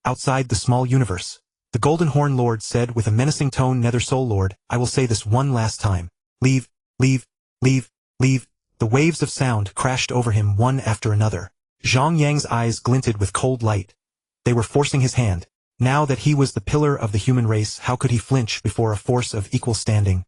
outside the small universe. The Golden Horn Lord said with a menacing tone, Nether Soul Lord, I will say this one last time. Leave, leave, leave, leave. The waves of sound crashed over him one after another. Zhang Yang's eyes glinted with cold light. They were forcing his hand. Now that he was the pillar of the human race, how could he flinch before a force of equal standing?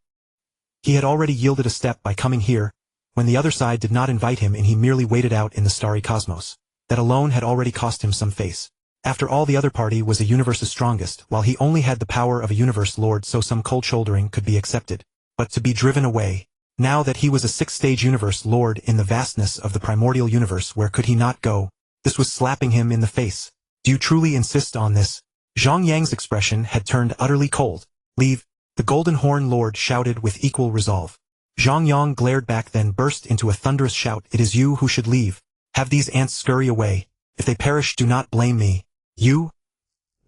He had already yielded a step by coming here. When the other side did not invite him in, he merely waited out in the starry cosmos. That alone had already cost him some face. After all, the other party was a universe's strongest, while he only had the power of a universe lord, so some cold shouldering could be accepted. But to be driven away, now that he was a sixth-stage universe lord in the vastness of the primordial universe, where could he not go? This was slapping him in the face. Do you truly insist on this? Zhang Yang's expression had turned utterly cold. Leave, the Golden Horn Lord shouted with equal resolve. Zhang Yang glared back, then burst into a thunderous shout. It is you who should leave. Have these ants scurry away. If they perish, do not blame me. You?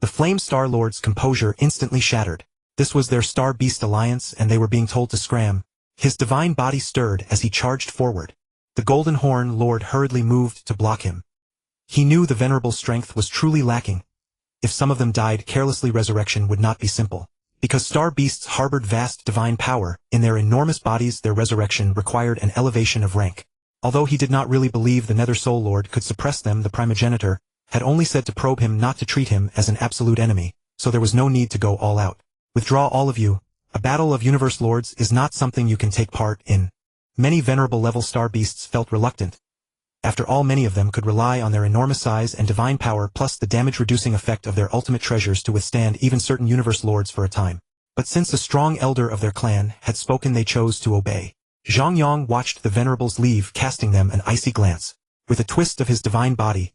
The Flame Star Lord's composure instantly shattered. This was their Star Beast alliance, and they were being told to scram. His divine body stirred as he charged forward. The Golden Horn Lord hurriedly moved to block him. He knew the venerable strength was truly lacking. If some of them died carelessly, resurrection would not be simple. Because star beasts harbored vast divine power, in their enormous bodies their resurrection required an elevation of rank. Although he did not really believe the Nether Soul Lord could suppress them, the primogenitor had only said to probe him, not to treat him as an absolute enemy, so there was no need to go all out. Withdraw, all of you. A battle of universe lords is not something you can take part in. Many venerable level star beasts felt reluctant. After all, many of them could rely on their enormous size and divine power plus the damage-reducing effect of their ultimate treasures to withstand even certain universe lords for a time. But since a strong elder of their clan had spoken, they chose to obey. Zhang Yang watched the venerables leave, casting them an icy glance. With a twist of his divine body,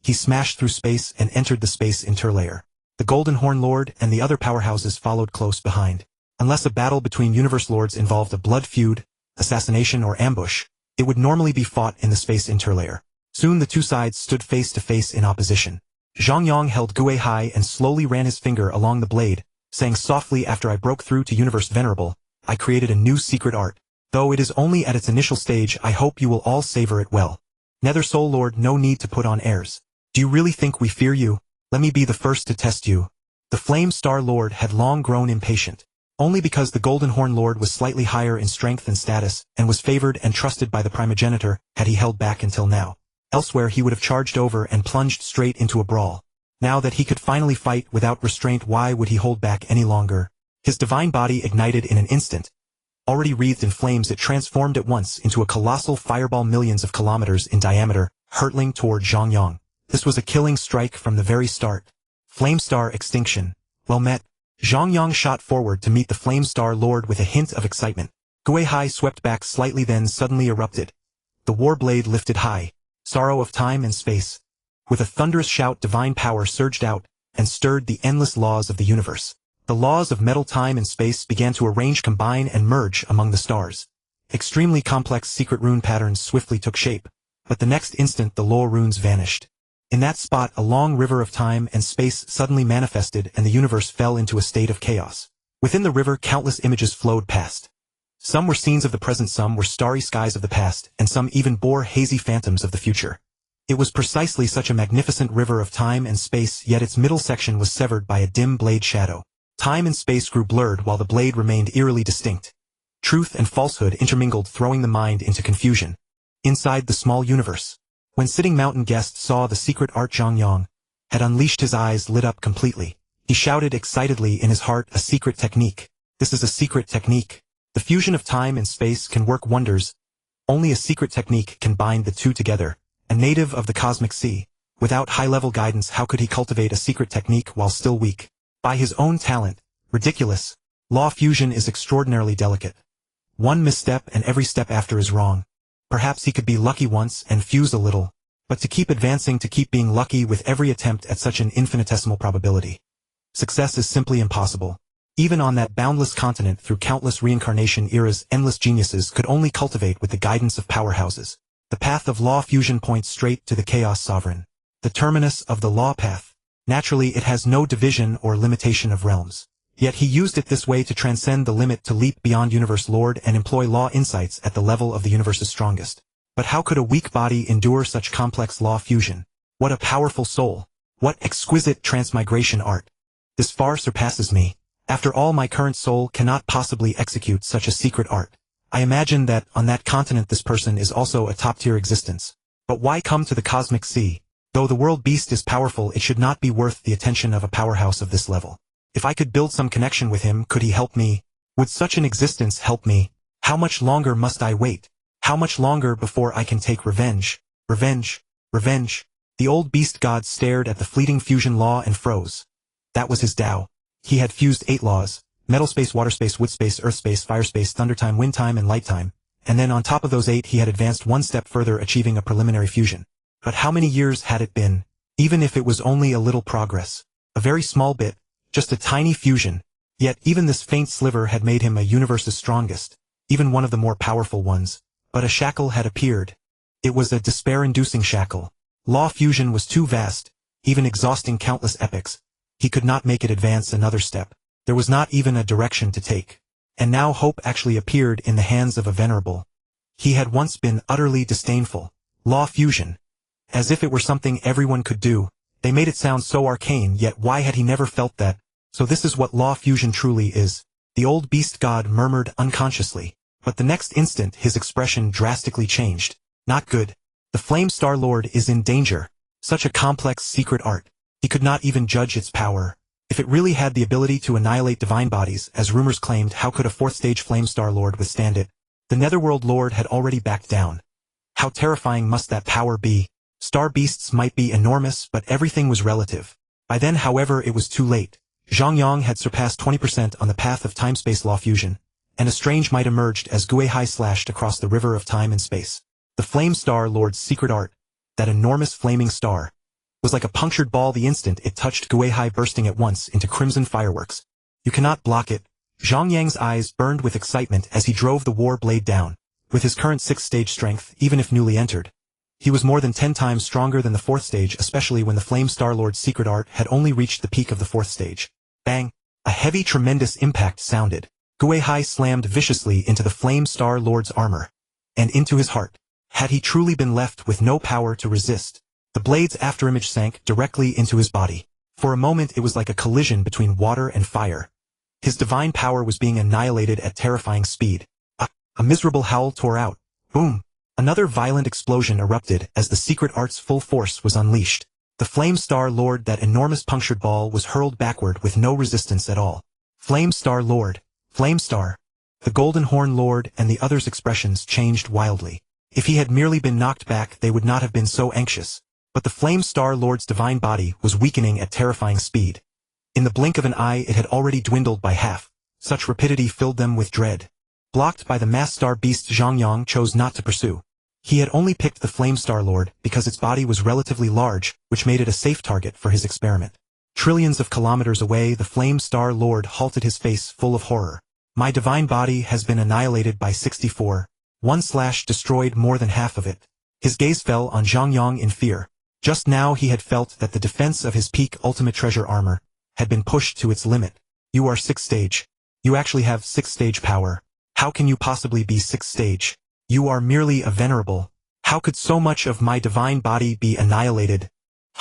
he smashed through space and entered the space interlayer. The Golden Horn Lord and the other powerhouses followed close behind. Unless a battle between universe lords involved a blood feud, assassination, or ambush, it would normally be fought in the space interlayer. Soon the two sides stood face to face in opposition. Zhang Yang held Gui high and slowly ran his finger along the blade, saying softly, after I broke through to Universe Venerable, I created a new secret art. Though it is only at its initial stage, I hope you will all savor it well. Nether Soul Lord, no need to put on airs. Do you really think we fear you? Let me be the first to test you. The Flame Star Lord had long grown impatient. Only because the Golden Horn Lord was slightly higher in strength and status, and was favored and trusted by the primogenitor, had he held back until now. Elsewhere he would have charged over and plunged straight into a brawl. Now that he could finally fight without restraint, why would he hold back any longer? His divine body ignited in an instant. Already wreathed in flames, it transformed at once into a colossal fireball millions of kilometers in diameter, hurtling toward Zhang Yang. This was a killing strike from the very start. Flame Star extinction. Well met. Zhang Yang shot forward to meet the Flame Star Lord with a hint of excitement. Gui Hai swept back slightly, then suddenly erupted. The war blade lifted high. Sorrow of time and space. With a thunderous shout, divine power surged out and stirred the endless laws of the universe. The laws of metal, time, and space began to arrange, combine, and merge among the stars. Extremely complex secret rune patterns swiftly took shape, but the next instant the lore runes vanished. In that spot, a long river of time and space suddenly manifested, and the universe fell into a state of chaos. Within the river, countless images flowed past. Some were scenes of the present, some were starry skies of the past, and some even bore hazy phantoms of the future. It was precisely such a magnificent river of time and space, yet its middle section was severed by a dim blade shadow. Time and space grew blurred while the blade remained eerily distinct. Truth and falsehood intermingled, throwing the mind into confusion. Inside the small universe, when Sitting Mountain Guest saw the secret art, Zhang Yang had unleashed, his eyes lit up completely. He shouted excitedly in his heart, a secret technique. This is a secret technique. The fusion of time and space can work wonders. Only a secret technique can bind the two together. A native of the cosmic sea, without high-level guidance, how could he cultivate a secret technique while still weak? By his own talent. Ridiculous. Law fusion is extraordinarily delicate. One misstep and every step after is wrong. Perhaps he could be lucky once and fuse a little, but to keep advancing, to keep being lucky with every attempt at such an infinitesimal probability. Success is simply impossible. Even on that boundless continent, through countless reincarnation eras, endless geniuses could only cultivate with the guidance of powerhouses. The path of law fusion points straight to the Chaos Sovereign. The terminus of the law path. Naturally, it has no division or limitation of realms. Yet he used it this way to transcend the limit, to leap beyond Universe Lord and employ law insights at the level of the universe's strongest. But how could a weak body endure such complex law fusion? What a powerful soul! What exquisite transmigration art! This far surpasses me. After all, my current soul cannot possibly execute such a secret art. I imagine that on that continent this person is also a top-tier existence. But why come to the cosmic sea? Though the world beast is powerful, it should not be worth the attention of a powerhouse of this level. If I could build some connection with him, could he help me? Would such an existence help me? How much longer must I wait? How much longer before I can take revenge? Revenge. Revenge. The old beast god stared at the fleeting fusion law and froze. That was his Tao. He had fused 8 laws: metal space, water space, wood space, earth space, fire space, thunder time, wind time, and light time. And then on top of those 8 he had advanced one step further, achieving a preliminary fusion. But how many years had it been? Even if it was only a little progress. A very small bit. Just a tiny fusion. Yet even this faint sliver had made him a universe's strongest. Even one of the more powerful ones. But a shackle had appeared. It was a despair-inducing shackle. Law fusion was too vast, even exhausting countless epochs. He could not make it advance another step. There was not even a direction to take. And now hope actually appeared in the hands of a venerable. He had once been utterly disdainful. Law fusion. As if it were something everyone could do. They made it sound so arcane, yet why had he never felt that? So this is what law fusion truly is. The old beast god murmured unconsciously. But the next instant his expression drastically changed. Not good. The Flame Star Lord is in danger. Such a complex secret art. He could not even judge its power. If it really had the ability to annihilate divine bodies, as rumors claimed, how could a 4th stage Flame Star Lord withstand it? The Netherworld Lord had already backed down. How terrifying must that power be? Star beasts might be enormous, but everything was relative. By then, however, it was too late. Zhang Yang had surpassed 20% on the path of time-space law fusion, and a strange might emerged as Guihai slashed across the river of time and space. The Flame Star Lord's secret art, that enormous flaming star, was like a punctured ball the instant it touched Guihai, bursting at once into crimson fireworks. You cannot block it. Zhang Yang's eyes burned with excitement as he drove the war blade down. With his current 6th stage strength, even if newly entered, he was more than 10 times stronger than the 4th stage, especially when the Flame Star Lord's secret art had only reached the peak of the 4th stage. Bang! A heavy, tremendous impact sounded. Guihai slammed viciously into the Flame Star Lord's armor. And into his heart. Had he truly been left with no power to resist? The blade's afterimage sank directly into his body. For a moment it was like a collision between water and fire. His divine power was being annihilated at terrifying speed. A miserable howl tore out. Boom! Another violent explosion erupted as the secret art's full force was unleashed. The Flame Star Lord, that enormous punctured ball, was hurled backward with no resistance at all. Flame Star Lord. Flame Star. The Golden Horn Lord and the others' expressions changed wildly. If he had merely been knocked back, they would not have been so anxious. But the Flame Star Lord's divine body was weakening at terrifying speed. In the blink of an eye it had already dwindled by half. Such rapidity filled them with dread. Blocked by the mass star beast, Zhang Yang chose not to pursue. He had only picked the Flame Star Lord because its body was relatively large, which made it a safe target for his experiment. Trillions of kilometers away, the Flame Star Lord halted, his face full of horror. My divine body has been annihilated by 64. Destroyed more than half of it. His gaze fell on Zhang Yang in fear. Just now he had felt that the defense of his peak ultimate treasure armor had been pushed to its limit. You are 6th stage. You actually have 6th stage power. How can you possibly be 6th stage? You are merely a venerable. How could so much of my divine body be annihilated?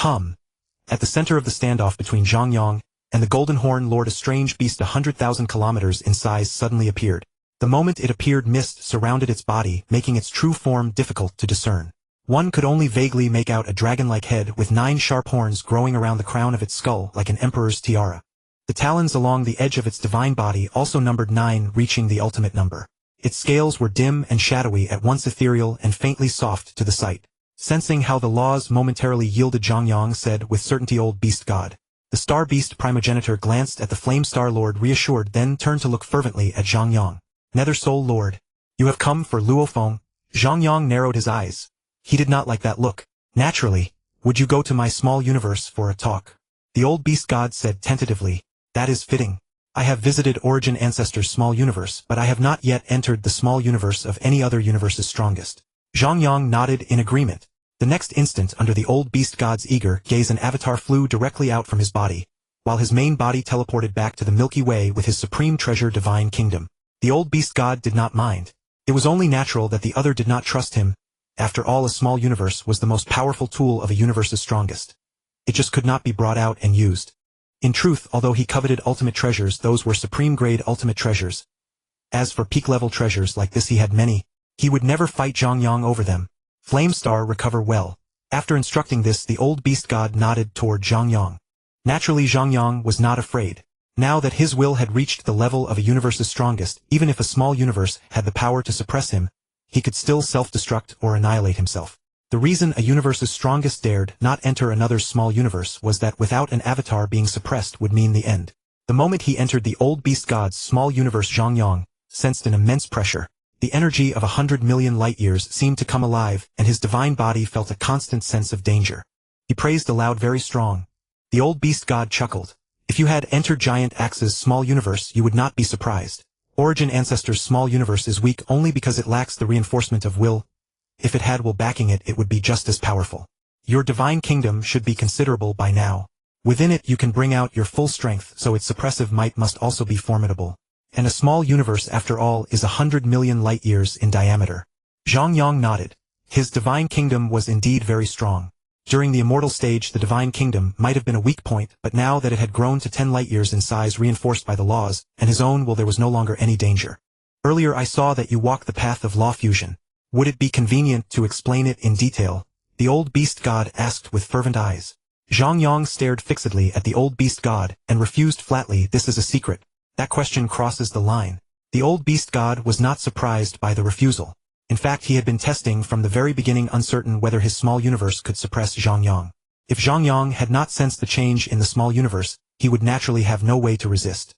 At the center of the standoff between Zhang Yang and the Golden Horn Lord, a strange beast 100,000 kilometers in size suddenly appeared. The moment it appeared, mist surrounded its body, making its true form difficult to discern. One could only vaguely make out a dragon-like head with 9 sharp horns growing around the crown of its skull like an emperor's tiara. The talons along the edge of its divine body also numbered 9, reaching the ultimate number. Its scales were dim and shadowy, at once ethereal and faintly soft to the sight. Sensing how the laws momentarily yielded, Zhang Yang said with certainty, "Old beast god." The star beast primogenitor glanced at the Flame Star Lord, reassured, then turned to look fervently at Zhang Yang. "Nether Soul Lord, you have come for Luo Feng?" Zhang Yang narrowed his eyes. He did not like that look. "Naturally. Would you go to my small universe for a talk?" The old beast god said tentatively. "That is fitting. I have visited Origin Ancestor's small universe, but I have not yet entered the small universe of any other universe's strongest." Zhang Yang nodded in agreement. The next instant, under the old beast god's eager gaze, an avatar flew directly out from his body, while his main body teleported back to the Milky Way with his supreme treasure, Divine Kingdom. The old beast god did not mind. It was only natural that the other did not trust him. After all, a small universe was the most powerful tool of a universe's strongest. it just could not be brought out and used. In truth, although he coveted ultimate treasures, those were supreme-grade ultimate treasures. As for peak-level treasures like this, he had many. He would never fight Zhang Yang over them. Flamestar, recover well. After instructing this, the old beast god nodded toward Zhang Yang. Naturally, Zhang Yang was not afraid. Now that his will had reached the level of a universe's strongest, even if a small universe had the power to suppress him, he could still self-destruct or annihilate himself. The reason a universe's strongest dared not enter another's small universe was that without an avatar, being suppressed would mean the end. The moment he entered the old beast god's small universe, Zhang Yang sensed an immense pressure. The energy of 100 million light-years seemed to come alive, and his divine body felt a constant sense of danger. He praised aloud, very strong. The old beast god chuckled. If you had entered Giant Axe's small universe, you would not be surprised. Origin Ancestor's small universe is weak only because it lacks the reinforcement of will. If it had will backing it, it would be just as powerful. Your divine kingdom should be considerable by now. Within it you can bring out your full strength, so its suppressive might must also be formidable. And a small universe, after all, is 100 million light-years in diameter. Zhang Yang nodded. His divine kingdom was indeed very strong. During the immortal stage, the divine kingdom might have been a weak point, but now that it had grown to 10 light-years in size, reinforced by the laws, and his own will, there was no longer any danger. Earlier I saw that you walk the path of law fusion. Would it be convenient to explain it in detail? The old beast god asked with fervent eyes. Zhang Yang stared fixedly at the old beast god, and refused flatly. This is a secret. That question crosses the line. The old beast god was not surprised by the refusal. In fact, he had been testing from the very beginning, uncertain whether his small universe could suppress Zhang Yang. If Zhang Yang had not sensed the change in the small universe, he would naturally have no way to resist.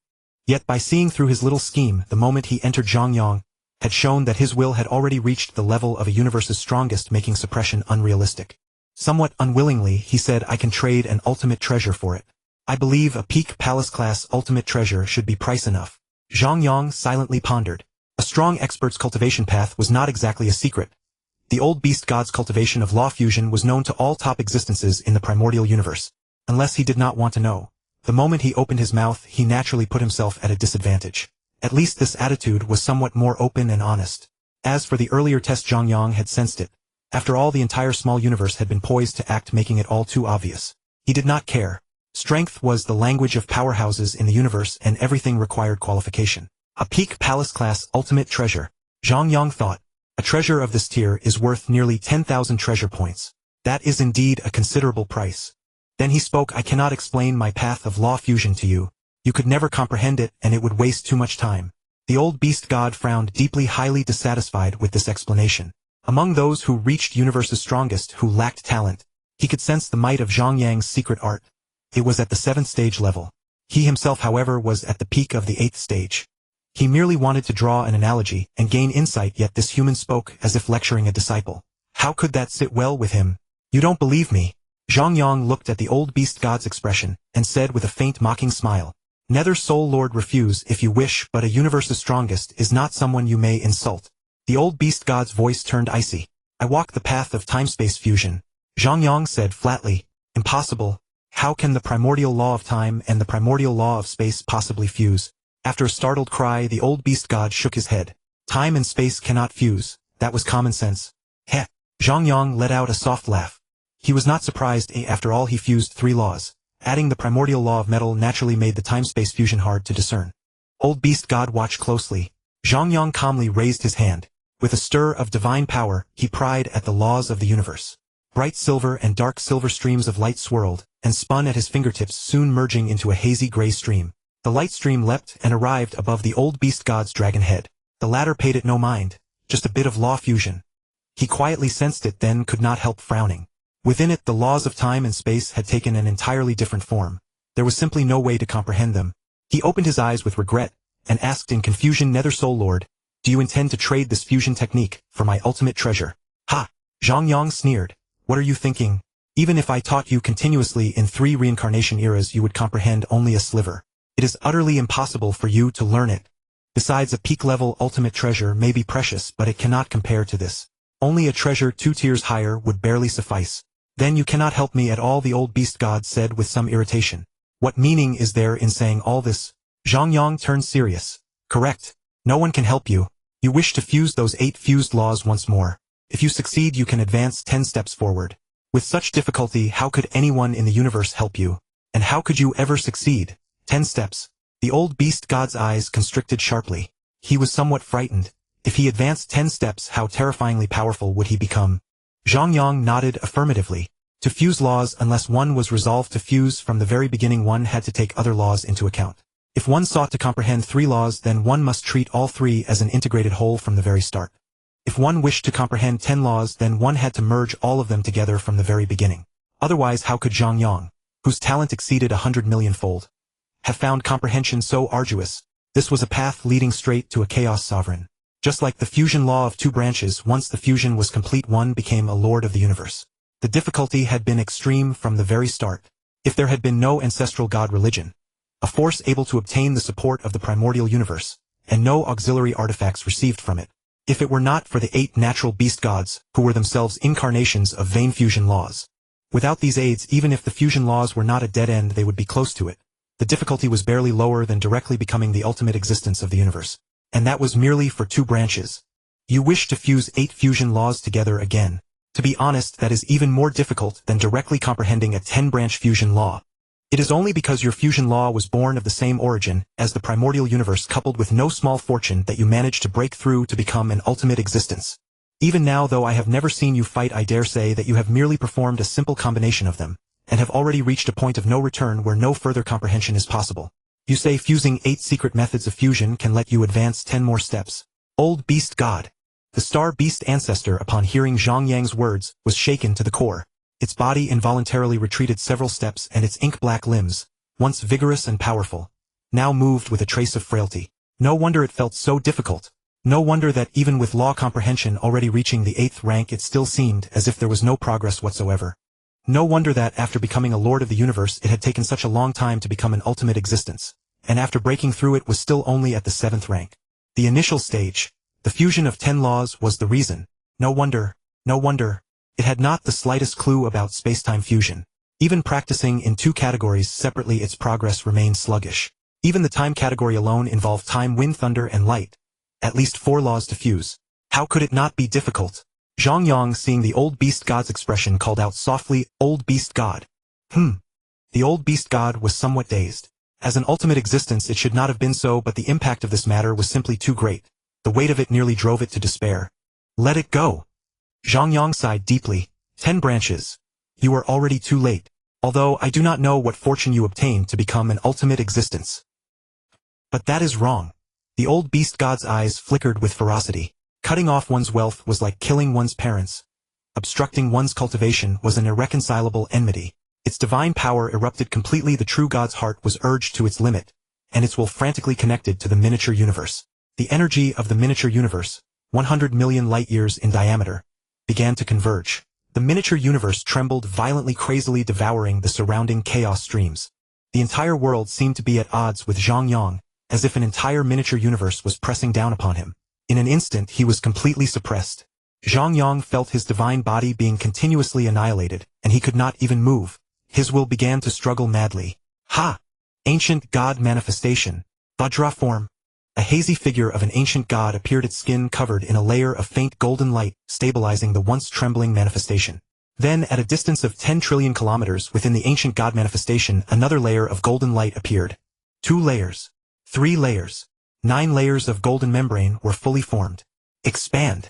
Yet by seeing through his little scheme, the moment he entered Zhang Yang had shown that his will had already reached the level of a universe's strongest, making suppression unrealistic. Somewhat unwillingly, he said, I can trade an ultimate treasure for it. I believe a peak palace-class ultimate treasure should be price enough. Zhang Yang silently pondered. A strong expert's cultivation path was not exactly a secret. The old beast god's cultivation of law fusion was known to all top existences in the primordial universe. Unless he did not want to know. The moment he opened his mouth, he naturally put himself at a disadvantage. At least this attitude was somewhat more open and honest. As for the earlier test, Zhang Yang had sensed it. After all, the entire small universe had been poised to act, making it all too obvious. He did not care. Strength was the language of powerhouses in the universe, and everything required qualification. A peak palace-class ultimate treasure. Zhang Yang thought. A treasure of this tier is worth nearly 10,000 treasure points. That is indeed a considerable price. Then he spoke, I cannot explain my path of law fusion to you. You could never comprehend it, and it would waste too much time. The old beast god frowned deeply, highly dissatisfied with this explanation. Among those who reached universe's strongest, who lacked talent, he could sense the might of Zhang Yang's secret art. It was at the 7th stage level. He himself, however, was at the peak of the 8th stage. He merely wanted to draw an analogy and gain insight, yet this human spoke as if lecturing a disciple. How could that sit well with him? You don't believe me? Zhang Yang looked at the old beast god's expression, and said with a faint mocking smile, Nether Soul Lord, refuse if you wish, but a universe's strongest is not someone you may insult. The old beast god's voice turned icy. I walk the path of time-space fusion. Zhang Yang said flatly, impossible. How can the primordial law of time and the primordial law of space possibly fuse? After a startled cry, the old beast god shook his head. Time and space cannot fuse. That was common sense. Heh. Zhang Yang let out a soft laugh. He was not surprised. After all, he fused 3 laws. Adding the primordial law of metal naturally made the time-space fusion hard to discern. Old beast god watched closely. Zhang Yang calmly raised his hand. With a stir of divine power, he pried at the laws of the universe. Bright silver and dark silver streams of light swirled, and spun at his fingertips, soon merging into a hazy gray stream. The light stream leapt and arrived above the old beast god's dragon head. The latter paid it no mind. Just a bit of law fusion. He quietly sensed it, then could not help frowning. Within it, the laws of time and space had taken an entirely different form. There was simply no way to comprehend them. He opened his eyes with regret, and asked in confusion, Nether Soul Lord, do you intend to trade this fusion technique for my ultimate treasure? Ha! Zhang Yang sneered. What are you thinking? Even if I taught you continuously in 3 reincarnation eras, you would comprehend only a sliver. It is utterly impossible for you to learn it. Besides, a peak-level ultimate treasure may be precious, but it cannot compare to this. Only a treasure 2 tiers higher would barely suffice. Then you cannot help me at all, the old beast god said with some irritation. What meaning is there in saying all this? Zhang Yang turned serious. Correct. No one can help you. You wish to fuse those 8 fused laws once more. If you succeed, you can advance 10 steps forward. With such difficulty, how could anyone in the universe help you? And how could you ever succeed? 10 steps. The old beast god's eyes constricted sharply. He was somewhat frightened. If he advanced 10 steps, how terrifyingly powerful would he become? Zhang Yang nodded affirmatively. To fuse laws, unless one was resolved to fuse from the very beginning, one had to take other laws into account. If one sought to comprehend 3 laws, then one must treat all 3 as an integrated whole from the very start. If one wished to comprehend 10 laws, then one had to merge all of them together from the very beginning. Otherwise, how could Zhang Yang, whose talent exceeded 100 million-fold, have found comprehension so arduous? This was a path leading straight to a chaos sovereign. Just like the fusion law of 2 branches, once the fusion was complete, one became a lord of the universe. The difficulty had been extreme from the very start. If there had been no ancestral god religion, a force able to obtain the support of the primordial universe, and no auxiliary artifacts received from it, if it were not for the 8 natural beast gods, who were themselves incarnations of vain fusion laws. Without these aids, even if the fusion laws were not a dead end, they would be close to it. The difficulty was barely lower than directly becoming the ultimate existence of the universe. And that was merely for 2 branches. You wish to fuse 8 fusion laws together again. To be honest, that is even more difficult than directly comprehending a 10-branch fusion law. It is only because your fusion law was born of the same origin as the primordial universe, coupled with no small fortune, that you managed to break through to become an ultimate existence. Even now, though I have never seen you fight, I dare say that you have merely performed a simple combination of them, and have already reached a point of no return where no further comprehension is possible. You say fusing 8 secret methods of fusion can let you advance 10 more steps. Old beast god. The star beast ancestor, upon hearing Zhang Yang's words, was shaken to the core. Its body involuntarily retreated several steps, and its ink-black limbs, once vigorous and powerful, now moved with a trace of frailty. No wonder it felt so difficult. No wonder that even with law comprehension already reaching the 8th rank, it still seemed as if there was no progress whatsoever. No wonder that after becoming a lord of the universe, it had taken such a long time to become an ultimate existence, and after breaking through, it was still only at the 7th rank. The initial stage, the fusion of 10 laws, was the reason. No wonder. It had not the slightest clue about space-time fusion. Even practicing in 2 categories separately, its progress remained sluggish. Even the time category alone involved time, wind, thunder, and light. At least 4 laws to fuse. How could it not be difficult? Zhang Yang, seeing the old beast god's expression, called out softly, "Old beast god." The old beast god was somewhat dazed. As an ultimate existence, it should not have been so, but the impact of this matter was simply too great. The weight of it nearly drove it to despair. Let it go. Zhang Yang sighed deeply. 10 branches. You are already too late. Although I do not know what fortune you obtained to become an ultimate existence. But that is wrong. The old beast god's eyes flickered with ferocity. Cutting off one's wealth was like killing one's parents. Obstructing one's cultivation was an irreconcilable enmity. Its divine power erupted completely. The true god's heart was urged to its limit, and its will frantically connected to the miniature universe. The energy of the miniature universe, 100 million light-years in diameter, began to converge. The miniature universe trembled violently, crazily devouring the surrounding chaos streams. The entire world seemed to be at odds with Zhang Yang, as if an entire miniature universe was pressing down upon him. In an instant, he was completely suppressed. Zhang Yang felt his divine body being continuously annihilated, and he could not even move. His will began to struggle madly. Ha! Ancient god manifestation. Vajra form. A hazy figure of an ancient god appeared, its skin covered in a layer of faint golden light, stabilizing the once trembling manifestation. Then, at a distance of 10 trillion kilometers within the ancient god manifestation, another layer of golden light appeared. 2 layers. 3 layers. 9 layers of golden membrane were fully formed. Expand.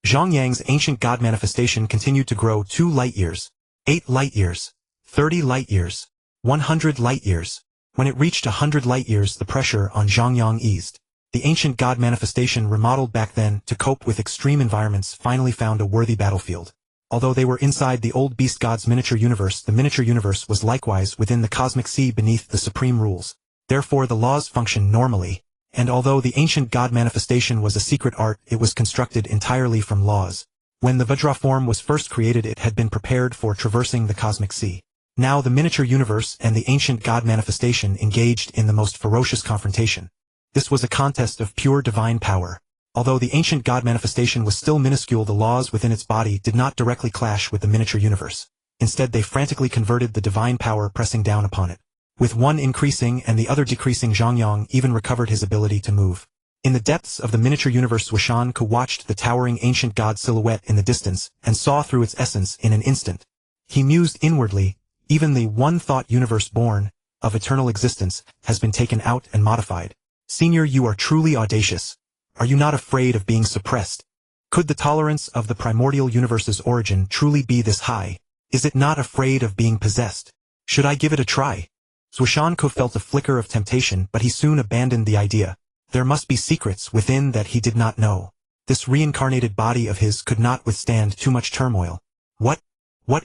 Zhang Yang's ancient god manifestation continued to grow. 2 light-years. 8 light-years. 30 light-years. 100 light-years. When it reached 100 light-years, the pressure on Zhang Yang eased. The ancient god manifestation, remodeled back then to cope with extreme environments, finally found a worthy battlefield. Although they were inside the old beast god's miniature universe, the miniature universe was likewise within the cosmic sea beneath the supreme rules. Therefore the laws functioned normally, and although the ancient god manifestation was a secret art, it was constructed entirely from laws. When the Vajra form was first created, it had been prepared for traversing the cosmic sea. Now the miniature universe and the ancient god manifestation engaged in the most ferocious confrontation. This was a contest of pure divine power. Although the ancient god manifestation was still minuscule, the laws within its body did not directly clash with the miniature universe. Instead, they frantically converted the divine power pressing down upon it. With one increasing and the other decreasing, Zhang Yang even recovered his ability to move. In the depths of the miniature universe, Swishan watched the towering ancient god silhouette in the distance and saw through its essence in an instant. He mused inwardly, even the one-thought universe born of eternal existence has been taken out and modified. Senior, you are truly audacious. Are you not afraid of being suppressed? Could the tolerance of the primordial universe's origin truly be this high? Is it not afraid of being possessed? Should I give it a try? Swishan felt a flicker of temptation, but he soon abandoned the idea. There must be secrets within that he did not know. This reincarnated body of his could not withstand too much turmoil. What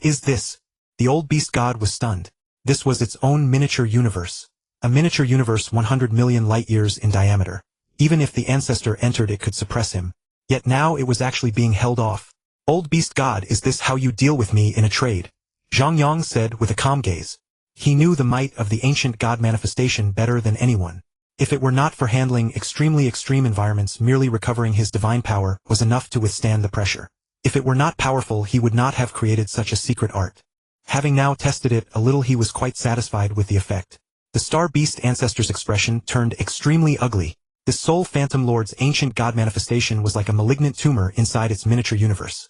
is this? The old beast god was stunned. This was its own miniature universe. A miniature universe 100 million light-years in diameter. Even if the ancestor entered, it could suppress him. Yet now it was actually being held off. Old beast god, is this how you deal with me in a trade? Zhang Yang said with a calm gaze. He knew the might of the ancient god manifestation better than anyone. If it were not for handling extremely extreme environments, merely recovering his divine power was enough to withstand the pressure. If it were not powerful, he would not have created such a secret art. Having now tested it a little, he was quite satisfied with the effect. The star beast ancestor's expression turned extremely ugly. This Soul Phantom Lord's ancient god manifestation was like a malignant tumor inside its miniature universe.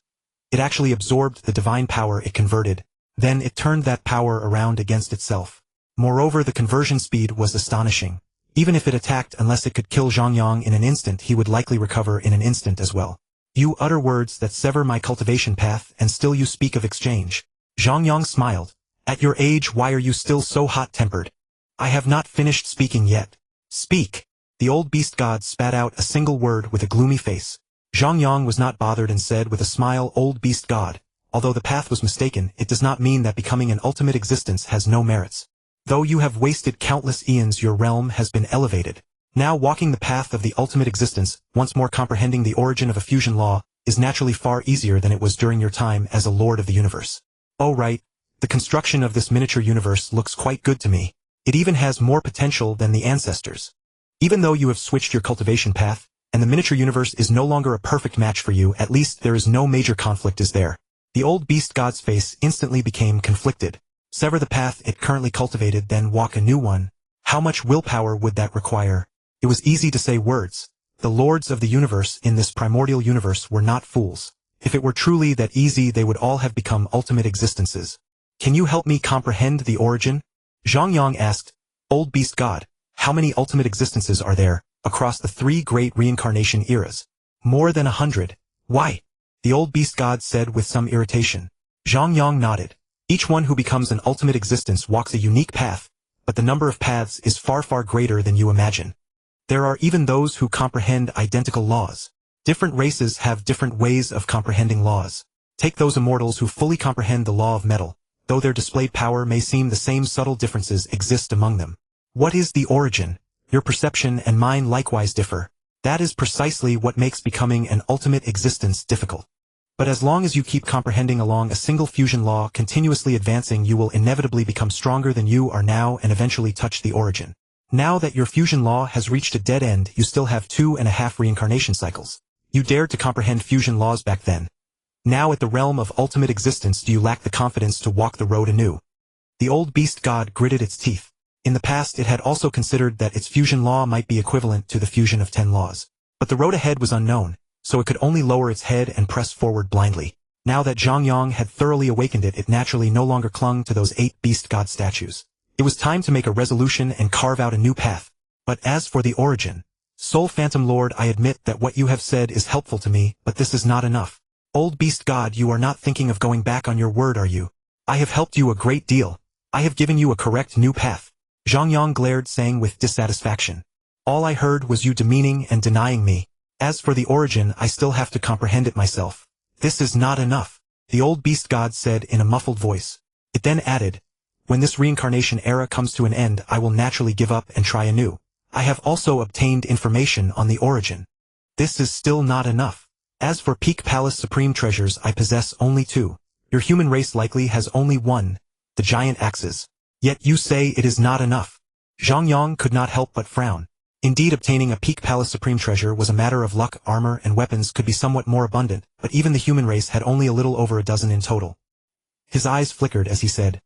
It actually absorbed the divine power it converted. Then it turned that power around against itself. Moreover, the conversion speed was astonishing. Even if it attacked, unless it could kill Zhang Yang in an instant, he would likely recover in an instant as well. You utter words that sever my cultivation path, and still you speak of exchange. Zhang Yang smiled. At your age, why are you still so hot-tempered? I have not finished speaking yet. Speak. The old beast god spat out a single word with a gloomy face. Zhang Yang was not bothered and said with a smile, old beast god, although the path was mistaken, it does not mean that becoming an ultimate existence has no merits. Though you have wasted countless eons, your realm has been elevated. Now walking the path of the ultimate existence, once more comprehending the origin of a fusion law, is naturally far easier than it was during your time as a lord of the universe. Oh right, the construction of this miniature universe looks quite good to me. It even has more potential than the ancestors. Even though you have switched your cultivation path, and the miniature universe is no longer a perfect match for you, at least there is no major conflict, is there? The old beast god's face instantly became conflicted. Sever the path it currently cultivated, then walk a new one. How much willpower would that require? It was easy to say words. The lords of the universe in this primordial universe were not fools. If it were truly that easy, they would all have become ultimate existences. Can you help me comprehend the origin? Zhang Yang asked. Old beast god, how many ultimate existences are there, across the 3 great reincarnation eras? More than 100. Why? The old beast god said with some irritation. Zhang Yang nodded. Each one who becomes an ultimate existence walks a unique path, but the number of paths is far, far greater than you imagine. There are even those who comprehend identical laws. Different races have different ways of comprehending laws. Take those immortals who fully comprehend the law of metal. Though their displayed power may seem the same, subtle differences exist among them. What is the origin? Your perception and mine likewise differ. That is precisely what makes becoming an ultimate existence difficult. But as long as you keep comprehending along a single fusion law, continuously advancing, you will inevitably become stronger than you are now and eventually touch the origin. Now that your fusion law has reached a dead end, you still have 2.5 reincarnation cycles. You dared to comprehend fusion laws back then. Now at the realm of ultimate existence, do you lack the confidence to walk the road anew? The old beast god gritted its teeth. In the past, it had also considered that its fusion law might be equivalent to the fusion of 10 laws. But the road ahead was unknown, so it could only lower its head and press forward blindly. Now that Zhang Yang had thoroughly awakened it, it naturally no longer clung to those 8 beast god statues. It was time to make a resolution and carve out a new path. But as for the origin, Soul Phantom Lord, I admit that what you have said is helpful to me, but this is not enough. Old beast god, you are not thinking of going back on your word, are you? I have helped you a great deal. I have given you a correct new path. Zhang Yang glared, saying with dissatisfaction. All I heard was you demeaning and denying me. As for the origin, I still have to comprehend it myself. This is not enough, the old beast god said in a muffled voice. It then added, when this reincarnation era comes to an end, I will naturally give up and try anew. I have also obtained information on the origin. This is still not enough. As for Peak Palace Supreme Treasures, I possess only 2. Your human race likely has only 1, the giant axes. Yet you say it is not enough. Zhang Yang could not help but frown. Indeed, obtaining a Peak Palace Supreme Treasure was a matter of luck. Armor and weapons could be somewhat more abundant, but even the human race had only a little over a dozen in total. His eyes flickered as he said,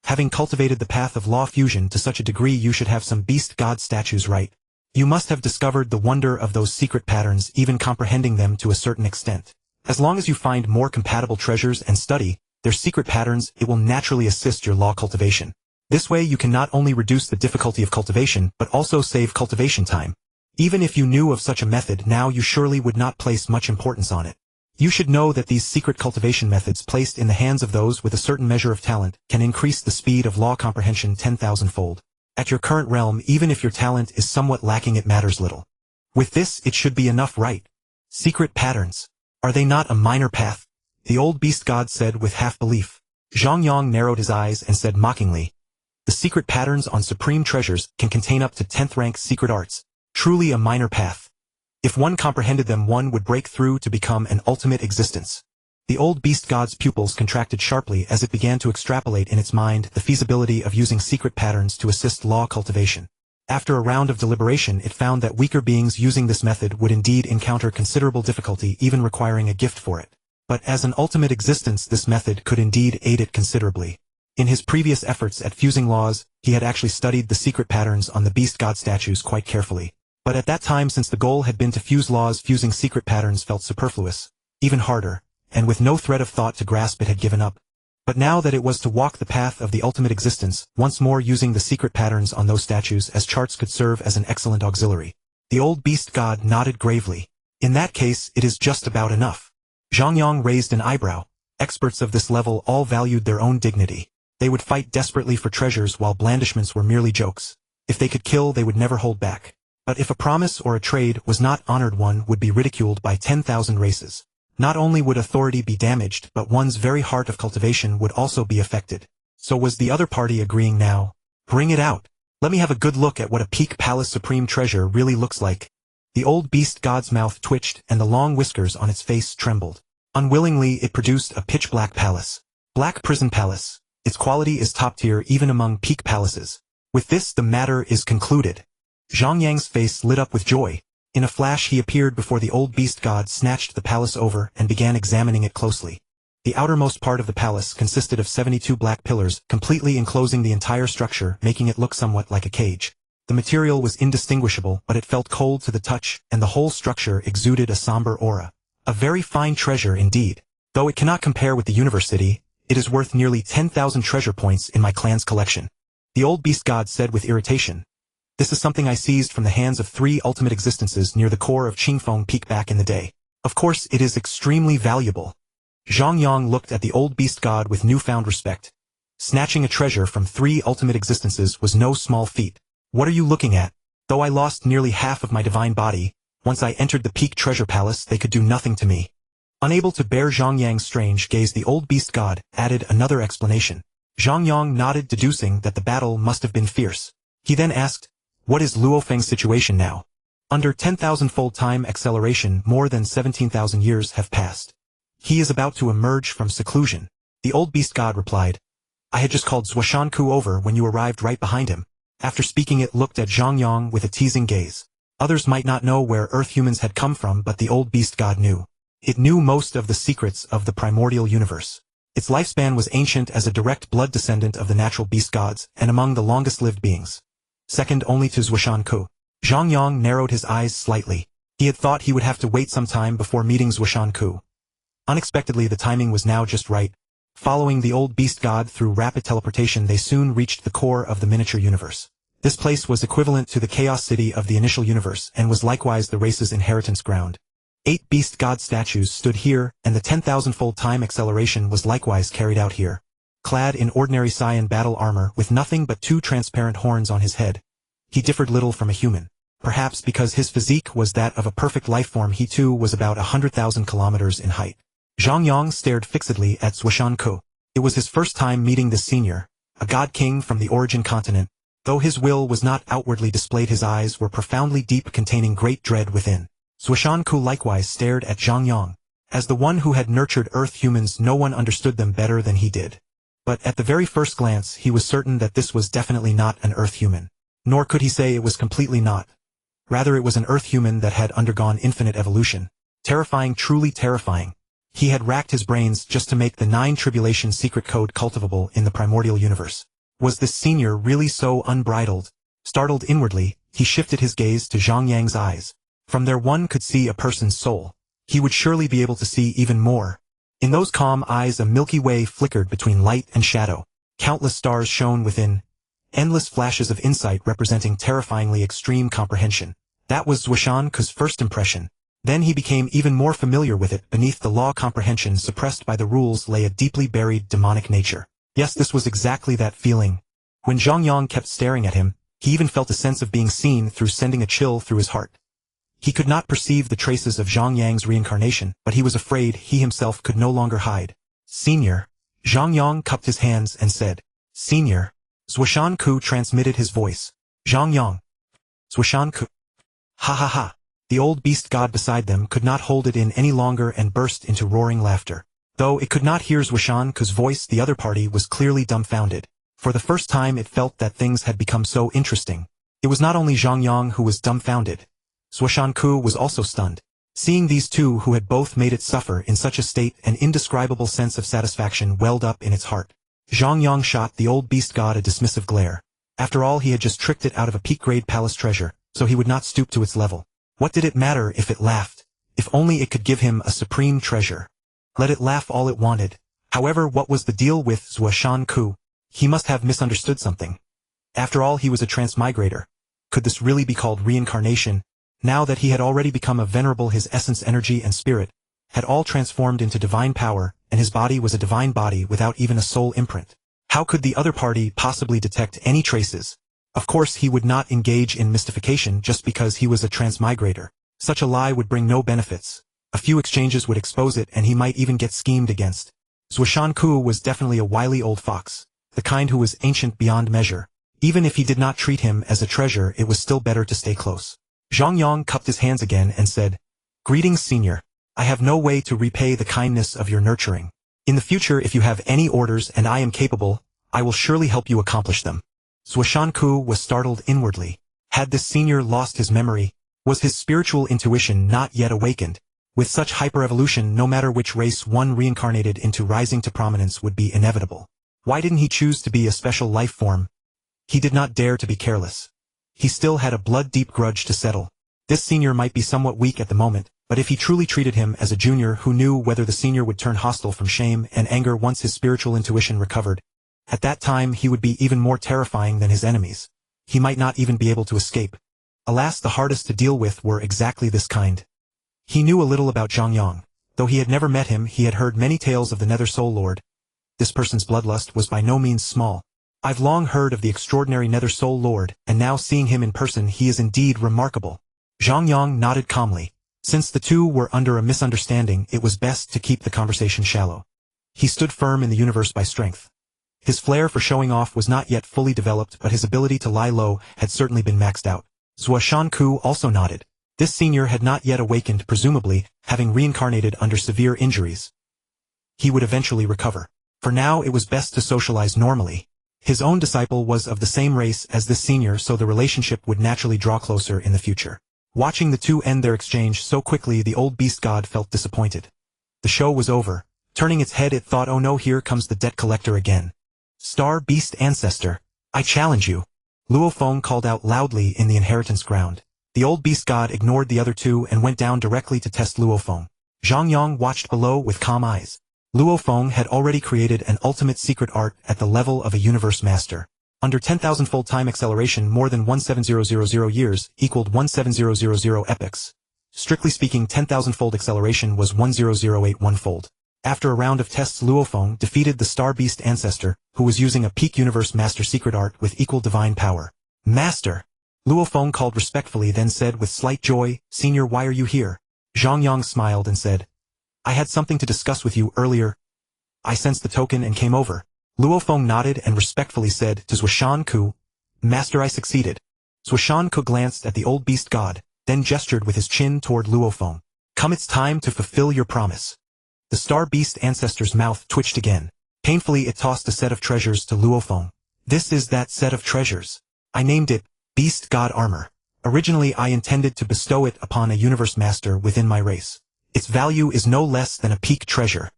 having cultivated the path of law fusion to such a degree, you should have some beast god statues, right? You must have discovered the wonder of those secret patterns, even comprehending them to a certain extent. As long as you find more compatible treasures and study their secret patterns, it will naturally assist your law cultivation. This way you can not only reduce the difficulty of cultivation, but also save cultivation time. Even if you knew of such a method now, you surely would not place much importance on it. You should know that these secret cultivation methods placed in the hands of those with a certain measure of talent can increase the speed of law comprehension 10,000-fold. At your current realm, even if your talent is somewhat lacking, it matters little. With this, it should be enough, right? Secret patterns. Are they not a minor path? The old beast god said with half-belief. Zhang Yang narrowed his eyes and said mockingly, the secret patterns on supreme treasures can contain up to 10th rank secret arts. Truly a minor path. If one comprehended them, one would break through to become an ultimate existence. The old beast god's pupils contracted sharply as it began to extrapolate in its mind the feasibility of using secret patterns to assist law cultivation. After a round of deliberation, it found that weaker beings using this method would indeed encounter considerable difficulty, even requiring a gift for it. But as an ultimate existence, this method could indeed aid it considerably. In his previous efforts at fusing laws, he had actually studied the secret patterns on the beast god statues quite carefully. But at that time, since the goal had been to fuse laws, fusing secret patterns felt superfluous, even harder, and with no thread of thought to grasp, it had given up. But now that it was to walk the path of the ultimate existence, once more using the secret patterns on those statues as charts could serve as an excellent auxiliary. The old beast god nodded gravely. In that case, it is just about enough. Zhang Yang raised an eyebrow. Experts of this level all valued their own dignity. They would fight desperately for treasures while blandishments were merely jokes. If they could kill, they would never hold back. But if a promise or a trade was not honored, one would be ridiculed by 10,000 races. Not only would authority be damaged, but one's very heart of cultivation would also be affected. So was the other party agreeing now? Bring it out. Let me have a good look at what a peak palace supreme treasure really looks like. The old beast god's mouth twitched and the long whiskers on its face trembled. Unwillingly, it produced a pitch-black palace. Black prison palace. Its quality is top tier even among peak palaces. With this, the matter is concluded. Zhang Yang's face lit up with joy. In a flash, he appeared before the old beast god, snatched the palace over, and began examining it closely. The outermost part of the palace consisted of 72 black pillars, completely enclosing the entire structure, making it look somewhat like a cage. The material was indistinguishable, but it felt cold to the touch, and the whole structure exuded a somber aura. A very fine treasure indeed. Though it cannot compare with the Universe City, it is worth nearly 10,000 treasure points in my clan's collection. The old beast god said with irritation. This is something I seized from the hands of 3 ultimate existences near the core of Qingfeng Peak back in the day. Of course, it is extremely valuable. Zhang Yang looked at the old beast god with newfound respect. Snatching a treasure from 3 ultimate existences was no small feat. What are you looking at? Though I lost nearly half of my divine body, once I entered the peak treasure palace, they could do nothing to me. Unable to bear Zhang Yang's strange gaze, the old beast god added another explanation. Zhang Yang nodded, deducing that the battle must have been fierce. He then asked, what is Luo Feng's situation now? Under 10,000-fold time acceleration, more than 17,000 years have passed. He is about to emerge from seclusion. The old beast god replied, I had just called Zhuoshanku over when you arrived right behind him. After speaking, it looked at Zhang Yang with a teasing gaze. Others might not know where Earth humans had come from, but the old beast god knew. It knew most of the secrets of the primordial universe. Its lifespan was ancient as a direct blood descendant of the natural beast gods, and among the longest-lived beings. Second only to Zhuoshanku. Zhang Yang narrowed his eyes slightly. He had thought he would have to wait some time before meeting Zhuoshanku. Unexpectedly, the timing was now just right. Following the old beast god through rapid teleportation, they soon reached the core of the miniature universe. This place was equivalent to the chaos city of the initial universe, and was likewise the race's inheritance ground. 8 beast god statues stood here, and the 10,000-fold time acceleration was likewise carried out here. Clad in ordinary cyan battle armor with nothing but 2 transparent horns on his head, he differed little from a human. Perhaps because his physique was that of a perfect lifeform, he too was about 100,000 kilometers in height. Zhang Yang stared fixedly at Zhuoshanku. It was his first time meeting this senior, a god king from the origin continent. Though his will was not outwardly displayed, his eyes were profoundly deep, containing great dread within. Zhuoshanku likewise stared at Zhang Yang. As the one who had nurtured Earth humans, no one understood them better than he did. But at the very first glance, he was certain that this was definitely not an Earth human. Nor could he say it was completely not. Rather, it was an Earth human that had undergone infinite evolution. Terrifying, truly terrifying. He had racked his brains just to make the 9 tribulation secret code cultivable in the primordial universe. Was this senior really so unbridled? Startled inwardly, He shifted his gaze to Zhang Yang's eyes. From there one could see a person's soul. He would surely be able to see even more. In those calm eyes a Milky Way flickered between light and shadow. Countless stars shone within. Endless flashes of insight representing terrifyingly extreme comprehension. That was Zhuoshanku's first impression. Then he became even more familiar with it. Beneath the law comprehension suppressed by the rules lay a deeply buried demonic nature. Yes, this was exactly that feeling. When Zhang Yang kept staring at him, he even felt a sense of being seen through, sending a chill through his heart. He could not perceive the traces of Zhang Yang's reincarnation, but he was afraid he himself could no longer hide. Senior. Zhang Yang cupped his hands and said, Senior. Zhuoshanku transmitted his voice. Zhang Yang. Zhuoshanku. Ha ha ha. The old beast god beside them could not hold it in any longer and burst into roaring laughter. Though it could not hear Zhuoshanku's voice, the other party was clearly dumbfounded. For the first time it felt that things had become so interesting. It was not only Zhang Yang who was dumbfounded. Zhuoshanku was also stunned. Seeing these two who had both made it suffer in such a state, an indescribable sense of satisfaction welled up in its heart. Zhang Yang shot the old beast god a dismissive glare. After all, he had just tricked it out of a peak-grade palace treasure, so he would not stoop to its level. What did it matter if it laughed? If only it could give him a supreme treasure. Let it laugh all it wanted. However, what was the deal with Zhuoshanku? He must have misunderstood something. After all, he was a transmigrator. Could this really be called reincarnation? Now that he had already become a venerable, his essence, energy and spirit had all transformed into divine power, and his body was a divine body without even a soul imprint. How could the other party possibly detect any traces? Of course he would not engage in mystification just because he was a transmigrator. Such a lie would bring no benefits. A few exchanges would expose it, and he might even get schemed against. Zhuoshanku was definitely a wily old fox, the kind who was ancient beyond measure. Even if he did not treat him as a treasure, it was still better to stay close. Zhang Yang cupped his hands again and said, Greetings, Senior. I have no way to repay the kindness of your nurturing. In the future, if you have any orders and I am capable, I will surely help you accomplish them. Zhuoshanku was startled inwardly. Had this senior lost his memory? Was his spiritual intuition not yet awakened? With such hyper-evolution, no matter which race one reincarnated into, rising to prominence would be inevitable. Why didn't he choose to be a special life form? He did not dare to be careless. He still had a blood-deep grudge to settle. This senior might be somewhat weak at the moment, but if he truly treated him as a junior, who knew whether the senior would turn hostile from shame and anger once his spiritual intuition recovered? At that time he would be even more terrifying than his enemies. He might not even be able to escape. Alas, the hardest to deal with were exactly this kind. He knew a little about Zhang Yang. Though he had never met him, he had heard many tales of the Nether Soul Lord. This person's bloodlust was by no means small. I've long heard of the extraordinary Nether Soul Lord, and now seeing him in person, he is indeed remarkable. Zhang Yang nodded calmly. Since the two were under a misunderstanding, it was best to keep the conversation shallow. He stood firm in the universe by strength. His flair for showing off was not yet fully developed, but his ability to lie low had certainly been maxed out. Zhuoshanku also nodded. This senior had not yet awakened, presumably, having reincarnated under severe injuries. He would eventually recover. For now it was best to socialize normally. His own disciple was of the same race as this senior, so the relationship would naturally draw closer in the future. Watching the two end their exchange so quickly, the old beast god felt disappointed. The show was over. Turning its head, it thought, oh no, here comes the debt collector again. Star Beast Ancestor, I challenge you. Luo Feng called out loudly in the inheritance ground. The old beast god ignored the other two and went down directly to test Luo Feng. Zhang Yang watched below with calm eyes. Luo Feng had already created an ultimate secret art at the level of a universe master. Under 10,000-fold time acceleration, more than 17000 years equaled 17000 epochs. Strictly speaking, 10,000-fold acceleration was 10081-fold. After a round of tests, Luo Feng defeated the Star Beast Ancestor, who was using a peak universe master secret art with equal divine power. Master! Luo Feng called respectfully, then said with slight joy, Senior, why are you here? Zhang Yang smiled and said, I had something to discuss with you earlier. I sensed the token and came over. Luo Feng nodded and respectfully said to Zhuoshanku, Master, I succeeded. Zhuoshanku glanced at the old beast god, then gestured with his chin toward Luo Feng. Come, it's time to fulfill your promise. The Star Beast Ancestor's mouth twitched again. Painfully it tossed a set of treasures to Luo Feng. This is that set of treasures. I named it Beast God Armor. Originally I intended to bestow it upon a universe master within my race. Its value is no less than a peak treasure.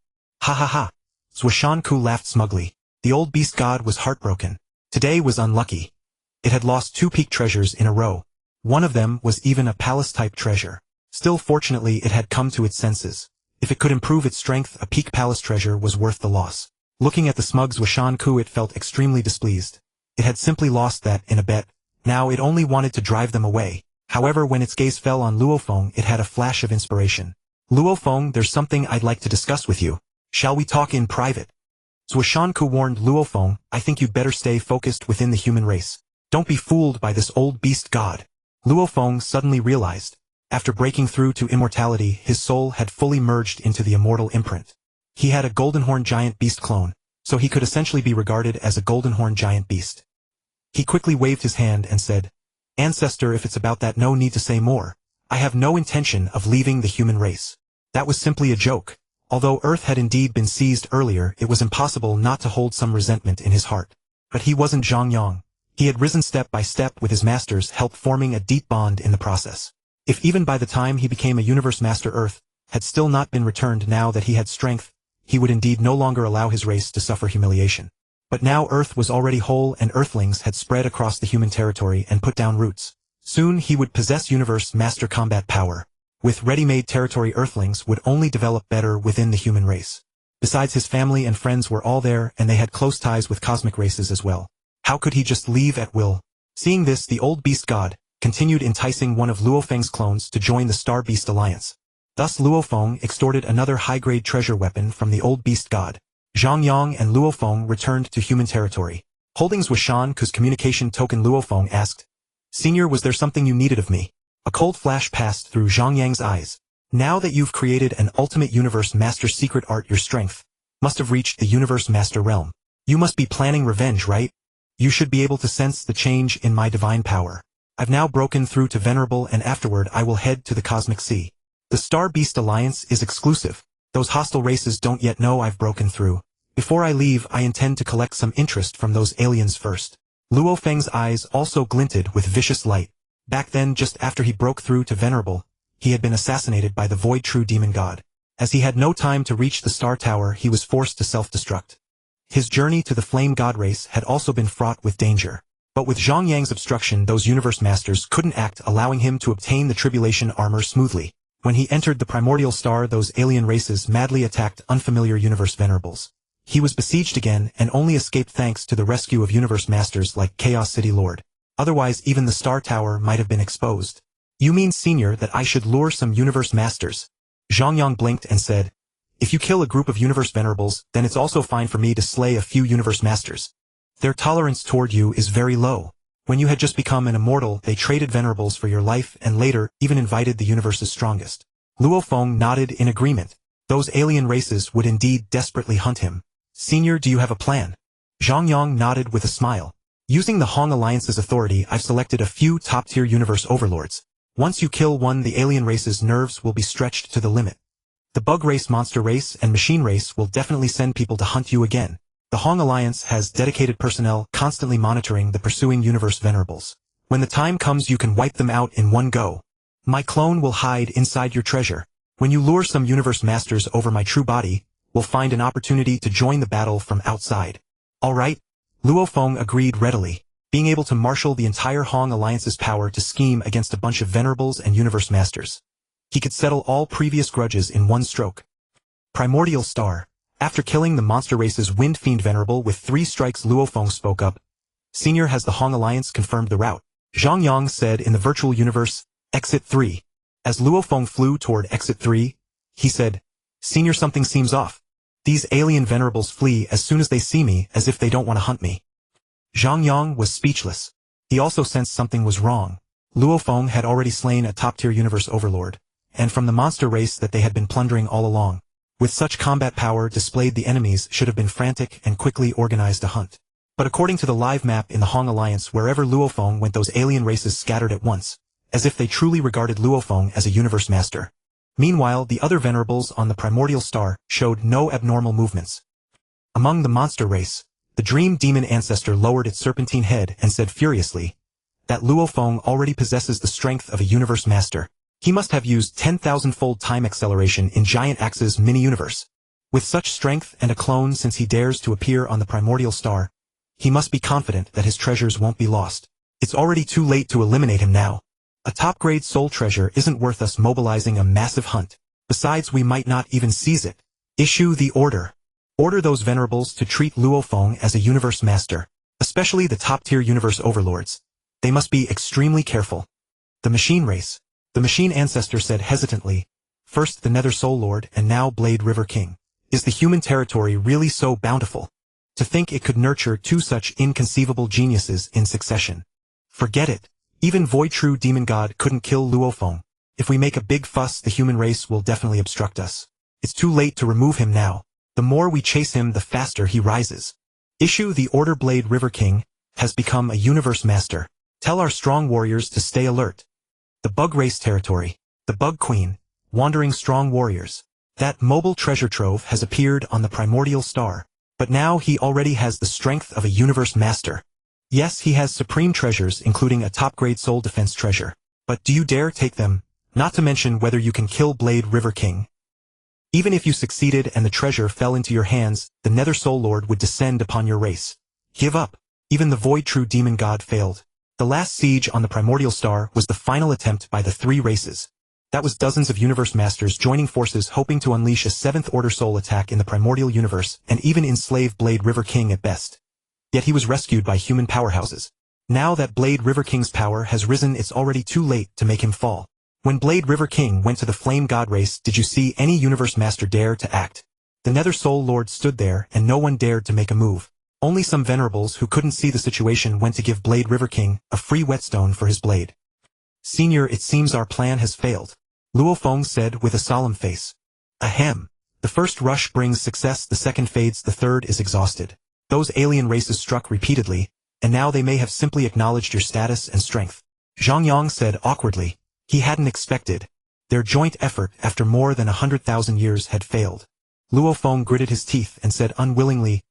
Ha ha ha. Zhuoshanku laughed smugly. The old beast god was heartbroken. Today was unlucky. It had lost 2 peak treasures in a row. One of them was even a palace-type treasure. Still, fortunately, it had come to its senses. If it could improve its strength, a peak palace treasure was worth the loss. Looking at the smug's Washan-ku, it felt extremely displeased. It had simply lost that in a bet. Now it only wanted to drive them away. However, when its gaze fell on Luofeng, it had a flash of inspiration. Luofeng, there's something I'd like to discuss with you. Shall we talk in private? Washan-ku warned Luofeng, I think you'd better stay focused within the human race. Don't be fooled by this old beast god. Luofeng suddenly realized. After breaking through to immortality, his soul had fully merged into the immortal imprint. He had a goldenhorn giant beast clone, so he could essentially be regarded as a goldenhorn giant beast. He quickly waved his hand and said, Ancestor, if it's about that, no need to say more. I have no intention of leaving the human race. That was simply a joke. Although Earth had indeed been seized earlier, it was impossible not to hold some resentment in his heart. But he wasn't Zhang Yang. He had risen step by step with his master's help, forming a deep bond in the process. If even by the time he became a Universe Master, Earth had still not been returned, now that he had strength, he would indeed no longer allow his race to suffer humiliation. But now Earth was already whole, and Earthlings had spread across the human territory and put down roots. Soon he would possess Universe Master combat power. With ready-made territory, Earthlings would only develop better within the human race. Besides, his family and friends were all there, and they had close ties with cosmic races as well. How could he just leave at will? Seeing this, the old beast god continued enticing one of Luofeng's clones to join the Star Beast Alliance. Thus Luofeng extorted another high-grade treasure weapon from the old beast god. Zhang Yang and Luofeng returned to human territory. Holding Washan-ku's communication token, Luofeng asked, Senior, was there something you needed of me? A cold flash passed through Zhang Yang's eyes. Now that you've created an ultimate Universe Master secret art, your strength must have reached the Universe Master realm. You must be planning revenge, right? You should be able to sense the change in my divine power. I've now broken through to Venerable, and afterward I will head to the Cosmic Sea. The Star Beast Alliance is exclusive. Those hostile races don't yet know I've broken through. Before I leave, I intend to collect some interest from those aliens first. Luofeng's eyes also glinted with vicious light. Back then, just after he broke through to Venerable, he had been assassinated by the Void True Demon God. As he had no time to reach the Star Tower, he was forced to self-destruct. His journey to the Flame God race had also been fraught with danger. But with Zhang Yang's obstruction, those Universe Masters couldn't act, allowing him to obtain the Tribulation armor smoothly. When he entered the Primordial Star, those alien races madly attacked unfamiliar Universe Venerables. He was besieged again and only escaped thanks to the rescue of Universe Masters like Chaos City Lord. Otherwise, even the Star Tower might have been exposed. You mean, Senior, that I should lure some Universe Masters? Zhang Yang blinked and said, If you kill a group of Universe Venerables, then it's also fine for me to slay a few Universe Masters. Their tolerance toward you is very low. When you had just become an immortal, they traded Venerables for your life and later even invited the universe's strongest. Luofeng nodded in agreement. Those alien races would indeed desperately hunt him. Senior, do you have a plan? Zhang Yang nodded with a smile. Using the Hong Alliance's authority, I've selected a few top-tier universe overlords. Once you kill one, the alien race's nerves will be stretched to the limit. The bug race, monster race, and machine race will definitely send people to hunt you again. The Hong Alliance has dedicated personnel constantly monitoring the pursuing Universe Venerables. When the time comes, you can wipe them out in one go. My clone will hide inside your treasure. When you lure some Universe Masters over my true body, we'll find an opportunity to join the battle from outside. All right? Luofeng agreed readily. Being able to marshal the entire Hong Alliance's power to scheme against a bunch of Venerables and Universe Masters. He could settle all previous grudges in one stroke. Primordial Star. After killing the monster race's Wind Fiend Venerable with 3 strikes, Luofeng spoke up. Senior, has the Hong Alliance confirmed the route? Zhang Yang said in the virtual universe, Exit 3. As Luofeng flew toward Exit 3, he said, Senior, something seems off. These alien Venerables flee as soon as they see me, as if they don't want to hunt me. Zhang Yang was speechless. He also sensed something was wrong. Luofeng had already slain a top-tier universe overlord, and from the monster race that they had been plundering all along. With such combat power displayed, the enemies should have been frantic and quickly organized a hunt. But according to the live map in the Hong Alliance, wherever Luofeng went, those alien races scattered at once, as if they truly regarded Luofeng as a Universe Master. Meanwhile, the other Venerables on the Primordial Star showed no abnormal movements. Among the monster race, the Dream Demon Ancestor lowered its serpentine head and said furiously, that Luofeng already possesses the strength of a Universe Master. He must have used 10,000-fold time acceleration in Giant Axe's mini-universe. With such strength and a clone, since he dares to appear on the Primordial Star, he must be confident that his treasures won't be lost. It's already too late to eliminate him now. A top-grade soul treasure isn't worth us mobilizing a massive hunt. Besides, we might not even seize it. Issue the order. Order those venerables to treat Luofeng as a universe master, especially the top-tier universe overlords. They must be extremely careful. The machine race. The machine ancestor said hesitantly, first the Nether Soul Lord and now Blade River King. Is the human territory really so bountiful? To think it could nurture two such inconceivable geniuses in succession. Forget it. Even Void True Demon God couldn't kill Luofeng. If we make a big fuss, the human race will definitely obstruct us. It's too late to remove him now. The more we chase him, the faster he rises. Issue the order. Blade River King has become a universe master. Tell our strong warriors to stay alert. The Bug Race territory. The Bug Queen. Wandering strong warriors. That mobile treasure trove has appeared on the primordial star. But now he already has the strength of a universe master. Yes, he has supreme treasures, including a top-grade soul defense treasure. But do you dare take them? Not to mention whether you can kill Blade River King. Even if you succeeded and the treasure fell into your hands, the Nether Soul Lord would descend upon your race. Give up. Even the Void True Demon God failed. The last siege on the primordial star was the final attempt by the three races. That was dozens of universe masters joining forces, hoping to unleash a 7th order soul attack in the primordial universe and even enslave Blade River King at best. Yet he was rescued by human powerhouses. Now that Blade River King's power has risen, it's already too late to make him fall. When Blade River King went to the Flame God race, did you see any universe master dare to act? The Nether Soul Lord stood there and no one dared to make a move. Only some venerables who couldn't see the situation went to give Blade River King a free whetstone for his blade. Senior, it seems our plan has failed. Luofeng said with a solemn face. Ahem. The first rush brings success, the second fades, the third is exhausted. Those alien races struck repeatedly, and now they may have simply acknowledged your status and strength. Zhang Yang said awkwardly. He hadn't expected. Their joint effort after more than 100,000 years had failed. Luofeng gritted his teeth and said unwillingly,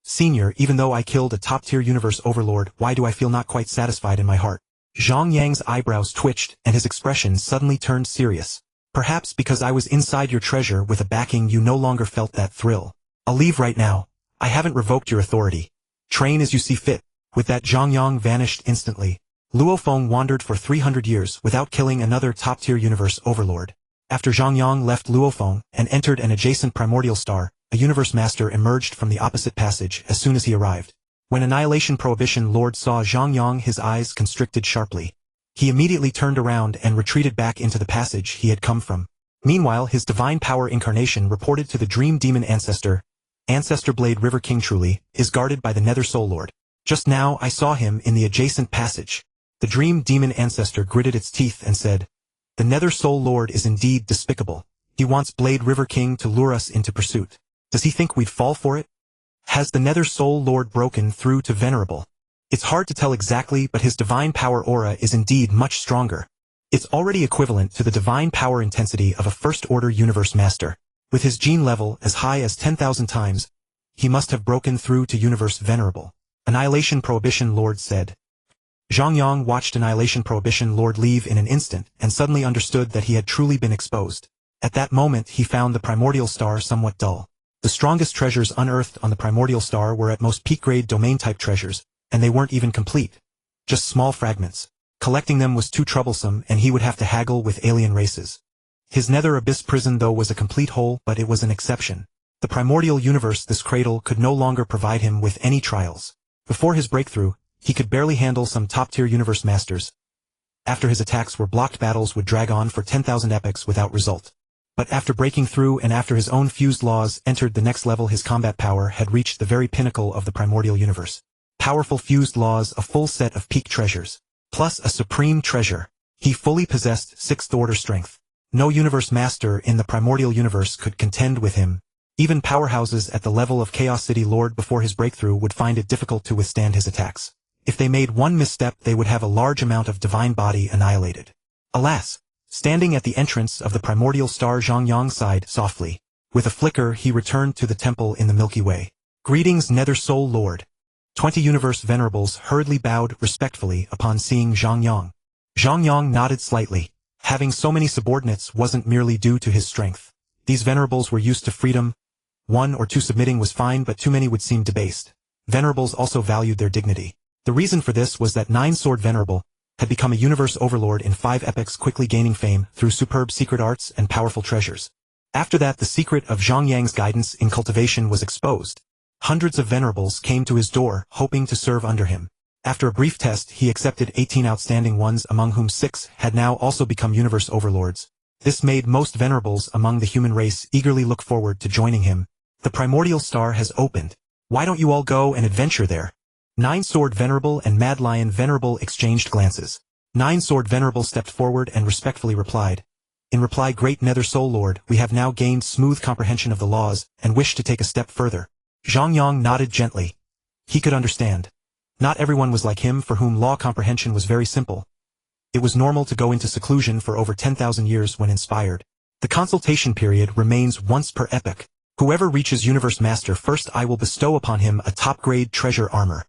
Senior, even though I killed a top-tier universe overlord, why do I feel not quite satisfied in my heart? Zhang Yang's eyebrows twitched and his expression suddenly turned serious. Perhaps because I was inside your treasure with a backing, you no longer felt that thrill. I'll leave right now. I haven't revoked your authority. Train as you see fit. With that, Zhang Yang vanished instantly. Luofeng wandered for 300 years without killing another top-tier universe overlord. After Zhang Yang left Luofeng and entered an adjacent primordial star, a universe master emerged from the opposite passage as soon as he arrived. When Annihilation Prohibition Lord saw Zhang Yang, his eyes constricted sharply. He immediately turned around and retreated back into the passage he had come from. Meanwhile, his divine power incarnation reported to the Dream Demon Ancestor. Ancestor Blade River King truly is guarded by the Nether Soul Lord. Just now I saw him in the adjacent passage. The Dream Demon Ancestor gritted its teeth and said, The Nether Soul Lord is indeed despicable. He wants Blade River King to lure us into pursuit. Does he think we'd fall for it? Has the Nether Soul Lord broken through to Venerable? It's hard to tell exactly, but his divine power aura is indeed much stronger. It's already equivalent to the divine power intensity of a first-order universe master. With his gene level as high as 10,000 times, he must have broken through to universe Venerable. Annihilation Prohibition Lord said. Zhang Yang watched Annihilation Prohibition Lord leave in an instant and suddenly understood that he had truly been exposed. At that moment he found the primordial star somewhat dull. The strongest treasures unearthed on the primordial star were at most peak-grade domain-type treasures, and they weren't even complete. Just small fragments. Collecting them was too troublesome and he would have to haggle with alien races. His nether abyss prison though was a complete whole, but it was an exception. The primordial universe, this cradle, could no longer provide him with any trials. Before his breakthrough, he could barely handle some top-tier universe masters. After his attacks were blocked, battles would drag on for 10,000 epochs without result. But after breaking through and after his own fused laws entered the next level, his combat power had reached the very pinnacle of the primordial universe. Powerful fused laws, a full set of peak treasures, plus a supreme treasure. He fully possessed 6th order strength. No universe master in the primordial universe could contend with him. Even powerhouses at the level of Chaos City Lord before his breakthrough would find it difficult to withstand his attacks. If they made one misstep, they would have a large amount of divine body annihilated. Alas! Standing at the entrance of the primordial star, Zhang Yang sighed softly. With a flicker, he returned to the temple in the Milky Way. Greetings, Nether Soul Lord. 20 universe venerables hurriedly bowed respectfully upon seeing Zhang Yang. Zhang Yang nodded slightly. Having so many subordinates wasn't merely due to his strength. These venerables were used to freedom. 1 or 2 submitting was fine, but too many would seem debased. Venerables also valued their dignity. The reason for this was that 9-sword venerable, had become a universe overlord in 5 epochs, quickly gaining fame through superb secret arts and powerful treasures. After that, the secret of Zhang Yang's guidance in cultivation was exposed. Hundreds of venerables came to his door, hoping to serve under him. After a brief test, he accepted 18 outstanding ones, among whom 6 had now also become universe overlords. This made most venerables among the human race eagerly look forward to joining him. The primordial star has opened. Why don't you all go and adventure there? Nine-Sword Venerable and Mad Lion Venerable exchanged glances. Nine-Sword Venerable stepped forward and respectfully replied. In reply, Great Nether Soul Lord, we have now gained smooth comprehension of the laws, and wish to take a step further. Zhang Yang nodded gently. He could understand. Not everyone was like him, for whom law comprehension was very simple. It was normal to go into seclusion for over 10,000 years when inspired. The consultation period remains once per epoch. Whoever reaches Universe Master first, I will bestow upon him a top-grade treasure armor.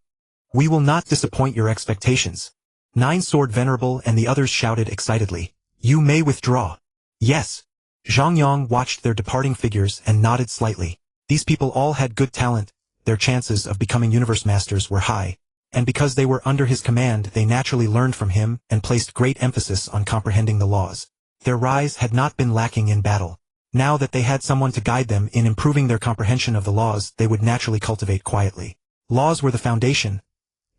We will not disappoint your expectations. Nine-Sword Venerable and the others shouted excitedly. You may withdraw. Yes. Zhang Yang watched their departing figures and nodded slightly. These people all had good talent. Their chances of becoming Universe Masters were high. And because they were under his command, they naturally learned from him and placed great emphasis on comprehending the laws. Their rise had not been lacking in battle. Now that they had someone to guide them in improving their comprehension of the laws, they would naturally cultivate quietly. Laws were the foundation.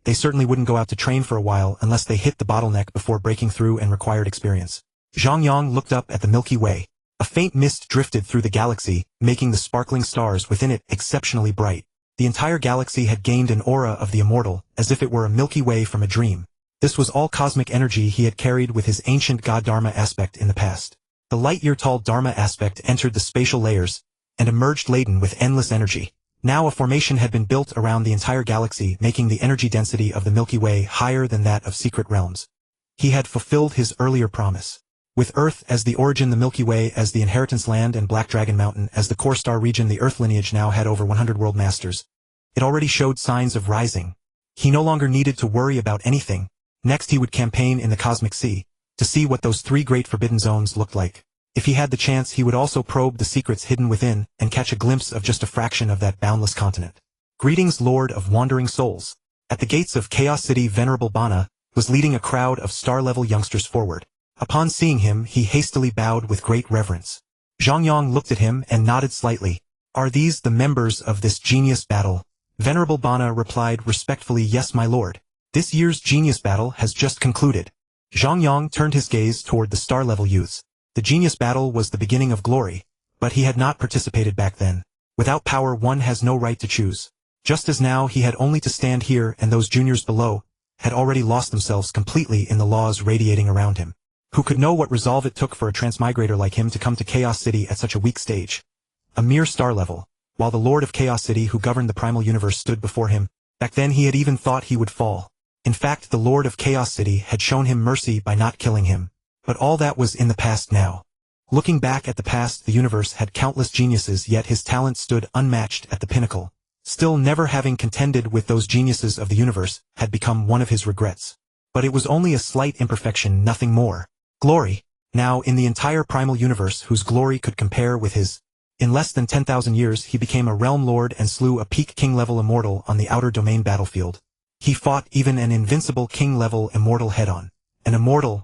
They certainly wouldn't go out to train for a while unless they hit the bottleneck before breaking through and required experience. Zhang Yang looked up at the Milky Way. A faint mist drifted through the galaxy, making the sparkling stars within it exceptionally bright. The entire galaxy had gained an aura of the immortal, as if it were a Milky Way from a dream. This was all cosmic energy he had carried with his ancient god Dharma aspect in the past. The light-year-tall Dharma aspect entered the spatial layers, and emerged laden with endless energy. Now a formation had been built around the entire galaxy, making the energy density of the Milky Way higher than that of secret realms. He had fulfilled his earlier promise. With Earth as the origin, the Milky Way as the inheritance land, and Black Dragon Mountain as the core star region, the Earth lineage now had over 100 world masters. It already showed signs of rising. He no longer needed to worry about anything. Next he would campaign in the Cosmic Sea, to see what those 3 great forbidden zones looked like. If he had the chance, he would also probe the secrets hidden within, and catch a glimpse of just a fraction of that boundless continent. Greetings, Lord of Wandering Souls. At the gates of Chaos City, Venerable Bana was leading a crowd of star-level youngsters forward. Upon seeing him, he hastily bowed with great reverence. Zhang Yang looked at him and nodded slightly. Are these the members of this genius battle? Venerable Bana replied respectfully, Yes, my lord. This year's genius battle has just concluded. Zhang Yang turned his gaze toward the star-level youths. The genius battle was the beginning of glory, but he had not participated back then. Without power, one has no right to choose. Just as now he had only to stand here, and those juniors below had already lost themselves completely in the laws radiating around him. Who could know what resolve it took for a transmigrator like him to come to Chaos City at such a weak stage? A mere star level, while the Lord of Chaos City who governed the primal universe stood before him. Back then he had even thought he would fall. In fact, the Lord of Chaos City had shown him mercy by not killing him. But all that was in the past now. Looking back at the past, the universe had countless geniuses, yet his talent stood unmatched at the pinnacle. Still, never having contended with those geniuses of the universe had become one of his regrets. But it was only a slight imperfection, nothing more. Glory. Now, in the entire primal universe, whose glory could compare with his. In less than 10,000 years, he became a realm lord and slew a peak king-level immortal on the outer domain battlefield. He fought even an invincible king-level immortal head-on. An immortal.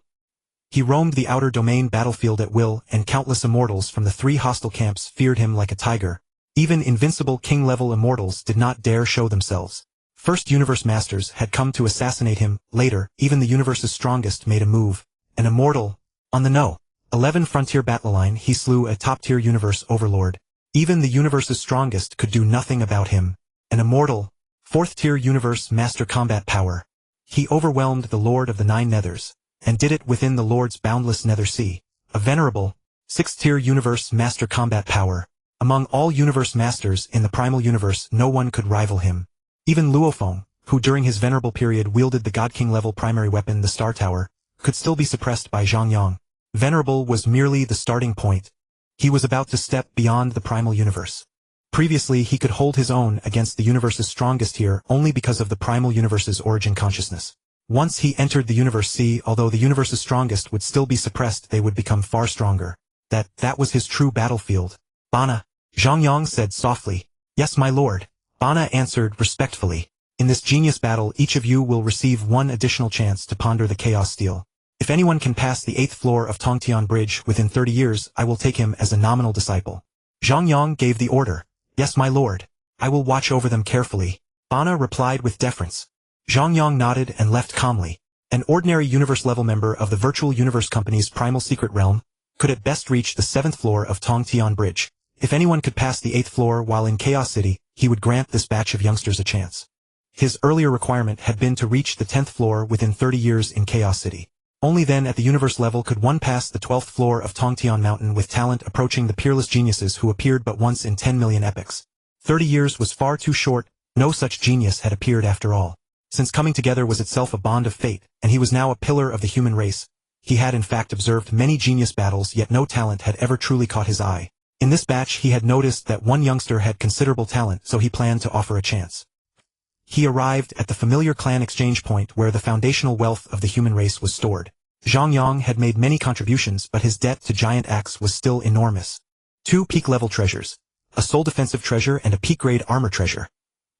He roamed the outer domain battlefield at will, and countless immortals from the 3 hostile camps feared him like a tiger. Even invincible king-level immortals did not dare show themselves. First universe masters had come to assassinate him. Later, even the universe's strongest made a move. An immortal. On the No. 11 Frontier Battle Line, he slew a top-tier universe overlord. Even the universe's strongest could do nothing about him. An immortal. 4th-tier universe master combat power. He overwhelmed the Lord of the 9 Nethers, and did it within the Lord's boundless Nether Sea. A venerable. 6th-tier universe master combat power. Among all universe masters in the primal universe, no one could rival him. Even Luofeng, who during his venerable period wielded the God King level primary weapon, the Star Tower, could still be suppressed by Zhang Yang. Venerable was merely the starting point. He was about to step beyond the primal universe. Previously he could hold his own against the universe's strongest here only because of the primal universe's origin consciousness. Once he entered the universe C, although the universe's strongest would still be suppressed, they would become far stronger. That was his true battlefield. Bana. Zhang Yang said softly. Yes, my lord. Bana answered respectfully. In this genius battle, each of you will receive one additional chance to ponder the Chaos Steel. If anyone can pass the 8th floor of Tongtian Bridge within 30 years, I will take him as a nominal disciple. Zhang Yang gave the order. Yes, my lord. I will watch over them carefully. Bana replied with deference. Zhang Yang nodded and left calmly. An ordinary universe-level member of the Virtual Universe Company's Primal Secret Realm could at best reach the 7th floor of Tongtian Bridge. If anyone could pass the 8th floor while in Chaos City, he would grant this batch of youngsters a chance. His earlier requirement had been to reach the 10th floor within 30 years in Chaos City. Only then at the universe level could one pass the 12th floor of Tongtian Mountain with talent approaching the peerless geniuses who appeared but once in 10 million epochs. 30 years was far too short, no such genius had appeared after all. Since coming together was itself a bond of fate, and he was now a pillar of the human race, he had in fact observed many genius battles, yet no talent had ever truly caught his eye. In this batch he had noticed that one youngster had considerable talent, so he planned to offer a chance. He arrived at the familiar clan exchange point where the foundational wealth of the human race was stored. Zhang Yang had made many contributions, but his debt to Giant Axe was still enormous. 2 peak-level treasures, a soul defensive treasure and a peak-grade armor treasure,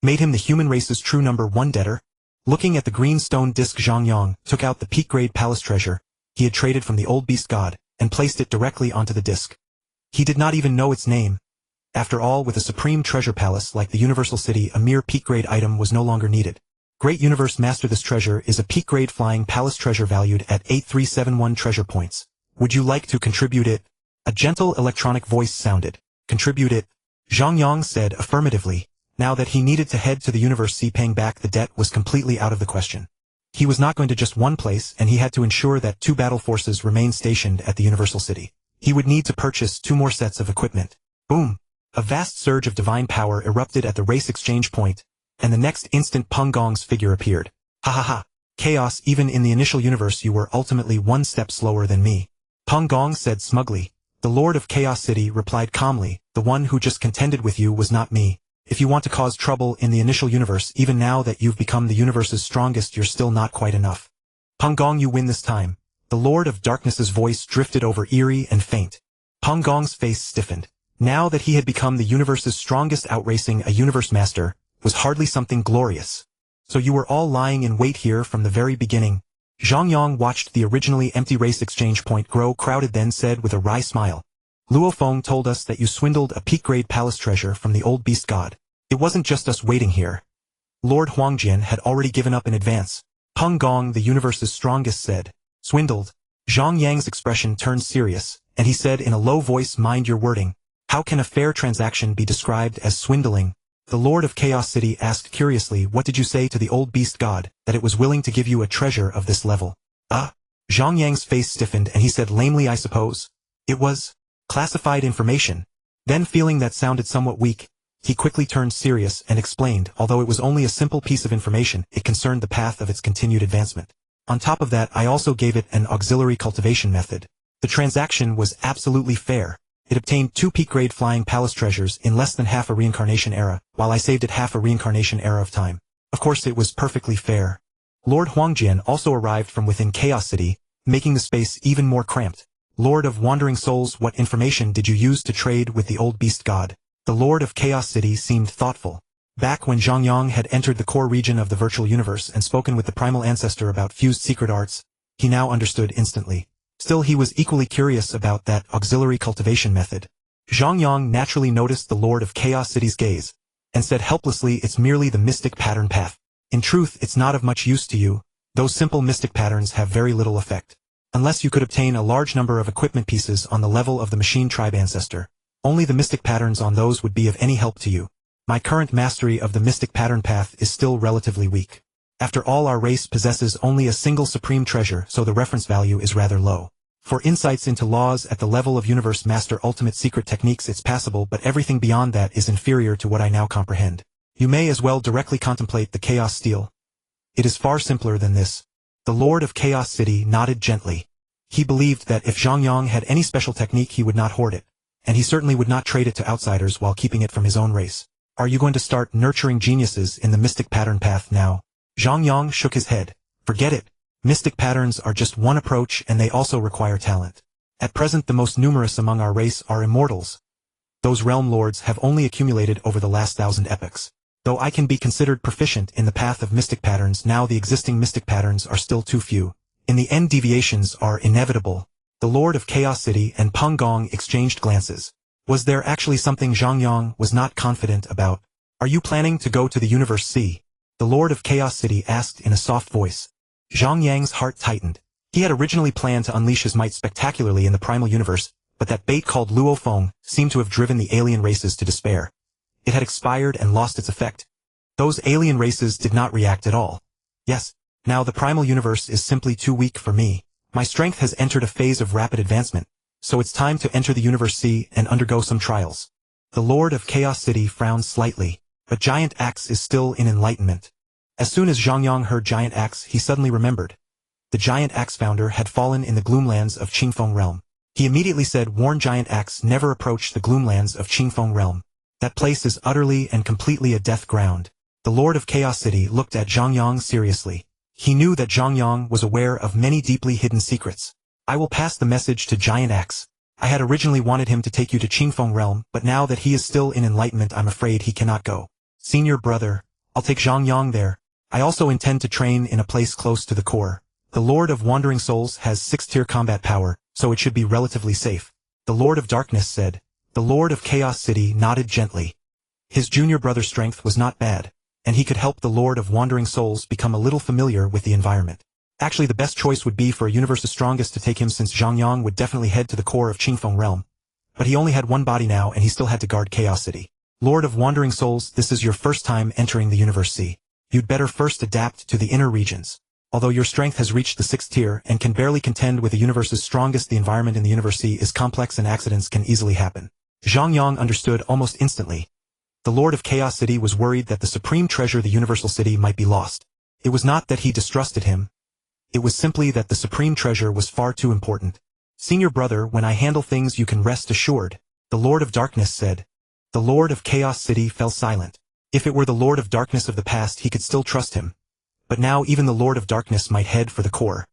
made him the human race's true number 1 debtor. Looking at the green stone disc, Zhang Yang took out the peak-grade palace treasure he had traded from the old beast god, and placed it directly onto the disc. He did not even know its name. After all, with a supreme treasure palace like the Universal City, a mere peak-grade item was no longer needed. Great Universe Master, this treasure is a peak-grade flying palace treasure valued at 8371 treasure points. Would you like to contribute it? A gentle electronic voice sounded. Contribute it? Zhang Yang said affirmatively. Now that he needed to head to the Universe Sea, paying back the debt was completely out of the question. He was not going to just one place, and he had to ensure that 2 battle forces remained stationed at the Universal City. He would need to purchase 2 more sets of equipment. Boom! A vast surge of divine power erupted at the race exchange point, and the next instant Peng Gong's figure appeared. Ha ha ha! Chaos, even in the initial universe you were ultimately 1 step slower than me. Peng Gong said smugly. The Lord of Chaos City replied calmly, the one who just contended with you was not me. If you want to cause trouble in the initial universe, even now that you've become the universe's strongest, you're still not quite enough. Peng Gong, you win this time. The Lord of Darkness's voice drifted over eerie and faint. Peng Gong's face stiffened. Now that he had become the universe's strongest, outracing a universe master was hardly something glorious. So you were all lying in wait here from the very beginning. Zhang Yang watched the originally empty race exchange point grow crowded, then said with a wry smile. Luo Feng told us that you swindled a peak-grade palace treasure from the old beast god. It wasn't just us waiting here. Lord Huangjian had already given up in advance. Peng Gong, the universe's strongest, said. Swindled? Zhang Yang's expression turned serious, and he said in a low voice, mind your wording. How can a fair transaction be described as swindling? The Lord of Chaos City asked curiously, what did you say to the old beast god, that it was willing to give you a treasure of this level? Zhang Yang's face stiffened and he said lamely, I suppose. It was classified information. Then, feeling that sounded somewhat weak, he quickly turned serious and explained, although it was only a simple piece of information, it concerned the path of its continued advancement. On top of that, I also gave it an auxiliary cultivation method. The transaction was absolutely fair. It obtained 2 peak-grade flying palace treasures in less than half a reincarnation era, while I saved it half a reincarnation era of time. Of course it was perfectly fair. Lord Huangjian also arrived from within Chaos City, making the space even more cramped. Lord of Wandering Souls, what information did you use to trade with the old beast god? The Lord of Chaos City seemed thoughtful. Back when Zhang Yang had entered the core region of the virtual universe and spoken with the primal ancestor about fused secret arts, he now understood instantly. Still, he was equally curious about that auxiliary cultivation method. Zhang Yang naturally noticed the Lord of Chaos City's gaze, and said helplessly, it's merely the mystic pattern path. In truth, it's not of much use to you. Those simple mystic patterns have very little effect. Unless you could obtain a large number of equipment pieces on the level of the machine tribe ancestor, only the mystic patterns on those would be of any help to you. My current mastery of the mystic pattern path is still relatively weak. After all, our race possesses only a single supreme treasure, so the reference value is rather low. For insights into laws at the level of Universe Master Ultimate Secret Techniques it's passable, but everything beyond that is inferior to what I now comprehend. You may as well directly contemplate the Chaos Steel. It is far simpler than this. The Lord of Chaos City nodded gently. He believed that if Zhang Yang had any special technique he would not hoard it, and he certainly would not trade it to outsiders while keeping it from his own race. Are you going to start nurturing geniuses in the mystic pattern path now? Zhang Yang shook his head. Forget it. Mystic patterns are just one approach, and they also require talent. At present the most numerous among our race are immortals. Those realm lords have only accumulated over the last 1,000 epochs. Though I can be considered proficient in the path of mystic patterns, now the existing mystic patterns are still too few. In the end, deviations are inevitable. The Lord of Chaos City and Peng Gong exchanged glances. Was there actually something Zhang Yang was not confident about? Are you planning to go to the Universe Sea? The Lord of Chaos City asked in a soft voice. Zhang Yang's heart tightened. He had originally planned to unleash his might spectacularly in the primal universe, but that bait called Luo Feng seemed to have driven the alien races to despair. It had expired and lost its effect. Those alien races did not react at all. Yes, now the primal universe is simply too weak for me. My strength has entered a phase of rapid advancement, so it's time to enter the Universe Sea and undergo some trials. The Lord of Chaos City frowned slightly, but Giant Axe is still in enlightenment. As soon as Zhang Yang heard Giant Axe, he suddenly remembered. The Giant Axe founder had fallen in the Gloomlands of Qingfeng Realm. He immediately said, "Warn Giant Axe never approach the Gloomlands of Qingfeng Realm. That place is utterly and completely a death ground." The Lord of Chaos City looked at Zhang Yang seriously. He knew that Zhang Yang was aware of many deeply hidden secrets. "I will pass the message to Giant Axe. I had originally wanted him to take you to Qingfeng Realm, but now that he is still in enlightenment, I'm afraid he cannot go. Senior brother, I'll take Zhang Yang there. I also intend to train in a place close to the core. The Lord of Wandering Souls has 6-tier combat power, so it should be relatively safe." The Lord of Darkness said. The Lord of Chaos City nodded gently. His junior brother's strength was not bad, and he could help the Lord of Wandering Souls become a little familiar with the environment. Actually, the best choice would be for a universe's strongest to take him, since Zhang Yang would definitely head to the core of Qingfeng Realm. But he only had one body now, and he still had to guard Chaos City. "Lord of Wandering Souls, this is your first time entering the Universe Sea. You'd better first adapt to the inner regions. Although your strength has reached the 6th tier and can barely contend with the universe's strongest, the environment in the Universe Sea is complex and accidents can easily happen." Zhang Yang understood almost instantly. The Lord of Chaos City was worried that the supreme treasure, the Universal City, might be lost. It was not that he distrusted him. It was simply that the supreme treasure was far too important. "Senior brother, when I handle things you can rest assured," the Lord of Darkness said. The Lord of Chaos City fell silent. If it were the Lord of Darkness of the past, he could still trust him. But now even the Lord of Darkness might head for the core.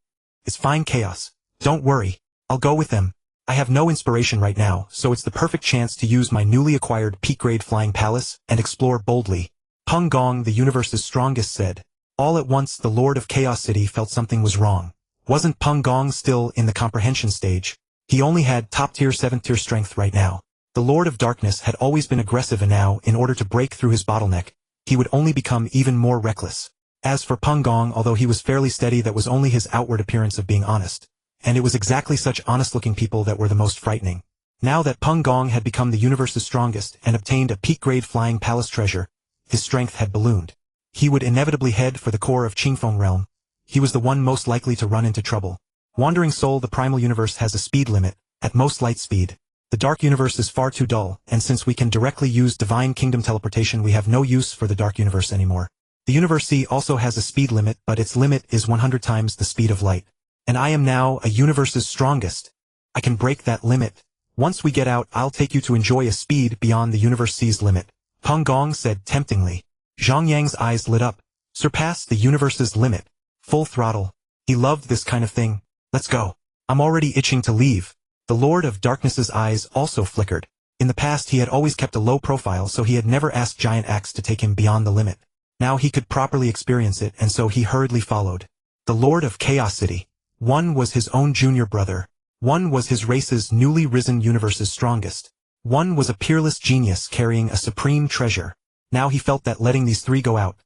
"It's fine, Chaos. Don't worry. I'll go with them. I have no inspiration right now, so it's the perfect chance to use my newly acquired peak-grade flying palace and explore boldly." Peng Gong, the universe's strongest, said. All at once the Lord of Chaos City felt something was wrong. Wasn't Peng Gong still in the comprehension stage? He only had top-tier 7th-tier strength right now. The Lord of Darkness had always been aggressive, and now, in order to break through his bottleneck, he would only become even more reckless. As for Peng Gong, although he was fairly steady, that was only his outward appearance of being honest. And it was exactly such honest-looking people that were the most frightening. Now that Peng Gong had become the universe's strongest and obtained a peak-grade flying palace treasure, his strength had ballooned. He would inevitably head for the core of Qingfeng Realm. He was the one most likely to run into trouble. Wandering Soul, the primal universe has a speed limit, at most light speed. The dark universe is far too dull, and since we can directly use Divine Kingdom teleportation, we have no use for the dark universe anymore. The Universe Sea also has a speed limit, but its limit is 100 times the speed of light. And I am now a universe's strongest. I can break that limit. Once we get out, I'll take you to enjoy a speed beyond the Universe Sea's limit. Peng Gong said temptingly. Zhang Yang's eyes lit up. Surpass the universe's limit. Full throttle. He loved this kind of thing. Let's go. I'm already itching to leave. The Lord of Darkness's eyes also flickered. In the past he had always kept a low profile, so he had never asked Giant Axe to take him beyond the limit. Now he could properly experience it, and so he hurriedly followed. The Lord of Chaos City. One was his own junior brother. One was his race's newly risen universe's strongest. One was a peerless genius carrying a supreme treasure. Now he felt that letting these three go out,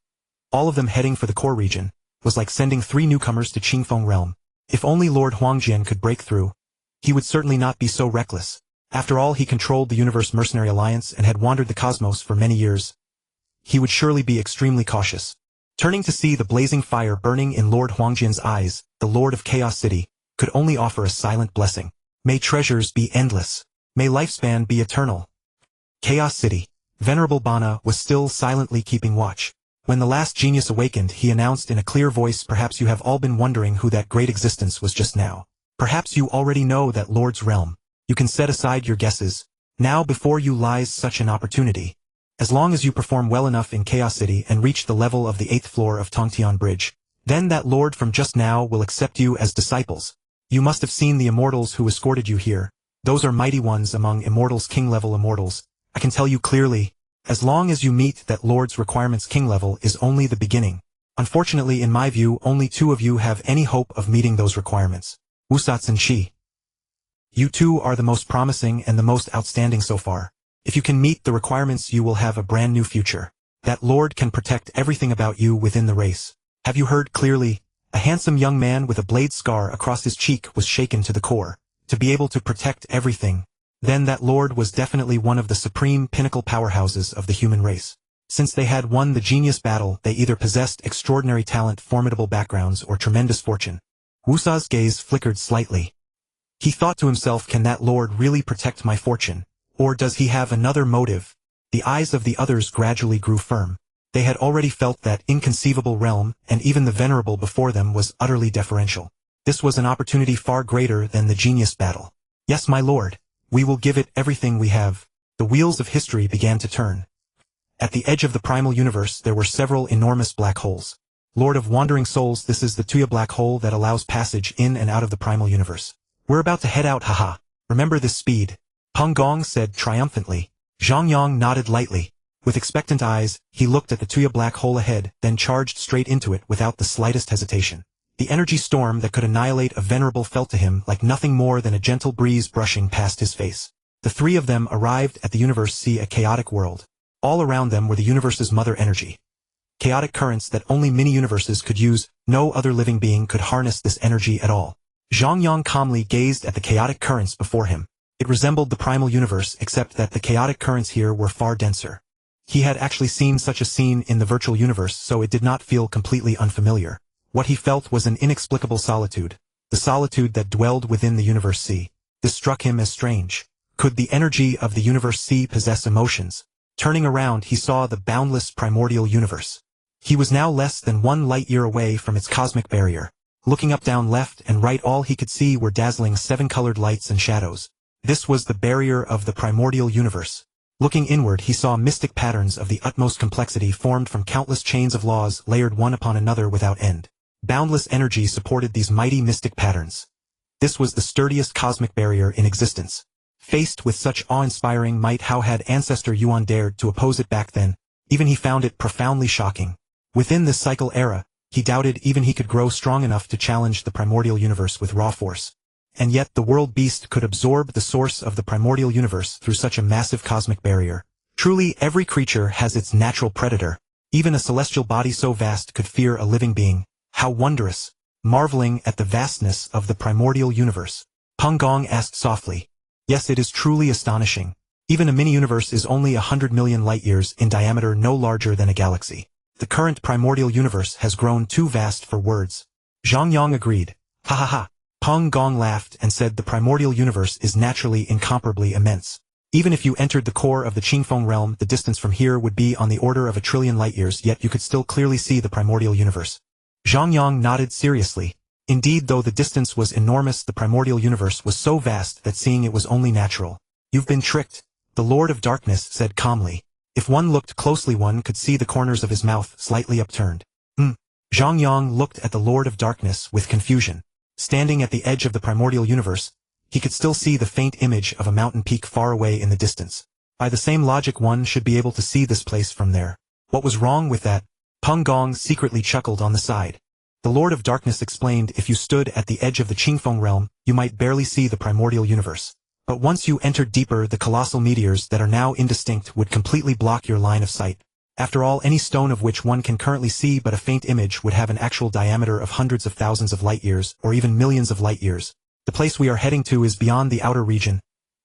all of them heading for the core region, was like sending 3 newcomers to Qingfeng Realm. If only Lord Huangjian could break through, he would certainly not be so reckless. After all, he controlled the Universe Mercenary Alliance and had wandered the cosmos for many years. He would surely be extremely cautious. Turning to see the blazing fire burning in Lord Huangjian's eyes, the Lord of Chaos City could only offer a silent blessing. May treasures be endless. May lifespan be eternal. Chaos City. Venerable Bana was still silently keeping watch. When the last genius awakened, he announced in a clear voice, "Perhaps you have all been wondering who that great existence was just now. Perhaps you already know that Lord's realm. You can set aside your guesses. Now before you lies such an opportunity. As long as you perform well enough in Chaos City and reach the level of the 8th floor of Tongtian Bridge, then that Lord from just now will accept you as disciples. You must have seen the immortals who escorted you here. Those are mighty ones among immortals, king-level immortals. I can tell you clearly, As long as you meet that Lord's requirements, king level is only the beginning. Unfortunately, in my view, only 2 of you have any hope of meeting those requirements. Wusatz and Shi. You 2 are the most promising and the most outstanding so far. If you can meet the requirements, you will have a brand new future. That Lord can protect everything about you within the race. Have you heard clearly? A handsome young man with a blade scar across his cheek was shaken to the core. To be able to protect everything. Then that Lord was definitely one of the supreme pinnacle powerhouses of the human race. Since they had won the genius battle, they either possessed extraordinary talent, formidable backgrounds, or tremendous fortune. Wusa's gaze flickered slightly. He thought to himself, can that Lord really protect my fortune? Or does he have another motive? The eyes of the others gradually grew firm. They had already felt that inconceivable realm, and even the venerable before them was utterly deferential. This was an opportunity far greater than the genius battle. Yes, my lord. We will give it everything we have. The wheels of history began to turn. At the edge of the primal universe there were several enormous black holes. Lord of wandering souls, this is the Tuya black hole that allows passage in and out of the primal universe. We're about to head out, haha. Remember this speed. Peng Gong said triumphantly. Zhang Yang nodded lightly. With expectant eyes, he looked at the Tuya black hole ahead, then charged straight into it without the slightest hesitation. The energy storm that could annihilate a venerable felt to him like nothing more than a gentle breeze brushing past his face. The 3 of them arrived at the universe sea, a chaotic world. All around them were the universe's mother energy. Chaotic currents that only mini-universes could use, no other living being could harness this energy at all. Zhang Yang calmly gazed at the chaotic currents before him. It resembled the primal universe, except that the chaotic currents here were far denser. He had actually seen such a scene in the virtual universe, so it did not feel completely unfamiliar. What he felt was an inexplicable solitude, the solitude that dwelled within the universe sea. This struck him as strange. Could the energy of the universe sea possess emotions? Turning around, he saw the boundless primordial universe. He was now less than 1 light-year away from its cosmic barrier. Looking up, down, left, and right, all he could see were dazzling 7-colored lights and shadows. This was the barrier of the primordial universe. Looking inward, he saw mystic patterns of the utmost complexity formed from countless chains of laws layered one upon another without end. Boundless energy supported these mighty mystic patterns. This was the sturdiest cosmic barrier in existence. Faced with such awe-inspiring might, how had Ancestor Yuan dared to oppose it back then? Even he found it profoundly shocking. Within this cycle era, he doubted even he could grow strong enough to challenge the primordial universe with raw force. And yet the world beast could absorb the source of the primordial universe through such a massive cosmic barrier. Truly, every creature has its natural predator. Even a celestial body so vast could fear a living being. How wondrous! Marveling at the vastness of the primordial universe, Peng Gong asked softly. Yes, it is truly astonishing. Even a mini-universe is only 100 million light-years in diameter, no larger than a galaxy. The current primordial universe has grown too vast for words. Zhang Yang agreed. Ha ha ha. Peng Gong laughed and said the primordial universe is naturally incomparably immense. Even if you entered the core of the Qingfeng realm, the distance from here would be on the order of 1 trillion light-years, yet you could still clearly see the primordial universe. Zhang Yang nodded seriously. Indeed, though the distance was enormous, the primordial universe was so vast that seeing it was only natural. You've been tricked, the Lord of Darkness said calmly. If one looked closely, one could see the corners of his mouth slightly upturned. Zhang Yang looked at the Lord of Darkness with confusion. Standing at the edge of the primordial universe, he could still see the faint image of a mountain peak far away in the distance. By the same logic, one should be able to see this place from there. What was wrong with that? Peng Gong secretly chuckled on the side. The Lord of Darkness explained, if you stood at the edge of the Qingfeng realm, you might barely see the primordial universe. But once you entered deeper, the colossal meteors that are now indistinct would completely block your line of sight. After all, any stone of which one can currently see but a faint image would have an actual diameter of hundreds of thousands of light-years, or even millions of light-years. The place we are heading to is beyond the outer region.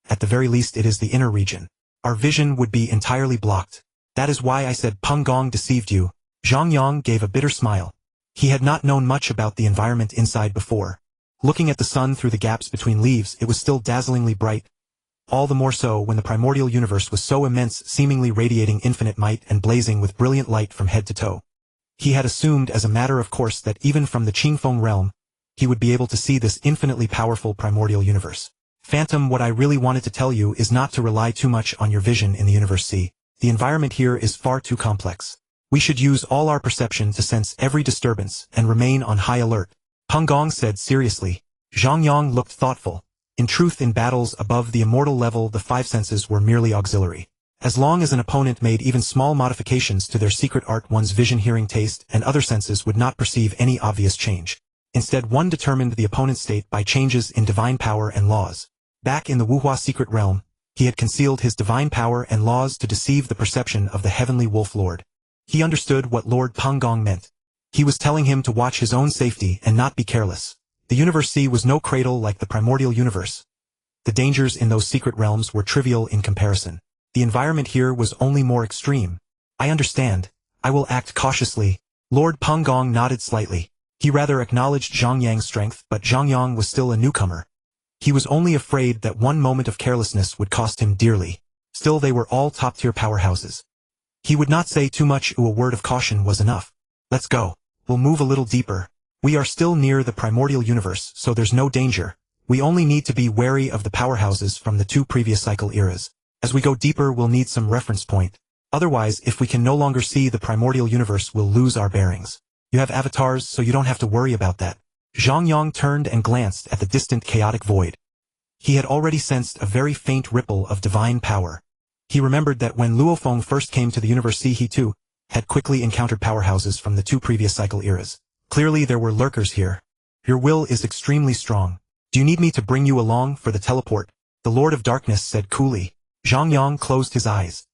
At the very least, it is the inner region. Our vision would be entirely blocked. That is why I said Peng Gong deceived you. Zhang Yang gave a bitter smile. He had not known much about the environment inside before. Looking at the sun through the gaps between leaves, it was still dazzlingly bright. All the more so when the primordial universe was so immense, seemingly radiating infinite might and blazing with brilliant light from head to toe. He had assumed as a matter of course that even from the Qingfeng realm, he would be able to see this infinitely powerful primordial universe. Phantom, what I really wanted to tell you is not to rely too much on your vision in the universe sea. The environment here is far too complex. We should use all our perception to sense every disturbance and remain on high alert. Peng Gong said seriously. Zhang Yang looked thoughtful. In truth, in battles above the immortal level, the 5 senses were merely auxiliary. As long as an opponent made even small modifications to their secret art, one's vision, hearing, taste, and other senses would not perceive any obvious change. Instead, one determined the opponent's state by changes in divine power and laws. Back in the Wuhua secret realm, he had concealed his divine power and laws to deceive the perception of the heavenly wolf lord. He understood what Lord Panggong meant. He was telling him to watch his own safety and not be careless. The Universe C was no cradle like the primordial universe. The dangers in those secret realms were trivial in comparison. The environment here was only more extreme. I understand. I will act cautiously. Lord Panggong nodded slightly. He rather acknowledged Zhang Yang's strength, but Zhang Yang was still a newcomer. He was only afraid that one moment of carelessness would cost him dearly. Still, they were all top-tier powerhouses. He would not say too much. A word of caution was enough. Let's go. We'll move a little deeper. We are still near the primordial universe, so there's no danger. We only need to be wary of the powerhouses from the two previous cycle eras. As we go deeper, we'll need some reference point. Otherwise, if we can no longer see the primordial universe, we'll lose our bearings. You have avatars, so you don't have to worry about that. Zhang Yang turned and glanced at the distant chaotic void. He had already sensed a very faint ripple of divine power. He remembered that when Luofeng first came to the Universe C, he too had quickly encountered powerhouses from the two previous cycle eras. Clearly there were lurkers here. Your will is extremely strong. Do you need me to bring you along for the teleport? The Lord of Darkness said coolly. Zhang Yang closed his eyes.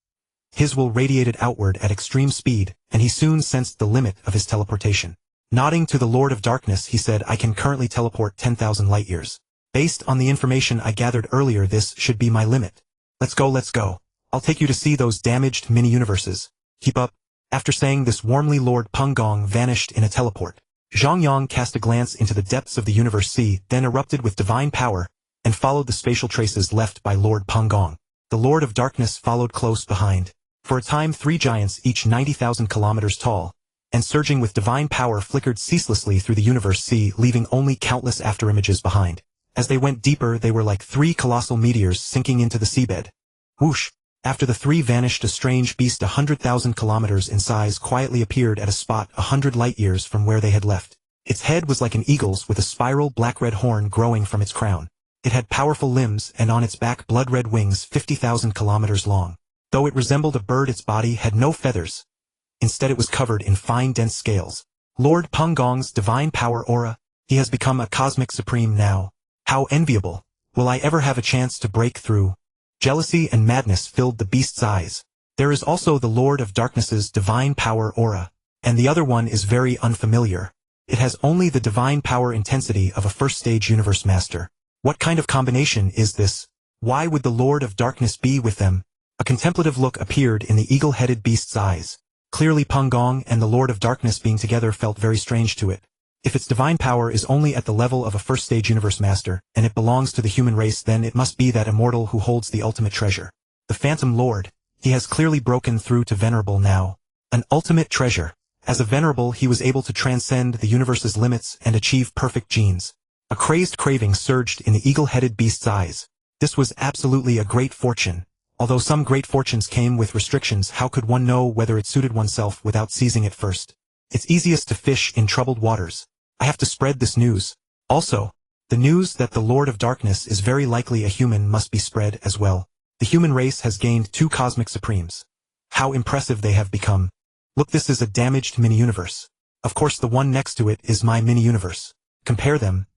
His will radiated outward at extreme speed, and he soon sensed the limit of his teleportation. Nodding to the Lord of Darkness, he said, I can currently teleport 10,000 light-years. Based on the information I gathered earlier, this should be my limit. Let's go, let's go. I'll take you to see those damaged mini-universes. Keep up. After saying this warmly, Lord Panggong vanished in a teleport. Zhang Yang cast a glance into the depths of the Universe C, then erupted with divine power, and followed the spatial traces left by Lord Panggong. The Lord of Darkness followed close behind. For a time, three giants, each 90,000 kilometers tall, and surging with divine power, flickered ceaselessly through the Universe C, leaving only countless afterimages behind. As they went deeper, they were like three colossal meteors sinking into the seabed. Whoosh! After the three vanished, a strange beast 100,000 kilometers in size quietly appeared at a spot 100 light-years from where they had left. Its head was like an eagle's, with a spiral black-red horn growing from its crown. It had powerful limbs, and on its back blood-red wings 50,000 kilometers long. Though it resembled a bird, its body had no feathers. Instead, it was covered in fine, dense scales. Lord Panggong's divine power aura. He has become a cosmic supreme now. How enviable. Will I ever have a chance to break through? Jealousy and madness filled the beast's eyes. There is also the Lord of Darkness's divine power aura, and the other one is very unfamiliar. It has only the divine power intensity of a first-stage universe master. What kind of combination is this? Why would the Lord of Darkness be with them? A contemplative look appeared in the eagle-headed beast's eyes. Clearly Panggong and the Lord of Darkness being together felt very strange to it. If its divine power is only at the level of a first-stage universe master, and it belongs to the human race, then it must be that immortal who holds the ultimate treasure. The Phantom Lord. He has clearly broken through to Venerable now. An ultimate treasure. As a Venerable, he was able to transcend the universe's limits and achieve perfect genes. A crazed craving surged in the eagle-headed beast's eyes. This was absolutely a great fortune. Although some great fortunes came with restrictions, how could one know whether it suited oneself without seizing it first? It's easiest to fish in troubled waters. I have to spread this news. Also, the news that the Lord of Darkness is very likely a human must be spread as well. The human race has gained 2 cosmic supremes. How impressive they have become. Look, this is a damaged mini-universe. Of course the one next to it is my mini-universe. Compare them.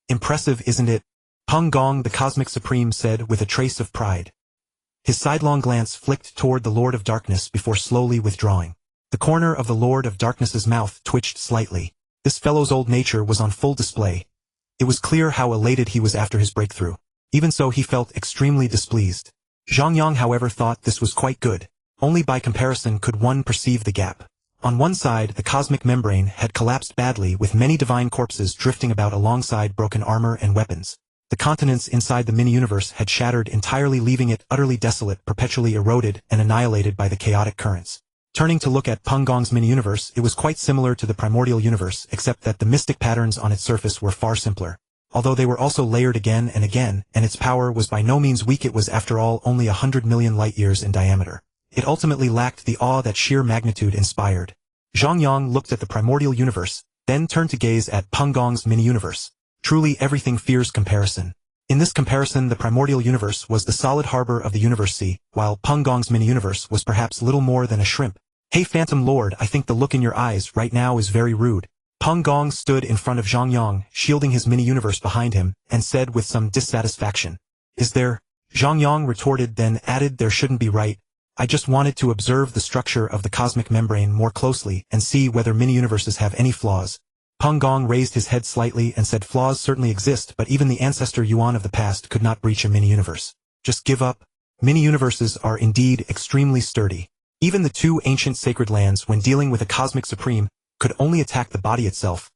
Impressive, isn't it? Panggong, the Cosmic Supreme, said with a trace of pride. His sidelong glance flicked toward the Lord of Darkness before slowly withdrawing. The corner of the Lord of Darkness's mouth twitched slightly. This fellow's old nature was on full display. It was clear how elated he was after his breakthrough. Even so, he felt extremely displeased. Zhang Yang, however, thought this was quite good. Only by comparison could one perceive the gap. On one side, the cosmic membrane had collapsed badly, with many divine corpses drifting about alongside broken armor and weapons. The continents inside the mini-universe had shattered entirely, leaving it utterly desolate, perpetually eroded and annihilated by the chaotic currents. Turning to look at Panggong's mini-universe, it was quite similar to the primordial universe, except that the mystic patterns on its surface were far simpler. Although they were also layered again, and its power was by no means weak. It was, after all, only 100 million light-years in diameter. It ultimately lacked the awe that sheer magnitude inspired. Zhang Yang looked at the primordial universe, then turned to gaze at Panggong's mini-universe. Truly, everything fears comparison. In this comparison, the primordial universe was the solid harbor of the universe sea, while Peng Gong's mini-universe was perhaps little more than a shrimp. Hey Phantom Lord, I think the look in your eyes right now is very rude. Peng Gong stood in front of Zhang Yang, shielding his mini-universe behind him, and said with some dissatisfaction. Is there? Zhang Yang retorted, then added, there shouldn't be, right? I just wanted to observe the structure of the cosmic membrane more closely and see whether mini-universes have any flaws. Peng Gong raised his head slightly and said, flaws certainly exist, but even the ancestor Yuan of the past could not breach a mini-universe. Just give up. Mini-universes are indeed extremely sturdy. Even the two ancient sacred lands, when dealing with a cosmic supreme, could only attack the body itself.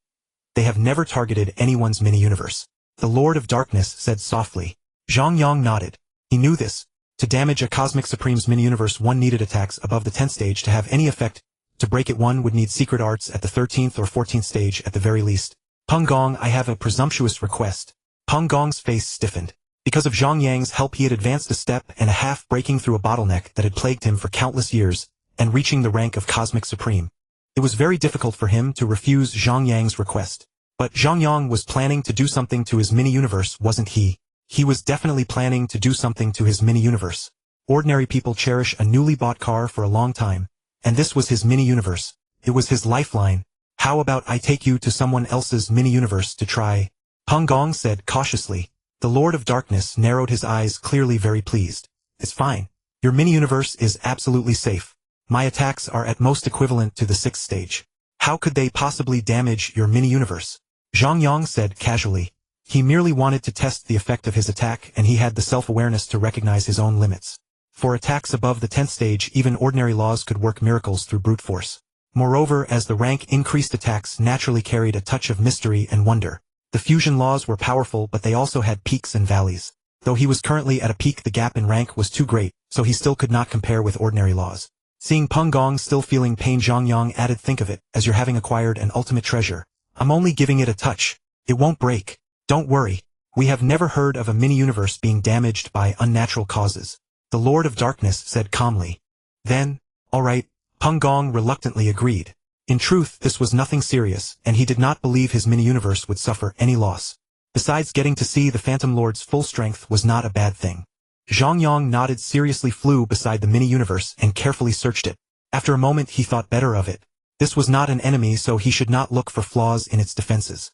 They have never targeted anyone's mini-universe. The Lord of Darkness said softly. Zhang Yang nodded. He knew this. To damage a cosmic supreme's mini-universe, one needed attacks above the 10th stage to have any effect. To break it, one would need secret arts at the 13th or 14th stage at the very least. Peng Gong, I have a presumptuous request. Peng Gong's face stiffened. Because of Zhang Yang's help, he had advanced a step and a half, breaking through a bottleneck that had plagued him for countless years, and reaching the rank of Cosmic Supreme. It was very difficult for him to refuse Zhang Yang's request. But Zhang Yang was planning to do something to his mini-universe, wasn't he? He was definitely planning to do something to his mini-universe. Ordinary people cherish a newly bought car for a long time, and this was his mini-universe. It was his lifeline. How about I take you to someone else's mini-universe to try? Peng Gong said cautiously. The Lord of Darkness narrowed his eyes, clearly very pleased. It's fine. Your mini-universe is absolutely safe. My attacks are at most equivalent to the 6th stage. How could they possibly damage your mini-universe? Zhang Yang said casually. He merely wanted to test the effect of his attack, and he had the self-awareness to recognize his own limits. For attacks above the 10th stage, even ordinary laws could work miracles through brute force. Moreover, as the rank increased, attacks naturally carried a touch of mystery and wonder. The fusion laws were powerful, but they also had peaks and valleys. Though he was currently at a peak, the gap in rank was too great, so he still could not compare with ordinary laws. Seeing Peng Gong still feeling pain, Zhang Yang added, think of it as you're having acquired an ultimate treasure. I'm only giving it a touch. It won't break. Don't worry. We have never heard of a mini-universe being damaged by unnatural causes. The Lord of Darkness said calmly. Then, all right, Peng Gong reluctantly agreed. In truth, this was nothing serious, and he did not believe his mini-universe would suffer any loss. Besides, getting to see the Phantom Lord's full strength was not a bad thing. Zhang Yang nodded, seriously flew beside the mini-universe and carefully searched it. After a moment, he thought better of it. This was not an enemy, so he should not look for flaws in its defenses.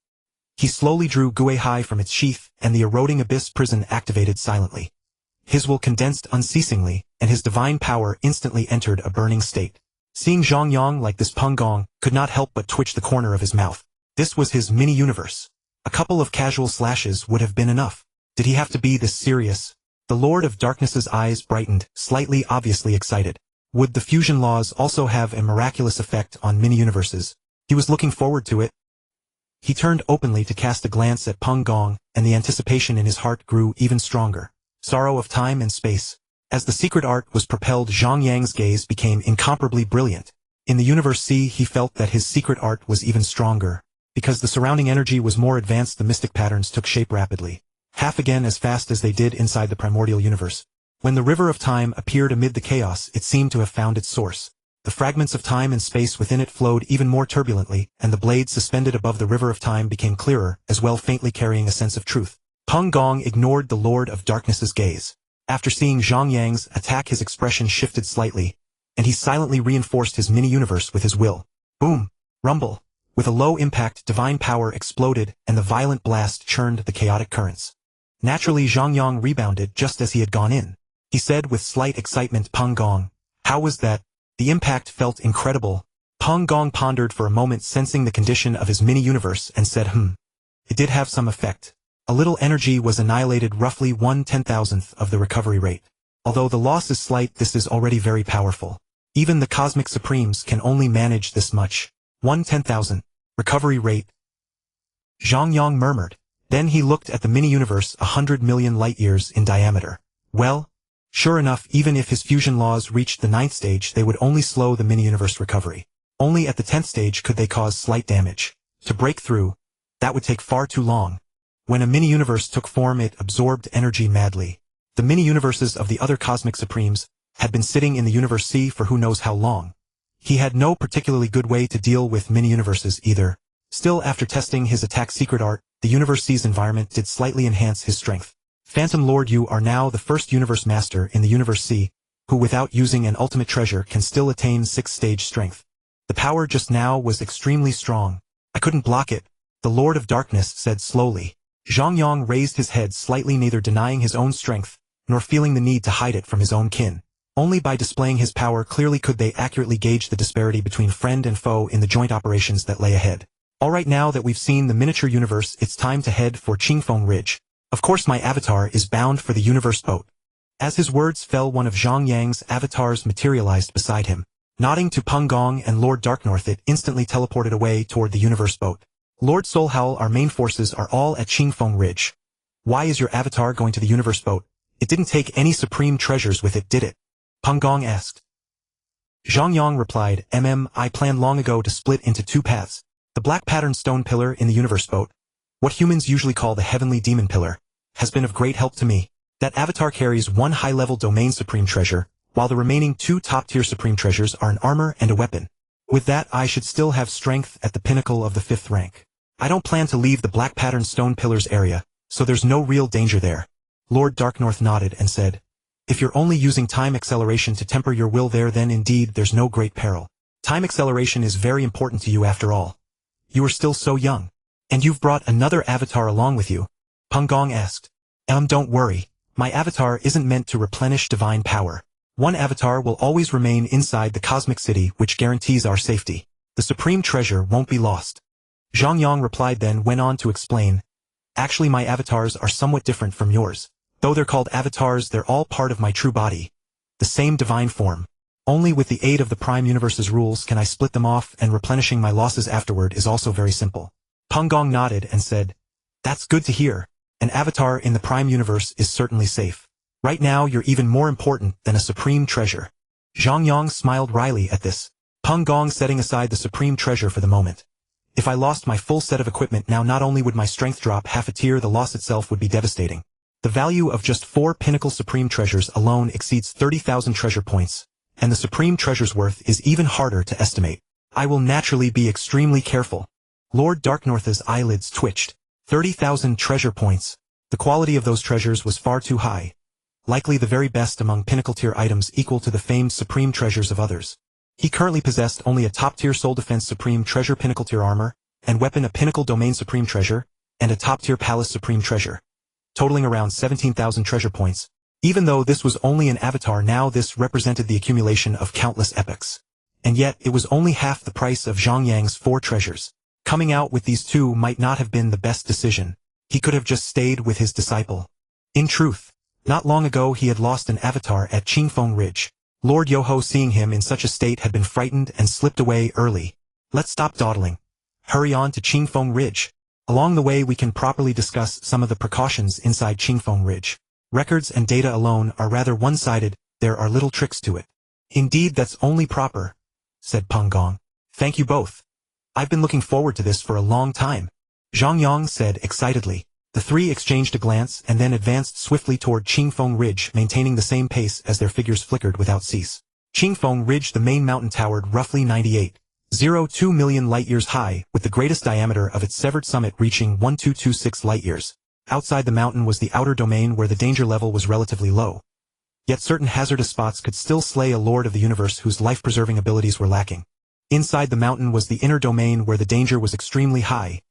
He slowly drew Guihai from its sheath, and the eroding abyss prison activated silently. His will condensed unceasingly, and his divine power instantly entered a burning state. Seeing Zhang Yang like this, Peng Gong could not help but twitch the corner of his mouth. This was his mini-universe. A couple of casual slashes would have been enough. Did he have to be this serious? The Lord of Darkness's eyes brightened, slightly obviously excited. Would the fusion laws also have a miraculous effect on mini-universes? He was looking forward to it. He turned openly to cast a glance at Peng Gong, and the anticipation in his heart grew even stronger. Sorrow of time and space. As the secret art was propelled, Zhang Yang's gaze became incomparably brilliant. In the universe C, he felt that his secret art was even stronger. Because the surrounding energy was more advanced, the mystic patterns took shape rapidly. Half again as fast as they did inside the primordial universe. When the river of time appeared amid the chaos, it seemed to have found its source. The fragments of time and space within it flowed even more turbulently, and the blade suspended above the river of time became clearer, as well faintly carrying a sense of truth. Peng Gong ignored the Lord of Darkness's gaze. After seeing Zhang Yang's attack, his expression shifted slightly, and he silently reinforced his mini-universe with his will. Boom! Rumble! With a low impact, divine power exploded, and the violent blast churned the chaotic currents. Naturally, Zhang Yang rebounded just as he had gone in. He said with slight excitement, Peng Gong, how was that? The impact felt incredible. Peng Gong pondered for a moment, sensing the condition of his mini-universe, and said, It did have some effect. A little energy was annihilated, roughly 1/10,000th of the recovery rate. Although the loss is slight, this is already very powerful. Even the Cosmic Supremes can only manage this much. 1/10,000. Recovery rate. Zhang Yang murmured. Then he looked at the mini-universe, 100 million light-years in diameter. Well, sure enough, even if his fusion laws reached the 9th stage, they would only slow the mini-universe recovery. Only at the 10th stage could they cause slight damage. To break through, that would take far too long. When a mini-universe took form, it absorbed energy madly. The mini-universes of the other Cosmic Supremes had been sitting in the Universe C for who knows how long. He had no particularly good way to deal with mini-universes either. Still, after testing his attack secret art, the Universe C's environment did slightly enhance his strength. Phantom Lord, you are now the first universe master in the Universe C, who without using an ultimate treasure can still attain 6th-stage strength. The power just now was extremely strong. I couldn't block it, the Lord of Darkness said slowly. Zhang Yang raised his head slightly, neither denying his own strength, nor feeling the need to hide it from his own kin. Only by displaying his power clearly could they accurately gauge the disparity between friend and foe in the joint operations that lay ahead. Alright, now that we've seen the miniature universe, it's time to head for Qingfeng Ridge. Of course my avatar is bound for the universe boat. As his words fell, one of Zhang Yang's avatars materialized beside him. Nodding to Peng Gong and Lord Darknorth, it instantly teleported away toward the universe boat. Lord Soul Howl, our main forces are all at Qingfeng Ridge. Why is your avatar going to the universe boat? It didn't take any supreme treasures with it, did it? Peng Gong asked. Zhang Yang replied, I planned long ago to split into 2 paths. The black pattern stone pillar in the universe boat, what humans usually call the heavenly demon pillar, has been of great help to me. That avatar carries 1 high-level domain supreme treasure, while the remaining 2 top-tier supreme treasures are an armor and a weapon. With that, I should still have strength at the pinnacle of the 5th rank. I don't plan to leave the black pattern stone pillars area, so there's no real danger there. Lord Darknorth nodded and said, if you're only using time acceleration to temper your will there, then indeed there's no great peril. Time acceleration is very important to you after all. You are still so young. And you've brought another avatar along with you? Peng Gong asked. Don't worry. My avatar isn't meant to replenish divine power. One avatar will always remain inside the cosmic city, which guarantees our safety. The supreme treasure won't be lost. Zhang Yang replied, then went on to explain. Actually, my avatars are somewhat different from yours. Though they're called avatars, they're all part of my true body. The same divine form. Only with the aid of the Prime Universe's rules can I split them off, and replenishing my losses afterward is also very simple. Peng Gong nodded and said, that's good to hear. An avatar in the Prime Universe is certainly safe. Right now you're even more important than a supreme treasure. Zhang Yang smiled wryly at this. Peng Gong setting aside the supreme treasure for the moment. If I lost my full set of equipment now, not only would my strength drop half a tier, the loss itself would be devastating. The value of just 4 pinnacle supreme treasures alone exceeds 30,000 treasure points, and the supreme treasure's worth is even harder to estimate. I will naturally be extremely careful. Lord Darknorth's eyelids twitched. 30,000 treasure points. The quality of those treasures was far too high. Likely the very best among pinnacle tier items, equal to the famed supreme treasures of others. He currently possessed only a top-tier soul defense supreme treasure, pinnacle tier armor, and weapon, a pinnacle domain supreme treasure, and a top-tier palace supreme treasure, totaling around 17,000 treasure points. Even though this was only an avatar, now this represented the accumulation of countless epics. And yet, it was only half the price of Zhang Yang's 4 treasures. Coming out with these 2 might not have been the best decision. He could have just stayed with his disciple. In truth, not long ago he had lost an avatar at Qingfeng Ridge. Lord Yoho, seeing him in such a state, had been frightened and slipped away early. Let's stop dawdling. Hurry on to Qingfeng Ridge. Along the way we can properly discuss some of the precautions inside Qingfeng Ridge. Records and data alone are rather one-sided, there are little tricks to it. Indeed, that's only proper, said Peng Gong. Thank you both. I've been looking forward to this for a long time. Zhang Yang said excitedly. The 3 exchanged a glance and then advanced swiftly toward Qingfeng Ridge, maintaining the same pace as their figures flickered without cease. Qingfeng Ridge, the main mountain, towered roughly 98.02 million light-years high, with the greatest diameter of its severed summit reaching 1226 light-years. Outside the mountain was the outer domain, where the danger level was relatively low. Yet certain hazardous spots could still slay a lord of the universe whose life-preserving abilities were lacking. Inside the mountain was the inner domain, where the danger was extremely high.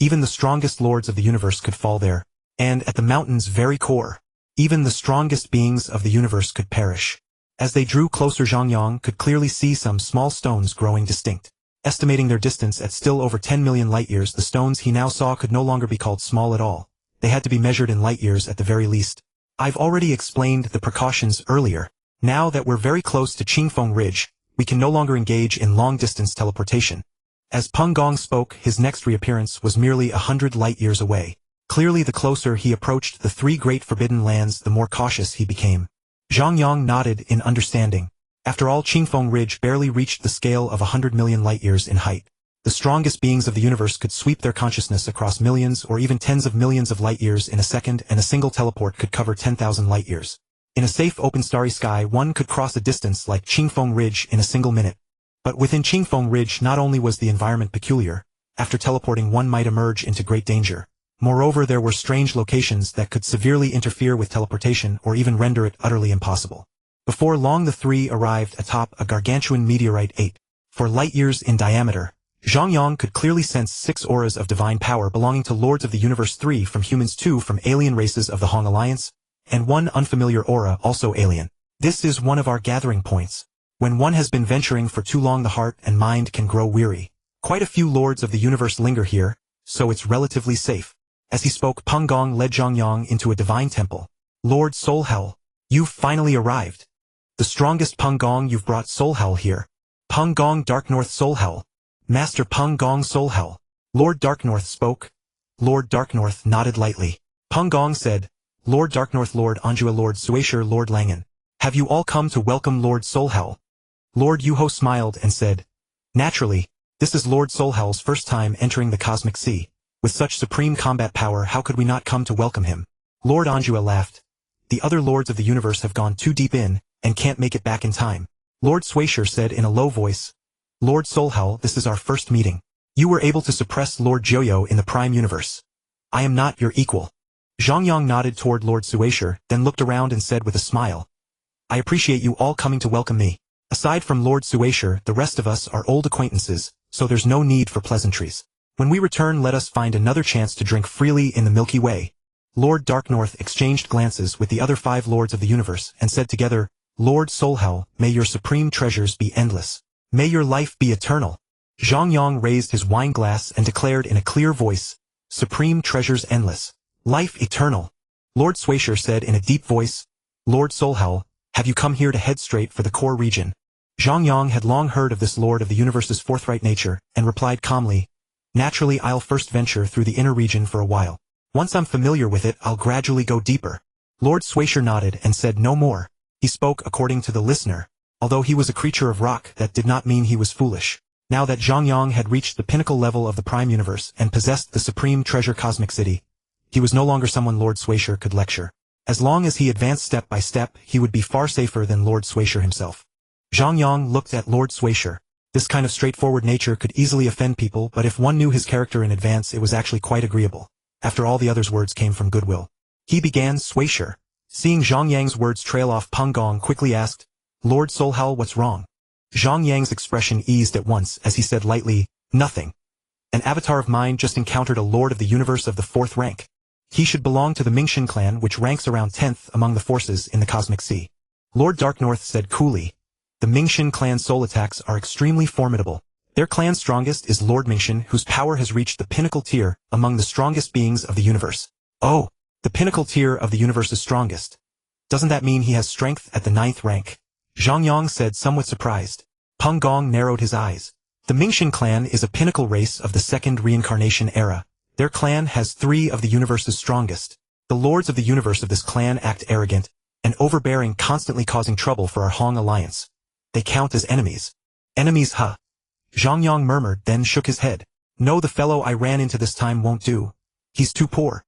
Even the strongest lords of the universe could fall there. And at the mountain's very core, even the strongest beings of the universe could perish. As they drew closer, Zhang Yang could clearly see some small stones growing distinct. Estimating their distance at still over 10 million light-years, the stones he now saw could no longer be called small at all. They had to be measured in light-years at the very least. I've already explained the precautions earlier. Now that we're very close to Qingfeng Ridge, we can no longer engage in long-distance teleportation. As Peng Gong spoke, his next reappearance was merely 100 light-years away. Clearly, the closer he approached the 3 great forbidden lands, the more cautious he became. Zhang Yang nodded in understanding. After all, Qingfeng Ridge barely reached the scale of 100 million light-years in height. The strongest beings of the universe could sweep their consciousness across millions or even tens of millions of light-years in a second, and a single teleport could cover 10,000 light-years. In a safe open starry sky, one could cross a distance like Qingfeng Ridge in a single minute. But within Qingfeng Ridge, not only was the environment peculiar, after teleporting one might emerge into great danger. Moreover, there were strange locations that could severely interfere with teleportation or even render it utterly impossible. Before long the three arrived atop a gargantuan meteorite 8 light-years in diameter. Zhang Yang could clearly sense 6 auras of divine power belonging to Lords of the Universe, 3 from humans, 2 from alien races of the Hong Alliance, and 1 unfamiliar aura also alien. This is one of our gathering points. When one has been venturing for too long, the heart and mind can grow weary. Quite a few Lords of the Universe linger here, so it's relatively safe. As he spoke, Peng Gong led Zhang Yang into a divine temple. Lord Soul Hell, you've finally arrived. The strongest Peng Gong, you've brought Soul Hell here. Peng Gong Dark North Soul Hell. Master Peng Gong Soul Hell. Lord Dark North spoke. Lord Dark North nodded lightly. Peng Gong said, Lord Dark North, Lord Anjua, Lord Suasher, Lord Langan. Have you all come to welcome Lord Soul Hell? Lord Yuho smiled and said, naturally, this is Lord Soul Hell's first time entering the Cosmic Sea. With such supreme combat power, how could we not come to welcome him? Lord Anjua laughed. The other Lords of the Universe have gone too deep in, and can't make it back in time. Lord Suasher said in a low voice, Lord Soul Hell, this is our first meeting. You were able to suppress Lord Joyo in the Prime Universe. I am not your equal. Zhang Yang nodded toward Lord Suasher, then looked around and said with a smile, I appreciate you all coming to welcome me. Aside from Lord Suasher, the rest of us are old acquaintances, so there's no need for pleasantries. When we return, let us find another chance to drink freely in the Milky Way. Lord Dark North exchanged glances with the other 5 Lords of the Universe and said together, Lord Soul Hell, may your supreme treasures be endless. May your life be eternal. Zhang Yang raised his wine glass and declared in a clear voice, supreme treasures endless. Life eternal. Lord Suasher said in a deep voice, Lord Soul Hell, have you come here to head straight for the core region? Zhang Yang had long heard of this Lord of the Universe's forthright nature, and replied calmly, naturally, I'll first venture through the inner region for a while. Once I'm familiar with it, I'll gradually go deeper. Lord Suasher nodded and said no more. He spoke according to the listener. Although he was a creature of rock, that did not mean he was foolish. Now that Zhang Yang had reached the pinnacle level of the Prime Universe and possessed the supreme treasure Cosmic City, he was no longer someone Lord Suasher could lecture. As long as he advanced step by step, he would be far safer than Lord Suasher himself. Zhang Yang looked at Lord Suasher. This kind of straightforward nature could easily offend people, but if one knew his character in advance, it was actually quite agreeable. After all, the other's words came from goodwill. He began, Suasher. Seeing Zhang Yang's words trail off, Peng Gong quickly asked, Lord Soul Hell, what's wrong? Zhang Yang's expression eased at once as he said lightly, nothing. An avatar of mine just encountered a Lord of the Universe of the 4th rank. He should belong to the Mingxin clan, which ranks around 10th among the forces in the Cosmic Sea. Lord Dark North said coolly, the Mingxin clan soul attacks are extremely formidable. Their clan's strongest is Lord Mingxin, whose power has reached the pinnacle tier among the strongest beings of the universe. Oh, the pinnacle tier of the universe's strongest. Doesn't that mean he has strength at the 9th rank? Zhang Yang said, somewhat surprised. Peng Gong narrowed his eyes. The Mingxin clan is a pinnacle race of the 2nd reincarnation era. Their clan has 3 of the universe's strongest. The Lords of the Universe of this clan act arrogant and overbearing, constantly causing trouble for our Hong Alliance. They count as enemies. Enemies, huh? Zhang Yang murmured, then shook his head. No, the fellow I ran into this time won't do. He's too poor.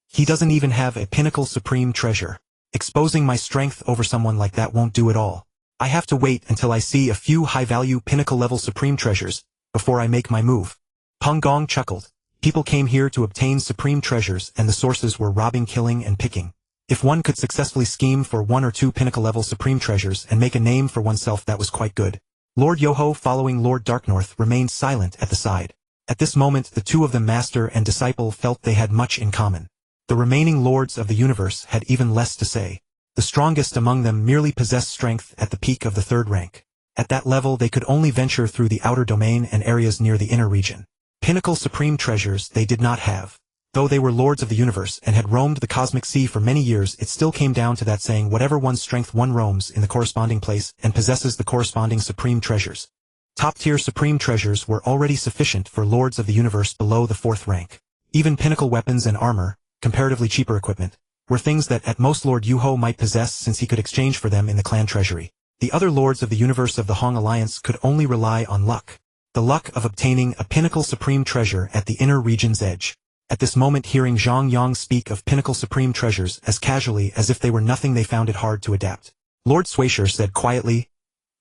He doesn't even have a pinnacle supreme treasure. Exposing my strength over someone like that won't do at all. I have to wait until I see a few high-value pinnacle-level supreme treasures before I make my move. Peng Gong chuckled. People came here to obtain supreme treasures, and the sources were robbing, killing, and picking. If one could successfully scheme for 1 or 2 pinnacle-level supreme treasures and make a name for oneself, that was quite good. Lord Yoho, following Lord Darknorth, remained silent at the side. At this moment, the 2 of them, master and disciple, felt they had much in common. The remaining Lords of the Universe had even less to say. The strongest among them merely possessed strength at the peak of the 3rd rank. At that level, they could only venture through the outer domain and areas near the inner region. Pinnacle supreme treasures they did not have. Though they were Lords of the Universe and had roamed the Cosmic Sea for many years, it still came down to that saying, whatever one's strength, one roams in the corresponding place and possesses the corresponding supreme treasures. Top-tier supreme treasures were already sufficient for Lords of the Universe below the 4th rank. Even pinnacle weapons and armor, comparatively cheaper equipment, were things that at most Lord Yuho might possess, since he could exchange for them in the clan treasury. The other Lords of the Universe of the Hong Alliance could only rely on luck. The luck of obtaining a pinnacle supreme treasure at the inner region's edge. At this moment, hearing Zhang Yang speak of pinnacle supreme treasures as casually as if they were nothing, they found it hard to adapt. Lord Suasher said quietly,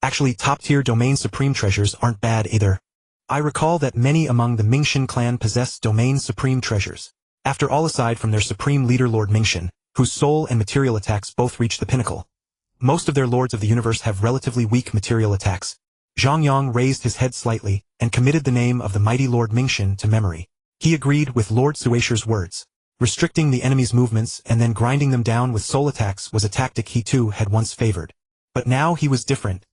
actually, top-tier domain supreme treasures aren't bad either. I recall that many among the Mingxin clan possess domain supreme treasures. After all, aside from their supreme leader Lord Mingxian, whose soul and material attacks both reach the pinnacle, most of their lords of the universe have relatively weak material attacks. Zhang Yang raised his head slightly, and committed the name of the mighty Lord Mingxian to memory. He agreed with Lord Suasher's words. Restricting the enemy's movements and then grinding them down with soul attacks was a tactic he too had once favored. But now he was different.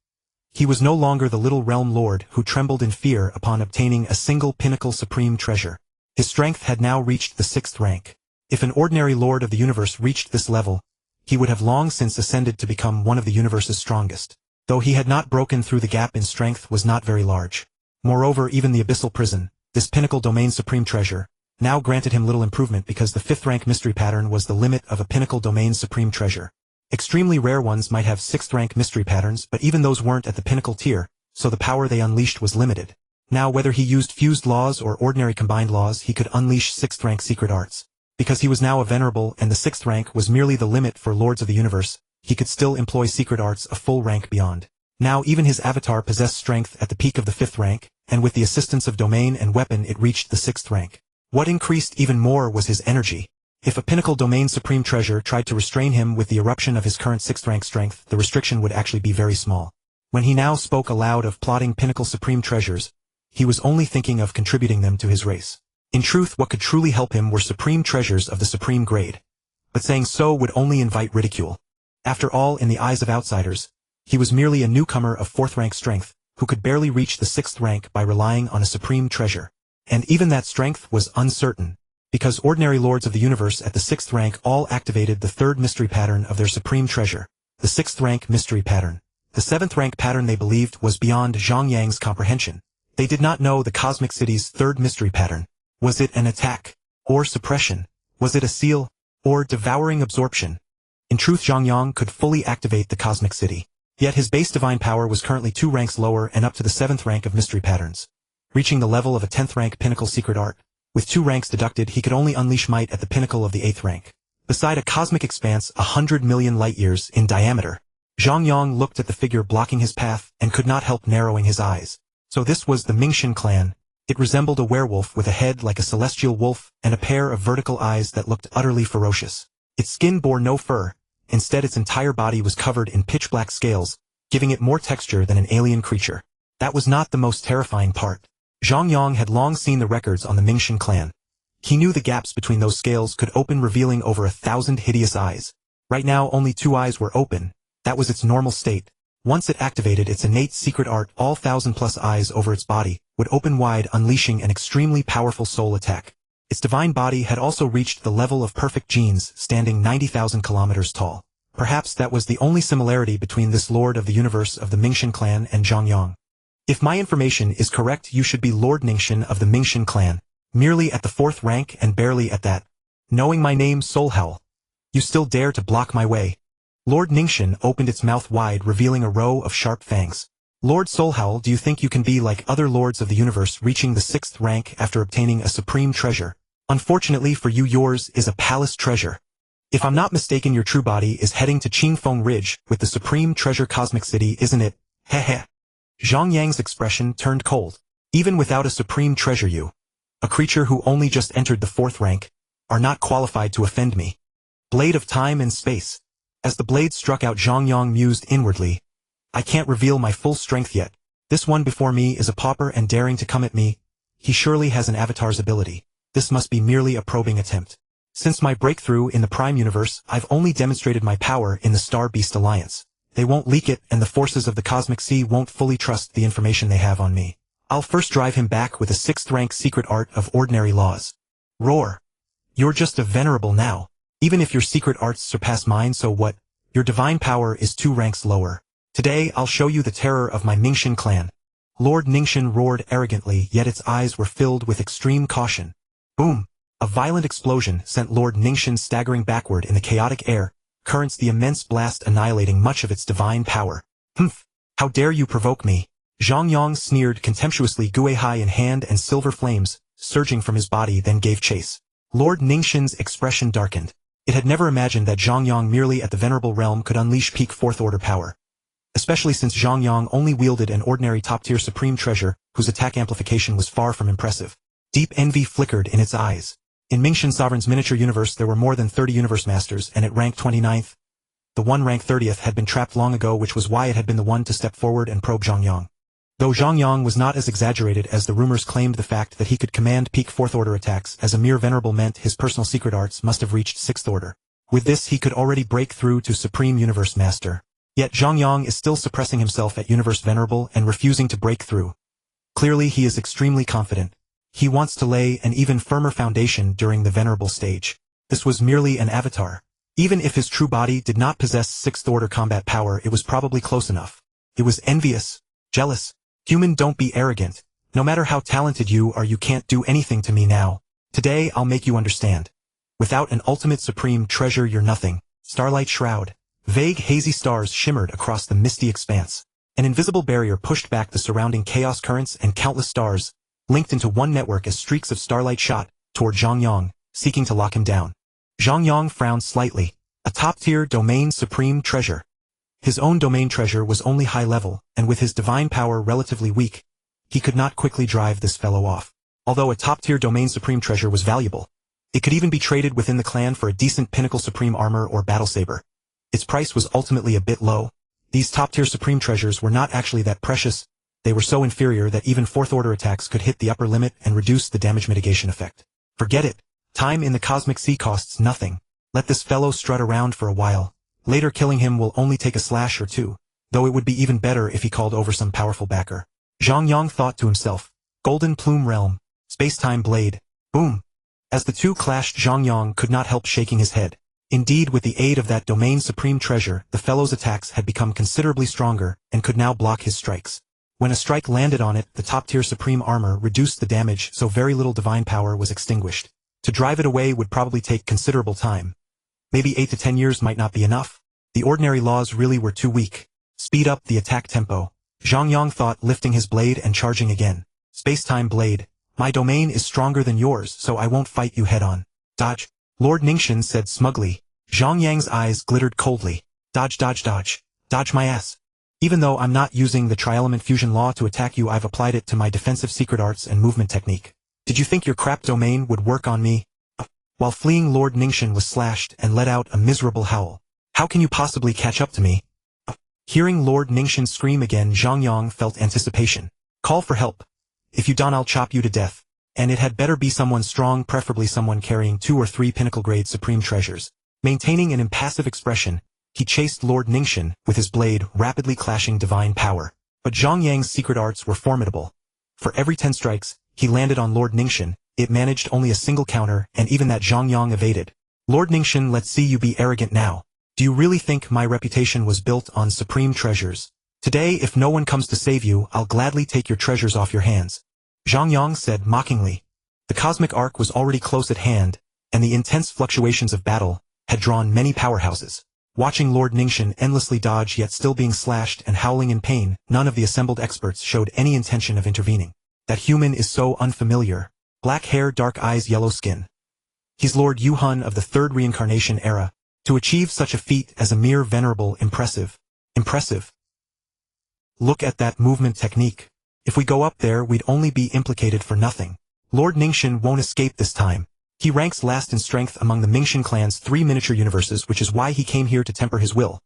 He was no longer the little realm lord who trembled in fear upon obtaining a single pinnacle supreme treasure. His strength had now reached the 6th rank. If an ordinary lord of the universe reached this level, he would have long since ascended to become one of the universe's strongest. Though he had not broken through, the gap in strength was not very large. Moreover, even the abyssal prison, this pinnacle domain supreme treasure, now granted him little improvement because the 5th rank mystery pattern was the limit of a pinnacle domain supreme treasure. Extremely rare ones might have 6th rank mystery patterns, but even those weren't at the pinnacle tier, so the power they unleashed was limited. Now whether he used fused laws or ordinary combined laws, he could unleash 6th rank secret arts. Because he was now a venerable and the 6th rank was merely the limit for lords of the universe, he could still employ secret arts a full rank beyond. Now even his avatar possessed strength at the peak of the 5th rank, and with the assistance of domain and weapon it reached the 6th rank. What increased even more was his energy. If a pinnacle domain supreme treasure tried to restrain him with the eruption of his current 6th rank strength, the restriction would actually be very small. When he now spoke aloud of plotting pinnacle supreme treasures, he was only thinking of contributing them to his race. In truth, what could truly help him were supreme treasures of the supreme grade. But saying so would only invite ridicule. After all, in the eyes of outsiders, he was merely a newcomer of 4th rank strength, who could barely reach the 6th rank by relying on a supreme treasure. And even that strength was uncertain, because ordinary lords of the universe at the 6th rank all activated the 3rd mystery pattern of their supreme treasure, the 6th rank mystery pattern. The 7th rank pattern they believed was beyond Zhang Yang's comprehension. They did not know the Cosmic City's 3rd mystery pattern. Was it an attack, or suppression? Was it a seal, or devouring absorption? In truth, Zhang Yang could fully activate the Cosmic City. Yet his base divine power was currently 2 ranks lower and up to the 7th rank of mystery patterns. Reaching the level of a 10th rank pinnacle secret art, with 2 ranks deducted, he could only unleash might at the pinnacle of the 8th rank. Beside a cosmic expanse 100 million light-years in diameter, Zhang Yang looked at the figure blocking his path and could not help narrowing his eyes. So this was the Mingxian clan. It resembled a werewolf with a head like a celestial wolf and a pair of vertical eyes that looked utterly ferocious. Its skin bore no fur. Instead, its entire body was covered in pitch-black scales, giving it more texture than an alien creature. That was not the most terrifying part. Zhang Yang had long seen the records on the Mingxian clan. He knew the gaps between those scales could open, revealing over 1,000 hideous eyes. Right now, only 2 eyes were open. That was its normal state. Once it activated its innate secret art, all 1,000+ eyes over its body would open wide, unleashing an extremely powerful soul attack. Its divine body had also reached the level of perfect genes, standing 90,000 kilometers tall. Perhaps that was the only similarity between this lord of the universe of the Mingxian clan and Zhang Yang. If my information is correct, you should be Lord Ningxian of the Mingxian clan, merely at the 4th rank and barely at that. Knowing my name, Soul Hell, you still dare to block my way? Lord Ningxian opened its mouth wide, revealing a row of sharp fangs. Lord Soulhowl, do you think you can be like other lords of the universe, reaching the 6th rank after obtaining a supreme treasure? Unfortunately for you, yours is a palace treasure. If I'm not mistaken, your true body is heading to Qingfeng Ridge with the supreme treasure Cosmic City, isn't it? Heh. Zhang Yang's expression turned cold. Even without a supreme treasure, you, a creature who only just entered the 4th rank, are not qualified to offend me. Blade of time and space. As the blade struck out, Zhang Yang mused inwardly. I can't reveal my full strength yet. This one before me is a pauper and daring to come at me. He surely has an avatar's ability. This must be merely a probing attempt. Since my breakthrough in the Prime Universe, I've only demonstrated my power in the Star Beast Alliance. They won't leak it, and the forces of the Cosmic Sea won't fully trust the information they have on me. I'll first drive him back with a 6th rank secret art of ordinary laws. Roar. You're just a venerable now. Even if your secret arts surpass mine, so what? Your divine power is 2 ranks lower. Today I'll show you the terror of my Mingxian clan. Lord Ningxian roared arrogantly, yet its eyes were filled with extreme caution. Boom! A violent explosion sent Lord Ningxian staggering backward in the chaotic air, currents the immense blast annihilating much of its divine power. Humph! How dare you provoke me? Zhang Yang sneered contemptuously, Guihai in hand and silver flames, surging from his body, then gave chase. Lord Ningxian's expression darkened. It had never imagined that Zhang Yang merely at the venerable realm could unleash peak 4th order power. Especially since Zhang Yang only wielded an ordinary top-tier supreme treasure, whose attack amplification was far from impressive. Deep envy flickered in its eyes. In Mingxin Sovereign's miniature universe there were more than 30 universe masters, and it ranked 29th. The one ranked 30th had been trapped long ago, which was why it had been the one to step forward and probe Zhang Yang. Though Zhang Yang was not as exaggerated as the rumors claimed, the fact that he could command peak 4th order attacks as a mere venerable meant his personal secret arts must have reached 6th order. With this he could already break through to Supreme Universe Master. Yet Zhang Yang is still suppressing himself at Universe Venerable and refusing to break through. Clearly he is extremely confident. He wants to lay an even firmer foundation during the Venerable stage. This was merely an avatar. Even if his true body did not possess 6th order combat power, it was probably close enough. It was envious, jealous. Human, don't be arrogant. No matter how talented you are, you can't do anything to me now. Today I'll make you understand. Without an ultimate supreme treasure you're nothing. Starlight shroud. Vague hazy stars shimmered across the misty expanse. An invisible barrier pushed back the surrounding chaos currents, and countless stars, linked into one network as streaks of starlight shot toward Zhang Yang, seeking to lock him down. Zhang Yang frowned slightly. A top-tier domain supreme treasure. His own domain treasure was only high level, and with his divine power relatively weak, he could not quickly drive this fellow off. Although a top-tier domain supreme treasure was valuable, it could even be traded within the clan for a decent pinnacle supreme armor or battle saber. Its price was ultimately a bit low. These top-tier supreme treasures were not actually that precious. They were so inferior that even 4th order attacks could hit the upper limit and reduce the damage mitigation effect. Forget it. Time in the cosmic sea costs nothing. Let this fellow strut around for a while. Later killing him will only take a slash or two, though it would be even better if he called over some powerful backer. Zhang Yang thought to himself. Golden Plume Realm. Space-time Blade. Boom. As the two clashed, Zhang Yang could not help shaking his head. Indeed, with the aid of that domain supreme treasure, the fellow's attacks had become considerably stronger and could now block his strikes. When a strike landed on it, the top-tier supreme armor reduced the damage, so very little divine power was extinguished. To drive it away would probably take considerable time. Maybe 8 to 10 years might not be enough. The ordinary laws really were too weak. Speed up the attack tempo. Zhang Yang thought, lifting his blade and charging again. Space-time Blade. My domain is stronger than yours, so I won't fight you head-on. Dodge. Lord Ningxin said smugly. Zhang Yang's eyes glittered coldly. Dodge, dodge, dodge. Dodge my ass. Even though I'm not using the tri-element fusion law to attack you, I've applied it to my defensive secret arts and movement technique. Did you think your crap domain would work on me? While fleeing, Lord Ningxin was slashed and let out a miserable howl. How can you possibly catch up to me? Hearing Lord Ningxin scream again, Zhang Yang felt anticipation. Call for help. If you don't, I'll chop you to death. And it had better be someone strong, preferably someone carrying 2 or 3 pinnacle-grade supreme treasures. Maintaining an impassive expression, he chased Lord Ningxin with his blade, rapidly clashing divine power. But Zhang Yang's secret arts were formidable. For every 10 strikes he landed on Lord Ningxin, it managed only a single counter, and even that Zhang Yang evaded. Lord Ningxin, let's see you be arrogant now. Do you really think my reputation was built on supreme treasures? Today, if no one comes to save you, I'll gladly take your treasures off your hands. Zhang Yang said mockingly. The cosmic arc was already close at hand, and the intense fluctuations of battle had drawn many powerhouses. Watching Lord Ningxin endlessly dodge yet still being slashed and howling in pain, none of the assembled experts showed any intention of intervening. That human is so unfamiliar. Black hair, dark eyes, yellow skin. He's Lord Yuhun of the 3rd reincarnation era. To achieve such a feat as a mere venerable, impressive. Look at that movement technique. If we go up there, we'd only be implicated for nothing. Lord Ningxin won't escape this time. He ranks last in strength among the Mingxin clan's 3 miniature universes, which is why he came here to temper his will.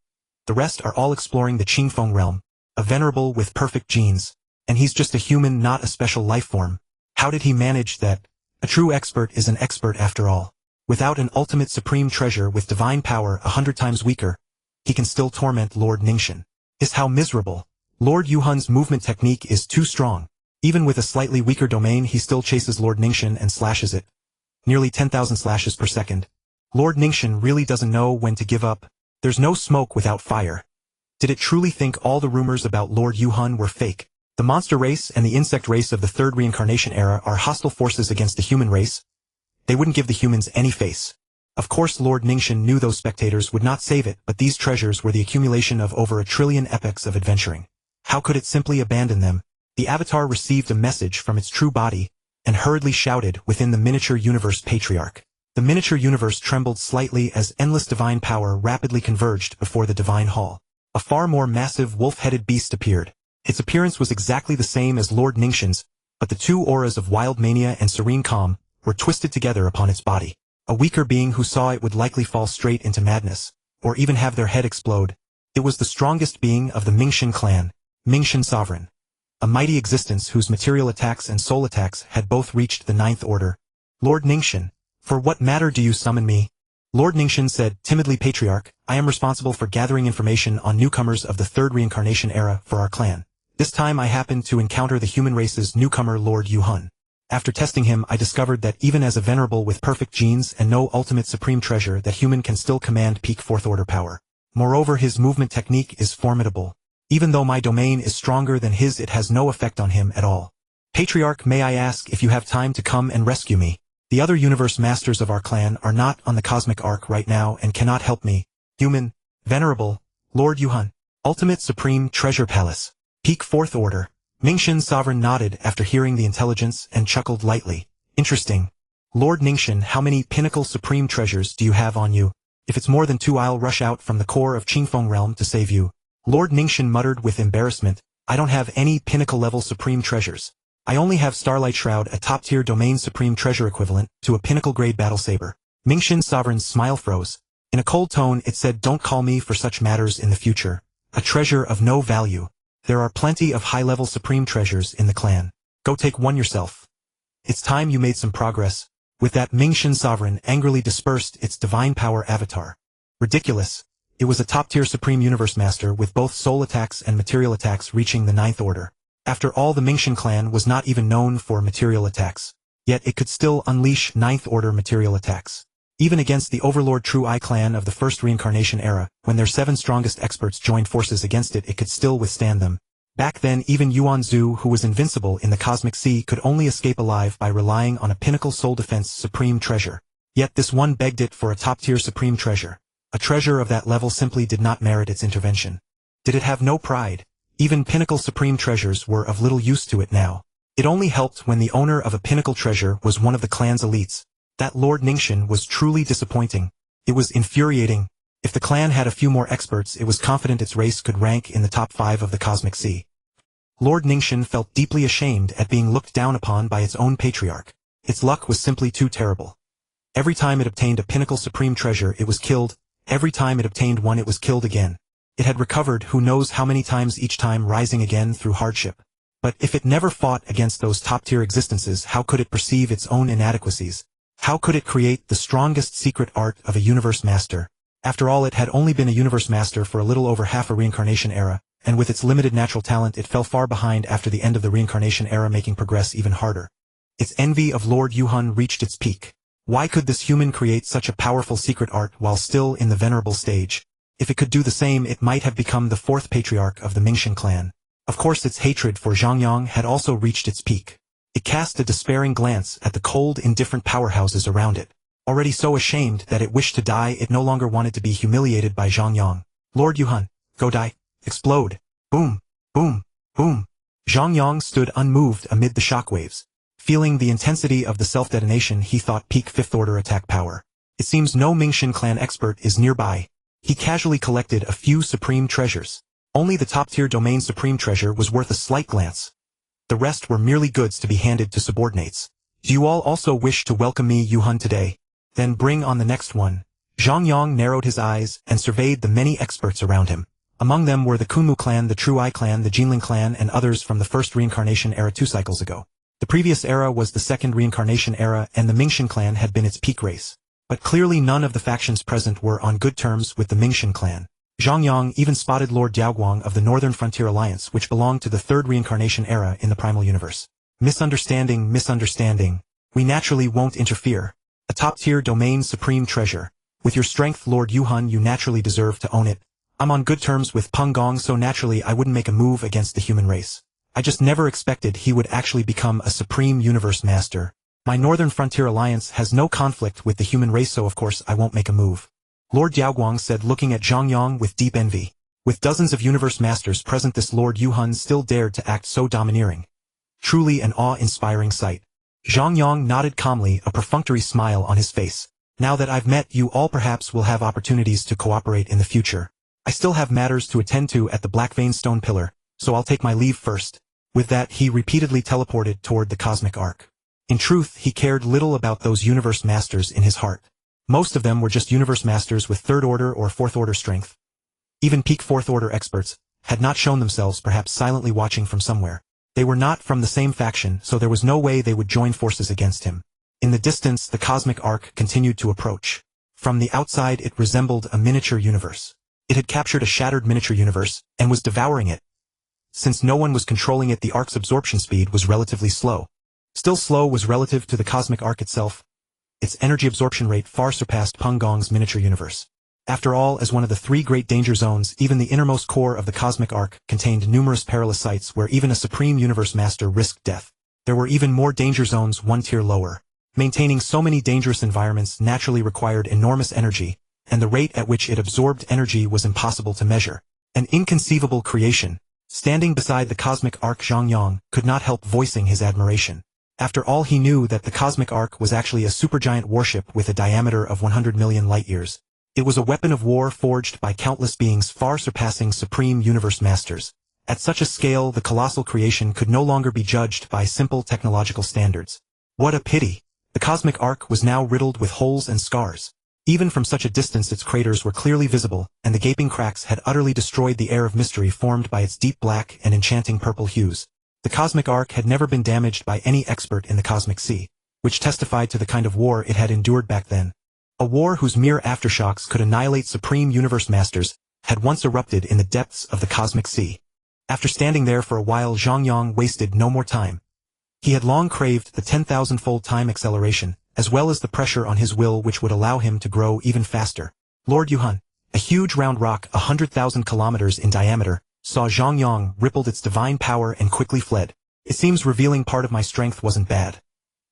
The rest are all exploring the Qingfeng realm, a venerable with perfect genes. And he's just a human, not a special life form. How did he manage that? A true expert is an expert after all. Without an ultimate supreme treasure with divine power 100 times weaker, he can still torment Lord Ningxin. Is how miserable. Lord Yuhun's movement technique is too strong. Even with a slightly weaker domain, he still chases Lord Ningxin and slashes it. Nearly 10,000 slashes per second. Lord Ningxin really doesn't know when to give up. There's no smoke without fire. Did it truly think all the rumors about Lord Yuhun were fake? The monster race and the insect race of the 3rd reincarnation era are hostile forces against the human race. They wouldn't give the humans any face. Of course Lord Ningxin knew those spectators would not save it, but these treasures were the accumulation of over 1 trillion epochs of adventuring. How could it simply abandon them? The avatar received a message from its true body, and hurriedly shouted within the miniature universe patriarch. The miniature universe trembled slightly as endless divine power rapidly converged before the divine hall. A far more massive wolf-headed beast appeared. Its appearance was exactly the same as Lord Ningxin's, but the 2 auras of wild mania and serene calm were twisted together upon its body. A weaker being who saw it would likely fall straight into madness, or even have their head explode. It was the strongest being of the Mingxin clan, Mingxin Sovereign. A mighty existence whose material attacks and soul attacks had both reached the 9th order. Lord Ningxin, for what matter do you summon me? Lord Ningxin said timidly, Patriarch, I am responsible for gathering information on newcomers of the 3rd reincarnation era for our clan. This time I happened to encounter the human race's newcomer Lord Yuhun. After testing him I discovered that even as a venerable with perfect genes and no ultimate supreme treasure that human can still command peak 4th order power. Moreover, his movement technique is formidable. Even though my domain is stronger than his, it has no effect on him at all. Patriarch, may I ask if you have time to come and rescue me? The other universe masters of our clan are not on the cosmic arc right now and cannot help me. Human, venerable, Lord Yuhun, ultimate supreme treasure palace, peak 4th order. Mingxin Sovereign nodded after hearing the intelligence and chuckled lightly. Interesting. Lord Ningxin, how many pinnacle supreme treasures do you have on you? If it's more than 2, I'll rush out from the core of Qingfeng realm to save you. Lord Ningxin muttered with embarrassment, I don't have any pinnacle level supreme treasures. I only have Starlight Shroud, a top-tier domain supreme treasure equivalent to a pinnacle-grade battle saber. Mingxin Sovereign's smile froze. In a cold tone it said, don't call me for such matters in the future. A treasure of no value. There are plenty of high-level supreme treasures in the clan. Go take one yourself. It's time you made some progress. With that, Mingxin Sovereign angrily dispersed its divine power avatar. Ridiculous. It was a top-tier supreme universe master with both soul attacks and material attacks reaching the 9th order. After all, the Mingxin clan was not even known for material attacks. Yet it could still unleash 9th order material attacks. Even against the Overlord True Eye clan of the 1st reincarnation era, when their 7 strongest experts joined forces against it, it could still withstand them. Back then, even Yuan Zhu, who was invincible in the cosmic sea, could only escape alive by relying on a pinnacle soul defense supreme treasure. Yet this one begged it for a top-tier supreme treasure. A treasure of that level simply did not merit its intervention. Did it have no pride? Even pinnacle supreme treasures were of little use to it now. It only helped when the owner of a pinnacle treasure was one of the clan's elites. That Lord Ningxin was truly disappointing. It was infuriating. If the clan had a few more experts, it was confident its race could rank in the top 5 of the cosmic sea. Lord Ningxin felt deeply ashamed at being looked down upon by its own patriarch. Its luck was simply too terrible. Every time it obtained a pinnacle supreme treasure, it was killed. Every time it obtained one, it was killed again. It had recovered who knows how many times, each time rising again through hardship. But if it never fought against those top-tier existences, how could it perceive its own inadequacies? How could it create the strongest secret art of a universe master? After all, it had only been a universe master for a little over half a reincarnation era, and with its limited natural talent it fell far behind after the end of the reincarnation era, making progress even harder. Its envy of Lord Yuhun reached its peak. Why could this human create such a powerful secret art while still in the venerable stage? If it could do the same, it might have become the 4th patriarch of the Mingxin clan. Of course, its hatred for Zhang Yang had also reached its peak. It cast a despairing glance at the cold, indifferent powerhouses around it. Already so ashamed that it wished to die, it no longer wanted to be humiliated by Zhang Yang. Lord Yuhun, go die. Explode. Boom. Boom. Boom. Zhang Yang stood unmoved amid the shockwaves. Feeling the intensity of the self-detonation, he thought peak 5th order attack power. It seems no Mingxin clan expert is nearby. He casually collected a few supreme treasures. Only the top-tier domain supreme treasure was worth a slight glance. The rest were merely goods to be handed to subordinates. Do you all also wish to welcome me, Yuhun, today? Then bring on the next one. Zhang Yang narrowed his eyes and surveyed the many experts around him. Among them were the Kunmu clan, the True Eye clan, the Jinling clan, and others from the 1st reincarnation era 2 cycles ago. The previous era was the 2nd reincarnation era, and the Mingxin clan had been its peak race. But clearly none of the factions present were on good terms with the Mingxin clan. Zhang Yang even spotted Lord Diaoguang of the Northern Frontier Alliance, which belonged to the 3rd reincarnation era in the primal universe. Misunderstanding, misunderstanding. We naturally won't interfere. A top-tier domain supreme treasure. With your strength, Lord Yuhun, you naturally deserve to own it. I'm on good terms with Peng Gong, so naturally I wouldn't make a move against the human race. I just never expected he would actually become a supreme universe master. My Northern Frontier Alliance has no conflict with the human race, so of course I won't make a move. Lord Diaoguang said, looking at Zhang Yang with deep envy. With dozens of universe masters present, this Lord Yuhun still dared to act so domineering. Truly an awe-inspiring sight. Zhang Yang nodded calmly, a perfunctory smile on his face. Now that I've met you all, perhaps we'll have opportunities to cooperate in the future. I still have matters to attend to at the Black Vein Stone Pillar, so I'll take my leave first. With that, he repeatedly teleported toward the cosmic arc. In truth, he cared little about those universe masters in his heart. Most of them were just universe masters with third-order or fourth-order strength. Even peak fourth-order experts had not shown themselves, perhaps silently watching from somewhere. They were not from the same faction, so there was no way they would join forces against him. In the distance, the cosmic arc continued to approach. From the outside, it resembled a miniature universe. It had captured a shattered miniature universe, and was devouring it. Since no one was controlling it, the arc's absorption speed was relatively slow. Still slow was relative to the cosmic arc itself. Its energy absorption rate far surpassed Peng Gong's miniature universe. After all, as one of the three great danger zones, even the innermost core of the cosmic arc contained numerous perilous sites where even a supreme universe master risked death. There were even more danger zones one tier lower. Maintaining so many dangerous environments naturally required enormous energy, and the rate at which it absorbed energy was impossible to measure. An inconceivable creation. Standing beside the cosmic arc, Zhang Yang could not help voicing his admiration. After all, he knew that the cosmic arc was actually a supergiant warship with a diameter of 100 million light-years. It was a weapon of war forged by countless beings far surpassing supreme universe masters. At such a scale, the colossal creation could no longer be judged by simple technological standards. What a pity! The cosmic arc was now riddled with holes and scars. Even from such a distance, its craters were clearly visible, and the gaping cracks had utterly destroyed the air of mystery formed by its deep black and enchanting purple hues. The cosmic arc had never been damaged by any expert in the cosmic sea, which testified to the kind of war it had endured back then. A war whose mere aftershocks could annihilate supreme universe masters had once erupted in the depths of the cosmic sea. After standing there for a while, Zhang Yang wasted no more time. He had long craved the 10,000-fold time acceleration, as well as the pressure on his will which would allow him to grow even faster. Lord Yuhan, a huge round rock 100,000 kilometers in diameter, saw Zhang Yang, rippled its divine power and quickly fled. It seems revealing part of my strength wasn't bad.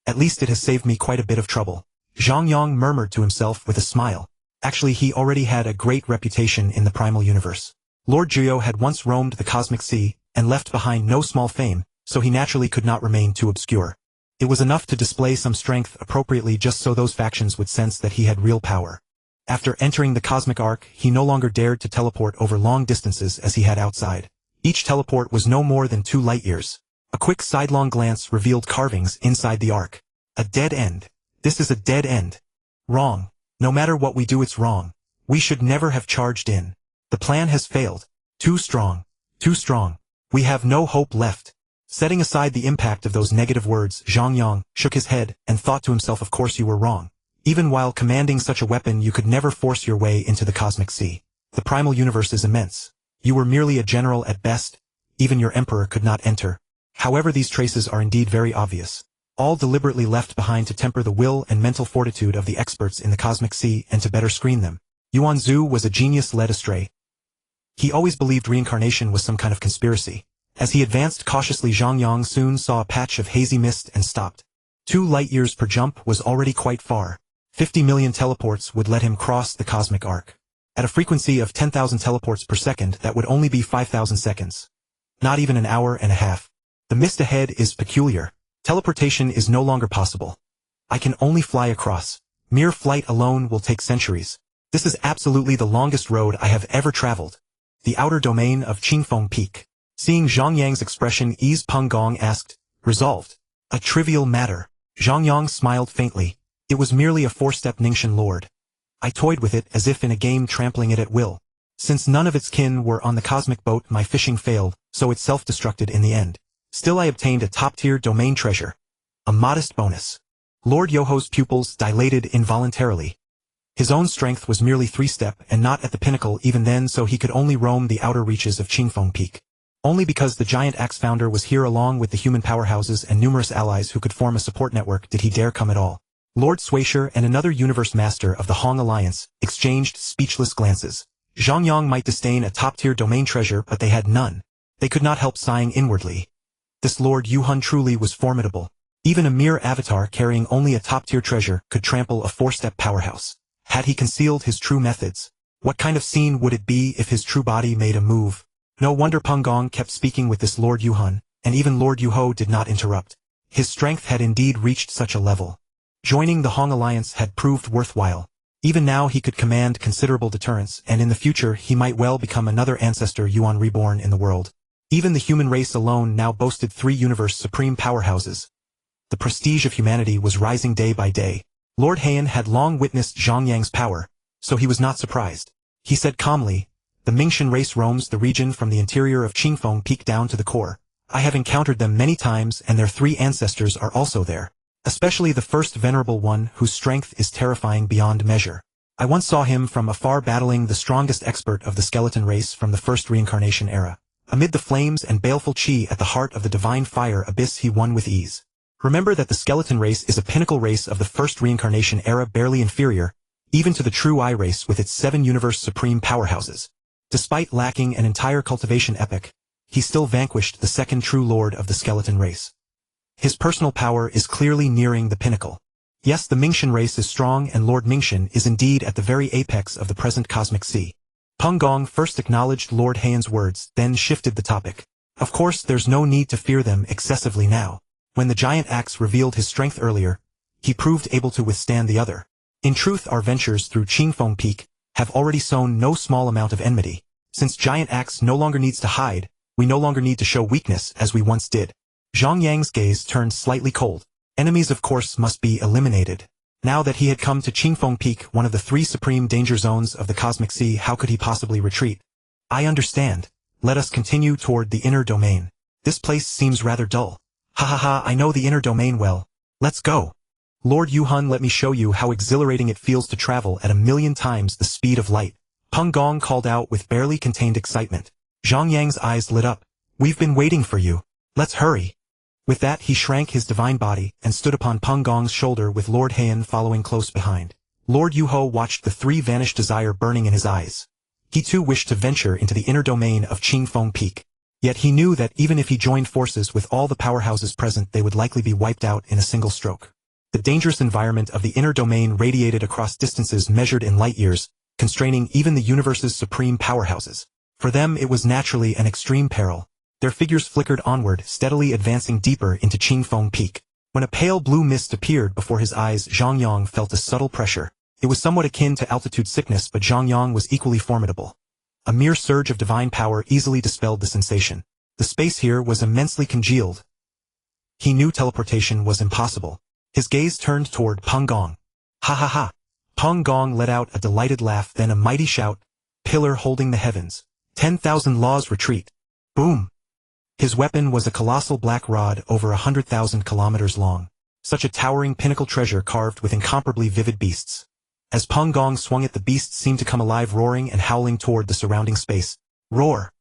At least it has saved me quite a bit of trouble. Zhang Yang murmured to himself with a smile. Actually, he already had a great reputation in the primal universe. Lord Juyo had once roamed the cosmic sea, and left behind no small fame, so he naturally could not remain too obscure. It was enough to display some strength appropriately just so those factions would sense that he had real power. After entering the cosmic arc, he no longer dared to teleport over long distances as he had outside. Each teleport was no more than 2 light-years. A quick sidelong glance revealed carvings inside the arc. A dead end. This is a dead end. Wrong. No matter what we do, it's wrong. We should never have charged in. The plan has failed. Too strong. Too strong. We have no hope left. Setting aside the impact of those negative words, Zhang Yang shook his head and thought to himself, of course you were wrong. Even while commanding such a weapon, you could never force your way into the cosmic sea. The primal universe is immense. You were merely a general at best. Even your emperor could not enter. However, these traces are indeed very obvious. All deliberately left behind to temper the will and mental fortitude of the experts in the cosmic sea and to better screen them. Yuan Zhu was a genius led astray. He always believed reincarnation was some kind of conspiracy. As he advanced cautiously, Zhang Yang soon saw a patch of hazy mist and stopped. 2 light-years per jump was already quite far. 50 million teleports would let him cross the cosmic arc. At a frequency of 10,000 teleports per second, that would only be 5,000 seconds. Not even an hour and a half. The mist ahead is peculiar. Teleportation is no longer possible. I can only fly across. Mere flight alone will take centuries. This is absolutely the longest road I have ever traveled. The outer domain of Qingfeng Peak. Seeing Zhang Yang's expression ease, Peng Gong asked, "Resolved?" "A trivial matter." Zhang Yang smiled faintly. "It was merely a 4-step Ningxian lord. I toyed with it as if in a game, trampling it at will. Since none of its kin were on the cosmic boat, my fishing failed, so it self-destructed in the end. Still, I obtained a top-tier domain treasure. A modest bonus." Lord Yoho's pupils dilated involuntarily. His own strength was merely 3-step and not at the pinnacle even then, so he could only roam the outer reaches of Qingfeng Peak. Only because the giant axe founder was here along with the human powerhouses and numerous allies who could form a support network did he dare come at all. Lord Suisher and another universe master of the Hong Alliance exchanged speechless glances. Zhang Yang might disdain a top-tier domain treasure, but they had none. They could not help sighing inwardly. This Lord Yuhan truly was formidable. Even a mere avatar carrying only a top-tier treasure could trample a 4-step powerhouse. Had he concealed his true methods? What kind of scene would it be if his true body made a move? No wonder Peng Gong kept speaking with this Lord Yuhan, and even Lord Yuho did not interrupt. His strength had indeed reached such a level. Joining the Hong Alliance had proved worthwhile. Even now he could command considerable deterrence, and in the future he might well become another ancestor Yuan reborn in the world. Even the human race alone now boasted 3 universe supreme powerhouses. the prestige of humanity was rising day by day. Lord Heian had long witnessed Zhang Yang's power, so he was not surprised. He said calmly, "The Mingshan race roams the region from the interior of Qingfeng Peak down to the core. I have encountered them many times and their 3 ancestors are also there. Especially the first venerable one whose strength is terrifying beyond measure. I once saw him from afar battling the strongest expert of the skeleton race from the first reincarnation era. Amid the flames and baleful chi at the heart of the divine fire abyss he won with ease. Remember that the skeleton race is a pinnacle race of the first reincarnation era, barely inferior, even to the true I race with its 7 universe supreme powerhouses. Despite lacking an entire cultivation epoch, he still vanquished the second true lord of the skeleton race. His personal power is clearly nearing the pinnacle. Yes, the Mingshan race is strong and Lord Mingshan is indeed at the very apex of the present cosmic sea." Peng Gong first acknowledged Lord Heian's words, then shifted the topic. "Of course there's no need to fear them excessively now. When the giant axe revealed his strength earlier, he proved able to withstand the other. In truth, our ventures through Qingfeng Peak have already sown no small amount of enmity. Since giant axe no longer needs to hide, we no longer need to show weakness as we once did." Zhang Yang's gaze turned slightly cold. Enemies of course must be eliminated. Now that he had come to Qingfeng Peak, one of the 3 supreme danger zones of the cosmic sea, how could he possibly retreat? "I understand. Let us continue toward the inner domain. This place seems rather dull. Ha ha ha, I know the inner domain well. Let's go. Lord Yuhun, let me show you how exhilarating it feels to travel at 1,000,000 times the speed of light." Peng Gong called out with barely contained excitement. Zhang Yang's eyes lit up. "We've been waiting for you. Let's hurry." With that he shrank his divine body and stood upon Peng Gong's shoulder with Lord Heian following close behind. Lord Yuho watched the 3 vanished desire burning in his eyes. He too wished to venture into the inner domain of Qingfeng Peak. Yet he knew that even if he joined forces with all the powerhouses present, they would likely be wiped out in a single stroke. The dangerous environment of the inner domain radiated across distances measured in light years, constraining even the universe's supreme powerhouses. For them it was naturally an extreme peril. Their figures flickered onward, steadily advancing deeper into Qingfeng Peak. When a pale blue mist appeared before his eyes, Zhang Yang felt a subtle pressure. It was somewhat akin to altitude sickness, but Zhang Yang was equally formidable. A mere surge of divine power easily dispelled the sensation. The space here was immensely congealed. He knew teleportation was impossible. His gaze turned toward Peng Gong. "Ha ha ha." Peng Gong let out a delighted laugh, then a mighty shout. "Pillar holding the heavens. 10,000 laws retreat." Boom! His weapon was a colossal black rod over 100,000 kilometers long. Such a towering pinnacle treasure carved with incomparably vivid beasts. As Peng Gong swung it, the beasts seemed to come alive, roaring and howling toward the surrounding space. Roar!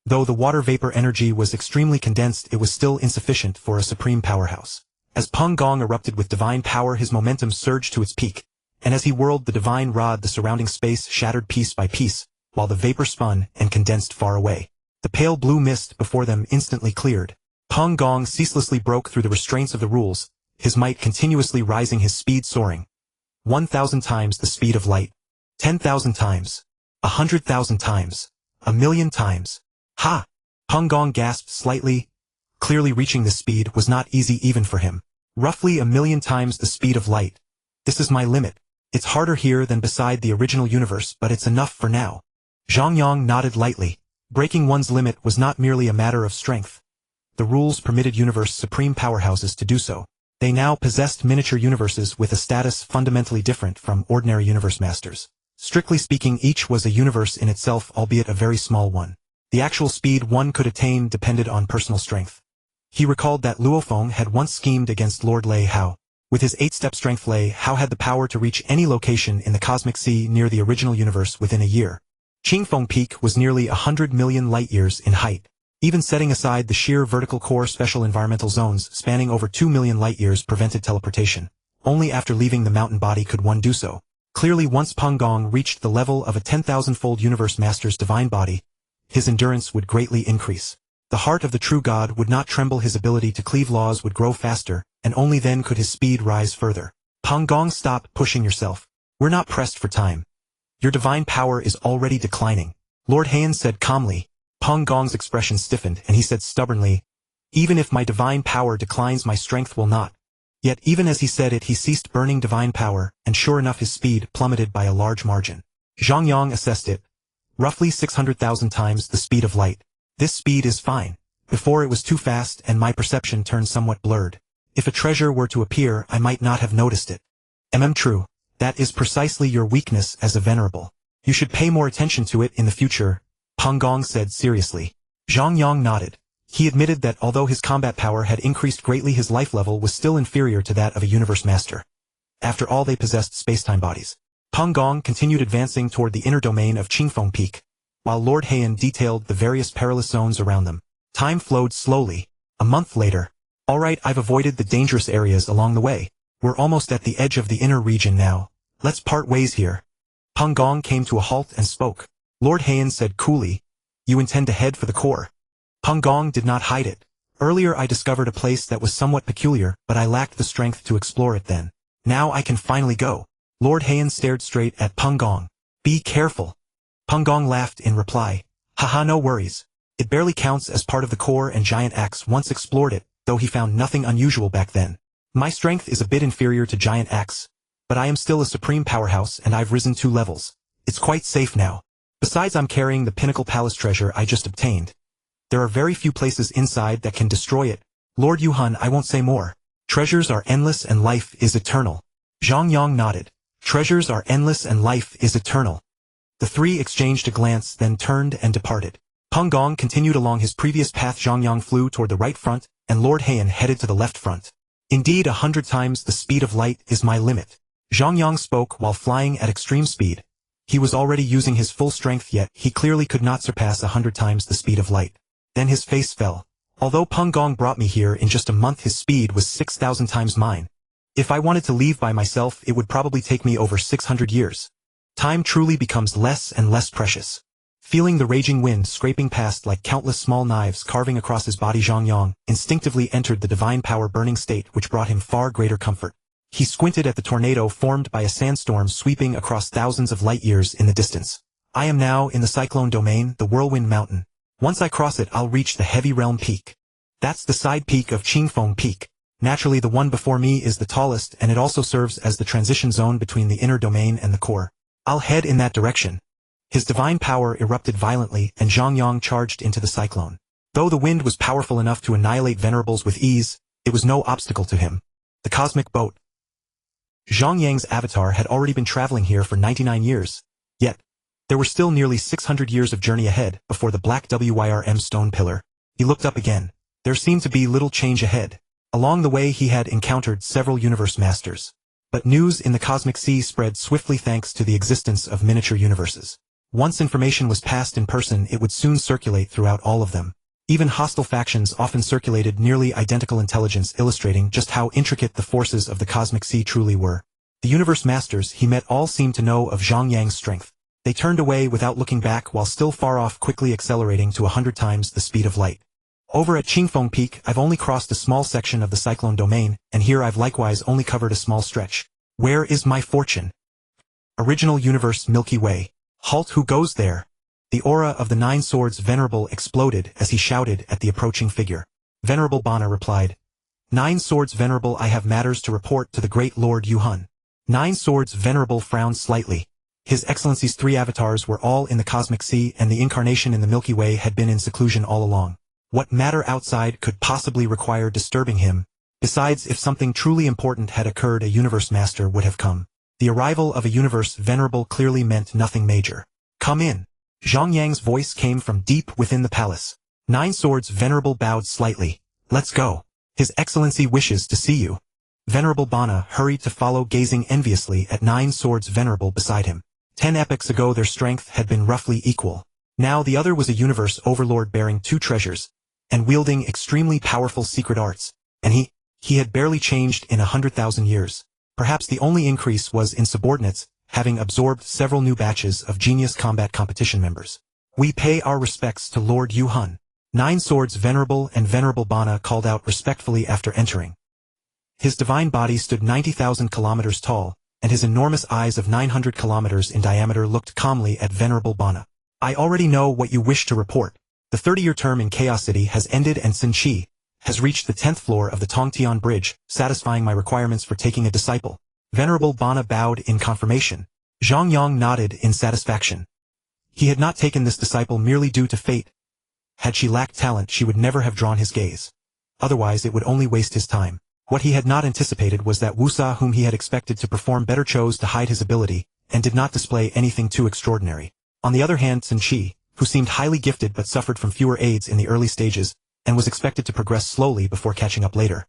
Though the water vapor energy was extremely condensed, it was still insufficient for a supreme powerhouse. As Peng Gong erupted with divine power, his momentum surged to its peak, and as he whirled the divine rod, the surrounding space shattered piece by piece, while the vapor spun and condensed far away. The pale blue mist before them instantly cleared. Peng Gong ceaselessly broke through the restraints of the rules, his might continuously rising, his speed soaring. 1,000 times the speed of light. 10,000 times. 100,000 times. 1,000,000 times. Ha! Peng Gong gasped slightly. Clearly reaching this speed was not easy even for him. Roughly 1,000,000 times the speed of light. This is my limit. It's harder here than beside the original universe, but it's enough for now. Zhang Yang nodded lightly. Breaking one's limit was not merely a matter of strength. The rules permitted universe supreme powerhouses to do so. They now possessed miniature universes with a status fundamentally different from ordinary universe masters. Strictly speaking, each was a universe in itself, albeit a very small one. The actual speed one could attain depended on personal strength. He recalled that Luo Feng had once schemed against Lord Lei Hao. With his 8-step strength, Lei Hao had the power to reach any location in the cosmic sea near the original universe within a year. Qingfeng Peak was nearly 100 million light-years in height. Even setting aside the sheer vertical core, special environmental zones spanning over 2 million light-years prevented teleportation. Only after leaving the mountain body could one do so. Clearly, once Peng Gong reached the level of a 10,000-fold universe master's divine body, his endurance would greatly increase. The heart of the true god would not tremble, his ability to cleave laws would grow faster, and only then could his speed rise further. Peng Gong, stop pushing yourself. We're not pressed for time. Your divine power is already declining. Lord Heian said calmly. Peng Gong's expression stiffened, and he said stubbornly, "Even if my divine power declines, my strength will not." Yet even as he said it, he ceased burning divine power, and sure enough his speed plummeted by a large margin. Zhang Yang assessed it. Roughly 600,000 times the speed of light. This speed is fine. Before it was too fast and my perception turned somewhat blurred. If a treasure were to appear, I might not have noticed it. True. That is precisely your weakness as a venerable. You should pay more attention to it in the future, Peng Gong said seriously. Zhang Yang nodded. He admitted that although his combat power had increased greatly, his life level was still inferior to that of a universe master. After all, they possessed spacetime bodies. Peng Gong continued advancing toward the inner domain of Qingfeng Peak, while Lord Heian detailed the various perilous zones around them. Time flowed slowly. A month later. Alright, I've avoided the dangerous areas along the way. We're almost at the edge of the inner region now. Let's part ways here. Peng Gong came to a halt and spoke. Lord Heian said coolly, "You intend to head for the core." Peng Gong did not hide it. Earlier I discovered a place that was somewhat peculiar, but I lacked the strength to explore it then. Now I can finally go. Lord Heian stared straight at Peng Gong. Be careful. Peng Gong laughed in reply. Haha, no worries. It barely counts as part of the core, and Giant Axe once explored it, though he found nothing unusual back then. My strength is a bit inferior to Giant Axe, but I am still a supreme powerhouse and I've risen 2 levels. It's quite safe now. Besides, I'm carrying the Pinnacle Palace treasure I just obtained. There are very few places inside that can destroy it. Lord Yuhan, I won't say more. Treasures are endless and life is eternal. Zhang Yang nodded. Treasures are endless and life is eternal. The three exchanged a glance, then turned and departed. Peng Gong continued along his previous path. Zhang Yang flew toward the right front, and Lord Heian headed to the left front. Indeed, 100 times the speed of light is my limit. Zhang Yang spoke while flying at extreme speed. He was already using his full strength, yet he clearly could not surpass 100 times the speed of light. Then his face fell. Although Peng Gong brought me here in just a month, his speed was 6,000 times mine. If I wanted to leave by myself, it would probably take me over 600 years. Time truly becomes less and less precious. Feeling the raging wind scraping past like countless small knives carving across his body, Zhang Yang instinctively entered the divine power burning state, which brought him far greater comfort. He squinted at the tornado formed by a sandstorm sweeping across thousands of light years in the distance. I am now in the cyclone domain, the Whirlwind Mountain. Once I cross it, I'll reach the Heavy Realm Peak. That's the side peak of Qingfeng Peak. Naturally, the one before me is the tallest, and it also serves as the transition zone between the inner domain and the core. I'll head in that direction. His divine power erupted violently, and Zhang Yang charged into the cyclone. Though the wind was powerful enough to annihilate venerables with ease, it was no obstacle to him. The cosmic boat. Zhang Yang's avatar had already been traveling here for 99 years. Yet, there were still nearly 600 years of journey ahead before the black WYRM stone pillar. He looked up again. There seemed to be little change ahead. Along the way he had encountered several universe masters. But news in the cosmic sea spread swiftly thanks to the existence of miniature universes. Once information was passed in person, it would soon circulate throughout all of them. Even hostile factions often circulated nearly identical intelligence, illustrating just how intricate the forces of the cosmic sea truly were. The universe masters he met all seemed to know of Zhang Yang's strength. They turned away without looking back, while still far off, quickly accelerating to 100 times the speed of light. Over at Qingfeng Peak, I've only crossed a small section of the cyclone domain, and here I've likewise only covered a small stretch. Where is my fortune? Original universe Milky Way. Halt, who goes there? The aura of the 9 Swords Venerable exploded as he shouted at the approaching figure. Venerable Bana replied. 9 Swords Venerable, I have matters to report to the great Lord Yuhan. 9 Swords Venerable frowned slightly. His Excellency's 3 avatars were all in the cosmic sea, and the incarnation in the Milky Way had been in seclusion all along. What matter outside could possibly require disturbing him? Besides, if something truly important had occurred, a universe master would have come. The arrival of a universe venerable clearly meant nothing major. Come in. Zhang Yang's voice came from deep within the palace. 9 Swords Venerable bowed slightly. Let's go. His Excellency wishes to see you. Venerable Bana hurried to follow, gazing enviously at 9 Swords Venerable beside him. 10 epochs ago their strength had been roughly equal. Now the other was a universe overlord bearing 2 treasures, and wielding extremely powerful secret arts, and he had barely changed in 100,000 years. Perhaps the only increase was in subordinates, having absorbed several new batches of genius combat competition members. We pay our respects to Lord Yuhan. 9 Swords Venerable and Venerable Bana called out respectfully after entering. His divine body stood 90,000 kilometers tall, and his enormous eyes of 900 kilometers in diameter looked calmly at Venerable Bana. I already know what you wish to report. The 30-year term in Chaos City has ended, and Sun Qi has reached the 10th floor of the Tongtian Bridge, satisfying my requirements for taking a disciple. Venerable Bana bowed in confirmation. Zhang Yang nodded in satisfaction. He had not taken this disciple merely due to fate. Had she lacked talent, she would never have drawn his gaze. Otherwise, it would only waste his time. What he had not anticipated was that Wusa, whom he had expected to perform better, chose to hide his ability, and did not display anything too extraordinary. On the other hand, Sun Qi, who seemed highly gifted but suffered from fewer aids in the early stages, and was expected to progress slowly before catching up later,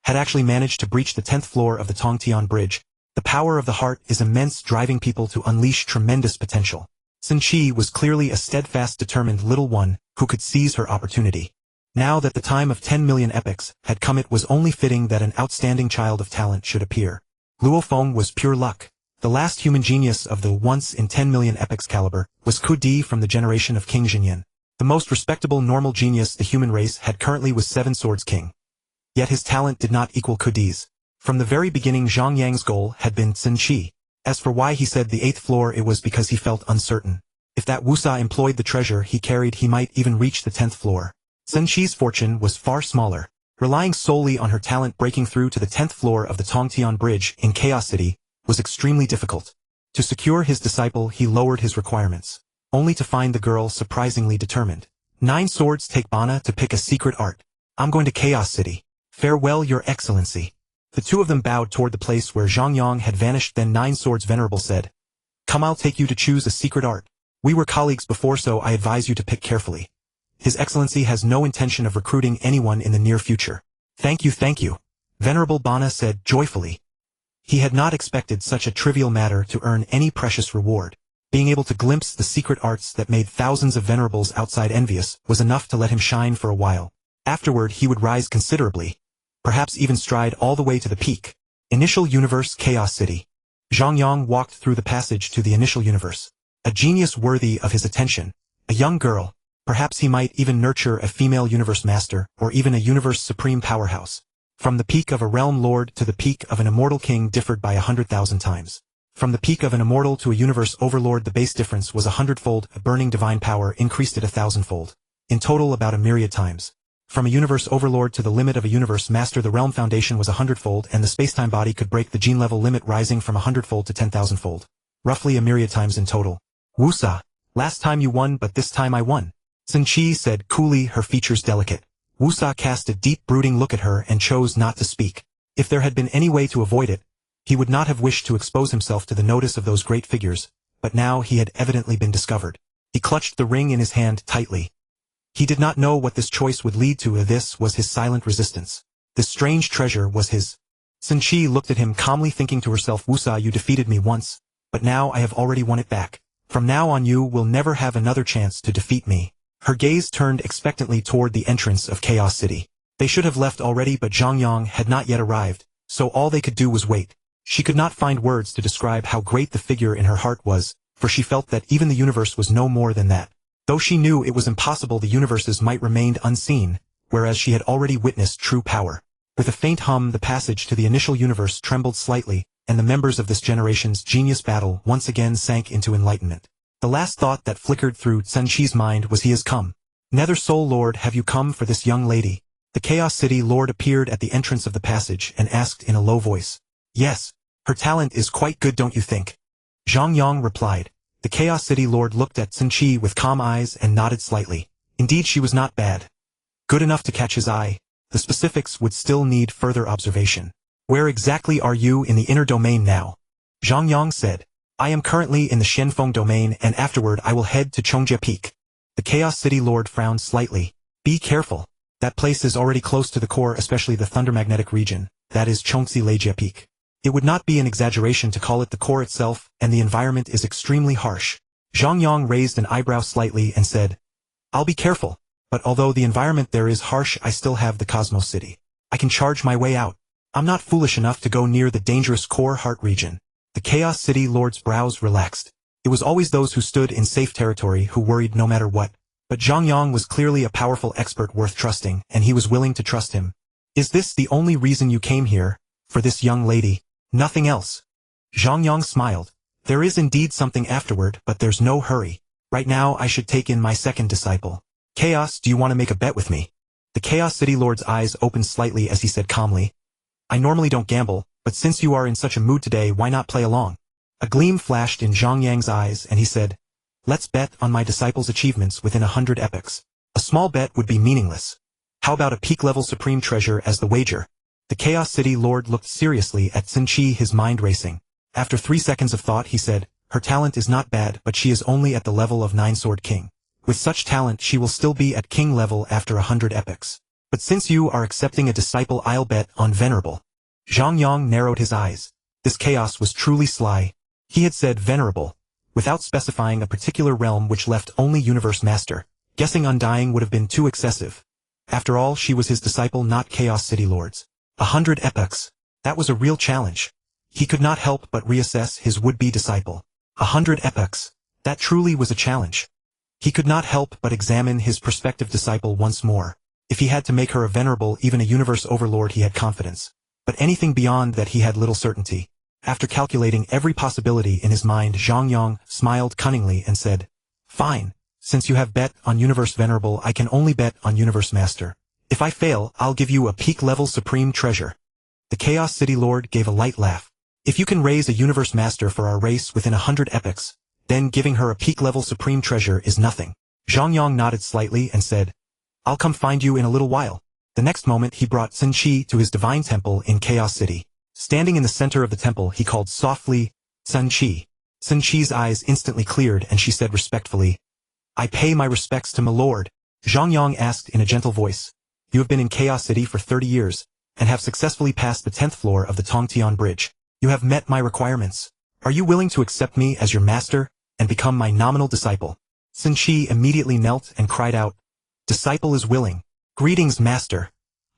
had actually managed to breach the 10th floor of the Tongtian Bridge. The power of the heart is immense, driving people to unleash tremendous potential. Sun Qi was clearly a steadfast, determined little one, who could seize her opportunity. Now that the time of 10 million epochs had come, it was only fitting that an outstanding child of talent should appear. Luo Feng was pure luck. The last human genius of the once in 10 million epochs caliber was Ku Di from the generation of King Jinyan. The most respectable normal genius the human race had currently was Seven Swords King. Yet his talent did not equal Ku Di's. From the very beginning, Zhang Yang's goal had been Sun Qi. As for why he said the 8th floor, it was because he felt uncertain. If that Wusa employed the treasure he carried, he might even reach the 10th floor. Sun Qi's fortune was far smaller. Relying solely on her talent, breaking through to the 10th floor of the Tongtian Bridge in Chaos City was extremely difficult. To secure his disciple, he lowered his requirements, only to find the girl surprisingly determined. 9 swords take Bana to pick a secret art. I'm going to Chaos City. Farewell, Your Excellency. The two of them bowed toward the place where Zhang Yang had vanished. Then 9 swords Venerable said, "Come, I'll take you to choose a secret art. We were colleagues before, so I advise you to pick carefully. His Excellency has no intention of recruiting anyone in the near future." Thank you, Venerable Bana said joyfully. He had not expected such a trivial matter to earn any precious reward. Being able to glimpse the secret arts that made thousands of venerables outside envious was enough to let him shine for a while. Afterward he would rise considerably, perhaps even stride all the way to the peak. Initial Universe, Chaos City. Zhang Yang walked through the passage to the initial universe. A genius worthy of his attention. A young girl. Perhaps he might even nurture a female universe master, or even a universe supreme powerhouse. From the peak of a realm lord to the peak of an immortal king differed by 100,000 times. From the peak of an immortal to a universe overlord, the base difference was 100-fold. A burning divine power increased it 1,000-fold. In total, about a myriad times. From a universe overlord to the limit of a universe master, the realm foundation was 100-fold, and the spacetime body could break the gene level limit, rising from 100-fold to 10,000-fold. Roughly a myriad times in total. Wusa, last time you won, but this time I won. Sun Qi said coolly, her features delicate. Wusa cast a deep, brooding look at her and chose not to speak. If there had been any way to avoid it, he would not have wished to expose himself to the notice of those great figures, but now he had evidently been discovered. He clutched the ring in his hand tightly. He did not know what this choice would lead to. This was his silent resistance. This strange treasure was his. Sun Qi looked at him calmly, thinking to herself, Wusa, you defeated me once, but now I have already won it back. From now on you will never have another chance to defeat me. Her gaze turned expectantly toward the entrance of Chaos City. They should have left already, but Zhang Yang had not yet arrived, so all they could do was wait. She could not find words to describe how great the figure in her heart was, for she felt that even the universe was no more than that. Though she knew it was impossible the universes might remain unseen, whereas she had already witnessed true power. With a faint hum, the passage to the initial universe trembled slightly, and the members of this generation's genius battle once again sank into enlightenment. The last thought that flickered through Sun Qi's mind was, he has come. Nether Soul Lord, have you come for this young lady? The Chaos City Lord appeared at the entrance of the passage and asked in a low voice. Yes. Her talent is quite good, don't you think? Zhang Yang replied. The Chaos City Lord looked at Sun Qi with calm eyes and nodded slightly. Indeed, she was not bad. Good enough to catch his eye. The specifics would still need further observation. Where exactly are you in the inner domain now? Zhang Yang said. I am currently in the Shenfeng domain, and afterward I will head to Chongjia Peak. The Chaos City Lord frowned slightly. Be careful. That place is already close to the core, especially the Thunder Magnetic region, that is Chongxi Lejia Peak. It would not be an exaggeration to call it the core itself, and the environment is extremely harsh. Zhang Yang raised an eyebrow slightly and said, I'll be careful, but although the environment there is harsh, I still have the Cosmos City. I can charge my way out. I'm not foolish enough to go near the dangerous core heart region. The Chaos City Lord's brows relaxed. It was always those who stood in safe territory who worried no matter what. But Zhang Yang was clearly a powerful expert worth trusting, and he was willing to trust him. Is this the only reason you came here? For this young lady? Nothing else? Zhang Yang smiled. There is indeed something afterward, but there's no hurry. Right now I should take in my second disciple. Chaos, do you want to make a bet with me? The Chaos City Lord's eyes opened slightly as he said calmly. I normally don't gamble, but since you are in such a mood today, why not play along? A gleam flashed in Zhang Yang's eyes, and he said, Let's bet on my disciple's achievements within 100 epochs. A small bet would be meaningless. How about a peak-level supreme treasure as the wager? The Chaos City Lord looked seriously at Xin Qi, his mind racing. After 3 seconds of thought he said, her talent is not bad, but she is only at the level of 9-sword king. With such talent she will still be at king level after 100 epochs. But since you are accepting a disciple, I'll bet on Venerable. Zhang Yang narrowed his eyes. This chaos was truly sly. He had said Venerable, without specifying a particular realm, which left only Universe Master. Guessing Undying would have been too excessive. After all, she was his disciple, not Chaos City Lord's. 100 epochs. That was a real challenge. He could not help but reassess his would-be disciple. 100 epochs. That truly was a challenge. He could not help but examine his prospective disciple once more. If he had to make her a venerable, even a universe overlord, he had confidence. But anything beyond that he had little certainty. After calculating every possibility in his mind, Zhang Yang smiled cunningly and said, fine. Since you have bet on Universe Venerable, I can only bet on Universe Master. If I fail, I'll give you a peak-level supreme treasure. The Chaos City Lord gave a light laugh. If you can raise a Universe Master for our race within 100 epochs, then giving her a peak-level supreme treasure is nothing. Zhang Yang nodded slightly and said, I'll come find you in a little while. The next moment he brought Xin Qi to his divine temple in Chaos City. Standing in the center of the temple, he called softly, Xin Qi. Xin Qi's eyes instantly cleared and she said respectfully, I pay my respects to my lord. Zhang Yang asked in a gentle voice, you have been in Chaos City for 30 years, and have successfully passed the 10th floor of the Tongtian Bridge. You have met my requirements. Are you willing to accept me as your master, and become my nominal disciple? Xin Qi immediately knelt and cried out, disciple is willing. Greetings, master.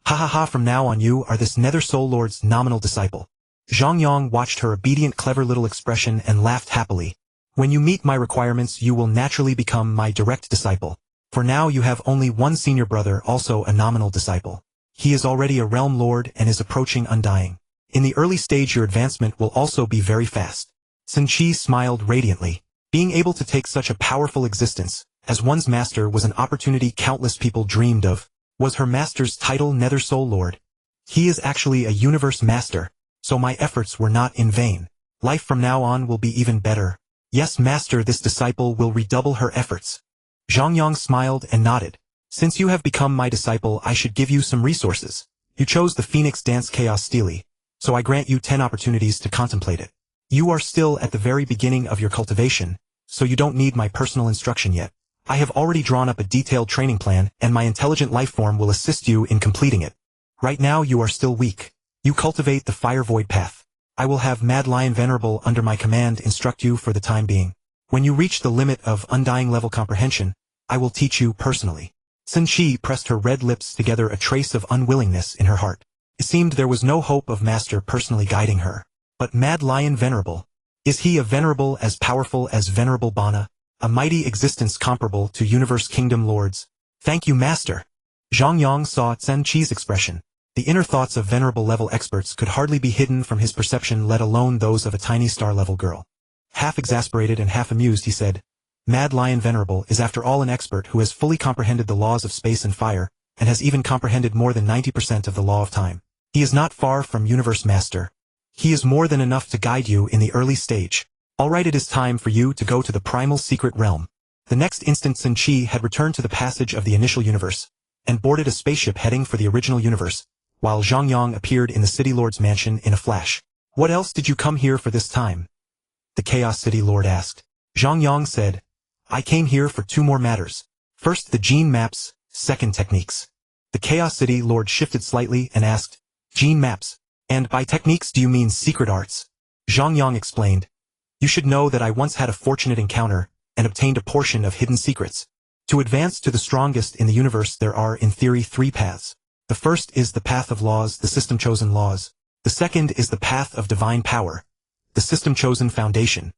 Ha ha ha, from now on you are this Nether Soul Lord's nominal disciple. Zhang Yang watched her obedient, clever little expression and laughed happily. When you meet my requirements, you will naturally become my direct disciple. For now you have only one senior brother, also a nominal disciple. He is already a realm lord and is approaching Undying. In the early stage your advancement will also be very fast. Xin Qi smiled radiantly. Being able to take such a powerful existence as one's master was an opportunity countless people dreamed of. Was her master's title Nether Soul Lord? He is actually a universe master, so my efforts were not in vain. Life from now on will be even better. Yes, master, this disciple will redouble her efforts. Zhang Yang smiled and nodded. Since you have become my disciple, I should give you some resources. You chose the Phoenix Dance Chaos Stele, so I grant you 10 opportunities to contemplate it. You are still at the very beginning of your cultivation, so you don't need my personal instruction yet. I have already drawn up a detailed training plan, and my intelligent life form will assist you in completing it. Right now you are still weak. You cultivate the Fire Void path. I will have Mad Lion Venerable under my command instruct you for the time being. When you reach the limit of Undying level comprehension, I will teach you personally. Xin Qi pressed her red lips together, a trace of unwillingness in her heart. It seemed there was no hope of master personally guiding her. But Mad Lion Venerable, is he a venerable as powerful as Venerable Bana? A mighty existence comparable to Universe Kingdom Lords? Thank you, master. Zhang Yang saw Xin Qi's expression. The inner thoughts of venerable level experts could hardly be hidden from his perception, let alone those of a tiny star level girl. Half exasperated and half amused he said, Mad Lion Venerable is after all an expert who has fully comprehended the laws of space and fire, and has even comprehended more than 90% of the law of time. He is not far from Universe Master. He is more than enough to guide you in the early stage. Alright, it is time for you to go to the primal secret realm. The next instant Xin Qi had returned to the passage of the initial universe, and boarded a spaceship heading for the original universe, while Zhang Yang appeared in the City Lord's mansion in a flash. What else did you come here for this time? The Chaos City Lord asked. Zhang Yang said, I came here for 2 more matters. First the gene maps, second techniques. The Chaos City Lord shifted slightly and asked, gene maps? And by techniques do you mean secret arts? Zhang Yang explained, you should know that I once had a fortunate encounter, and obtained a portion of hidden secrets. To advance to the strongest in the universe there are in theory 3 paths. The first is the path of laws, the system-chosen laws. The second is the path of divine power, the system-chosen foundation.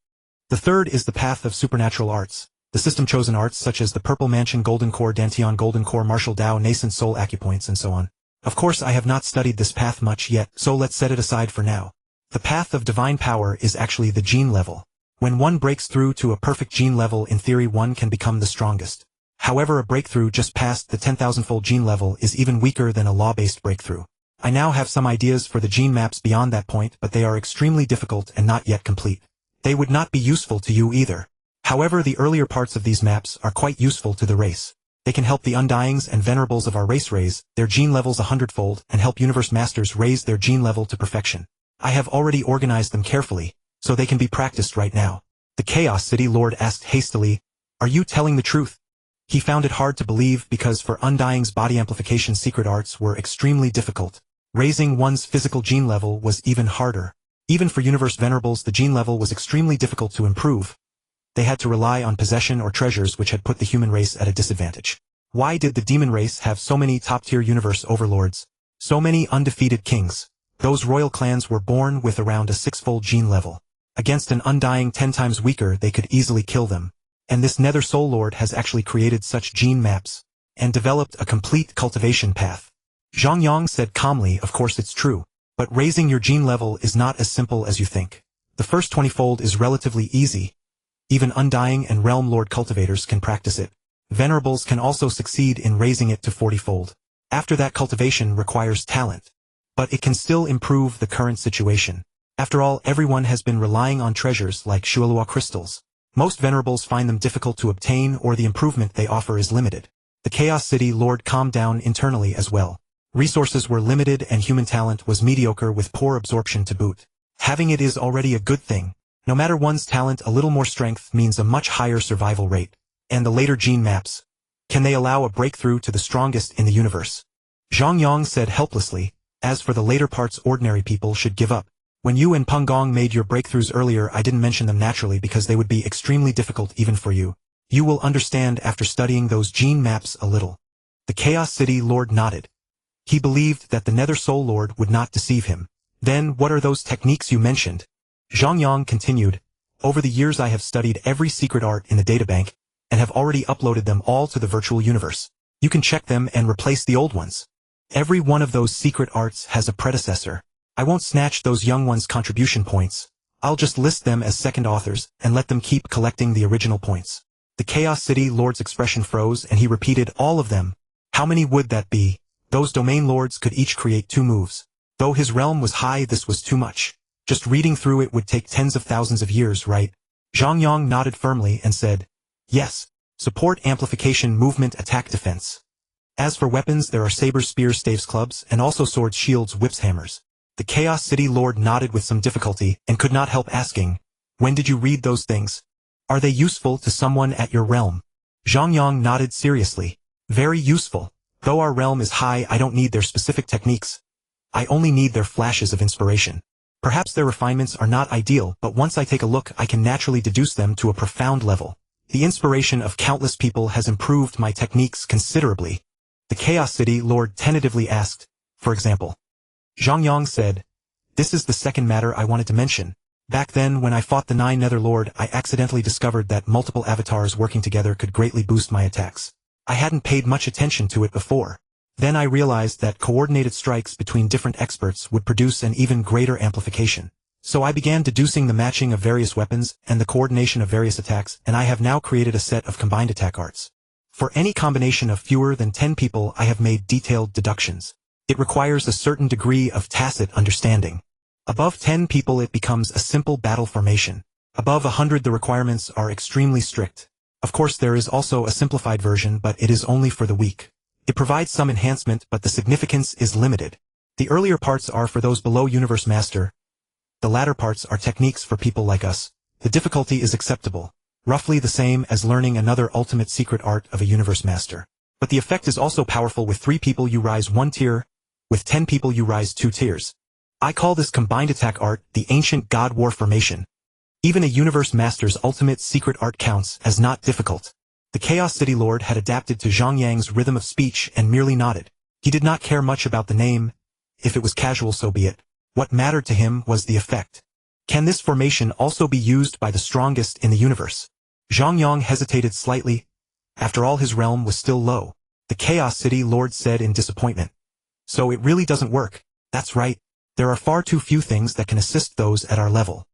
The third is the path of supernatural arts, the system-chosen arts such as the Purple Mansion, Golden Core, Dantian, Golden Core, Martial Tao, Nascent Soul, Acupoints, and so on. Of course I have not studied this path much yet, so let's set it aside for now. The path of divine power is actually the gene level. When one breaks through to a perfect gene level, in theory one can become the strongest. However, a breakthrough just past the 10,000-fold gene level is even weaker than a law-based breakthrough. I now have some ideas for the gene maps beyond that point, but they are extremely difficult and not yet complete. They would not be useful to you either. However, the earlier parts of these maps are quite useful to the race. They can help the Undyings and Venerables of our race raise their gene levels 100-fold and help Universe Masters raise their gene level to perfection. I have already organized them carefully, so they can be practiced right now. The Chaos City Lord asked hastily, "Are you telling the truth?" He found it hard to believe because for Undying's body amplification secret arts were extremely difficult. Raising one's physical gene level was even harder. Even for Universe Venerables the gene level was extremely difficult to improve. They had to rely on possession or treasures which had put the human race at a disadvantage. Why did the demon race have so many top-tier universe overlords? So many undefeated kings? Those royal clans were born with around a 6-fold gene level. Against an Undying 10 times weaker they could easily kill them. And this Nether Soul Lord has actually created such gene maps and developed a complete cultivation path. Zhang Yang said calmly, "Of course it's true. But raising your gene level is not as simple as you think. The first 20-fold is relatively easy. Even Undying and Realm Lord cultivators can practice it. Venerables can also succeed in raising it to 40-fold. After that cultivation requires talent. But it can still improve the current situation. After all, everyone has been relying on treasures like Shualua crystals. Most Venerables find them difficult to obtain or the improvement they offer is limited. The Chaos City Lord calmed down internally as well. Resources were limited and human talent was mediocre with poor absorption to boot. Having it is already a good thing. No matter one's talent, a little more strength means a much higher survival rate. And the later gene maps. Can they allow a breakthrough to the strongest in the universe? Zhang Yang said helplessly, "As for the later parts, ordinary people should give up. When you and Peng Gong made your breakthroughs earlier, I didn't mention them naturally because they would be extremely difficult even for you. You will understand after studying those gene maps a little." The Chaos City Lord nodded. He believed that the Nether Soul Lord would not deceive him. "Then what are those techniques you mentioned?" Zhang Yang continued, "Over the years I have studied every secret art in the databank, and have already uploaded them all to the virtual universe. You can check them and replace the old ones. Every one of those secret arts has a predecessor. I won't snatch those young ones' contribution points. I'll just list them as second authors, and let them keep collecting the original points." The Chaos City Lord's expression froze and he repeated, "All of them. How many would that be?" Those domain lords could each create 2 moves. Though his realm was high, this was too much. Just reading through it would take tens of thousands of years, right? Zhang Yang nodded firmly and said, "Yes. Support, amplification, movement, attack, defense. As for weapons, there are sabers, spears, staves, clubs, and also swords, shields, whips, hammers." The Chaos City Lord nodded with some difficulty and could not help asking, "When did you read those things? Are they useful to someone at your realm?" Zhang Yang nodded seriously. "Very useful. Though our realm is high, I don't need their specific techniques. I only need their flashes of inspiration. Perhaps their refinements are not ideal, but once I take a look, I can naturally deduce them to a profound level. The inspiration of countless people has improved my techniques considerably." The Chaos City Lord tentatively asked, "For example?" Zhang Yang said, "This is the second matter I wanted to mention. Back then, when I fought the 9 Nether Lord, I accidentally discovered that multiple avatars working together could greatly boost my attacks. I hadn't paid much attention to it before. Then I realized that coordinated strikes between different experts would produce an even greater amplification. So I began deducing the matching of various weapons and the coordination of various attacks, and I have now created a set of combined attack arts. For any combination of fewer than 10 people, I have made detailed deductions. It requires a certain degree of tacit understanding. Above 10 people it becomes a simple battle formation. Above 100 the requirements are extremely strict. Of course there is also a simplified version, but it is only for the weak. It provides some enhancement, but the significance is limited. The earlier parts are for those below Universe Master. The latter parts are techniques for people like us. The difficulty is acceptable. Roughly the same as learning another ultimate secret art of a Universe Master. But the effect is also powerful. With 3 people you rise 1 tier. With 10 people you rise 2 tiers. I call this combined attack art the Ancient God War Formation. Even a Universe Master's ultimate secret art counts as not difficult. The Chaos City Lord had adapted to Zhang Yang's rhythm of speech and merely nodded. He did not care much about the name. If it was casual, so be it. What mattered to him was the effect. Can this formation also be used by the strongest in the universe? Zhang Yang hesitated slightly. After all, his realm was still low. The Chaos City Lord said in disappointment. So it really doesn't work. That's right. There are far too few things that can assist those at our level.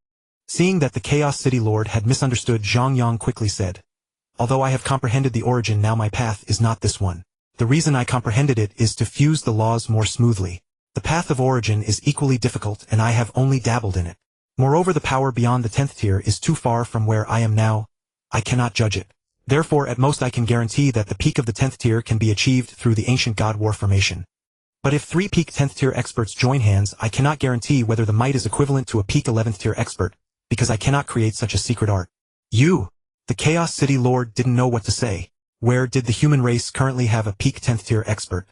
Seeing that the Chaos City Lord had misunderstood, Zhang Yang quickly said, "Although I have comprehended the origin, now my path is not this one. The reason I comprehended it is to fuse the laws more smoothly. The path of origin is equally difficult and I have only dabbled in it. Moreover, the power beyond the 10th tier is too far from where I am now. I cannot judge it. Therefore at most I can guarantee that the peak of the 10th tier can be achieved through the Ancient God War formation. But if 3 peak 10th tier experts join hands, I cannot guarantee whether the might is equivalent to a peak 11th tier expert, because I cannot create such a secret art. You, the Chaos City Lord, didn't know what to say. Where did the human race currently have a peak 10th tier expert?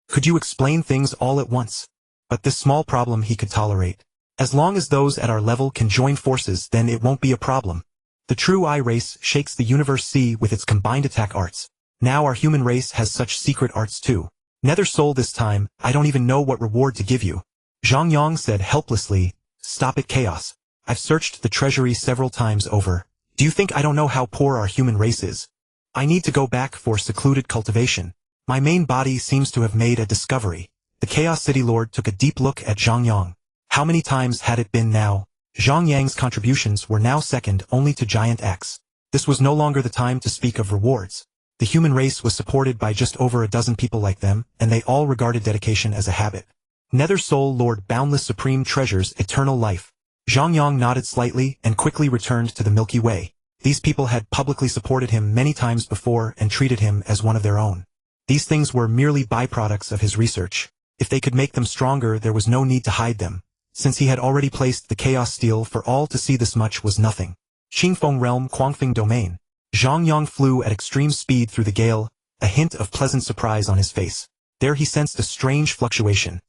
Could you explain things all at once? But this small problem he could tolerate. As long as those at our level can join forces, then it won't be a problem. The true I race shakes the universe sea with its combined attack arts. Now our human race has such secret arts too. Nether Soul, this time, I don't even know what reward to give you. Zhang Yang said helplessly, Stop it, Chaos. I've searched the treasury several times over. Do you think I don't know how poor our human race is? I need to go back for secluded cultivation. My main body seems to have made a discovery. The Chaos City Lord took a deep look at Zhang Yang. How many times had it been now? Zhang Yang's contributions were now second only to Giant X. This was no longer the time to speak of rewards. The human race was supported by just over a dozen people like them, and they all regarded dedication as a habit. Nether Soul Lord, boundless supreme treasures, eternal life. Zhang Yang nodded slightly and quickly returned to the Milky Way. These people had publicly supported him many times before and treated him as one of their own. These things were merely byproducts of his research. If they could make them stronger, there was no need to hide them. Since he had already placed the Chaos Steel for all to see, this much was nothing. Qingfeng Realm, Quangfeng Domain. Zhang Yang flew at extreme speed through the gale, a hint of pleasant surprise on his face. There he sensed a strange fluctuation.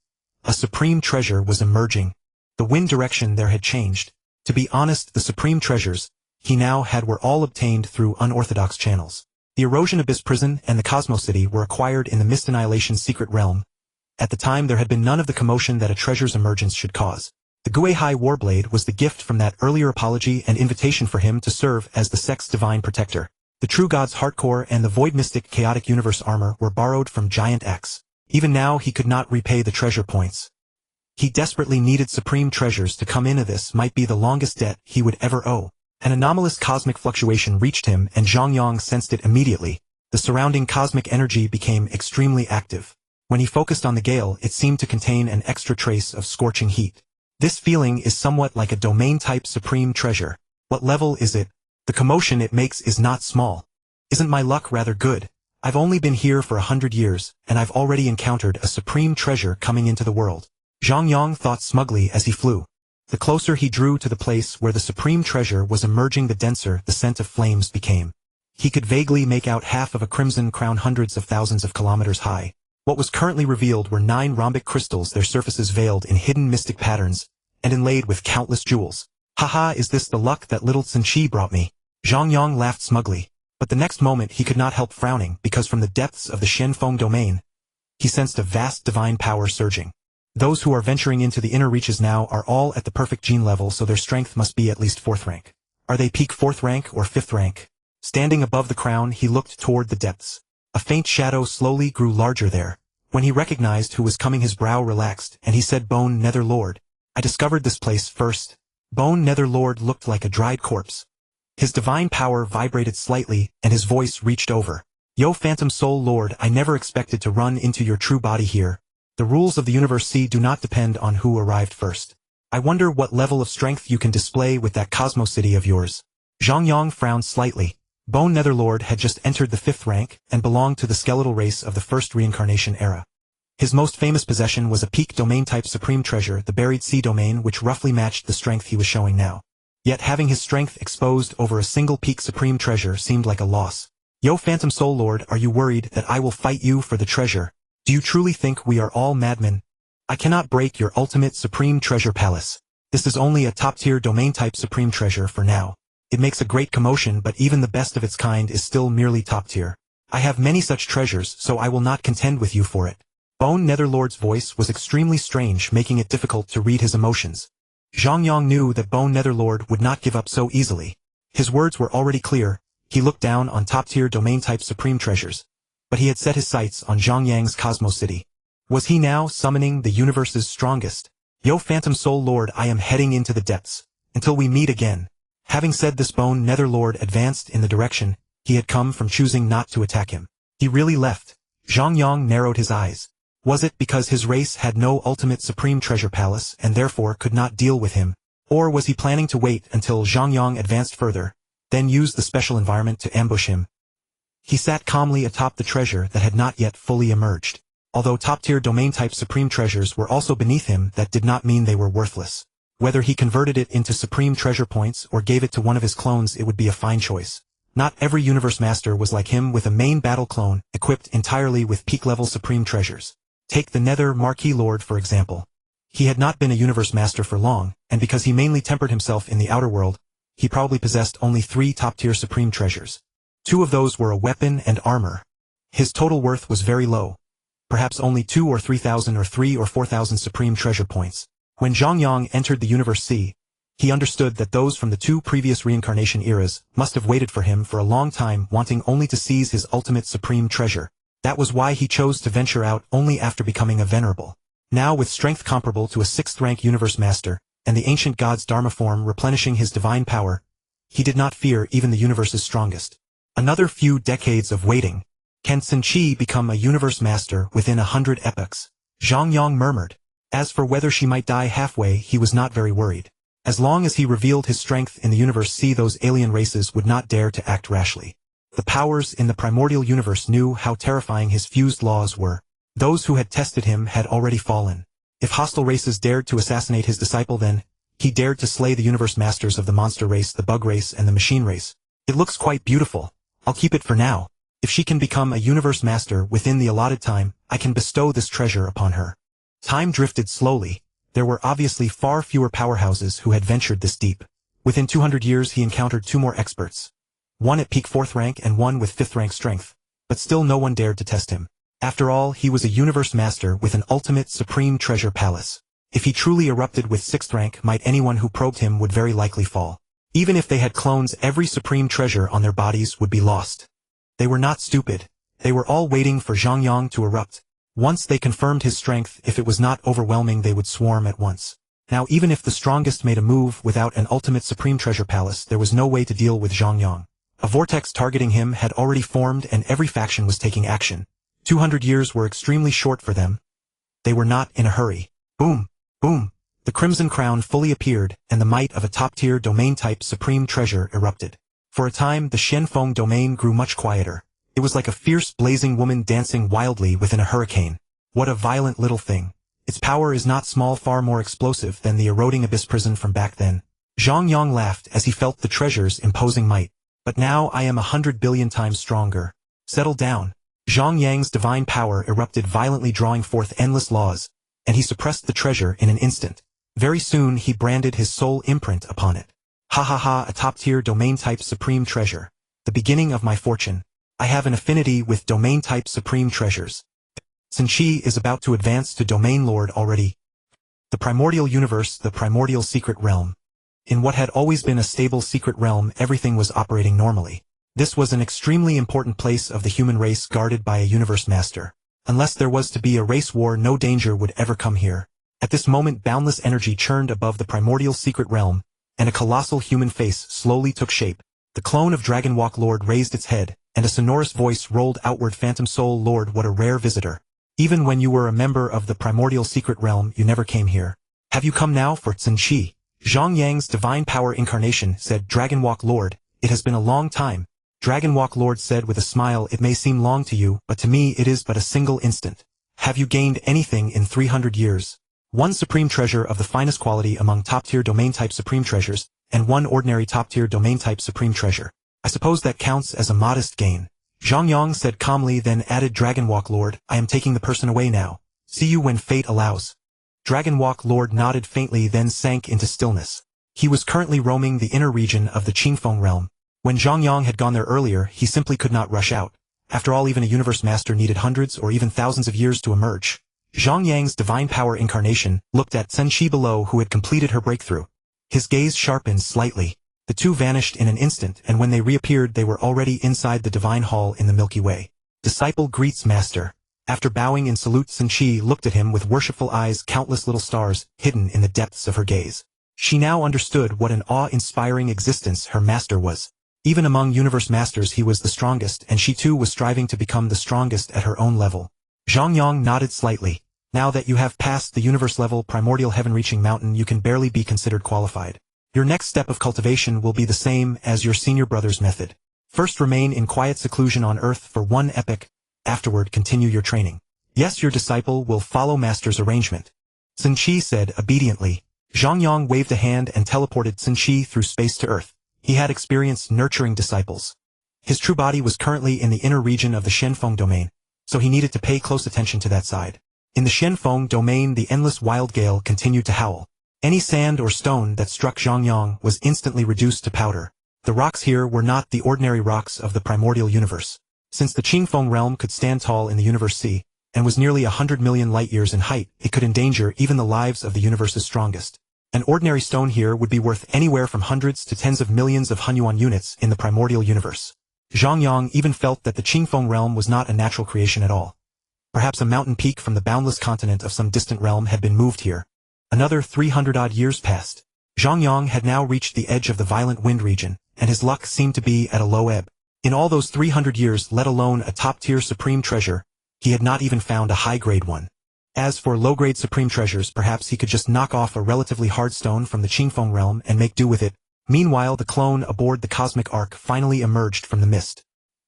A supreme treasure was emerging. The wind direction there had changed. To be honest, the supreme treasures he now had were all obtained through unorthodox channels. The Erosion Abyss Prison and the Cosmo City were acquired in the Mist Annihilation Secret Realm. At the time there had been none of the commotion that a treasure's emergence should cause. The Guihai Warblade was the gift from that earlier apology and invitation for him to serve as the Sect's divine protector. The True God's Heartcore and the Void Mystic Chaotic Universe armor were borrowed from Giant X. Even now he could not repay the treasure points. He desperately needed supreme treasures to come into this might be the longest debt he would ever owe. An anomalous cosmic fluctuation reached him and Zhang Yang sensed it immediately. The surrounding cosmic energy became extremely active. When he focused on the gale, it seemed to contain an extra trace of scorching heat. This feeling is somewhat like a domain-type supreme treasure. What level is it? The commotion it makes is not small. Isn't my luck rather good? I've only been here for 100 years, and I've already encountered a supreme treasure coming into the world. Zhang Yang thought smugly as he flew. The closer he drew to the place where the supreme treasure was emerging, the denser the scent of flames became. He could vaguely make out half of a crimson crown hundreds of thousands of kilometers high. What was currently revealed were 9 rhombic crystals, their surfaces veiled in hidden mystic patterns, and inlaid with countless jewels. Haha, is this the luck that little Tsinchi brought me? Zhang Yang laughed smugly. But the next moment he could not help frowning, because from the depths of the Shenfeng domain, he sensed a vast divine power surging. Those who are venturing into the inner reaches now are all at the perfect gene level, so their strength must be at least 4th rank. Are they peak 4th rank or 5th rank? Standing above the crown, he looked toward the depths. A faint shadow slowly grew larger there. When he recognized who was coming, his brow relaxed, and he said, Bone Nether Lord. I discovered this place first. Bone Nether Lord looked like a dried corpse. His divine power vibrated slightly, and his voice reached over. Yo Phantom Soul Lord, I never expected to run into your true body here. The rules of the Universe C do not depend on who arrived first. I wonder what level of strength you can display with that Cosmo City of yours. Zhang Yang frowned slightly. Bone Netherlord had just entered the 5th rank and belonged to the skeletal race of the first reincarnation era. His most famous possession was a peak domain-type supreme treasure, the Buried Sea domain, which roughly matched the strength he was showing now. Yet having his strength exposed over a single peak supreme treasure seemed like a loss. Yo Phantom Soul Lord, are you worried that I will fight you for the treasure? Do you truly think we are all madmen? I cannot break your ultimate supreme treasure palace. This is only a top-tier domain-type supreme treasure for now. It makes a great commotion, but even the best of its kind is still merely top-tier. I have many such treasures, so I will not contend with you for it. Bone Netherlord's voice was extremely strange, making it difficult to read his emotions. Zhang Yang knew that Bone Netherlord would not give up so easily. His words were already clear. He looked down on top-tier domain-type supreme treasures. But he had set his sights on Zhang Yang's Cosmo City. Was he now summoning the universe's strongest? Yo Phantom Soul Lord, I am heading into the depths. Until we meet again. Having said this, Bone Netherlord advanced in the direction he had come from, choosing not to attack him. He really left. Zhang Yang narrowed his eyes. Was it because his race had no ultimate supreme treasure palace and therefore could not deal with him? Or was he planning to wait until Zhang Yang advanced further, then use the special environment to ambush him? He sat calmly atop the treasure that had not yet fully emerged. Although top-tier domain-type supreme treasures were also beneath him, that did not mean they were worthless. Whether he converted it into supreme treasure points or gave it to one of his clones, it would be a fine choice. Not every universe master was like him, with a main battle clone equipped entirely with peak-level supreme treasures. Take the Nether Marquis Lord for example. He had not been a universe master for long, and because he mainly tempered himself in the outer world, he probably possessed only 3 top-tier supreme treasures. 2 of those were a weapon and armor. His total worth was very low. Perhaps only 2 or 3,000 or 3 or 4,000 supreme treasure points. When Zhang Yang entered the Universe Sea, he understood that those from the 2 previous reincarnation eras must have waited for him for a long time, wanting only to seize his ultimate supreme treasure. That was why he chose to venture out only after becoming a venerable. Now, with strength comparable to a 6th-rank universe master, and the ancient god's Dharma form replenishing his divine power, he did not fear even the universe's strongest. Another few decades of waiting. Can Sun Qi become a universe master within 100 epochs? Zhang Yang murmured. As for whether she might die halfway, he was not very worried. As long as he revealed his strength in the Universe Sea, those alien races would not dare to act rashly. The powers in the primordial universe knew how terrifying his fused laws were. Those who had tested him had already fallen. If hostile races dared to assassinate his disciple, then he dared to slay the universe masters of the monster race, the bug race, and the machine race. It looks quite beautiful. I'll keep it for now. If she can become a universe master within the allotted time, I can bestow this treasure upon her. Time drifted slowly. There were obviously far fewer powerhouses who had ventured this deep. Within 200 years he encountered 2 more experts. One at peak 4th rank and one with 5th rank strength. But still no one dared to test him. After all, he was a universe master with an ultimate supreme treasure palace. If he truly erupted with 6th rank, might anyone who probed him would very likely fall. Even if they had clones, every supreme treasure on their bodies would be lost. They were not stupid. They were all waiting for Zhang Yang to erupt. Once they confirmed his strength, if it was not overwhelming, they would swarm at once. Now, even if the strongest made a move without an ultimate supreme treasure palace, there was no way to deal with Zhang Yang. A vortex targeting him had already formed and every faction was taking action. 200 years were extremely short for them. They were not in a hurry. Boom! Boom! The Crimson Crown fully appeared, and the might of a top-tier domain-type supreme treasure erupted. For a time, the Shenfeng domain grew much quieter. It was like a fierce blazing woman dancing wildly within a hurricane. What a violent little thing. Its power is not small, far more explosive than the eroding abyss prison from back then. Zhang Yang laughed as he felt the treasure's imposing might. But now I am 100 billion times stronger. Settle down. Zhang Yang's divine power erupted violently, drawing forth endless laws, and he suppressed the treasure in an instant. Very soon he branded his soul imprint upon it. Ha ha ha, a top-tier domain-type supreme treasure. The beginning of my fortune. I have an affinity with domain-type supreme treasures. Sun Qi is about to advance to Domain Lord already. The primordial universe, the primordial secret realm. In what had always been a stable secret realm, everything was operating normally. This was an extremely important place of the human race, guarded by a universe master. Unless there was to be a race war, no danger would ever come here. At this moment, boundless energy churned above the primordial secret realm, and a colossal human face slowly took shape. The clone of Dragonwalk Lord raised its head, and a sonorous voice rolled outward. Phantom Soul Lord, what a rare visitor. Even when you were a member of the primordial secret realm, you never came here. Have you come now for Sun Qi? Zhang Yang's divine power incarnation, said Dragonwalk Lord. It has been a long time. Dragonwalk Lord said with a smile, it may seem long to you, but to me it is but a single instant. Have you gained anything in 300 years? One supreme treasure of the finest quality among top-tier domain-type supreme treasures, and one ordinary top-tier domain-type supreme treasure. I suppose that counts as a modest gain. Zhang Yang said calmly, then added, Dragonwalk Lord, I am taking the person away now. See you when fate allows. Dragonwalk Lord nodded faintly, then sank into stillness. He was currently roaming the inner region of the Qingfeng realm. When Zhang Yang had gone there earlier, he simply could not rush out. After all, even a universe master needed hundreds or even thousands of years to emerge. Zhang Yang's divine power incarnation looked at Sun Qi below, who had completed her breakthrough. His gaze sharpened slightly. The two vanished in an instant, and when they reappeared they were already inside the divine hall in the Milky Way. Disciple greets master. After bowing in salute, Sun Qi looked at him with worshipful eyes, countless little stars hidden in the depths of her gaze. She now understood what an awe-inspiring existence her master was. Even among universe masters he was the strongest, and she too was striving to become the strongest at her own level. Zhang Yang nodded slightly. Now that you have passed the universe-level primordial heaven-reaching mountain, you can barely be considered qualified. Your next step of cultivation will be the same as your senior brother's method. First remain in quiet seclusion on Earth for 1 epoch, afterward continue your training. Yes, your disciple will follow Master's arrangement. Sun Qi said obediently. Zhang Yang waved a hand and teleported Sun Qi through space to Earth. He had experience nurturing disciples. His true body was currently in the inner region of the Shenfeng domain, so he needed to pay close attention to that side. In the Shenfeng domain, the endless wild gale continued to howl. Any sand or stone that struck Zhang Yang was instantly reduced to powder. The rocks here were not the ordinary rocks of the primordial universe. Since the Qingfeng realm could stand tall in the universe sea, and was nearly 100 million light-years in height, it could endanger even the lives of the universe's strongest. An ordinary stone here would be worth anywhere from hundreds to tens of millions of Hunyuan units in the primordial universe. Zhang Yang even felt that the Qingfeng realm was not a natural creation at all. Perhaps a mountain peak from the boundless continent of some distant realm had been moved here. Another 300-odd years passed. Zhang Yang had now reached the edge of the violent wind region, and his luck seemed to be at a low ebb. In all those 300 years, let alone a top-tier supreme treasure, he had not even found a high-grade one. As for low-grade supreme treasures, perhaps he could just knock off a relatively hard stone from the Qingfeng realm and make do with it. Meanwhile, the clone aboard the Cosmic Ark finally emerged from the mist.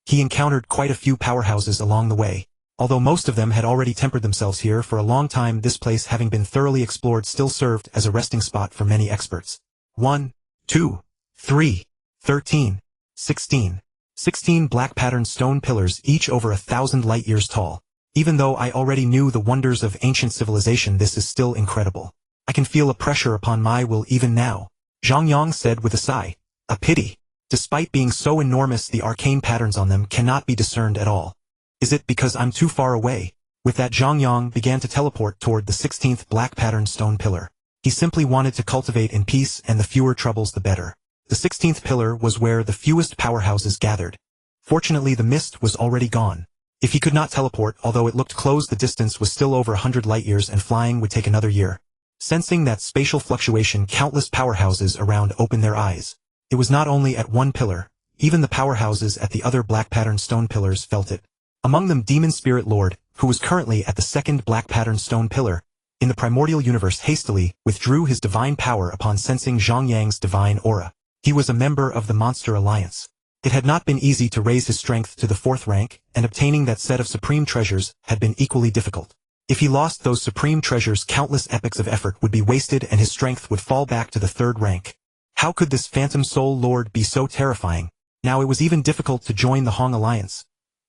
He encountered quite a few powerhouses along the way. Although most of them had already tempered themselves here for a long time, this place, having been thoroughly explored, still served as a resting spot for many experts. 1, 2, 3, 13, 16. 16 black-patterned stone pillars, each over 1,000 light-years tall. Even though I already knew the wonders of ancient civilization, this is still incredible. I can feel a pressure upon my will even now. Zhang Yang said with a sigh. A pity. Despite being so enormous, the arcane patterns on them cannot be discerned at all. Is it because I'm too far away? With that, Zhang Yang began to teleport toward the 16th black-patterned stone pillar. He simply wanted to cultivate in peace, and the fewer troubles the better. The 16th pillar was where the fewest powerhouses gathered. Fortunately, the mist was already gone. If he could not teleport, although it looked close, the distance was still over 100 light-years and flying would take another year. Sensing that spatial fluctuation, countless powerhouses around opened their eyes. It was not only at one pillar, even the powerhouses at the other black-patterned stone pillars felt it. Among them Demon Spirit Lord, who was currently at the second black-patterned stone pillar, in the primordial universe, hastily withdrew his divine power upon sensing Zhang Yang's divine aura. He was a member of the Monster Alliance. It had not been easy to raise his strength to the 4th rank, and obtaining that set of supreme treasures had been equally difficult. If he lost those supreme treasures, countless epochs of effort would be wasted and his strength would fall back to the 3rd rank. How could this Phantom Soul Lord be so terrifying? Now it was even difficult to join the Hong Alliance.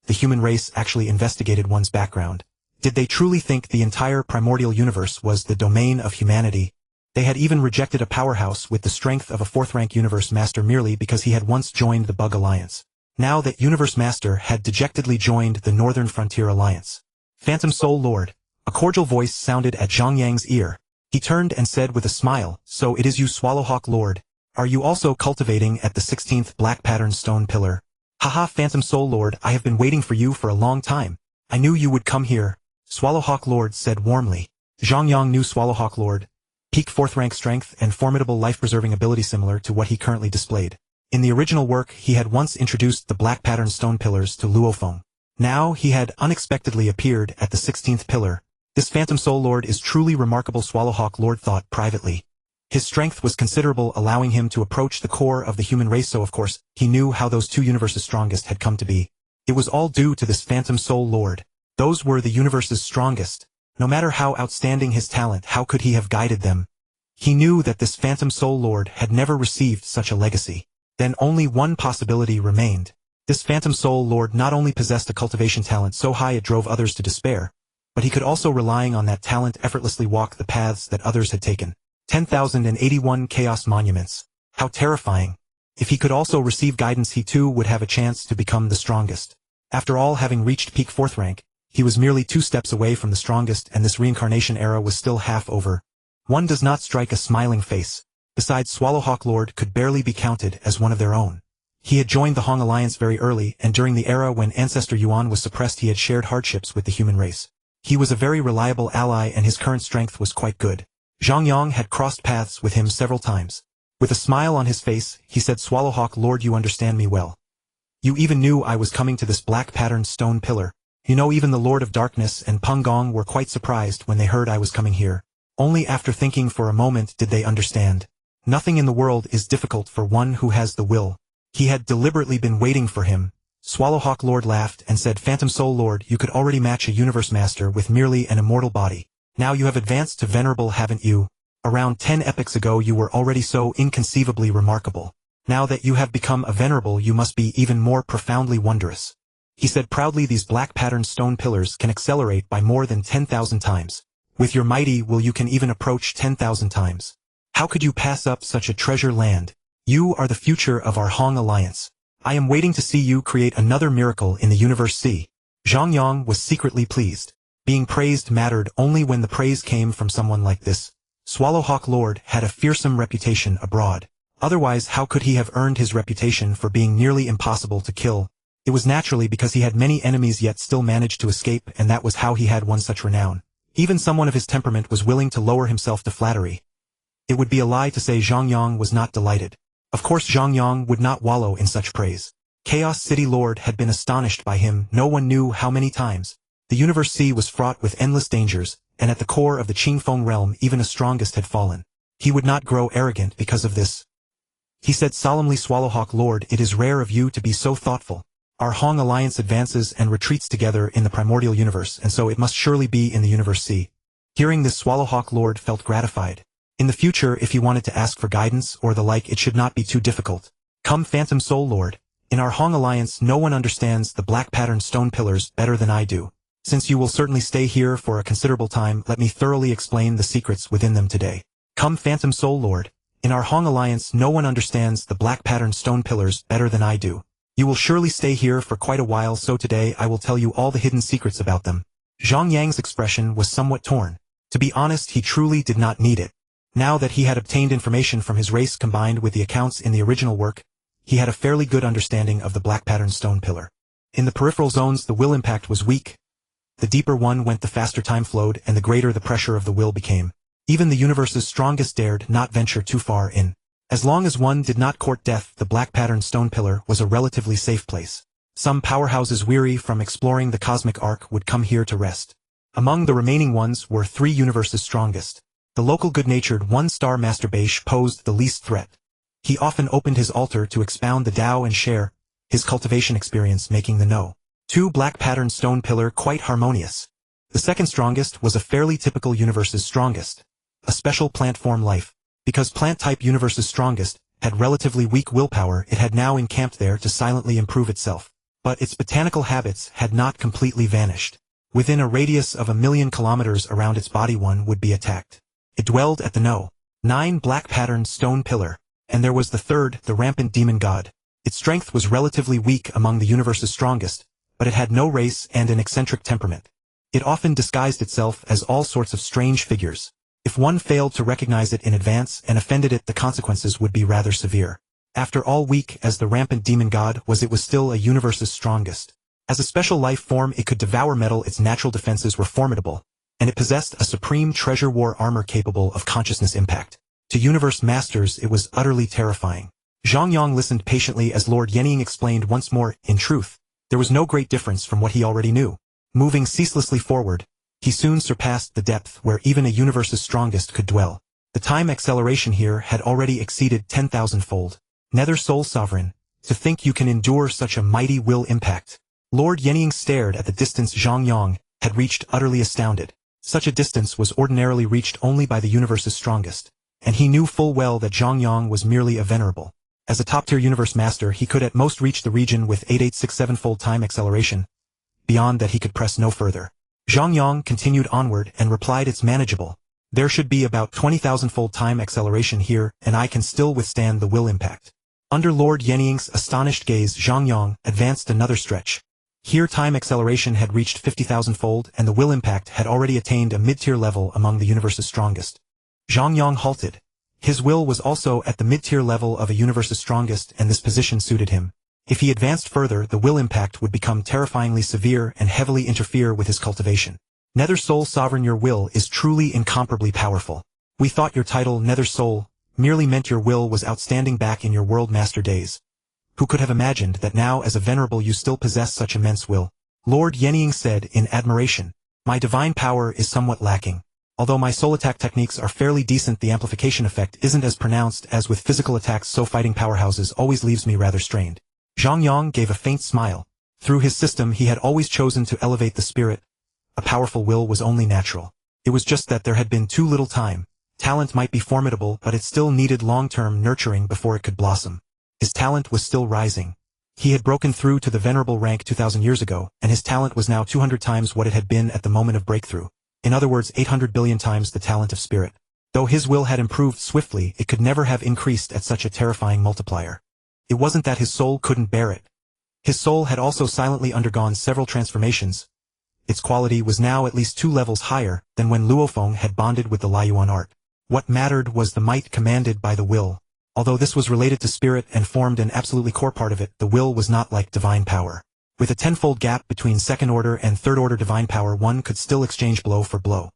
The human race actually investigated one's background. Did they truly think the entire primordial universe was the domain of humanity? They had even rejected a powerhouse with the strength of a 4th-rank Universe Master merely because he had once joined the Bug Alliance. Now that Universe Master had dejectedly joined the Northern Frontier Alliance. Phantom Soul Lord. A cordial voice sounded at Zhang Yang's ear. He turned and said with a smile, "So it is you, Swallowhawk Lord. Are you also cultivating at the 16th black-patterned stone pillar?" "Haha, Phantom Soul Lord, I have been waiting for you for a long time. I knew you would come here," Swallowhawk Lord said warmly. Zhang Yang knew Swallowhawk Lord. Peak 4th-rank strength and formidable life-preserving ability similar to what he currently displayed. In the original work, he had once introduced the black-patterned stone pillars to Luofeng. Now he had unexpectedly appeared at the 16th pillar. This Phantom Soul Lord is truly remarkable, Swallowhawk Lord thought privately. His strength was considerable, allowing him to approach the core of the human race, so of course, he knew how those 2 universes' strongest had come to be. It was all due to this Phantom Soul Lord. Those were the universe's strongest. No matter how outstanding his talent, how could he have guided them? He knew that this Phantom Soul Lord had never received such a legacy. Then only one possibility remained. This Phantom Soul Lord not only possessed a cultivation talent so high it drove others to despair, but he could also, relying on that talent, effortlessly walk the paths that others had taken. 10,081 Chaos Monuments. How terrifying. If he could also receive guidance, he too would have a chance to become the strongest. After all, having reached peak 4th rank, he was merely 2 steps away from the strongest, and this reincarnation era was still half over. One does not strike a smiling face. Besides, Swallowhawk Lord could barely be counted as one of their own. He had joined the Hong Alliance very early, and during the era when Ancestor Yuan was suppressed, he had shared hardships with the human race. He was a very reliable ally, and his current strength was quite good. Zhang Yang had crossed paths with him several times. With a smile on his face, he said, "Swallowhawk Lord, you understand me well. You even knew I was coming to this black-patterned stone pillar. You know, even the Lord of Darkness and Peng Gong were quite surprised when they heard I was coming here. Only after thinking for a moment did they understand. Nothing in the world is difficult for one who has the will. He had deliberately been waiting for him. Swallowhawk Lord laughed and said, Phantom Soul Lord, you could already match a universe master with merely an immortal body. Now you have advanced to venerable, haven't you? Around 10 epochs ago you were already so inconceivably remarkable. Now that you have become a venerable you must be even more profoundly wondrous. He said proudly, these black patterned stone pillars can accelerate by more than 10,000 times. With your mighty will you can even approach 10,000 times. How could you pass up such a treasure land? You are the future of our Hong Alliance. I am waiting to see you create another miracle in the universe. See. Zhang Yang was secretly pleased. Being praised mattered only when the praise came from someone like this. Swallowhawk Lord had a fearsome reputation abroad. Otherwise how could he have earned his reputation for being nearly impossible to kill? It was naturally because he had many enemies yet still managed to escape, and that was how he had won such renown. Even someone of his temperament was willing to lower himself to flattery. It would be a lie to say Zhang Yang was not delighted. Of course Zhang Yang would not wallow in such praise. Chaos City Lord had been astonished by him no one knew how many times. The universe sea was fraught with endless dangers, and at the core of the Qingfeng realm even the strongest had fallen. He would not grow arrogant because of this. He said solemnly, Swallowhawk Lord, it is rare of you to be so thoughtful. Our Hong Alliance advances and retreats together in the primordial universe, and so it must surely be in the universe sea. Hearing this, Swallowhawk Lord felt gratified. In the future, if he wanted to ask for guidance or the like, it should not be too difficult. Come, Phantom Soul Lord. In our Hong Alliance no one understands the black patterned stone pillars better than I do. Since you will certainly stay here for a considerable time, let me thoroughly explain the secrets within them today. Come, Phantom Soul Lord. In our Hong Alliance no one understands the black patterned stone pillars better than I do. You will surely stay here for quite a while, so today I will tell you all the hidden secrets about them. Zhang Yang's expression was somewhat torn. To be honest, he truly did not need it. Now that he had obtained information from his race combined with the accounts in the original work, he had a fairly good understanding of the black patterned stone pillar. In the peripheral zones the will impact was weak. The deeper one went the faster time flowed and the greater the pressure of the will became. Even the universe's strongest dared not venture too far in. As long as one did not court death, the black patterned stone pillar was a relatively safe place. Some powerhouses weary from exploring the cosmic arc would come here to rest. Among the remaining ones were 3 universes strongest. The local good-natured one-star Master Beish posed the least threat. He often opened his altar to expound the Tao and share his cultivation experience, making the No. 2 black patterned stone pillar quite harmonious. The second strongest was a fairly typical universe's strongest, a special plant form life. Because plant-type universe's strongest had relatively weak willpower, it had now encamped there to silently improve itself. But its botanical habits had not completely vanished. Within a radius of 1,000,000 kilometers around its body one would be attacked. It dwelled at the No. 9 black patterned stone pillar. And there was the third, the rampant demon god. Its strength was relatively weak among the universe's strongest, but it had no race and an eccentric temperament. It often disguised itself as all sorts of strange figures. If one failed to recognize it in advance and offended it, the consequences would be rather severe. After all, weak as the rampant demon god was, it was still a universe's strongest. As a special life form it could devour metal, its natural defenses were formidable, and it possessed a supreme treasure war armor capable of consciousness impact. To universe masters it was utterly terrifying. Zhang Yang listened patiently as Lord Yenying explained once more. In truth, there was no great difference from what he already knew. Moving ceaselessly forward, he soon surpassed the depth where even a universe's strongest could dwell. The time acceleration here had already exceeded 10,000-fold. Nether Soul Sovereign, to think you can endure such a mighty will impact. Lord Yenying stared at the distance Zhang Yang had reached, utterly astounded. Such a distance was ordinarily reached only by the universe's strongest, and he knew full well that Zhang Yang was merely a venerable. As a top-tier universe master he could at most reach the region with 8867-fold time acceleration. Beyond that he could press no further. Zhang Yang continued onward and replied, it's manageable. There should be about 20,000-fold time acceleration here, and I can still withstand the will impact. Under Lord Yenying's astonished gaze Zhang Yang advanced another stretch. Here time acceleration had reached 50,000-fold and the will impact had already attained a mid-tier level among the universe's strongest. Zhang Yang halted. His will was also at the mid-tier level of a universe's strongest, and this position suited him. If he advanced further, the will impact would become terrifyingly severe and heavily interfere with his cultivation. Nether Soul Sovereign, your will is truly incomparably powerful. We thought your title, Nether Soul, merely meant your will was outstanding back in your World Master days. Who could have imagined that now as a venerable you still possess such immense will? Lord Yenying said in admiration. My divine power is somewhat lacking. Although my soul attack techniques are fairly decent, the amplification effect isn't as pronounced as with physical attacks, so fighting powerhouses always leaves me rather strained. Zhang Yang gave a faint smile. Through his system he had always chosen to elevate the spirit. A powerful will was only natural. It was just that there had been too little time. Talent might be formidable, but it still needed long-term nurturing before it could blossom. His talent was still rising. He had broken through to the venerable rank 2,000 years ago, and his talent was now 200 times what it had been at the moment of breakthrough. In other words, 800 billion times the talent of spirit. Though his will had improved swiftly, it could never have increased at such a terrifying multiplier. It wasn't that his soul couldn't bear it. His soul had also silently undergone several transformations. Its quality was now at least 2 levels higher than when Luofeng had bonded with the Liuyuan art. What mattered was the might commanded by the will. Although this was related to spirit and formed an absolutely core part of it, the will was not like divine power. With a tenfold gap between second-order and third-order divine power, one could still exchange blow for blow.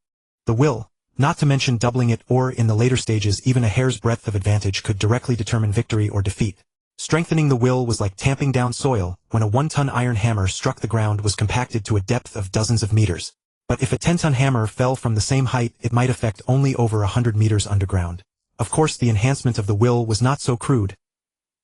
The will, not to mention doubling it or, in the later stages, even a hair's breadth of advantage, could directly determine victory or defeat. Strengthening the will was like tamping down soil. When a 1-ton iron hammer struck the ground, was compacted to a depth of dozens of meters. But if a 10-ton hammer fell from the same height, it might affect only over 100 meters underground. Of course, the enhancement of the will was not so crude.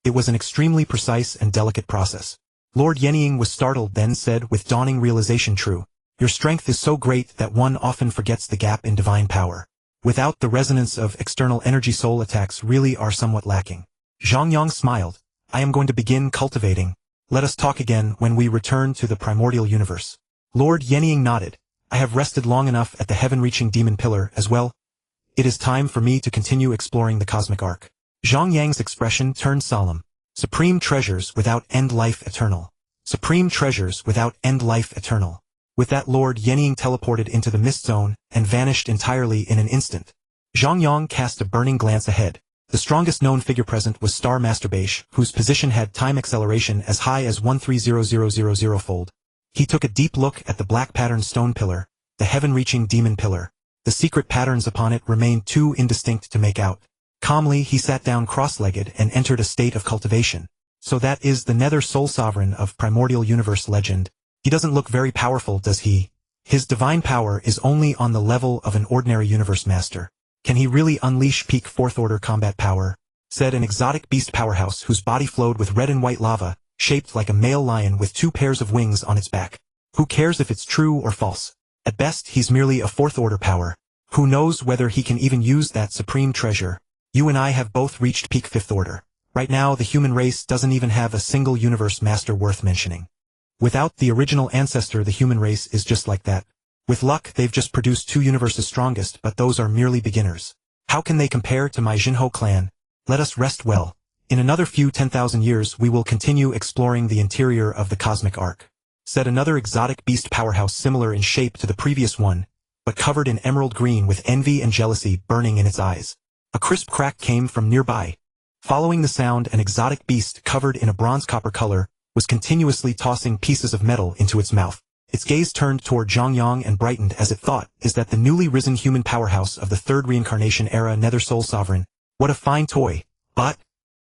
It was an extremely precise and delicate process. Lord Yenying was startled, then said with dawning realization, "True. Your strength is so great that one often forgets the gap in divine power. Without the resonance of external energy, soul attacks really are somewhat lacking." Zhang Yang smiled. "I am going to begin cultivating. Let us talk again when we return to the primordial universe." Lord Yenying nodded. "I have rested long enough at the heaven-reaching demon pillar as well. It is time for me to continue exploring the cosmic arc." Zhang Yang's expression turned solemn. "Supreme treasures without end, life eternal. Supreme treasures without end, life eternal." With that, Lord Yenying teleported into the mist zone and vanished entirely in an instant. Zhang Yang cast a burning glance ahead. The strongest known figure present was Star Master Base, whose position had time acceleration as high as 130000-fold. He took a deep look at the black patterned stone pillar, the heaven-reaching demon pillar. The secret patterns upon it remained too indistinct to make out. Calmly he sat down cross-legged and entered a state of cultivation. "So that is the Nether Soul Sovereign of Primordial Universe legend. He doesn't look very powerful, does he? His divine power is only on the level of an ordinary universe master. Can he really unleash peak 4th-order combat power?" said an exotic beast powerhouse whose body flowed with red and white lava, shaped like a male lion with 2 pairs of wings on its back. Who cares if it's true or false? At best, he's merely a 4th-order power. Who knows whether he can even use that supreme treasure? You and I have both reached peak 5th order. Right now, the human race doesn't even have a single universe master worth mentioning. Without the original ancestor, the human race is just like that. With luck, they've just produced 2 universes strongest, but those are merely beginners. How can they compare to my Jinho clan? Let us rest well. In another few 10,000 years, we will continue exploring the interior of the cosmic arc," said another exotic beast powerhouse similar in shape to the previous one, but covered in emerald green with envy and jealousy burning in its eyes. A crisp crack came from nearby. Following the sound, an exotic beast covered in a bronze-copper color was continuously tossing pieces of metal into its mouth. Its gaze turned toward Zhang Yang and brightened as it thought, "Is that the newly risen human powerhouse of the 3rd reincarnation era, Nether Soul Sovereign? What a fine toy." But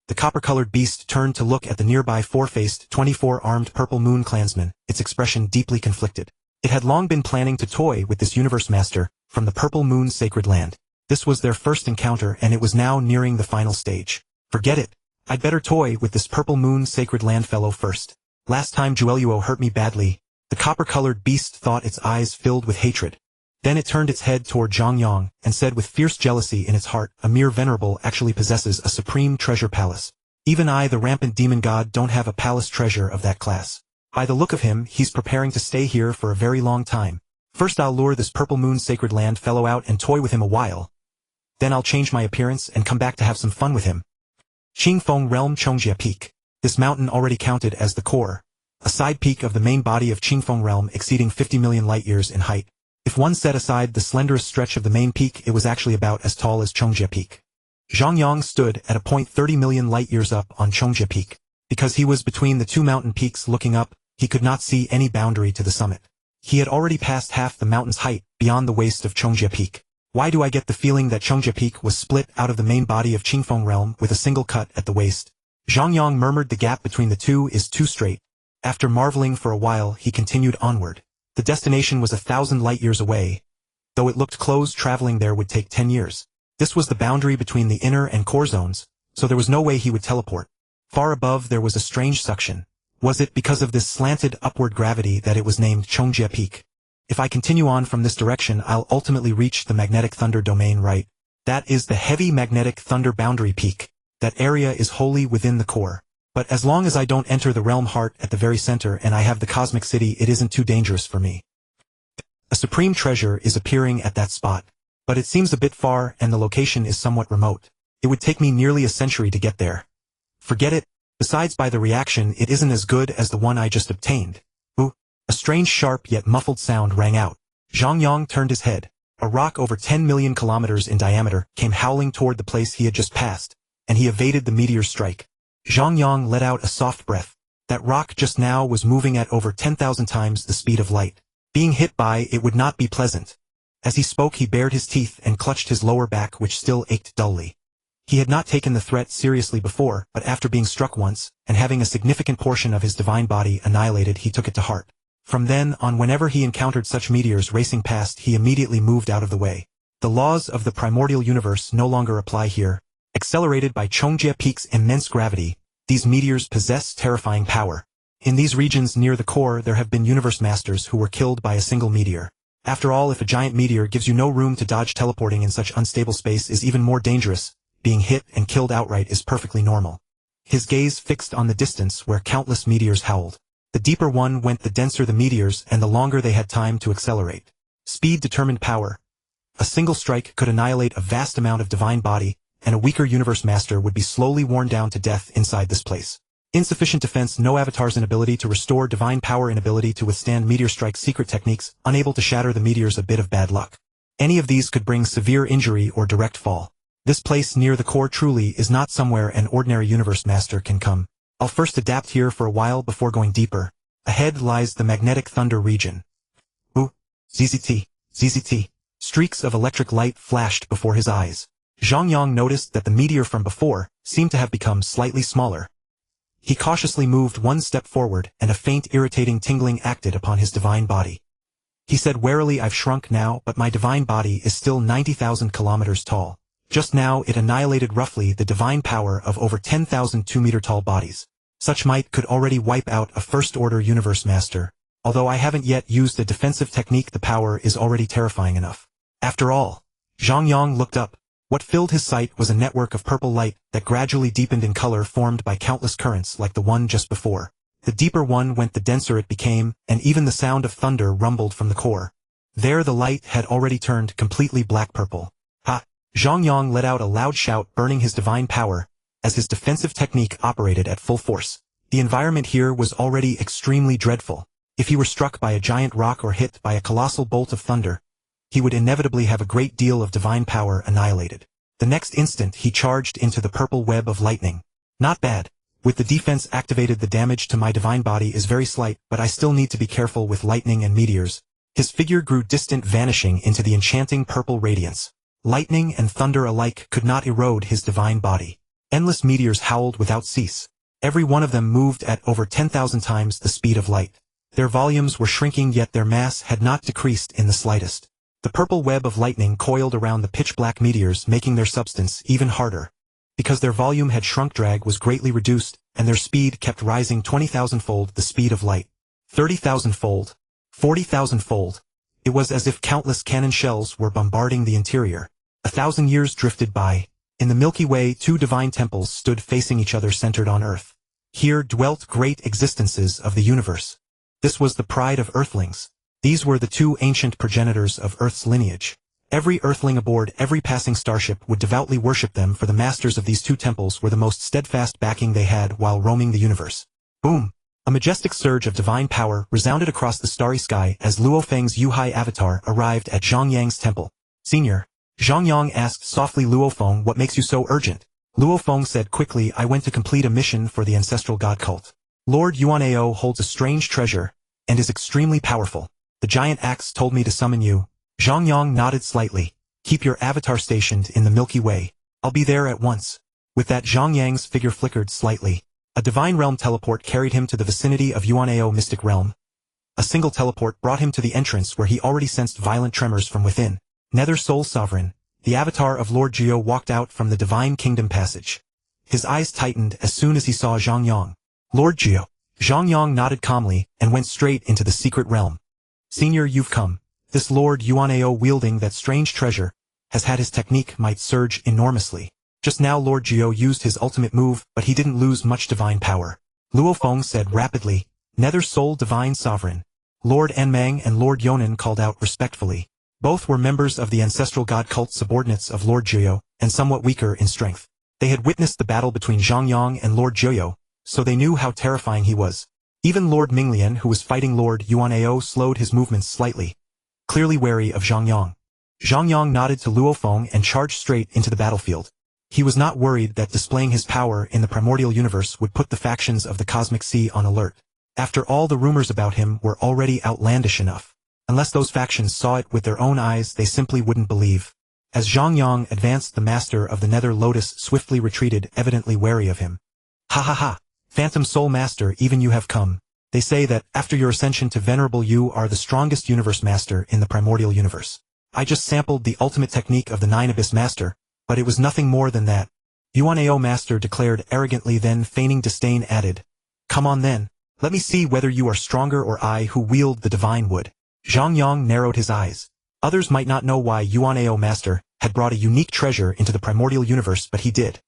the copper-colored beast turned to look at the nearby 4-faced, 24-armed purple moon clansman, its expression deeply conflicted. It had long been planning to toy with this universe master from the purple moon sacred land. This was their first encounter, and it was now nearing the final stage. "Forget it. I'd better toy with this purple moon sacred land fellow first. Last time Jueluo hurt me badly." The copper-colored beast thought, its eyes filled with hatred. Then it turned its head toward Zhang Yang and said with fierce jealousy in its heart, "A mere venerable actually possesses a supreme treasure palace. Even I, the rampant demon god, don't have a palace treasure of that class. By the look of him, he's preparing to stay here for a very long time. First I'll lure this purple moon sacred land fellow out and toy with him a while. Then I'll change my appearance and come back to have some fun with him." Qingfeng Realm Chongjia Peak. This mountain already counted as the core, a side peak of the main body of Qingfeng Realm exceeding 50 million light-years in height. If one set aside the slenderest stretch of the main peak, it was actually about as tall as Chongjia Peak. Zhang Yang stood at a point 30 million light-years up on Chongjia Peak. Because he was between the 2 mountain peaks looking up, he could not see any boundary to the summit. He had already passed half the mountain's height, beyond the waist of Chongjia Peak. Why do I get the feeling that Chongjia Peak was split out of the main body of Qingfeng Realm with a single cut at the waist? Zhang Yang murmured, "The gap between the two is too straight." After marveling for a while, he continued onward. The destination was 1,000 light-years away. though it looked close traveling there would take 10 years. This was the boundary between the inner and core zones, so there was no way he would teleport. Far above there was a strange suction. Was it because of this slanted upward gravity that it was named Chongjia Peak? If I continue on from this direction I'll ultimately reach the magnetic thunder domain, right? That is the heavy magnetic thunder boundary peak. That area is wholly within the core. But as long as I don't enter the realm heart at the very center and I have the cosmic city, it isn't too dangerous for me. A supreme treasure is appearing at that spot. But it seems a bit far and the location is somewhat remote. It would take me nearly a century to get there. Forget it. Besides, by the reaction it isn't as good as the one I just obtained. Ooh! A strange sharp yet muffled sound rang out. Zhang Yang turned his head. A rock over 10 million kilometers in diameter came howling toward the place he had just passed, and he evaded the meteor's strike. Zhang Yang let out a soft breath. That rock just now was moving at over 10,000 times the speed of light. Being hit by it would not be pleasant. As he spoke he bared his teeth and clutched his lower back, which still ached dully. He had not taken the threat seriously before, but after being struck once, and having a significant portion of his divine body annihilated, he took it to heart. From then on, whenever he encountered such meteors racing past, he immediately moved out of the way. The laws of the primordial universe no longer apply here. Accelerated by Chongjia Peak's immense gravity, these meteors possess terrifying power. In these regions near the core there have been universe masters who were killed by a single meteor. After all, if a giant meteor gives you no room to dodge, teleporting in such unstable space is even more dangerous. Being hit and killed outright is perfectly normal. His gaze fixed on the distance where countless meteors howled. The deeper one went, the denser the meteors and the longer they had time to accelerate. Speed determined power. A single strike could annihilate a vast amount of divine body, and a weaker universe master would be slowly worn down to death inside this place. Insufficient defense, no avatar's inability to restore divine power, inability to withstand meteor strikes, secret techniques, unable to shatter the meteors, a bit of bad luck. Any of these could bring severe injury or direct fall. This place near the core truly is not somewhere an ordinary universe master can come. I'll first adapt here for a while before going deeper. Ahead lies the magnetic thunder region. Ooh! ZZT! ZZT! Streaks of electric light flashed before his eyes. Zhang Yang noticed that the meteor from before seemed to have become slightly smaller. He cautiously moved one step forward, and a faint irritating tingling acted upon his divine body. He said warily, I've shrunk now, but my divine body is still 90,000 kilometers tall. Just now it annihilated roughly the divine power of over 10,000 2-meter-tall bodies. Such might could already wipe out a first-order universe master. Although I haven't yet used a defensive technique, the power is already terrifying enough. After all, Zhang Yang looked up. What filled his sight was a network of purple light that gradually deepened in color, formed by countless currents like the one just before. The deeper one went, the denser it became, and even the sound of thunder rumbled from the core. There the light had already turned completely black-purple. Ha! Zhang Yang let out a loud shout, burning his divine power, as his defensive technique operated at full force. The environment here was already extremely dreadful. If he were struck by a giant rock or hit by a colossal bolt of thunder, he would inevitably have a great deal of divine power annihilated. The next instant he charged into the purple web of lightning. Not bad. With the defense activated, the damage to my divine body is very slight, but I still need to be careful with lightning and meteors. His figure grew distant, vanishing into the enchanting purple radiance. Lightning and thunder alike could not erode his divine body. Endless meteors howled without cease. Every one of them moved at over 10,000 times the speed of light. Their volumes were shrinking, yet their mass had not decreased in the slightest. The purple web of lightning coiled around the pitch-black meteors, making their substance even harder. Because their volume had shrunk, drag was greatly reduced, and their speed kept rising 20,000-fold the speed of light. 30,000-fold. 40,000-fold. It was as if countless cannon shells were bombarding the interior. 1,000 years drifted by. In the Milky Way, two divine temples stood facing each other, centered on Earth. Here dwelt great existences of the universe. This was the pride of Earthlings. These were the two ancient progenitors of Earth's lineage. Every Earthling aboard every passing starship would devoutly worship them, for the masters of these two temples were the most steadfast backing they had while roaming the universe. Boom! A majestic surge of divine power resounded across the starry sky as Luo Feng's Yuhai avatar arrived at Zhang Yang's temple. Senior, Zhang Yang asked softly, Luo Feng, what makes you so urgent? Luo Feng said quickly, I went to complete a mission for the ancestral god cult. Lord Yuanao holds a strange treasure, and is extremely powerful. The giant axe told me to summon you. Zhang Yang nodded slightly. Keep your avatar stationed in the Milky Way. I'll be there at once. With that, Zhang Yang's figure flickered slightly. A divine realm teleport carried him to the vicinity of Yuanao mystic realm. A single teleport brought him to the entrance, where he already sensed violent tremors from within. Nether Soul Sovereign, the avatar of Lord Jiao walked out from the Divine Kingdom passage. His eyes tightened as soon as he saw Zhang Yang. Lord Jiao. Zhang Yang nodded calmly and went straight into the secret realm. Senior, you've come. This Lord Yuanao wielding that strange treasure has had his technique might surge enormously. Just now Lord Jiao used his ultimate move, but he didn't lose much divine power. Luo Feng said rapidly, Nether Soul Divine Sovereign. Lord Anmang and Lord Yonan called out respectfully. Both were members of the ancestral god cult subordinates of Lord Jiao, and somewhat weaker in strength. They had witnessed the battle between Zhang Yang and Lord Jiao, so they knew how terrifying he was. Even Lord Minglian, who was fighting Lord Yuanao, slowed his movements slightly, clearly wary of Zhang Yang. Zhang Yang nodded to Luo Feng and charged straight into the battlefield. He was not worried that displaying his power in the primordial universe would put the factions of the Cosmic Sea on alert. After all, the rumors about him were already outlandish enough. Unless those factions saw it with their own eyes, they simply wouldn't believe. As Zhang Yang advanced, the master of the Nether Lotus swiftly retreated, evidently wary of him. Ha ha ha! Phantom Soul Master, even you have come. They say that, after your ascension to Venerable, you are the strongest universe master in the primordial universe. I just sampled the ultimate technique of the Nine Abyss Master, but it was nothing more than that. Yuanao Master declared arrogantly, then feigning disdain added, Come on then, let me see whether you are stronger or I who wield the divine wood. Zhang Yang narrowed his eyes. Others might not know why Yuanao Master had brought a unique treasure into the primordial universe, but he did.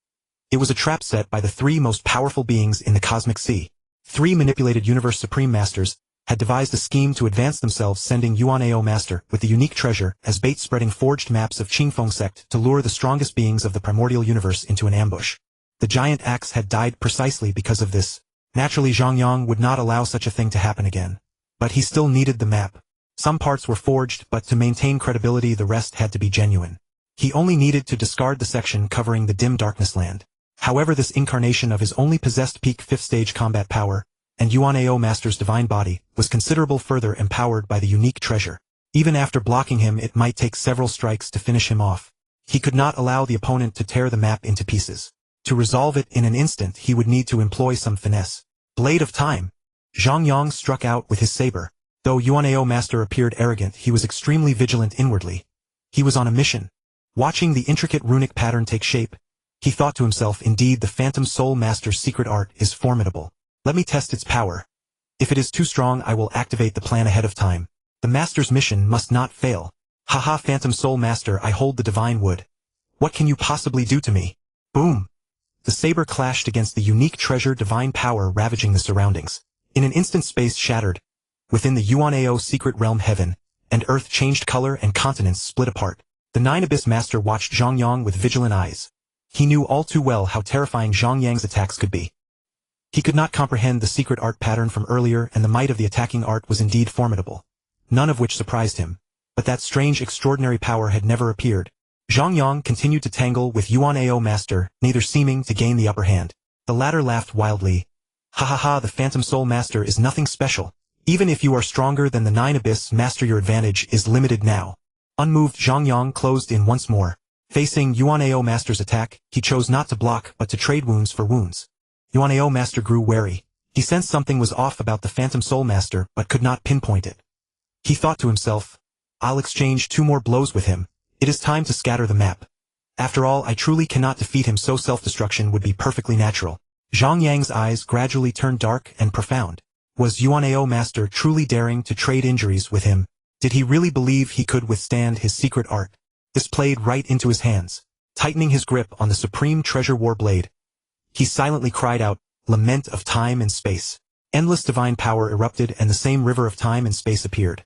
It was a trap set by the three most powerful beings in the Cosmic Sea. Three manipulated Universe Supreme Masters had devised a scheme to advance themselves, sending Yuanao Master with the unique treasure as bait, spreading forged maps of Qingfeng sect to lure the strongest beings of the primordial universe into an ambush. The giant axe had died precisely because of this. Naturally, Zhang Yang would not allow such a thing to happen again. But he still needed the map. Some parts were forged, but to maintain credibility the rest had to be genuine. He only needed to discard the section covering the dim darkness land. However, this incarnation of his only possessed peak 5th stage combat power, and Yuanao Master's divine body, was considerable further empowered by the unique treasure. Even after blocking him, it might take several strikes to finish him off. He could not allow the opponent to tear the map into pieces. To resolve it in an instant, he would need to employ some finesse. Blade of Time. Zhang Yang struck out with his saber. Though Yuanao Master appeared arrogant, he was extremely vigilant inwardly. He was on a mission. Watching the intricate runic pattern take shape, he thought to himself, indeed the Phantom Soul Master's secret art is formidable. Let me test its power. If it is too strong, I will activate the plan ahead of time. The Master's mission must not fail. Haha, Phantom Soul Master, I hold the divine wood. What can you possibly do to me? Boom! The saber clashed against the unique treasure, divine power ravaging the surroundings. In an instant, space shattered. Within the Yuanao secret realm, heaven and earth changed color and continents split apart. The Nine Abyss Master watched Zhang Yang with vigilant eyes. He knew all too well how terrifying Zhang Yang's attacks could be. He could not comprehend the secret art pattern from earlier, and the might of the attacking art was indeed formidable. None of which surprised him. But that strange, extraordinary power had never appeared. Zhang Yang continued to tangle with Yuanao Master, neither seeming to gain the upper hand. The latter laughed wildly. Ha ha ha, the Phantom Soul Master is nothing special. Even if you are stronger than the Nine Abyss Master, your advantage is limited now. Unmoved, Zhang Yang closed in once more. Facing Yuanao Master's attack, he chose not to block but to trade wounds for wounds. Yuanao Master grew wary. He sensed something was off about the Phantom Soul Master but could not pinpoint it. He thought to himself, I'll exchange 2 more blows with him. It is time to scatter the map. After all, I truly cannot defeat him, so self-destruction would be perfectly natural. Zhang Yang's eyes gradually turned dark and profound. Was Yuanao Master truly daring to trade injuries with him? Did he really believe he could withstand his secret art? This played right into his hands. Tightening his grip on the supreme treasure war blade, he silently cried out, Lament of time and space. Endless divine power erupted, and the same river of time and space appeared.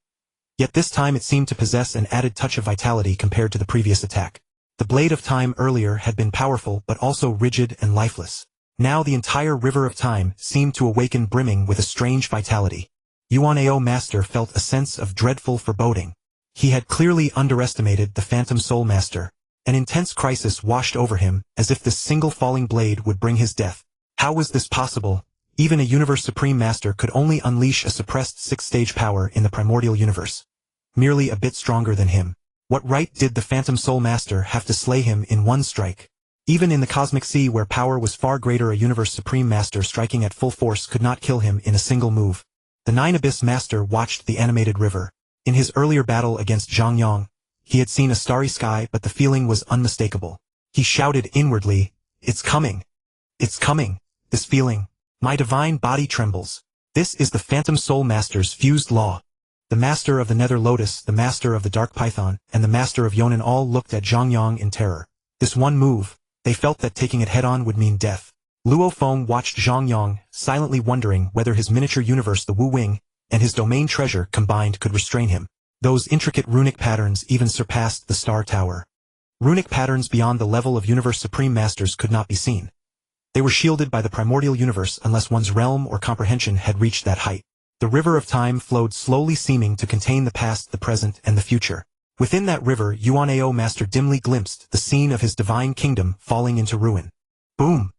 Yet this time it seemed to possess an added touch of vitality compared to the previous attack. The blade of time earlier had been powerful but also rigid and lifeless. Now the entire river of time seemed to awaken, brimming with a strange vitality. Yuanao Master felt a sense of dreadful foreboding. He had clearly underestimated the Phantom Soul Master. An intense crisis washed over him, as if this single falling blade would bring his death. How was this possible? Even a Universe Supreme Master could only unleash a suppressed 6th-stage power in the primordial universe. Merely a bit stronger than him. What right did the Phantom Soul Master have to slay him in one strike? Even in the Cosmic Sea, where power was far greater, a Universe Supreme Master striking at full force could not kill him in a single move. The Nine Abyss Master watched the animated river. In his earlier battle against Zhang Yang, He had seen a starry sky, but the feeling was unmistakable. He shouted inwardly, "It's coming! It's coming! This feeling! My divine body trembles! This is the Phantom Soul Master's fused law!" The Master of the Nether Lotus, the Master of the Dark Python, and the Master of Yonan all looked at Zhang Yang in terror. This one move, they felt that taking it head-on would mean death. Luo Feng watched Zhang Yang, silently wondering whether his miniature universe, the Wu Wing, and his domain treasure combined could restrain him. Those intricate runic patterns even surpassed the Star Tower. Runic patterns beyond the level of Universe Supreme Masters could not be seen. They were shielded by the primordial universe unless one's realm or comprehension had reached that height. The river of time flowed slowly, seeming to contain the past, the present, and the future. Within that river, Yuan'eo Master dimly glimpsed the scene of his divine kingdom falling into ruin. Boom!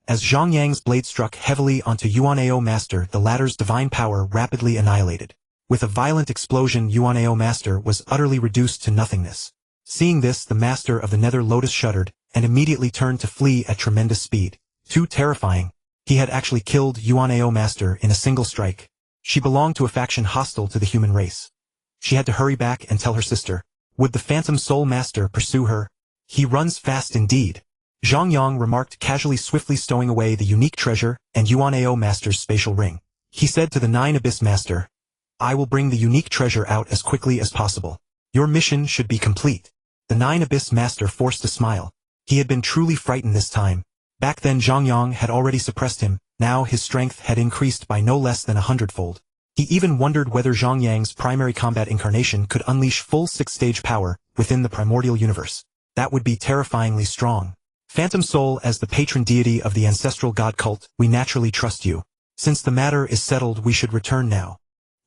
As Zhang Yang's blade struck heavily onto Yuan'eo Master, the latter's divine power rapidly annihilated. With a violent explosion, Yuan'eo Master was utterly reduced to nothingness. Seeing this, the Master of the Nether Lotus shuddered, and immediately turned to flee at tremendous speed. Too terrifying. He had actually killed Yuan'eo Master in a single strike. She belonged to a faction hostile to the human race. She had to hurry back and tell her sister. Would the Phantom Soul Master pursue her? He runs fast indeed. Zhang Yang remarked casually, swiftly stowing away the unique treasure and Yuan'eo Master's spatial ring. He said to the Nine Abyss Master, "I will bring the unique treasure out as quickly as possible. Your mission should be complete." The Nine Abyss Master forced a smile. He had been truly frightened this time. Back then Zhang Yang had already suppressed him, now his strength had increased by no less than 100-fold. He even wondered whether Zhang Yang's primary combat incarnation could unleash full 6-stage power within the primordial universe. That would be terrifyingly strong. Phantom Soul, as the patron deity of the ancestral god cult, we naturally trust you. Since the matter is settled, we should return now.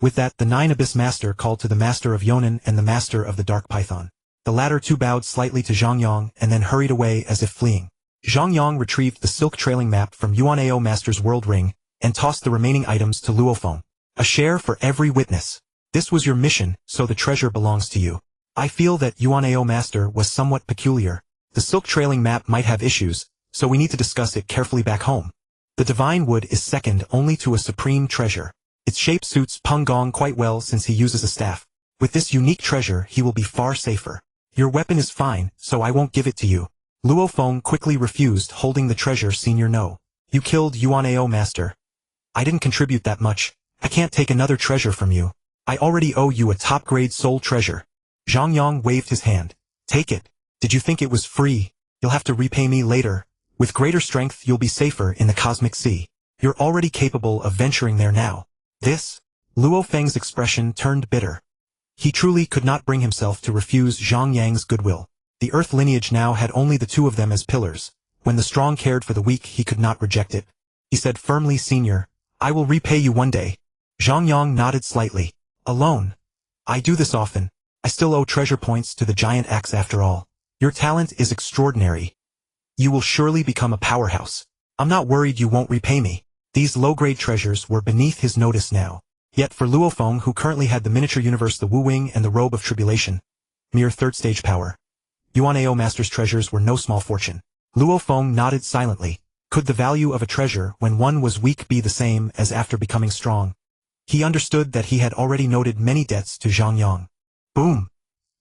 With that, the Nine Abyss Master called to the Master of Yonan and the Master of the Dark Python. The latter too bowed slightly to Zhang Yang and then hurried away as if fleeing. Zhang Yang retrieved the silk trailing map from Yuan'eo Master's world ring and tossed the remaining items to Luo Feng. "A share for every witness. This was your mission, so the treasure belongs to you." I feel that Yuan'eo Master was somewhat peculiar. The silk trailing map might have issues, so we need to discuss it carefully back home. The divine wood is second only to a supreme treasure. Its shape suits Peng Gong quite well since he uses a staff. With this unique treasure, he will be far safer. Your weapon is fine, so I won't give it to you. Luo Feng quickly refused, holding the treasure. Senior, no. You killed Yuan'eo Master. I didn't contribute that much. I can't take another treasure from you. I already owe you a top-grade soul treasure. Zhang Yang waved his hand. Take it. Did you think it was free? You'll have to repay me later. With greater strength, you'll be safer in the cosmic sea. You're already capable of venturing there now. This? Luo Feng's expression turned bitter. He truly could not bring himself to refuse Zhang Yang's goodwill. The Earth lineage now had only the two of them as pillars. When the strong cared for the weak, he could not reject it. He said firmly, "Senior, I will repay you one day." Zhang Yang nodded slightly. "Alone? I do this often. I still owe treasure points to the giant axe after all. Your talent is extraordinary. You will surely become a powerhouse. I'm not worried you won't repay me." These low-grade treasures were beneath his notice now. Yet for Luo Feng, who currently had the miniature universe, the Wu Wing, and the Robe of Tribulation, mere third-stage power, Yuan'eo Master's treasures were no small fortune. Luo Feng nodded silently. Could the value of a treasure when one was weak be the same as after becoming strong? He understood that he had already noted many debts to Zhang Yang. Boom!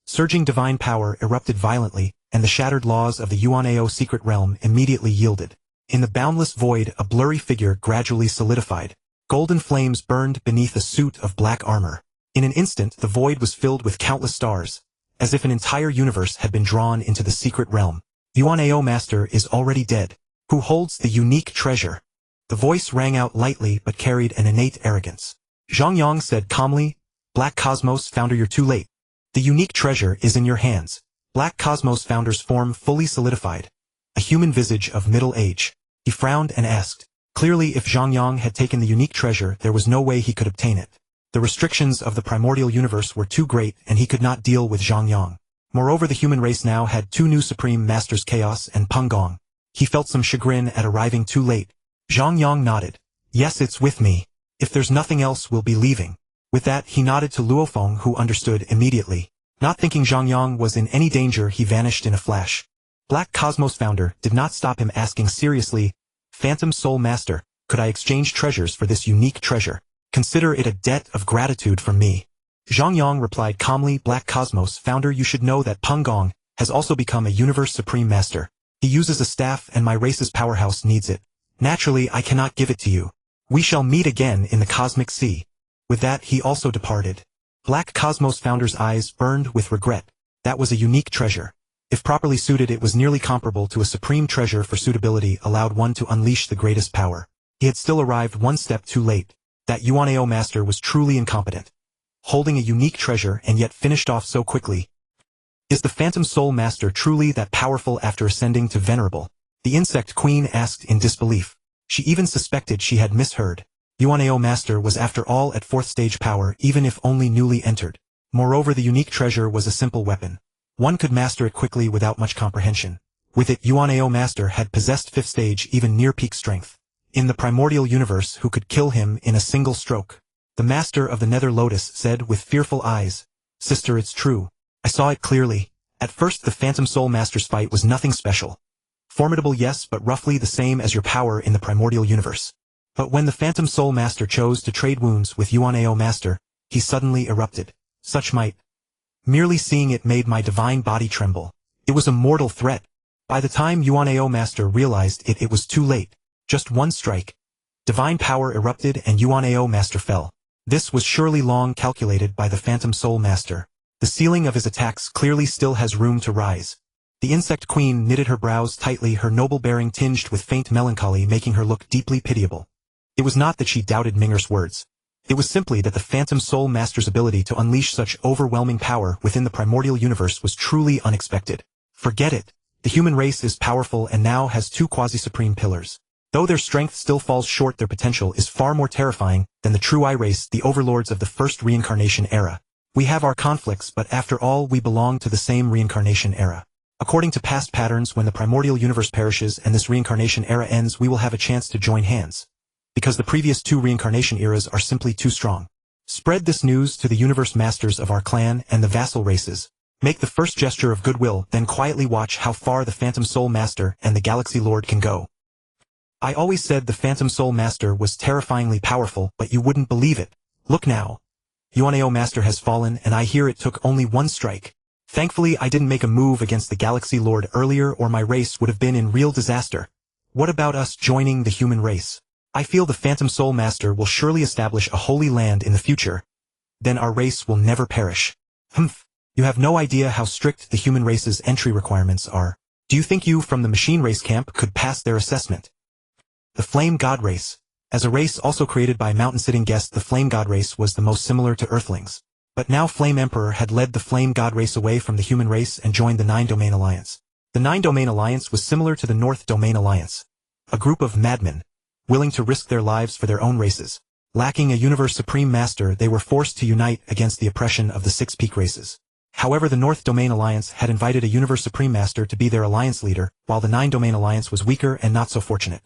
Surging divine power erupted violently, and the shattered laws of the Yuan'eo secret realm immediately yielded. In the boundless void, a blurry figure gradually solidified. Golden flames burned beneath a suit of black armor. In an instant, the void was filled with countless stars, as if an entire universe had been drawn into the secret realm. Yuan'eo Master is already dead. Who holds the unique treasure? The voice rang out lightly but carried an innate arrogance. Zhang Yang said calmly, "Black Cosmos Founder, you're too late. The unique treasure is in your hands." Black Cosmos Founder's form fully solidified. A human visage of middle age. He frowned and asked. Clearly, if Zhang Yang had taken the unique treasure, there was no way he could obtain it. The restrictions of the primordial universe were too great, and he could not deal with Zhang Yang. Moreover, the human race now had two new supreme masters, Chaos and Peng Gong. He felt some chagrin at arriving too late. Zhang Yang nodded. "Yes, it's with me. If there's nothing else, we'll be leaving." With that, he nodded to Luo Feng, who understood immediately. Not thinking Zhang Yang was in any danger, he vanished in a flash. Black Cosmos Founder did not stop him, asking seriously, "Phantom Soul Master, could I exchange treasures for this unique treasure? Consider it a debt of gratitude from me." Zhang Yang replied calmly, Black Cosmos founder, you should know that Peng Gong has also become a Universe Supreme Master. He uses a staff and my race's powerhouse needs it. Naturally, I cannot give it to you. We shall meet again in the Cosmic Sea. With that, he also departed. Black Cosmos founder's eyes burned with regret. That was a unique treasure. If properly suited, it was nearly comparable to a supreme treasure for suitability allowed one to unleash the greatest power. He had still arrived one step too late. That Yuanao master was truly incompetent. Holding a unique treasure and yet finished off so quickly. Is the Phantom Soul Master truly that powerful after ascending to Venerable? The Insect Queen asked in disbelief. She even suspected she had misheard. Yuanao Master was after all at 4th stage power, even if only newly entered. Moreover, the unique treasure was a simple weapon. One could master it quickly without much comprehension. With it, Yuanao Master had possessed 5th stage, even near peak strength. In the primordial universe, who could kill him in a single stroke? The Master of the Nether Lotus said with fearful eyes, Sister, it's true. I saw it clearly. At first, the Phantom Soul Master's fight was nothing special. Formidable, yes, but roughly the same as your power in the primordial universe. But when the Phantom Soul Master chose to trade wounds with Yuanao Master, he suddenly erupted. Such might. Merely seeing it made my divine body tremble. It was a mortal threat. By the time Yuanao Master realized it, it was too late. Just one strike. Divine power erupted and Yuanao Master fell. This was surely long calculated by the Phantom Soul Master. The ceiling of his attacks clearly still has room to rise. The Insect Queen knitted her brows tightly, her noble bearing tinged with faint melancholy, making her look deeply pitiable. It was not that she doubted Minger's words. It was simply that the Phantom Soul Master's ability to unleash such overwhelming power within the primordial universe was truly unexpected. Forget it. The human race is powerful and now has 2 quasi-supreme pillars. Though their strength still falls short, their potential is far more terrifying than the true I race, the overlords of the first reincarnation era. We have our conflicts, but after all, we belong to the same reincarnation era. According to past patterns, when the primordial universe perishes and this reincarnation era ends, we will have a chance to join hands. Because the previous 2 reincarnation eras are simply too strong. Spread this news to the universe masters of our clan and the vassal races. Make the first gesture of goodwill, then quietly watch how far the Phantom Soul Master and the Galaxy Lord can go. I always said the Phantom Soul Master was terrifyingly powerful, but you wouldn't believe it. Look now. Yuanao Master has fallen, and I hear it took only one strike. Thankfully, I didn't make a move against the Galaxy Lord earlier, or my race would have been in real disaster. What about us joining the human race? I feel the Phantom Soul Master will surely establish a holy land in the future. Then our race will never perish. Humph. You have no idea how strict the human race's entry requirements are. Do you think you from the machine race camp could pass their assessment? The Flame God Race. As a race also created by mountain-sitting guests, the Flame God Race was the most similar to Earthlings. But now Flame Emperor had led the Flame God Race away from the human race and joined the 9-Domain Alliance. The 9-Domain Alliance was similar to the North Domain Alliance. A group of madmen, willing to risk their lives for their own races. Lacking a Universe Supreme Master, they were forced to unite against the oppression of the 6 peak races. However, the North Domain Alliance had invited a Universe Supreme Master to be their alliance leader, while the 9-Domain Alliance was weaker and not so fortunate.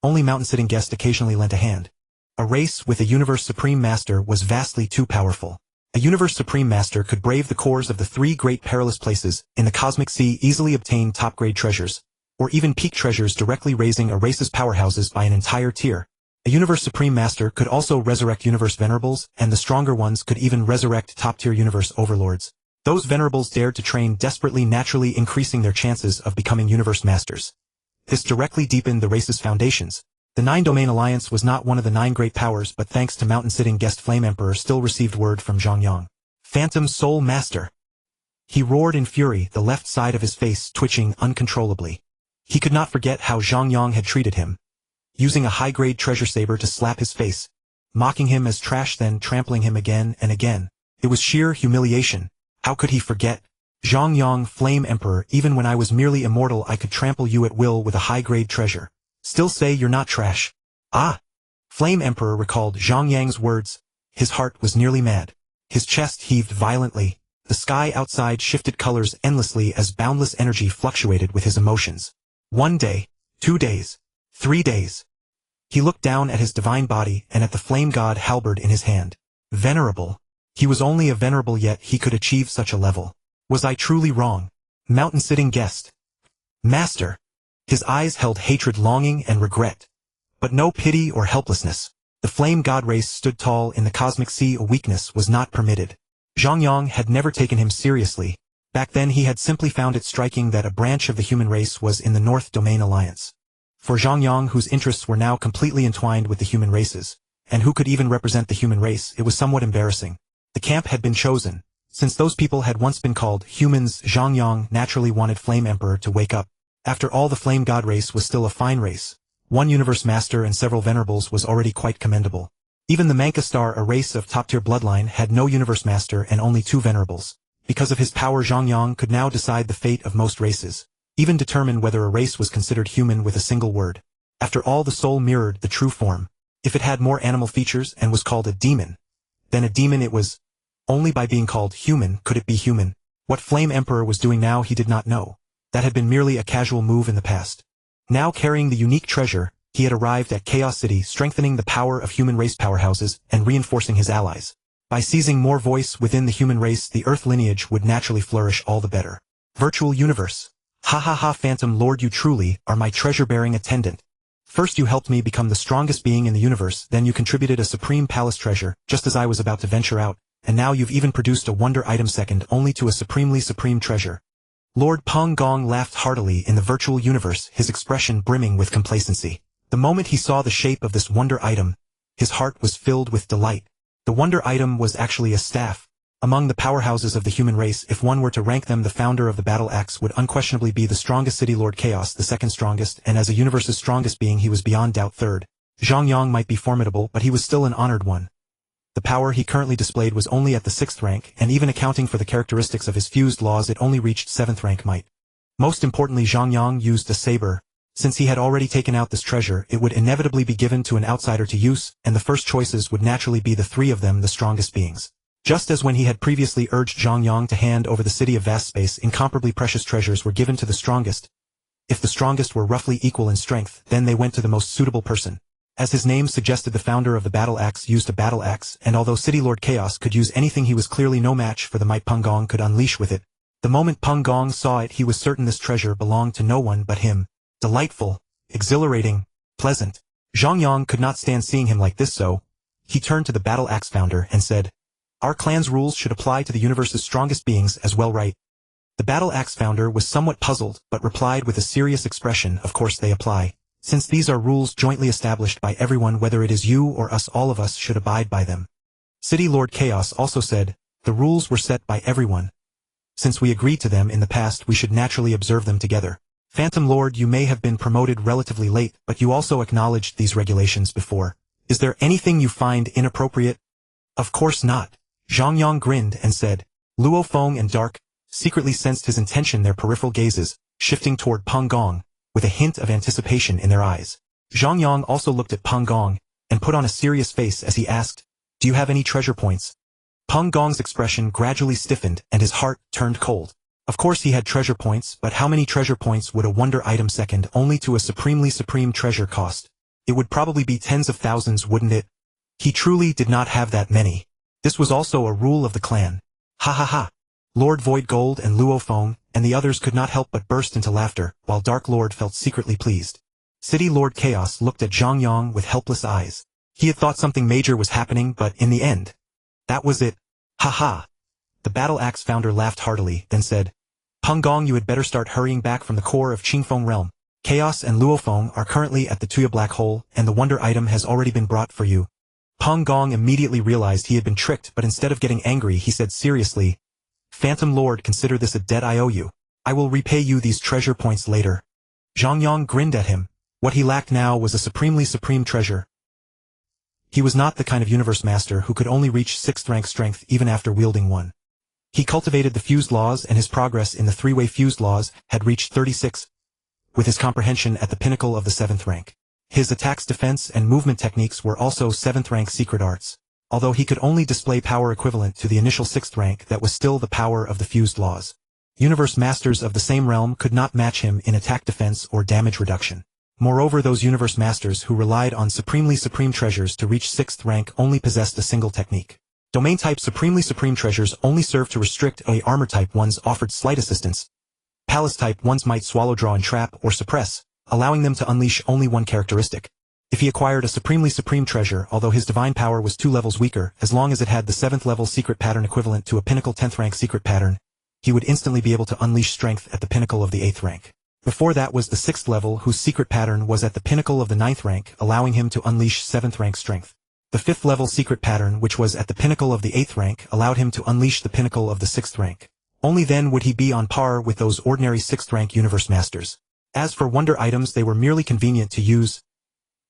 Only mountain-sitting guests occasionally lent a hand. A race with a Universe Supreme Master was vastly too powerful. A Universe Supreme Master could brave the cores of the 3 great perilous places in the Cosmic Sea, easily obtain top-grade treasures, or even peak treasures, directly raising a race's powerhouses by an entire tier. A Universe Supreme Master could also resurrect Universe Venerables, and the stronger ones could even resurrect top-tier Universe Overlords. Those Venerables dared to train desperately, naturally increasing their chances of becoming Universe Masters. This directly deepened the race's foundations. The 9-Domain Alliance was not one of the 9 great powers, but thanks to mountain-sitting guest Flame Emperor still received word from Zhang Yang. Phantom Soul Master. He roared in fury, the left side of his face twitching uncontrollably. He could not forget how Zhang Yang had treated him, using a high-grade treasure saber to slap his face, mocking him as trash, then trampling him again and again. It was sheer humiliation. How could he forget? Zhang Yang, Flame Emperor, even when I was merely immortal I could trample you at will with a high-grade treasure. Still say you're not trash. Ah! Flame Emperor recalled Zhang Yang's words. His heart was nearly mad. His chest heaved violently. The sky outside shifted colors endlessly as boundless energy fluctuated with his emotions. 1 day, 2 days, 3 days. He looked down at his divine body and at the flame god halberd in his hand. Venerable. He was only a venerable, yet he could achieve such a level. Was I truly wrong? Mountain-sitting guest. Master. His eyes held hatred, longing, and regret. But no pity or helplessness. The flame god race stood tall in the cosmic sea. A weakness was not permitted. Zhang Yang had never taken him seriously. Back then he had simply found it striking that a branch of the human race was in the North Domain Alliance. For Zhang Yang, whose interests were now completely entwined with the human races, and who could even represent the human race, it was somewhat embarrassing. The camp had been chosen. Since those people had once been called humans, Zhang Yang naturally wanted Flame Emperor to wake up. After all, the Flame God race was still a fine race. One Universe Master and several Venerables was already quite commendable. Even the Manka Star, a race of top-tier bloodline, had no Universe Master and only 2 Venerables. Because of his power, Zhang Yang could now decide the fate of most races, even determine whether a race was considered human with a single word. After all, the soul mirrored the true form. If it had more animal features and was called a demon, then a demon it was. Only by being called human could it be human. What Flame Emperor was doing now he did not know. That had been merely a casual move in the past. Now carrying the unique treasure, he had arrived at Chaos City, strengthening the power of human race powerhouses and reinforcing his allies. By seizing more voice within the human race, the Earth lineage would naturally flourish all the better. Virtual Universe. Ha ha ha, Phantom Lord, you truly are my treasure-bearing attendant. First you helped me become the strongest being in the universe, then you contributed a supreme palace treasure, just as I was about to venture out, and now you've even produced a wonder item second only to a supreme treasure. Lord Peng Gong laughed heartily in the virtual universe, his expression brimming with complacency. The moment he saw the shape of this wonder item, his heart was filled with delight. The wonder item was actually a staff. Among the powerhouses of the human race, if one were to rank them, the founder of the battle axe would unquestionably be the strongest city Lord Chaos, the second strongest, and as a universe's strongest being he was beyond doubt third. Zhang Yang might be formidable, but he was still an honored one. The power he currently displayed was only at the 6th rank, and even accounting for the characteristics of his fused laws it only reached 7th rank might. Most importantly, Zhang Yang used a saber. Since he had already taken out this treasure, it would inevitably be given to an outsider to use, and the first choices would naturally be the 3 of them, the strongest beings. Just as when he had previously urged Zhang Yang to hand over the city of vast space, incomparably precious treasures were given to the strongest. If the strongest were roughly equal in strength, then they went to the most suitable person. As his name suggested, the founder of the battle axe used a battle axe, and although City Lord Chaos could use anything, he was clearly no match for the might Peng Gong could unleash with it. The moment Peng Gong saw it, he was certain this treasure belonged to no one but him. Delightful, exhilarating, pleasant. Zhang Yang could not stand seeing him like this, so he turned to the battle axe founder and said, "Our clan's rules should apply to the universe's strongest beings as well, right?" The battle axe founder was somewhat puzzled, but replied with a serious expression, "Of course they apply. Since these are rules jointly established by everyone, whether it is you or us, all of us should abide by them." City Lord Chaos also said, "The rules were set by everyone. Since we agreed to them in the past, we should naturally observe them together. Phantom Lord, you may have been promoted relatively late, but you also acknowledged these regulations before. Is there anything you find inappropriate?" "Of course not." Zhang Yang grinned and said. Luo Feng and Dark secretly sensed his intention, their peripheral gazes shifting toward Peng Gong, with a hint of anticipation in their eyes. Zhang Yang also looked at Peng Gong, and put on a serious face as he asked, "Do you have any treasure points?" Peng Gong's expression gradually stiffened, and his heart turned cold. Of course he had treasure points, but how many treasure points would a wonder item second only to a supreme treasure cost? It would probably be tens of thousands, wouldn't it? He truly did not have that many. This was also a rule of the clan. Ha ha ha. Lord Void Gold and Luo Feng and the others could not help but burst into laughter, while Dark Lord felt secretly pleased. City Lord Chaos looked at Zhang Yang with helpless eyes. He had thought something major was happening, but in the end, that was it. Ha ha. The battle axe founder laughed heartily, then said, "Peng Gong, you had better start hurrying back from the core of Qingfeng realm. Chaos and Luo Feng are currently at the Tuya Black Hole, and the wonder item has already been brought for you." Peng Gong immediately realized he had been tricked, but instead of getting angry, he said seriously, "Phantom Lord, consider this a debt I owe you. I will repay you these treasure points later." Zhang Yang grinned at him. What he lacked now was a supreme treasure. He was not the kind of universe master who could only reach 6th rank strength even after wielding one. He cultivated the fused laws, and his progress in the 3-way fused laws had reached 36, with his comprehension at the pinnacle of the 7th rank. His attacks, defense, and movement techniques were also 7th rank secret arts. Although he could only display power equivalent to the initial 6th rank, that was still the power of the fused laws. Universe masters of the same realm could not match him in attack, defense, or damage reduction. Moreover, those universe masters who relied on supreme treasures to reach 6th rank only possessed a single technique. Domain type supreme treasures only served to restrict armor type ones, offered slight assistance. Palace type ones might swallow, draw, and trap, or suppress, allowing them to unleash only one characteristic. If he acquired a supremely supreme treasure, although his divine power was 2 levels weaker, as long as it had the 7th level secret pattern equivalent to a pinnacle 10th rank secret pattern, he would instantly be able to unleash strength at the pinnacle of the 8th rank. Before that was the 6th level, whose secret pattern was at the pinnacle of the 9th rank, allowing him to unleash 7th rank strength. The 5th level secret pattern, which was at the pinnacle of the 8th rank, allowed him to unleash the pinnacle of the 6th rank. Only then would he be on par with those ordinary 6th rank universe masters. As for wonder items, they were merely convenient to use.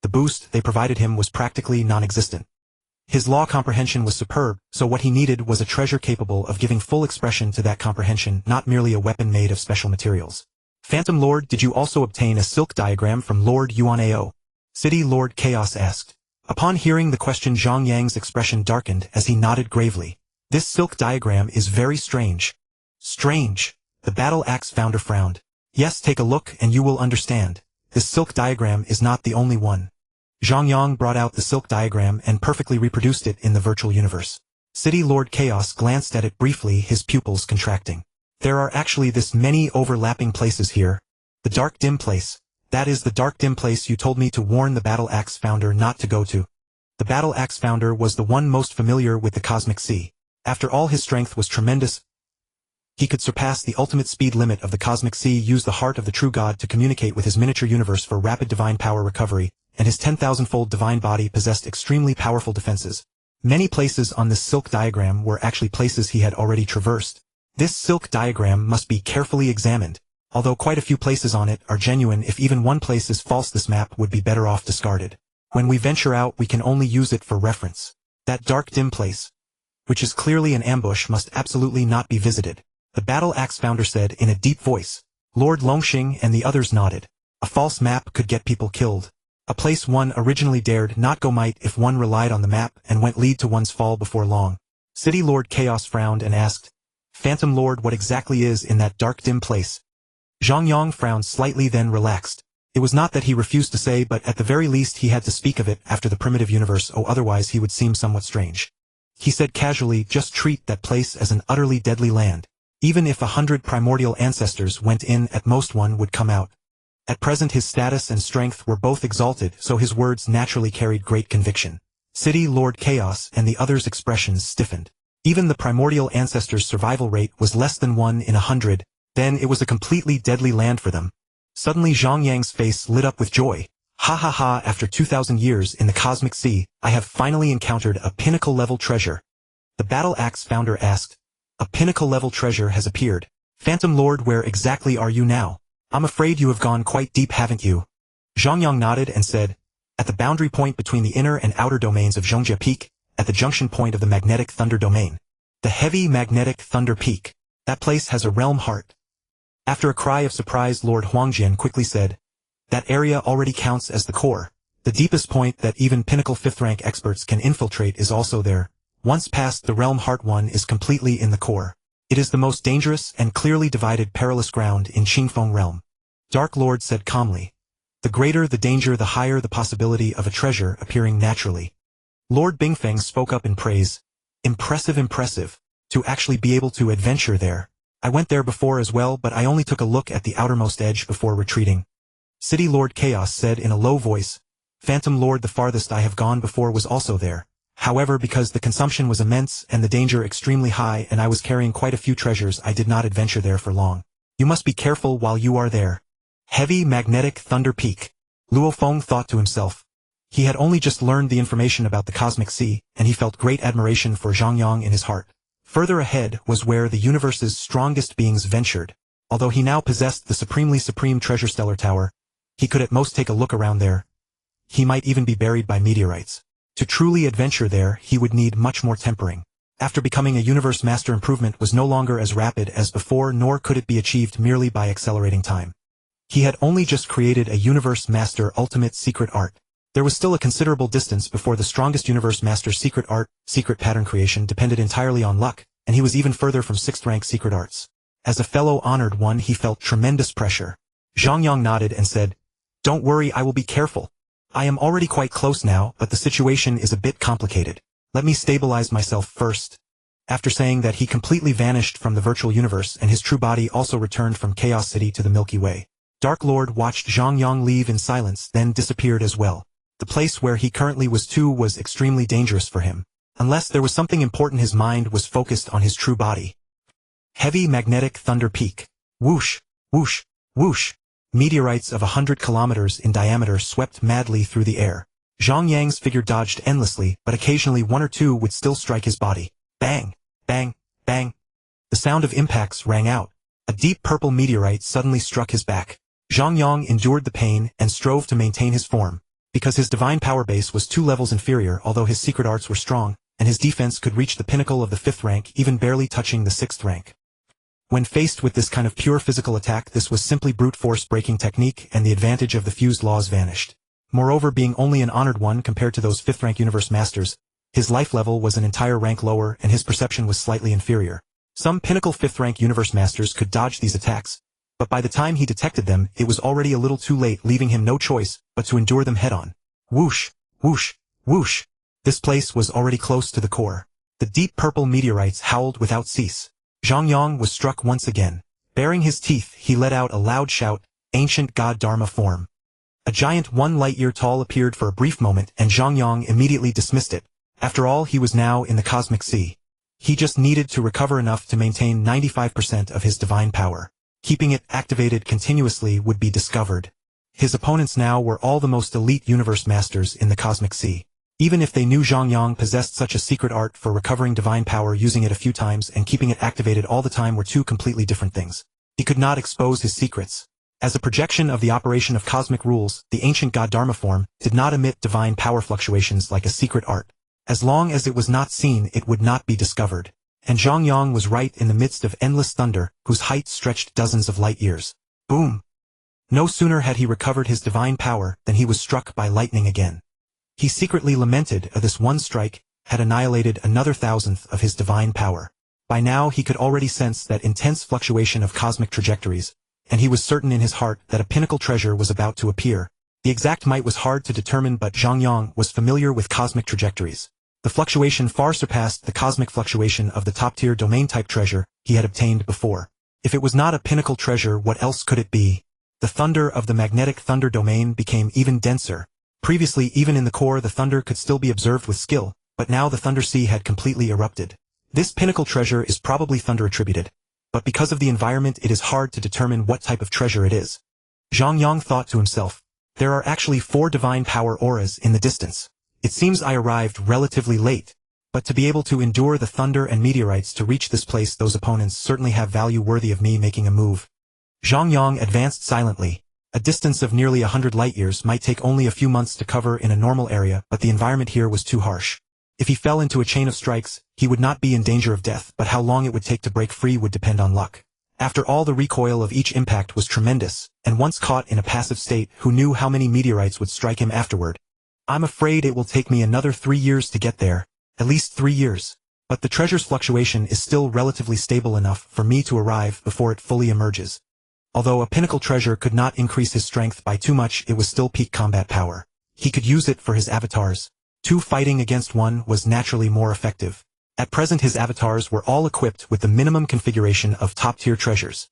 The boost they provided him was practically non-existent. His law comprehension was superb, so what he needed was a treasure capable of giving full expression to that comprehension, not merely a weapon made of special materials. Phantom Lord, did you also obtain a silk diagram from Lord Yuan Ao? City Lord Chaos asked. Upon hearing the question, Zhang Yang's expression darkened as he nodded gravely. This silk diagram is very strange. Strange. The battle axe founder frowned. Yes, take a look and you will understand. This silk diagram is not the only one. Zhang Yang brought out the silk diagram and perfectly reproduced it in the virtual universe. City Lord Chaos glanced at it briefly, his pupils contracting. There are actually this many overlapping places here. The dark dim place. That is the dark dim place you told me to warn the battle axe founder not to go to. The battle axe founder was the one most familiar with the cosmic sea. After all, his strength was tremendous. He could surpass the ultimate speed limit of the cosmic sea, use the heart of the true god to communicate with his miniature universe for rapid divine power recovery, and his 10,000-fold divine body possessed extremely powerful defenses. Many places on this silk diagram were actually places he had already traversed. This silk diagram must be carefully examined. Although quite a few places on it are genuine, if even one place is false, this map would be better off discarded. When we venture out, we can only use it for reference. That dark dim place, which is clearly an ambush, must absolutely not be visited. The battle axe founder said in a deep voice. Lord Longxing and the others nodded. A false map could get people killed. A place one originally dared not go might, if one relied on the map, and went lead to one's fall before long. City Lord Chaos frowned and asked, Phantom Lord, what exactly is in that dark dim place? Zhang Yang frowned slightly, then relaxed. It was not that he refused to say, but at the very least he had to speak of it after the primitive universe, otherwise he would seem somewhat strange. He said casually, just treat that place as an utterly deadly land. Even if 100 primordial ancestors went in, at most one would come out. At present his status and strength were both exalted, so his words naturally carried great conviction. City Lord Chaos and the others' expressions stiffened. Even the primordial ancestors' survival rate was less than 1 in 100, then it was a completely deadly land for them. Suddenly Zhang Yang's face lit up with joy. Ha ha ha, after 2,000 years in the cosmic sea, I have finally encountered a pinnacle-level treasure. The battle axe founder asked. A pinnacle-level treasure has appeared. Phantom Lord, where exactly are you now? I'm afraid you have gone quite deep, haven't you? Zhang Yang nodded and said, at the boundary point between the inner and outer domains of Zhongjia Peak, at the junction point of the magnetic thunder domain. The heavy magnetic thunder peak. That place has a realm heart. After a cry of surprise, Lord Huangjian quickly said, that area already counts as the core. The deepest point that even pinnacle 5th rank experts can infiltrate is also there. Once past the realm heart, one is completely in the core. It is the most dangerous and clearly divided perilous ground in Qingfeng realm. Dark Lord said calmly. The greater the danger, the higher the possibility of a treasure appearing naturally. Lord Bingfeng spoke up in praise. Impressive, impressive. To actually be able to adventure there. I went there before as well, but I only took a look at the outermost edge before retreating. City Lord Chaos said in a low voice. Phantom Lord, the farthest I have gone before was also there. However, because the consumption was immense and the danger extremely high and I was carrying quite a few treasures, I did not adventure there for long. You must be careful while you are there. Heavy magnetic thunder peak. Luo Feng thought to himself. He had only just learned the information about the cosmic sea, and he felt great admiration for Zhang Yang in his heart. Further ahead was where the universe's strongest beings ventured. Although he now possessed the supremely supreme treasure stellar tower, he could at most take a look around there. He might even be buried by meteorites. To truly adventure there, he would need much more tempering. After becoming a universe master, improvement was no longer as rapid as before, nor could it be achieved merely by accelerating time. He had only just created a universe master ultimate secret art. There was still a considerable distance before the strongest universe master secret art, secret pattern creation depended entirely on luck, and he was even further from 6th rank secret arts. As a fellow honored one, he felt tremendous pressure. Zhang Yang nodded and said, don't worry, I will be careful. I am already quite close now, but the situation is a bit complicated. Let me stabilize myself first. After saying that, he completely vanished from the virtual universe, and his true body also returned from Chaos City to the Milky Way. Dark Lord watched Zhang Yang leave in silence, then disappeared as well. The place where he currently was too was extremely dangerous for him. Unless there was something important, his mind was focused on his true body. Heavy magnetic thunder peak. Whoosh, whoosh, whoosh. Meteorites of 100 kilometers in diameter swept madly through the air. Zhang Yang's figure dodged endlessly, but occasionally one or two would still strike his body. Bang, bang, bang. The sound of impacts rang out. A deep purple meteorite suddenly struck his back. Zhang Yang endured the pain and strove to maintain his form. Because his divine power base was 2 levels inferior, although his secret arts were strong, and his defense could reach the pinnacle of the 5th rank, even barely touching the 6th rank. When faced with this kind of pure physical attack, this was simply brute force breaking technique, and the advantage of the fused laws vanished. Moreover, being only an honored one compared to those 5th rank universe masters, his life level was an entire rank lower and his perception was slightly inferior. Some pinnacle 5th rank universe masters could dodge these attacks, but by the time he detected them, it was already a little too late, leaving him no choice but to endure them head-on. Whoosh, whoosh, whoosh. This place was already close to the core. The deep purple meteorites howled without cease. Zhang Yang was struck once again. Baring his teeth, he let out a loud shout, "Ancient God Dharma form." A giant 1 light-year tall appeared for a brief moment, and Zhang Yang immediately dismissed it. After all, he was now in the cosmic sea. He just needed to recover enough to maintain 95% of his divine power. Keeping it activated continuously would be discovered. His opponents now were all the most elite universe masters in the cosmic sea. Even if they knew Zhang Yang possessed such a secret art for recovering divine power, using it a few times and keeping it activated all the time were two completely different things. He could not expose his secrets. As a projection of the operation of cosmic rules, the ancient god Dharma form did not emit divine power fluctuations like a secret art. As long as it was not seen, it would not be discovered. And Zhang Yang was right in the midst of endless thunder, whose height stretched dozens of light years. Boom! No sooner had he recovered his divine power than he was struck by lightning again. He secretly lamented this one strike had annihilated another 1,000th of his divine power. By now he could already sense that intense fluctuation of cosmic trajectories, and he was certain in his heart that a pinnacle treasure was about to appear. The exact might was hard to determine, but Zhang Yang was familiar with cosmic trajectories. The fluctuation far surpassed the cosmic fluctuation of the top-tier domain-type treasure he had obtained before. If it was not a pinnacle treasure, what else could it be? The thunder of the magnetic thunder domain became even denser. Previously, even in the core, the thunder could still be observed with skill, but now the thunder sea had completely erupted. This pinnacle treasure is probably thunder attributed, but because of the environment it is hard to determine what type of treasure it is. Zhang Yang thought to himself, there are actually 4 divine power auras in the distance. It seems I arrived relatively late, but to be able to endure the thunder and meteorites to reach this place, those opponents certainly have value worthy of me making a move. Zhang Yang advanced silently. A distance of nearly 100 light-years might take only a few months to cover in a normal area, but the environment here was too harsh. If he fell into a chain of strikes, he would not be in danger of death, but how long it would take to break free would depend on luck. After all, the recoil of each impact was tremendous, and once caught in a passive state, who knew how many meteorites would strike him afterward? I'm afraid it will take me another 3 years to get there. At least 3 years. But the treasure's fluctuation is still relatively stable enough for me to arrive before it fully emerges. Although a pinnacle treasure could not increase his strength by too much, it was still peak combat power. He could use it for his avatars. 2 fighting against 1 was naturally more effective. At present his avatars were all equipped with the minimum configuration of top-tier treasures.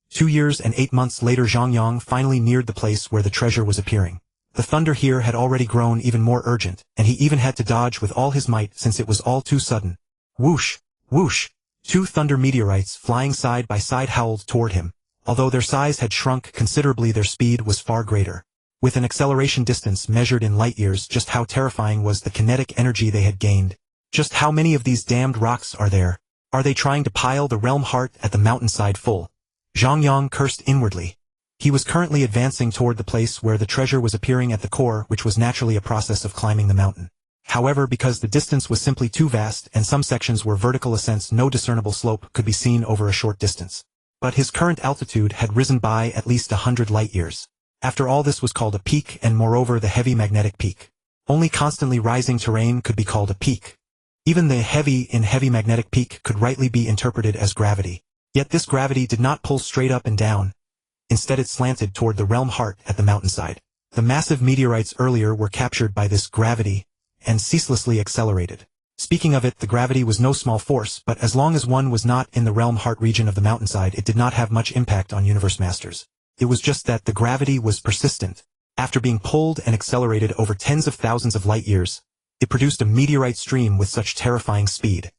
2 years and 8 months later, Zhang Yang finally neared the place where the treasure was appearing. The thunder here had already grown even more urgent, and he even had to dodge with all his might since it was all too sudden. Whoosh! Whoosh! 2 thunder meteorites flying side by side howled toward him. Although their size had shrunk considerably, their speed was far greater. With an acceleration distance measured in light-years, just how terrifying was the kinetic energy they had gained. Just how many of these damned rocks are there? Are they trying to pile the realm heart at the mountainside full? Zhang Yang cursed inwardly. He was currently advancing toward the place where the treasure was appearing at the core, which was naturally a process of climbing the mountain. However, because the distance was simply too vast and some sections were vertical ascents, no discernible slope could be seen over a short distance. But his current altitude had risen by at least 100 light-years. After all, this was called a peak, and moreover the heavy magnetic peak. Only constantly rising terrain could be called a peak. Even the heavy magnetic peak could rightly be interpreted as gravity. Yet this gravity did not pull straight up and down. Instead it slanted toward the realm heart at the mountainside. The massive meteorites earlier were captured by this gravity, and ceaselessly accelerated. Speaking of it, the gravity was no small force, but as long as one was not in the realm heart region of the mountainside, it did not have much impact on universe masters. It was just that the gravity was persistent. After being pulled and accelerated over tens of thousands of light years, it produced a meteorite stream with such terrifying speed.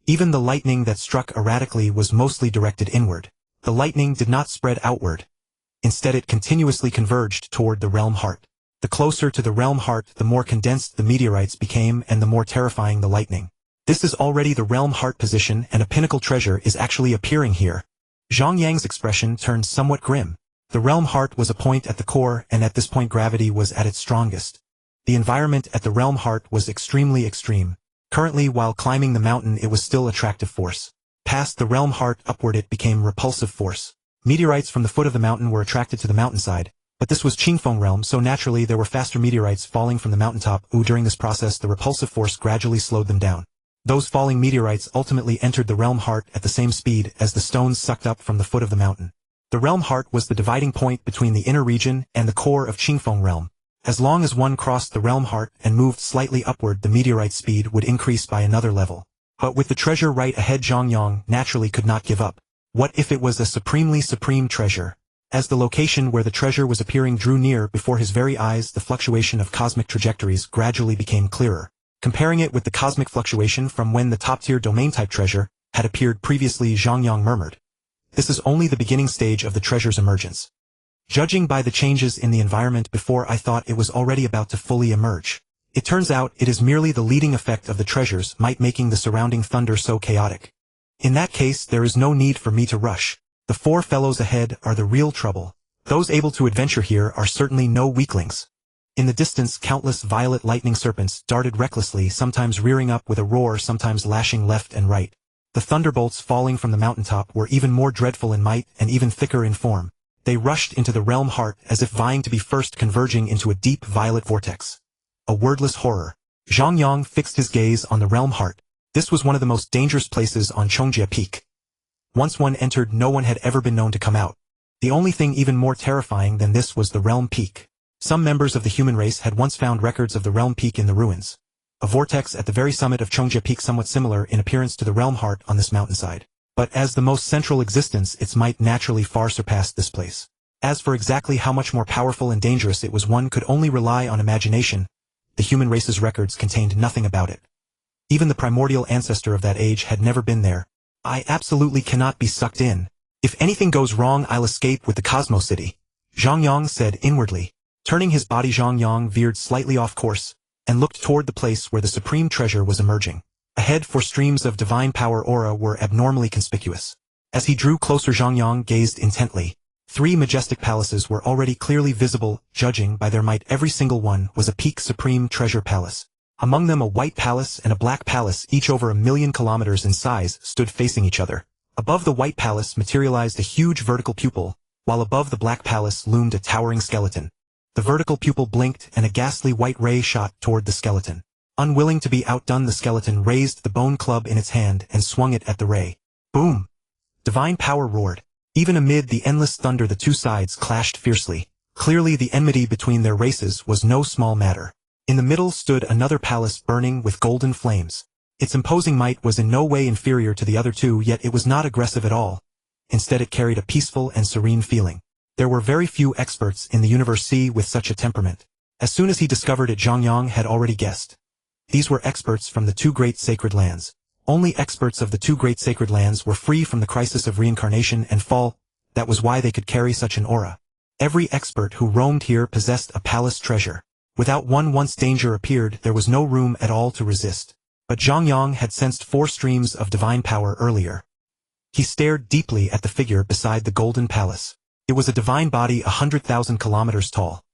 Even the lightning that struck erratically was mostly directed inward. The lightning did not spread outward. Instead it continuously converged toward the realm heart. The closer to the realm heart, the more condensed the meteorites became and the more terrifying the lightning. This is already the realm heart position, and a pinnacle treasure is actually appearing here. Zhang Yang's expression turned somewhat grim. The realm heart was a point at the core, and at this point gravity was at its strongest. The environment at the realm heart was extremely extreme. Currently, while climbing the mountain, it was still attractive force. Past the realm heart upward it became repulsive force. Meteorites from the foot of the mountain were attracted to the mountainside, but this was Qingfeng realm, so naturally there were faster meteorites falling from the mountaintop. During this process the repulsive force gradually slowed them down. Those falling meteorites ultimately entered the realm heart at the same speed as the stones sucked up from the foot of the mountain. The realm heart was the dividing point between the inner region and the core of Qingfeng realm. As long as one crossed the realm heart and moved slightly upward, the meteorite speed would increase by another level. But with the treasure right ahead, Zhang Yang naturally could not give up. What if it was a supreme treasure? As the location where the treasure was appearing drew near before his very eyes, the fluctuation of cosmic trajectories gradually became clearer. Comparing it with the cosmic fluctuation from when the top-tier domain-type treasure had appeared previously, Zhang Yang murmured, "This is only the beginning stage of the treasure's emergence. Judging by the changes in the environment before, I thought it was already about to fully emerge. It turns out it is merely the leading effect of the treasure's might making the surrounding thunder so chaotic. In that case, there is no need for me to rush. The four fellows ahead are the real trouble. Those able to adventure here are certainly no weaklings." In the distance, countless violet lightning serpents darted recklessly, sometimes rearing up with a roar, sometimes lashing left and right. The thunderbolts falling from the mountaintop were even more dreadful in might and even thicker in form. They rushed into the realm heart as if vying to be first, converging into a deep violet vortex. A wordless horror. Zhang Yang fixed his gaze on the realm heart. This was one of the most dangerous places on Chongjia Peak. Once one entered, no one had ever been known to come out. The only thing even more terrifying than this was the realm peak. Some members of the human race had once found records of the realm peak in the ruins. A vortex at the very summit of Chongjia Peak, somewhat similar in appearance to the realm heart on this mountainside. But as the most central existence, its might naturally far surpassed this place. As for exactly how much more powerful and dangerous it was, one could only rely on imagination. The human race's records contained nothing about it. Even the primordial ancestor of that age had never been there. "I absolutely cannot be sucked in. If anything goes wrong, I'll escape with the Cosmo City," Zhang Yang said inwardly. Turning his body, Zhang Yang veered slightly off course and looked toward the place where the supreme treasure was emerging. Ahead, four streams of divine power aura were abnormally conspicuous. As he drew closer, Zhang Yang gazed intently. 3 majestic palaces were already clearly visible. Judging by their might, every single one was a peak supreme treasure palace. Among them, a white palace and a black palace, each over 1,000,000 kilometers in size, stood facing each other. Above the white palace materialized a huge vertical pupil, while above the black palace loomed a towering skeleton. The vertical pupil blinked and a ghastly white ray shot toward the skeleton. Unwilling to be outdone, the skeleton raised the bone club in its hand and swung it at the ray. Boom! Divine power roared. Even amid the endless thunder, the two sides clashed fiercely. Clearly the enmity between their races was no small matter. In the middle stood another palace burning with golden flames. Its imposing might was in no way inferior to the other two, yet it was not aggressive at all. Instead, it carried a peaceful and serene feeling. There were very few experts in the Universe C with such a temperament. As soon as he discovered it, Zhang Yang had already guessed. These were experts from the 2 great sacred lands. Only experts of the 2 great sacred lands were free from the crisis of reincarnation and fall. That was why they could carry such an aura. Every expert who roamed here possessed a palace treasure. Without one, once danger appeared, there was no room at all to resist. But Zhang Yang had sensed 4 streams of divine power earlier. He stared deeply at the figure beside the golden palace. It was a divine body 100,000 kilometers tall.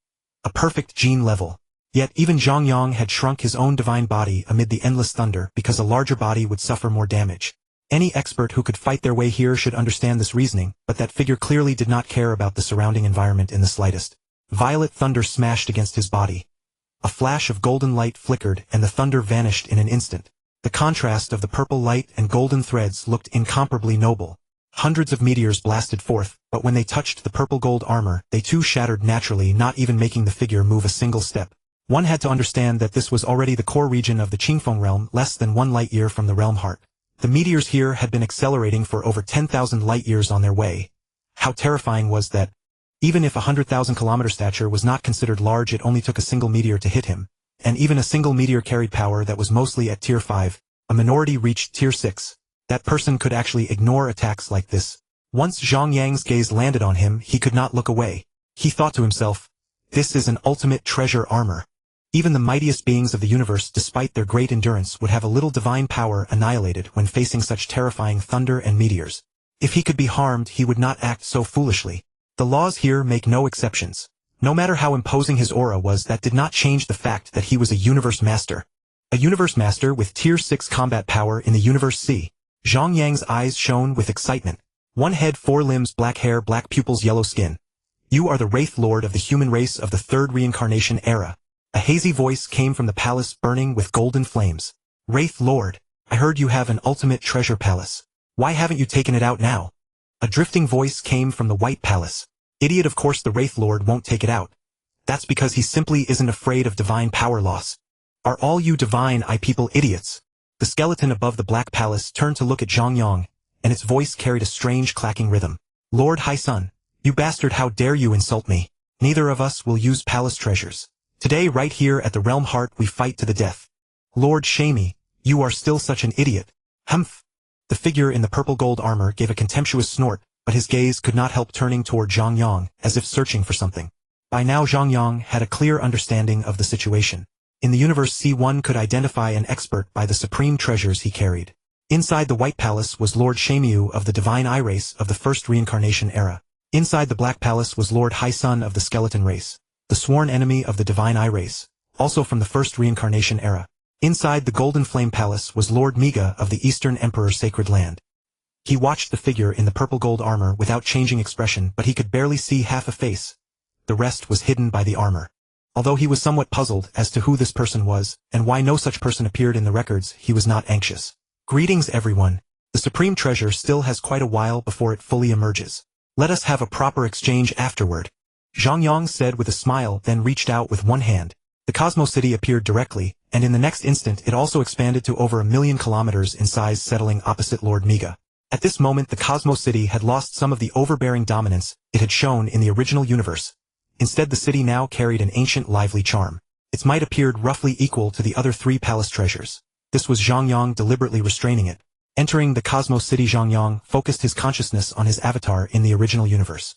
A perfect gene level. Yet even Zhang Yang had shrunk his own divine body amid the endless thunder because a larger body would suffer more damage. Any expert who could fight their way here should understand this reasoning, but that figure clearly did not care about the surrounding environment in the slightest. Violet thunder smashed against his body. A flash of golden light flickered and the thunder vanished in an instant. The contrast of the purple light and golden threads looked incomparably noble. Hundreds of meteors blasted forth, but when they touched the purple-gold armor, they too shattered naturally, not even making the figure move a single step. One had to understand that this was already the core region of the Qingfeng realm, less than 1 light-year from the realm heart. The meteors here had been accelerating for over 10,000 light-years on their way. How terrifying was that? Even if 100,000-kilometer stature was not considered large, it only took a single meteor to hit him. And even a single meteor carried power that was mostly at tier 5, a minority reached tier 6. That person could actually ignore attacks like this. Once Zhang Yang's gaze landed on him, he could not look away. He thought to himself, this is an ultimate treasure armor. Even the mightiest beings of the universe, despite their great endurance, would have a little divine power annihilated when facing such terrifying thunder and meteors. If he could be harmed, he would not act so foolishly. The laws here make no exceptions. No matter how imposing his aura was, that did not change the fact that he was a universe master. A universe master with tier 6 combat power in the universe C. Zhang Yang's eyes shone with excitement. One head, 4 limbs, black hair, black pupils, yellow skin. You are the Wraith Lord of the human race of the 3rd reincarnation era. A hazy voice came from the palace burning with golden flames. Wraith Lord, I heard you have an ultimate treasure palace. Why haven't you taken it out now? A drifting voice came from the White Palace. Idiot, of course the Wraith Lord won't take it out. That's because he simply isn't afraid of divine power loss. Are all you divine eye people idiots? The skeleton above the Black Palace turned to look at Zhang Yang, and its voice carried a strange clacking rhythm. Lord Hai Sun, you bastard, how dare you insult me? Neither of us will use palace treasures. Today, right here at the Realm Heart, we fight to the death. Lord Shami, you are still such an idiot. Humph. The figure in the purple gold armor gave a contemptuous snort, but his gaze could not help turning toward Zhang Yang, as if searching for something. By now Zhang Yang had a clear understanding of the situation. In the universe C1 could identify an expert by the supreme treasures he carried. Inside the White Palace was Lord Shamiu of the Divine Eye race of the 1st reincarnation era. Inside the Black Palace was Lord Hai Sun of the Skeleton race, the sworn enemy of the Divine Eye race, also from the 1st reincarnation era. Inside the Golden Flame Palace was Lord Miga of the Eastern Emperor's Sacred Land. He watched the figure in the purple gold armor without changing expression, but he could barely see half a face. The rest was hidden by the armor. Although he was somewhat puzzled as to who this person was, and why no such person appeared in the records, he was not anxious. Greetings everyone. The supreme treasure still has quite a while before it fully emerges. Let us have a proper exchange afterward. Zhang Yang said with a smile, then reached out with one hand. The Cosmos City appeared directly, and in the next instant it also expanded to over 1,000,000 kilometers in size, settling opposite Lord Miga. At this moment the Cosmos City had lost some of the overbearing dominance it had shown in the original universe. Instead the city now carried an ancient lively charm. Its might appeared roughly equal to the other 3 palace treasures. This was Zhang Yang deliberately restraining it. Entering the Cosmos City, Zhang Yang focused his consciousness on his avatar in the original universe.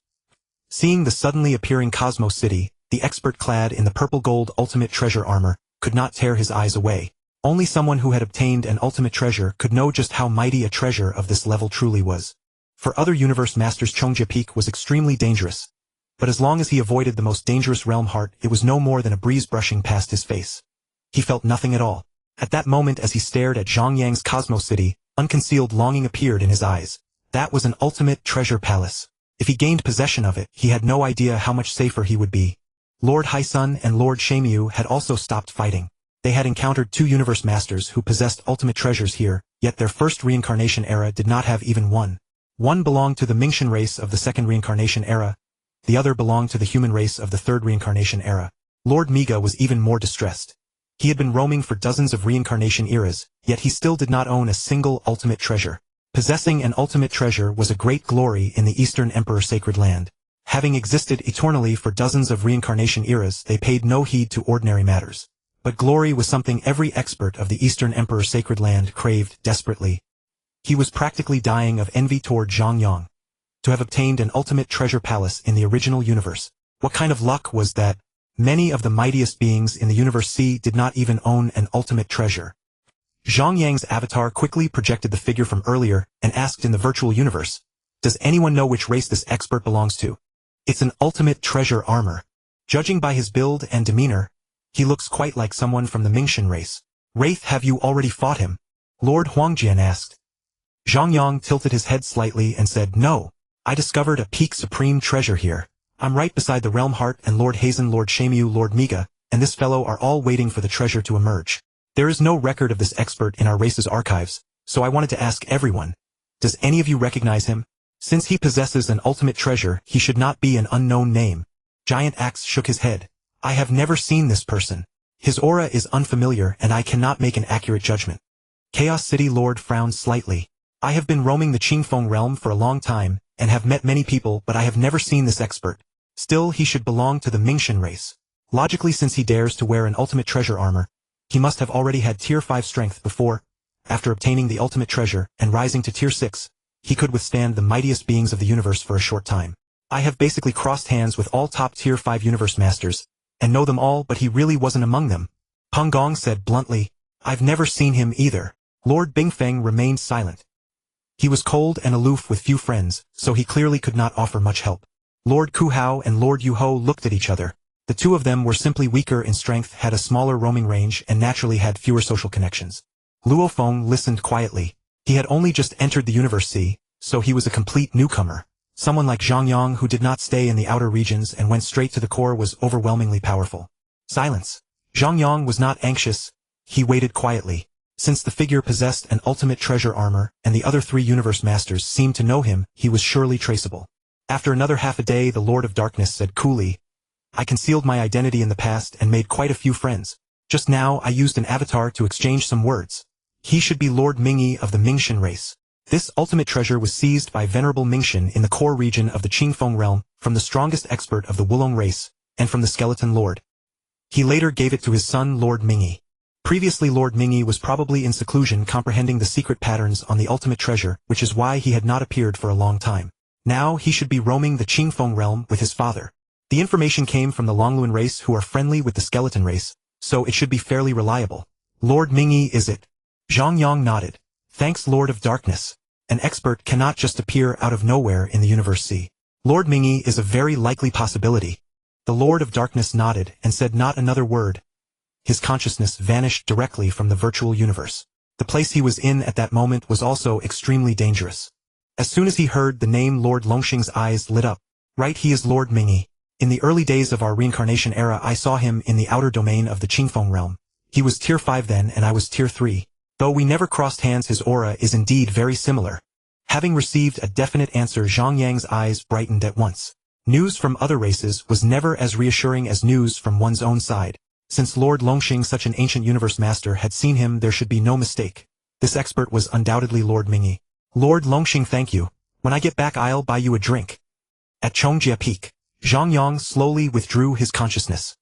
Seeing the suddenly appearing Cosmos City, the expert clad in the purple gold ultimate treasure armor could not tear his eyes away. Only someone who had obtained an ultimate treasure could know just how mighty a treasure of this level truly was. For other universe masters, Chongjia Peak was extremely dangerous. But as long as he avoided the most dangerous realm heart, it was no more than a breeze brushing past his face. He felt nothing at all. At that moment, as he stared at Zhang Yang's Cosmos City, unconcealed longing appeared in his eyes. That was an ultimate treasure palace. If he gained possession of it, he had no idea how much safer he would be. Lord Hai Sun and Lord Shamiu had also stopped fighting. They had encountered 2 universe masters who possessed ultimate treasures here, yet their 1st reincarnation era did not have even one. One belonged to the Mingxian race of the 2nd reincarnation era. The other belonged to the human race of the 3rd reincarnation era. Lord Miga was even more distressed. He had been roaming for dozens of reincarnation eras, yet he still did not own a single ultimate treasure. Possessing an ultimate treasure was a great glory in the Eastern Emperor's Sacred Land. Having existed eternally for dozens of reincarnation eras, they paid no heed to ordinary matters. But glory was something every expert of the Eastern Emperor's Sacred Land craved desperately. He was practically dying of envy toward Zhang Yang. To have obtained an ultimate treasure palace in the original universe. What kind of luck was that? Many of the mightiest beings in the universe C did not even own an ultimate treasure. Zhang Yang's avatar quickly projected the figure from earlier and asked in the virtual universe, does anyone know which race this expert belongs to? It's an ultimate treasure armor. Judging by his build and demeanor, he looks quite like someone from the Mingxian race. Wraith, have you already fought him? Lord Huangjian asked. Zhang Yang tilted his head slightly and said, no. I discovered a peak supreme treasure here. I'm right beside the Realm Heart, and Lord Hazen, Lord Shamiu, Lord Miga, and this fellow are all waiting for the treasure to emerge. There is no record of this expert in our race's archives, so I wanted to ask everyone. Does any of you recognize him? Since he possesses an ultimate treasure, he should not be an unknown name. Giant Axe shook his head. I have never seen this person. His aura is unfamiliar and I cannot make an accurate judgment. Chaos City Lord frowned slightly. I have been roaming the Qingfeng realm for a long time, and have met many people, but I have never seen this expert. Still, he should belong to the Mingxian race. Logically, since he dares to wear an ultimate treasure armor, he must have already had tier 5 strength before. After obtaining the ultimate treasure and rising to tier 6, he could withstand the mightiest beings of the universe for a short time. I have basically crossed hands with all top tier 5 universe masters, and know them all, but he really wasn't among them. Peng Gong said bluntly. I've never seen him either. Lord Bingfeng remained silent. He was cold and aloof with few friends, so he clearly could not offer much help. Lord Ku Hao and Lord Yu Ho looked at each other. The two of them were simply weaker in strength, had a smaller roaming range, and naturally had fewer social connections. Luo Feng listened quietly. He had only just entered the Universe Sea, so he was a complete newcomer. Someone like Zhang Yang, who did not stay in the outer regions and went straight to the core, was overwhelmingly powerful. Silence. Zhang Yang was not anxious. He waited quietly. Since the figure possessed an ultimate treasure armor, and the other 3 universe masters seemed to know him, he was surely traceable. After another half a day, the Lord of Darkness said coolly, I concealed my identity in the past and made quite a few friends. Just now I used an avatar to exchange some words. He should be Lord Mingyi of the Mingxian race. This ultimate treasure was seized by Venerable Mingxian in the core region of the Qingfeng realm, from the strongest expert of the Wulong race, and from the Skeleton Lord. He later gave it to his son Lord Mingyi. Previously Lord Mingyi was probably in seclusion comprehending the secret patterns on the ultimate treasure, which is why he had not appeared for a long time. Now he should be roaming the Qingfeng realm with his father. The information came from the Longluan race, who are friendly with the Skeleton race, so it should be fairly reliable. Lord Mingyi, is it? Zhang Yang nodded. Thanks, Lord of Darkness. An expert cannot just appear out of nowhere in the Universe Sea. Lord Mingyi is a very likely possibility. The Lord of Darkness nodded and said not another word. His consciousness vanished directly from the virtual universe. The place he was in at that moment was also extremely dangerous. As soon as he heard the name Lord Longxing's eyes lit up. Right, he is Lord Mingyi. In the early days of our reincarnation era, I saw him in the outer domain of the Qingfeng realm. He was tier 5 then, and I was tier 3. Though we never crossed hands, his aura is indeed very similar. Having received a definite answer, Zhang Yang's eyes brightened at once. News from other races was never as reassuring as news from one's own side. Since Lord Longxing, such an ancient universe master, had seen him, there should be no mistake. This expert was undoubtedly Lord Mingyi. Lord Longxing, thank you. When I get back, I'll buy you a drink. At Chongjia Peak, Zhang Yang slowly withdrew his consciousness.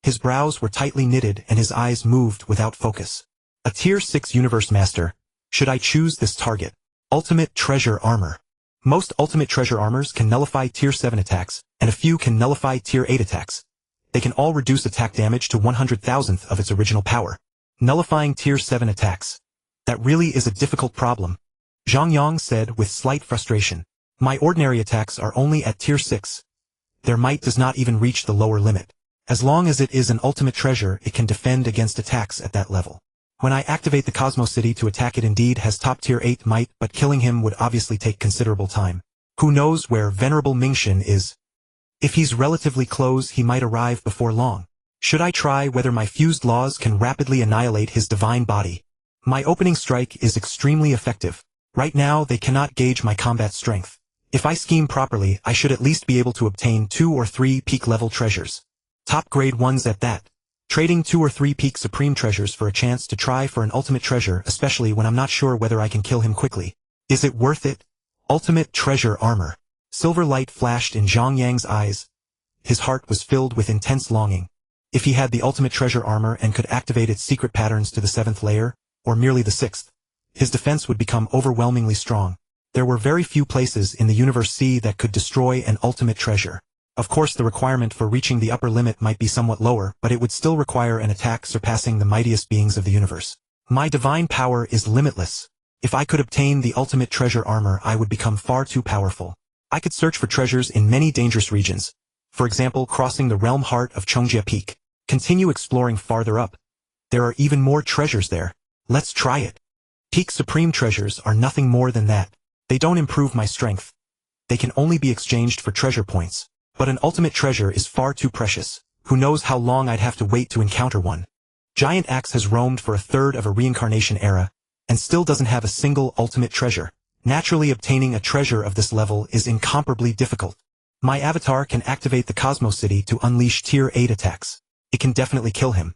His brows were tightly knitted and his eyes moved without focus. A tier 6 universe master. Should I choose this target? Ultimate treasure armor. Most ultimate treasure armors can nullify tier 7 attacks, and a few can nullify tier 8 attacks. They can all reduce attack damage to 100,000th of its original power. Nullifying tier 7 attacks. That really is a difficult problem. Zhang Yang said with slight frustration. My ordinary attacks are only at tier 6. Their might does not even reach the lower limit. As long as it is an ultimate treasure, it can defend against attacks at that level. When I activate the Cosmo City to attack, it indeed has top tier 8 might, but killing him would obviously take considerable time. Who knows where Venerable Mingxian is? If he's relatively close, he might arrive before long. Should I try whether my fused laws can rapidly annihilate his divine body? My opening strike is extremely effective. Right now they cannot gauge my combat strength. If I scheme properly, I should at least be able to obtain 2 or 3 peak level treasures. Top grade ones at that. Trading 2 or 3 peak supreme treasures for a chance to try for an ultimate treasure, especially when I'm not sure whether I can kill him quickly. Is it worth it? Ultimate treasure armor. Silver light flashed in Zhang Yang's eyes. His heart was filled with intense longing. If he had the ultimate treasure armor and could activate its secret patterns to the 7th layer, or merely the 6th, his defense would become overwhelmingly strong. There were very few places in the Universe Sea that could destroy an ultimate treasure. Of course, the requirement for reaching the upper limit might be somewhat lower, but it would still require an attack surpassing the mightiest beings of the universe. My divine power is limitless. If I could obtain the ultimate treasure armor, I would become far too powerful. I could search for treasures in many dangerous regions. For example, crossing the realm heart of Chongjia Peak. Continue exploring farther up. There are even more treasures there. Let's try it. Peak supreme treasures are nothing more than that. They don't improve my strength. They can only be exchanged for treasure points. But an ultimate treasure is far too precious. Who knows how long I'd have to wait to encounter one. Giant Axe has roamed for a third of a reincarnation era, and still doesn't have a single ultimate treasure. Naturally, obtaining a treasure of this level is incomparably difficult. My avatar can activate the Cosmo City to unleash tier 8 attacks. It can definitely kill him.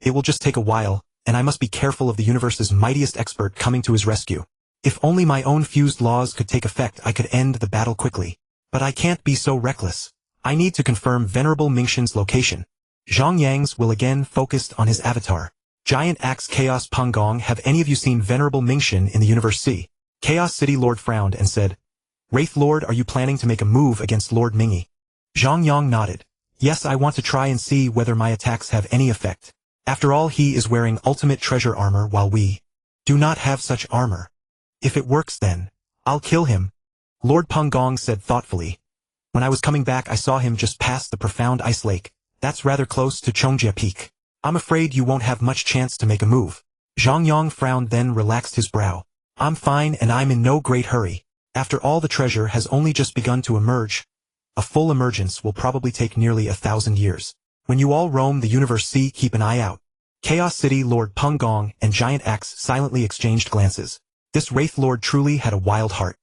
It will just take a while, and I must be careful of the universe's mightiest expert coming to his rescue. If only my own fused laws could take effect, I could end the battle quickly. But I can't be so reckless. I need to confirm Venerable Mingxin's location. Zhang Yang's will again focused on his avatar. Giant Axe Chaos Pengong. Have any of you seen Venerable Mingxin in the Universe C? Chaos City Lord frowned and said, Wraith Lord, are you planning to make a move against Lord Mingy? Zhang Yang nodded. Yes, I want to try and see whether my attacks have any effect. After all, he is wearing ultimate treasure armor while we do not have such armor. If it works then, I'll kill him. Lord Pengong said thoughtfully. When I was coming back I saw him just past the profound ice lake. That's rather close to Chongjia Peak. I'm afraid you won't have much chance to make a move. Zhang Yang frowned then relaxed his brow. I'm fine and I'm in no great hurry. After all, the treasure has only just begun to emerge. A full emergence will probably take nearly 1,000 years. When you all roam the Universe C, keep an eye out. Chaos City Lord Pengong and Giant Axe silently exchanged glances. This Wraith Lord truly had a wild heart.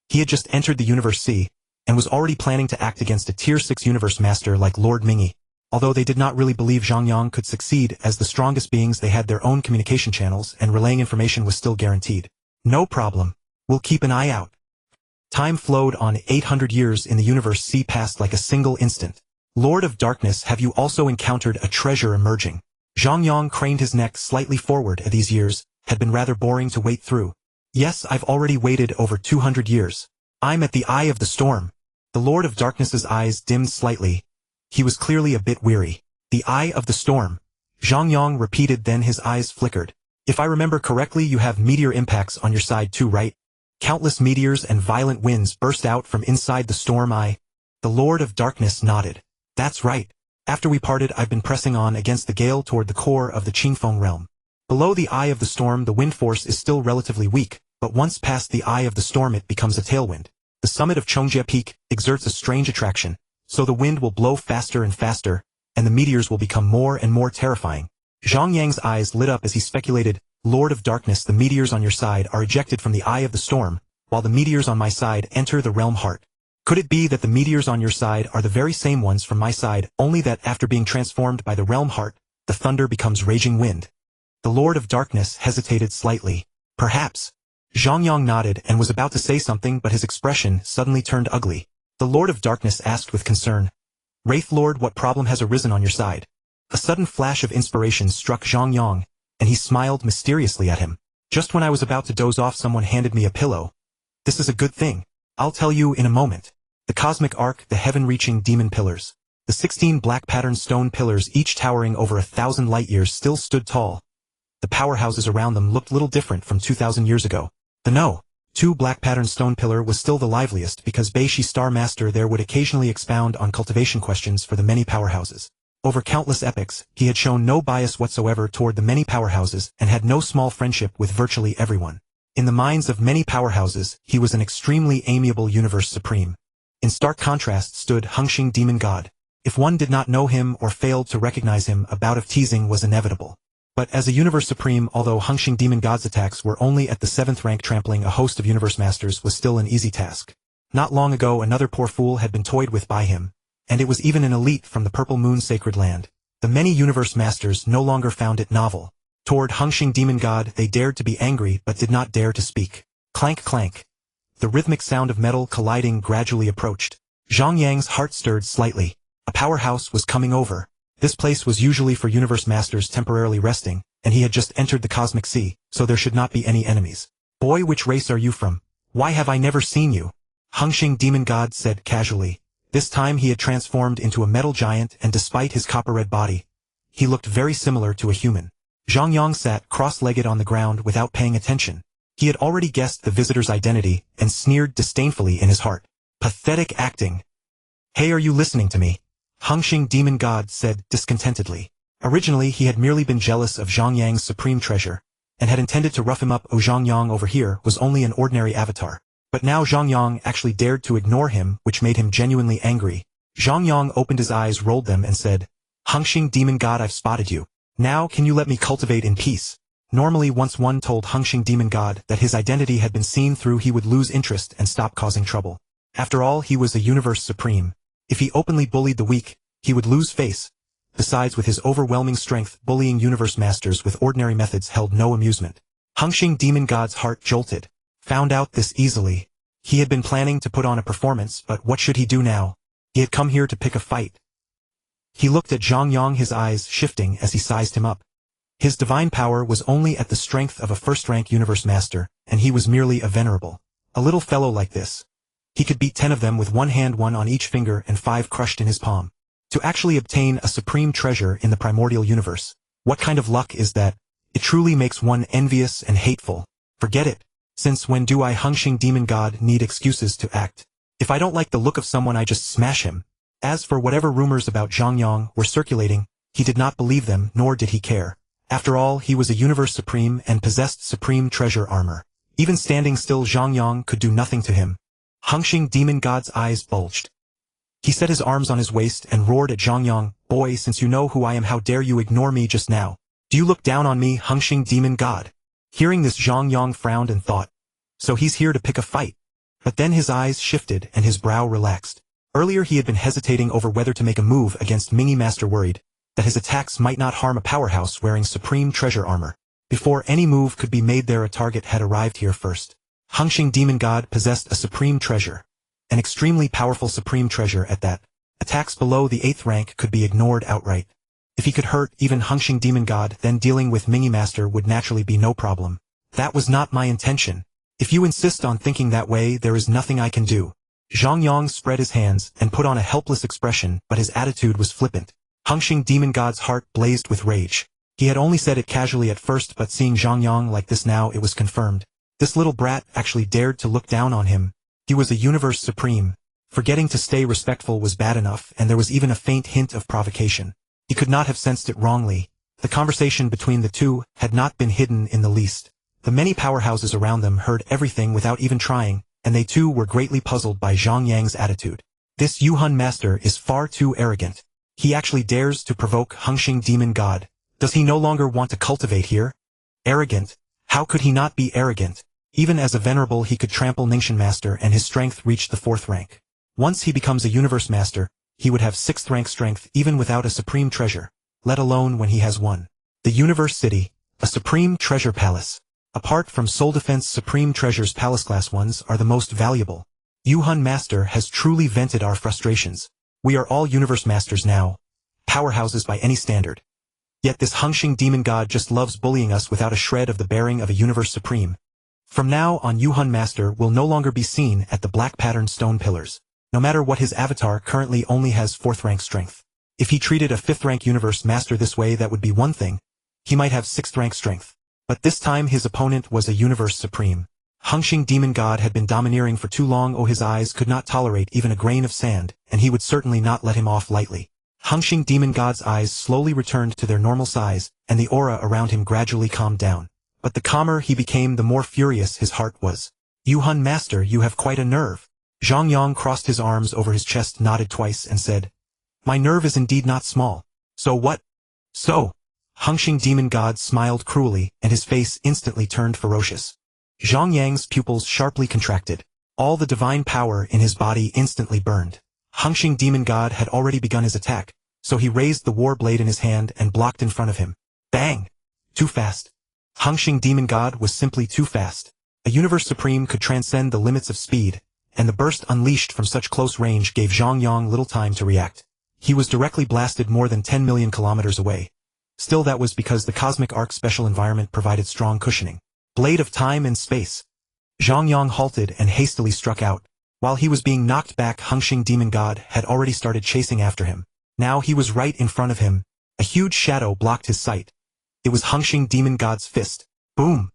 He had just entered the Universe C, and was already planning to act against a Tier 6 Universe Master like Lord Mingy. Although they did not really believe Zhang Yang could succeed as the strongest beings, they had their own communication channels and relaying information was still guaranteed. No problem. We'll keep an eye out. Time flowed on. 800 years in the Universe C passed like a single instant. Lord of Darkness, have you also encountered a treasure emerging? Zhang Yang craned his neck slightly forward. These years had been rather boring to wait through. Yes, I've already waited over 200 years. I'm at the Eye of the Storm. The Lord of Darkness's eyes dimmed slightly. He was clearly a bit weary. The Eye of the Storm. Zhang Yang repeated, then his eyes flickered. If I remember correctly, you have meteor impacts on your side too, right? Countless meteors and violent winds burst out from inside the storm eye. The Lord of Darkness nodded. That's right. After we parted, I've been pressing on against the gale toward the core of the Qingfeng realm. Below the Eye of the Storm, the wind force is still relatively weak, but once past the Eye of the Storm it becomes a tailwind. The summit of Chongjia Peak exerts a strange attraction, so the wind will blow faster and faster, and the meteors will become more and more terrifying. Zhang Yang's eyes lit up as he speculated, Lord of Darkness, the meteors on your side are ejected from the Eye of the Storm, while the meteors on my side enter the realm heart. Could it be that the meteors on your side are the very same ones from my side, only that after being transformed by the realm heart, the thunder becomes raging wind? The Lord of Darkness hesitated slightly. Perhaps. Zhang Yang nodded and was about to say something, but his expression suddenly turned ugly. The Lord of Darkness asked with concern, Wraith Lord, what problem has arisen on your side? A sudden flash of inspiration struck Zhang Yang, and he smiled mysteriously at him. Just when I was about to doze off, someone handed me a pillow. This is a good thing. I'll tell you in a moment. The cosmic arc, the heaven-reaching demon pillars. The 16 black patterned stone pillars, each towering over 1,000 light-years, still stood tall. The powerhouses around them looked little different from 2,000 years ago. The 2 black patterned stone pillar was still the liveliest because Beishi Star Master there would occasionally expound on cultivation questions for the many powerhouses. Over countless epochs, he had shown no bias whatsoever toward the many powerhouses and had no small friendship with virtually everyone. In the minds of many powerhouses, he was an extremely amiable Universe Supreme. In stark contrast stood Hengxing Demon God. If one did not know him or failed to recognize him, a bout of teasing was inevitable. But as a Universe Supreme, although Hengxing Demon God's attacks were only at the 7th rank, trampling a host of Universe Masters was still an easy task. Not long ago another poor fool had been toyed with by him, and it was even an elite from the Purple Moon Sacred Land. The many Universe Masters no longer found it novel. Toward Hengxing Demon God they dared to be angry but did not dare to speak. Clank clank. The rhythmic sound of metal colliding gradually approached. Zhang Yang's heart stirred slightly. A powerhouse was coming over. This place was usually for Universe Masters temporarily resting, and he had just entered the Cosmic Sea, so there should not be any enemies. Boy, which race are you from? Why have I never seen you? Hengxing Demon God said casually. This time he had transformed into a metal giant, and despite his copper-red body, he looked very similar to a human. Zhang Yang sat cross-legged on the ground without paying attention. He had already guessed the visitor's identity, and sneered disdainfully in his heart. Pathetic acting. Hey, are you listening to me? Hengxing Demon God said discontentedly. Originally he had merely been jealous of Zhang Yang's supreme treasure, and had intended to rough him up. Zhang Yang over here was only an ordinary avatar. But now Zhang Yang actually dared to ignore him, which made him genuinely angry. Zhang Yang opened his eyes, rolled them, and said, Hengxing Demon God, I've spotted you. Now can you let me cultivate in peace? Normally once one told Hengxing Demon God that his identity had been seen through, he would lose interest and stop causing trouble. After all, he was a Universe Supreme. If he openly bullied the weak, he would lose face. Besides, with his overwhelming strength, bullying Universe Masters with ordinary methods held no amusement. Hengxing Demon God's heart jolted. Found out this easily. He had been planning to put on a performance, but what should he do now? He had come here to pick a fight. He looked at Zhang Yang, his eyes shifting as he sized him up. His divine power was only at the strength of a first-rank universe master, and he was merely a venerable. A little fellow like this. He could beat 10 of them with one hand, one on each finger, and 5 crushed in his palm. To actually obtain a supreme treasure in the primordial universe. What kind of luck is that? It truly makes one envious and hateful. Forget it. Since when do I, Hengxing Demon God, need excuses to act? If I don't like the look of someone, I just smash him. As for whatever rumors about Zhang Yang were circulating, he did not believe them, nor did he care. After all, he was a universe supreme and possessed supreme treasure armor. Even standing still, Zhang Yang could do nothing to him. Hengxing Demon God's eyes bulged. He set his arms on his waist and roared at Zhang Yang, "Boy, since you know who I am, how dare you ignore me just now? Do you look down on me, Hengxing Demon God?" Hearing this, Zhang Yang frowned and thought, so he's here to pick a fight. But then his eyes shifted and his brow relaxed. Earlier he had been hesitating over whether to make a move against Mingy Master, worried that his attacks might not harm a powerhouse wearing supreme treasure armor. Before any move could be made there, a target had arrived here first. Hengxing Demon God possessed a supreme treasure. An extremely powerful supreme treasure at that. Attacks below the 8th rank could be ignored outright. If he could hurt even Hengxing Demon God, then dealing with Mingy Master would naturally be no problem. That was not my intention. If you insist on thinking that way, there is nothing I can do. Zhang Yang spread his hands and put on a helpless expression, but his attitude was flippant. Hengxing Demon God's heart blazed with rage. He had only said it casually at first, but seeing Zhang Yang like this now, it was confirmed. This little brat actually dared to look down on him. He was a universe supreme. Forgetting to stay respectful was bad enough, and there was even a faint hint of provocation. He could not have sensed it wrongly. The conversation between the two had not been hidden in the least. The many powerhouses around them heard everything without even trying, and they too were greatly puzzled by Zhang Yang's attitude. This Yuhan master is far too arrogant. He actually dares to provoke Hengxing Demon God. Does he no longer want to cultivate here? Arrogant? How could he not be arrogant? Even as a venerable, he could trample Ningxian Master, and his strength reached the 4th rank. Once he becomes a universe master, he would have 6th rank strength even without a supreme treasure, let alone when he has one. The Universe City, a supreme treasure palace. Apart from Soul Defense, supreme treasures, palace class ones are the most valuable. Yuhan Master has truly vented our frustrations. We are all universe masters now. Powerhouses by any standard. Yet this Hengxing Demon God just loves bullying us without a shred of the bearing of a universe supreme. From now on, Yuhan Master will no longer be seen at the black patterned stone pillars. No matter what, his avatar currently only has 4th rank strength. If he treated a 5th rank universe master this way, that would be one thing. He might have 6th rank strength. But this time his opponent was a universe supreme. Hengxing Demon God had been domineering for too long. Oh, his eyes could not tolerate even a grain of sand, and he would certainly not let him off lightly. Hengxing Demon God's eyes slowly returned to their normal size, and the aura around him gradually calmed down. But the calmer he became, the more furious his heart was. Yuhan Master, you have quite a nerve. Zhang Yang crossed his arms over his chest, nodded twice, and said, "My nerve is indeed not small. So what?" "So?" Hengxing Demon God smiled cruelly, and his face instantly turned ferocious. Zhang Yang's pupils sharply contracted. All the divine power in his body instantly burned. Hengxing Demon God had already begun his attack, so he raised the war blade in his hand and blocked in front of him. Bang! Too fast. Hengxing Demon God was simply too fast. A universe supreme could transcend the limits of speed, and the burst unleashed from such close range gave Zhang Yang little time to react. He was directly blasted more than 10 million kilometers away. Still, that was because the Cosmic Arc special environment provided strong cushioning. Blade of time and space. Zhang Yang halted and hastily struck out. While he was being knocked back, Hengxing Demon God had already started chasing after him. Now he was right in front of him. A huge shadow blocked his sight. It was Hengxing Demon God's fist. Boom!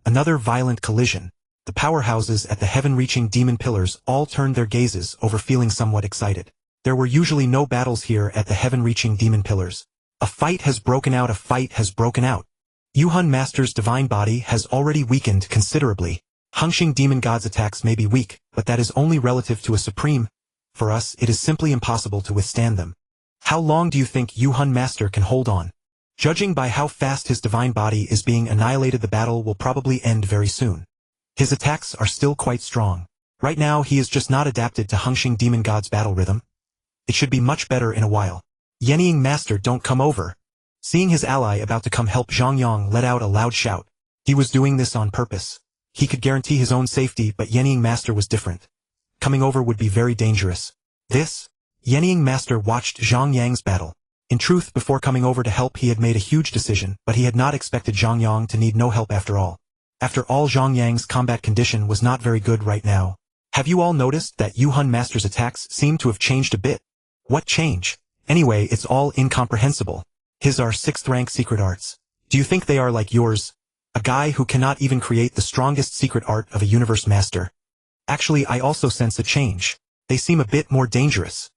Another violent collision. The powerhouses at the heaven-reaching demon pillars all turned their gazes over, feeling somewhat excited. There were usually no battles here at the heaven-reaching demon pillars. A fight has broken out, a fight has broken out. Yuhan Master's divine body has already weakened considerably. Hengxing Demon God's attacks may be weak, but that is only relative to a supreme. For us, it is simply impossible to withstand them. How long do you think Yuhan Master can hold on? Judging by how fast his divine body is being annihilated, the battle will probably end very soon. His attacks are still quite strong. Right now he is just not adapted to Hengxing Demon God's battle rhythm. It should be much better in a while. Yinmo Master, don't come over. Seeing his ally about to come help, Zhang Yang let out a loud shout. He was doing this on purpose. He could guarantee his own safety, but Yinmo Master was different. Coming over would be very dangerous. This? Yinmo Master watched Zhang Yang's battle. In truth, before coming over to help he had made a huge decision, but he had not expected Zhang Yang to need no help after all. After all, Zhang Yang's combat condition was not very good right now. Have you all noticed that Yinmo Master's attacks seem to have changed a bit? What change? Anyway, it's all incomprehensible. His are 6th rank secret arts. Do you think they are like yours? A guy who cannot even create the strongest secret art of a universe master. Actually, I also sense a change. They seem a bit more dangerous.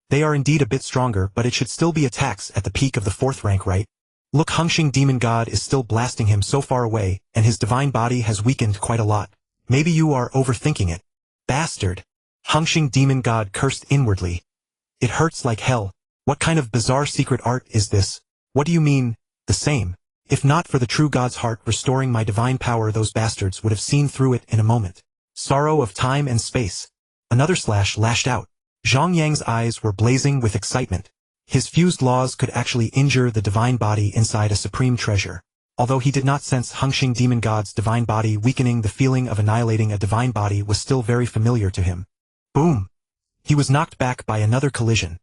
They are indeed a bit stronger, but it should still be attacks at the peak of the 4th rank, right? Look, Hengxing Demon God is still blasting him so far away, and his divine body has weakened quite a lot. Maybe you are overthinking it. Bastard. Hengxing Demon God cursed inwardly. It hurts like hell. What kind of bizarre secret art is this? What do you mean, the same? If not for the true God's heart restoring my divine power, those bastards would have seen through it in a moment. Sorrow of time and space. Another slash lashed out. Zhang Yang's eyes were blazing with excitement. His fused laws could actually injure the divine body inside a supreme treasure. Although he did not sense Hengxing Demon God's divine body weakening, the feeling of annihilating a divine body was still very familiar to him. Boom! He was knocked back by another collision.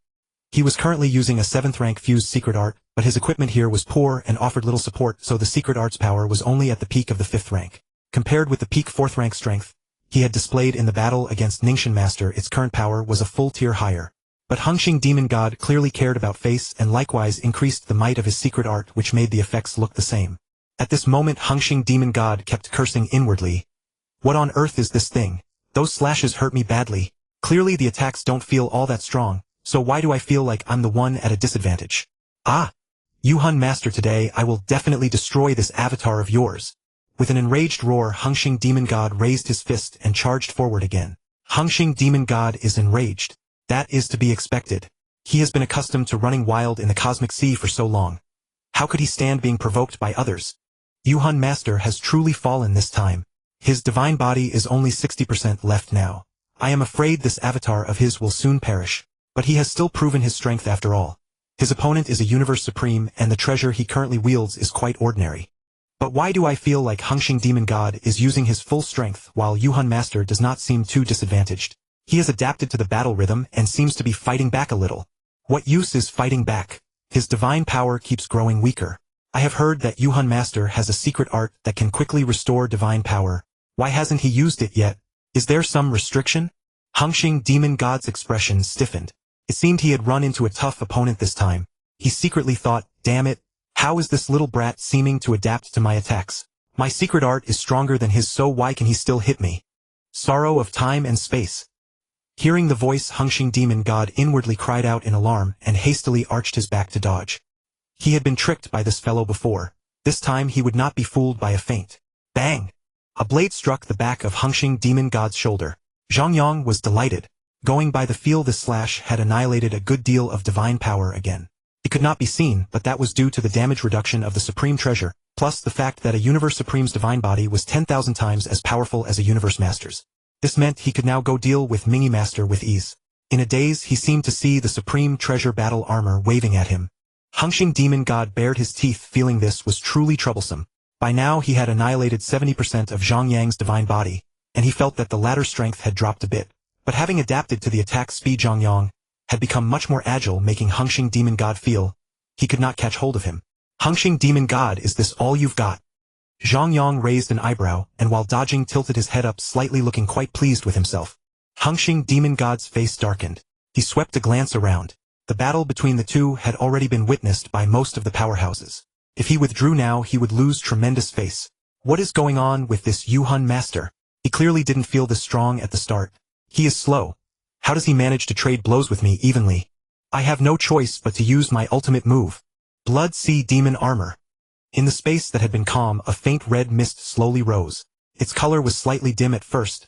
He was currently using a 7th rank fused secret art, but his equipment here was poor and offered little support, so the secret art's power was only at the peak of the 5th rank. Compared with the peak 4th rank strength he had displayed in the battle against Ningxian Master, its current power was a full tier higher. But Hengxing Demon God clearly cared about face and likewise increased the might of his secret art, which made the effects look the same. At this moment Hengxing Demon God kept cursing inwardly. What on earth is this thing? Those slashes hurt me badly. Clearly the attacks don't feel all that strong, so why do I feel like I'm the one at a disadvantage? Ah! Yinmo Master, today I will definitely destroy this avatar of yours. With an enraged roar, Hengxing Demon God raised his fist and charged forward again. Hengxing Demon God is enraged. That is to be expected. He has been accustomed to running wild in the cosmic sea for so long. How could he stand being provoked by others? Yinmo Master has truly fallen this time. His divine body is only 60% left now. I am afraid this avatar of his will soon perish. But he has still proven his strength after all. His opponent is a universe supreme, and the treasure he currently wields is quite ordinary. But why do I feel like Hengxing Demon God is using his full strength while Yinmo Master does not seem too disadvantaged? He has adapted to the battle rhythm and seems to be fighting back a little. What use is fighting back? His divine power keeps growing weaker. I have heard that Yinmo Master has a secret art that can quickly restore divine power. Why hasn't he used it yet? Is there some restriction? Hengxing Demon God's expression stiffened. It seemed he had run into a tough opponent this time. He secretly thought, damn it, how is this little brat seeming to adapt to my attacks? My secret art is stronger than his, so why can he still hit me? Sorrow of time and space. Hearing the voice, Hengxing Demon God inwardly cried out in alarm and hastily arched his back to dodge. He had been tricked by this fellow before. This time he would not be fooled by a feint. Bang! A blade struck the back of Hengxing Demon God's shoulder. Zhang Yang was delighted. Going by the feel, this slash had annihilated a good deal of divine power again. It could not be seen, but that was due to the damage reduction of the Supreme Treasure, plus the fact that a Universe Supreme's divine body was 10,000 times as powerful as a Universe Master's. This meant he could now go deal with Mingy Master with ease. In a daze, he seemed to see the Supreme Treasure battle armor waving at him. Hengxing Demon God bared his teeth, feeling this was truly troublesome. By now he had annihilated 70% of Zhang Yang's divine body, and he felt that the latter's strength had dropped a bit. But having adapted to the attack speed, Zhang Yang had become much more agile, making Hengxing Demon God feel he could not catch hold of him. Hengxing Demon God, is this all you've got? Zhang Yang raised an eyebrow, and while dodging tilted his head up slightly, looking quite pleased with himself. Hengxing Demon God's face darkened. He swept a glance around. The battle between the two had already been witnessed by most of the powerhouses. If he withdrew now, he would lose tremendous face. What is going on with this Yinmo Master? He clearly didn't feel this strong at the start. He is slow. How does he manage to trade blows with me evenly? I have no choice but to use my ultimate move. Blood Sea Demon Armor. In the space that had been calm, a faint red mist slowly rose. Its color was slightly dim at first.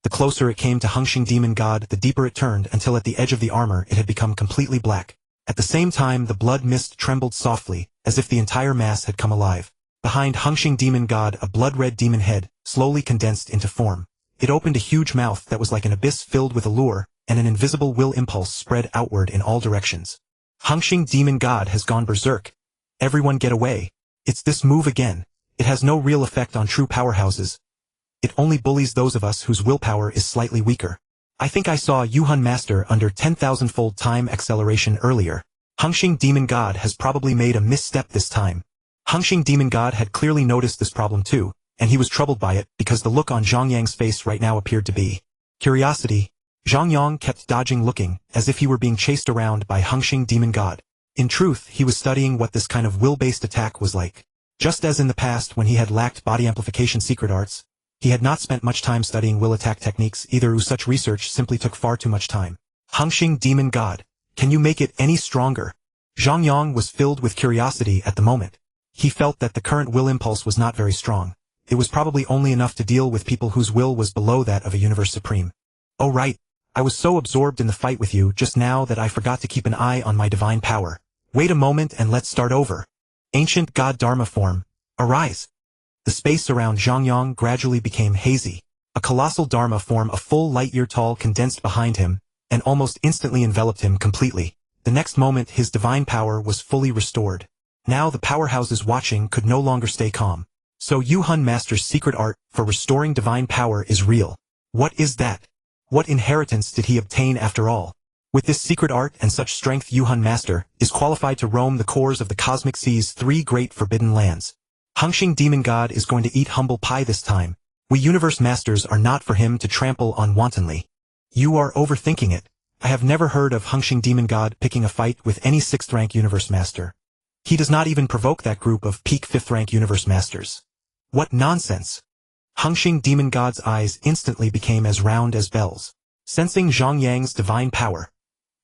The closer it came to Hengxing Demon God, the deeper it turned, until at the edge of the armor it had become completely black. At the same time, the blood mist trembled softly, as if the entire mass had come alive. Behind Hengxing Demon God, a blood-red demon head slowly condensed into form. It opened a huge mouth that was like an abyss filled with allure, and an invisible will impulse spread outward in all directions. Hengxing Demon God has gone berserk. Everyone get away. It's this move again. It has no real effect on true powerhouses. It only bullies those of us whose willpower is slightly weaker. I think I saw Yuhun Master under 10,000-fold time acceleration earlier. Hengxing Demon God has probably made a misstep this time. Hengxing Demon God had clearly noticed this problem too, and he was troubled by it because the look on Zhang Yang's face right now appeared to be curiosity. Zhang Yang kept dodging, looking as if he were being chased around by Hengxing Demon God. In truth, he was studying what this kind of will-based attack was like. Just as in the past when he had lacked body amplification secret arts, he had not spent much time studying will attack techniques either, as such research simply took far too much time. Hengxing Demon God, can you make it any stronger? Zhang Yang was filled with curiosity at the moment. He felt that the current will impulse was not very strong. It was probably only enough to deal with people whose will was below that of a universe supreme. Oh right, I was so absorbed in the fight with you just now that I forgot to keep an eye on my divine power. Wait a moment and let's start over. Ancient God Dharma form, arise. The space around Zhang Yang gradually became hazy. A colossal Dharma form a full light-year tall condensed behind him, and almost instantly enveloped him completely. The next moment his divine power was fully restored. Now the powerhouses watching could no longer stay calm. So Yuhun Master's secret art for restoring divine power is real. What is that? What inheritance did he obtain after all? With this secret art and such strength, Yuhun Master is qualified to roam the cores of the cosmic sea's 3 great forbidden lands. Hengxing Demon God is going to eat humble pie this time. We universe masters are not for him to trample on wantonly. You are overthinking it. I have never heard of Hengxing Demon God picking a fight with any 6th rank universe master. He does not even provoke that group of peak 5th rank universe masters. What nonsense! Hengxing Demon God's eyes instantly became as round as bells. Sensing Zhang Yang's divine power,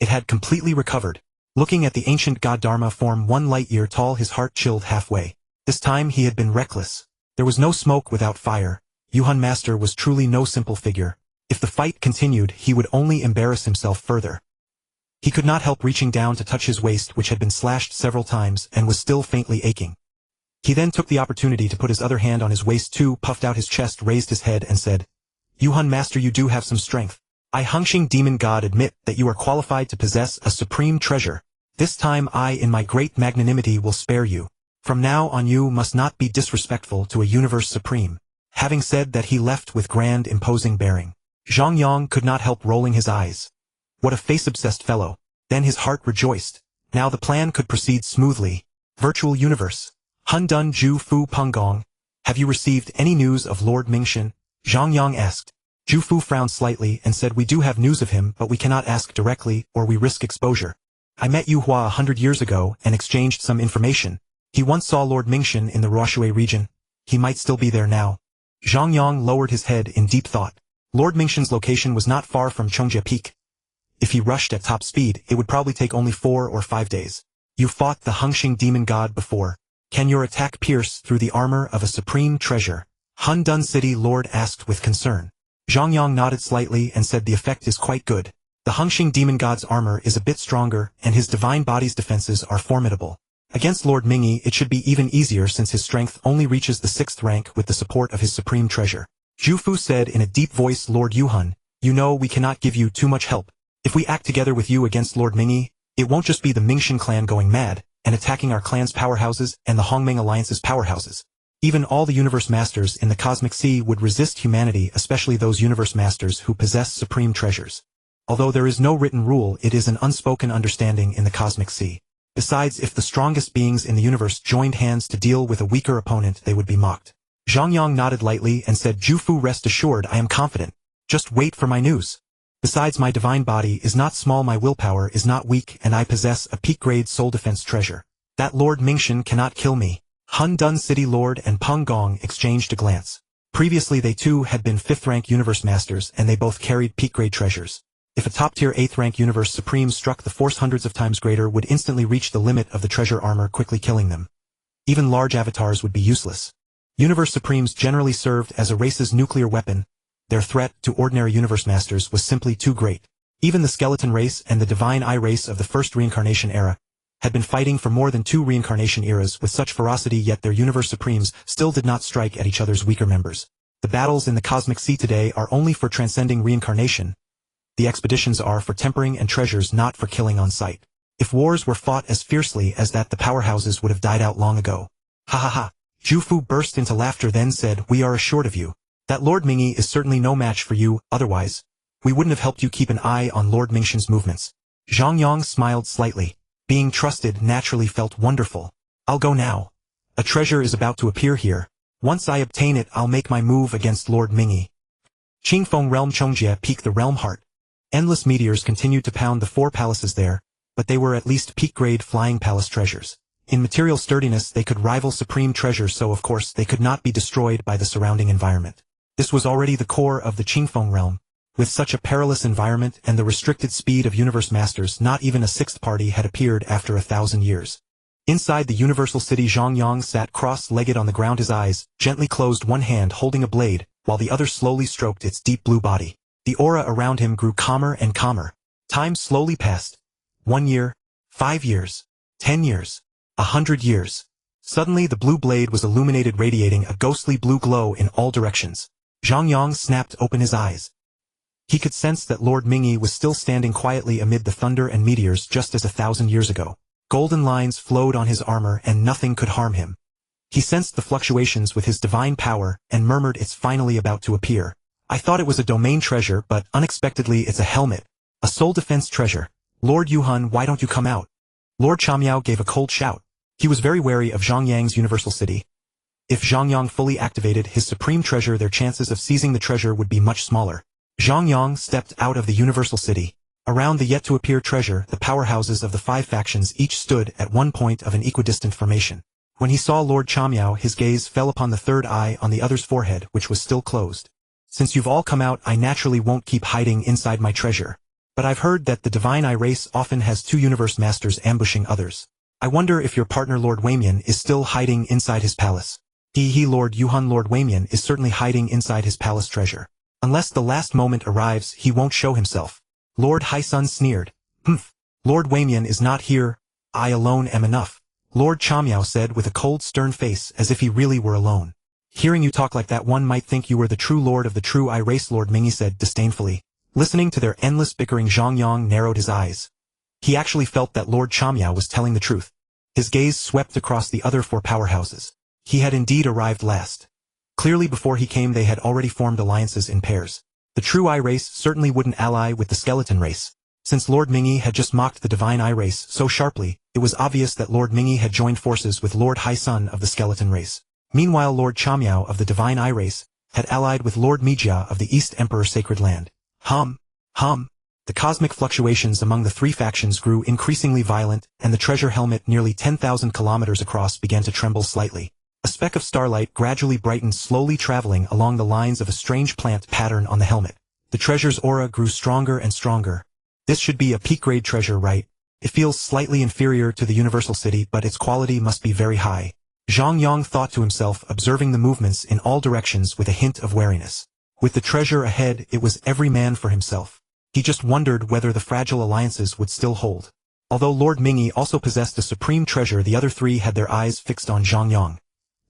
it had completely recovered. Looking at the ancient God Dharma form 1 light-year tall, his heart chilled halfway. This time he had been reckless. There was no smoke without fire. Yuhun Master was truly no simple figure. If the fight continued, he would only embarrass himself further. He could not help reaching down to touch his waist, which had been slashed several times and was still faintly aching. He then took the opportunity to put his other hand on his waist too, puffed out his chest, raised his head and said, Yuhun Master, you do have some strength. I, Hengxing Demon God, admit that you are qualified to possess a supreme treasure. This time I, in my great magnanimity, will spare you. From now on you must not be disrespectful to a universe supreme. Having said that, he left with grand imposing bearing. Zhang Yang could not help rolling his eyes. What a face-obsessed fellow. Then his heart rejoiced. Now the plan could proceed smoothly. Virtual universe. Hundun Ju Fu Punggong. Have you received any news of Lord Mingxin? Zhang Yang asked. Ju Fu frowned slightly and said, we do have news of him, but we cannot ask directly or we risk exposure. I met Yu Hua 100 years ago and exchanged some information. He once saw Lord Mingxin in the Ruoshui region. He might still be there now. Zhang Yang lowered his head in deep thought. Lord Mingxin's location was not far from Chongjie Peak. If he rushed at top speed, it would probably take only 4 or 5 days. You fought the Hengxing Demon God before. Can your attack pierce through the armor of a supreme treasure? Hundun City Lord asked with concern. Zhang Yang nodded slightly and said the effect is quite good. The Hengxing Demon God's armor is a bit stronger, and his divine body's defenses are formidable. Against Lord Mingyi it should be even easier since his strength only reaches the 6th rank with the support of his supreme treasure. Ju Fu said in a deep voice, Lord Yuhun, you know we cannot give you too much help. If we act together with you against Lord Mingyi, it won't just be the Mingxin clan going mad and attacking our clan's powerhouses and the Hongmeng Alliance's powerhouses. Even all the universe masters in the cosmic sea would resist humanity, especially those universe masters who possess supreme treasures. Although there is no written rule, it is an unspoken understanding in the cosmic sea. Besides, if the strongest beings in the universe joined hands to deal with a weaker opponent, they would be mocked. Zhang Yang nodded lightly and said, Ju Fu, rest assured, I am confident. Just wait for my news. Besides, my divine body is not small, my willpower is not weak, and I possess a peak-grade soul defense treasure. That Lord Mingxin cannot kill me. Hundun City Lord and Peng Gong exchanged a glance. Previously they too had been 5th rank universe masters, and they both carried peak-grade treasures. If a top-tier 8th rank universe supreme struck, the force hundreds of times greater would instantly reach the limit of the treasure armor, quickly killing them. Even large avatars would be useless. Universe supremes generally served as a race's nuclear weapon. Their threat to ordinary universe masters was simply too great. Even the skeleton race and the divine eye race of the first reincarnation era had been fighting for more than 2 reincarnation eras with such ferocity, yet their universe supremes still did not strike at each other's weaker members. The battles in the cosmic sea today are only for transcending reincarnation. The expeditions are for tempering and treasures, not for killing on sight. If wars were fought as fiercely as that, the powerhouses would have died out long ago. Ha ha ha. Ju Fu burst into laughter, then said, we are assured of you. That Lord Mingyi is certainly no match for you, otherwise, we wouldn't have helped you keep an eye on Lord Mingshan's movements. Zhang Yang smiled slightly. Being trusted naturally felt wonderful. I'll go now. A treasure is about to appear here. Once I obtain it, I'll make my move against Lord Mingyi. Qingfeng Realm Chongjie peaked the realm heart. Endless meteors continued to pound the 4 palaces there, but they were at least peak-grade flying palace treasures. In material sturdiness they could rival supreme treasures, so of course they could not be destroyed by the surrounding environment. This was already the core of the Qingfeng realm. With such a perilous environment and the restricted speed of universe masters, not even a 6th party had appeared after 1,000 years. Inside the universal city, Zhang Yang sat cross-legged on the ground, his eyes gently closed, one hand holding a blade, while the other slowly stroked its deep blue body. The aura around him grew calmer and calmer. Time slowly passed. 1 year, 5 years, 10 years, 100 years. Suddenly the blue blade was illuminated, radiating a ghostly blue glow in all directions. Zhang Yang snapped open his eyes. He could sense that Lord Mingyi was still standing quietly amid the thunder and meteors, just as 1,000 years ago. Golden lines flowed on his armor and nothing could harm him. He sensed the fluctuations with his divine power and murmured, "It's finally about to appear. I thought it was a domain treasure, but unexpectedly it's a helmet. A soul defense treasure. Lord Yuhun, why don't you come out?" Lord Chamiao gave a cold shout. He was very wary of Zhang Yang's universal city. If Zhang Yang fully activated his supreme treasure, their chances of seizing the treasure would be much smaller. Zhang Yang stepped out of the universal city. Around the yet-to-appear treasure, the powerhouses of the 5 factions each stood at one point of an equidistant formation. When he saw Lord Chamiao, his gaze fell upon the third eye on the other's forehead, which was still closed. "Since you've all come out, I naturally won't keep hiding inside my treasure. But I've heard that the Divine Eye race often has 2 universe masters ambushing others. I wonder if your partner Lord Weimian is still hiding inside his palace." Lord Yuhun, Lord Weimian is certainly hiding inside his palace treasure. Unless the last moment arrives, he won't show himself. Lord Haisun sneered. "Humph. Lord Weimian is not here. I alone am enough," Lord Chamiao said with a cold, stern face, as if he really were alone. "Hearing you talk like that, one might think you were the true lord of the true Eye race," Lord Mingyi said disdainfully. Listening to their endless bickering, Zhang Yang narrowed his eyes. He actually felt that Lord Chamiao was telling the truth. His gaze swept across the other 4 powerhouses. He had indeed arrived last. Clearly before he came they had already formed alliances in pairs. The true Eye race certainly wouldn't ally with the skeleton race. Since Lord Mingyi had just mocked the Divine Eye race so sharply, it was obvious that Lord Mingyi had joined forces with Lord Haisun of the skeleton race. Meanwhile Lord Chamiao of the Divine Eye race had allied with Lord Mijia of the East Emperor Sacred Land. Hum. The cosmic fluctuations among the 3 factions grew increasingly violent, and the treasure helmet nearly 10,000 kilometers across began to tremble slightly. A speck of starlight gradually brightened, slowly traveling along the lines of a strange plant pattern on the helmet. The treasure's aura grew stronger and stronger. This should be a peak-grade treasure, right? It feels slightly inferior to the Universal City, but its quality must be very high. Zhang Yang thought to himself, observing the movements in all directions with a hint of wariness. With the treasure ahead, it was every man for himself. He just wondered whether the fragile alliances would still hold. Although Lord Mingyi also possessed a supreme treasure, the other 3 had their eyes fixed on Zhang Yang.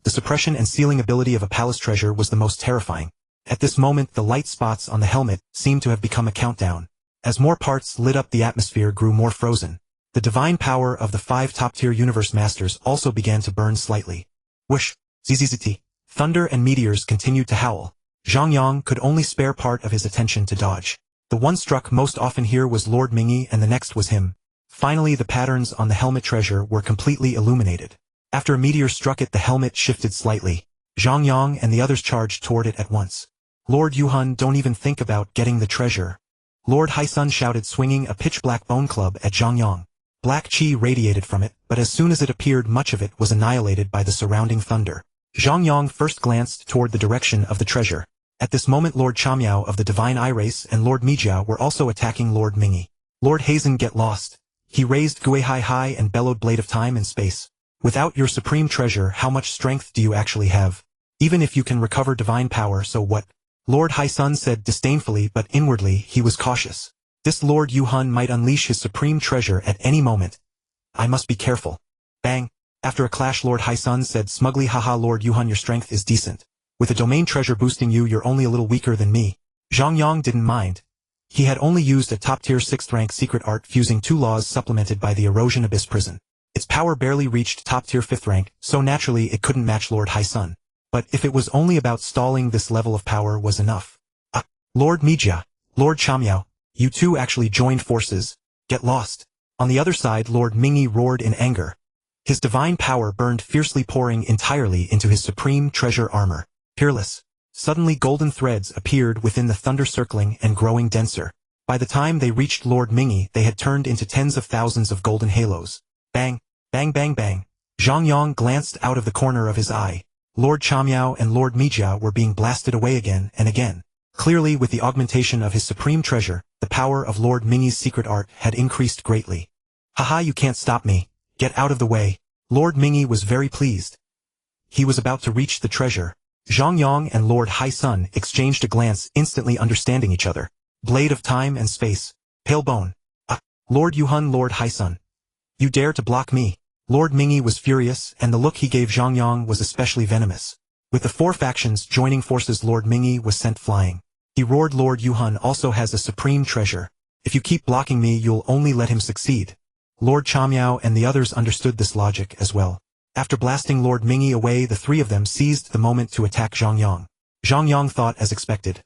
The suppression and sealing ability of a palace treasure was the most terrifying. At this moment the light spots on the helmet seemed to have become a countdown. As more parts lit up, the atmosphere grew more frozen. The divine power of the 5 top-tier universe masters also began to burn slightly. Whoosh! Zzzt! Thunder and meteors continued to howl. Zhang Yang could only spare part of his attention to dodge. The one struck most often here was Lord Mingyi, and the next was him. Finally the patterns on the helmet treasure were completely illuminated. After a meteor struck it, the helmet shifted slightly. Zhang Yang and the others charged toward it at once. "Lord Yuhun, don't even think about getting the treasure," Lord Haisun shouted, swinging a pitch-black bone club at Zhang Yang. Black chi radiated from it, but as soon as it appeared, much of it was annihilated by the surrounding thunder. Zhang Yang first glanced toward the direction of the treasure. At this moment Lord Chamiao of the Divine Eye race and Lord Mijia were also attacking Lord Mingyi. "Lord Hazen, get lost." He raised Guihai high and bellowed, "Blade of time and space. Without your supreme treasure, how much strength do you actually have? Even if you can recover divine power, so what?" Lord Haisun said disdainfully, but inwardly he was cautious. This Lord Yuhun might unleash his supreme treasure at any moment. "I must be careful." Bang! After a clash, Lord Haisun said smugly, "Haha, Lord Yuhun, your strength is decent. With a domain treasure boosting you, you're only a little weaker than me." Zhang Yang didn't mind. He had only used a top-tier 6th-rank secret art fusing 2 laws supplemented by the Erosion Abyss Prison. Its power barely reached top-tier 5th rank, so naturally it couldn't match Lord Haisun. But if it was only about stalling, this level of power was enough. Lord Mijia, Lord Chamiao, you two actually joined forces. Get lost. On the other side, Lord Mingyi roared in anger. His divine power burned fiercely, pouring entirely into his supreme treasure armor. Perilous. Suddenly golden threads appeared within the thunder, circling and growing denser. By the time they reached Lord Mingyi, they had turned into tens of thousands of golden halos. Bang, bang, bang, bang. Zhang Yang glanced out of the corner of his eye. Lord Chamiao and Lord Mijia were being blasted away again and again. Clearly, with the augmentation of his supreme treasure, the power of Lord Mingyi's secret art had increased greatly. Haha, you can't stop me. Get out of the way. Lord Mingyi was very pleased. He was about to reach the treasure. Zhang Yang and Lord Hai-sun exchanged a glance, instantly understanding each other. Blade of time and space. Pale bone. Lord Yuhun, Lord Hai-sun. You dare to block me? Lord Mingyi was furious, and the look he gave Zhang Yang was especially venomous. With the four factions joining forces, Lord Mingyi was sent flying. He roared, Lord Yuhun also has a supreme treasure. If you keep blocking me, you'll only let him succeed. Lord Chamiao and the others understood this logic as well. After blasting Lord Mingyi away, the three of them seized the moment to attack Zhang Yang. Zhang Yang thought as expected.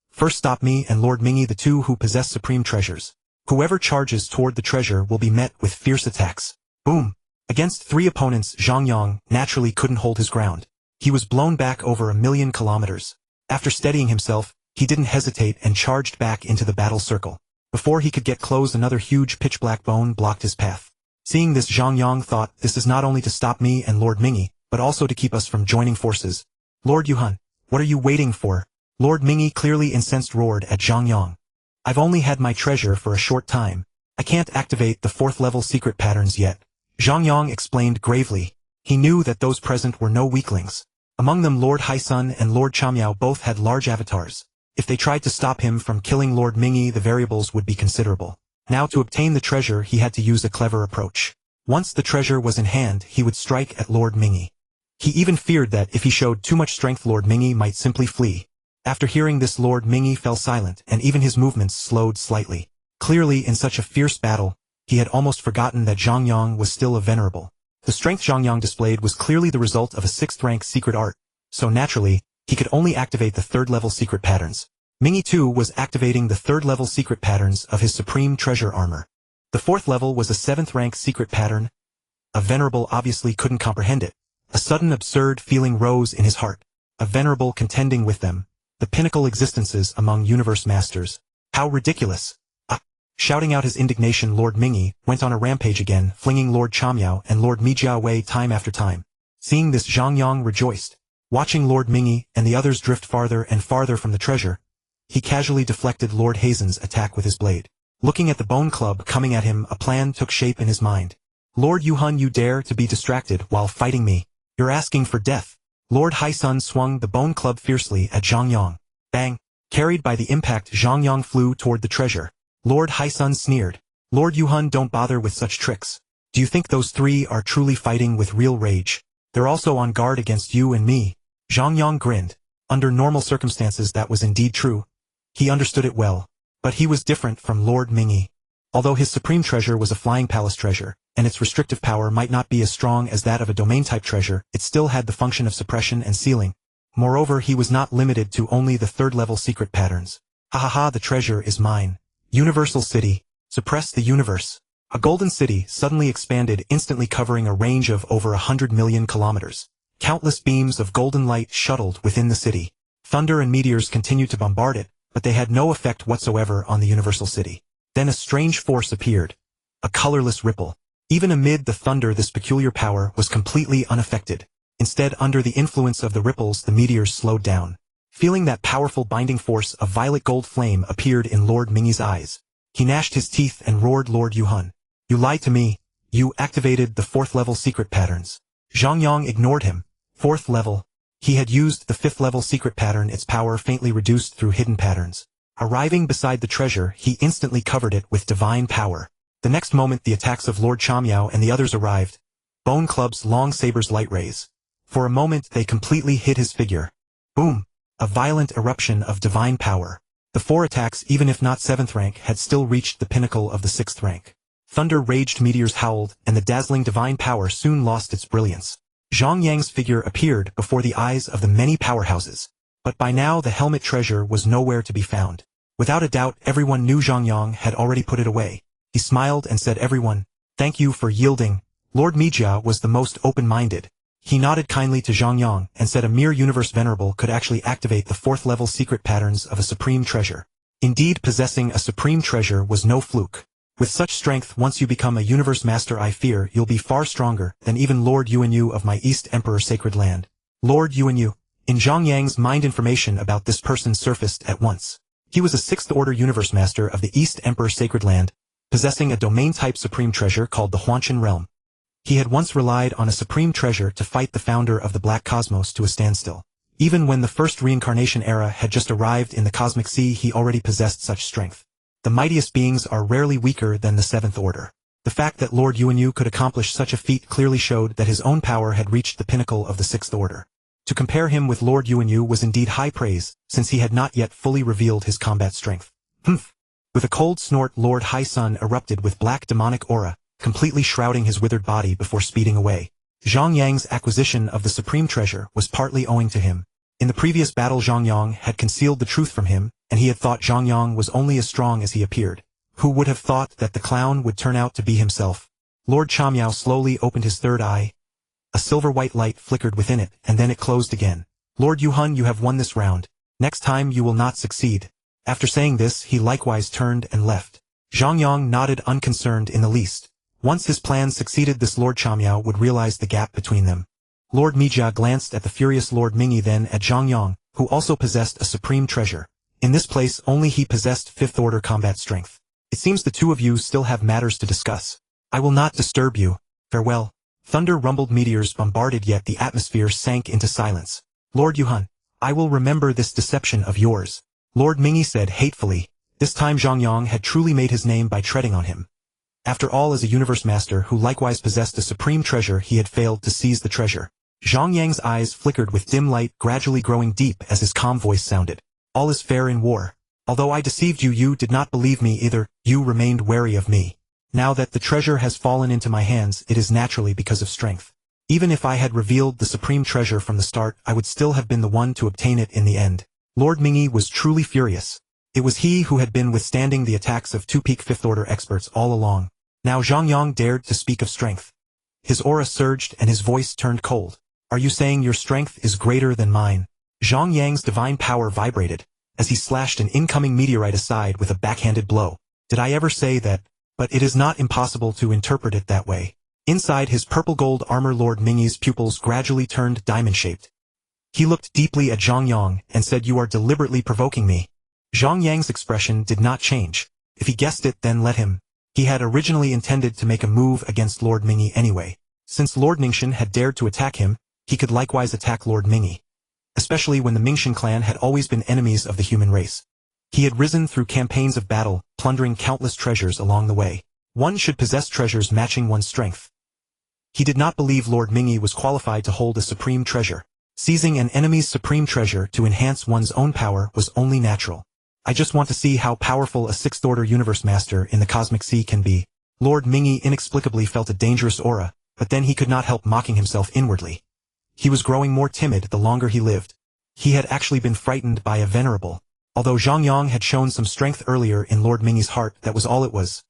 First stop me and Lord Mingyi, the two who possess supreme treasures. Whoever charges toward the treasure will be met with fierce attacks. Boom! Against three opponents, Zhang Yang naturally couldn't hold his ground. He was blown back over 1,000,000 kilometers. After steadying himself, he didn't hesitate and charged back into the battle circle. Before he could get close, another huge pitch-black bone blocked his path. Seeing this, Zhang Yang thought, this is not only to stop me and Lord Mingyi, but also to keep us from joining forces. Lord Yuhun, what are you waiting for? Lord Mingyi, clearly incensed, roared at Zhang Yang. I've only had my treasure for a short time. I can't activate the 4th-level secret patterns yet. Zhang Yang explained gravely. He knew that those present were no weaklings. Among them, Lord Hai-sun and Lord Chamiao both had large avatars. If they tried to stop him from killing Lord Mingyi, the variables would be considerable. Now, to obtain the treasure, he had to use a clever approach. Once the treasure was in hand, he would strike at Lord Mingyi. He even feared that if he showed too much strength, Lord Mingyi might simply flee. After hearing this, Lord Mingyi fell silent, and even his movements slowed slightly. Clearly, in such a fierce battle, he had almost forgotten that Zhang Yang was still a venerable. The strength Zhang Yang displayed was clearly the result of a 6th-rank secret art, so naturally, he could only activate the 3rd-level secret patterns. Mingyi too was activating the 3rd-level secret patterns of his supreme treasure armor. The 4th level was a 7th-rank secret pattern. A venerable obviously couldn't comprehend it. A sudden absurd feeling rose in his heart. A venerable contending with them. The pinnacle existences among universe masters. How ridiculous! Shouting out his indignation, Lord Mingyi went on a rampage again, flinging Lord Chamiao and Lord Mijia away time after time. Seeing this, Zhang Yang rejoiced. Watching Lord Mingyi and the others drift farther and farther from the treasure, he casually deflected Lord Hazen's attack with his blade. Looking at the bone club coming at him, a plan took shape in his mind. Lord Yuhun, you dare to be distracted while fighting me? You're asking for death. Lord Hai-sun swung the bone club fiercely at Zhang Yang. Bang! Carried by the impact, Zhang Yang flew toward the treasure. Lord Hai-sun sneered. Lord Yuhun, don't bother with such tricks. Do you think those three are truly fighting with real rage? They're also on guard against you and me. Zhang Yang grinned. Under normal circumstances, that was indeed true. He understood it well. But he was different from Lord Mingyi. Although his supreme treasure was a flying palace treasure, and its restrictive power might not be as strong as that of a domain-type treasure, it still had the function of suppression and sealing. Moreover, he was not limited to only the 3rd-level secret patterns. Ha ha ha, the treasure is mine. Universal City. Suppress the universe. A golden city suddenly expanded, instantly covering a range of over 100,000,000 kilometers. Countless beams of golden light shuttled within the city. Thunder and meteors continued to bombard it, but they had no effect whatsoever on the Universal City. Then a strange force appeared. A colorless ripple. Even amid the thunder, this peculiar power was completely unaffected. Instead, under the influence of the ripples, the meteors slowed down. Feeling that powerful binding force, a violet gold flame appeared in Lord Mingyi's eyes. He gnashed his teeth and roared, Lord Yuhun. You lied to me. You activated the 4th-level secret patterns. Zhang Yang ignored him. 4th level. He had used the 5th-level secret pattern, its power faintly reduced through hidden patterns. Arriving beside the treasure, he instantly covered it with divine power. The next moment, the attacks of Lord Chamiao and the others arrived. Bone clubs, long sabers, light rays. For a moment, they completely hid his figure. Boom! A violent eruption of divine power. The 4 attacks, even if not 7th rank, had still reached the pinnacle of the 6th rank. Thunder raged, meteors howled, and the dazzling divine power soon lost its brilliance. Zhang Yang's figure appeared before the eyes of the many powerhouses. But by now the helmet treasure was nowhere to be found. Without a doubt, everyone knew Zhang Yang had already put it away. He smiled and said, "Everyone, thank you for yielding." Lord Mijia was the most open-minded. He nodded kindly to Zhang Yang and said a mere universe venerable could actually activate the 4th-level secret patterns of a supreme treasure. Indeed, possessing a supreme treasure was no fluke. With such strength, once you become a universe master, I fear you'll be far stronger than even Lord Yuanyu of my East Emperor Sacred Land. Lord Yuanyu. In Zhang Yang's mind, information about this person surfaced at once. He was a 6th-order universe master of the East Emperor Sacred Land, possessing a domain-type supreme treasure called the Huanshan Realm. He had once relied on a supreme treasure to fight the founder of the Black Cosmos to a standstill. Even when the first reincarnation era had just arrived in the Cosmic Sea, he already possessed such strength. The mightiest beings are rarely weaker than the 7th order. The fact that Lord Yuanyu could accomplish such a feat clearly showed that his own power had reached the pinnacle of the 6th order. To compare him with Lord Yuanyu was indeed high praise, since he had not yet fully revealed his combat strength. Humph! With a cold snort, Lord Hai Sun erupted with black demonic aura, completely shrouding his withered body before speeding away. Zhang Yang's acquisition of the supreme treasure was partly owing to him. In the previous battle, Zhang Yang had concealed the truth from him, and he had thought Zhang Yang was only as strong as he appeared. Who would have thought that the clown would turn out to be himself? Lord Chamiao slowly opened his third eye. A silver-white light flickered within it, and then it closed again. Lord Yuhun, you have won this round. Next time you will not succeed. After saying this, he likewise turned and left. Zhang Yang nodded, unconcerned in the least. Once his plan succeeded, this Lord Chamiao would realize the gap between them. Lord Mijia glanced at the furious Lord Mingyi, then at Zhang Yang, who also possessed a supreme treasure. In this place, only he possessed 5th-order combat strength. It seems the two of you still have matters to discuss. I will not disturb you. Farewell. Thunder rumbled, meteors bombarded, yet the atmosphere sank into silence. Lord Yuhun, I will remember this deception of yours. Lord Mingyi said hatefully. This time Zhang Yang had truly made his name by treading on him. After all, as a universe master who likewise possessed a supreme treasure, he had failed to seize the treasure. Zhang Yang's eyes flickered with dim light, gradually growing deep as his calm voice sounded. All is fair in war. Although I deceived you, you did not believe me either. You remained wary of me. Now that the treasure has fallen into my hands, it is naturally because of strength. Even if I had revealed the supreme treasure from the start, I would still have been the one to obtain it in the end. Lord Mingyi was truly furious. It was he who had been withstanding the attacks of two peak 5th-order experts all along. Now Zhang Yang dared to speak of strength. His aura surged and his voice turned cold. Are you saying your strength is greater than mine? Zhang Yang's divine power vibrated, as he slashed an incoming meteorite aside with a backhanded blow. Did I ever say that? But it is not impossible to interpret it that way. Inside his purple-gold armor, Lord Mingyi's pupils gradually turned diamond-shaped. He looked deeply at Zhang Yang and said, "You are deliberately provoking me." Zhang Yang's expression did not change. If he guessed it, then let him. He had originally intended to make a move against Lord Mingyi anyway. Since Lord Ningxin had dared to attack him, he could likewise attack Lord Mingyi. Especially when the Mingxin clan had always been enemies of the human race. He had risen through campaigns of battle, plundering countless treasures along the way. One should possess treasures matching one's strength. He did not believe Lord Mingyi was qualified to hold a supreme treasure. Seizing an enemy's supreme treasure to enhance one's own power was only natural. I just want to see how powerful a 6th-order universe master in the Cosmic Sea can be. Lord Mingyi inexplicably felt a dangerous aura, but then he could not help mocking himself inwardly. He was growing more timid the longer he lived. He had actually been frightened by a venerable. Although Zhang Yang had shown some strength earlier in Lord Mingyi's heart, that was all it was.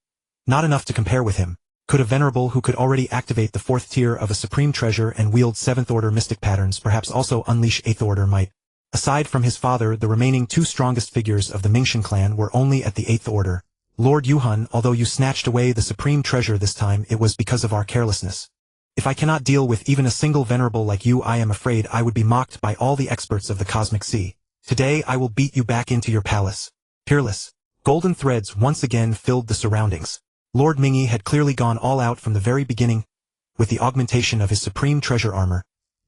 Not enough to compare with him. Could a venerable who could already activate the 4th tier of a supreme treasure and wield 7th-order mystic patterns perhaps also unleash 8th-order might? Aside from his father, the remaining two strongest figures of the Mingxin clan were only at the 8th order. Lord Yuhun, although you snatched away the supreme treasure this time, it was because of our carelessness. If I cannot deal with even a single venerable like you, I am afraid I would be mocked by all the experts of the Cosmic Sea. Today I will beat you back into your palace. Perilous. Golden threads once again filled the surroundings. Lord Mingyi had clearly gone all out from the very beginning. With the augmentation of his supreme treasure armor,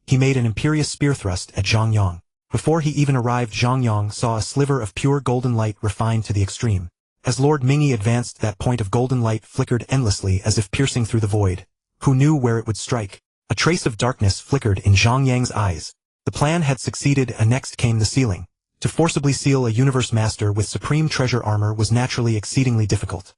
he made an imperious spear thrust at Zhang Yang. Before he even arrived, Zhang Yang saw a sliver of pure golden light refined to the extreme. As Lord Mingyi advanced, that point of golden light flickered endlessly as if piercing through the void. Who knew where it would strike? A trace of darkness flickered in Zhang Yang's eyes. The plan had succeeded, and next came the sealing. To forcibly seal a universe master with supreme treasure armor was naturally exceedingly difficult.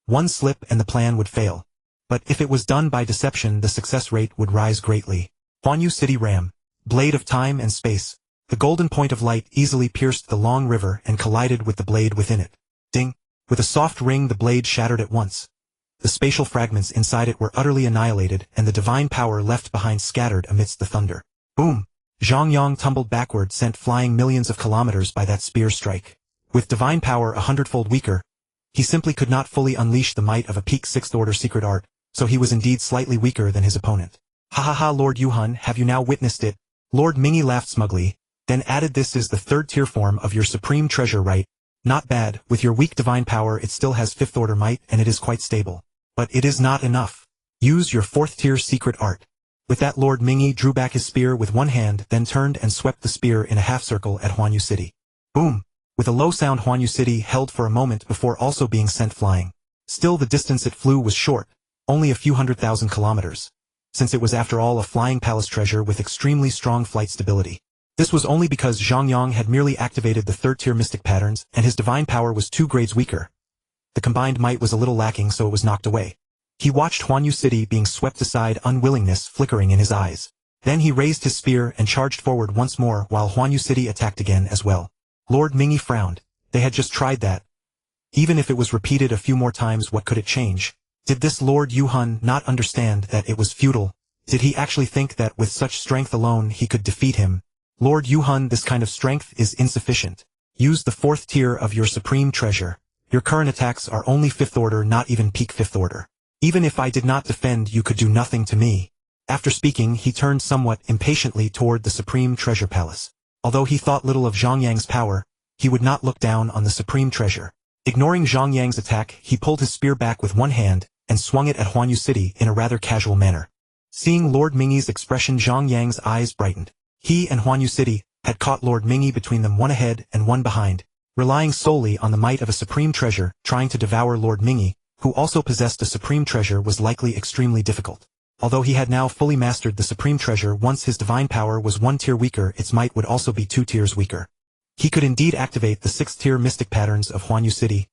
One slip and the plan would fail. But if it was done by deception, the success rate would rise greatly. Huanyu City Ram. Blade of Time and Space. The golden point of light easily pierced the long river and collided with the blade within it. Ding! With a soft ring the blade shattered at once. The spatial fragments inside it were utterly annihilated and the divine power left behind scattered amidst the thunder. Boom! Zhang Yang tumbled backward, sent flying millions of kilometers by that spear strike. With divine power 100-fold weaker, he simply could not fully unleash the might of a peak 6th order secret art, so he was indeed slightly weaker than his opponent. Ha ha ha, Lord Yuhun, have you now witnessed it? Lord Mingy laughed smugly, then added, this is the 3rd tier form of your supreme treasure, right? Not bad, with your weak divine power it still has 5th order might and it is quite stable. But it is not enough. Use your 4th tier secret art. With that Lord Mingy drew back his spear with one hand, then turned and swept the spear in a half-circle at Huanyu City. Boom! With a low sound Huanyu City held for a moment before also being sent flying. Still the distance it flew was short, only a few 100,000 kilometers. Since it was after all a flying palace treasure with extremely strong flight stability. This was only because Zhang Yang had merely activated the 3rd tier mystic patterns and his divine power was 2 grades weaker. The combined might was a little lacking, so it was knocked away. He watched Huanyu City being swept aside, unwillingness flickering in his eyes. Then he raised his spear and charged forward once more while Huanyu City attacked again as well. Lord Mingy frowned. They had just tried that. Even if it was repeated a few more times, what could it change? Did this Lord Yuhun not understand that it was futile? Did he actually think that with such strength alone he could defeat him? Lord Yuhun, this kind of strength is insufficient. Use the 4th tier of your supreme treasure. Your current attacks are only 5th order, not even peak 5th order. Even if I did not defend, you could do nothing to me. After speaking, he turned somewhat impatiently toward the Supreme Treasure Palace. Although he thought little of Zhang Yang's power, he would not look down on the Supreme Treasure. Ignoring Zhang Yang's attack, he pulled his spear back with one hand and swung it at Huanyu City in a rather casual manner. Seeing Lord Mingy's expression, Zhang Yang's eyes brightened. He and Huanyu City had caught Lord Mingy between them, one ahead and one behind, relying solely on the might of a Supreme Treasure. Trying to devour Lord Mingy, who also possessed a supreme treasure, was likely extremely difficult. Although he had now fully mastered the supreme treasure, once his divine power was 1 tier weaker, its might would also be 2 tiers weaker. He could indeed activate the 6th tier mystic patterns of Huanyu City,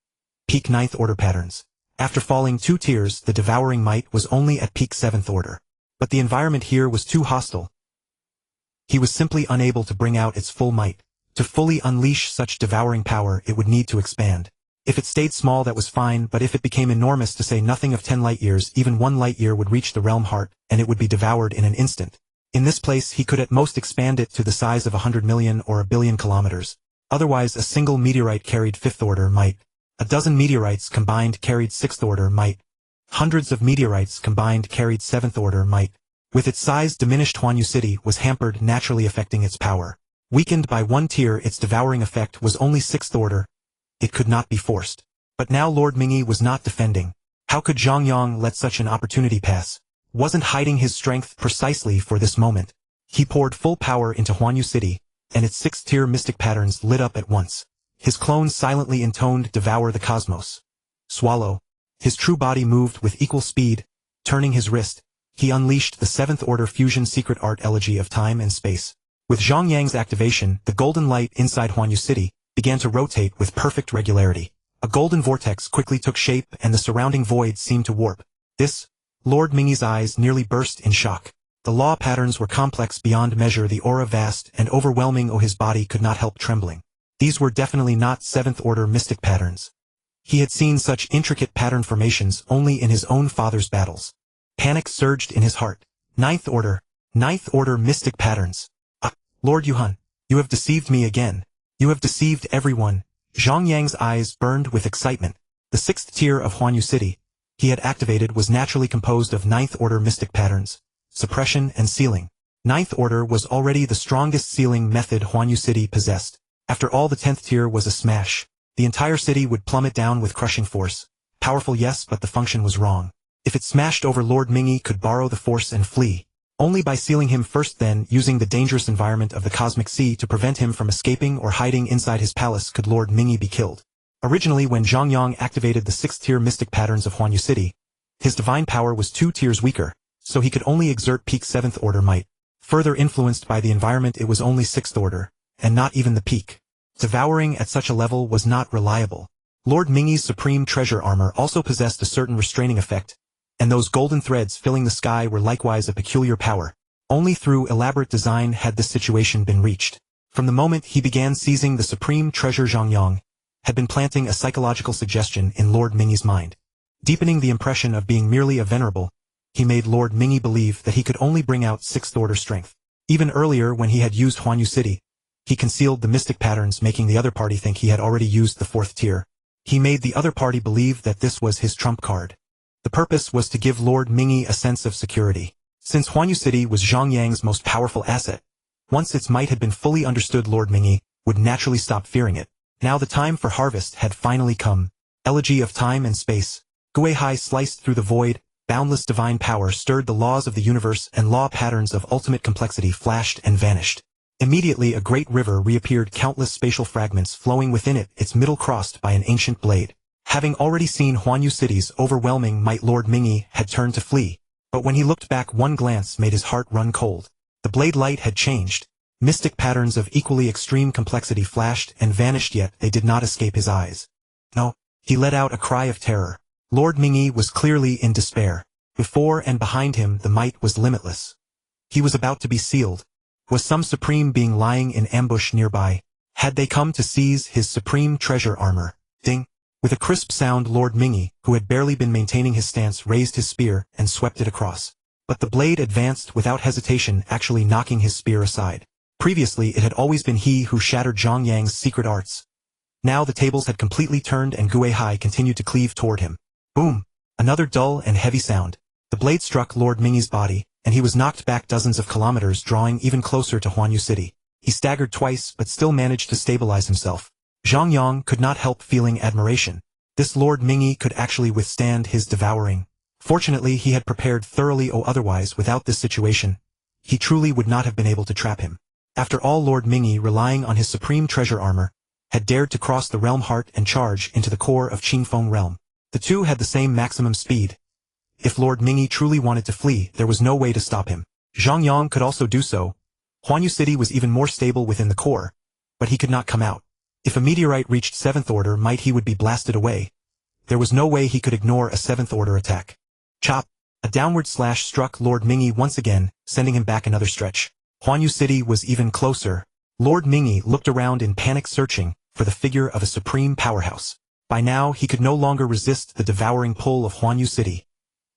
peak 9th order patterns. After falling 2 tiers, the devouring might was only at peak 7th order. But the environment here was too hostile. He was simply unable to bring out its full might. To fully unleash such devouring power, it would need to expand. If it stayed small, that was fine, but if it became enormous, to say nothing of 10 light years, even 1 light year would reach the realm heart, and it would be devoured in an instant. In this place he could at most expand it to the size of 100 million or 1 billion kilometers. Otherwise a single meteorite carried 5th order might. A dozen meteorites combined carried 6th order might. Hundreds of meteorites combined carried 7th order might. With its size diminished, Huanyu City was hampered, naturally affecting its power. Weakened by 1 tier, its devouring effect was only 6th order. It could not be forced. But now Lord Mingy was not defending. How could Zhang Yang let such an opportunity pass? Wasn't hiding his strength precisely for this moment? He poured full power into Huanyu City, and its 6th tier mystic patterns lit up at once. His clones silently intoned, "Devour the cosmos." Swallow. His true body moved with equal speed. Turning his wrist, he unleashed the 7th order fusion secret art elegy of time and space. With Zhang Yang's activation, the golden light inside Huanyu City began to rotate with perfect regularity. A golden vortex quickly took shape and the surrounding void seemed to warp. This, Lord Mingy's eyes nearly burst in shock. The law patterns were complex beyond measure, the aura vast and overwhelming. Oh, his body could not help trembling. These were definitely not 7th order mystic patterns. He had seen such intricate pattern formations only in his own father's battles. Panic surged in his heart. 9th order mystic patterns. Ah, Lord Yuhun, you have deceived me again. You have deceived everyone. Zhang Yang's eyes burned with excitement. The 6th tier of Huanyu City he had activated was naturally composed of 9th order mystic patterns, suppression and sealing. 9th order was already the strongest sealing method Huanyu City possessed. After all, the 10th tier was a smash. The entire city would plummet down with crushing force. Powerful, yes, but the function was wrong. If it smashed over, Lord Mingy could borrow the force and flee. Only by sealing him first, then using the dangerous environment of the cosmic sea to prevent him from escaping or hiding inside his palace, could Lord Mingy be killed. Originally, when Zhang Yang activated the 6th tier mystic patterns of Huanyu City, his divine power was 2 tiers weaker, so he could only exert peak 7th order might. Further influenced by the environment, it was only 6th order, and not even the peak. Devouring at such a level was not reliable. Lord Mingy's supreme treasure armor also possessed a certain restraining effect, and those golden threads filling the sky were likewise a peculiar power. Only through elaborate design had this situation been reached. From the moment he began seizing the supreme treasure, Zhang Yang had been planting a psychological suggestion in Lord Mingyi's mind. Deepening the impression of being merely a venerable, he made Lord Mingyi believe that he could only bring out sixth-order strength. Even earlier when he had used Huanyu City, he concealed the mystic patterns, making the other party think he had already used the fourth tier. He made the other party believe that this was his trump card. The purpose was to give Lord Mingyi a sense of security. Since Huanyu City was Zhang Yang's most powerful asset, once its might had been fully understood, Lord Mingyi would naturally stop fearing it. Now the time for harvest had finally come. Elegy of time and space. Guihai sliced through the void, boundless divine power stirred the laws of the universe, and law patterns of ultimate complexity flashed and vanished. Immediately a great river reappeared, countless spatial fragments flowing within it, its middle crossed by an ancient blade. Having already seen Huanyu City's overwhelming might, Lord Mingyi had turned to flee. But when he looked back, one glance made his heart run cold. The blade light had changed. Mystic patterns of equally extreme complexity flashed and vanished, yet they did not escape his eyes. No, he let out a cry of terror. Lord Mingyi was clearly in despair. Before and behind him the might was limitless. He was about to be sealed. Was some supreme being lying in ambush nearby? Had they come to seize his supreme treasure armor? Ding! With a crisp sound, Lord Mingyi, who had barely been maintaining his stance, raised his spear and swept it across. But the blade advanced without hesitation, actually knocking his spear aside. Previously it had always been he who shattered Zhang Yang's secret arts. Now the tables had completely turned and Guihai continued to cleave toward him. Boom! Another dull and heavy sound. The blade struck Lord Mingyi's body, and he was knocked back dozens of kilometers, drawing even closer to Huanyu City. He staggered twice but still managed to stabilize himself. Zhang Yang could not help feeling admiration. This Lord Mingyi could actually withstand his devouring. Fortunately he had prepared thoroughly, otherwise without this situation, he truly would not have been able to trap him. After all, Lord Mingyi, relying on his supreme treasure armor, had dared to cross the realm heart and charge into the core of Qingfeng realm. The two had the same maximum speed. If Lord Mingyi truly wanted to flee, there was no way to stop him. Zhang Yang could also do so. Huanyu City was even more stable within the core, but he could not come out. If a meteorite reached 7th order might, he would be blasted away. There was no way he could ignore a 7th order attack. Chop! A downward slash struck Lord Mingyi once again, sending him back another stretch. Huanyu City was even closer. Lord Mingyi looked around in panic, searching for the figure of a supreme powerhouse. By now he could no longer resist the devouring pull of Huanyu City.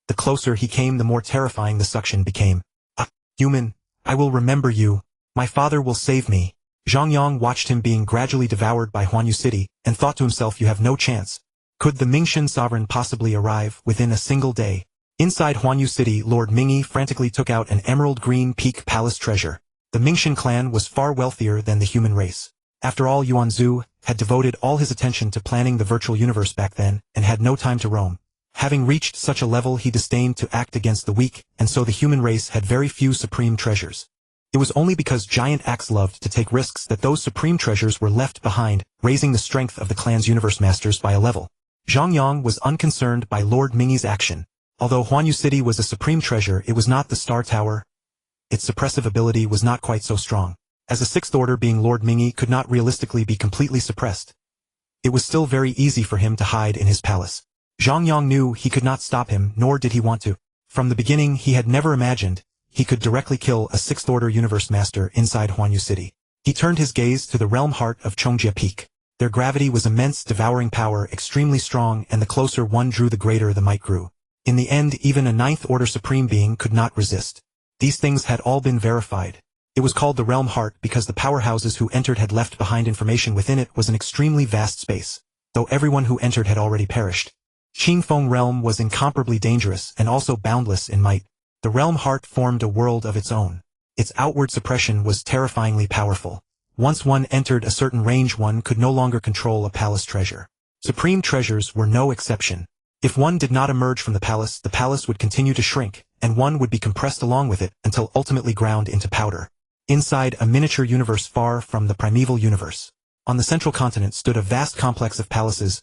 The closer he came, the more terrifying the suction became. Ah, human, I will remember you. My father will save me. Zhang Yang watched him being gradually devoured by Huanyu City, and thought to himself, you have no chance. Could the Mingxin sovereign possibly arrive within a single day? Inside Huanyu City, Lord Mingyi frantically took out an emerald green peak palace treasure. The Mingxin clan was far wealthier than the human race. After all, Yuanzhu had devoted all his attention to planning the virtual universe back then, and had no time to roam. Having reached such a level, he disdained to act against the weak, and so the human race had very few supreme treasures. It was only because Giant Axe loved to take risks that those supreme treasures were left behind, raising the strength of the clan's universe masters by a level. Zhang Yang was unconcerned by Lord Mingyi's action. Although Huanyu City was a supreme treasure, it was not the Star Tower. Its suppressive ability was not quite so strong. As a 6th order being, Lord Mingyi could not realistically be completely suppressed. It was still very easy for him to hide in his palace. Zhang Yang knew he could not stop him, nor did he want to. From the beginning he had never imagined he could directly kill a 6th order universe master inside Huanyu City. He turned his gaze to the realm heart of Chongjia Peak. Their gravity was immense, devouring power extremely strong, and the closer one drew the greater the might grew. In the end, even a 9th order supreme being could not resist. These things had all been verified. It was called the realm heart because the powerhouses who entered had left behind information within it was an extremely vast space, though everyone who entered had already perished. Qingfeng realm was incomparably dangerous and also boundless in might. The realm heart formed a world of its own. Its outward suppression was terrifyingly powerful. Once one entered a certain range, one could no longer control a palace treasure. Supreme treasures were no exception. If one did not emerge from the palace would continue to shrink, and one would be compressed along with it until ultimately ground into powder. Inside a miniature universe far from the primeval universe, on the central continent stood a vast complex of palaces.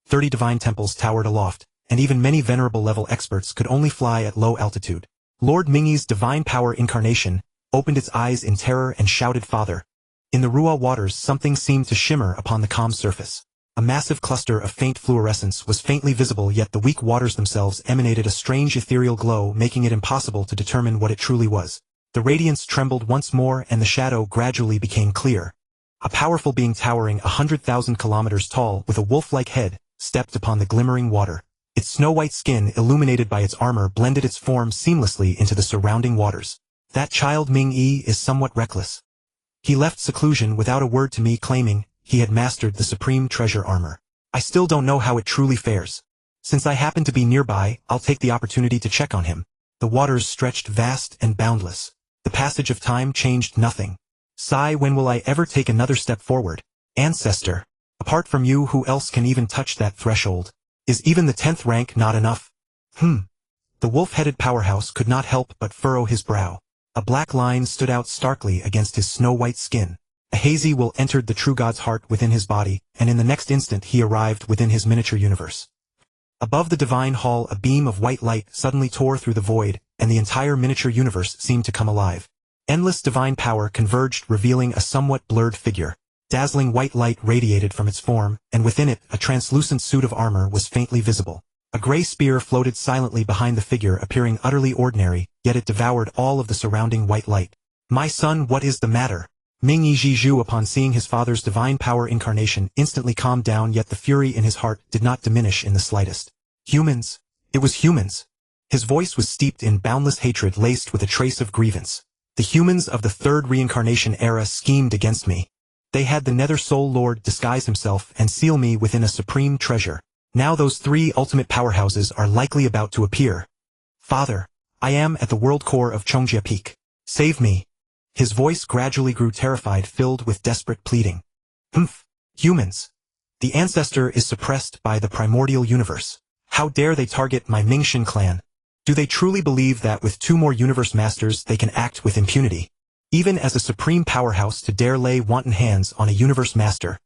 30 divine temples towered aloft, and even many venerable level experts could only fly at low altitude. Lord Mingyi's divine power incarnation opened its eyes in terror and shouted, "Father!" In the Ruo waters something seemed to shimmer upon the calm surface. A massive cluster of faint fluorescence was faintly visible, yet the weak waters themselves emanated a strange ethereal glow, making it impossible to determine what it truly was. The radiance trembled once more and the shadow gradually became clear. A powerful being towering 100,000 kilometers tall with a wolf-like head, stepped upon the glimmering water. Its snow-white skin, illuminated by its armor, blended its form seamlessly into the surrounding waters. That child Ming-Yi is somewhat reckless. He left seclusion without a word to me, claiming he had mastered the supreme treasure armor. I still don't know how it truly fares. Since I happen to be nearby, I'll take the opportunity to check on him. The waters stretched vast and boundless. The passage of time changed nothing. Sigh, when will I ever take another step forward? Ancestor. Apart from you, who else can even touch that threshold? Is even the 10th rank not enough? The wolf-headed powerhouse could not help but furrow his brow. A black line stood out starkly against his snow-white skin. A hazy will entered the true god's heart within his body, and in the next instant he arrived within his miniature universe. Above the divine hall, a beam of white light suddenly tore through the void, and the entire miniature universe seemed to come alive. Endless divine power converged, revealing a somewhat blurred figure. Dazzling white light radiated from its form, and within it, a translucent suit of armor was faintly visible. A gray spear floated silently behind the figure, appearing utterly ordinary, yet it devoured all of the surrounding white light. My son, what is the matter? Ming-Yi Zhizhu, upon seeing his father's divine power incarnation, instantly calmed down, yet the fury in his heart did not diminish in the slightest. Humans. It was humans. His voice was steeped in boundless hatred laced with a trace of grievance. The humans of the third reincarnation era schemed against me. They had the Nether Soul Lord disguise himself and seal me within a supreme treasure. Now those three ultimate powerhouses are likely about to appear. Father, I am at the world core of Chongjia Peak. Save me. His voice gradually grew terrified, filled with desperate pleading. Humans. The ancestor is suppressed by the primordial universe. How dare they target my Mingxin clan? Do they truly believe that with 2 more universe masters they can act with impunity? Even as a supreme powerhouse to dare lay wanton hands on a universe master?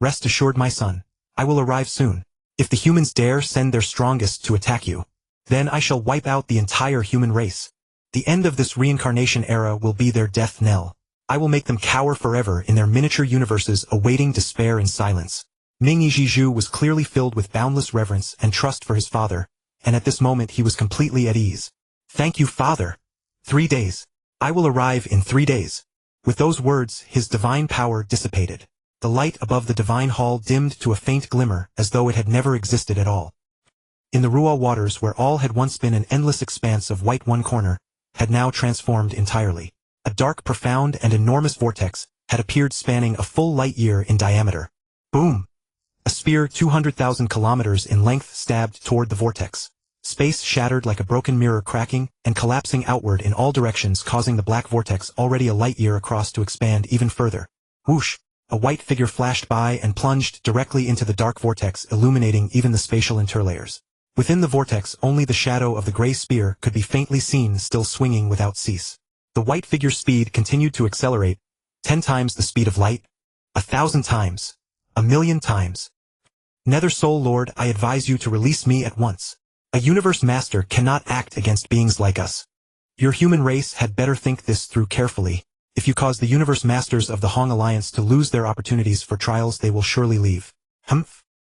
Rest assured, my son, I will arrive soon. If the humans dare send their strongest to attack you, then I shall wipe out the entire human race. The end of this reincarnation era will be their death knell. I will make them cower forever in their miniature universes, awaiting despair in silence. Ming-Yi Zhizhu was clearly filled with boundless reverence and trust for his father, and at this moment he was completely at ease. Thank you, father. 3 days. I will arrive in 3 days. With those words, his divine power dissipated. The light above the divine hall dimmed to a faint glimmer, as though it had never existed at all. In the Ruo waters, where all had once been an endless expanse of white, one corner had now transformed entirely. A dark, profound, and enormous vortex had appeared, spanning a full light year in diameter. Boom! A spear 200,000 kilometers in length stabbed toward the vortex. Space shattered like a broken mirror, cracking and collapsing outward in all directions, causing the black vortex, already a light year across, to expand even further. Whoosh! A white figure flashed by and plunged directly into the dark vortex, illuminating even the spatial interlayers. Within the vortex, only the shadow of the gray spear could be faintly seen, still swinging without cease. The white figure's speed continued to accelerate, 10 times the speed of light, 1,000 times, 1,000,000 times. Nether Soul Lord, I advise you to release me at once. A universe master cannot act against beings like us. Your human race had better think this through carefully. If you cause the universe masters of the Hong Alliance to lose their opportunities for trials, they will surely leave.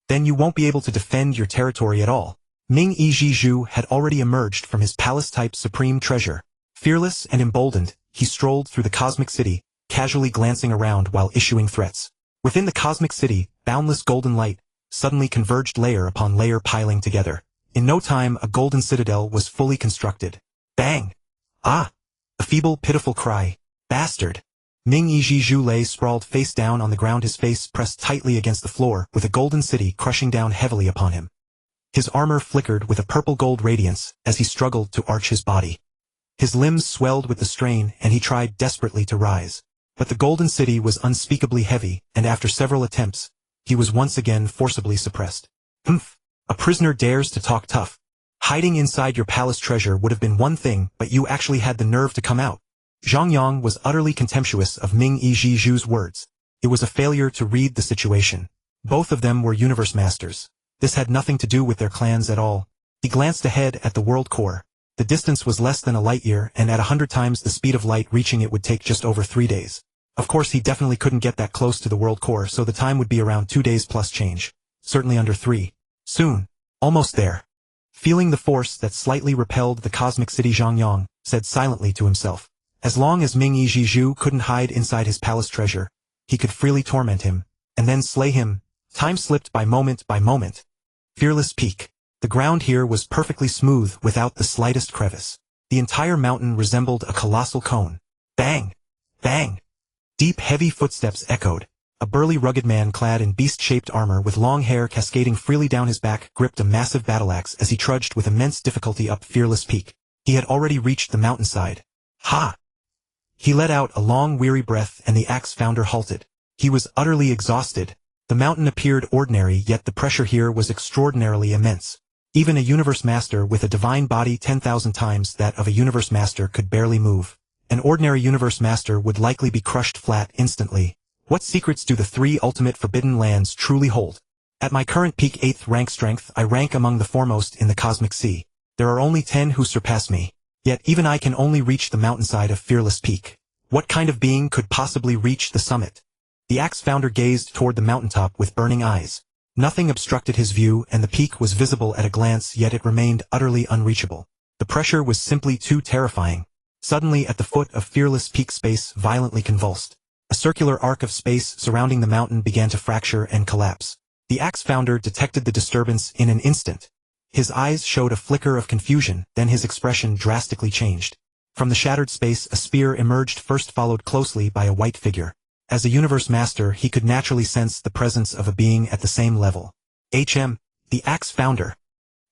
Then you won't be able to defend your territory at all. Ming-Yi Zhizhu had already emerged from his palace-type supreme treasure. Fearless and emboldened, he strolled through the cosmic city, casually glancing around while issuing threats. Within the cosmic city, boundless golden light suddenly converged, layer upon layer piling together. In no time, a golden citadel was fully constructed. Bang! Ah! A feeble, pitiful cry. Bastard! Ming-Yi Zhizhu lay sprawled face down on the ground, his face pressed tightly against the floor, with a golden city crushing down heavily upon him. His armor flickered with a purple-gold radiance as he struggled to arch his body. His limbs swelled with the strain, and he tried desperately to rise. But the golden city was unspeakably heavy, and after several attempts, he was once again forcibly suppressed. A prisoner dares to talk tough. Hiding inside your palace treasure would have been one thing, but you actually had the nerve to come out. Zhang Yang was utterly contemptuous of Ming-Yi Zhizhu's words. It was a failure to read the situation. Both of them were universe masters. This had nothing to do with their clans at all. He glanced ahead at the world core. The distance was less than a light year, and at 100 times the speed of light, reaching it would take just over 3 days. Of course, he definitely couldn't get that close to the world core, so the time would be around 2 days plus change. Certainly under 3. Soon. Almost there. Feeling the force that slightly repelled the cosmic city, Zhang Yang said silently to himself. As long as Ming-Yi Zhizhu couldn't hide inside his palace treasure, he could freely torment him, and then slay him. Time slipped by moment by moment. Fearless Peak. The ground here was perfectly smooth without the slightest crevice. The entire mountain resembled a colossal cone. Bang! Bang! Deep, heavy footsteps echoed. A burly, rugged man clad in beast-shaped armor with long hair cascading freely down his back gripped a massive battle-axe as he trudged with immense difficulty up Fearless Peak. He had already reached the mountainside. Ha! He let out a long, weary breath and the axe founder halted. He was utterly exhausted. The mountain appeared ordinary, yet the pressure here was extraordinarily immense. Even a universe master with a divine body 10,000 times that of a universe master could barely move. An ordinary universe master would likely be crushed flat instantly. What secrets do the 3 ultimate forbidden lands truly hold? At my current peak 8th rank strength, I rank among the foremost in the cosmic sea. There are only 10 who surpass me. Yet even I can only reach the mountainside of Fearless Peak. What kind of being could possibly reach the summit? The axe founder gazed toward the mountaintop with burning eyes. Nothing obstructed his view and the peak was visible at a glance, yet it remained utterly unreachable. The pressure was simply too terrifying. Suddenly at the foot of Fearless Peak, space violently convulsed. A circular arc of space surrounding the mountain began to fracture and collapse. The axe founder detected the disturbance in an instant. His eyes showed a flicker of confusion, then his expression drastically changed. From the shattered space a spear emerged, first followed closely by a white figure. As a universe master, he could naturally sense the presence of a being at the same level. The axe founder.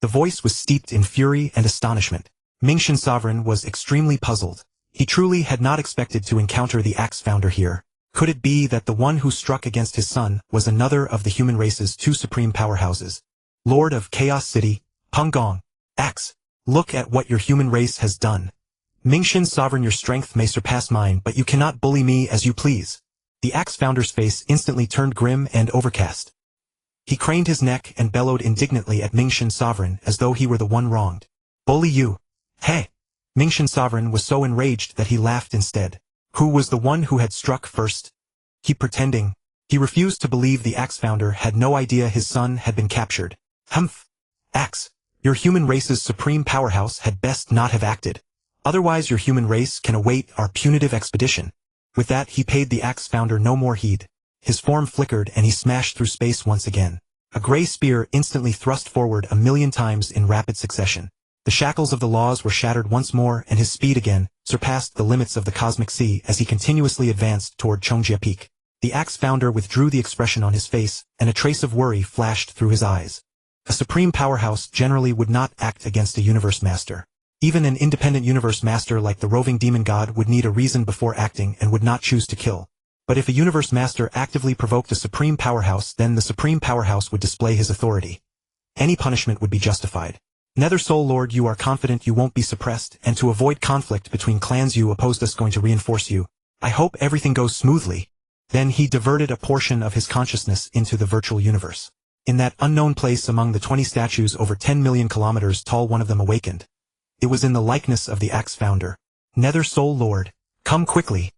The voice was steeped in fury and astonishment. Mingshan Sovereign was extremely puzzled. He truly had not expected to encounter the axe founder here. Could it be that the one who struck against his son was another of the human race's 2 supreme powerhouses? Lord of Chaos City, Peng Gong. Axe, look at what your human race has done. Mingshan Sovereign, your strength may surpass mine, but you cannot bully me as you please. The axe founder's face instantly turned grim and overcast. He craned his neck and bellowed indignantly at Mingshan Sovereign as though he were the one wronged. Bully you? Hey! Mingshan Sovereign was so enraged that he laughed instead. Who was the one who had struck first? Keep pretending. He refused to believe the axe founder had no idea his son had been captured. Humph! Axe, your human race's supreme powerhouse had best not have acted. Otherwise your human race can await our punitive expedition. With that he paid the axe founder no more heed. His form flickered and he smashed through space once again. A gray spear instantly thrust forward 1,000,000 times in rapid succession. The shackles of the laws were shattered once more and his speed again surpassed the limits of the cosmic sea as he continuously advanced toward Chongjia Peak. The axe founder withdrew the expression on his face and a trace of worry flashed through his eyes. A supreme powerhouse generally would not act against a universe master. Even an independent universe master like the roving demon god would need a reason before acting and would not choose to kill. But if a universe master actively provoked a supreme powerhouse, then the supreme powerhouse would display his authority. Any punishment would be justified. Nether Soul Lord, you are confident you won't be suppressed, and to avoid conflict between clans you opposed us going to reinforce you. I hope everything goes smoothly. Then he diverted a portion of his consciousness into the virtual universe. In that unknown place among the 20 statues over 10 million kilometers tall, one of them awakened. It was in the likeness of the axe founder. Nether Soul Lord, come quickly.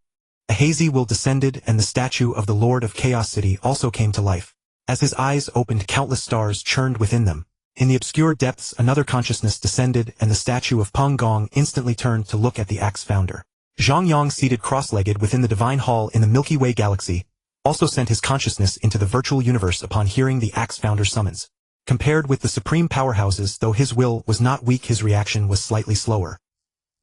A hazy will descended and the statue of the Lord of Chaos City also came to life. As his eyes opened, countless stars churned within them. In the obscure depths another consciousness descended and the statue of Peng Gong instantly turned to look at the axe founder. Zhang Yang, seated cross-legged within the divine hall in the Milky Way galaxy, also sent his consciousness into the virtual universe upon hearing the axe founder's summons. Compared with the supreme powerhouses, though his will was not weak, his reaction was slightly slower.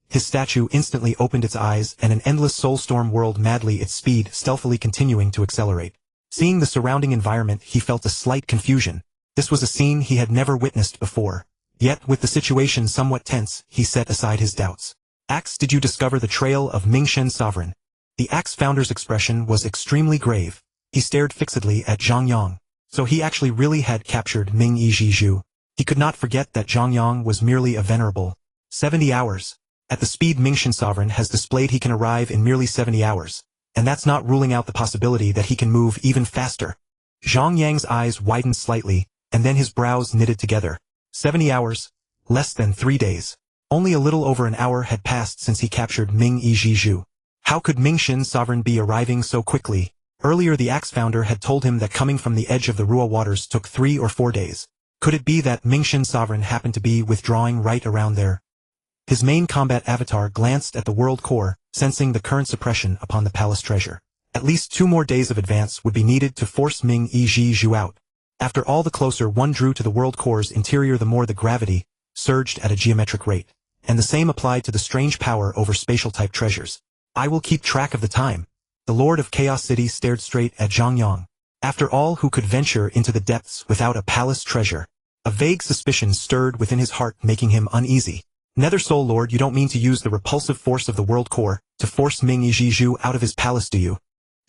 His statue instantly opened its eyes and an endless soulstorm whirled madly, its speed stealthily continuing to accelerate. Seeing the surrounding environment, he felt a slight confusion. This was a scene he had never witnessed before. Yet, with the situation somewhat tense, he set aside his doubts. Axe, did you discover the trail of Mingshan Sovereign? The axe founder's expression was extremely grave. He stared fixedly at Zhang Yang. So he actually really had captured Ming Yizhizhu. He could not forget that Zhang Yang was merely a venerable 70 hours. At the speed Mingshan Sovereign has displayed, he can arrive in merely 70 hours. And that's not ruling out the possibility that he can move even faster. Zhang Yang's eyes widened slightly, and then his brows knitted together. 70 hours? Less than 3 days. Only a little over an hour had passed since he captured Ming Yizhizhu. How could Mingshan Sovereign be arriving so quickly? Earlier the axe founder had told him that coming from the edge of the Ruo waters took 3 or 4 days. Could it be that Mingshan Sovereign happened to be withdrawing right around there? His main combat avatar glanced at the world core, sensing the current suppression upon the palace treasure. At least 2 more days of advance would be needed to force Ming Yi Zhu out. After all, the closer one drew to the world core's interior, the more the gravity surged at a geometric rate. And the same applied to the strange power over spatial-type treasures. I will keep track of the time. The Lord of Chaos City stared straight at Zhang Yang. After all, who could venture into the depths without a palace treasure? A vague suspicion stirred within his heart, making him uneasy. Nether Soul Lord, you don't mean to use the repulsive force of the world core to force Ming Yi Zhu out of his palace, do you?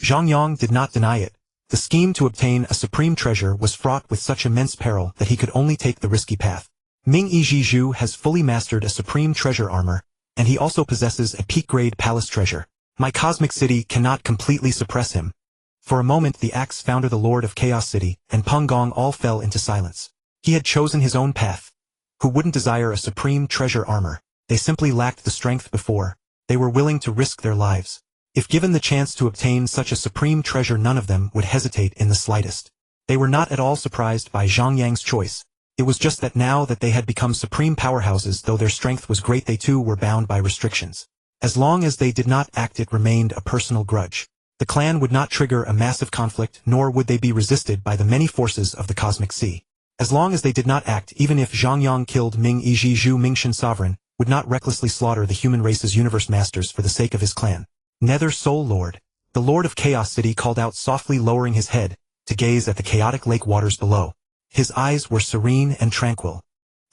Zhang Yang did not deny it. The scheme to obtain a supreme treasure was fraught with such immense peril that he could only take the risky path. Ming Yi Zhu has fully mastered a supreme treasure armor, and he also possesses a peak-grade palace treasure. My cosmic city cannot completely suppress him. For a moment the Axe founder, the Lord of Chaos City, and Peng Gong all fell into silence. He had chosen his own path. Who wouldn't desire a supreme treasure armor? They simply lacked the strength before. They were willing to risk their lives. If given the chance to obtain such a supreme treasure, none of them would hesitate in the slightest. They were not at all surprised by Zhang Yang's choice. It was just that now that they had become supreme powerhouses, though their strength was great, they too were bound by restrictions. As long as they did not act, it remained a personal grudge. The clan would not trigger a massive conflict, nor would they be resisted by the many forces of the cosmic sea. As long as they did not act, even if Zhang Yang killed Ming Yi Zhu, Mingshan Sovereign would not recklessly slaughter the human race's universe masters for the sake of his clan. Nether Soul Lord. The Lord of Chaos City called out softly, lowering his head to gaze at the chaotic lake waters below. His eyes were serene and tranquil.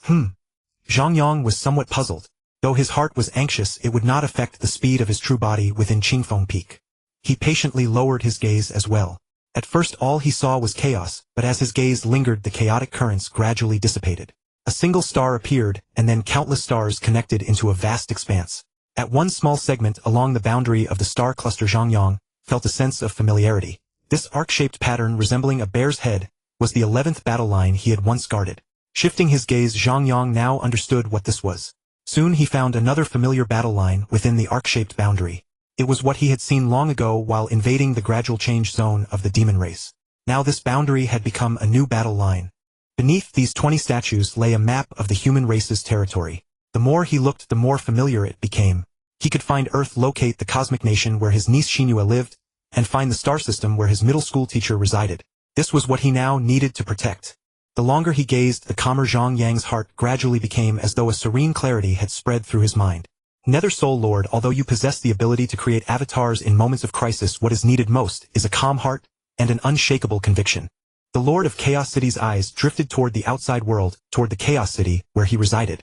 Zhang Yang was somewhat puzzled. Though his heart was anxious, it would not affect the speed of his true body within Qingfeng Peak. He patiently lowered his gaze as well. At first all he saw was chaos, but as his gaze lingered, the chaotic currents gradually dissipated. A single star appeared, and then countless stars connected into a vast expanse. At one small segment along the boundary of the star cluster, Zhang Yang felt a sense of familiarity. This arc-shaped pattern resembling a bear's head was the 11th battle line he had once guarded. Shifting his gaze, Zhang Yang now understood what this was. Soon he found another familiar battle line within the arc-shaped boundary. It was what he had seen long ago while invading the gradual change zone of the demon race. Now this boundary had become a new battle line. Beneath these 20 statues lay a map of the human race's territory. The more he looked, the more familiar it became. He could find Earth, locate the cosmic nation where his niece Xinhua lived, and find the star system where his middle school teacher resided. This was what he now needed to protect. The longer he gazed, the calmer Zhang Yang's heart gradually became, as though a serene clarity had spread through his mind. Nether Soul Lord, although you possess the ability to create avatars in moments of crisis, what is needed most is a calm heart and an unshakable conviction. The Lord of Chaos City's eyes drifted toward the outside world, toward the Chaos City where he resided.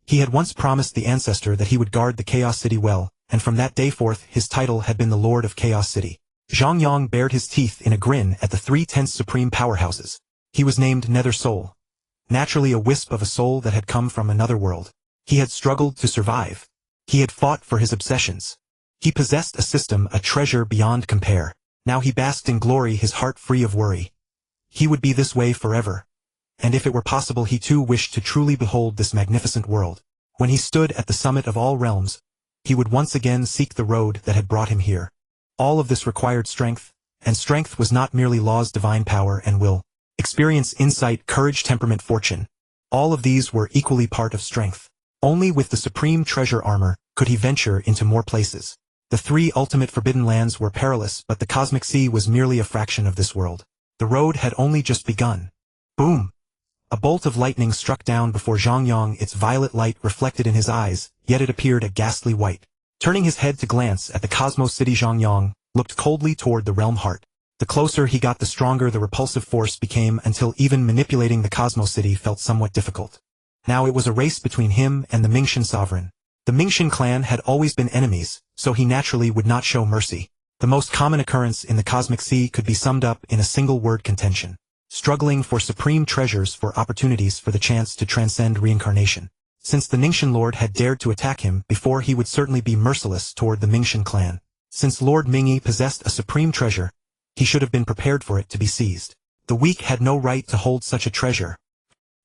He had once promised the ancestor that he would guard the Chaos City well, and from that day forth his title had been the Lord of Chaos City. Zhang Yang bared his teeth in a grin at the 3/10 supreme powerhouses. He was named Nether Soul. Naturally a wisp of a soul that had come from another world. He had struggled to survive. He had fought for his obsessions. He possessed a system, a treasure beyond compare. Now he basked in glory, his heart free of worry. He would be this way forever. And if it were possible, he too wished to truly behold this magnificent world. When he stood at the summit of all realms, he would once again seek the road that had brought him here. All of this required strength, and strength was not merely law's divine power and will. Experience, insight, courage, temperament, fortune. All of these were equally part of strength. Only with the supreme treasure armor could he venture into more places. The 3 ultimate forbidden lands were perilous, but the cosmic sea was merely a fraction of this world. The road had only just begun. Boom! A bolt of lightning struck down before Zhang Yang, its violet light reflected in his eyes, yet it appeared a ghastly white. Turning his head to glance at the Cosmos City, Zhang Yang looked coldly toward the realm heart. The closer he got, the stronger the repulsive force became, until even manipulating the Cosmos City felt somewhat difficult. Now it was a race between him and the Mingshan sovereign. The Mingshan clan had always been enemies, so he naturally would not show mercy. The most common occurrence in the cosmic sea could be summed up in a single word: contention. Struggling for supreme treasures, for opportunities, for the chance to transcend reincarnation. Since the Ningxian Lord had dared to attack him before, he would certainly be merciless toward the Mingshan clan. Since Lord Mingyi possessed a supreme treasure, he should have been prepared for it to be seized. The weak had no right to hold such a treasure.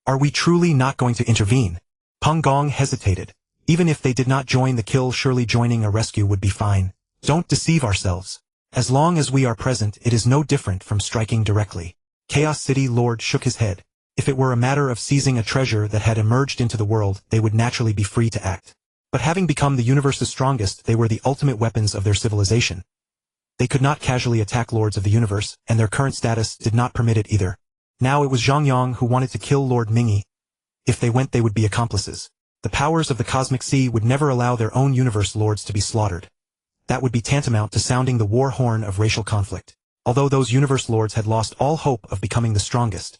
Are we truly not going to intervene? Peng Gong hesitated. Even if they did not join the kill, surely joining a rescue would be fine. Don't deceive ourselves. As long as we are present, it is no different from striking directly. Chaos City Lord shook his head. If it were a matter of seizing a treasure that had emerged into the world, they would naturally be free to act. But having become the universe's strongest, they were the ultimate weapons of their civilization. They could not casually attack Lords of the Universe, and their current status did not permit it either. Now it was Zhang Yang who wanted to kill Lord Mingy. If they went, they would be accomplices. The powers of the Cosmic Sea would never allow their own universe lords to be slaughtered. That would be tantamount to sounding the war horn of racial conflict. Although those universe lords had lost all hope of becoming the strongest,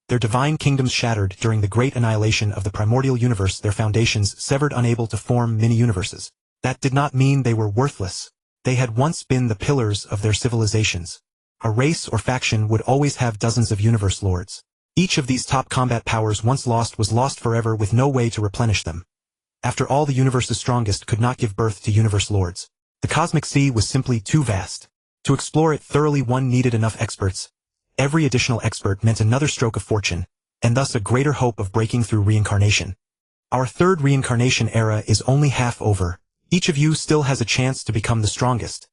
their divine kingdoms shattered during the great annihilation of the primordial universe, their foundations severed, unable to form mini-universes. That did not mean they were worthless. They had once been the pillars of their civilizations. A race or faction would always have dozens of universe lords. Each of these top combat powers once lost was lost forever with no way to replenish them. After all, the universe's strongest could not give birth to universe lords. The Cosmic Sea was simply too vast. To explore it thoroughly, one needed enough experts. Every additional expert meant another stroke of fortune, and thus a greater hope of breaking through reincarnation. Our third reincarnation era is only half over. Each of you still has a chance to become the strongest.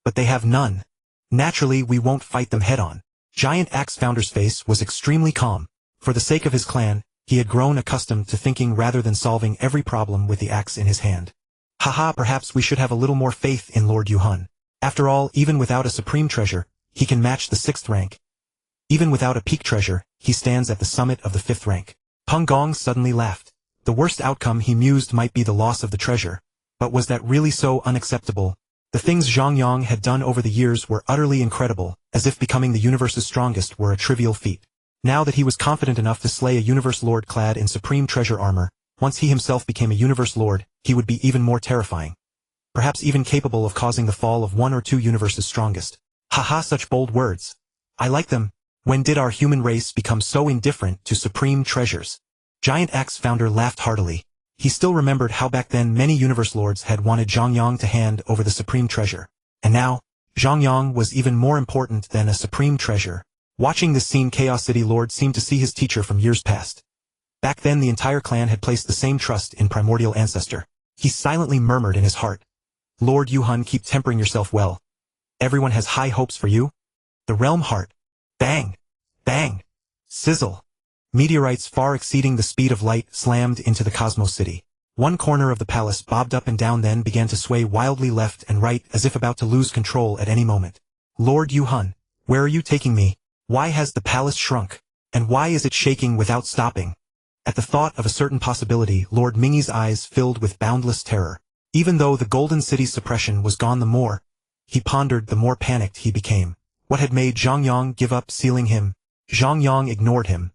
But they have none. Naturally, we won't fight them head-on. Giant Axe Founder's face was extremely calm. For the sake of his clan, he had grown accustomed to thinking rather than solving every problem with the axe in his hand. Haha, perhaps we should have a little more faith in Lord Yuhun. After all, even without a supreme treasure, he can match the 6th rank. Even without a peak treasure, he stands at the summit of the 5th rank. Peng Gong suddenly laughed. The worst outcome, he mused, might be the loss of the treasure. But was that really so unacceptable? The things Zhang Yang had done over the years were utterly incredible, as if becoming the universe's strongest were a trivial feat. Now that he was confident enough to slay a universe lord clad in supreme treasure armor, once he himself became a universe lord, he would be even more terrifying. Perhaps even capable of causing the fall of one or two universes' strongest. Haha, such bold words. I like them. When did our human race become so indifferent to supreme treasures? Giant Axe Founder laughed heartily. He still remembered how back then many universe lords had wanted Zhang Yang to hand over the supreme treasure. And now, Zhang Yang was even more important than a supreme treasure. Watching this scene, Chaos City Lord seemed to see his teacher from years past. Back then the entire clan had placed the same trust in primordial ancestor. He silently murmured in his heart. Lord Yuhun, keep tempering yourself well. Everyone has high hopes for you. The realm heart. Bang! Bang! Sizzle! Meteorites far exceeding the speed of light slammed into the Cosmos City. One corner of the palace bobbed up and down, then began to sway wildly left and right as if about to lose control at any moment. Lord Yuhun, where are you taking me? Why has the palace shrunk? And why is it shaking without stopping? At the thought of a certain possibility, Lord Mingy's eyes filled with boundless terror. Even though the Golden City's suppression was gone, the more he pondered, the more panicked he became. What had made Zhang Yang give up sealing him? Zhang Yang ignored him.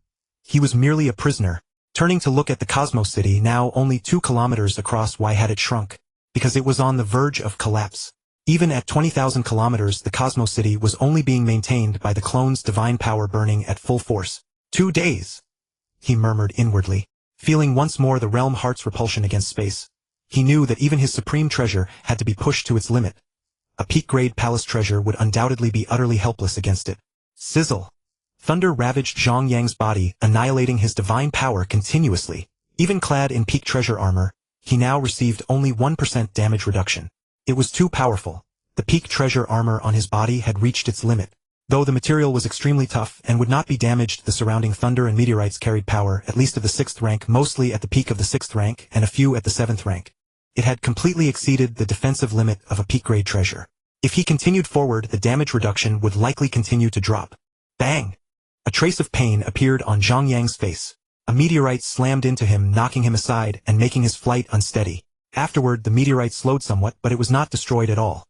He was merely a prisoner. Turning to look at the Cosmos City, now only 2 kilometers across, why had it shrunk? Because it was on the verge of collapse. Even at 20,000 kilometers, the Cosmos City was only being maintained by the clone's divine power burning at full force. 2 days! He murmured inwardly, feeling once more the realm heart's repulsion against space. He knew that even his supreme treasure had to be pushed to its limit. A peak-grade palace treasure would undoubtedly be utterly helpless against it. Sizzle! Thunder ravaged Zhang Yang's body, annihilating his divine power continuously. Even clad in peak treasure armor, he now received only 1% damage reduction. It was too powerful. The peak treasure armor on his body had reached its limit. Though the material was extremely tough and would not be damaged, the surrounding thunder and meteorites carried power, at least of the 6th rank, mostly at the peak of the 6th rank, and a few at the 7th rank. It had completely exceeded the defensive limit of a peak-grade treasure. If he continued forward, the damage reduction would likely continue to drop. Bang! A trace of pain appeared on Zhang Yang's face. A meteorite slammed into him, knocking him aside and making his flight unsteady. Afterward, the meteorite slowed somewhat, but it was not destroyed at all.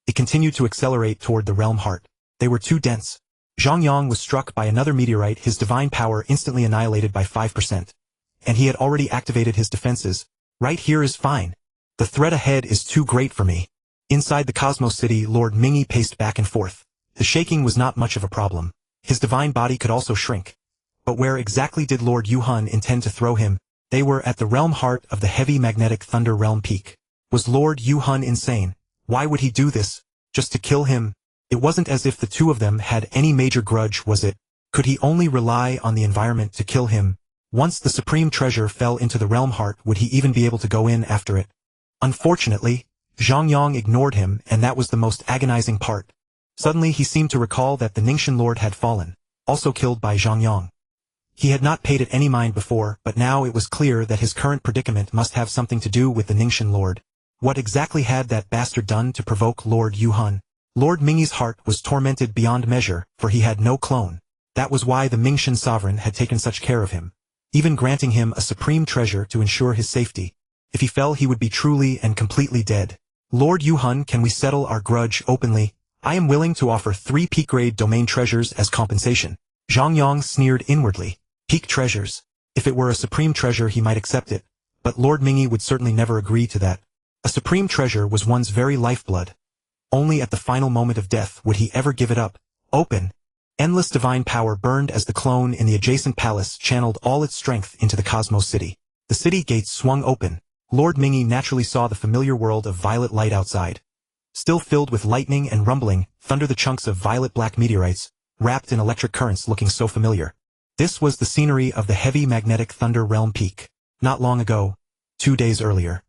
It continued to accelerate toward the realm heart. They were too dense. Zhang Yang was struck by another meteorite, his divine power instantly annihilated by 5%. And he had already activated his defenses. Right here is fine. The threat ahead is too great for me. Inside the Cosmos City, Lord Mingy paced back and forth. The shaking was not much of a problem. His divine body could also shrink. But where exactly did Lord Yuhun intend to throw him? They were at the realm heart of the heavy magnetic thunder realm peak. Was Lord Yuhun insane? Why would he do this? Just to kill him? It wasn't as if the two of them had any major grudge, was it? Could he only rely on the environment to kill him? Once the supreme treasure fell into the realm heart, would he even be able to go in after it? Unfortunately, Zhang Yang ignored him, and that was the most agonizing part. Suddenly he seemed to recall that the Ningxian Lord had fallen, also killed by Zhang Yang. He had not paid it any mind before, but now it was clear that his current predicament must have something to do with the Ningxian Lord. What exactly had that bastard done to provoke Lord Yuhun? Lord Mingyi's heart was tormented beyond measure, for he had no clone. That was why the Mingxian sovereign had taken such care of him, even granting him a supreme treasure to ensure his safety. If he fell, he would be truly and completely dead. Lord Yuhun, can we settle our grudge openly? I am willing to offer 3 peak-grade domain treasures as compensation. Zhang Yang sneered inwardly. Peak treasures. If it were a supreme treasure he might accept it, but Lord Mingyi would certainly never agree to that. A supreme treasure was one's very lifeblood. Only at the final moment of death would he ever give it up. Open. Endless divine power burned as the clone in the adjacent palace channeled all its strength into the Cosmos City. The city gates swung open. Lord Mingyi naturally saw the familiar world of violet light outside. Still filled with lightning and rumbling, thunder the chunks of violet-black meteorites, wrapped in electric currents looking so familiar. This was the scenery of the heavy magnetic Thunder Realm Peak. Not long ago, 2 days earlier,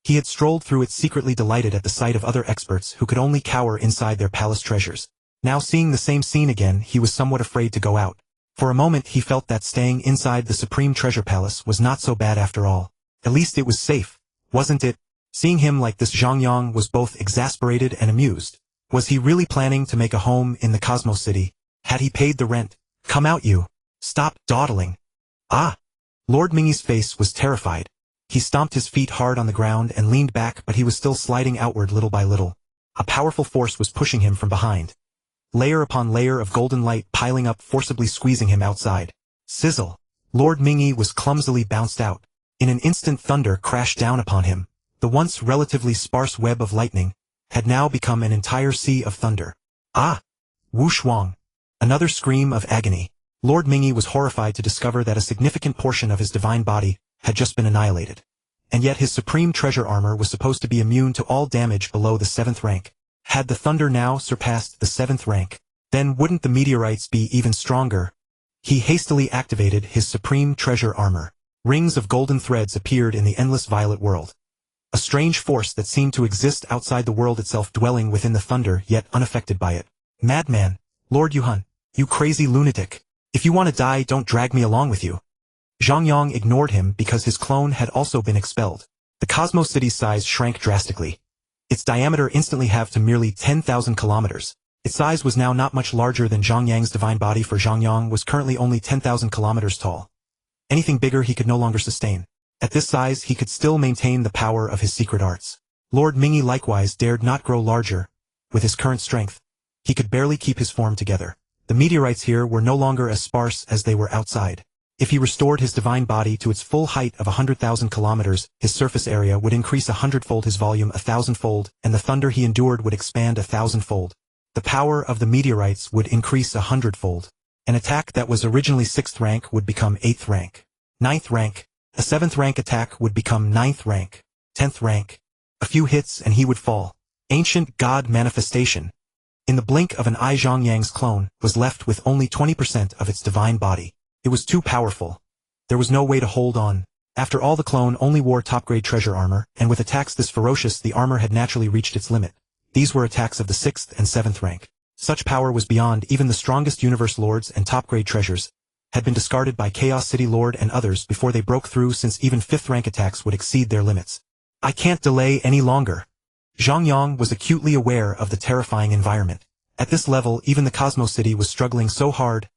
he had strolled through it secretly delighted at the sight of other experts who could only cower inside their palace treasures. Now seeing the same scene again, he was somewhat afraid to go out. For a moment he felt that staying inside the Supreme Treasure Palace was not so bad after all. At least it was safe, wasn't it? Seeing him like this, Zhang Yang was both exasperated and amused. Was he really planning to make a home in the Cosmos City? Had he paid the rent? Come out, you! Stop dawdling! Ah! Lord Mingyi's face was terrified. He stomped his feet hard on the ground and leaned back, but he was still sliding outward little by little. A powerful force was pushing him from behind. Layer upon layer of golden light piling up, forcibly squeezing him outside. Sizzle! Lord Mingyi was clumsily bounced out. In an instant, thunder crashed down upon him. The once relatively sparse web of lightning had now become an entire sea of thunder. Ah! Whoosh-wong! Another scream of agony. Lord Mingyi was horrified to discover that a significant portion of his divine body had just been annihilated. And yet his supreme treasure armor was supposed to be immune to all damage below the 7th rank. Had the thunder now surpassed the 7th rank, then wouldn't the meteorites be even stronger? He hastily activated his supreme treasure armor. Rings of golden threads appeared in the endless violet world. A strange force that seemed to exist outside the world itself, dwelling within the thunder yet unaffected by it. Madman! Lord Yuhun! You crazy lunatic! If you want to die, don't drag me along with you. Zhang Yang ignored him because his clone had also been expelled. The Cosmos City's size shrank drastically. Its diameter instantly halved to merely 10,000 kilometers. Its size was now not much larger than Zhang Yang's divine body, for Zhang Yang was currently only 10,000 kilometers tall. Anything bigger he could no longer sustain. At this size he could still maintain the power of his secret arts. Lord Mingyi likewise dared not grow larger. With his current strength, he could barely keep his form together. The meteorites here were no longer as sparse as they were outside. If he restored his divine body to its full height of 100,000 kilometers, his surface area would increase 100-fold, his volume 1,000-fold, and the thunder he endured would expand 1,000-fold. The power of the meteorites would increase 100-fold. An attack that was originally 6th rank would become 8th rank. 9th rank. A 7th rank attack would become 9th rank. 10th rank. A few hits and he would fall. Ancient God manifestation. In the blink of an eye, Zhang Yang's clone was left with only 20% of its divine body. It was too powerful. There was no way to hold on. After all, the clone only wore top-grade treasure armor, and with attacks this ferocious, the armor had naturally reached its limit. These were attacks of the 6th and 7th rank. Such power was beyond even the strongest universe lords, and top-grade treasures had been discarded by Chaos City Lord and others before they broke through, since even 5th rank attacks would exceed their limits. I can't delay any longer. Zhang Yang was acutely aware of the terrifying environment. At this level, even the Cosmos City was struggling so hard.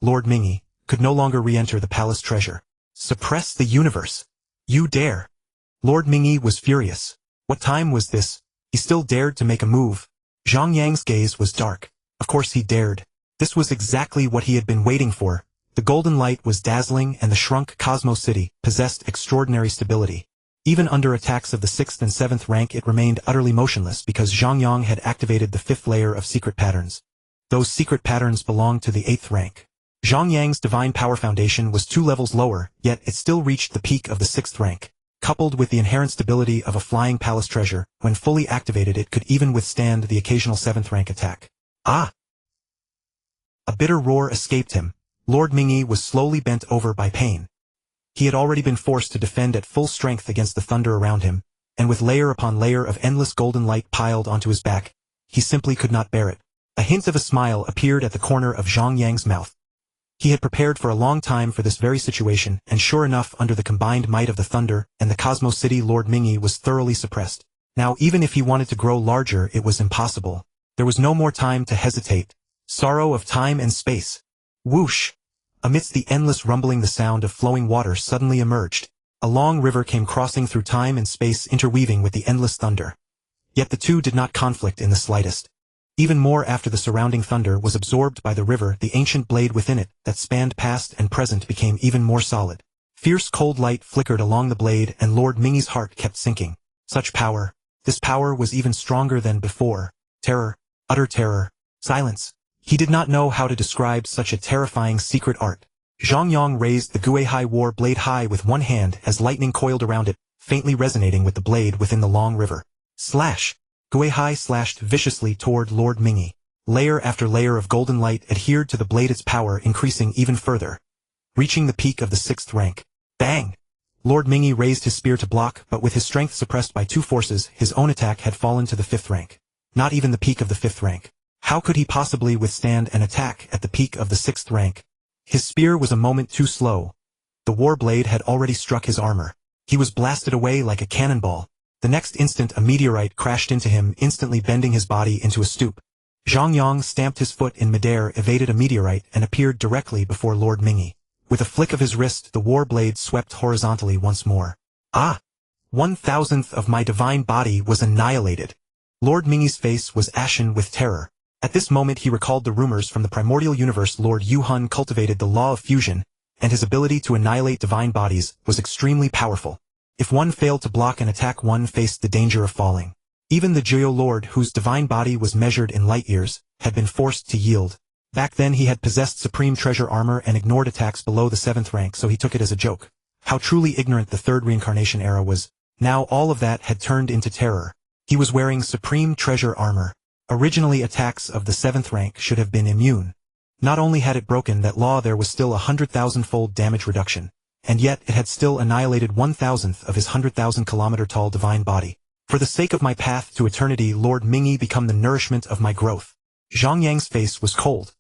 Lord Mingyi could no longer re-enter the palace treasure. Suppress the universe. You dare. Lord Mingyi was furious. What time was this? He still dared to make a move. Zhang Yang's gaze was dark. Of course he dared. This was exactly what he had been waiting for. The golden light was dazzling, and the shrunk Cosmos City possessed extraordinary stability. Even under attacks of the 6th and 7th rank it remained utterly motionless because Zhang Yang had activated the 5th layer of secret patterns. Those secret patterns belonged to the 8th rank. Zhang Yang's divine power foundation was 2 levels lower, yet it still reached the peak of the 6th rank. Coupled with the inherent stability of a flying palace treasure, when fully activated it could even withstand the occasional 7th rank attack. Ah! A bitter roar escaped him. Lord Mingyi was slowly bent over by pain. He had already been forced to defend at full strength against the thunder around him, and with layer upon layer of endless golden light piled onto his back, he simply could not bear it. A hint of a smile appeared at the corner of Zhang Yang's mouth. He had prepared for a long time for this very situation, and sure enough, under the combined might of the thunder and the Cosmos City, Lord Mingyi was thoroughly suppressed. Now even if he wanted to grow larger, it was impossible. There was no more time to hesitate. Sorrow of time and space. Whoosh! Amidst the endless rumbling, the sound of flowing water suddenly emerged. A long river came crossing through time and space, interweaving with the endless thunder. Yet the two did not conflict in the slightest. Even more after the surrounding thunder was absorbed by the river, the ancient blade within it, that spanned past and present, became even more solid. Fierce cold light flickered along the blade, and Lord Mingyi's heart kept sinking. Such power. This power was even stronger than before. Terror. Utter terror. Silence. He did not know how to describe such a terrifying secret art. Zhang Yang raised the Guihai war blade high with one hand as lightning coiled around it, faintly resonating with the blade within the long river. Slash! Guihai slashed viciously toward Lord Mingyi. Layer after layer of golden light adhered to the blade, its power increasing even further. Reaching the peak of the 6th rank. Bang! Lord Mingyi raised his spear to block, but with his strength suppressed by two forces, his own attack had fallen to the 5th rank. Not even the peak of the 5th rank. How could he possibly withstand an attack at the peak of the 6th rank? His spear was a moment too slow. The war blade had already struck his armor. He was blasted away like a cannonball. The next instant a meteorite crashed into him, instantly bending his body into a stoop. Zhang Yang stamped his foot in midair, evaded a meteorite, and appeared directly before Lord Mingyi. With a flick of his wrist, the war blade swept horizontally once more. Ah! 1,000th of my divine body was annihilated. Lord Mingyi's face was ashen with terror. At this moment he recalled the rumors from the primordial universe. Lord Yuhun cultivated the law of fusion, and his ability to annihilate divine bodies was extremely powerful. If one failed to block an attack, one faced the danger of falling. Even the Jiao Lord, whose divine body was measured in light years, had been forced to yield. Back then he had possessed supreme treasure armor and ignored attacks below the 7th rank, so he took it as a joke. How truly ignorant the 3rd reincarnation era was. Now all of that had turned into terror. He was wearing supreme treasure armor. Originally attacks of the 7th rank should have been immune. Not only had it broken that law, there was still 100,000-fold damage reduction. And yet it had still annihilated 1,000th of his 100,000-kilometer-tall divine body. For the sake of my path to eternity, Lord Mingyi, become the nourishment of my growth. Zhang Yang's face was cold.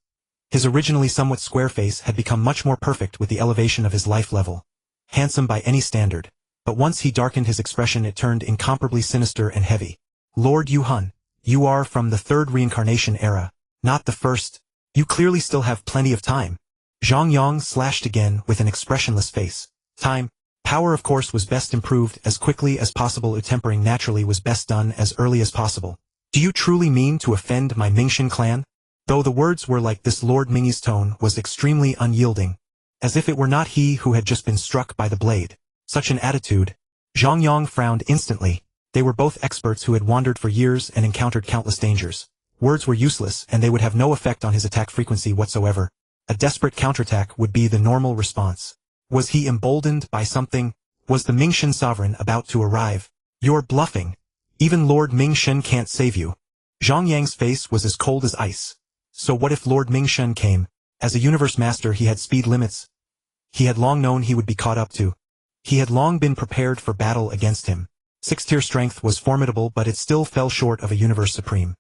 His originally somewhat square face had become much more perfect with the elevation of his life level. Handsome by any standard. But once he darkened his expression, it turned incomparably sinister and heavy. Lord Yuhun, you are from the 3rd reincarnation era, not the 1st. You clearly still have plenty of time. Zhang Yang slashed again with an expressionless face. Time. Power of course was best improved as quickly as possible. Tempering naturally was best done as early as possible. Do you truly mean to offend my Mingxin clan? Though the words were like this, Lord Mingyi's tone was extremely unyielding. As if it were not he who had just been struck by the blade. Such an attitude. Zhang Yang frowned instantly. They were both experts who had wandered for years and encountered countless dangers. Words were useless, and they would have no effect on his attack frequency whatsoever. A desperate counterattack would be the normal response. Was he emboldened by something? Was the Mingxin sovereign about to arrive? You're bluffing. Even Lord Mingxin can't save you. Zhang Yang's face was as cold as ice. So what if Lord Mingxin came? As a universe master he had speed limits. He had long known he would be caught up to. He had long been prepared for battle against him. 6th-tier strength was formidable, but it still fell short of a universe supreme.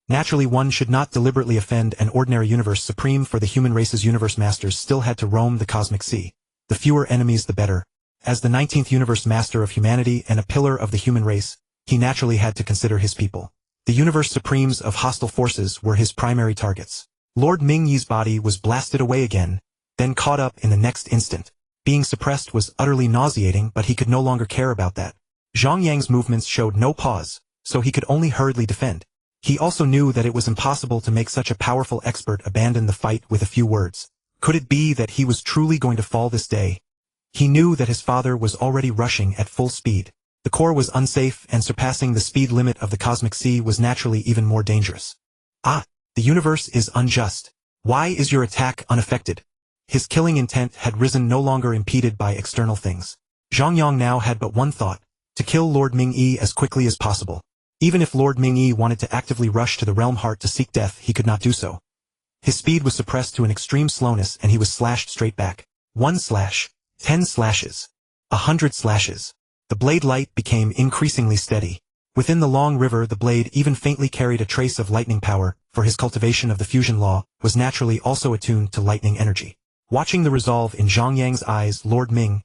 Naturally one should not deliberately offend an ordinary universe supreme, for the human race's universe masters still had to roam the cosmic sea. The fewer enemies the better. As the 19th universe master of humanity and a pillar of the human race, he naturally had to consider his people. The universe supremes of hostile forces were his primary targets. Lord Mingyi's body was blasted away again, then caught up in the next instant. Being suppressed was utterly nauseating, but he could no longer care about that. Zhang Yang's movements showed no pause, so he could only hurriedly defend. He also knew that it was impossible to make such a powerful expert abandon the fight with a few words. Could it be that he was truly going to fall this day? He knew that his father was already rushing at full speed. The core was unsafe, and surpassing the speed limit of the cosmic sea was naturally even more dangerous. Ah, the universe is unjust. Why is your attack unaffected? His killing intent had risen, no longer impeded by external things. Zhang Yang now had but one thought: to kill Lord Mingyi as quickly as possible. Even if Lord Mingyi wanted to actively rush to the realm heart to seek death, he could not do so. His speed was suppressed to an extreme slowness, and he was slashed straight back. 1 slash, 10 slashes, 100 slashes. The blade light became increasingly steady. Within the long river the blade even faintly carried a trace of lightning power, for his cultivation of the fusion law was naturally also attuned to lightning energy. Watching the resolve in Zhang Yang's eyes, Lord Mingyi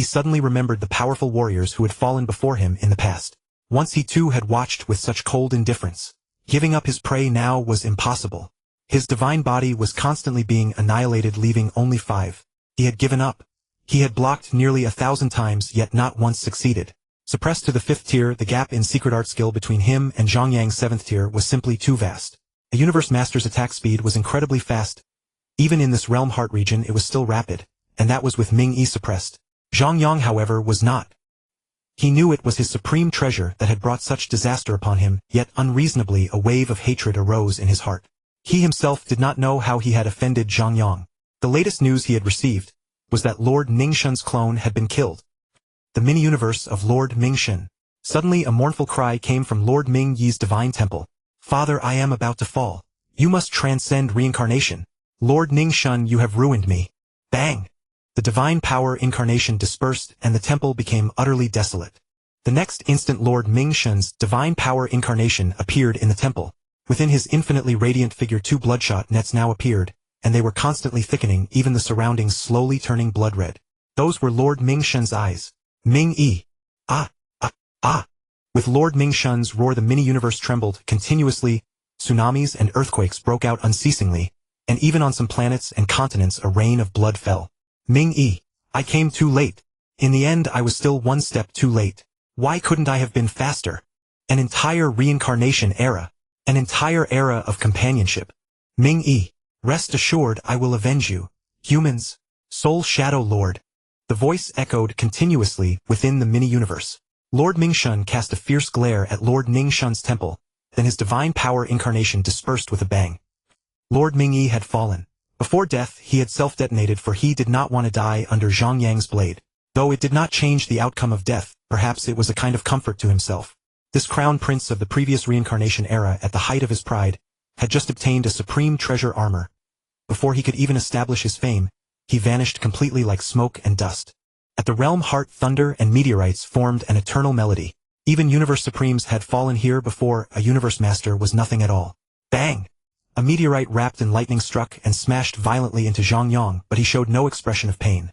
suddenly remembered the powerful warriors who had fallen before him in the past. Once he too had watched with such cold indifference. Giving up his prey now was impossible. His divine body was constantly being annihilated, leaving only 5. He had given up. He had blocked nearly 1,000 times, yet not once succeeded. Suppressed to the 5th tier, the gap in secret art skill between him and Zhang Yang's 7th tier was simply too vast. A Universe Master's attack speed was incredibly fast. Even in this realm heart region it was still rapid, and that was with Ming Yi suppressed. Zhang Yang, however, was not. He knew it was his supreme treasure that had brought such disaster upon him, yet unreasonably a wave of hatred arose in his heart. He himself did not know how he had offended Zhang Yang. The latest news he had received was that Lord Ningxun's clone had been killed. The mini-universe of Lord Mingxun. Suddenly a mournful cry came from Lord Ming Yi's divine temple. Father, I am about to fall. You must transcend reincarnation. Lord Ningxun, you have ruined me. Bang! The divine power incarnation dispersed and the temple became utterly desolate. The next instant Lord Mingxun's divine power incarnation appeared in the temple. Within his infinitely radiant figure 2 bloodshot nets now appeared, and they were constantly thickening, even the surroundings slowly turning blood red. Those were Lord Mingxun's eyes. Ming Yi. Ah! Ah! Ah! With Lord Mingxun's roar the mini-universe trembled continuously, tsunamis and earthquakes broke out unceasingly, and even on some planets and continents a rain of blood fell. Ming Yi. I came too late. In the end I was still one step too late. Why couldn't I have been faster? An entire reincarnation era. An entire era of companionship. Ming Yi. Rest assured I will avenge you. Humans. Soul Shadow Lord. The voice echoed continuously within the mini-universe. Lord Mingxun cast a fierce glare at Lord Ningxun's temple, then his divine power incarnation dispersed with a bang. Lord Ming Yi had fallen. Before death he had self-detonated, for he did not want to die under Zhang Yang's blade. Though it did not change the outcome of death, perhaps it was a kind of comfort to himself. This crown prince of the previous reincarnation era, at the height of his pride, had just obtained a supreme treasure armor. Before he could even establish his fame, he vanished completely like smoke and dust. At the realm heart, thunder and meteorites formed an eternal melody. Even universe supremes had fallen here before. A universe master was nothing at all. Bang! A meteorite wrapped in lightning struck and smashed violently into Zhang Yang, but he showed no expression of pain.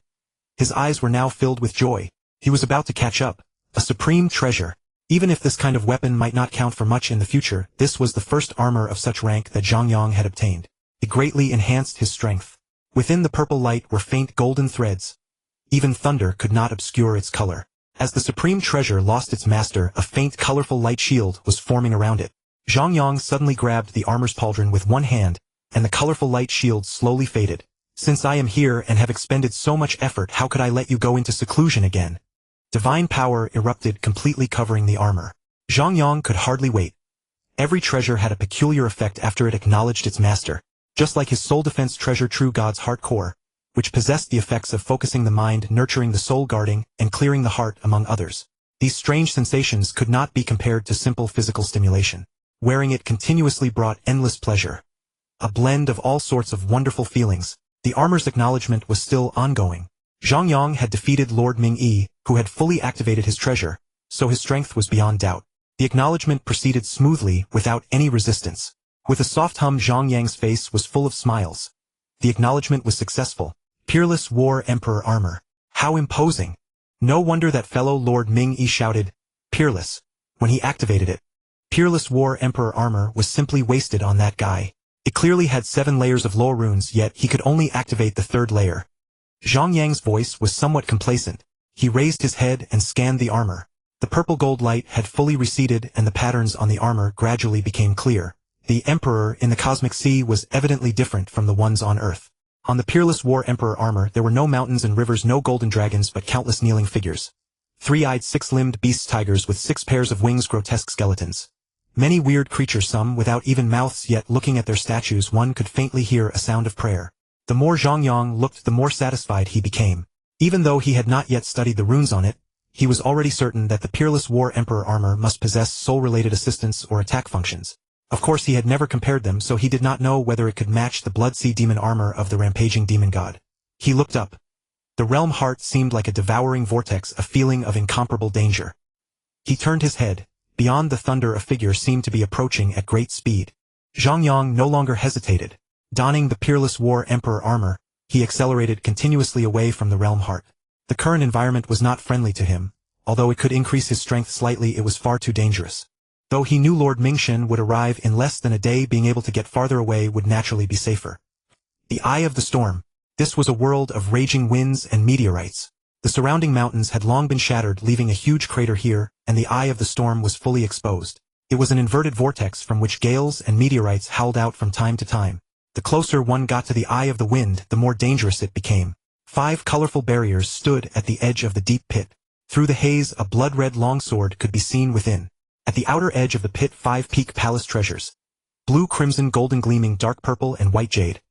His eyes were now filled with joy. He was about to catch up. A supreme treasure. Even if this kind of weapon might not count for much in the future, this was the first armor of such rank that Zhang Yang had obtained. It greatly enhanced his strength. Within the purple light were faint golden threads. Even thunder could not obscure its color. As the supreme treasure lost its master, a faint colorful light shield was forming around it. Zhang Yang suddenly grabbed the armor's pauldron with one hand, and the colorful light shield slowly faded. Since I am here and have expended so much effort, how could I let you go into seclusion again? Divine power erupted, completely covering the armor. Zhang Yang could hardly wait. Every treasure had a peculiar effect after it acknowledged its master. Just like his soul defense treasure True God's Heart Core, which possessed the effects of focusing the mind, nurturing the soul, guarding, and clearing the heart, among others. These strange sensations could not be compared to simple physical stimulation. Wearing it continuously brought endless pleasure. A blend of all sorts of wonderful feelings. The armor's acknowledgement was still ongoing. Zhang Yang had defeated Lord Ming Yi, who had fully activated his treasure, so his strength was beyond doubt. The acknowledgement proceeded smoothly, without any resistance. With a soft hum, Zhang Yang's face was full of smiles. The acknowledgement was successful. Peerless War Emperor armor. How imposing! No wonder that fellow Lord Ming Yi shouted, "Peerless," when he activated it. Peerless War Emperor armor was simply wasted on that guy. It clearly had 7 layers of lore runes, yet he could only activate the 3rd layer. Zhang Yang's voice was somewhat complacent. He raised his head and scanned the armor. The purple gold light had fully receded and the patterns on the armor gradually became clear. The Emperor in the Cosmic Sea was evidently different from the ones on Earth. On the Peerless War Emperor armor there were no mountains and rivers, no golden dragons, but countless kneeling figures. 3-eyed 6-limbed beasts, tigers with 6 pairs of wings, grotesque skeletons. Many weird creatures, some without even mouths, yet looking at their statues one could faintly hear a sound of prayer. The more Zhang Yang looked, the more satisfied he became. Even though he had not yet studied the runes on it, he was already certain that the Peerless War Emperor armor must possess soul-related assistance or attack functions. Of course he had never compared them, so he did not know whether it could match the Blood Sea Demon armor of the rampaging demon god. He looked up. The realm heart seemed like a devouring vortex, a feeling of incomparable danger. He turned his head. Beyond the thunder a figure seemed to be approaching at great speed. Zhang Yang no longer hesitated. Donning the Peerless War Emperor armor, he accelerated continuously away from the realm heart. The current environment was not friendly to him. Although it could increase his strength slightly, it was far too dangerous. Though he knew Lord Mingshan would arrive in less than a day, being able to get farther away would naturally be safer. The Eye of the Storm. This was a world of raging winds and meteorites. The surrounding mountains had long been shattered, leaving a huge crater here, and the Eye of the Storm was fully exposed. It was an inverted vortex from which gales and meteorites howled out from time to time. The closer one got to the Eye of the Wind, the more dangerous it became. 5 colorful barriers stood at the edge of the deep pit. Through the haze, a blood-red longsword could be seen within. At the outer edge of the pit, 5 peak palace treasures. Blue, crimson, golden, gleaming, dark purple, and white jade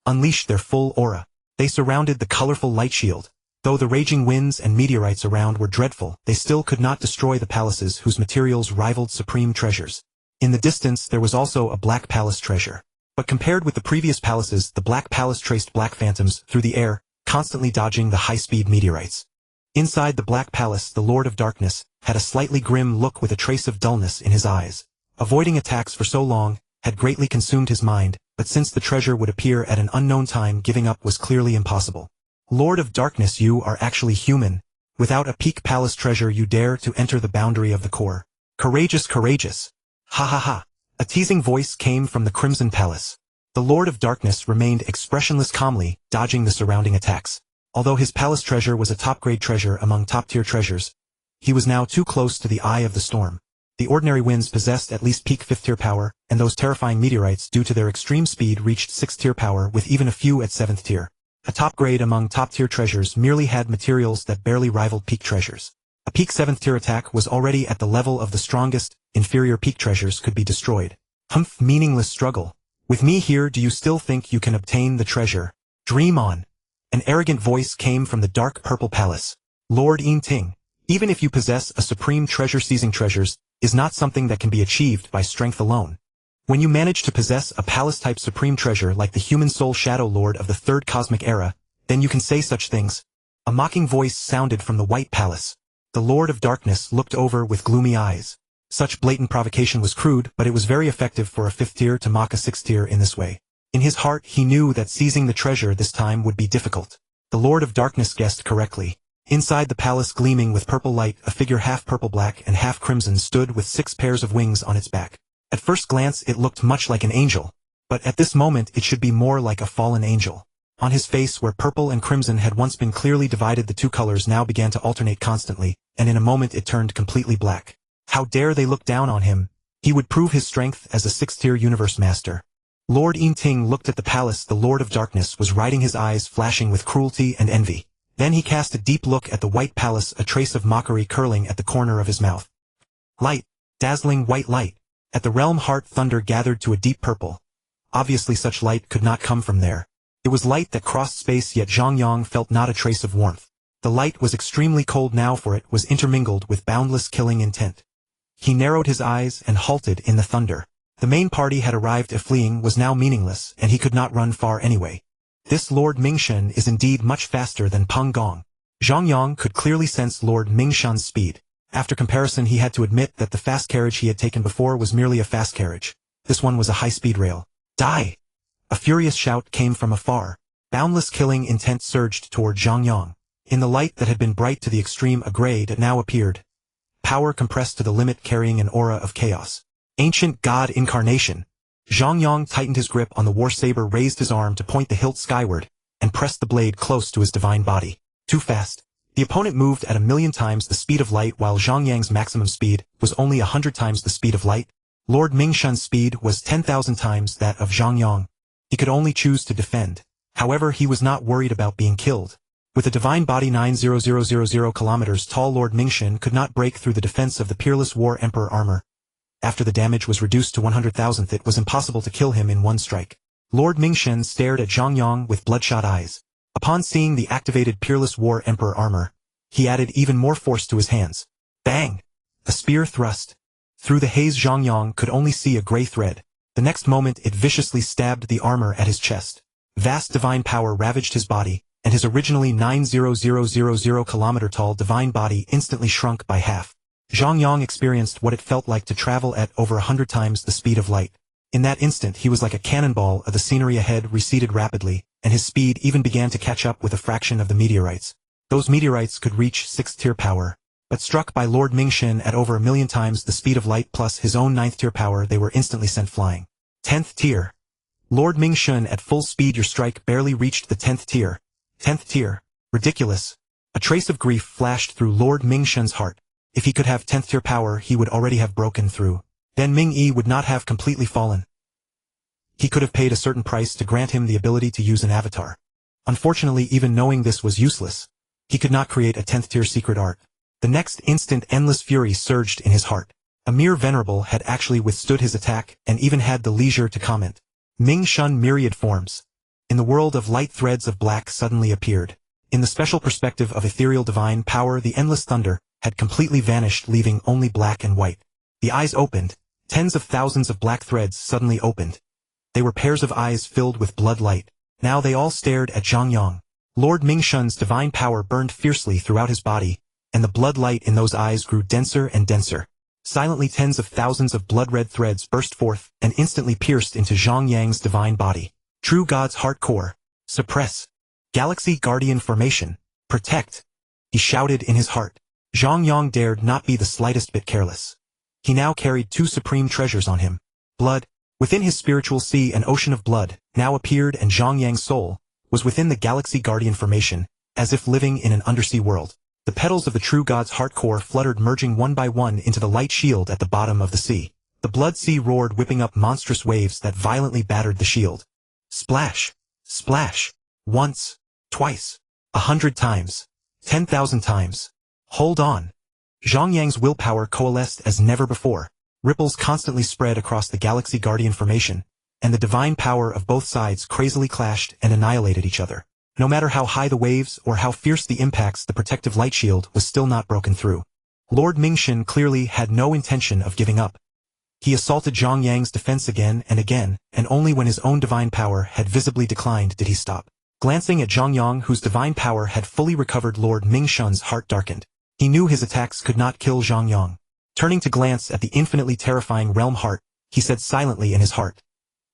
unleashed their full aura. They surrounded the colorful light shield. Though the raging winds and meteorites around were dreadful, they still could not destroy the palaces whose materials rivaled supreme treasures. In the distance there was also a black palace treasure. But compared with the previous palaces, the black palace traced black phantoms through the air, constantly dodging the high-speed meteorites. Inside the black palace, the Lord of Darkness had a slightly grim look with a trace of dullness in his eyes. Avoiding attacks for so long had greatly consumed his mind, but since the treasure would appear at an unknown time, giving up was clearly impossible. Lord of Darkness, you are actually human. Without a peak palace treasure you dare to enter the boundary of the core. Courageous, courageous. Ha ha ha. A teasing voice came from the Crimson Palace. The Lord of Darkness remained expressionless, calmly dodging the surrounding attacks. Although his palace treasure was a top-grade treasure among top-tier treasures, he was now too close to the Eye of the Storm. The ordinary winds possessed at least peak 5th tier power, and those terrifying meteorites, due to their extreme speed, reached 6th tier power, with even a few at 7th tier. A top grade among top-tier treasures merely had materials that barely rivaled peak treasures. A peak 7th tier attack was already at the level of the strongest, inferior peak treasures could be destroyed. Humph, meaningless struggle. With me here, do you still think you can obtain the treasure? Dream on. An arrogant voice came from the dark purple palace. Lord Yin Ting, even if you possess a supreme treasure, seizing treasures is not something that can be achieved by strength alone. When you manage to possess a palace-type supreme treasure like the human soul Shadow Lord of the 3rd Cosmic Era, then you can say such things. A mocking voice sounded from the White Palace. The Lord of Darkness looked over with gloomy eyes. Such blatant provocation was crude, but it was very effective for a 5th tier to mock a 6th tier in this way. In his heart he knew that seizing the treasure this time would be difficult. The Lord of Darkness guessed correctly. Inside the palace, gleaming with purple light, a figure half purple-black and half crimson stood with 6 pairs of wings on its back. At first glance it looked much like an angel, but at this moment it should be more like a fallen angel. On his face, where purple and crimson had once been clearly divided, the 2 colors now began to alternate constantly, and in a moment it turned completely black. How dare they look down on him? He would prove his strength as a 6th tier universe master. Lord Yin Ting looked at the palace. The Lord of Darkness was riding, his eyes flashing with cruelty and envy. Then he cast a deep look at the White Palace, a trace of mockery curling at the corner of his mouth. Light. Dazzling white light. At the realm heart, thunder gathered to a deep purple. Obviously such light could not come from there. It was light that crossed space, yet Zhang Yang felt not a trace of warmth. The light was extremely cold now, for it was intermingled with boundless killing intent. He narrowed his eyes and halted in the thunder. The main party had arrived. If fleeing was now meaningless, and he could not run far anyway. This Lord Mingshan is indeed much faster than Peng Gong. Zhang Yang could clearly sense Lord Mingshan's speed. After comparison he had to admit that the fast carriage he had taken before was merely a fast carriage. This one was a high-speed rail. Die! A furious shout came from afar. Boundless killing intent surged toward Zhang Yang. In the light that had been bright to the extreme, a grade now appeared. Power compressed to the limit, carrying an aura of chaos. Ancient God Incarnation. Zhang Yang tightened his grip on the war saber, raised his arm to point the hilt skyward, and pressed the blade close to his divine body. Too fast. The opponent moved at 1,000,000 times the speed of light, while Zhang Yang's maximum speed was only 100 times the speed of light. Lord Mingshan's speed was 10,000 times that of Zhang Yang. He could only choose to defend. However, he was not worried about being killed. With a divine body 9,000 kilometers tall, Lord Mingshan could not break through the defense of the peerless War Emperor armor. After the damage was reduced to 100,000th, it was impossible to kill him in one strike. Lord Mingshan stared at Zhang Yang with bloodshot eyes. Upon seeing the activated peerless War Emperor armor, he added even more force to his hands. Bang! A spear thrust. Through the haze, Zhang Yang could only see a gray thread. The next moment it viciously stabbed the armor at his chest. Vast divine power ravaged his body, and his originally 9,000 kilometer tall divine body instantly shrunk by half. Zhang Yang experienced what it felt like to travel at over 100 times the speed of light. In that instant he was like a cannonball. The scenery ahead receded rapidly, and his speed even began to catch up with a fraction of the meteorites. Those meteorites could reach 6th tier power. but struck by Lord Mingxin at over 1,000,000 times the speed of light plus his own 9th tier power, they were instantly sent flying. 10th tier. Lord Mingxin at full speed, your strike barely reached the 10th tier. 10th tier. Ridiculous. A trace of grief flashed through Lord Mingxin's heart. If he could have 10th tier power, he would already have broken through. Then Ming-Yi would not have completely fallen. He could have paid a certain price to grant him the ability to use an avatar. Unfortunately, even knowing this was useless. He could not create a 10th tier secret art. The next instant, endless fury surged in his heart. A mere venerable had actually withstood his attack, and even had the leisure to comment. Ming Shun myriad forms. In the world of light, threads of black suddenly appeared. In the special perspective of ethereal divine power, the endless thunder had completely vanished, leaving only black and white. The eyes opened. Tens of thousands of black threads suddenly opened. They were pairs of eyes filled with blood light. Now they all stared at Zhang Yang. Lord Mingxun's divine power burned fiercely throughout his body, and the blood light in those eyes grew denser and denser. Silently, tens of thousands of blood-red threads burst forth and instantly pierced into Zhang Yang's divine body. True God's heart core. Suppress. Galaxy Guardian formation. Protect. He shouted in his heart. Zhang Yang dared not be the slightest bit careless. He now carried 2 supreme treasures on him. Blood. Within his spiritual sea, an ocean of blood now appeared, and Zhang Yang's soul was within the Galaxy Guardian formation, as if living in an undersea world. The petals of the true God's heart core fluttered, merging one by one into the light shield at the bottom of the sea. The blood sea roared, whipping up monstrous waves that violently battered the shield. Splash! Splash! Once, twice, 100 times, 10,000 times. Hold on. Zhang Yang's willpower coalesced as never before. Ripples constantly spread across the Galaxy Guardian formation, and the divine power of both sides crazily clashed and annihilated each other. No matter how high the waves or how fierce the impacts, the protective light shield was still not broken through. Lord Mingxin clearly had no intention of giving up. He assaulted Zhang Yang's defense again, and only when his own divine power had visibly declined did he stop. Glancing at Zhang Yang, whose divine power had fully recovered, Lord Mingxun's heart darkened. He knew his attacks could not kill Zhang Yang. Turning to glance at the infinitely terrifying realm heart, he said silently in his heart,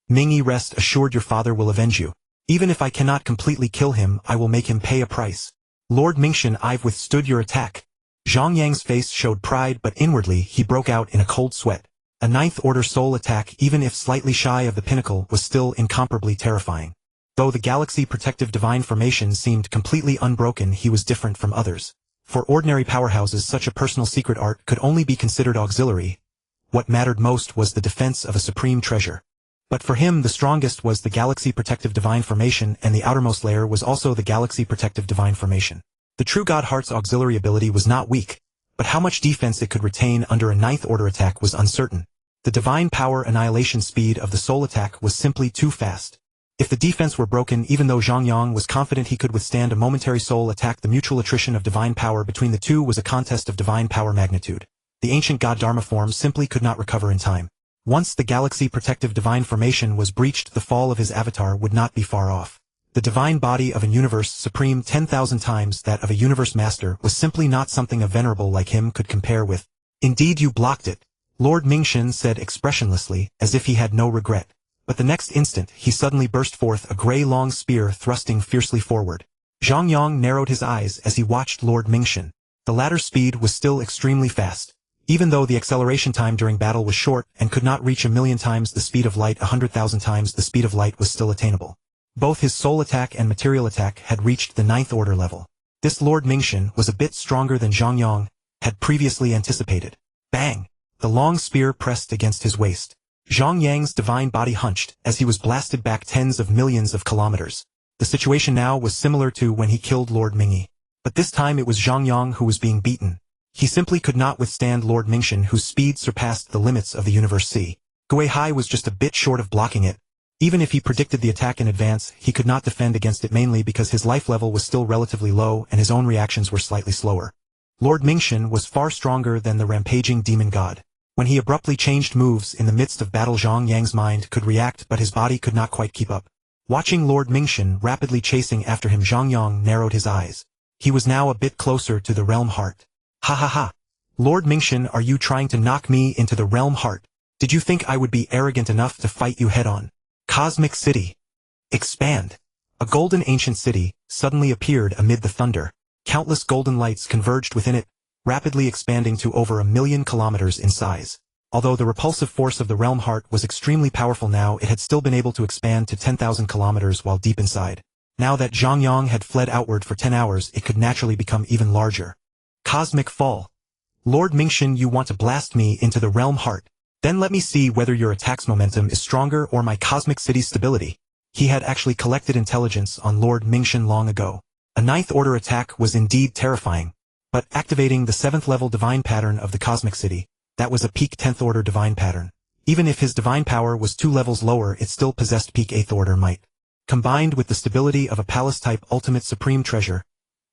Ming-Yi, rest assured your father will avenge you. Even if I cannot completely kill him, I will make him pay a price. Lord Mingxin, I've withstood your attack. Zhang Yang's face showed pride, but inwardly he broke out in a cold sweat. A 9th order soul attack, even if slightly shy of the pinnacle, was still incomparably terrifying. Though the Galaxy Protective Divine Formation seemed completely unbroken, he was different from others. For ordinary powerhouses, such a personal secret art could only be considered auxiliary. What mattered most was the defense of a supreme treasure. But for him, the strongest was the Galaxy Protective Divine Formation, and the outermost layer was also the Galaxy Protective Divine Formation. The True God Heart's auxiliary ability was not weak, but how much defense it could retain under a 9th order attack was uncertain. The divine power annihilation speed of the soul attack was simply too fast. If the defense were broken, even though Zhang Yang was confident he could withstand a momentary soul attack, the mutual attrition of divine power between the two was a contest of divine power magnitude. The ancient god Dharma form simply could not recover in time. Once the Galaxy Protective Divine Formation was breached, the fall of his avatar would not be far off. The divine body of an universe supreme 10,000 times that of a universe master was simply not something a venerable like him could compare with. Indeed, you blocked it, Lord Mingxin said expressionlessly, as if he had no regret. But the next instant, he suddenly burst forth, a grey long spear thrusting fiercely forward. Zhang Yang narrowed his eyes as he watched Lord Mingxin. The latter's speed was still extremely fast. Even though the acceleration time during battle was short and could not reach 1,000,000 times the speed of light, 100,000 times the speed of light was still attainable. Both his soul attack and material attack had reached the 9th order level. This Lord Mingxin was a bit stronger than Zhang Yang had previously anticipated. Bang! The long spear pressed against his waist. Zhang Yang's divine body hunched as he was blasted back tens of millions of kilometers. The situation now was similar to when he killed Lord Ming-Yi. But this time it was Zhang Yang who was being beaten. He simply could not withstand Lord Mingxin, whose speed surpassed the limits of the universe sea. Gui Hai was just a bit short of blocking it. Even if he predicted the attack in advance, he could not defend against it, mainly because his life level was still relatively low and his own reactions were slightly slower. Lord Mingxin was far stronger than the rampaging demon god. When he abruptly changed moves in the midst of battle, Zhang Yang's mind could react, but his body could not quite keep up. Watching Lord Mingxin rapidly chasing after him, Zhang Yang narrowed his eyes. He was now a bit closer to the realm heart. Ha ha ha. Lord Mingxin, are you trying to knock me into the realm heart? Did you think I would be arrogant enough to fight you head-on? Cosmic City. Expand. A golden ancient city suddenly appeared amid the thunder. Countless golden lights converged within it, rapidly expanding to over 1,000,000 kilometers in size. Although the repulsive force of the realm heart was extremely powerful now, it had still been able to expand to 10,000 kilometers while deep inside. Now that Zhang Yang had fled outward for 10 hours, it could naturally become even larger. Cosmic Fall. Lord Mingxin, you want to blast me into the realm heart? Then let me see whether your attack's momentum is stronger or my cosmic city's stability. He had actually collected intelligence on Lord Mingxin long ago. A 9th order attack was indeed terrifying, but activating the 7th level divine pattern of the cosmic city, that was a peak 10th order divine pattern. Even if his divine power was 2 levels lower, it still possessed peak 8th order might. Combined with the stability of a palace-type ultimate supreme treasure,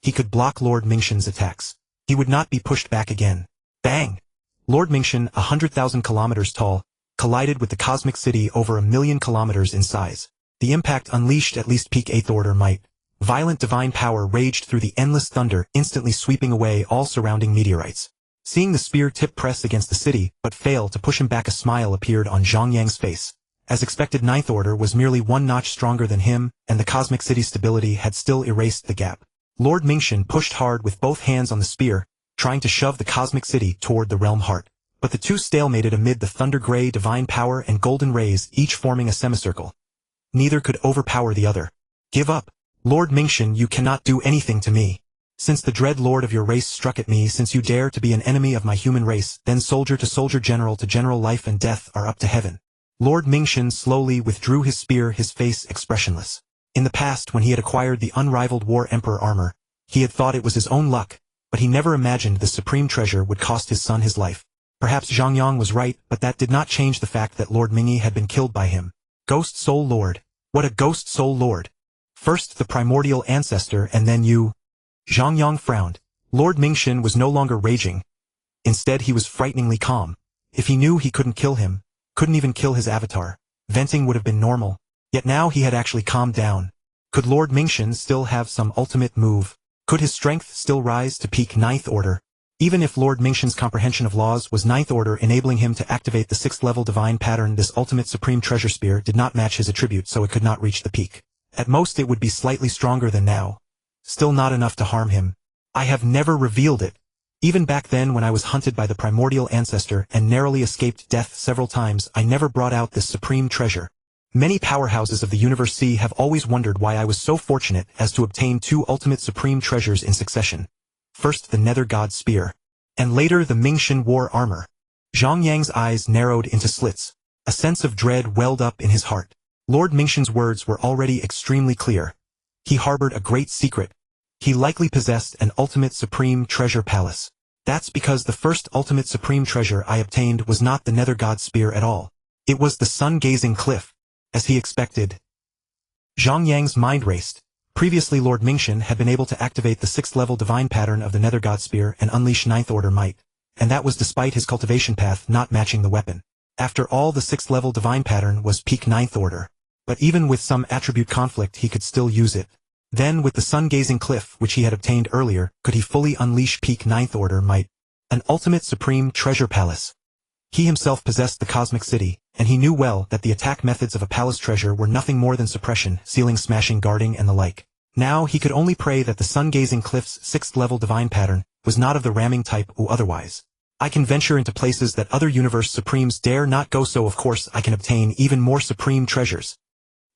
he could block Lord Mingxin's attacks. He would not be pushed back again. Bang! Lord Mingxin, 100,000 kilometers tall, collided with the cosmic city over 1,000,000 kilometers in size. The impact unleashed at least peak 8th order might. Violent divine power raged through the endless thunder, instantly sweeping away all surrounding meteorites. Seeing the spear tip press against the city, but fail to push him back, a smile appeared on Zhang Yang's face. As expected, 9th order was merely one notch stronger than him, and the cosmic city's stability had still erased the gap. Lord Mingxin pushed hard with both hands on the spear, trying to shove the cosmic city toward the realm heart. But the two stalemated amid the thunder-gray divine power and golden rays, each forming a semicircle. Neither could overpower the other. Give up. Lord Mingxin, you cannot do anything to me. Since the dread lord of your race struck at me, since you dare to be an enemy of my human race, then soldier to soldier, general to general, life and death are up to heaven. Lord Mingxin slowly withdrew his spear, his face expressionless. In the past, when he had acquired the unrivaled War Emperor armor, he had thought it was his own luck, but he never imagined the supreme treasure would cost his son his life. Perhaps Zhang Yang was right, but that did not change the fact that Lord Mingyi had been killed by him. Ghost Soul Lord. What a Ghost Soul Lord. First the primordial ancestor and then you. Zhang Yang frowned. Lord Mingxin was no longer raging. Instead he was frighteningly calm. If he knew he couldn't kill him, couldn't even kill his avatar, venting would have been normal. Yet now he had actually calmed down. Could Lord Mingxin still have some ultimate move? Could his strength still rise to peak 9th order? Even if Lord Mingxin's comprehension of laws was 9th order, enabling him to activate the 6th level divine pattern, this ultimate supreme treasure spear did not match his attribute, so it could not reach the peak. At most it would be slightly stronger than now. Still not enough to harm him. I have never revealed it. Even back then, when I was hunted by the primordial ancestor and narrowly escaped death several times, I never brought out this supreme treasure. Many powerhouses of the Universe C have always wondered why I was so fortunate as to obtain 2 ultimate supreme treasures in succession. First the Nether God Spear, and later the Mingxin War Armor. Zhang Yang's eyes narrowed into slits. A sense of dread welled up in his heart. Lord Mingxin's words were already extremely clear. He harbored a great secret. He likely possessed an ultimate supreme treasure palace. That's because the first ultimate supreme treasure I obtained was not the Nether God Spear at all. It was the sun-gazing cliff. As he expected. Zhang Yang's mind raced. Previously Lord Mingxin had been able to activate the 6th level divine pattern of the Nether God Spear and unleash 9th order might. And that was despite his cultivation path not matching the weapon. After all, the 6th level divine pattern was peak 9th order. But even with some attribute conflict he could still use it. Then with the sun-gazing cliff which he had obtained earlier, could he fully unleash peak 9th order might. An ultimate supreme treasure palace. He himself possessed the cosmic city, and he knew well that the attack methods of a palace treasure were nothing more than suppression, ceiling smashing, guarding, and the like. Now he could only pray that the sun-gazing cliff's 6th level divine pattern was not of the ramming type or otherwise. I can venture into places that other universe supremes dare not go, so of course I can obtain even more supreme treasures.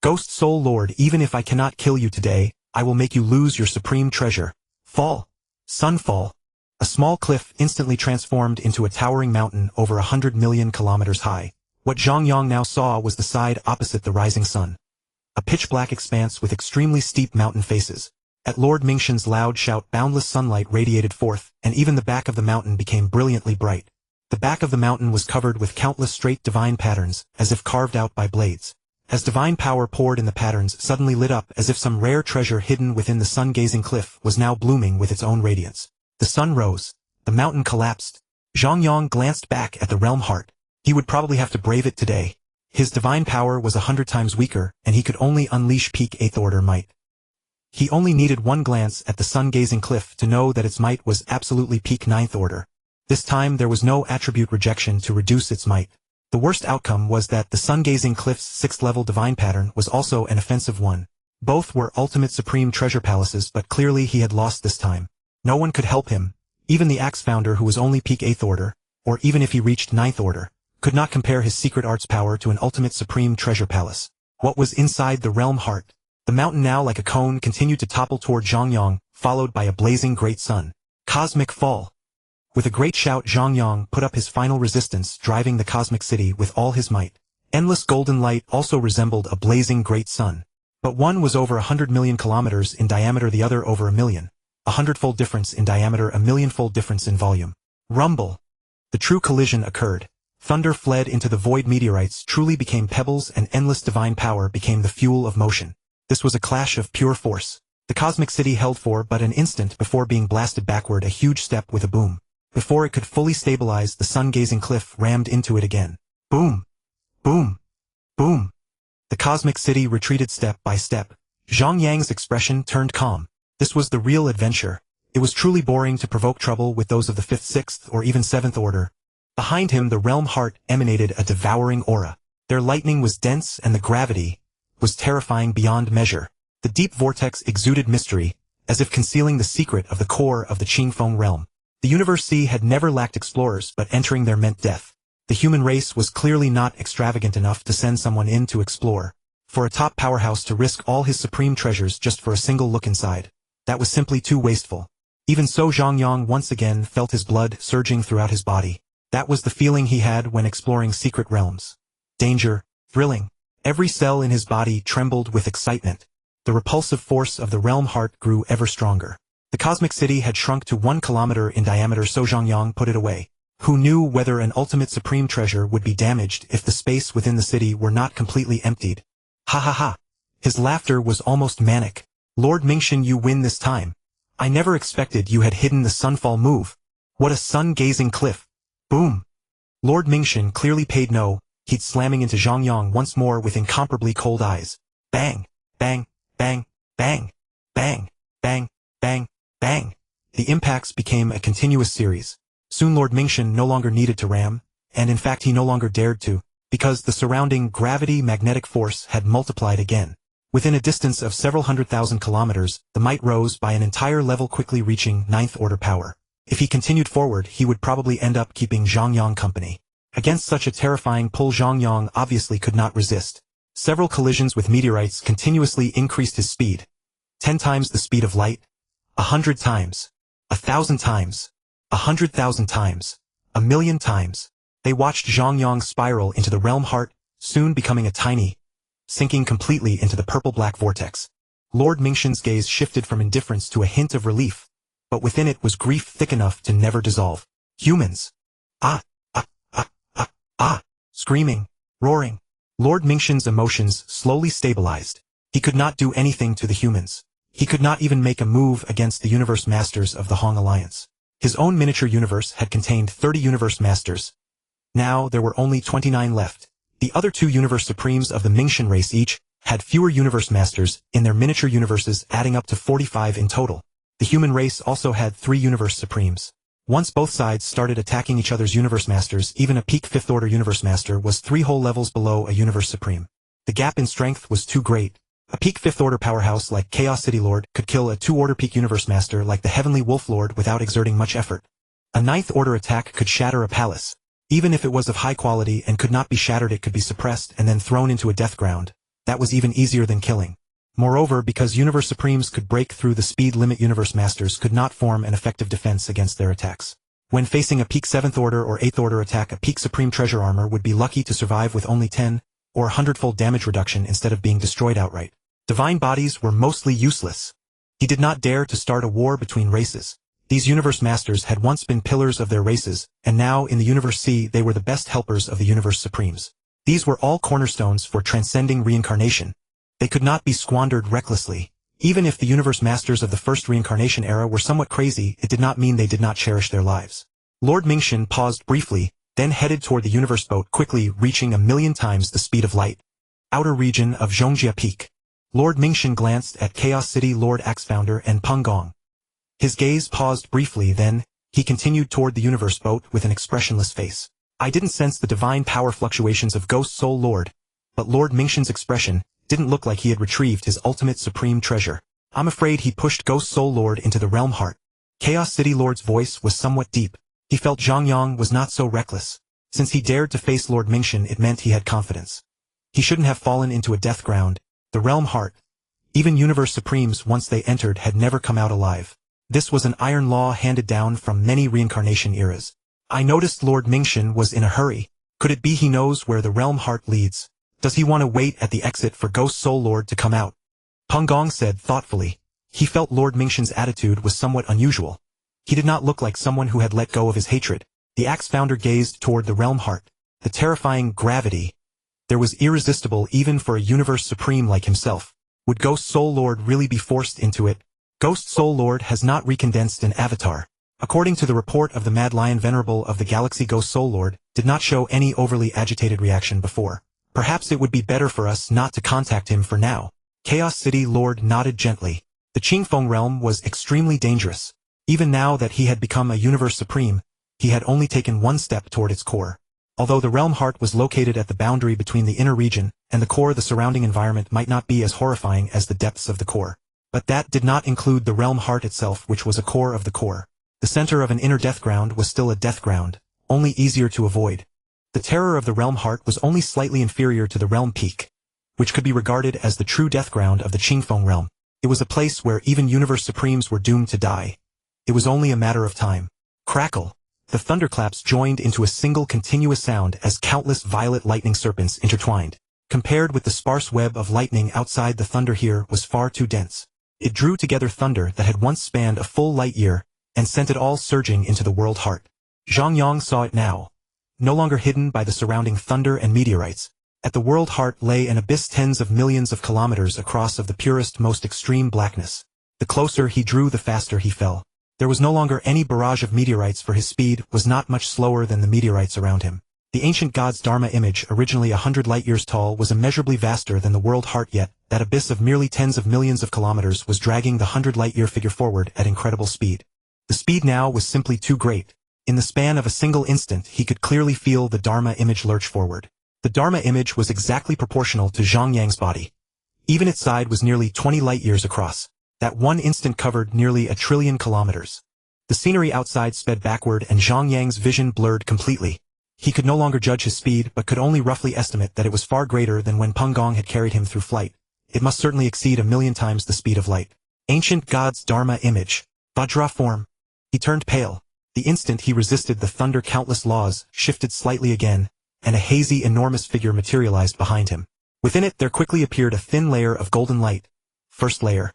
Ghost Soul Lord, even if I cannot kill you today, I will make you lose your supreme treasure. Fall. Sunfall. A small cliff instantly transformed into a towering mountain over 100 million kilometers high. What Zhang Yang now saw was the side opposite the rising sun. A pitch-black expanse with extremely steep mountain faces. At Lord Mingxin's loud shout, boundless sunlight radiated forth, and even the back of the mountain became brilliantly bright. The back of the mountain was covered with countless straight divine patterns, as if carved out by blades. As divine power poured in, the patterns suddenly lit up as if some rare treasure hidden within the sun-gazing cliff was now blooming with its own radiance. The sun rose. The mountain collapsed. Zhang Yang glanced back at the realm heart. He would probably have to brave it today. His divine power was 100 times weaker, and he could only unleash peak 8th order might. He only needed one glance at the sun-gazing cliff to know that its might was absolutely peak 9th order. This time there was no attribute rejection to reduce its might. The worst outcome was that the sun-gazing cliff's 6th level divine pattern was also an offensive one. Both were ultimate supreme treasure palaces, but clearly he had lost this time. No one could help him. Even the Axe Founder, who was only peak 8th order, or even if he reached 9th order, could not compare his secret arts power to an ultimate supreme treasure palace. What was inside the realm heart? The mountain, now like a cone, continued to topple toward Zhang Yang, followed by a blazing great sun. Cosmic fall. With a great shout, Zhang Yang put up his final resistance, driving the cosmic city with all his might. Endless golden light also resembled a blazing great sun. But one was over 100 million kilometers in diameter, the other over 1,000,000. 100-fold difference in diameter, 1,000,000-fold difference in volume. Rumble. The true collision occurred. Thunder fled into the void, meteorites truly became pebbles, and endless divine power became the fuel of motion. This was a clash of pure force. The cosmic city held for but an instant before being blasted backward, a huge step with a boom. Before it could fully stabilize, the sun-gazing cliff rammed into it again. Boom! Boom! Boom! The cosmic city retreated step by step. Zhang Yang's expression turned calm. This was the real adventure. It was truly boring to provoke trouble with those of the 5th, 6th, or even 7th order. Behind him, the realm heart emanated a devouring aura. Their lightning was dense, and the gravity was terrifying beyond measure. The deep vortex exuded mystery, as if concealing the secret of the core of the Qingfeng realm. The Universe Sea had never lacked explorers, but entering there meant death. The human race was clearly not extravagant enough to send someone in to explore. For a top powerhouse to risk all his supreme treasures just for a single look inside, that was simply too wasteful. Even so, Zhang Yang once again felt his blood surging throughout his body. That was the feeling he had when exploring secret realms. Danger, thrilling. Every cell in his body trembled with excitement. The repulsive force of the realm heart grew ever stronger. The cosmic city had shrunk to 1 kilometer in diameter, so Zhang Yang put it away. Who knew whether an ultimate supreme treasure would be damaged if the space within the city were not completely emptied? Ha ha ha. His laughter was almost manic. Lord Mingxin, you win this time. I never expected you had hidden the sunfall move. What a sun-gazing cliff. Boom. Lord Mingxin clearly paid no heed, slamming into Zhang Yang once more with incomparably cold eyes. Bang, bang, bang, bang, bang, bang, bang, bang. The impacts became a continuous series. Soon Lord Mingxin no longer needed to ram, and in fact he no longer dared to, because the surrounding gravity-magnetic force had multiplied again. Within a distance of several 100,000 kilometers, the might rose by an entire level, quickly reaching 9th order power. If he continued forward, he would probably end up keeping Zhang Yang company. Against such a terrifying pull, Zhang Yang obviously could not resist. Several collisions with meteorites continuously increased his speed. 10 times the speed of light. 100 times. 1,000 times. 100,000 times. 1,000,000 times. They watched Zhang Yang spiral into the realm heart, soon becoming a tiny, sinking completely into the purple-black vortex. Lord Mingxin's gaze shifted from indifference to a hint of relief, but within it was grief thick enough to never dissolve. Humans! Ah! Ah! Ah! Ah! Ah! Screaming, roaring. Lord Mingxin's emotions slowly stabilized. He could not do anything to the humans. He could not even make a move against the universe masters of the Hong Alliance. His own miniature universe had contained 30 universe masters. Now there were only 29 left. The other 2 universe supremes of the Mingxin race each had fewer universe masters in their miniature universes, adding up to 45 in total. The human race also had 3 universe supremes. Once both sides started attacking each other's universe masters, even a peak 5th order universe master was 3 whole levels below a universe supreme. The gap in strength was too great. A peak 5th order powerhouse like Chaos City Lord could kill a 2 order peak universe master like the Heavenly Wolf Lord without exerting much effort. A 9th order attack could shatter a palace. Even if it was of high quality and could not be shattered, it could be suppressed and then thrown into a death ground. That was even easier than killing. Moreover, because Universe Supremes could break through the speed limit, Universe Masters could not form an effective defense against their attacks. When facing a peak 7th order or 8th order attack, a peak Supreme Treasure Armor would be lucky to survive with only 10 or 100-fold damage reduction instead of being destroyed outright. Divine bodies were mostly useless. He did not dare to start a war between races. These Universe Masters had once been pillars of their races, and now in the Universe Sea they were the best helpers of the Universe Supremes. These were all cornerstones for transcending reincarnation. They could not be squandered recklessly. Even if the Universe Masters of the first reincarnation era were somewhat crazy, it did not mean they did not cherish their lives. Lord Mingxin paused briefly, then headed toward the Universe boat, quickly reaching 1,000,000 times the speed of light. Outer region of Zhongjia Peak. Lord Mingxin glanced at Chaos City Lord Axefounder and Peng Gong. His gaze paused briefly, then he continued toward the Universe boat with an expressionless face. I didn't sense the divine power fluctuations of Ghost Soul Lord, but Lord Mingxin's expression didn't look like he had retrieved his ultimate supreme treasure. I'm afraid he pushed Ghost Soul Lord into the realm heart. Chaos City Lord's voice was somewhat deep. He felt Zhang Yang was not so reckless. Since he dared to face Lord Mingxian, it meant he had confidence. He shouldn't have fallen into a death ground. The Realm Heart. Even Universe Supremes, once they entered, had never come out alive. This was an iron law handed down from many reincarnation eras. I noticed Lord Mingxian was in a hurry. Could it be he knows where the Realm Heart leads? Does he want to wait at the exit for Ghost Soul Lord to come out? Peng Gong said thoughtfully. He felt Lord Mingxian's attitude was somewhat unusual. He did not look like someone who had let go of his hatred. The Axe Founder gazed toward the Realm Heart. The terrifying gravity there was irresistible even for a Universe Supreme like himself. Would Ghost Soul Lord really be forced into it? Ghost Soul Lord has not recondensed an avatar. According to the report of the Mad Lion Venerable of the Galaxy, Ghost Soul Lord did not show any overly agitated reaction before. Perhaps it would be better for us not to contact him for now. Chaos City Lord nodded gently. The Qingfeng realm was extremely dangerous. Even now that he had become a Universe Supreme, he had only taken one step toward its core. Although the Realm Heart was located at the boundary between the inner region and the core, the surrounding environment might not be as horrifying as the depths of the core. But that did not include the Realm Heart itself, which was a core of the core. The center of an inner death ground was still a death ground, only easier to avoid. The terror of the Realm Heart was only slightly inferior to the Realm Peak, which could be regarded as the true death ground of the Qingfeng realm. It was a place where even Universe Supremes were doomed to die. It was only a matter of time. Crackle. The thunderclaps joined into a single continuous sound as countless violet lightning serpents intertwined. Compared with the sparse web of lightning outside, the thunder here was far too dense. It drew together thunder that had once spanned a full light year, and sent it all surging into the world heart. Zhang Yang saw it now. No longer hidden by the surrounding thunder and meteorites. At the world heart lay an abyss tens of millions of kilometers across of the purest, most extreme blackness. The closer he drew, the faster he fell. There was no longer any barrage of meteorites, for his speed was not much slower than the meteorites around him. The ancient god's Dharma image, originally 100 light-years tall, was immeasurably vaster than the world heart, yet that abyss of merely tens of millions of kilometers was dragging the 100-light-year figure forward at incredible speed. The speed now was simply too great. In the span of a single instant, he could clearly feel the Dharma image lurch forward. The Dharma image was exactly proportional to Zhang Yang's body. Even its side was nearly 20 light-years across. That one instant covered nearly 1 trillion kilometers. The scenery outside sped backward and Zhang Yang's vision blurred completely. He could no longer judge his speed, but could only roughly estimate that it was far greater than when Peng Gong had carried him through flight. It must certainly exceed 1,000,000 times the speed of light. Ancient God's Dharma image. Vajra form. He turned pale. The instant he resisted the thunder, countless laws shifted slightly again, and a hazy, enormous figure materialized behind him. Within it there quickly appeared a thin layer of golden light. First layer.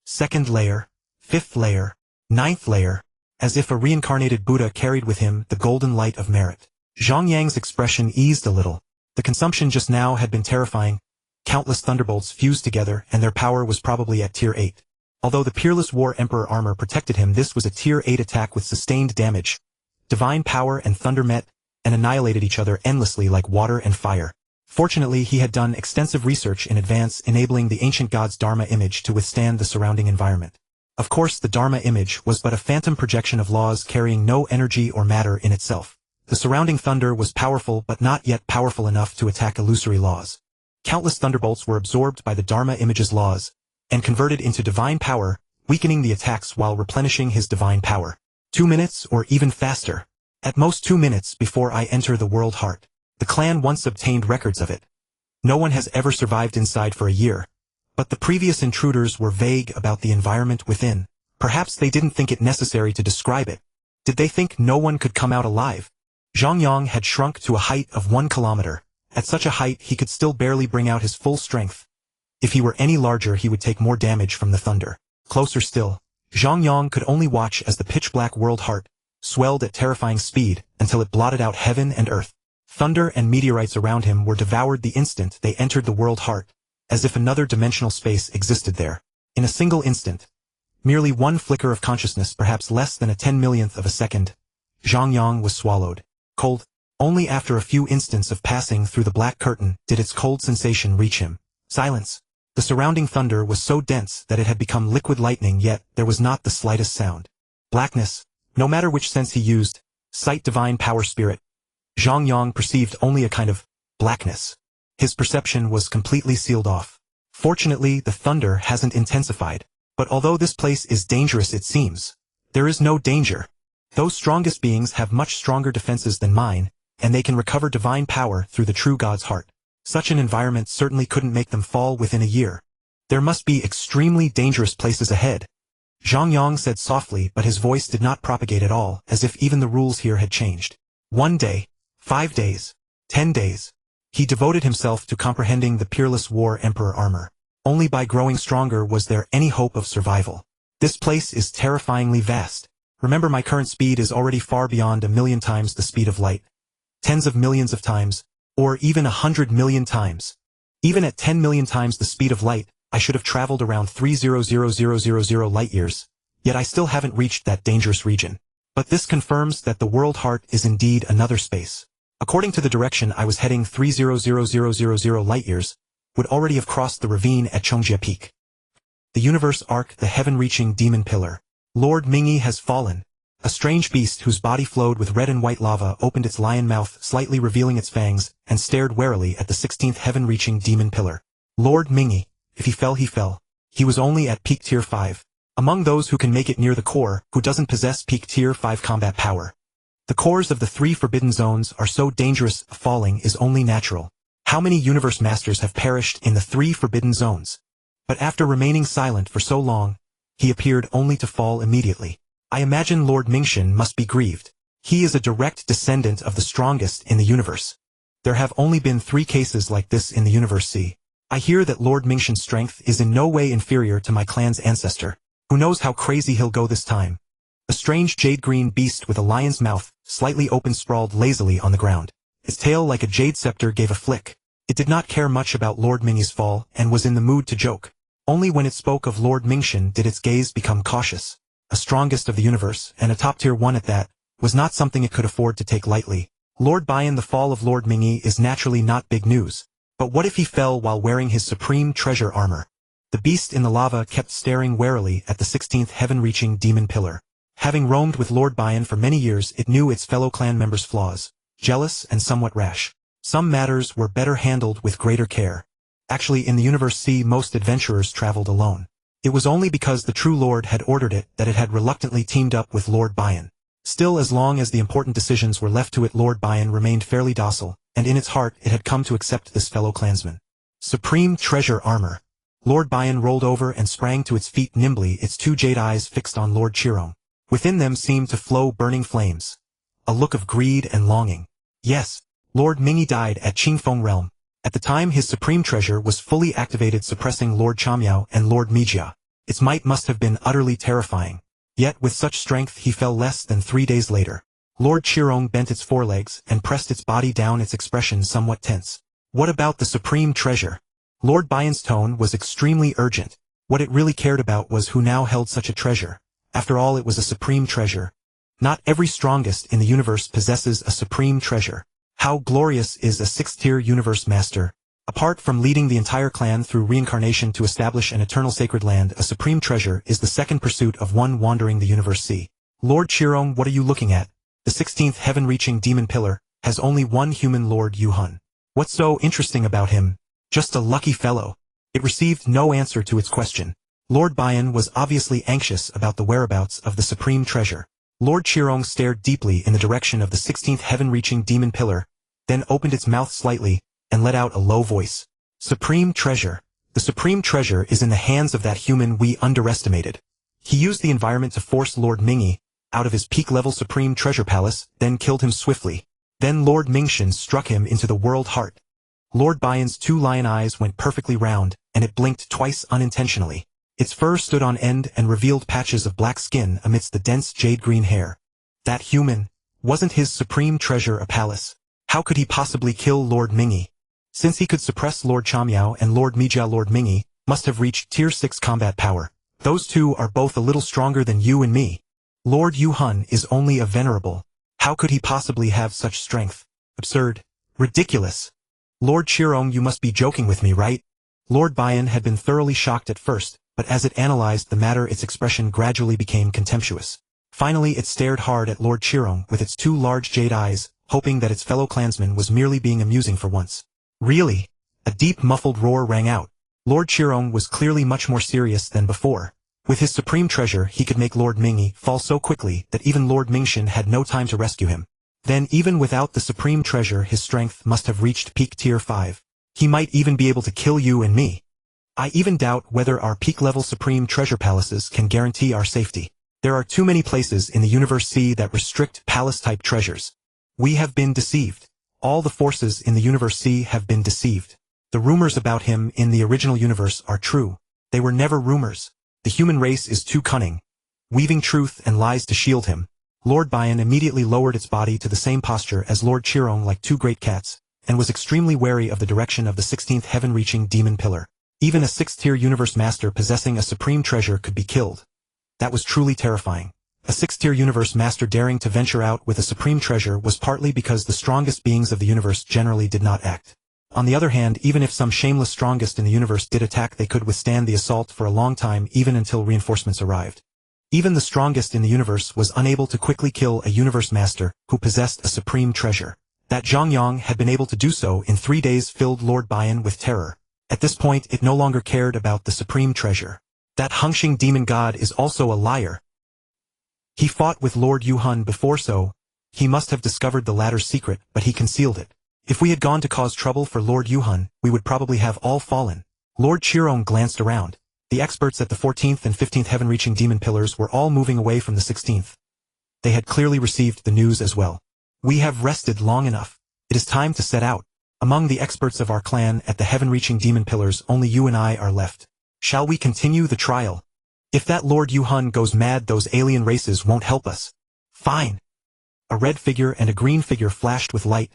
Second layer. Fifth layer. Ninth layer. As if a reincarnated Buddha carried with him the golden light of merit. Zhang Yang's expression eased a little. The consumption just now had been terrifying. Countless thunderbolts fused together, and their power was probably at tier 8. Although the peerless War Emperor armor protected him, this was a tier 8 attack with sustained damage. Divine power and thunder met and annihilated each other endlessly like water and fire. Fortunately, he had done extensive research in advance, enabling the ancient god's Dharma image to withstand the surrounding environment. Of course, the Dharma image was but a phantom projection of laws carrying no energy or matter in itself. The surrounding thunder was powerful, but not yet powerful enough to attack illusory laws. Countless thunderbolts were absorbed by the Dharma image's laws and converted into divine power, weakening the attacks while replenishing his divine power. 2 minutes or even faster. At most 2 minutes before I enter the world heart. The clan once obtained records of it. No one has ever survived inside for a year. But the previous intruders were vague about the environment within. Perhaps they didn't think it necessary to describe it. Did they think no one could come out alive? Zhang Yang had shrunk to a height of 1 kilometer. At such a height he could still barely bring out his full strength. If he were any larger he would take more damage from the thunder. Closer still, Zhang Yang could only watch as the pitch-black world heart swelled at terrifying speed until it blotted out heaven and earth. Thunder and meteorites around him were devoured the instant they entered the world heart, as if another dimensional space existed there. In a single instant, merely one flicker of consciousness, perhaps less than a 10,000,000th of a second, Zhang Yang was swallowed. Cold. Only after a few instants of passing through the black curtain did its cold sensation reach him. Silence. The surrounding thunder was so dense that it had become liquid lightning, yet there was not the slightest sound. Blackness. No matter which sense he used, sight, divine power, spirit, Zhang Yang perceived only a kind of blackness. His perception was completely sealed off. Fortunately, the thunder hasn't intensified. But although this place is dangerous, it seems There is no danger. Those strongest beings have much stronger defenses than mine, and they can recover divine power through the true God's heart. Such an environment certainly couldn't make them fall within a year. There must be extremely dangerous places ahead. Zhang Yang said softly, but his voice did not propagate at all, as if even the rules here had changed. 1 day, 5 days, 10 days. He devoted himself to comprehending the peerless war emperor armor. Only by growing stronger was there any hope of survival. This place is terrifyingly vast. Remember, my current speed is already far beyond 1,000,000 times the speed of light. Tens of millions of times, or even 100 million times. Even at 10 million times the speed of light, I should have traveled around 300,000 light-years, yet I still haven't reached that dangerous region. But this confirms that the world heart is indeed another space. According to the direction I was heading, 300,000 light-years would already have crossed the ravine at Chongjia Peak. The universe arc, the heaven-reaching demon pillar. Lord Mingyi has fallen. A strange beast whose body flowed with red and white lava opened its lion mouth, slightly revealing its fangs, and stared warily at the 16th heaven-reaching demon pillar. Lord Mingyi, if he fell, he fell. He was only at peak tier 5. Among those who can make it near the core, who doesn't possess peak tier 5 combat power. The cores of the 3 forbidden zones are so dangerous, falling is only natural. How many universe masters have perished in the 3 forbidden zones? But after remaining silent for so long, he appeared only to fall immediately. I imagine Lord Mingshan must be grieved. He is a direct descendant of the strongest in the universe. There have only been 3 cases like this in the universe C. I hear that Lord Mingshan's strength is in no way inferior to my clan's ancestor. Who knows how crazy he'll go this time? A strange jade-green beast with a lion's mouth, slightly open, sprawled lazily on the ground. Its tail, like a jade scepter, gave a flick. It did not care much about Lord Mingyi's fall, and was in the mood to joke. Only when it spoke of Lord Mingshan did its gaze become cautious. A strongest of the universe, and a top tier one at that, was not something it could afford to take lightly. Lord Bian, the fall of Lord Mingyi is naturally not big news. But what if he fell while wearing his supreme treasure armor? The beast in the lava kept staring warily at the 16th heaven-reaching demon pillar. Having roamed with Lord Bian for many years, it knew its fellow clan members' flaws. Jealous and somewhat rash. Some matters were better handled with greater care. Actually, in the Universe C, most adventurers traveled alone. It was only because the true Lord had ordered it that it had reluctantly teamed up with Lord Bian. Still, as long as the important decisions were left to it, Lord Bian remained fairly docile, and in its heart it had come to accept this fellow clansman. Supreme treasure armor. Lord Bian rolled over and sprang to its feet nimbly, its 2 jade eyes fixed on Lord Qirong. Within them seemed to flow burning flames. A look of greed and longing. Yes, Lord Mingyi died at Qingfeng Realm. At the time his supreme treasure was fully activated, suppressing Lord Chamiao and Lord Mijia. Its might must have been utterly terrifying. Yet with such strength he fell less than 3 days later. Lord Qirong bent its forelegs and pressed its body down, its expression somewhat tense. What about the supreme treasure? Lord Bian's tone was extremely urgent. What it really cared about was who now held such a treasure. After all, it was a supreme treasure. Not every strongest in the universe possesses a supreme treasure. How glorious is a 6th-tier universe master. Apart from leading the entire clan through reincarnation to establish an eternal sacred land, a supreme treasure is the second pursuit of one wandering the universe sea. Lord Qirong, what are you looking at? The 16th heaven-reaching demon pillar has only one human, Lord Yuhun. What's so interesting about him? Just a lucky fellow. It received no answer to its question. Lord Bian was obviously anxious about the whereabouts of the supreme treasure. Lord Qirong stared deeply in the direction of the 16th heaven-reaching demon pillar, then opened its mouth slightly, and let out a low voice. Supreme treasure. The supreme treasure is in the hands of that human we underestimated. He used the environment to force Lord Mingyi out of his peak-level supreme treasure palace, then killed him swiftly. Then Lord Mingshan struck him into the world heart. Lord Bian's 2 lion eyes went perfectly round, and it blinked twice unintentionally. Its fur stood on end and revealed patches of black skin amidst the dense jade-green hair. That human, wasn't his supreme treasure a palace? How could he possibly kill Lord Mingyi? Since he could suppress Lord Chamiao and Lord Mijia, Lord Mingyi must have reached tier 6 combat power. Those 2 are both a little stronger than you and me. Lord Yuhun is only a venerable. How could he possibly have such strength? Absurd. Ridiculous. Lord Qirong, you must be joking with me, right? Lord Bian had been thoroughly shocked at first, but as it analyzed the matter, its expression gradually became contemptuous. Finally, it stared hard at Lord Qirong with its 2 large jade eyes, hoping that its fellow clansman was merely being amusing for once. Really? A deep muffled roar rang out. Lord Qirong was clearly much more serious than before. With his supreme treasure he could make Lord Mingyi fall so quickly that even Lord Mingshan had no time to rescue him. Then even without the supreme treasure his strength must have reached peak tier 5. He might even be able to kill you and me. I even doubt whether our peak-level supreme treasure palaces can guarantee our safety. There are too many places in the Universe C that restrict palace-type treasures. We have been deceived. All the forces in the Universe C have been deceived. The rumors about him in the original universe are true. They were never rumors. The human race is too cunning, weaving truth and lies to shield him. Lord Bian immediately lowered its body to the same posture as Lord Qirong like two great cats, and was extremely wary of the direction of the 16th heaven-reaching demon pillar. Even a 6th-tier universe master possessing a supreme treasure could be killed. That was truly terrifying. A 6th-tier universe master daring to venture out with a supreme treasure was partly because the strongest beings of the universe generally did not act. On the other hand, even if some shameless strongest in the universe did attack, they could withstand the assault for a long time, even until reinforcements arrived. Even the strongest in the universe was unable to quickly kill a universe master who possessed a supreme treasure. That Zhang Yang had been able to do so in 3 days filled Lord Bian with terror. At this point it no longer cared about the supreme treasure. That Hengxing demon god is also a liar. He fought with Lord Yuhun before, so he must have discovered the latter's secret, but he concealed it. If we had gone to cause trouble for Lord Yuhun, we would probably have all fallen. Lord Qirong glanced around. The experts at the 14th and 15th heaven-reaching demon pillars were all moving away from the 16th. They had clearly received the news as well. We have rested long enough. It is time to set out. Among the experts of our clan at the heaven-reaching demon pillars, only you and I are left. Shall we continue the trial? If that Lord Yuhun goes mad, those alien races won't help us. Fine. A red figure and a green figure flashed with light.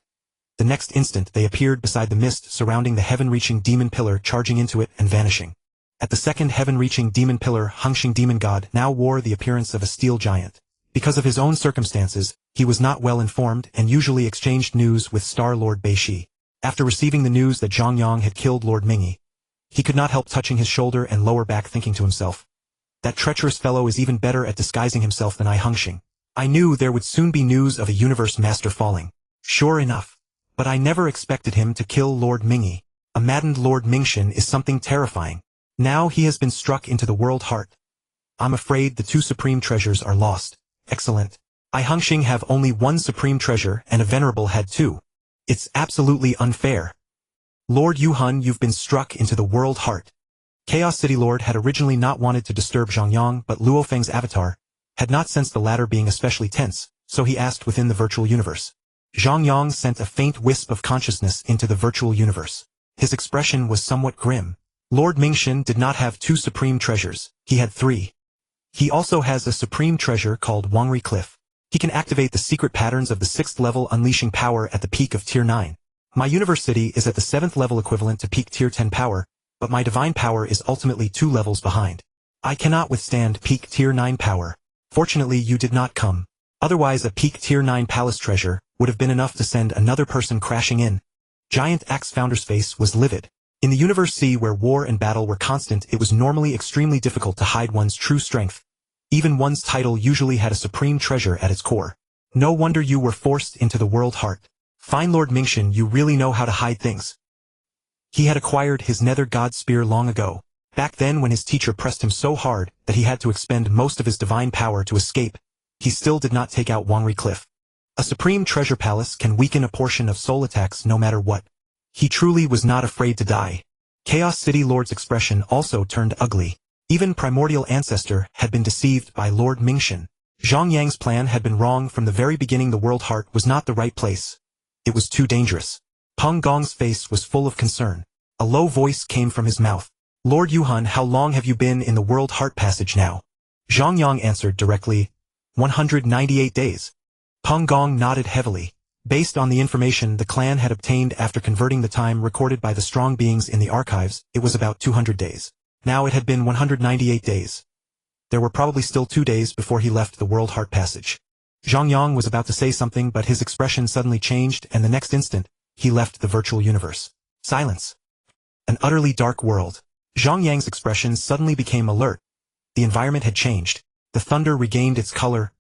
The next instant they appeared beside the mist surrounding the heaven-reaching demon pillar, charging into it and vanishing. At the second heaven-reaching demon pillar, Hengxing demon god now wore the appearance of a steel giant. Because of his own circumstances, he was not well informed and usually exchanged news with Star Lord Beishi. After receiving the news that Zhang Yang had killed Lord Mingyi, he could not help touching his shoulder and lower back, thinking to himself, that treacherous fellow is even better at disguising himself than I, Hengxing. I knew there would soon be news of a universe master falling. Sure enough. But I never expected him to kill Lord Mingyi. A maddened Lord Mingshan is something terrifying. Now he has been struck into the world heart. I'm afraid the 2 supreme treasures are lost. Excellent. I, Hengxing, have only 1 supreme treasure and a venerable had 2. It's absolutely unfair. Lord Yuhun, you've been struck into the world heart. Chaos City Lord had originally not wanted to disturb Zhang Yang, but Luo Feng's avatar had not sensed the latter being especially tense, so he asked within the virtual universe. Zhang Yang sent a faint wisp of consciousness into the virtual universe. His expression was somewhat grim. Lord Mingshan did not have 2 supreme treasures, he had 3. He also has a supreme treasure called Wangri Cliff. He can activate the secret patterns of the 6th level, unleashing power at the peak of tier 9. My universe city is at the 7th level, equivalent to peak tier 10 power, but my divine power is ultimately 2 levels behind. I cannot withstand peak tier 9 power. Fortunately you did not come. Otherwise a peak tier 9 palace treasure would have been enough to send another person crashing in. Giant Axe Founder's face was livid. In the Universe C, where war and battle were constant, it was normally extremely difficult to hide one's true strength. Even one's title usually had a supreme treasure at its core. No wonder you were forced into the world heart. Fine Lord Mingshan, you really know how to hide things. He had acquired his Nether God Spear long ago. Back then when his teacher pressed him so hard that he had to expend most of his divine power to escape, he still did not take out Wangri Cliff. A supreme treasure palace can weaken a portion of soul attacks no matter what. He truly was not afraid to die. Chaos City Lord's expression also turned ugly. Even Primordial Ancestor had been deceived by Lord Mingshan. Zhang Yang's plan had been wrong from the very beginning. The world heart was not the right place. It was too dangerous. Peng Gong's face was full of concern. A low voice came from his mouth. Lord Yuhun, how long have you been in the world heart passage now? Zhang Yang answered directly, 198 days. Peng Gong nodded heavily. Based on the information the clan had obtained after converting the time recorded by the strong beings in the archives, it was about 200 days. Now it had been 198 days. There were probably still 2 days before he left the World Heart Passage. Zhang Yang was about to say something, but his expression suddenly changed, and the next instant, he left the virtual universe. Silence. An utterly dark world. Zhang Yang's expression suddenly became alert. The environment had changed. The thunder regained its color.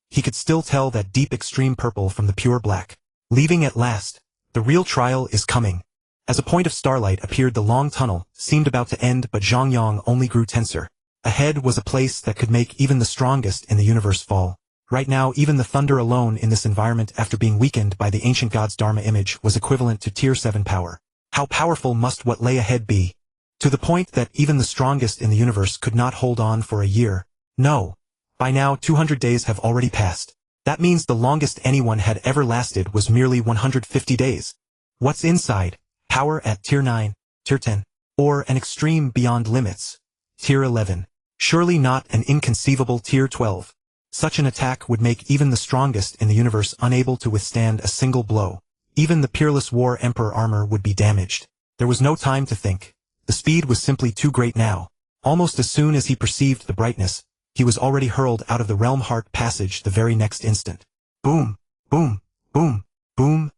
He could still tell that deep extreme purple from the pure black. Leaving at last. The real trial is coming. As a point of starlight appeared, the long tunnel seemed about to end, but Zhang Yang only grew tenser. Ahead was a place that could make even the strongest in the universe fall. Right now even the thunder alone in this environment after being weakened by the ancient god's Dharma image was equivalent to tier 7 power. How powerful must what lay ahead be? To the point that even the strongest in the universe could not hold on for a year. No. By now 200 days have already passed. That means the longest anyone had ever lasted was merely 150 days. What's inside? Power at tier 9, tier 10, or an extreme beyond limits. Tier 11. Surely not an inconceivable tier 12. Such an attack would make even the strongest in the universe unable to withstand a single blow. Even the peerless War Emperor armor would be damaged. There was no time to think. The speed was simply too great now. Almost as soon as he perceived the brightness, he was already hurled out of the Realm Heart passage the very next instant. Boom, boom, boom, boom.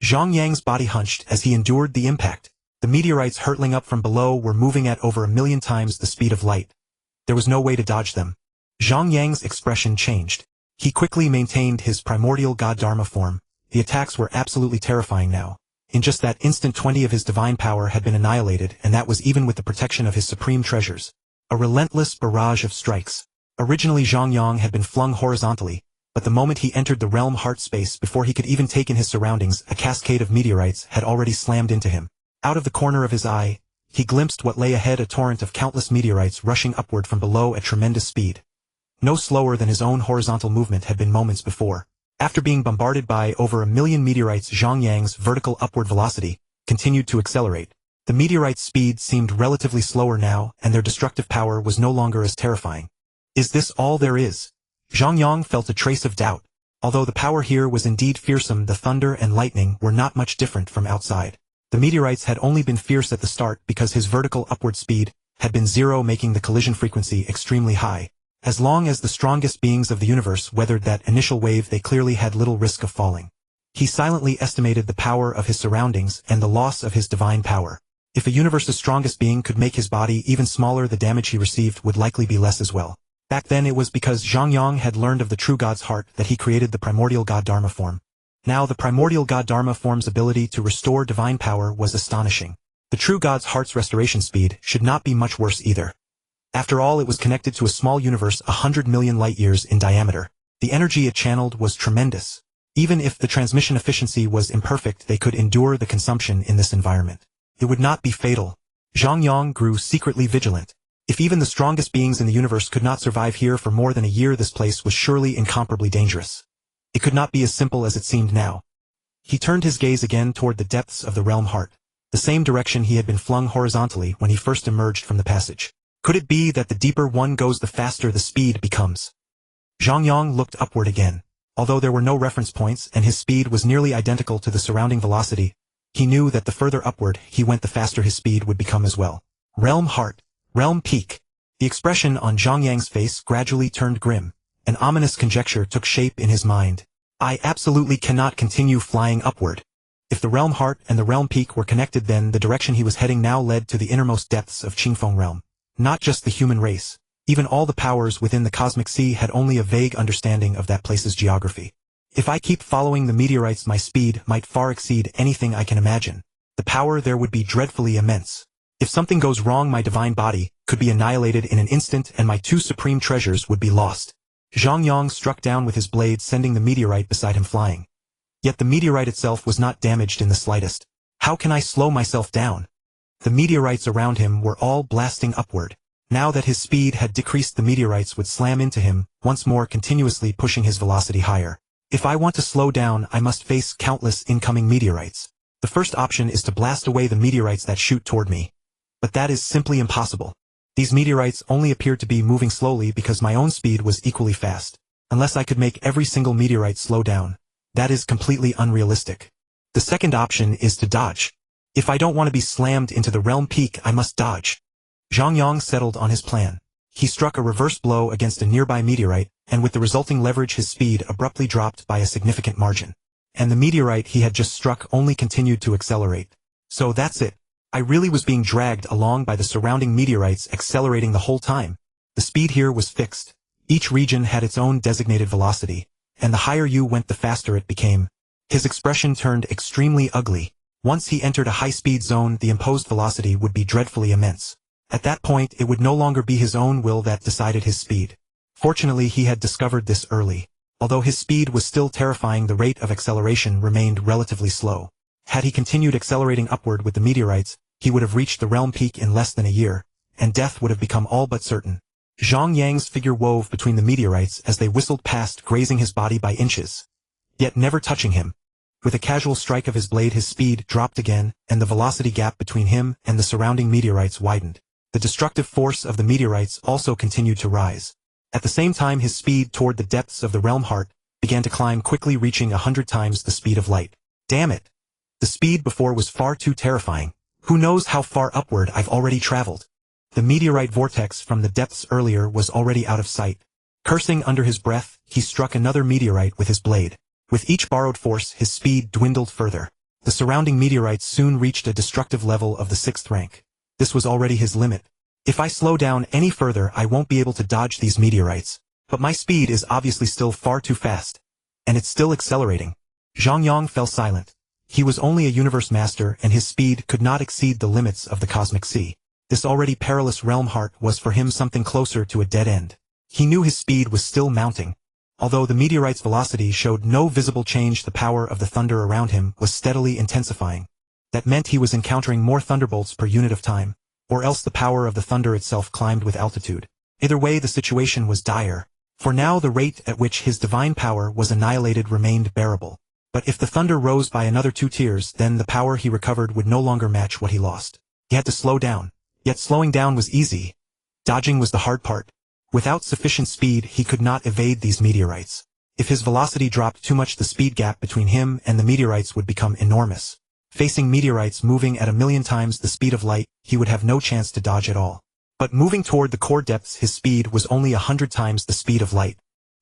Zhang Yang's body hunched as he endured the impact. The meteorites hurtling up from below were moving at over 1,000,000 times the speed of light. There was no way to dodge them. Zhang Yang's expression changed. He quickly maintained his primordial god Dharma form. The attacks were absolutely terrifying now. In just that instant 20 of his divine power had been annihilated, and that was even with the protection of his supreme treasures. A relentless barrage of strikes. Originally Zhang Yang had been flung horizontally, but the moment he entered the realm heart space before he could even take in his surroundings, a cascade of meteorites had already slammed into him. Out of the corner of his eye, he glimpsed what lay ahead, a torrent of countless meteorites rushing upward from below at tremendous speed. No slower than his own horizontal movement had been moments before. After being bombarded by over 1,000,000 meteorites, Zhang Yang's vertical upward velocity continued to accelerate. The meteorites' speed seemed relatively slower now, and their destructive power was no longer as terrifying. Is this all there is? Zhang Yang felt a trace of doubt. Although the power here was indeed fearsome, the thunder and lightning were not much different from outside. The meteorites had only been fierce at the start because his vertical upward speed had been 0, making the collision frequency extremely high. As long as the strongest beings of the universe weathered that initial wave, they clearly had little risk of falling. He silently estimated the power of his surroundings and the loss of his divine power. If a universe's strongest being could make his body even smaller, the damage he received would likely be less as well. Back then it was because Zhang Yang had learned of the true god's heart that he created the primordial god Dharma form. Now the primordial god Dharma form's ability to restore divine power was astonishing. The true god's heart's restoration speed should not be much worse either. After all, it was connected to a small universe 100 million light-years in diameter. The energy it channeled was tremendous. Even if the transmission efficiency was imperfect, they could endure the consumption in this environment. It would not be fatal. Zhang Yang grew secretly vigilant. If even the strongest beings in the universe could not survive here for more than a year, this place was surely incomparably dangerous. It could not be as simple as it seemed now. He turned his gaze again toward the depths of the realm heart, the same direction he had been flung horizontally when he first emerged from the passage. Could it be that the deeper one goes, the faster the speed becomes? Zhang Yang looked upward again. Although there were no reference points and his speed was nearly identical to the surrounding velocity, he knew that the further upward he went, the faster his speed would become as well. Realm heart, realm peak. The expression on Zhang Yang's face gradually turned grim. An ominous conjecture took shape in his mind. I absolutely cannot continue flying upward. If the realm heart and the realm peak were connected, then the direction he was heading now led to the innermost depths of Qingfeng realm. Not just the human race. Even all the powers within the cosmic sea had only a vague understanding of that place's geography. If I keep following the meteorites, my speed might far exceed anything I can imagine. The power there would be dreadfully immense. If something goes wrong, my divine body could be annihilated in an instant and my 2 supreme treasures would be lost. Zhang Yang struck down with his blade, sending the meteorite beside him flying. Yet the meteorite itself was not damaged in the slightest. How can I slow myself down? The meteorites around him were all blasting upward. Now that his speed had decreased, the meteorites would slam into him, once more continuously pushing his velocity higher. If I want to slow down, I must face countless incoming meteorites. The first option is to blast away the meteorites that shoot toward me. But that is simply impossible. These meteorites only appeared to be moving slowly because my own speed was equally fast. Unless I could make every single meteorite slow down, that is completely unrealistic. The second option is to dodge. If I don't want to be slammed into the realm peak, I must dodge. Zhang Yang settled on his plan. He struck a reverse blow against a nearby meteorite, and with the resulting leverage his speed abruptly dropped by a significant margin. And the meteorite he had just struck only continued to accelerate. So that's it. I really was being dragged along by the surrounding meteorites, accelerating the whole time. The speed here was fixed. Each region had its own designated velocity, and the higher you went, the faster it became. His expression turned extremely ugly. Once he entered a high-speed zone, the imposed velocity would be dreadfully immense. At that point it would no longer be his own will that decided his speed. Fortunately he had discovered this early. Although his speed was still terrifying, the rate of acceleration remained relatively slow. Had he continued accelerating upward with the meteorites, he would have reached the realm peak in less than a year, and death would have become all but certain. Zhang Yang's figure wove between the meteorites as they whistled past, grazing his body by inches, yet never touching him. With a casual strike of his blade his speed dropped again, and the velocity gap between him and the surrounding meteorites widened. The destructive force of the meteorites also continued to rise. At the same time his speed toward the depths of the realm heart began to climb, quickly reaching 100 times the speed of light. Damn it! The speed before was far too terrifying. Who knows how far upward I've already traveled? The meteorite vortex from the depths earlier was already out of sight. Cursing under his breath, he struck another meteorite with his blade. With each borrowed force his speed dwindled further. The surrounding meteorites soon reached a destructive level of the 6th rank. This was already his limit. If I slow down any further I won't be able to dodge these meteorites. But my speed is obviously still far too fast. And it's still accelerating. Zhang Yang fell silent. He was only a universe master and his speed could not exceed the limits of the cosmic sea. This already perilous realm heart was for him something closer to a dead end. He knew his speed was still mounting. Although the meteorite's velocity showed no visible change, the power of the thunder around him was steadily intensifying. That meant he was encountering more thunderbolts per unit of time, or else the power of the thunder itself climbed with altitude. Either way the situation was dire. For now the rate at which his divine power was annihilated remained bearable. But if the thunder rose by another 2 tiers, then the power he recovered would no longer match what he lost. He had to slow down. Yet slowing down was easy. Dodging was the hard part. Without sufficient speed he could not evade these meteorites. If his velocity dropped too much the speed gap between him and the meteorites would become enormous. Facing meteorites moving at 1,000,000 times the speed of light, he would have no chance to dodge at all. But moving toward the core depths his speed was only 100 times the speed of light.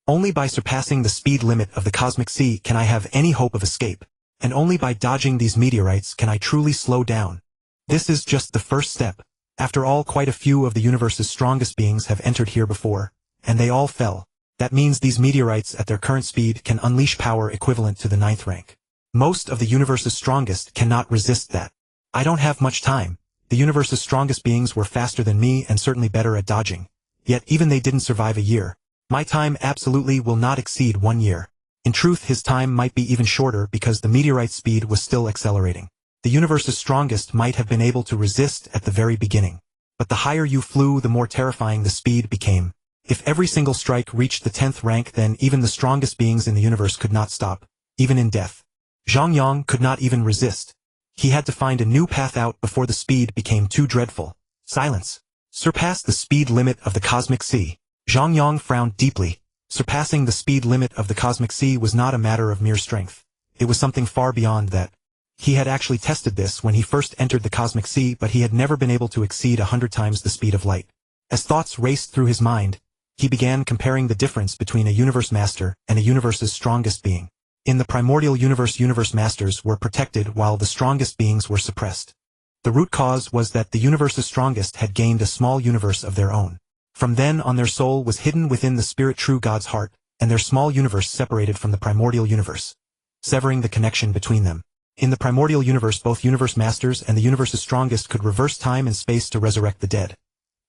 Only by surpassing the speed limit of the cosmic sea can I have any hope of escape. And only by dodging these meteorites can I truly slow down. This is just the first step. After all, quite a few of the universe's strongest beings have entered here before, and they all fell. That means these meteorites at their current speed can unleash power equivalent to the 9th rank. Most of the universe's strongest cannot resist that. I don't have much time. The universe's strongest beings were faster than me and certainly better at dodging. Yet even they didn't survive a year. My time absolutely will not exceed 1 year. In truth his time might be even shorter because the meteorite's speed was still accelerating. The universe's strongest might have been able to resist at the very beginning. But the higher you flew the more terrifying the speed became. If every single strike reached the 10th rank then even the strongest beings in the universe could not stop, even in death. Zhang Yang could not even resist. He had to find a new path out before the speed became too dreadful. Silence. Surpass the speed limit of the cosmic sea. Zhang Yang frowned deeply. Surpassing the speed limit of the cosmic sea was not a matter of mere strength. It was something far beyond that. He had actually tested this when he first entered the cosmic sea, but he had never been able to exceed 100 times the speed of light. As thoughts raced through his mind, he began comparing the difference between a universe master and a universe's strongest being. In the primordial universe masters were protected while the strongest beings were suppressed. The root cause was that the universe's strongest had gained a small universe of their own. From then on their soul was hidden within the spirit true God's heart, and their small universe separated from the primordial universe, severing the connection between them. In the primordial universe both universe masters and the universe's strongest could reverse time and space to resurrect the dead.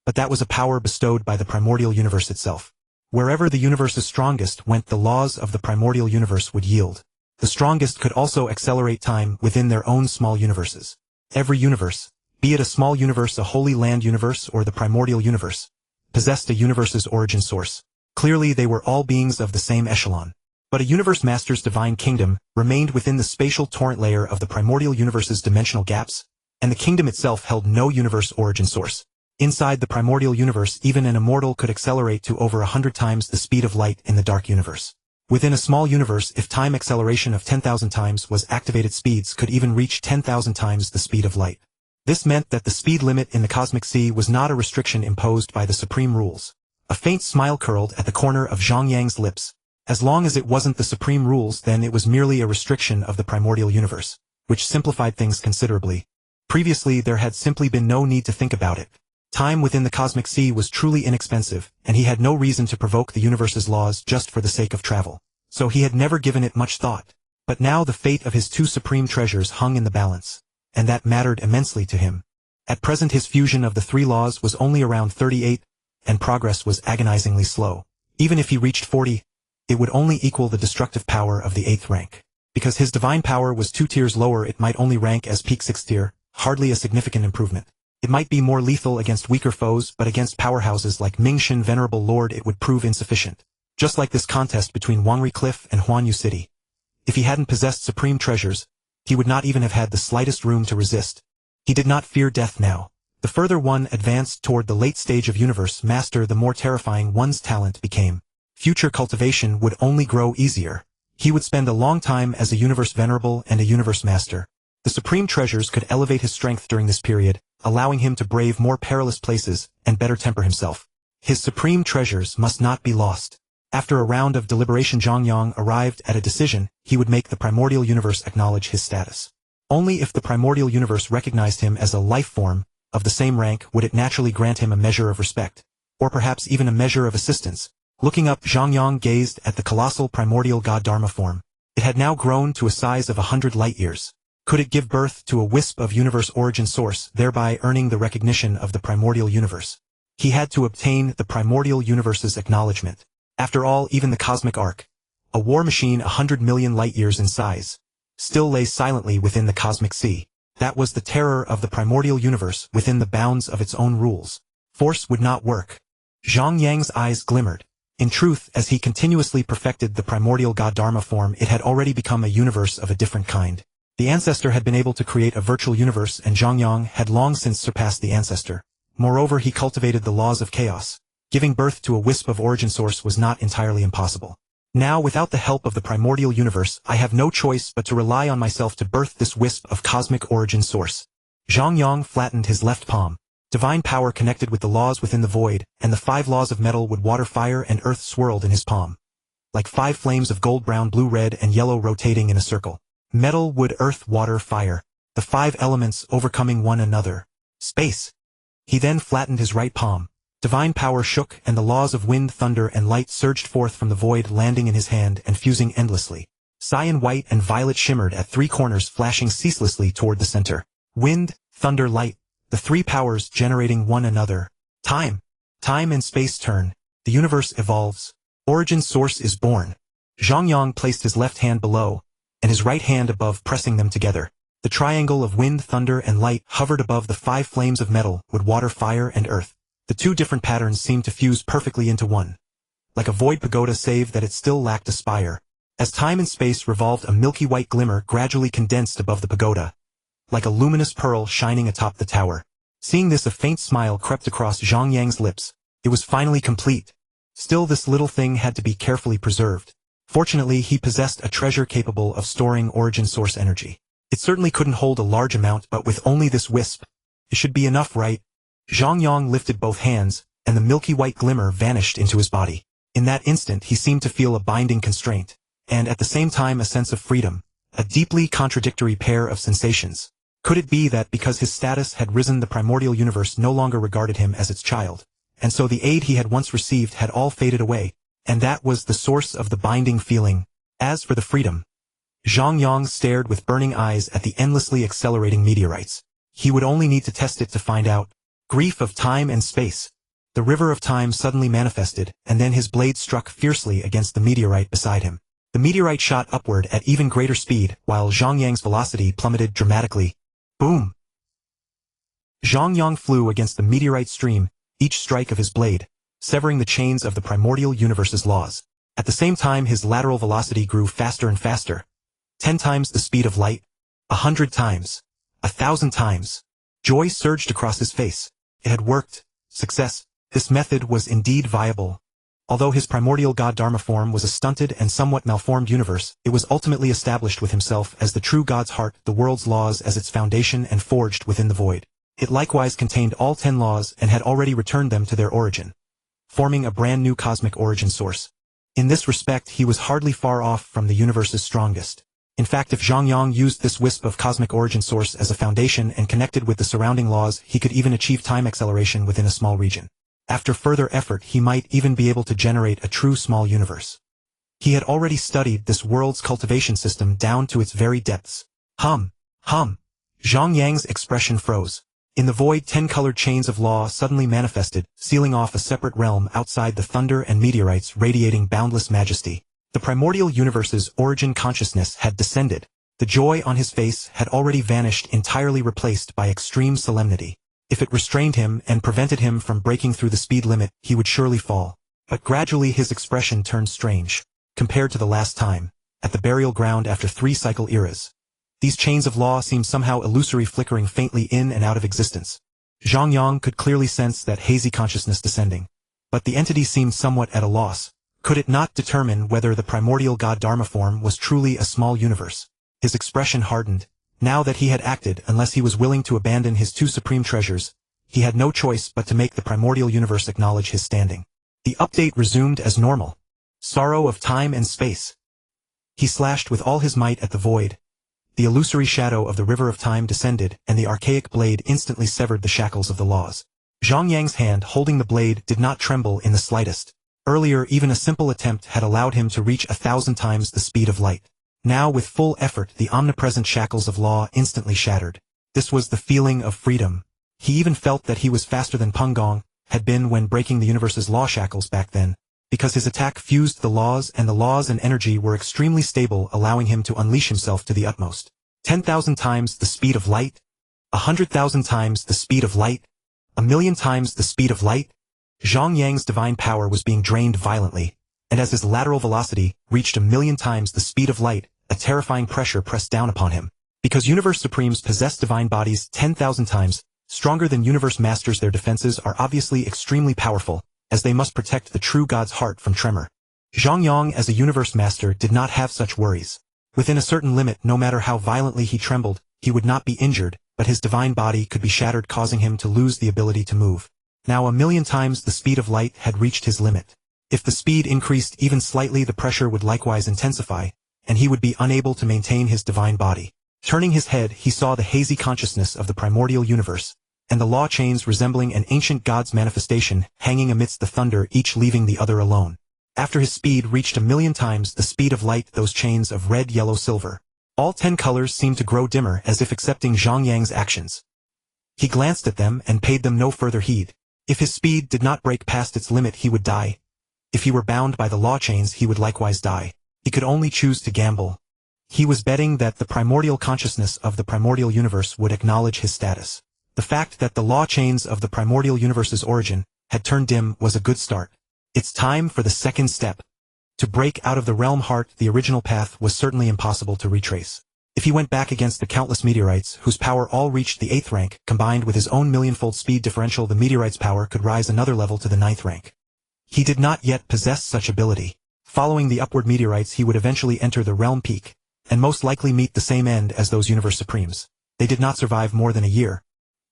But that was a power bestowed by the primordial universe itself. Wherever the universe's strongest went the laws of the primordial universe would yield. The strongest could also accelerate time within their own small universes. Every universe, be it a small universe, a Holy Land universe, or the primordial universe, possessed a universe's origin source. Clearly they were all beings of the same echelon. But a universe master's divine kingdom remained within the spatial torrent layer of the primordial universe's dimensional gaps, and the kingdom itself held no universe origin source. Inside the primordial universe even an immortal could accelerate to over 100 times the speed of light in the dark universe. Within a small universe, if time acceleration of 10,000 times was activated, speeds could even reach 10,000 times the speed of light. This meant that the speed limit in the cosmic sea was not a restriction imposed by the supreme rules. A faint smile curled at the corner of Zhang Yang's lips. As long as it wasn't the supreme rules, then it was merely a restriction of the primordial universe, which simplified things considerably. Previously there had simply been no need to think about it. Time within the cosmic sea was truly inexpensive, and he had no reason to provoke the universe's laws just for the sake of travel. So he had never given it much thought. But now the fate of his two supreme treasures hung in the balance, and that mattered immensely to him. At present his fusion of the 3 laws was only around 38, and progress was agonizingly slow. Even if he reached 40, it would only equal the destructive power of the 8th rank. Because his divine power was 2 tiers lower, it might only rank as peak 6th tier, hardly a significant improvement. It might be more lethal against weaker foes, but against powerhouses like Mingshin Venerable Lord it would prove insufficient. Just like this contest between Wangri Cliff and Huanyu City. If he hadn't possessed supreme treasures, he would not even have had the slightest room to resist. He did not fear death now. The further one advanced toward the late stage of Universe Master, the more terrifying one's talent became. Future cultivation would only grow easier. He would spend a long time as a Universe Venerable and a Universe Master. The supreme treasures could elevate his strength during this period, allowing him to brave more perilous places and better temper himself. His supreme treasures must not be lost. After a round of deliberation, Zhang Yang arrived at a decision: he would make the primordial universe acknowledge his status. Only if the primordial universe recognized him as a life form of the same rank would it naturally grant him a measure of respect, or perhaps even a measure of assistance. Looking up, Zhang Yang gazed at the colossal primordial god Dharma form. It had now grown to a size of 100 light-years. Could it give birth to a wisp of universe origin source, thereby earning the recognition of the primordial universe? He had to obtain the primordial universe's acknowledgement. After all, even the cosmic ark, a war machine 100 million light-years in size, still lay silently within the cosmic sea. That was the terror of the primordial universe within the bounds of its own rules. Force would not work. Zhang Yang's eyes glimmered. In truth, as he continuously perfected the primordial god Dharma form, it had already become a universe of a different kind. The ancestor had been able to create a virtual universe, and Zhang Yang had long since surpassed the ancestor. Moreover, he cultivated the laws of chaos. Giving birth to a wisp of origin source was not entirely impossible. Now, without the help of the primordial universe, I have no choice but to rely on myself to birth this wisp of cosmic origin source. Zhang Yang flattened his left palm. Divine power connected with the laws within the void, and the 5 laws of metal, wood, water, fire, and earth swirled in his palm. Like 5 flames of gold, brown, blue, red, and yellow rotating in a circle. Metal, wood, earth, water, fire. The 5 elements overcoming one another. Space. He then flattened his right palm. Divine power shook, and the laws of wind, thunder, and light surged forth from the void, landing in his hand and fusing endlessly. Cyan, white, and violet shimmered at 3 corners, flashing ceaselessly toward the center. Wind, thunder, light. The 3 powers generating one another. Time. Time and space turn. The universe evolves. Origin source is born. Zhang Yang placed his left hand below, and his right hand above, pressing them together. The triangle of wind, thunder, and light hovered above the 5 flames of metal, wood, water, fire, and earth. The 2 different patterns seemed to fuse perfectly into one. Like a void pagoda, save that it still lacked a spire. As time and space revolved, a milky white glimmer gradually condensed above the pagoda, like a luminous pearl shining atop the tower. Seeing this, a faint smile crept across Zhang Yang's lips. It was finally complete. Still, this little thing had to be carefully preserved. Fortunately, he possessed a treasure capable of storing origin source energy. It certainly couldn't hold a large amount, but with only this wisp, it should be enough, right? Zhang Yang lifted both hands, and the milky white glimmer vanished into his body. In that instant, he seemed to feel a binding constraint, and at the same time a sense of freedom, a deeply contradictory pair of sensations. Could it be that because his status had risen, the primordial universe no longer regarded him as its child, and so the aid he had once received had all faded away, and that was the source of the binding feeling? As for the freedom, Zhang Yang stared with burning eyes at the endlessly accelerating meteorites. He would only need to test it to find out. Grief of time and space. The river of time suddenly manifested, and then his blade struck fiercely against the meteorite beside him. The meteorite shot upward at even greater speed, while Zhang Yang's velocity plummeted dramatically. Boom! Zhang Yang flew against the meteorite stream, each strike of his blade, severing the chains of the primordial universe's laws. At the same time, his lateral velocity grew faster and faster. 10 times the speed of light. 100 times. 1,000 times. Joy surged across his face. It had worked. Success. This method was indeed viable. Although his primordial god Dharma form was a stunted and somewhat malformed universe, it was ultimately established with himself as the true god's heart, the world's laws as its foundation, and forged within the void. It likewise contained all 10 laws and had already returned them to their origin, forming a brand new cosmic origin source. In this respect, he was hardly far off from the universe's strongest. In fact, if Zhang Yang used this wisp of cosmic origin source as a foundation and connected with the surrounding laws, he could even achieve time acceleration within a small region. After further effort, he might even be able to generate a true small universe. He had already studied this world's cultivation system down to its very depths. Hum. Zhang Yang's expression froze. In the void, 10 colored chains of law suddenly manifested, sealing off a separate realm outside the thunder and meteorites radiating boundless majesty. The primordial universe's origin consciousness had descended. The joy on his face had already vanished, entirely replaced by extreme solemnity. If it restrained him and prevented him from breaking through the speed limit, he would surely fall. But gradually his expression turned strange. Compared to the last time, at the burial ground after 3 cycle eras, these chains of law seemed somehow illusory, flickering faintly in and out of existence. Zhang Yang could clearly sense that hazy consciousness descending. But the entity seemed somewhat at a loss. Could it not determine whether the primordial god Dharma form was truly a small universe? His expression hardened. Now that he had acted, unless he was willing to abandon his 2 supreme treasures, he had no choice but to make the primordial universe acknowledge his standing. The update resumed as normal. Sorrow of time and space. He slashed with all his might at the void. The illusory shadow of the river of time descended, and the archaic blade instantly severed the shackles of the laws. Zhang Yang's hand holding the blade did not tremble in the slightest. Earlier, even a simple attempt had allowed him to reach 1,000 times the speed of light. Now, with full effort, the omnipresent shackles of law instantly shattered. This was the feeling of freedom. He even felt that he was faster than Peng Gong had been when breaking the universe's law shackles back then, because his attack fused the laws and energy were extremely stable, allowing him to unleash himself to the utmost. 10,000 times the speed of light, 100,000 times the speed of light, 1,000,000 times the speed of light. Zhang Yang's divine power was being drained violently, and as his lateral velocity reached 1,000,000 times the speed of light, a terrifying pressure pressed down upon him. Because Universe Supremes possess divine bodies 10,000 times stronger than Universe Masters, their defenses are obviously extremely powerful, as they must protect the true God's heart from tremor. Zhang Yang as a Universe Master did not have such worries. Within a certain limit, no matter how violently he trembled, he would not be injured, but his divine body could be shattered, causing him to lose the ability to move. Now 1,000,000 times the speed of light had reached his limit. If the speed increased even slightly, the pressure would likewise intensify, and he would be unable to maintain his divine body. Turning his head, he saw the hazy consciousness of the primordial universe, and the law chains resembling an ancient god's manifestation hanging amidst the thunder, each leaving the other alone. After his speed reached 1,000,000 times the speed of light, those chains of red, yellow, silver, all 10 colors seemed to grow dimmer, as if accepting Zhang Yang's actions. He glanced at them and paid them no further heed. If his speed did not break past its limit, he would die. If he were bound by the law chains, he would likewise die. He could only choose to gamble. He was betting that the primordial consciousness of the primordial universe would acknowledge his status. The fact that the law chains of the primordial universe's origin had turned dim was a good start. It's time for the second step. To break out of the realm heart, the original path was certainly impossible to retrace. If he went back against the countless meteorites, whose power all reached the 8th rank, combined with his own millionfold speed differential, the meteorites' power could rise another level to the 9th rank. He did not yet possess such ability. Following the upward meteorites, he would eventually enter the realm peak, and most likely meet the same end as those Universe Supremes. They did not survive more than a year.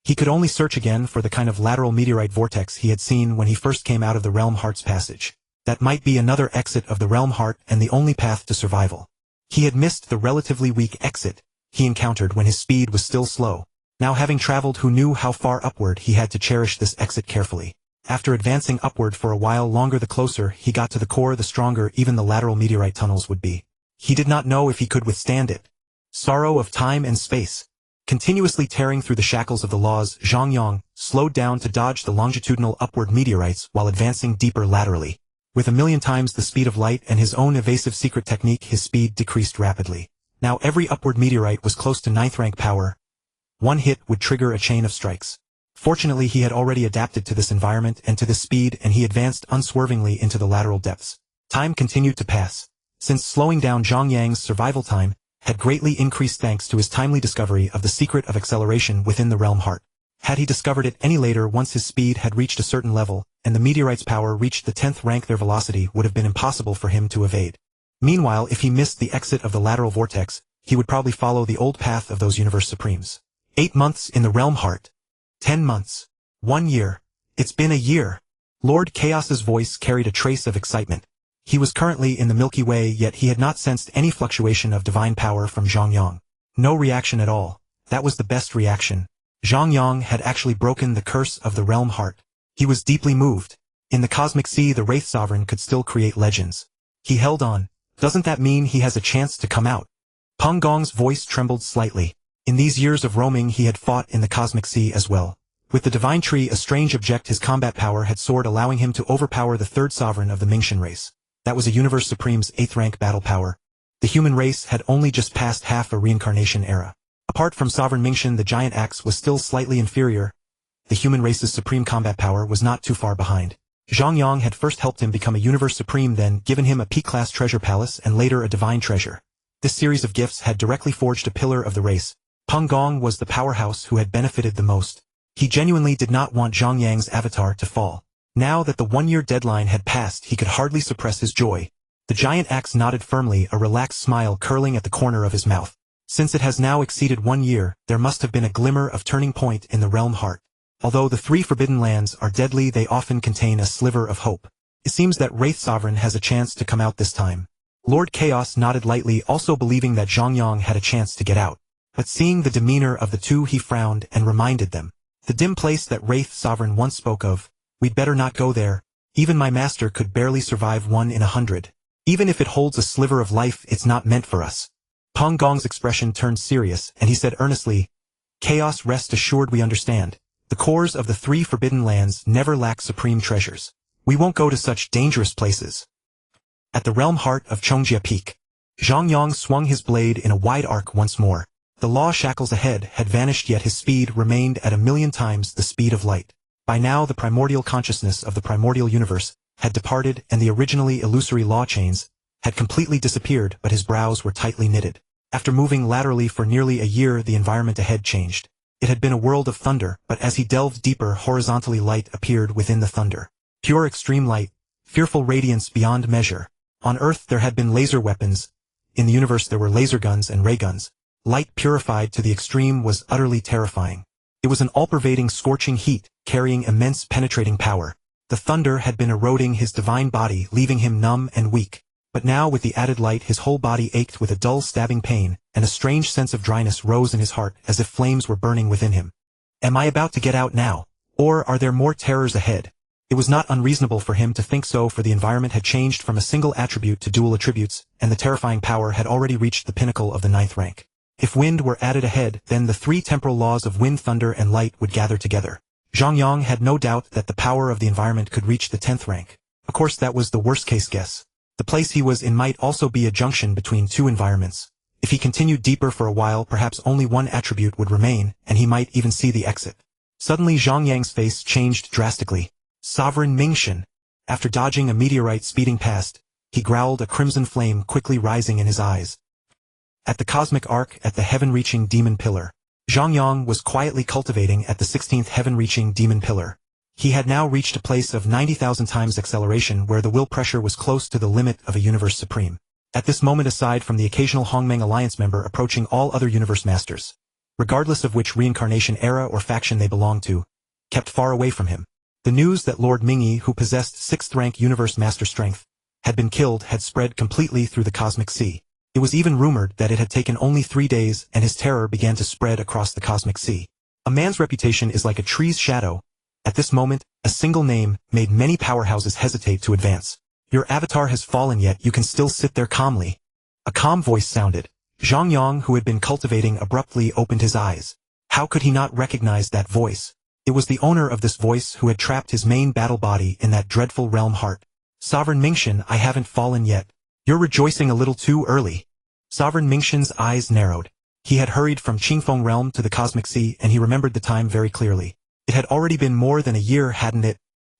He could only search again for the kind of lateral meteorite vortex he had seen when he first came out of the realm heart's passage. That might be another exit of the realm heart and the only path to survival. He had missed the relatively weak exit he encountered when his speed was still slow. Now, having traveled who knew how far upward, he had to cherish this exit carefully. After advancing upward for a while longer, the closer he got to the core, the stronger even the lateral meteorite tunnels would be. He did not know if he could withstand it. Sorrow of time and space. Continuously tearing through the shackles of the laws, Zhang Yang slowed down to dodge the longitudinal upward meteorites while advancing deeper laterally. With 1,000,000 times the speed of light and his own evasive secret technique, his speed decreased rapidly. Now every upward meteorite was close to 9th rank power. One hit would trigger a chain of strikes. Fortunately, he had already adapted to this environment and to this speed, and he advanced unswervingly into the lateral depths. Time continued to pass. Since slowing down, Zhang Yang's survival time had greatly increased thanks to his timely discovery of the secret of acceleration within the realm heart. Had he discovered it any later, once his speed had reached a certain level, and the meteorite's power reached the 10th rank, their velocity would have been impossible for him to evade. Meanwhile, if he missed the exit of the lateral vortex, he would probably follow the old path of those Universe Supremes. 8 months in the realm heart. 10 months. 1 year. It's been a year. Lord Chaos's voice carried a trace of excitement. He was currently in the Milky Way, yet he had not sensed any fluctuation of divine power from Zhang Yang. No reaction at all. That was the best reaction. Zhang Yang had actually broken the curse of the realm heart. He was deeply moved. In the cosmic sea, the Wraith Sovereign could still create legends. He held on. Doesn't that mean he has a chance to come out? Peng Gong's voice trembled slightly. In these years of roaming he had fought in the Cosmic Sea as well. With the Divine Tree a strange object, his combat power had soared, allowing him to overpower the third sovereign of the Mingxian race. That was a Universe Supreme's 8th rank battle power. The human race had only just passed half a reincarnation era. Apart from Sovereign Mingxian, the giant axe was still slightly inferior. The human race's supreme combat power was not too far behind. Zhang Yang had first helped him become a Universe Supreme, then given him a P-class treasure palace and later a divine treasure. This series of gifts had directly forged a pillar of the race. Peng Gong was the powerhouse who had benefited the most. He genuinely did not want Zhang Yang's avatar to fall. Now that the 1-year deadline had passed, he could hardly suppress his joy. The giant axe nodded firmly, a relaxed smile curling at the corner of his mouth. Since it has now exceeded 1 year, there must have been a glimmer of turning point in the realm heart. Although the 3 forbidden lands are deadly, they often contain a sliver of hope. It seems that Wraith Sovereign has a chance to come out this time. Lord Chaos nodded lightly, also believing that Zhang Yang had a chance to get out. But seeing the demeanor of the two, he frowned and reminded them. The dim place that Wraith Sovereign once spoke of, we'd better not go there. Even my master could barely survive 1 in 100. Even if it holds a sliver of life, it's not meant for us. Peng Gong's expression turned serious, and he said earnestly, Chaos, rest assured we understand. The cores of the 3 forbidden lands never lack supreme treasures. We won't go to such dangerous places. At the realm heart of Chongjia Peak, Zhang Yang swung his blade in a wide arc once more. The law shackles ahead had vanished, yet his speed remained at 1,000,000 times the speed of light. By now the primordial consciousness of the primordial universe had departed, and the originally illusory law chains had completely disappeared, but his brows were tightly knitted. After moving laterally for nearly a year, the environment ahead changed. It had been a world of thunder, but as he delved deeper, horizontally light appeared within the thunder. Pure extreme light, fearful radiance beyond measure. On Earth there had been laser weapons. In the universe there were laser guns and ray guns. Light purified to the extreme was utterly terrifying. It was an all-pervading scorching heat, carrying immense penetrating power. The thunder had been eroding his divine body, leaving him numb and weak. But now with the added light his whole body ached with a dull stabbing pain, and a strange sense of dryness rose in his heart as if flames were burning within him. Am I about to get out now? Or are there more terrors ahead? It was not unreasonable for him to think so, for the environment had changed from a single attribute to dual attributes, and the terrifying power had already reached the pinnacle of the 9th rank. If wind were added ahead, then the 3 temporal laws of wind, thunder, and light would gather together. Zhang Yang had no doubt that the power of the environment could reach the 10th rank. Of course that was the worst-case guess. The place he was in might also be a junction between 2 environments. If he continued deeper for a while, perhaps only 1 attribute would remain, and he might even see the exit. Suddenly Zhang Yang's face changed drastically. Sovereign Mingxian. After dodging a meteorite speeding past, he growled, a crimson flame quickly rising in his eyes. At the cosmic arc, at the heaven-reaching demon pillar, Zhang Yang was quietly cultivating at the 16th heaven-reaching demon pillar. He had now reached a place of 90,000 times acceleration, where the will pressure was close to the limit of a Universe Supreme. At this moment, aside from the occasional Hongmeng Alliance member approaching, all other Universe Masters, regardless of which reincarnation era or faction they belonged to, kept far away from him. The news that Lord Mingyi, who possessed 6th rank Universe Master strength, had been killed had spread completely through the Cosmic Sea. It was even rumored that it had taken only 3 days, and his terror began to spread across the Cosmic Sea. A man's reputation is like a tree's shadow. At this moment, a single name made many powerhouses hesitate to advance. Your avatar has fallen, yet you can still sit there calmly. A calm voice sounded. Zhang Yang, who had been cultivating, abruptly opened his eyes. How could he not recognize that voice? It was the owner of this voice who had trapped his main battle body in that dreadful realm heart. Sovereign Mingxian, I haven't fallen yet. You're rejoicing a little too early. Sovereign Mingxian's eyes narrowed. He had hurried from Qingfeng realm to the Cosmic Sea, and he remembered the time very clearly. It had already been more than a year, hadn't it?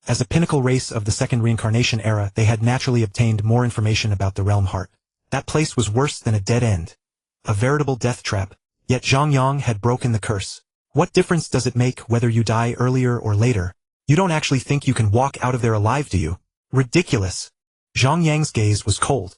As a pinnacle race of the 2nd reincarnation era, they had naturally obtained more information about the realm heart. That place was worse than a dead end. A veritable death trap. Yet Zhang Yang had broken the curse. What difference does it make whether you die earlier or later? You don't actually think you can walk out of there alive, do you? Ridiculous. Zhang Yang's gaze was cold.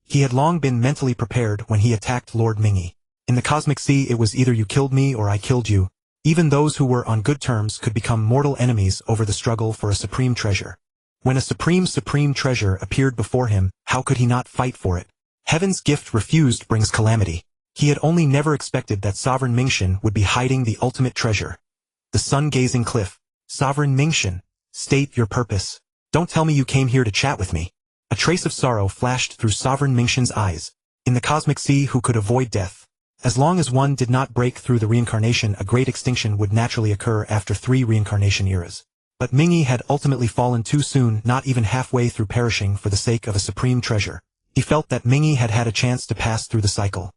He had long been mentally prepared when he attacked Lord Mingyi. In the Cosmic Sea it was either you killed me or I killed you. Even those who were on good terms could become mortal enemies over the struggle for a supreme treasure. When a supreme treasure appeared before him, how could he not fight for it? Heaven's gift refused brings calamity. He had only never expected that Sovereign Mingxian would be hiding the ultimate treasure. The sun-gazing cliff. Sovereign Mingxian, state your purpose. Don't tell me you came here to chat with me. A trace of sorrow flashed through Sovereign Mingxian's eyes. In the Cosmic Sea, who could avoid death? As long as one did not break through the reincarnation, a great extinction would naturally occur after 3 reincarnation eras. But Mingyi had ultimately fallen too soon, not even halfway through perishing for the sake of a supreme treasure. He felt that Mingyi had had a chance to pass through the cycle.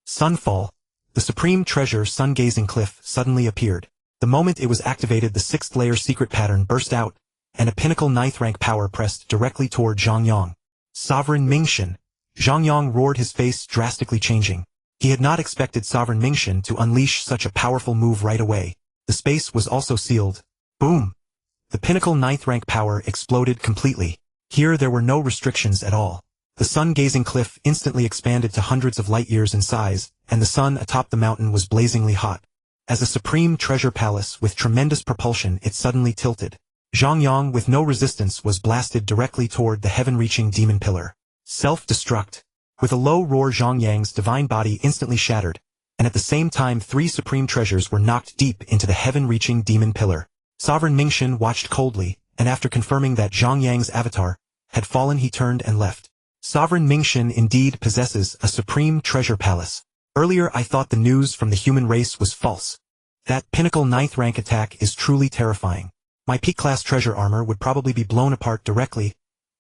Sunfall. The supreme treasure sun-gazing cliff suddenly appeared. The moment it was activated, the 6th layer secret pattern burst out, and a pinnacle 9th rank power pressed directly toward Zhang Yang. Sovereign Mingxin. Zhang Yang roared, his face drastically changing. He had not expected Sovereign Mingxin to unleash such a powerful move right away. The space was also sealed. Boom! The pinnacle 9th rank power exploded completely. Here there were no restrictions at all. The sun-gazing cliff instantly expanded to hundreds of light-years in size, and the sun atop the mountain was blazingly hot. As a supreme treasure palace with tremendous propulsion, it suddenly tilted. Zhang Yang, with no resistance, was blasted directly toward the heaven-reaching demon pillar. Self-destruct. With a low roar, Zhang Yang's divine body instantly shattered, and at the same time 3 supreme treasures were knocked deep into the heaven-reaching demon pillar. Sovereign Mingxin watched coldly, and after confirming that Zhang Yang's avatar had fallen, he turned and left. Sovereign Mingxin indeed possesses a supreme treasure palace. Earlier I thought the news from the human race was false. That pinnacle 9th rank attack is truly terrifying. My peak-class treasure armor would probably be blown apart directly.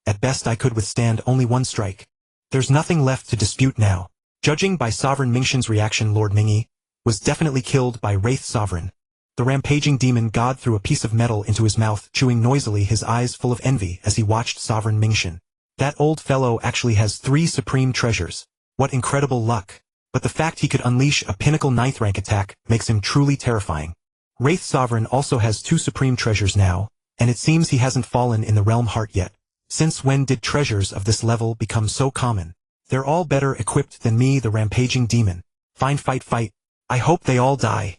At best I could withstand only 1 strike. There's nothing left to dispute now. Judging by Sovereign Mingxin's reaction, Lord Mingyi was definitely killed by Wraith Sovereign. The rampaging demon god threw a piece of metal into his mouth, chewing noisily, his eyes full of envy as he watched Sovereign Mingxin. That old fellow actually has 3 supreme treasures. What incredible luck. But the fact he could unleash a pinnacle 9th rank attack makes him truly terrifying. Wraith Sovereign also has 2 supreme treasures now, and it seems he hasn't fallen in the realm heart yet. Since when did treasures of this level become so common? They're all better equipped than me, the rampaging demon. Fine, fight. I hope they all die.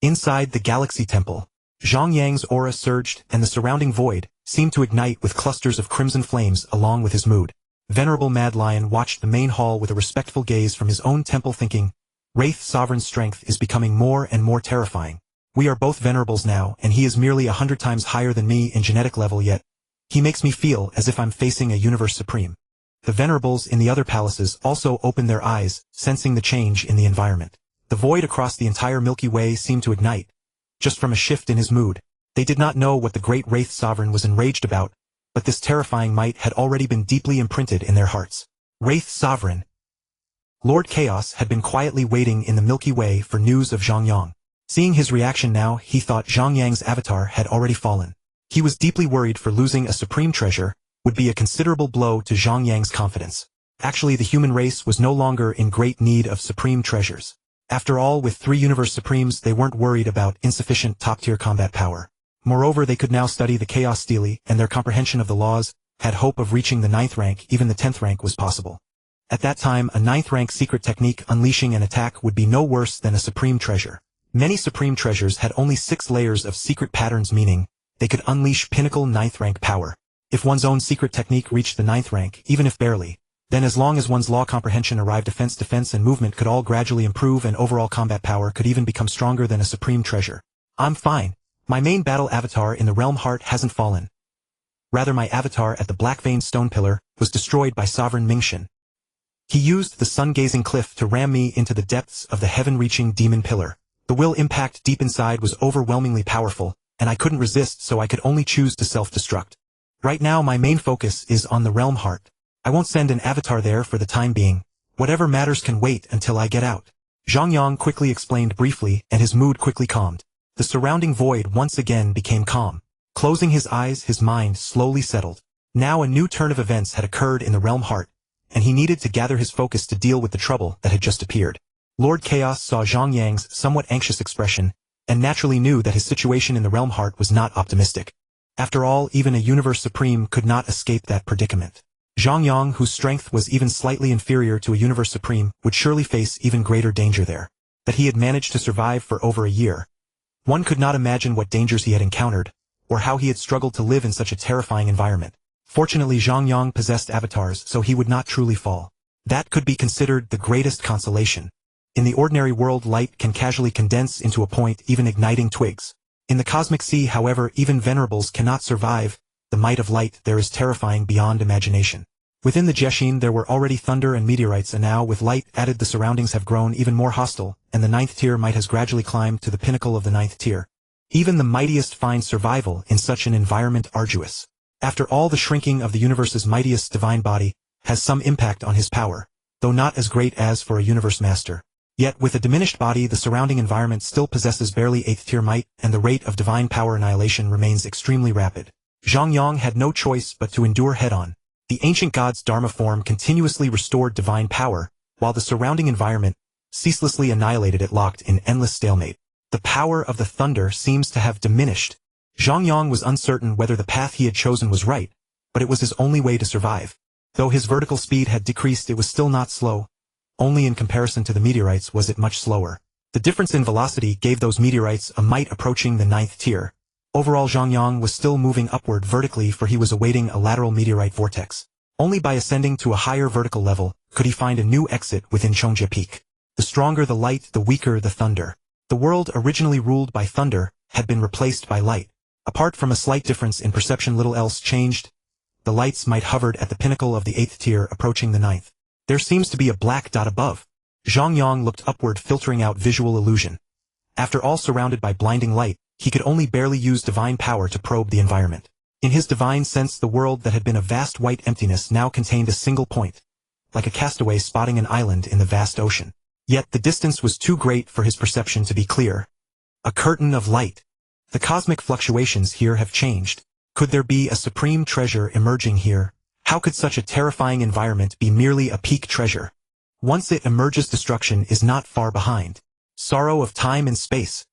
Inside the Galaxy Temple, Zhang Yang's aura surged, and the surrounding void seemed to ignite with clusters of crimson flames along with his mood. Venerable Mad Lion watched the main hall with a respectful gaze from his own temple, thinking, Wraith Sovereign's strength is becoming more and more terrifying. We are both venerables now, and he is merely 100 times higher than me in genetic level, yet he makes me feel as if I'm facing a universe supreme. The venerables in the other palaces also opened their eyes, sensing the change in the environment. The void across the entire Milky Way seemed to ignite, just from a shift in his mood. They did not know what the great Wraith Sovereign was enraged about, but this terrifying might had already been deeply imprinted in their hearts. Wraith Sovereign. Lord Chaos had been quietly waiting in the Milky Way for news of Zhang Yang. Seeing his reaction now, he thought Zhang Yang's avatar had already fallen. He was deeply worried, for losing a supreme treasure would be a considerable blow to Zhang Yang's confidence. Actually, the human race was no longer in great need of supreme treasures. After all, with 3 universe supremes, they weren't worried about insufficient top-tier combat power. Moreover, they could now study the Chaos Stele, and their comprehension of the laws had hope of reaching the 9th rank. Even the 10th rank was possible. At that time, a 9th rank secret technique unleashing an attack would be no worse than a supreme treasure. Many supreme treasures had only 6 layers of secret patterns, meaning they could unleash pinnacle 9th rank power. If one's own secret technique reached the 9th rank, even if barely, then as long as one's law comprehension arrived, defense and movement could all gradually improve, and overall combat power could even become stronger than a supreme treasure. I'm fine. My main battle avatar in the realm heart hasn't fallen. Rather, my avatar at the Black Vein Stone Pillar was destroyed by Sovereign Mingxin. He used the sun-gazing cliff to ram me into the depths of the heaven-reaching demon pillar. The will impact deep inside was overwhelmingly powerful, and I couldn't resist, so I could only choose to self-destruct. Right now my main focus is on the realm heart. I won't send an avatar there for the time being. Whatever matters can wait until I get out. Zhang Yang quickly explained briefly, and his mood quickly calmed. The surrounding void once again became calm. Closing his eyes, his mind slowly settled. Now a new turn of events had occurred in the realm heart, and he needed to gather his focus to deal with the trouble that had just appeared. Lord Chaos saw Zhang Yang's somewhat anxious expression, and naturally knew that his situation in the realm heart was not optimistic. After all, even a universe supreme could not escape that predicament. Zhang Yang, whose strength was even slightly inferior to a universe supreme, would surely face even greater danger there. That he had managed to survive for over a year. One could not imagine what dangers he had encountered, or how he had struggled to live in such a terrifying environment. Fortunately, Zhang Yang possessed avatars, so he would not truly fall. That could be considered the greatest consolation. In the ordinary world, light can casually condense into a point, even igniting twigs. In the cosmic sea, however, even venerables cannot survive the might of light. There is terrifying beyond imagination. Within the Jeshin there were already thunder and meteorites, and now with light added the surroundings have grown even more hostile, and the 9th tier might has gradually climbed to the pinnacle of the 9th tier. Even the mightiest find survival in such an environment arduous. After all, the shrinking of the universe's mightiest divine body has some impact on his power, though not as great as for a universe master. Yet with a diminished body the surrounding environment still possesses barely 8th tier might, and the rate of divine power annihilation remains extremely rapid. Zhang Yang had no choice but to endure head-on. The ancient god's Dharma form continuously restored divine power, while the surrounding environment ceaselessly annihilated it, locked in endless stalemate. The power of the thunder seems to have diminished. Zhang Yang was uncertain whether the path he had chosen was right, but it was his only way to survive. Though his vertical speed had decreased, it was still not slow. Only in comparison to the meteorites was it much slower. The difference in velocity gave those meteorites a might approaching the 9th tier. Overall, Zhang Yang was still moving upward vertically, for he was awaiting a lateral meteorite vortex. Only by ascending to a higher vertical level could he find a new exit within Chongjie Peak. The stronger the light, the weaker the thunder. The world originally ruled by thunder had been replaced by light. Apart from a slight difference in perception, little else changed. The lights might hovered at the pinnacle of the 8th tier, approaching the 9th. There seems to be a black dot above. Zhang Yang looked upward, filtering out visual illusion. After all, surrounded by blinding light, he could only barely use divine power to probe the environment. In his divine sense, the world that had been a vast white emptiness now contained a single point, like a castaway spotting an island in the vast ocean. Yet the distance was too great for his perception to be clear. A curtain of light. The cosmic fluctuations here have changed. Could there be a supreme treasure emerging here? How could such a terrifying environment be merely a peak treasure? Once it emerges, destruction is not far behind. Sorrow of time and space.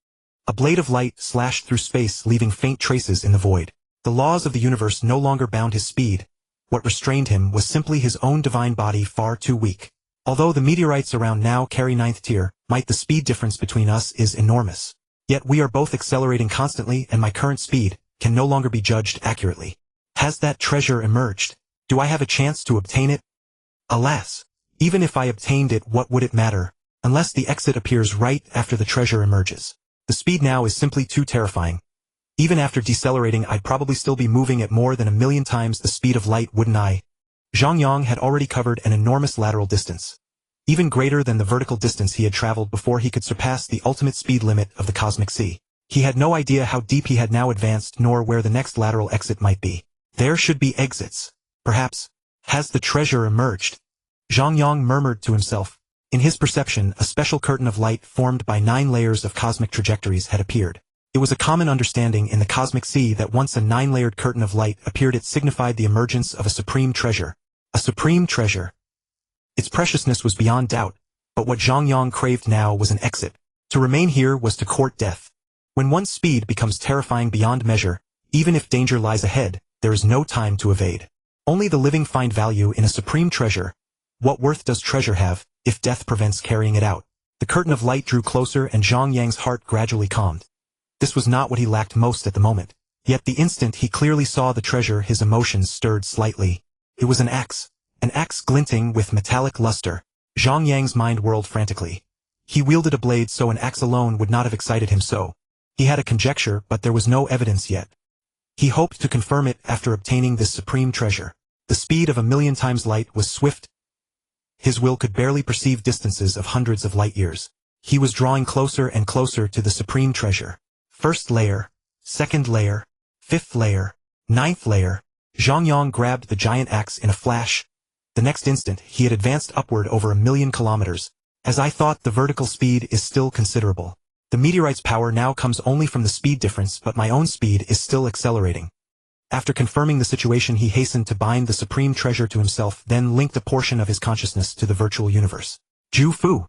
A blade of light slashed through space, leaving faint traces in the void. The laws of the universe no longer bound his speed. What restrained him was simply his own divine body, far too weak. Although the meteorites around now carry 9th tier might, the speed difference between us is enormous. Yet we are both accelerating constantly, and my current speed can no longer be judged accurately. Has that treasure emerged? Do I have a chance to obtain it? Alas! Even if I obtained it, what would it matter, unless the exit appears right after the treasure emerges? The speed now is simply too terrifying. Even after decelerating, I'd probably still be moving at more than 1,000,000 times the speed of light, wouldn't I? Zhang Yang had already covered an enormous lateral distance, even greater than the vertical distance he had traveled before he could surpass the ultimate speed limit of the cosmic sea. He had no idea how deep he had now advanced, nor where the next lateral exit might be. There should be exits. Perhaps. Has the treasure emerged? Zhang Yang murmured to himself. In his perception, a special curtain of light formed by 9 layers of cosmic trajectories had appeared. It was a common understanding in the cosmic sea that once a 9-layered curtain of light appeared, it signified the emergence of a supreme treasure. A supreme treasure. Its preciousness was beyond doubt, but what Zhang Yang craved now was an exit. To remain here was to court death. When one's speed becomes terrifying beyond measure, even if danger lies ahead, there is no time to evade. Only the living find value in a supreme treasure. What worth does treasure have, if death prevents carrying it out? The curtain of light drew closer, and Zhang Yang's heart gradually calmed. This was not what he lacked most at the moment. Yet the instant he clearly saw the treasure, his emotions stirred slightly. It was an axe glinting with metallic luster. Zhang Yang's mind whirled frantically. He wielded a blade, so an axe alone would not have excited him so. He had a conjecture, but there was no evidence yet. He hoped to confirm it after obtaining this supreme treasure. The speed of 1,000,000 times light was swift. His will could barely perceive distances of hundreds of light years. He was drawing closer and closer to the supreme treasure. First layer, second layer, 5th layer, 9th layer. Zhang Yang grabbed the giant axe in a flash. The next instant, he had advanced upward over 1,000,000 kilometers. As I thought, the vertical speed is still considerable. The meteorite's power now comes only from the speed difference, but my own speed is still accelerating. After confirming the situation, he hastened to bind the supreme treasure to himself, then linked a portion of his consciousness to the virtual universe. Zhu Fu.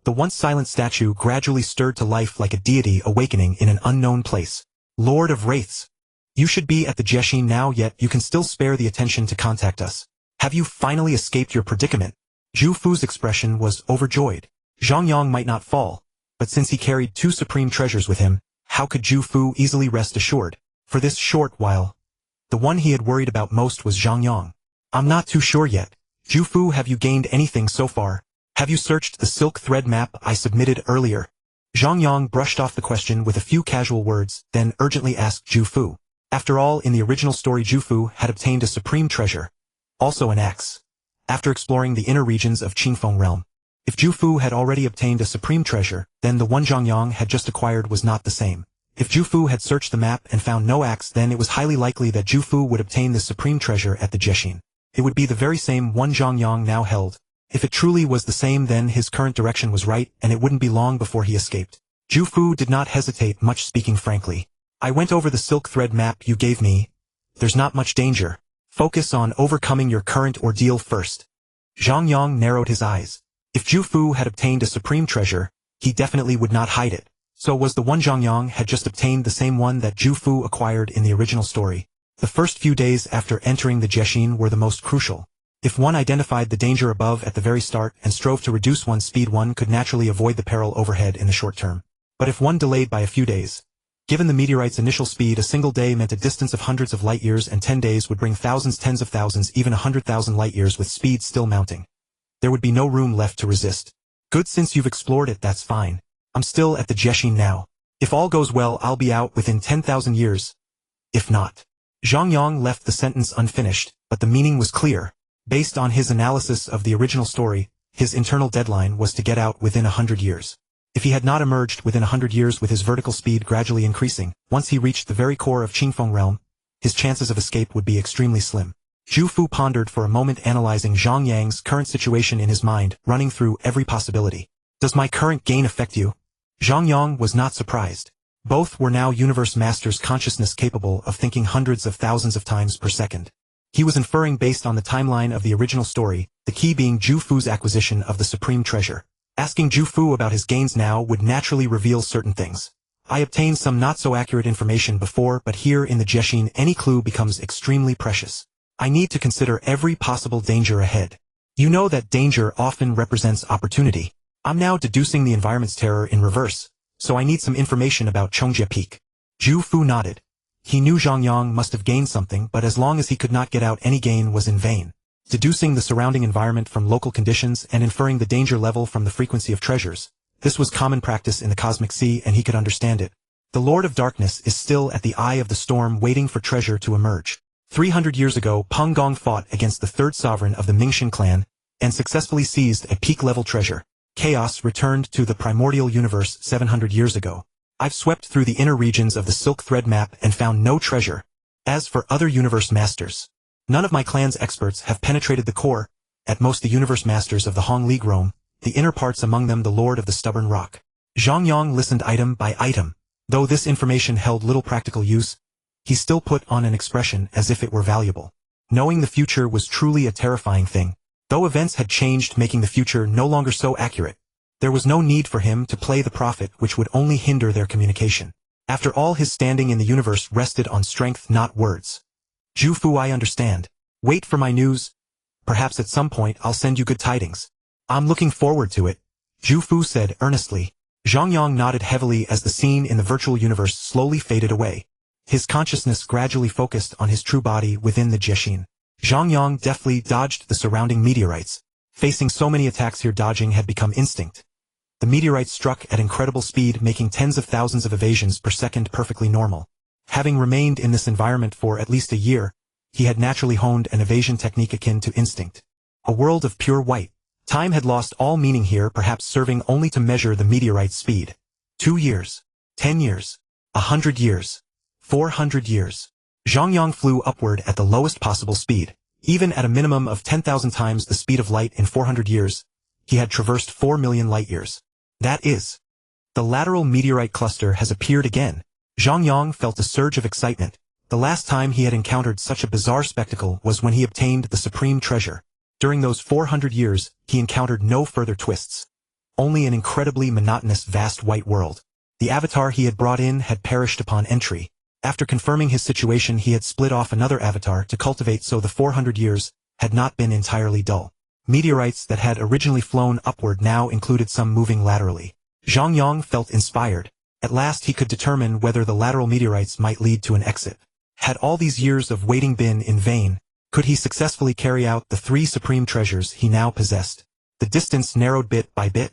The once silent statue gradually stirred to life like a deity awakening in an unknown place. Lord of Wraiths. You should be at the Jeshin now, yet you can still spare the attention to contact us. Have you finally escaped your predicament? Zhu Fu's expression was overjoyed. Zhang Yang might not fall, but since he carried 2 supreme treasures with him, how could Zhu Fu easily rest assured? For this short while, the one he had worried about most was Zhang Yang. I'm not too sure yet. Zhu Fu, have you gained anything so far? Have you searched the silk thread map I submitted earlier? Zhang Yang brushed off the question with a few casual words, then urgently asked Zhu Fu. After all, in the original story, Zhu Fu had obtained a supreme treasure, also an axe. after exploring the inner regions of Qingfeng realm. If Zhu Fu had already obtained a supreme treasure, then the one Zhang Yang had just acquired was not the same. If Zhu Fu had searched the map and found no axe, then it was highly likely that Zhu Fu would obtain the supreme treasure at the Jieqin. It would be the very same one Zhang Yang now held. If it truly was the same, then his current direction was right, and it wouldn't be long before he escaped. Zhu Fu did not hesitate much, speaking frankly. I went over the silk thread map you gave me. There's not much danger. Focus on overcoming your current ordeal first. Zhang Yang narrowed his eyes. If Zhu Fu had obtained a supreme treasure, he definitely would not hide it. So was the one Zhang Yang had just obtained the same one that Zhu Fu acquired in the original story. The first few days after entering the Jieqin were the most crucial. If one identified the danger above at the very start and strove to reduce one's speed, one could naturally avoid the peril overhead in the short term. But if one delayed by a few days, given the meteorite's initial speed, a single day meant a distance of hundreds of light years, and 10 days would bring thousands, tens of thousands, even 100,000 light years with speed still mounting. There would be no room left to resist. Good, since you've explored it, that's fine. I'm still at the Jieqin now. If all goes well, I'll be out within 10,000 years. If not. Zhang Yang left the sentence unfinished, but the meaning was clear. Based on his analysis of the original story, his internal deadline was to get out within 100 years. If he had not emerged within 100 years with his vertical speed gradually increasing, once he reached the very core of Qingfeng realm, his chances of escape would be extremely slim. Zhu Fu pondered for a moment, analyzing Zhang Yang's current situation in his mind, running through every possibility. Does my current gain affect you? Zhang Yang was not surprised. Both were now universe masters, consciousness capable of thinking hundreds of thousands of times per second. He was inferring based on the timeline of the original story, the key being Zhu Fu's acquisition of the supreme treasure. Asking Zhu Fu about his gains now would naturally reveal certain things. I obtained some not-so-accurate information before, but here in the Jieqin any clue becomes extremely precious. I need to consider every possible danger ahead. You know that danger often represents opportunity. I'm now deducing the environment's terror in reverse, so I need some information about Chongjie Peak. Zhu Fu nodded. He knew Zhang Yang must have gained something, but as long as he could not get out, any gain was in vain. Deducing the surrounding environment from local conditions and inferring the danger level from the frequency of treasures, this was common practice in the Cosmic Sea, and he could understand it. The Lord of Darkness is still at the eye of the storm, waiting for treasure to emerge. 300 years ago, Peng Gong fought against the third sovereign of the Mingxin clan, and successfully seized a peak-level treasure. Chaos returned to the primordial universe 700 years ago. I've swept through the inner regions of the Silk Thread map and found no treasure. As for other universe masters, none of my clan's experts have penetrated the core. At most, the universe masters of the Hong League roam, the inner parts, among them the Lord of the Stubborn Rock. Zhang Yang listened item by item. Though this information held little practical use, he still put on an expression as if it were valuable. Knowing the future was truly a terrifying thing. Though events had changed, making the future no longer so accurate, there was no need for him to play the prophet, which would only hinder their communication. After all, his standing in the universe rested on strength, not words. Zhu Fu, I understand. Wait for my news. Perhaps at some point I'll send you good tidings. I'm looking forward to it, Zhu Fu said earnestly. Zhang Yang nodded heavily as the scene in the virtual universe slowly faded away. His consciousness gradually focused on his true body within the Jieqin. Zhang Yang deftly dodged the surrounding meteorites. Facing so many attacks here, dodging had become instinct. The meteorites struck at incredible speed, making tens of thousands of evasions per second perfectly normal. Having remained in this environment for at least a year, he had naturally honed an evasion technique akin to instinct. A world of pure white. Time had lost all meaning here, perhaps serving only to measure the meteorite's speed. 2 years. 10 years. 100 years. 400 years. Zhang Yang flew upward at the lowest possible speed. Even at a minimum of 10,000 times the speed of light in 400 years, he had traversed 4 million light years. That is. The lateral meteorite cluster has appeared again. Zhang Yang felt a surge of excitement. The last time he had encountered such a bizarre spectacle was when he obtained the supreme treasure. During those 400 years, he encountered no further twists. Only an incredibly monotonous vast white world. The avatar he had brought in had perished upon entry. After confirming his situation, he had split off another avatar to cultivate, so the 400 years had not been entirely dull. Meteorites that had originally flown upward now included some moving laterally. Zhang Yang felt inspired. At last he could determine whether the lateral meteorites might lead to an exit. Had all these years of waiting been in vain? Could he successfully carry out the 3 supreme treasures he now possessed? The distance narrowed bit by bit.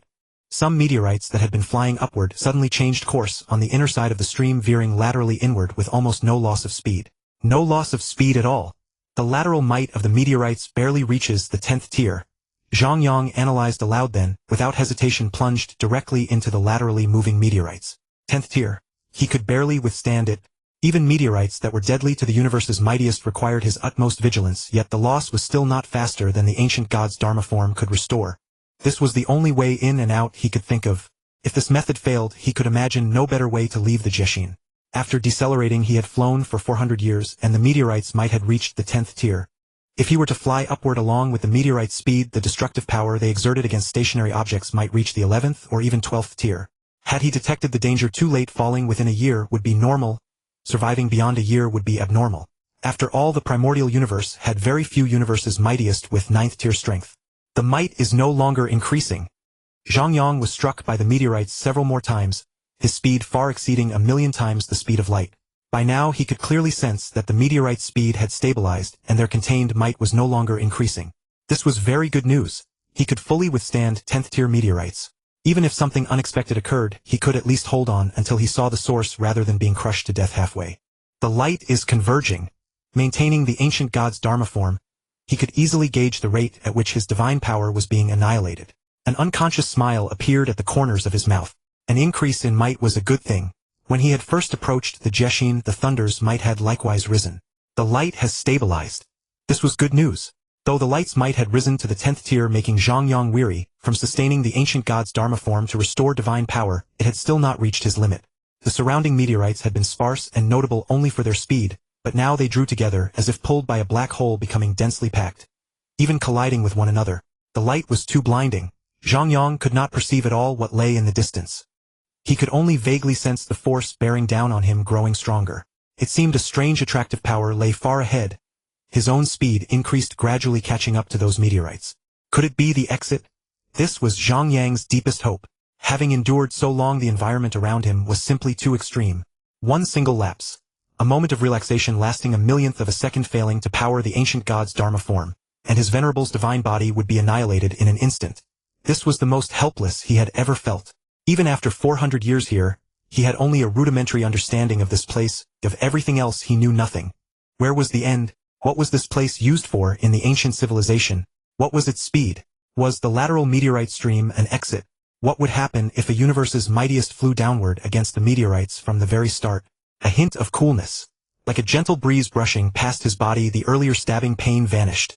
Some meteorites that had been flying upward suddenly changed course on the inner side of the stream, veering laterally inward with almost no loss of speed. No loss of speed at all. The lateral might of the meteorites barely reaches the 10th tier. Zhang Yang analyzed aloud then, without hesitation plunged directly into the laterally moving meteorites. 10th tier. He could barely withstand it. Even meteorites that were deadly to the universe's mightiest required his utmost vigilance, yet the loss was still not faster than the ancient god's Dharma form could restore. This was the only way in and out he could think of. If this method failed, he could imagine no better way to leave the Jeshin. After decelerating, he had flown for 400 years, and the meteorites might had reached the 10th tier. If he were to fly upward along with the meteorite's speed, the destructive power they exerted against stationary objects might reach the 11th or even 12th tier. Had he detected the danger too late, falling within a year would be normal. Surviving beyond a year would be abnormal. After all, the primordial universe had very few universes mightiest with 9th tier strength. The might is no longer increasing. Zhang Yang was struck by the meteorites several more times, his speed far exceeding 1,000,000 times the speed of light. By now he could clearly sense that the meteorite's speed had stabilized and their contained might was no longer increasing. This was very good news. He could fully withstand 10th tier meteorites. Even if something unexpected occurred, he could at least hold on until he saw the source rather than being crushed to death halfway. The light is converging. Maintaining the ancient god's Dharma form, he could easily gauge the rate at which his divine power was being annihilated. An unconscious smile appeared at the corners of his mouth. An increase in might was a good thing. When he had first approached the Jeshin, the thunder's might had likewise risen. The light has stabilized. This was good news. Though the light's might had risen to the 10th tier, making Zhang Yang weary from sustaining the ancient god's Dharma form to restore divine power, it had still not reached his limit. The surrounding meteorites had been sparse and notable only for their speed, but now they drew together as if pulled by a black hole, becoming densely packed. Even colliding with one another. The light was too blinding. Zhang Yang could not perceive at all what lay in the distance. He could only vaguely sense the force bearing down on him growing stronger. It seemed a strange attractive power lay far ahead. His own speed increased, gradually catching up to those meteorites. Could it be the exit? This was Zhang Yang's deepest hope. Having endured so long, the environment around him was simply too extreme. One single lapse. A moment of relaxation lasting 1,000,000th of a second, failing to power the ancient god's Dharma form, and his venerable's divine body would be annihilated in an instant. This was the most helpless he had ever felt. Even after 400 years here, he had only a rudimentary understanding of this place. Of everything else he knew nothing. Where was the end? What was this place used for in the ancient civilization? What was its speed? Was the lateral meteorite stream an exit? What would happen if a universe's mightiest flew downward against the meteorites from the very start? A hint of coolness. Like a gentle breeze brushing past his body, the earlier stabbing pain vanished.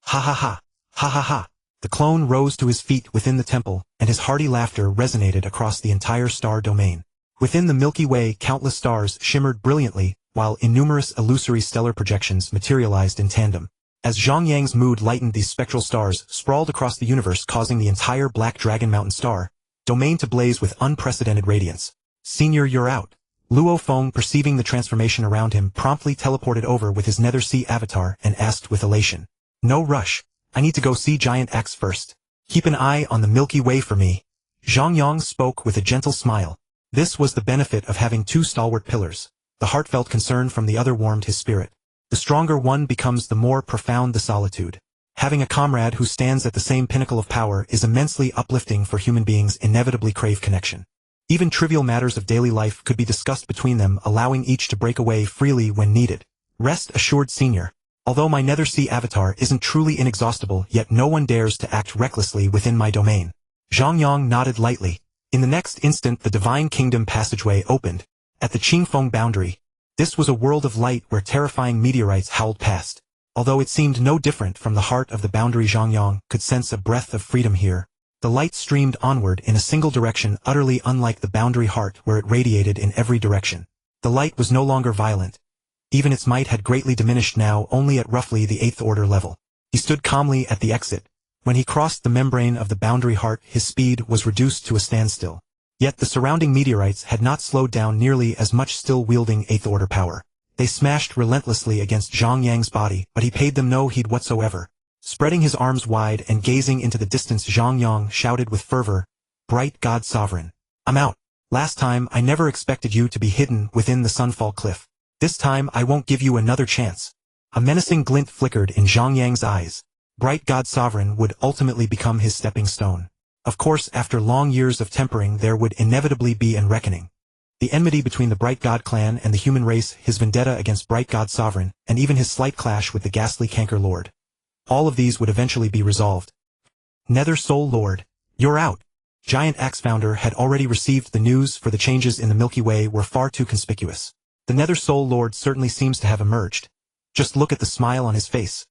Ha ha ha, ha ha ha. The clone rose to his feet within the temple, and his hearty laughter resonated across the entire star domain. Within the Milky Way, countless stars shimmered brilliantly, while innumerous illusory stellar projections materialized in tandem. As Zhang Yang's mood lightened, these spectral stars sprawled across the universe, causing the entire Black Dragon Mountain star domain to blaze with unprecedented radiance. "Senior, you're out." Luo Feng, perceiving the transformation around him, promptly teleported over with his Nether Sea avatar and asked with elation. "No rush. I need to go see Giant Axe first. Keep an eye on the Milky Way for me." Zhang Yang spoke with a gentle smile. This was the benefit of having two stalwart pillars. The heartfelt concern from the other warmed his spirit. The stronger one becomes, the more profound the solitude. Having a comrade who stands at the same pinnacle of power is immensely uplifting, for human beings inevitably crave connection. Even trivial matters of daily life could be discussed between them, allowing each to break away freely when needed. "Rest assured, Senior. Although my Nether Sea avatar isn't truly inexhaustible, yet no one dares to act recklessly within my domain." Zhang Yang nodded lightly. In the next instant, the Divine Kingdom passageway opened. At the Qingfeng boundary, this was a world of light where terrifying meteorites howled past. Although it seemed no different from the heart of the boundary, Zhang Yang could sense a breath of freedom here. The light streamed onward in a single direction, utterly unlike the boundary heart where it radiated in every direction. The light was no longer violent. Even its might had greatly diminished, now only at roughly the 8th order level. He stood calmly at the exit. When he crossed the membrane of the boundary heart, his speed was reduced to a standstill. Yet the surrounding meteorites had not slowed down nearly as much, still wielding 8th order power. They smashed relentlessly against Zhang Yang's body, but he paid them no heed whatsoever. Spreading his arms wide and gazing into the distance, Zhang Yang shouted with fervor, "Bright God Sovereign, I'm out. Last time I never expected you to be hidden within the Sunfall Cliff. This time I won't give you another chance." A menacing glint flickered in Zhang Yang's eyes. Bright God Sovereign would ultimately become his stepping stone. Of course, after long years of tempering, there would inevitably be an reckoning. The enmity between the Bright God clan and the human race, his vendetta against Bright God Sovereign, and even his slight clash with the ghastly Canker Lord. All of these would eventually be resolved. Nether Soul Lord, you're out. Giant Axe Founder had already received the news, for the changes in the Milky Way were far too conspicuous. The Nether Soul Lord certainly seems to have emerged. Just look at the smile on his face.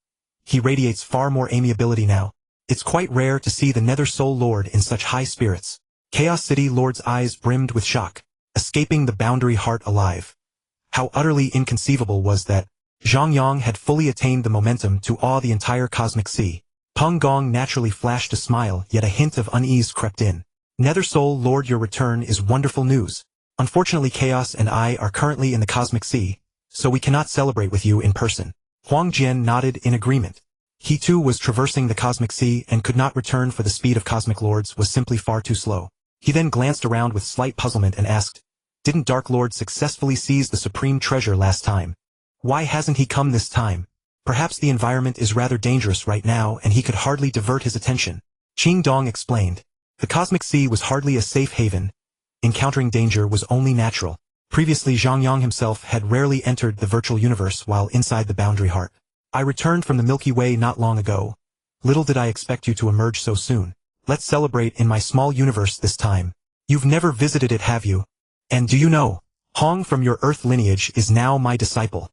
He radiates far more amiability now. It's quite rare to see the Nether Soul Lord in such high spirits. Chaos City Lord's eyes brimmed with shock, escaping the boundary heart alive. How utterly inconceivable was that Zhang Yang had fully attained the momentum to awe the entire cosmic sea. Peng Gong naturally flashed a smile, yet a hint of unease crept in. Nether Soul Lord, your return is wonderful news. Unfortunately, Chaos and I are currently in the cosmic sea, so we cannot celebrate with you in person. Huang Jian nodded in agreement. He too was traversing the cosmic sea and could not return, for the speed of cosmic lords was simply far too slow. He then glanced around with slight puzzlement and asked, "Didn't Dark Lord successfully seize the supreme treasure last time? Why hasn't he come this time? Perhaps the environment is rather dangerous right now and he could hardly divert his attention." Qing Dong explained. The cosmic sea was hardly a safe haven. Encountering danger was only natural. Previously, Zhang Yang himself had rarely entered the virtual universe while inside the boundary heart. "I returned from the Milky Way not long ago. Little did I expect you to emerge so soon. Let's celebrate in my small universe this time. You've never visited it, have you? And do you know, Hong from your Earth lineage is now my disciple."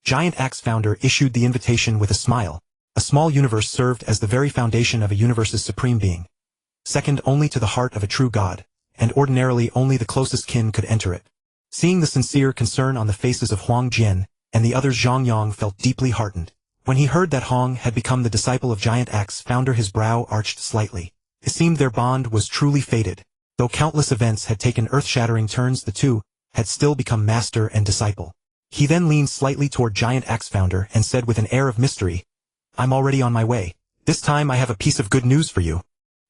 Giant Axe Founder issued the invitation with a smile. A small universe served as the very foundation of a universe's supreme being, second only to the heart of a true god, and ordinarily only the closest kin could enter it. Seeing the sincere concern on the faces of Huang Jian and the others, Zhang Yang felt deeply heartened. When he heard that Hong had become the disciple of Giant Axe Founder, his brow arched slightly. It seemed their bond was truly fated. Though countless events had taken earth-shattering turns, the two had still become master and disciple. He then leaned slightly toward Giant Axe Founder and said with an air of mystery, "I'm already on my way. This time I have a piece of good news for you.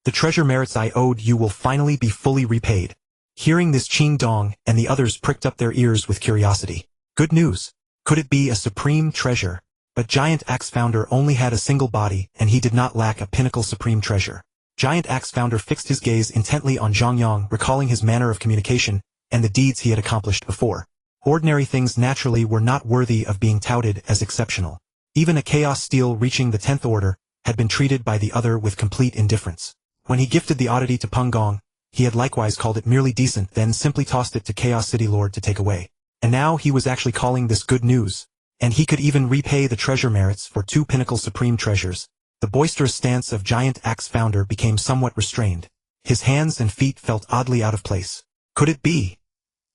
The treasure merits I owed you will finally be fully repaid." Hearing this, Qing Dong and the others pricked up their ears with curiosity. Good news? Could it be a supreme treasure? But Giant Axe Founder only had a single body, and he did not lack a pinnacle supreme treasure. Giant Axe Founder fixed his gaze intently on Zhang Yang, recalling his manner of communication and the deeds he had accomplished before. Ordinary things naturally were not worthy of being touted as exceptional. Even a Chaos Steel reaching the 10th order had been treated by the other with complete indifference. When he gifted the oddity to Peng Gong, he had likewise called it merely decent, then simply tossed it to Chaos City Lord to take away. And now he was actually calling this good news, and he could even repay the treasure merits for 2 pinnacle supreme treasures. The boisterous stance of Giant Axe Founder became somewhat restrained. His hands and feet felt oddly out of place. Could it be?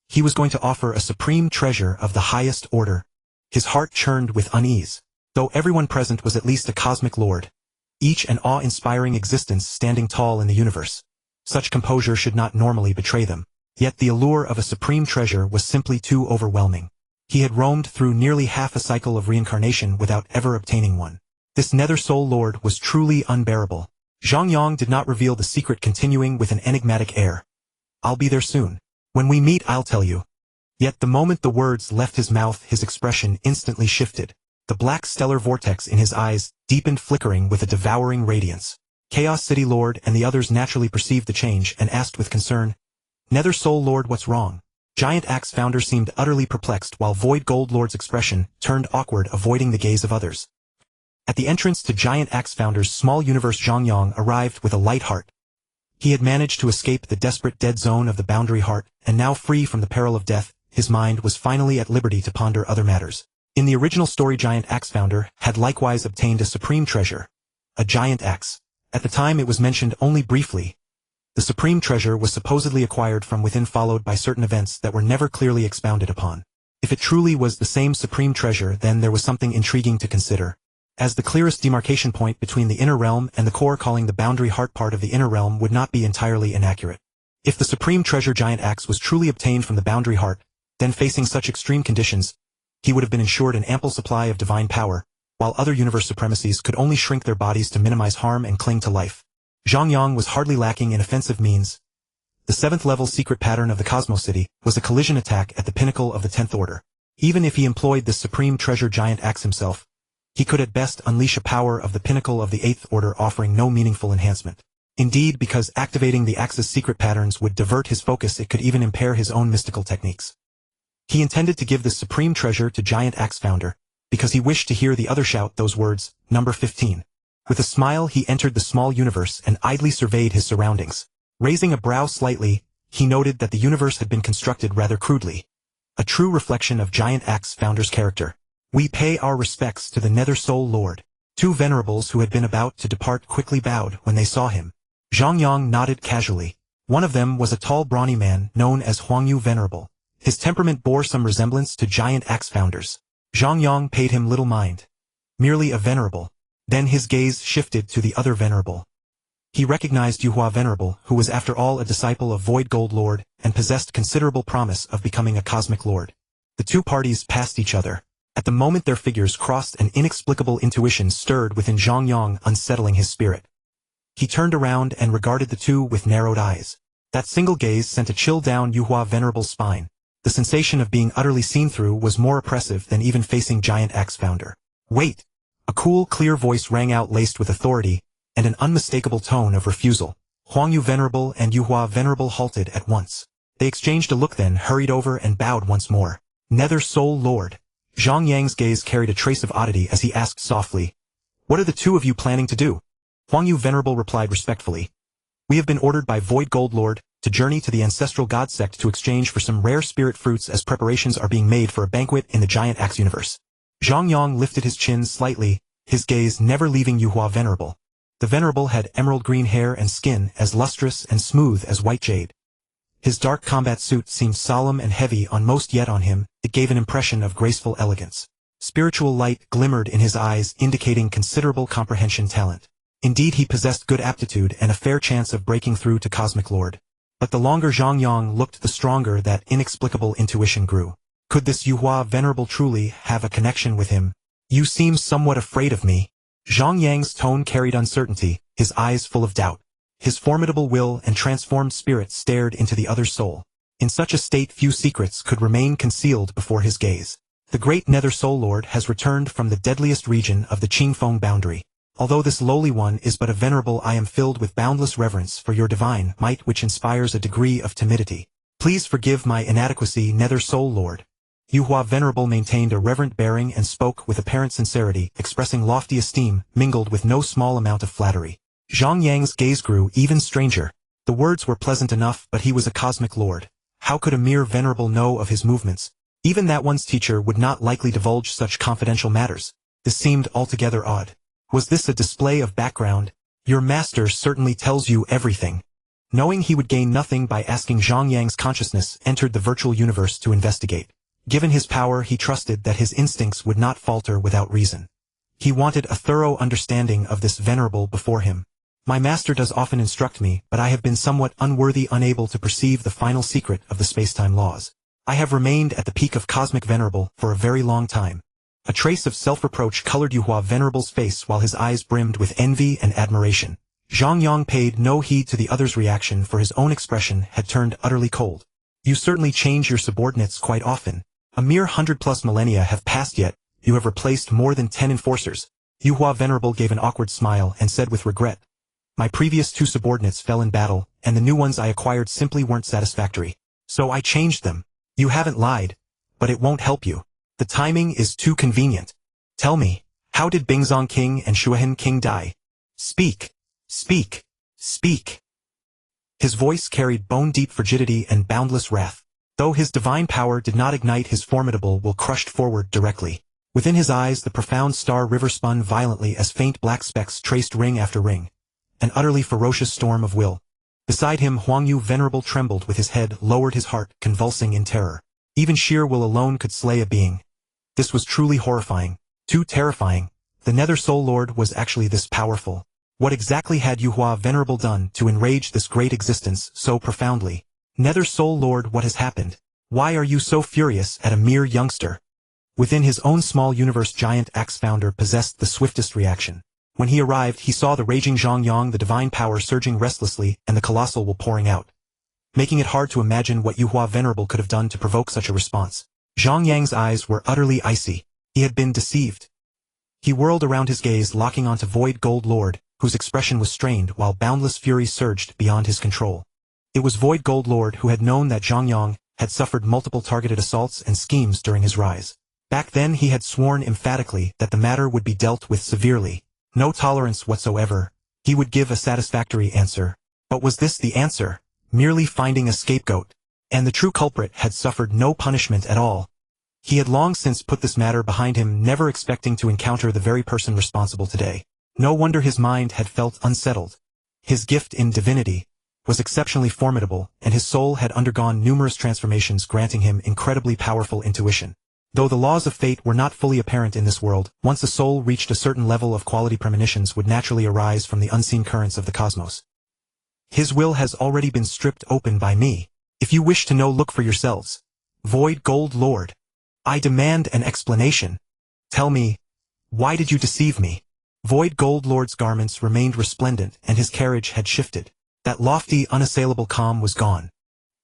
He was going to offer a supreme treasure of the highest order. His heart churned with unease. Though everyone present was at least a cosmic lord, each an awe-inspiring existence standing tall in the universe, such composure should not normally betray them. Yet the allure of a supreme treasure was simply too overwhelming. He had roamed through nearly half a cycle of reincarnation without ever obtaining one. This Nether Soul Lord was truly unbearable. Zhang Yang did not reveal the secret, continuing with an enigmatic air. "I'll be there soon. When we meet, I'll tell you." Yet the moment the words left his mouth, his expression instantly shifted. The black stellar vortex in his eyes deepened, flickering with a devouring radiance. Chaos City Lord and the others naturally perceived the change and asked with concern, "Nether Soul Lord, what's wrong?" Giant Axe Founder seemed utterly perplexed, while Void Gold Lord's expression turned awkward, avoiding the gaze of others. At the entrance to Giant Axe Founder's small universe, Zhang Yang arrived with a light heart. He had managed to escape the desperate dead zone of the boundary heart, and now free from the peril of death, his mind was finally at liberty to ponder other matters. In the original story, Giant Axe Founder had likewise obtained a supreme treasure, a giant axe. At the time it was mentioned only briefly. The supreme treasure was supposedly acquired from within, followed by certain events that were never clearly expounded upon. If it truly was the same supreme treasure, then there was something intriguing to consider, as the clearest demarcation point between the inner realm and the core, calling the boundary heart part of the inner realm, would not be entirely inaccurate. If the supreme treasure giant axe was truly obtained from the boundary heart, then facing such extreme conditions, he would have been ensured an ample supply of divine power, while other universe supremacies could only shrink their bodies to minimize harm and cling to life. Zhang Yang was hardly lacking in offensive means. The 7th level secret pattern of the Cosmos City was a collision attack at the pinnacle of the 10th order. Even if he employed this supreme treasure giant axe himself, he could at best unleash a power of the pinnacle of the 8th order, offering no meaningful enhancement. Indeed, because activating the axe's secret patterns would divert his focus, it could even impair his own mystical techniques. He intended to give this supreme treasure to Giant Axe Founder, because he wished to hear the other shout those words, number 15. With a smile he entered the small universe and idly surveyed his surroundings. Raising a brow slightly, he noted that the universe had been constructed rather crudely. A true reflection of Giant Axe Founder's character. We pay our respects to the Nether Soul Lord. Two venerables who had been about to depart quickly bowed when they saw him. Zhang Yang nodded casually. One of them was a tall brawny man known as Huangyu Venerable. His temperament bore some resemblance to Giant Axe Founder's. Zhang Yang paid him little mind. Merely a venerable. Then his gaze shifted to the other venerable. He recognized Yuhua Venerable, who was after all a disciple of Void Gold Lord, and possessed considerable promise of becoming a cosmic lord. The two parties passed each other. At the moment their figures crossed, an inexplicable intuition stirred within Zhang Yang, unsettling his spirit. He turned around and regarded the two with narrowed eyes. That single gaze sent a chill down Yuhua Venerable's spine. The sensation of being utterly seen through was more oppressive than even facing Giant Axe Founder. Wait! A cool, clear voice rang out, laced with authority, and an unmistakable tone of refusal. Huangyu Venerable and Yuhua Venerable halted at once. They exchanged a look, then hurried over and bowed once more. Nether Soul Lord. Zhang Yang's gaze carried a trace of oddity as he asked softly, "What are the two of you planning to do?" Huangyu Venerable replied respectfully, "We have been ordered by Void Gold Lord to journey to the ancestral god sect to exchange for some rare spirit fruits, as preparations are being made for a banquet in the Giant Axe universe." Zhang Yang lifted his chin slightly, his gaze never leaving Yuhua Venerable. The Venerable had emerald green hair and skin as lustrous and smooth as white jade. His dark combat suit seemed solemn and heavy on most, yet on him it gave an impression of graceful elegance. Spiritual light glimmered in his eyes, indicating considerable comprehension talent. Indeed, he possessed good aptitude and a fair chance of breaking through to Cosmic Lord. But the longer Zhang Yang looked, the stronger that inexplicable intuition grew. Could this Yuhua Venerable truly have a connection with him? "You seem somewhat afraid of me." Zhang Yang's tone carried uncertainty, his eyes full of doubt. His formidable will and transformed spirit stared into the other's soul. In such a state few secrets could remain concealed before his gaze. "The great Nether Soul Lord has returned from the deadliest region of the Qingfeng boundary. Although this lowly one is but a venerable, I am filled with boundless reverence for your divine might, which inspires a degree of timidity. Please forgive my inadequacy, Nether Soul Lord." Yuhua Venerable maintained a reverent bearing and spoke with apparent sincerity, expressing lofty esteem, mingled with no small amount of flattery. Zhang Yang's gaze grew even stranger. The words were pleasant enough, but he was a cosmic lord. How could a mere venerable know of his movements? Even that one's teacher would not likely divulge such confidential matters. This seemed altogether odd. Was this a display of background? "Your master certainly tells you everything." Knowing he would gain nothing by asking, Zhang Yang's consciousness entered the virtual universe to investigate. Given his power, he trusted that his instincts would not falter without reason. He wanted a thorough understanding of this venerable before him. "My master does often instruct me, but I have been somewhat unworthy, unable to perceive the final secret of the space-time laws. I have remained at the peak of Cosmic Venerable for a very long time." A trace of self-reproach colored Yuhua Venerable's face while his eyes brimmed with envy and admiration. Zhang Yang paid no heed to the other's reaction, for his own expression had turned utterly cold. "You certainly change your subordinates quite often. A mere 100+ millennia have passed, yet you have replaced more than 10 enforcers." Yuhua Venerable gave an awkward smile and said with regret, "My previous 2 subordinates fell in battle, and the new ones I acquired simply weren't satisfactory. So I changed them." "You haven't lied, but it won't help you. The timing is too convenient. Tell me, how did Bingzong King and Shuahan King die? Speak, speak, speak." His voice carried bone-deep frigidity and boundless wrath. Though his divine power did not ignite, his formidable will crushed forward directly. Within his eyes the profound star river spun violently as faint black specks traced ring after ring. An utterly ferocious storm of will. Beside him Huangyu Venerable trembled with his head lowered, his heart convulsing in terror. Even sheer will alone could slay a being. This was truly horrifying. Too terrifying. The Nether Soul Lord was actually this powerful. What exactly had Yuhua Venerable done to enrage this great existence so profoundly? "Nether Soul Lord, what has happened? Why are you so furious at a mere youngster?" Within his own small universe, Giant Axe Founder possessed the swiftest reaction. When he arrived, he saw the raging Zhang Yang, the divine power surging restlessly, and the colossal will pouring out, making it hard to imagine what Yuhua Venerable could have done to provoke such a response. Zhang Yang's eyes were utterly icy. He had been deceived. He whirled around, his gaze locking onto Void Gold Lord, whose expression was strained while boundless fury surged beyond his control. It was Void Gold Lord who had known that Zhang Yang had suffered multiple targeted assaults and schemes during his rise. Back then he had sworn emphatically that the matter would be dealt with severely, no tolerance whatsoever. He would give a satisfactory answer. But was this the answer? Merely finding a scapegoat? And the true culprit had suffered no punishment at all. He had long since put this matter behind him, never expecting to encounter the very person responsible today. No wonder his mind had felt unsettled. His gift in divinity was exceptionally formidable, and his soul had undergone numerous transformations, granting him incredibly powerful intuition. Though the laws of fate were not fully apparent in this world, once a soul reached a certain level of quality, premonitions would naturally arise from the unseen currents of the cosmos. His will has already been stripped open by me. If you wish to know, look for yourselves. Void Gold Lord. I demand an explanation. Tell me, why did you deceive me? Void Gold Lord's garments remained resplendent, and his carriage had shifted. That lofty, unassailable calm was gone.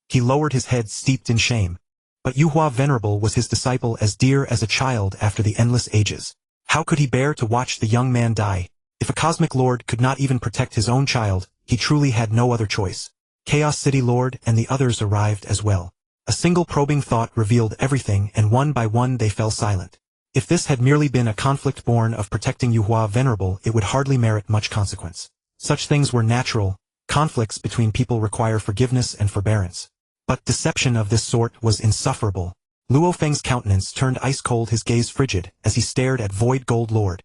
He lowered his head, steeped in shame. But Yuhua Venerable was his disciple, as dear as a child after the endless ages. How could he bear to watch the young man die? If a cosmic lord could not even protect his own child, he truly had no other choice. Chaos City Lord and the others arrived as well. A single probing thought revealed everything, and one by one they fell silent. If this had merely been a conflict born of protecting Yuhua Venerable, it would hardly merit much consequence. Such things were natural. Conflicts between people require forgiveness and forbearance. But deception of this sort was insufferable. Luo Feng's countenance turned ice-cold, his gaze frigid, as he stared at Void Gold Lord.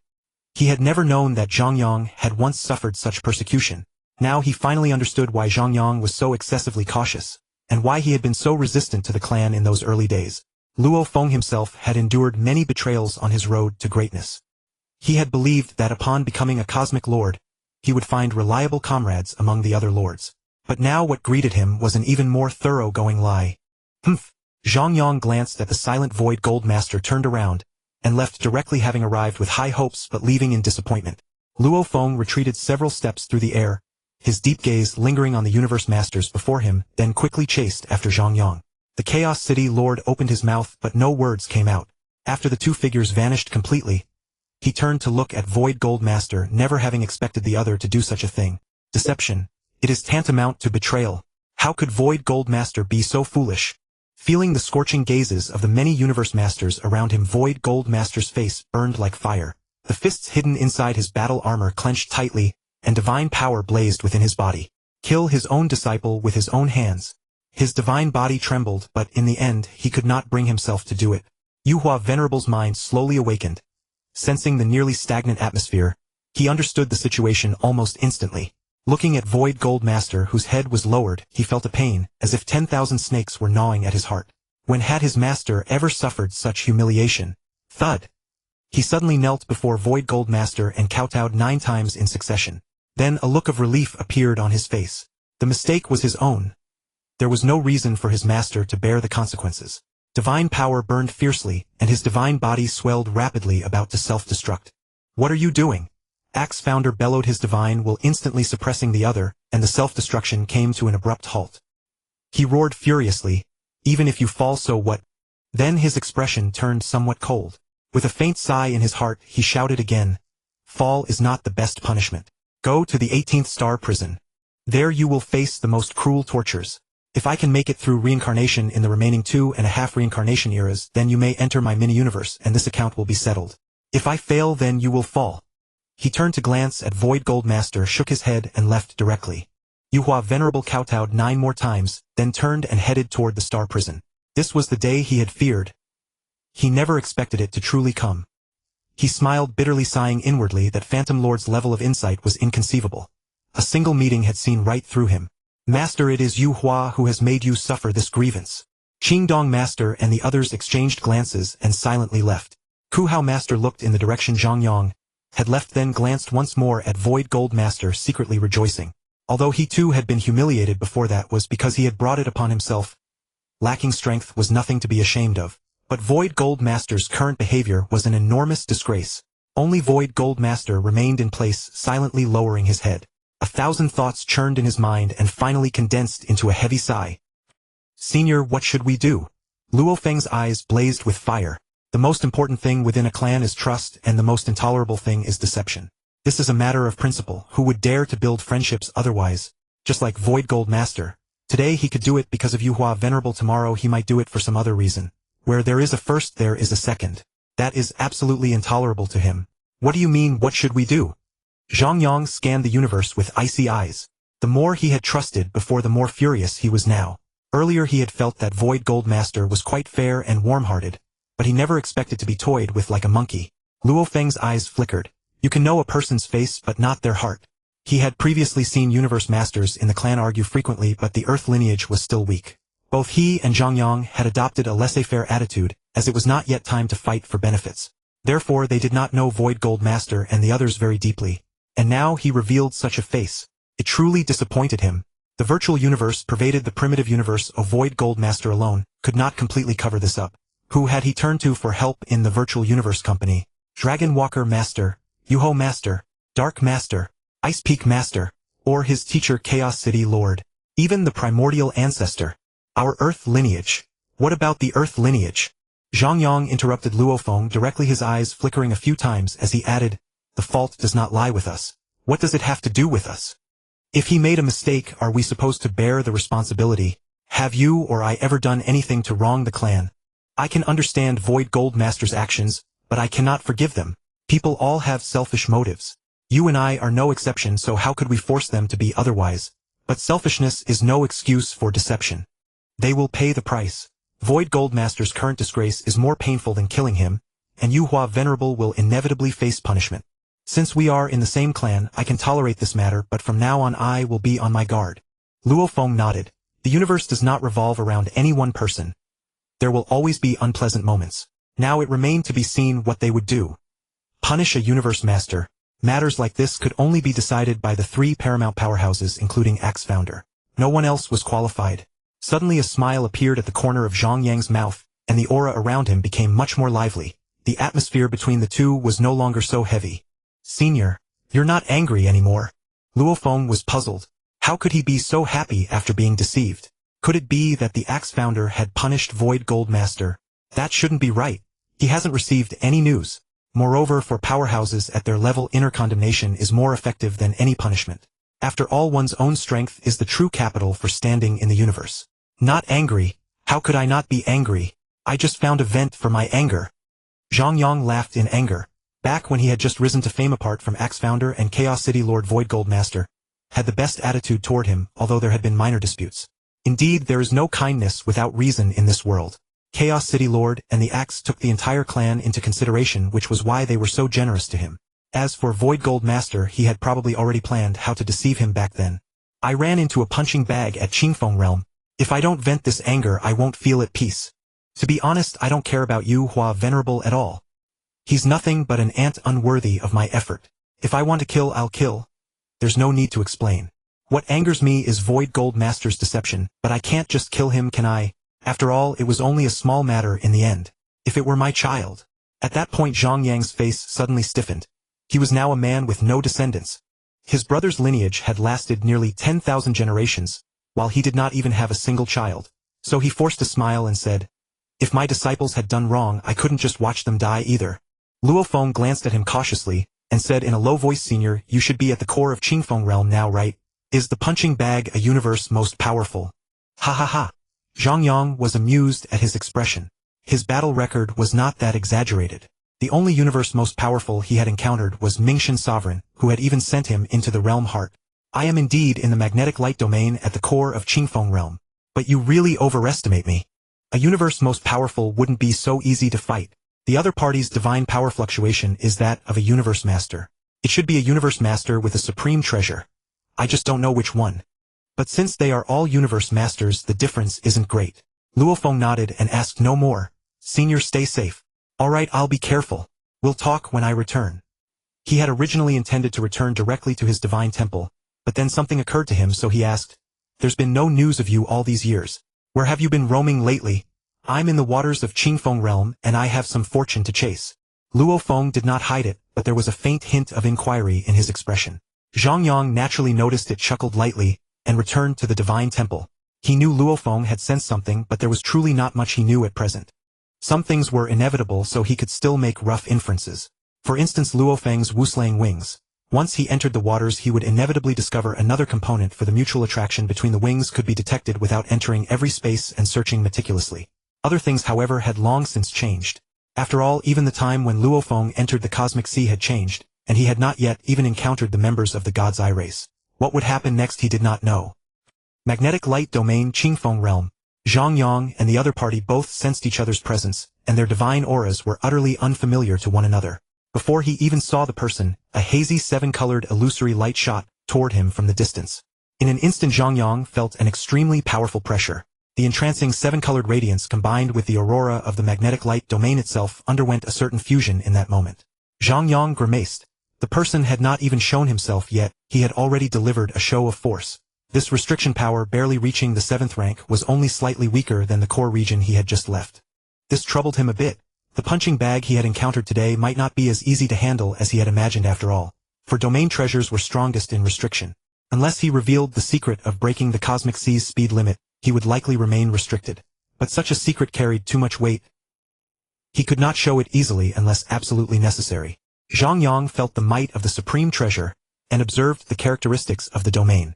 He had never known that Zhang Yang had once suffered such persecution. Now he finally understood why Zhang Yang was so excessively cautious, and why he had been so resistant to the clan in those early days. Luo Feng himself had endured many betrayals on his road to greatness. He had believed that upon becoming a cosmic lord, he would find reliable comrades among the other lords. But now what greeted him was an even more thoroughgoing lie. Humph! Zhang Yang glanced at the silent Void Gold Master, turned around, and left directly, having arrived with high hopes but leaving in disappointment. Luo Feng retreated several steps through the air, his deep gaze lingering on the Universe Masters before him, then quickly chased after Zhang Yang. The Chaos City Lord opened his mouth, but no words came out. After the two figures vanished completely, he turned to look at Void Gold Master, never having expected the other to do such a thing. Deception. It is tantamount to betrayal. How could Void Gold Master be so foolish? Feeling the scorching gazes of the many Universe Masters around him, Void Gold Master's face burned like fire. The fists hidden inside his battle armor clenched tightly, and divine power blazed within his body. Kill his own disciple with his own hands. His divine body trembled, but in the end he could not bring himself to do it. Yuhua Venerable's mind slowly awakened. Sensing the nearly stagnant atmosphere, he understood the situation almost instantly. Looking at Void Gold Master, whose head was lowered, he felt a pain, as if 10,000 snakes were gnawing at his heart. When had his master ever suffered such humiliation? Thud! He suddenly knelt before Void Gold Master and kowtowed 9 times in succession. Then a look of relief appeared on his face. The mistake was his own. There was no reason for his master to bear the consequences. Divine power burned fiercely, and his divine body swelled rapidly, about to self-destruct. What are you doing? Axe Founder bellowed, his divine will instantly suppressing the other, and the self-destruction came to an abrupt halt. He roared furiously, even if you fall, so what? Then his expression turned somewhat cold. With a faint sigh in his heart, he shouted again, fall is not the best punishment. Go to the 18th star prison. There you will face the most cruel tortures. If I can make it through reincarnation in the remaining 2.5 reincarnation eras, then you may enter my mini-universe and this account will be settled. If I fail, then you will fall. He turned to glance at Void Gold Master, shook his head, and left directly. Yuhua Venerable kowtowed 9 more times, then turned and headed toward the star prison. This was the day he had feared. He never expected it to truly come. He smiled bitterly, sighing inwardly that Phantom Lord's level of insight was inconceivable. A single meeting had seen right through him. Master, it is Yuhua who has made you suffer this grievance. Qingdong Master and the others exchanged glances and silently left. Kuhao Master looked in the direction Zhang Yang had left, then glanced once more at Void Gold Master, secretly rejoicing. Although he too had been humiliated before, that was because he had brought it upon himself. Lacking strength was nothing to be ashamed of. But Void Gold Master's current behavior was an enormous disgrace. Only Void Gold Master remained in place, silently lowering his head. 1,000 thoughts churned in his mind and finally condensed into a heavy sigh. Senior, what should we do? Luo Feng's eyes blazed with fire. The most important thing within a clan is trust, and the most intolerable thing is deception. This is a matter of principle. Who would dare to build friendships otherwise? Just like Void Gold Master. Today he could do it because of Yuhua Venerable, tomorrow he might do it for some other reason. Where there is a first there is a second. That is absolutely intolerable to him. What do you mean, what should we do? Zhang Yang scanned the universe with icy eyes. The more he had trusted before, the more furious he was now. Earlier he had felt that Void Gold Master was quite fair and warm-hearted, but he never expected to be toyed with like a monkey. Luo Feng's eyes flickered. You can know a person's face but not their heart. He had previously seen universe masters in the clan argue frequently, but the Earth lineage was still weak. Both he and Zhang Yang had adopted a laissez-faire attitude, as it was not yet time to fight for benefits. Therefore they did not know Void Gold Master and the others very deeply. And now he revealed such a face. It truly disappointed him. The virtual universe pervaded the primitive universe of Void Gold Master alone, could not completely cover this up. Who had he turned to for help in the virtual universe company? Dragon Walker Master, Yuho Master, Dark Master, Ice Peak Master, or his teacher Chaos City Lord. Even the primordial ancestor. Our Earth lineage. What about the Earth lineage? Zhang Yang interrupted Luo Feng directly, his eyes flickering a few times as he added, the fault does not lie with us. What does it have to do with us? If he made a mistake, are we supposed to bear the responsibility? Have you or I ever done anything to wrong the clan? I can understand Void Gold Master's actions, but I cannot forgive them. People all have selfish motives. You and I are no exception, so how could we force them to be otherwise? But selfishness is no excuse for deception. They will pay the price. Void Gold Master's current disgrace is more painful than killing him, and Yuhua Venerable will inevitably face punishment. Since we are in the same clan, I can tolerate this matter, but from now on I will be on my guard. Luo Feng nodded. The universe does not revolve around any one person. There will always be unpleasant moments. Now it remained to be seen what they would do. Punish a universe master. Matters like this could only be decided by the three paramount powerhouses, including Axe Founder. No one else was qualified. Suddenly a smile appeared at the corner of Zhang Yang's mouth, and the aura around him became much more lively. The atmosphere between the two was no longer so heavy. Senior, you're not angry anymore. Luo Feng was puzzled. How could he be so happy after being deceived? Could it be that the Axe Founder had punished Void Gold Master? That shouldn't be right. He hasn't received any news. Moreover, for powerhouses at their level, inner condemnation is more effective than any punishment. After all, one's own strength is the true capital for standing in the universe. Not angry? How could I not be angry? I just found a vent for my anger. Zhang Yang laughed in anger. Back when he had just risen to fame, apart from Axe Founder and Chaos City Lord, Void Gold Master had the best attitude toward him, although there had been minor disputes. Indeed, there is no kindness without reason in this world. Chaos City Lord and the Axe took the entire clan into consideration, which was why they were so generous to him. As for Void Gold Master, he had probably already planned how to deceive him back then. I ran into a punching bag at Qingfeng Realm. If I don't vent this anger, I won't feel at peace. To be honest, I don't care about Yuhua Venerable at all. He's nothing but an ant unworthy of my effort. If I want to kill, I'll kill. There's no need to explain. What angers me is Void Gold Master's deception, but I can't just kill him, can I? After all, it was only a small matter in the end. If it were my child. At that point Zhang Yang's face suddenly stiffened. He was now a man with no descendants. His brother's lineage had lasted nearly 10,000 generations, while he did not even have a single child. So he forced a smile and said, if my disciples had done wrong, I couldn't just watch them die either. Luo Feng glanced at him cautiously, and said in a low voice, Senior, you should be at the core of Qingfeng Realm now, right? Is the punching bag a universe most powerful? Ha ha ha. Zhang Yang was amused at his expression. His battle record was not that exaggerated. The only universe most powerful he had encountered was Mingxian Sovereign, who had even sent him into the realm heart. I am indeed in the magnetic light domain at the core of Qingfeng Realm. But you really overestimate me. A universe most powerful wouldn't be so easy to fight. The other party's divine power fluctuation is that of a universe master. It should be a universe master with a supreme treasure. I just don't know which one. But since they are all universe masters, the difference isn't great. Luo Feng nodded and asked no more. Senior, stay safe. Alright, I'll be careful. We'll talk when I return. He had originally intended to return directly to his divine temple, but then something occurred to him, so he asked, there's been no news of you all these years. Where have you been roaming lately? I'm in the waters of Qingfeng Realm, and I have some fortune to chase. Luo Feng did not hide it, but there was a faint hint of inquiry in his expression. Zhang Yang naturally noticed it, chuckled lightly, and returned to the divine temple. He knew Luo Feng had sensed something, but there was truly not much he knew at present. Some things were inevitable, so he could still make rough inferences. For instance, Luo Feng's Wuslang wings. Once he entered the waters he would inevitably discover another component for the mutual attraction between the wings could be detected without entering every space and searching meticulously. Other things however had long since changed. After all, even the time when Luo Feng entered the cosmic sea had changed, and he had not yet even encountered the members of the God's Eye race. What would happen next he did not know. Magnetic Light Domain Qingfeng Realm. Zhang Yang and the other party both sensed each other's presence, and their divine auras were utterly unfamiliar to one another. Before he even saw the person, a hazy seven-colored illusory light shot toward him from the distance. In an instant Zhang Yang felt an extremely powerful pressure. The entrancing seven-colored radiance combined with the aurora of the magnetic light domain itself underwent a certain fusion in that moment. Zhang Yang grimaced. The person had not even shown himself yet, he had already delivered a show of force. This restriction power barely reaching the 7th rank was only slightly weaker than the core region he had just left. This troubled him a bit. The punching bag he had encountered today might not be as easy to handle as he had imagined after all, for domain treasures were strongest in restriction. Unless he revealed the secret of breaking the cosmic sea's speed limit, he would likely remain restricted. But such a secret carried too much weight. He could not show it easily unless absolutely necessary. Zhang Yang felt the might of the supreme treasure, and observed the characteristics of the domain.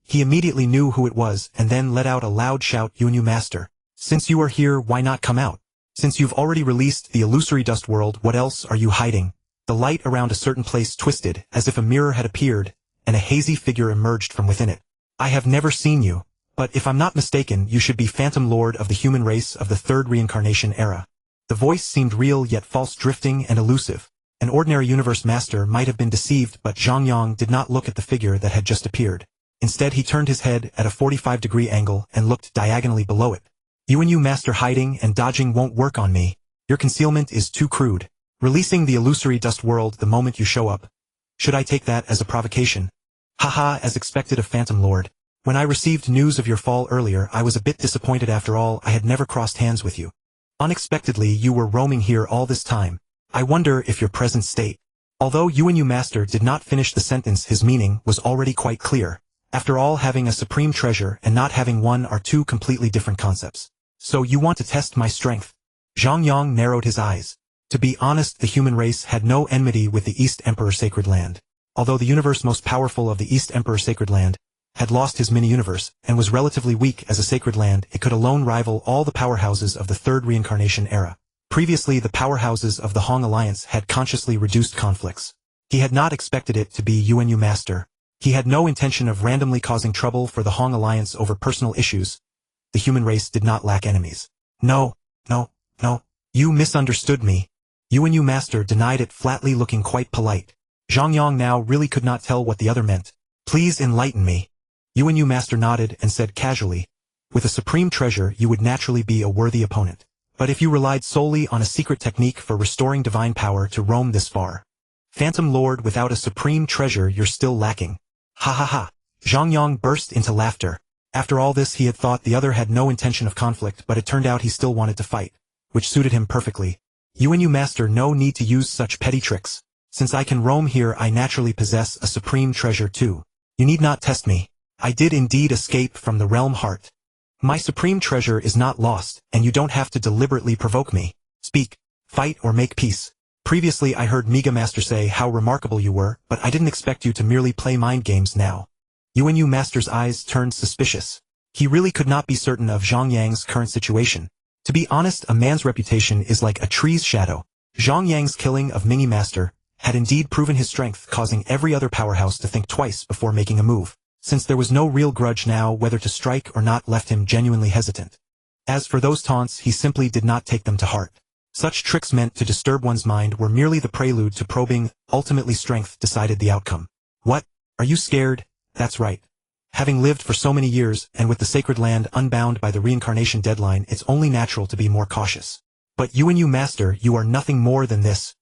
He immediately knew who it was and then let out a loud shout, Yinmo Master. Since you are here, why not come out? Since you've already released the illusory dust world, what else are you hiding? The light around a certain place twisted, as if a mirror had appeared, and a hazy figure emerged from within it. I have never seen you, but if I'm not mistaken, you should be Phantom Lord of the human race of the 3rd reincarnation era. The voice seemed real yet false, drifting and elusive. An ordinary universe master might have been deceived, but Zhang Yang did not look at the figure that had just appeared. Instead he turned his head at a 45-degree angle and looked diagonally below it. You master, hiding and dodging won't work on me. Your concealment is too crude. Releasing the illusory dust world the moment you show up. Should I take that as a provocation? Haha, as expected of Phantom Lord. When I received news of your fall earlier, I was a bit disappointed. After all, I had never crossed hands with you. Unexpectedly, you were roaming here all this time. I wonder if your present state. Although Yinmo Master did not finish the sentence, his meaning was already quite clear. After all, having a supreme treasure and not having one are two completely different concepts. So you want to test my strength? Zhang Yang narrowed his eyes. To be honest, the human race had no enmity with the East Emperor Sacred Land. Although the universe most powerful of the East Emperor Sacred Land had lost his mini-universe and was relatively weak as a sacred land, it could alone rival all the powerhouses of the 3rd reincarnation era. Previously, the powerhouses of the Hong Alliance had consciously reduced conflicts. He had not expected it to be Yinmo Master. He had no intention of randomly causing trouble for the Hong Alliance over personal issues. The human race did not lack enemies. No, you misunderstood me. Yinmo Master denied it flatly, looking quite polite. Zhang Yang now really could not tell what the other meant. Please enlighten me. Yinmo Master nodded and said casually, with a supreme treasure you would naturally be a worthy opponent. But if you relied solely on a secret technique for restoring divine power to roam this far, Phantom Lord, without a supreme treasure you're still lacking. Ha ha ha. Zhang Yang burst into laughter. After all this, he had thought the other had no intention of conflict, but it turned out he still wanted to fight, which suited him perfectly. Yinmo Master, no need to use such petty tricks. Since I can roam here, I naturally possess a supreme treasure too. You need not test me. I did indeed escape from the realm heart. My supreme treasure is not lost, and you don't have to deliberately provoke me. Speak, fight, or make peace. Previously I heard Mega Master say how remarkable you were, but I didn't expect you to merely play mind games now. Yinmo Master's eyes turned suspicious. He really could not be certain of Zhang Yang's current situation. To be honest, a man's reputation is like a tree's shadow. Zhang Yang's killing of Ming Master had indeed proven his strength, causing every other powerhouse to think twice before making a move. Since there was no real grudge now, whether to strike or not left him genuinely hesitant. As for those taunts, he simply did not take them to heart. Such tricks meant to disturb one's mind were merely the prelude to probing. Ultimately, strength decided the outcome. What? Are you scared? That's right. Having lived for so many years, and with the sacred land unbound by the reincarnation deadline, it's only natural to be more cautious. But Yinmo Master, you are nothing more than this.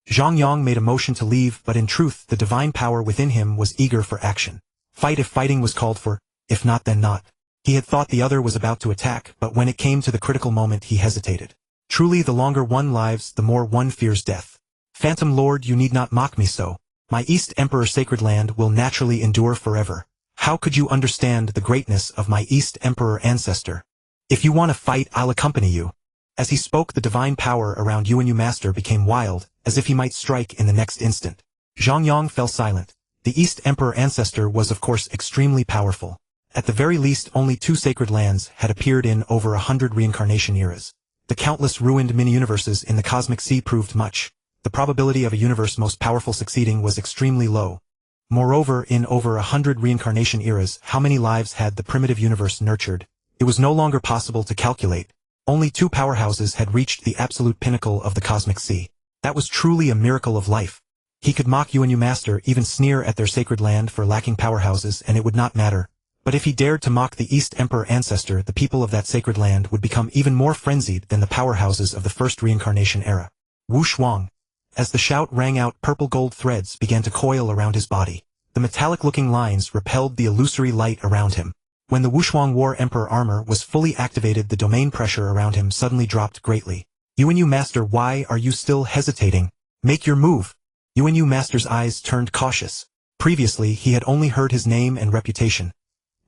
Zhang Yang made a motion to leave, but in truth, the divine power within him was eager for action. Fight if fighting was called for, if not then not. He had thought the other was about to attack, but when it came to the critical moment he hesitated. Truly, the longer one lives, the more one fears death. Phantom Lord, you need not mock me so. My East Emperor Sacred Land will naturally endure forever. How could you understand the greatness of my East Emperor ancestor? If you want to fight, I'll accompany you. As he spoke, the divine power around Yinmo Master became wild, as if he might strike in the next instant. Zhang Yang fell silent. The East Emperor ancestor was of course extremely powerful. At the very least only 2 sacred lands had appeared in over 100 reincarnation eras. The countless ruined mini-universes in the cosmic sea proved much. The probability of a universe most powerful succeeding was extremely low. Moreover, in over 100 reincarnation eras, how many lives had the primitive universe nurtured? It was no longer possible to calculate. Only 2 powerhouses had reached the absolute pinnacle of the cosmic sea. That was truly a miracle of life. He could mock Yinmo Master, even sneer at their sacred land for lacking powerhouses, and it would not matter. But if he dared to mock the East Emperor ancestor, the people of that sacred land would become even more frenzied than the powerhouses of the first reincarnation era. Wu Shuang. As the shout rang out, purple gold threads began to coil around his body. The metallic-looking lines repelled the illusory light around him. When the Wushuang War Emperor armor was fully activated, the domain pressure around him suddenly dropped greatly. Yinmo Master, why are you still hesitating? Make your move. Yinmo Master's eyes turned cautious. Previously, he had only heard his name and reputation.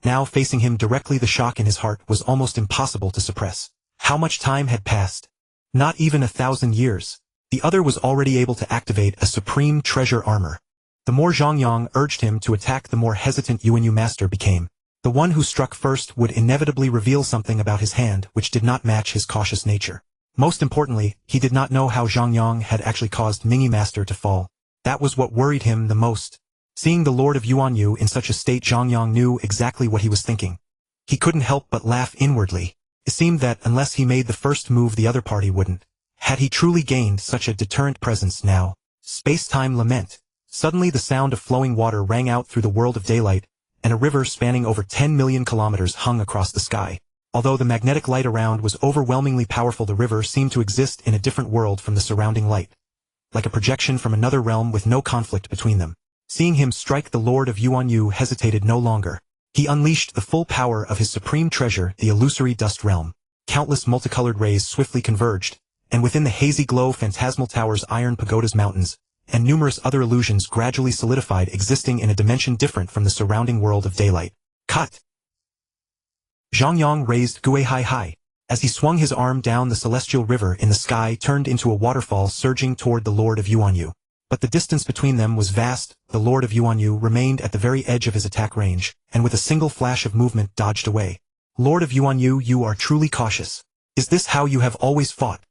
Now, facing him directly, the shock in his heart was almost impossible to suppress. How much time had passed? Not even 1,000 years. The other was already able to activate a supreme treasure armor. The more Zhang Yang urged him to attack, the more hesitant Yinmo Master became. The one who struck first would inevitably reveal something about his hand which did not match his cautious nature. Most importantly, he did not know how Zhang Yang had actually caused Mingyi Master to fall. That was what worried him the most. Seeing the Lord of Yuanyu in such a state, Zhang Yang knew exactly what he was thinking. He couldn't help but laugh inwardly. It seemed that unless he made the first move, the other party wouldn't. Had he truly gained such a deterrent presence now? Space-time lament. Suddenly the sound of flowing water rang out through the world of daylight, and a river spanning over 10 million kilometers hung across the sky. Although the magnetic light around was overwhelmingly powerful, the river seemed to exist in a different world from the surrounding light. Like a projection from another realm with no conflict between them. Seeing him strike, the Lord of Yuanyu hesitated no longer. He unleashed the full power of his supreme treasure, the illusory dust realm. Countless multicolored rays swiftly converged, and within the hazy glow, phantasmal towers, iron pagodas, mountains, and numerous other illusions gradually solidified, existing in a dimension different from the surrounding world of daylight. Cut! Zhang Yang raised Gui Hai Hai. As he swung his arm down, the celestial river in the sky turned into a waterfall surging toward the Lord of Yuanyu. But the distance between them was vast. The Lord of Yuanyu remained at the very edge of his attack range, and with a single flash of movement dodged away. Lord of Yuanyu, you are truly cautious. Is this how you have always fought?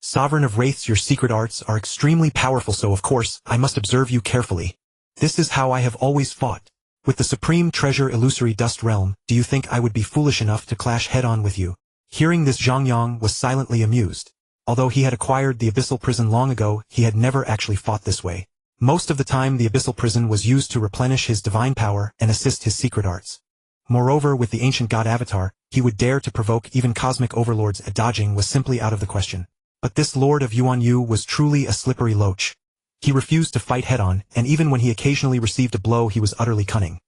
Sovereign of Wraiths, your secret arts are extremely powerful, so of course, I must observe you carefully. This is how I have always fought. With the supreme treasure illusory dust realm, do you think I would be foolish enough to clash head-on with you? Hearing this, Zhang Yang was silently amused. Although he had acquired the Abyssal Prison long ago, he had never actually fought this way. Most of the time, the Abyssal Prison was used to replenish his divine power and assist his secret arts. Moreover, with the ancient god avatar, he would dare to provoke even cosmic overlords. Dodging was simply out of the question. But this Lord of Yuanyu was truly a slippery loach. He refused to fight head-on, and even when he occasionally received a blow, he was utterly cunning.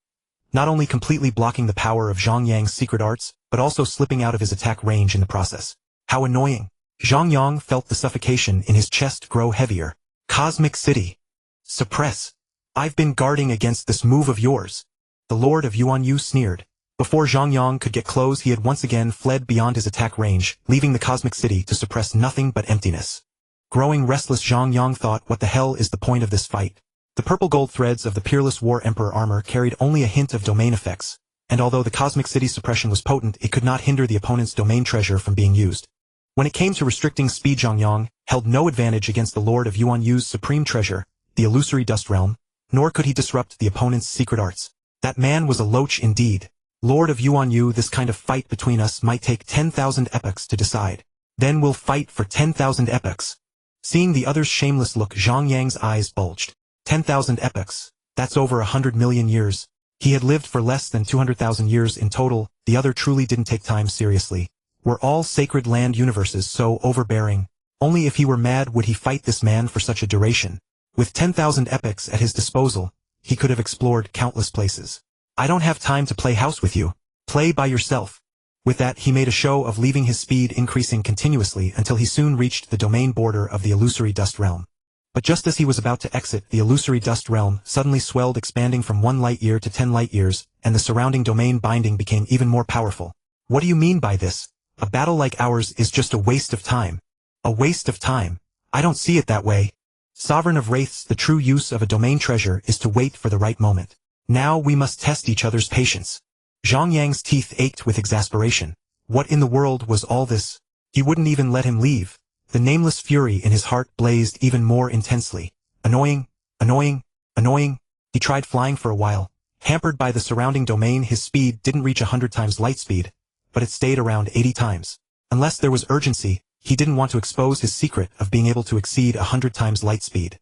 Not only completely blocking the power of Zhang Yang's secret arts, but also slipping out of his attack range in the process. How annoying! Zhang Yang felt the suffocation in his chest grow heavier. Cosmic City. Suppress. I've been guarding against this move of yours. The Lord of Yuanyu sneered. Before Zhang Yang could get close, he had once again fled beyond his attack range, leaving the Cosmic City to suppress nothing but emptiness. Growing restless, Zhang Yang thought, what the hell is the point of this fight? The purple gold threads of the perilous War Emperor armor carried only a hint of domain effects, and although the Cosmic City's suppression was potent, it could not hinder the opponent's domain treasure from being used. When it came to restricting speed, Zhang Yang held no advantage against the Lord of Yuanyu's supreme treasure, the illusory dust realm, nor could he disrupt the opponent's secret arts. That man was a loach indeed. Lord of Yuanyu, this kind of fight between us might take 10,000 epochs to decide. Then we'll fight for 10,000 epochs. Seeing the other's shameless look, Zhang Yang's eyes bulged. 10,000 epochs. That's over 100 million years. He had lived for less than 200,000 years in total. The other truly didn't take time seriously. Were all sacred land universes so overbearing? Only if he were mad would he fight this man for such a duration. With 10,000 epochs at his disposal, he could have explored countless places. I don't have time to play house with you. Play by yourself. With that, he made a show of leaving his speed increasing continuously until he soon reached the domain border of the illusory dust realm. But just as he was about to exit, the illusory dust realm suddenly swelled, expanding from 1 light year to 10 light years, and the surrounding domain binding became even more powerful. What do you mean by this? A battle like ours is just a waste of time. A waste of time. I don't see it that way. Sovereign of Wraiths, the true use of a domain treasure is to wait for the right moment. Now we must test each other's patience. Zhang Yang's teeth ached with exasperation. What in the world was all this? He wouldn't even let him leave. The nameless fury in his heart blazed even more intensely. Annoying, annoying, annoying. He tried flying for a while. Hampered by the surrounding domain, his speed didn't reach 100 times light speed, but it stayed around 80 times. Unless there was urgency, he didn't want to expose his secret of being able to exceed 100 times light speed.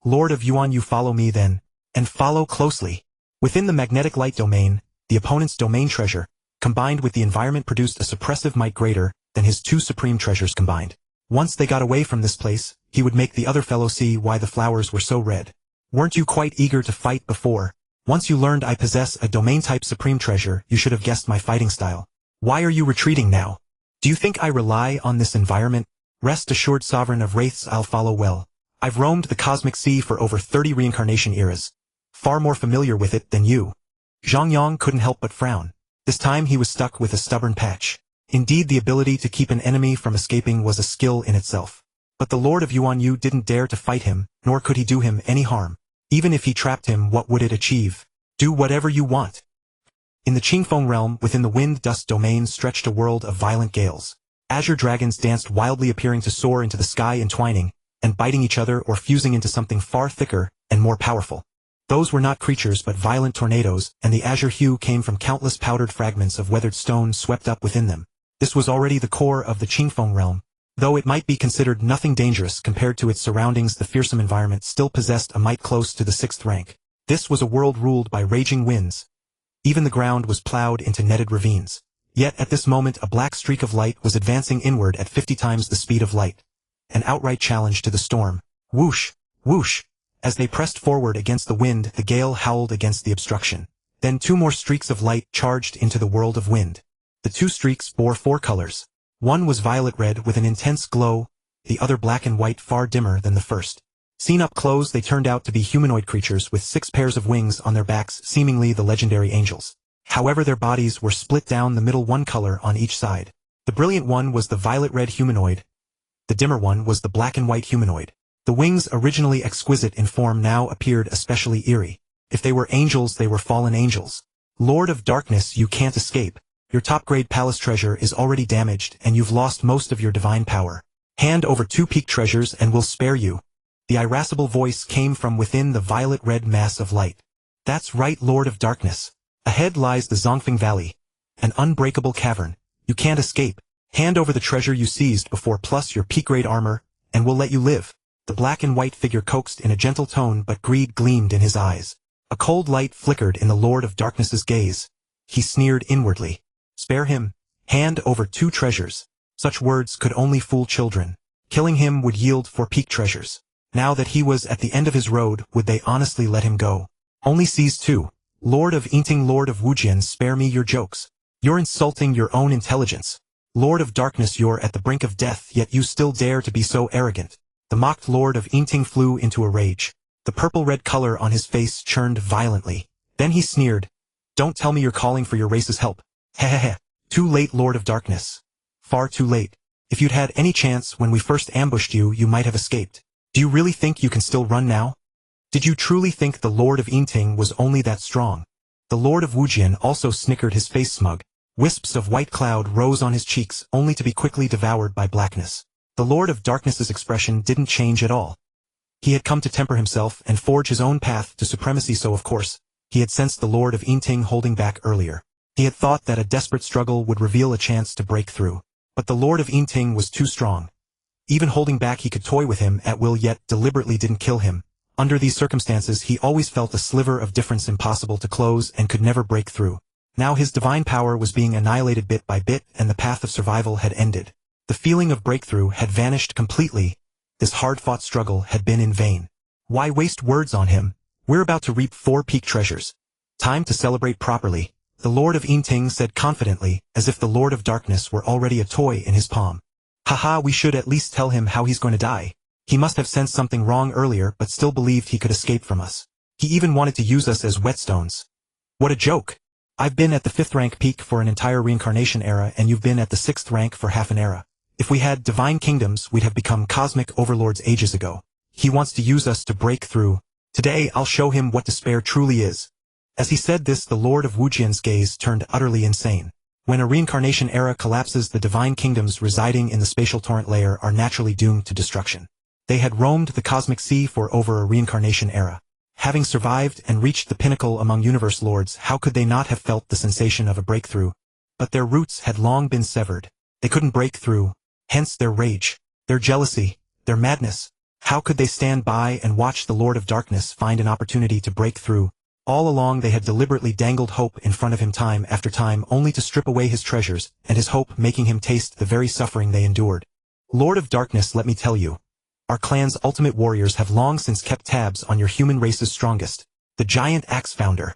Lord of Yuan, you follow me then, and follow closely. Within the magnetic light domain, the opponent's domain treasure, combined with the environment, produced a suppressive might greater than his two supreme treasures combined. Once they got away from this place, he would make the other fellow see why the flowers were so red. Weren't you quite eager to fight before? Once you learned I possess a domain-type supreme treasure, you should have guessed my fighting style. Why are you retreating now? Do you think I rely on this environment? Rest assured, Sovereign of Wraiths, I'll follow well. I've roamed the cosmic sea for over 30 reincarnation eras. Far more familiar with it than you. Zhang Yang couldn't help but frown. This time he was stuck with a stubborn patch. Indeed, the ability to keep an enemy from escaping was a skill in itself. But the Lord of Yuan Yu didn't dare to fight him, nor could he do him any harm. Even if he trapped him, what would it achieve? Do whatever you want. In the Qingfeng realm, within the wind-dust domain, stretched a world of violent gales. Azure dragons danced wildly, appearing to soar into the sky, entwining and biting each other or fusing into something far thicker and more powerful. Those were not creatures but violent tornadoes, and the azure hue came from countless powdered fragments of weathered stone swept up within them. This was already the core of the Qingfeng realm. Though it might be considered nothing dangerous compared to its surroundings, the fearsome environment still possessed a might close to the 6th rank. This was a world ruled by raging winds. Even the ground was plowed into netted ravines. Yet at this moment a black streak of light was advancing inward at 50 times the speed of light. An outright challenge to the storm. Whoosh! Whoosh! As they pressed forward against the wind, the gale howled against the obstruction. Then 2 more streaks of light charged into the world of wind. The 2 streaks bore 4 colors. One was violet-red with an intense glow, the other black and white, far dimmer than the first. Seen up close, they turned out to be humanoid creatures with 6 pairs of wings on their backs, seemingly the legendary angels. However, their bodies were split down the middle, 1 color on each side. The brilliant one was the violet-red humanoid. The dimmer one was the black and white humanoid. The wings, originally exquisite in form, now appeared especially eerie. If they were angels, they were fallen angels. Lord of Darkness, you can't escape. Your top-grade palace treasure is already damaged, and you've lost most of your divine power. Hand over 2 peak treasures and we'll spare you. The irascible voice came from within the violet-red mass of light. That's right, Lord of Darkness. Ahead lies the Zongfeng Valley, an unbreakable cavern. You can't escape. Hand over the treasure you seized before plus your peak-grade armor, and we'll let you live. The black and white figure coaxed in a gentle tone, but greed gleamed in his eyes. A cold light flickered in the Lord of Darkness's gaze. He sneered inwardly. Spare him. Hand over 2 treasures. Such words could only fool children. Killing him would yield 4 peak treasures. Now that he was at the end of his road, would they honestly let him go? Only seize 2. Lord of Yinting, Lord of Wujian, spare me your jokes. You're insulting your own intelligence. Lord of Darkness, you're at the brink of death, yet you still dare to be so arrogant. The mocked Lord of Yinting flew into a rage. The purple-red color on his face churned violently. Then he sneered. Don't tell me you're calling for your race's help. Hehehe. Too late, Lord of Darkness. Far too late. If you'd had any chance when we first ambushed you, you might have escaped. Do you really think you can still run now? Did you truly think the Lord of Yinting was only that strong? The Lord of Wujian also snickered, his face smug. Wisps of white cloud rose on his cheeks, only to be quickly devoured by blackness. The Lord of Darkness's expression didn't change at all. He had come to temper himself and forge his own path to supremacy, so of course, he had sensed the Lord of Yinting holding back earlier. He had thought that a desperate struggle would reveal a chance to break through. But the Lord of Yinting was too strong. Even holding back, he could toy with him at will, yet deliberately didn't kill him. Under these circumstances, he always felt a sliver of difference impossible to close and could never break through. Now his divine power was being annihilated bit by bit, and the path of survival had ended. The feeling of breakthrough had vanished completely. This hard-fought struggle had been in vain. Why waste words on him? We're about to reap 4 peak treasures. Time to celebrate properly. The Lord of Yinting said confidently, as if the Lord of Darkness were already a toy in his palm. Haha, we should at least tell him how he's going to die. He must have sensed something wrong earlier but still believed he could escape from us. He even wanted to use us as whetstones. What a joke. I've been at the 5th rank peak for an entire reincarnation era, and you've been at the 6th rank for half an era. If we had divine kingdoms, we'd have become cosmic overlords ages ago. He wants to use us to break through. Today I'll show him what despair truly is. As he said this, the Lord of Wujian's gaze turned utterly insane. When a reincarnation era collapses, the divine kingdoms residing in the spatial torrent layer are naturally doomed to destruction. They had roamed the cosmic sea for over a reincarnation era. Having survived and reached the pinnacle among universe lords, how could they not have felt the sensation of a breakthrough? But their roots had long been severed. They couldn't break through, hence their rage, their jealousy, their madness. How could they stand by and watch the Lord of Darkness find an opportunity to break through? All along they had deliberately dangled hope in front of him time after time, only to strip away his treasures, and his hope making him taste the very suffering they endured. Lord of Darkness, let me tell you. Our clan's ultimate warriors have long since kept tabs on your human race's strongest, the giant axe founder.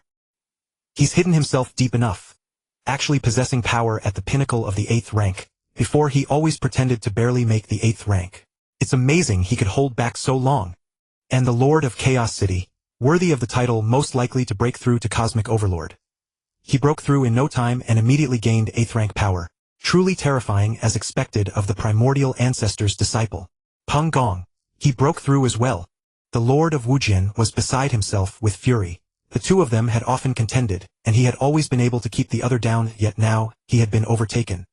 He's hidden himself deep enough, actually possessing power at the pinnacle of the 8th rank. Before, he always pretended to barely make the 8th rank. It's amazing he could hold back so long. And the Lord of Chaos City, worthy of the title most likely to break through to Cosmic Overlord. He broke through in no time and immediately gained 8th rank power, truly terrifying as expected of the primordial ancestor's disciple. Peng Gong. He broke through as well. The Lord of Wujian was beside himself with fury. The two of them had often contended, and he had always been able to keep the other down, yet now, he had been overtaken.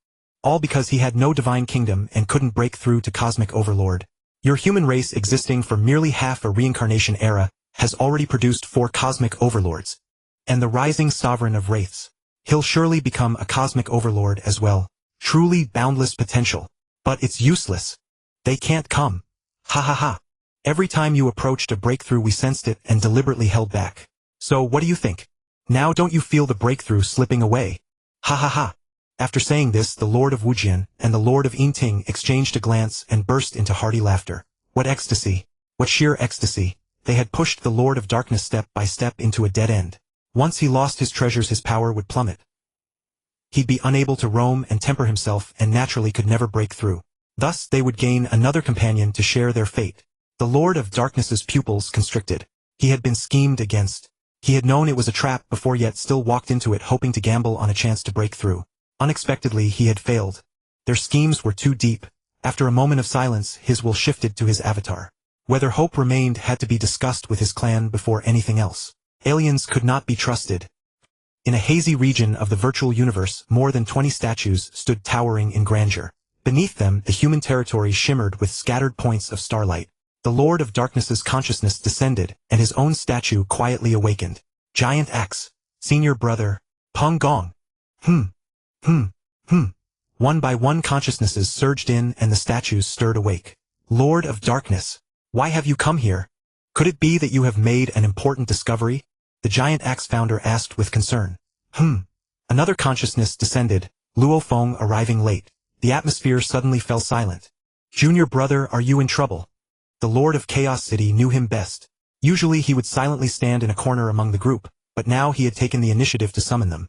All because he had no divine kingdom and couldn't break through to Cosmic Overlord. Your human race, existing for merely half a reincarnation era, has already produced 4 Cosmic Overlords. And the rising sovereign of wraiths. He'll surely become a Cosmic Overlord as well. Truly boundless potential. But it's useless. They can't come. Ha ha ha. Every time you approached a breakthrough we sensed it and deliberately held back. So what do you think? Now don't you feel the breakthrough slipping away? Ha ha ha. After saying this, the Lord of Wujian and the Lord of Yinting exchanged a glance and burst into hearty laughter. What ecstasy! What sheer ecstasy! They had pushed the Lord of Darkness step by step into a dead end. Once he lost his treasures, his power would plummet. He'd be unable to roam and temper himself and naturally could never break through. Thus they would gain another companion to share their fate. The Lord of Darkness's pupils constricted. He had been schemed against. He had known it was a trap before, yet still walked into it hoping to gamble on a chance to break through. Unexpectedly he had failed. Their schemes were too deep. After a moment of silence, his will shifted to his avatar. Whether hope remained had to be discussed with his clan before anything else. Aliens could not be trusted. In a hazy region of the virtual universe, more than 20 statues stood towering in grandeur. Beneath them, the human territory shimmered with scattered points of starlight. The Lord of Darkness's consciousness descended, and his own statue quietly awakened. Giant Axe, Senior Brother, Peng Gong. One by one consciousnesses surged in and the statues stirred awake. Lord of Darkness, why have you come here? Could it be that you have made an important discovery? The Giant Axe founder asked with concern. Another consciousness descended, Luo Feng arriving late. The atmosphere suddenly fell silent. Junior Brother, are you in trouble? The Lord of Chaos City knew him best. Usually he would silently stand in a corner among the group, but now he had taken the initiative to summon them.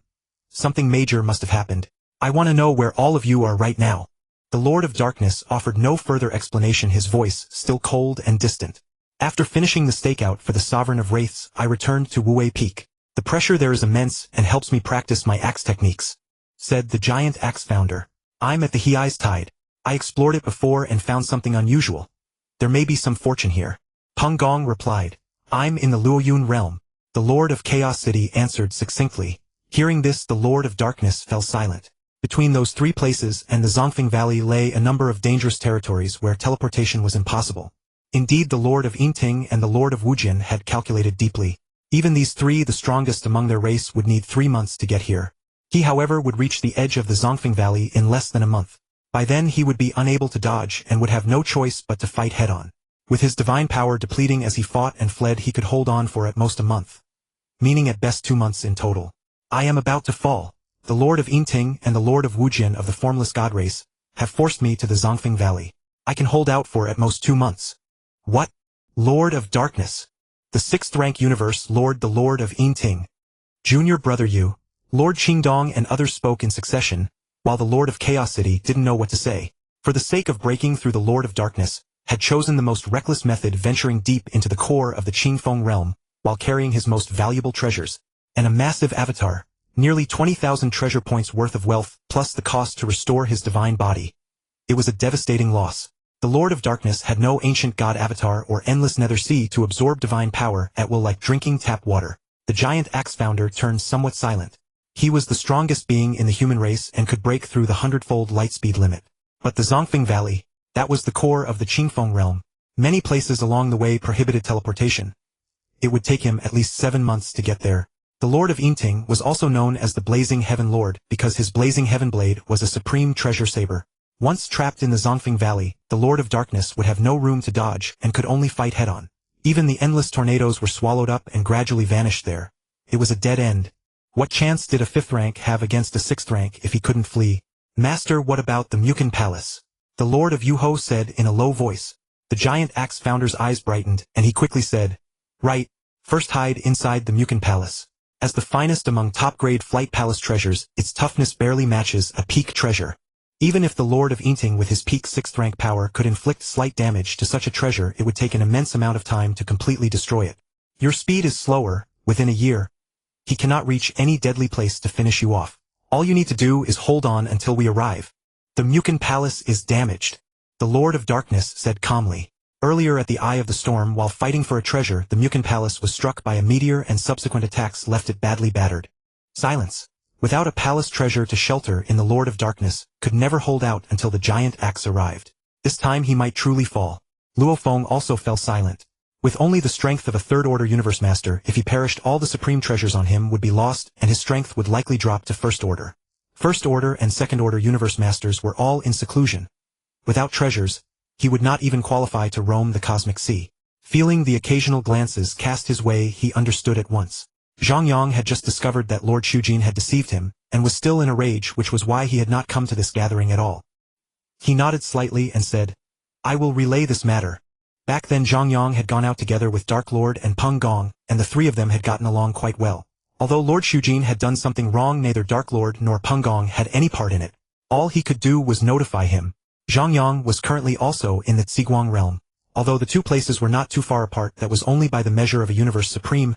Something major must have happened. I want to know where all of you are right now. The Lord of Darkness offered no further explanation, his voice still cold and distant. After finishing the stakeout for the Sovereign of Wraiths, I returned to Wuwei Peak. The pressure there is immense and helps me practice my axe techniques, said the Giant Axe founder. I'm at the Hei's Tide. I explored it before and found something unusual. There may be some fortune here. Peng Gong replied. I'm in the Luoyun realm. The Lord of Chaos City answered succinctly. Hearing this, the Lord of Darkness fell silent. Between those 3 places and the Zongfeng Valley lay a number of dangerous territories where teleportation was impossible. Indeed, the Lord of Yinting and the Lord of Wujian had calculated deeply. Even these 3, the strongest among their race, would need 3 months to get here. He, however, would reach the edge of the Zongfeng Valley in less than a month. By then he would be unable to dodge and would have no choice but to fight head-on. With his divine power depleting as he fought and fled, he could hold on for at most a month. Meaning at best 2 months in total. I am about to fall. The Lord of Yinting and the Lord of Wujian of the formless god race have forced me to the Zongfeng Valley. I can hold out for at most 2 months. What? Lord of Darkness. The 6th rank universe Lord, the Lord of Yinting. Junior Brother Yu. Lord Qingdong and others spoke in succession, while the Lord of Chaos City didn't know what to say. For the sake of breaking through, the Lord of Darkness had chosen the most reckless method, venturing deep into the core of the Qingfeng realm, while carrying his most valuable treasures, and a massive avatar, nearly 20,000 treasure points worth of wealth, plus the cost to restore his divine body. It was a devastating loss. The Lord of Darkness had no ancient god avatar or endless nether sea to absorb divine power at will like drinking tap water. The giant axe founder turned somewhat silent. He was the strongest being in the human race and could break through the 100-fold lightspeed limit. But the Zongfeng Valley, that was the core of the Qingfeng realm. Many places along the way prohibited teleportation. It would take him at least 7 months to get there. The Lord of Yinting was also known as the Blazing Heaven Lord because his Blazing Heaven Blade was a supreme treasure saber. Once trapped in the Zongfeng Valley, the Lord of Darkness would have no room to dodge and could only fight head-on. Even the endless tornadoes were swallowed up and gradually vanished there. It was a dead end. What chance did a 5th rank have against a 6th rank if he couldn't flee? Master, what about the Mukin Palace? The Lord of Yuho said in a low voice. The giant axe founder's eyes brightened, and he quickly said, "Right, first hide inside the Mukin Palace. As the finest among top-grade flight palace treasures, its toughness barely matches a peak treasure. Even if the Lord of Yinting with his peak 6th rank power could inflict slight damage to such a treasure, it would take an immense amount of time to completely destroy it. Your speed is slower. Within a year, he cannot reach any deadly place to finish you off. All you need to do is hold on until we arrive. The Mukin Palace is damaged," the Lord of Darkness said calmly. Earlier at the Eye of the Storm, while fighting for a treasure, the Mukin Palace was struck by a meteor and subsequent attacks left it badly battered. Silence. Without a palace treasure to shelter in, the Lord of Darkness could never hold out until the giant axe arrived. This time he might truly fall. Luo Feng also fell silent. With only the strength of a 3rd-order Universe Master, if he perished, all the supreme treasures on him would be lost, and his strength would likely drop to 1st order. 1st order and 2nd order Universe Masters were all in seclusion. Without treasures, he would not even qualify to roam the cosmic sea. Feeling the occasional glances cast his way, he understood at once. Zhang Yang had just discovered that Lord Shujin had deceived him, and was still in a rage, which was why he had not come to this gathering at all. He nodded slightly and said, "I will relay this matter." Back then Zhang Yang had gone out together with Dark Lord and Peng Gong, and the 3 of them had gotten along quite well. Although Lord Shujin had done something wrong, neither Dark Lord nor Peng Gong had any part in it. All he could do was notify him. Zhang Yang was currently also in the Ziguang realm. Although the 2 places were not too far apart, that was only by the measure of a Universe Supreme.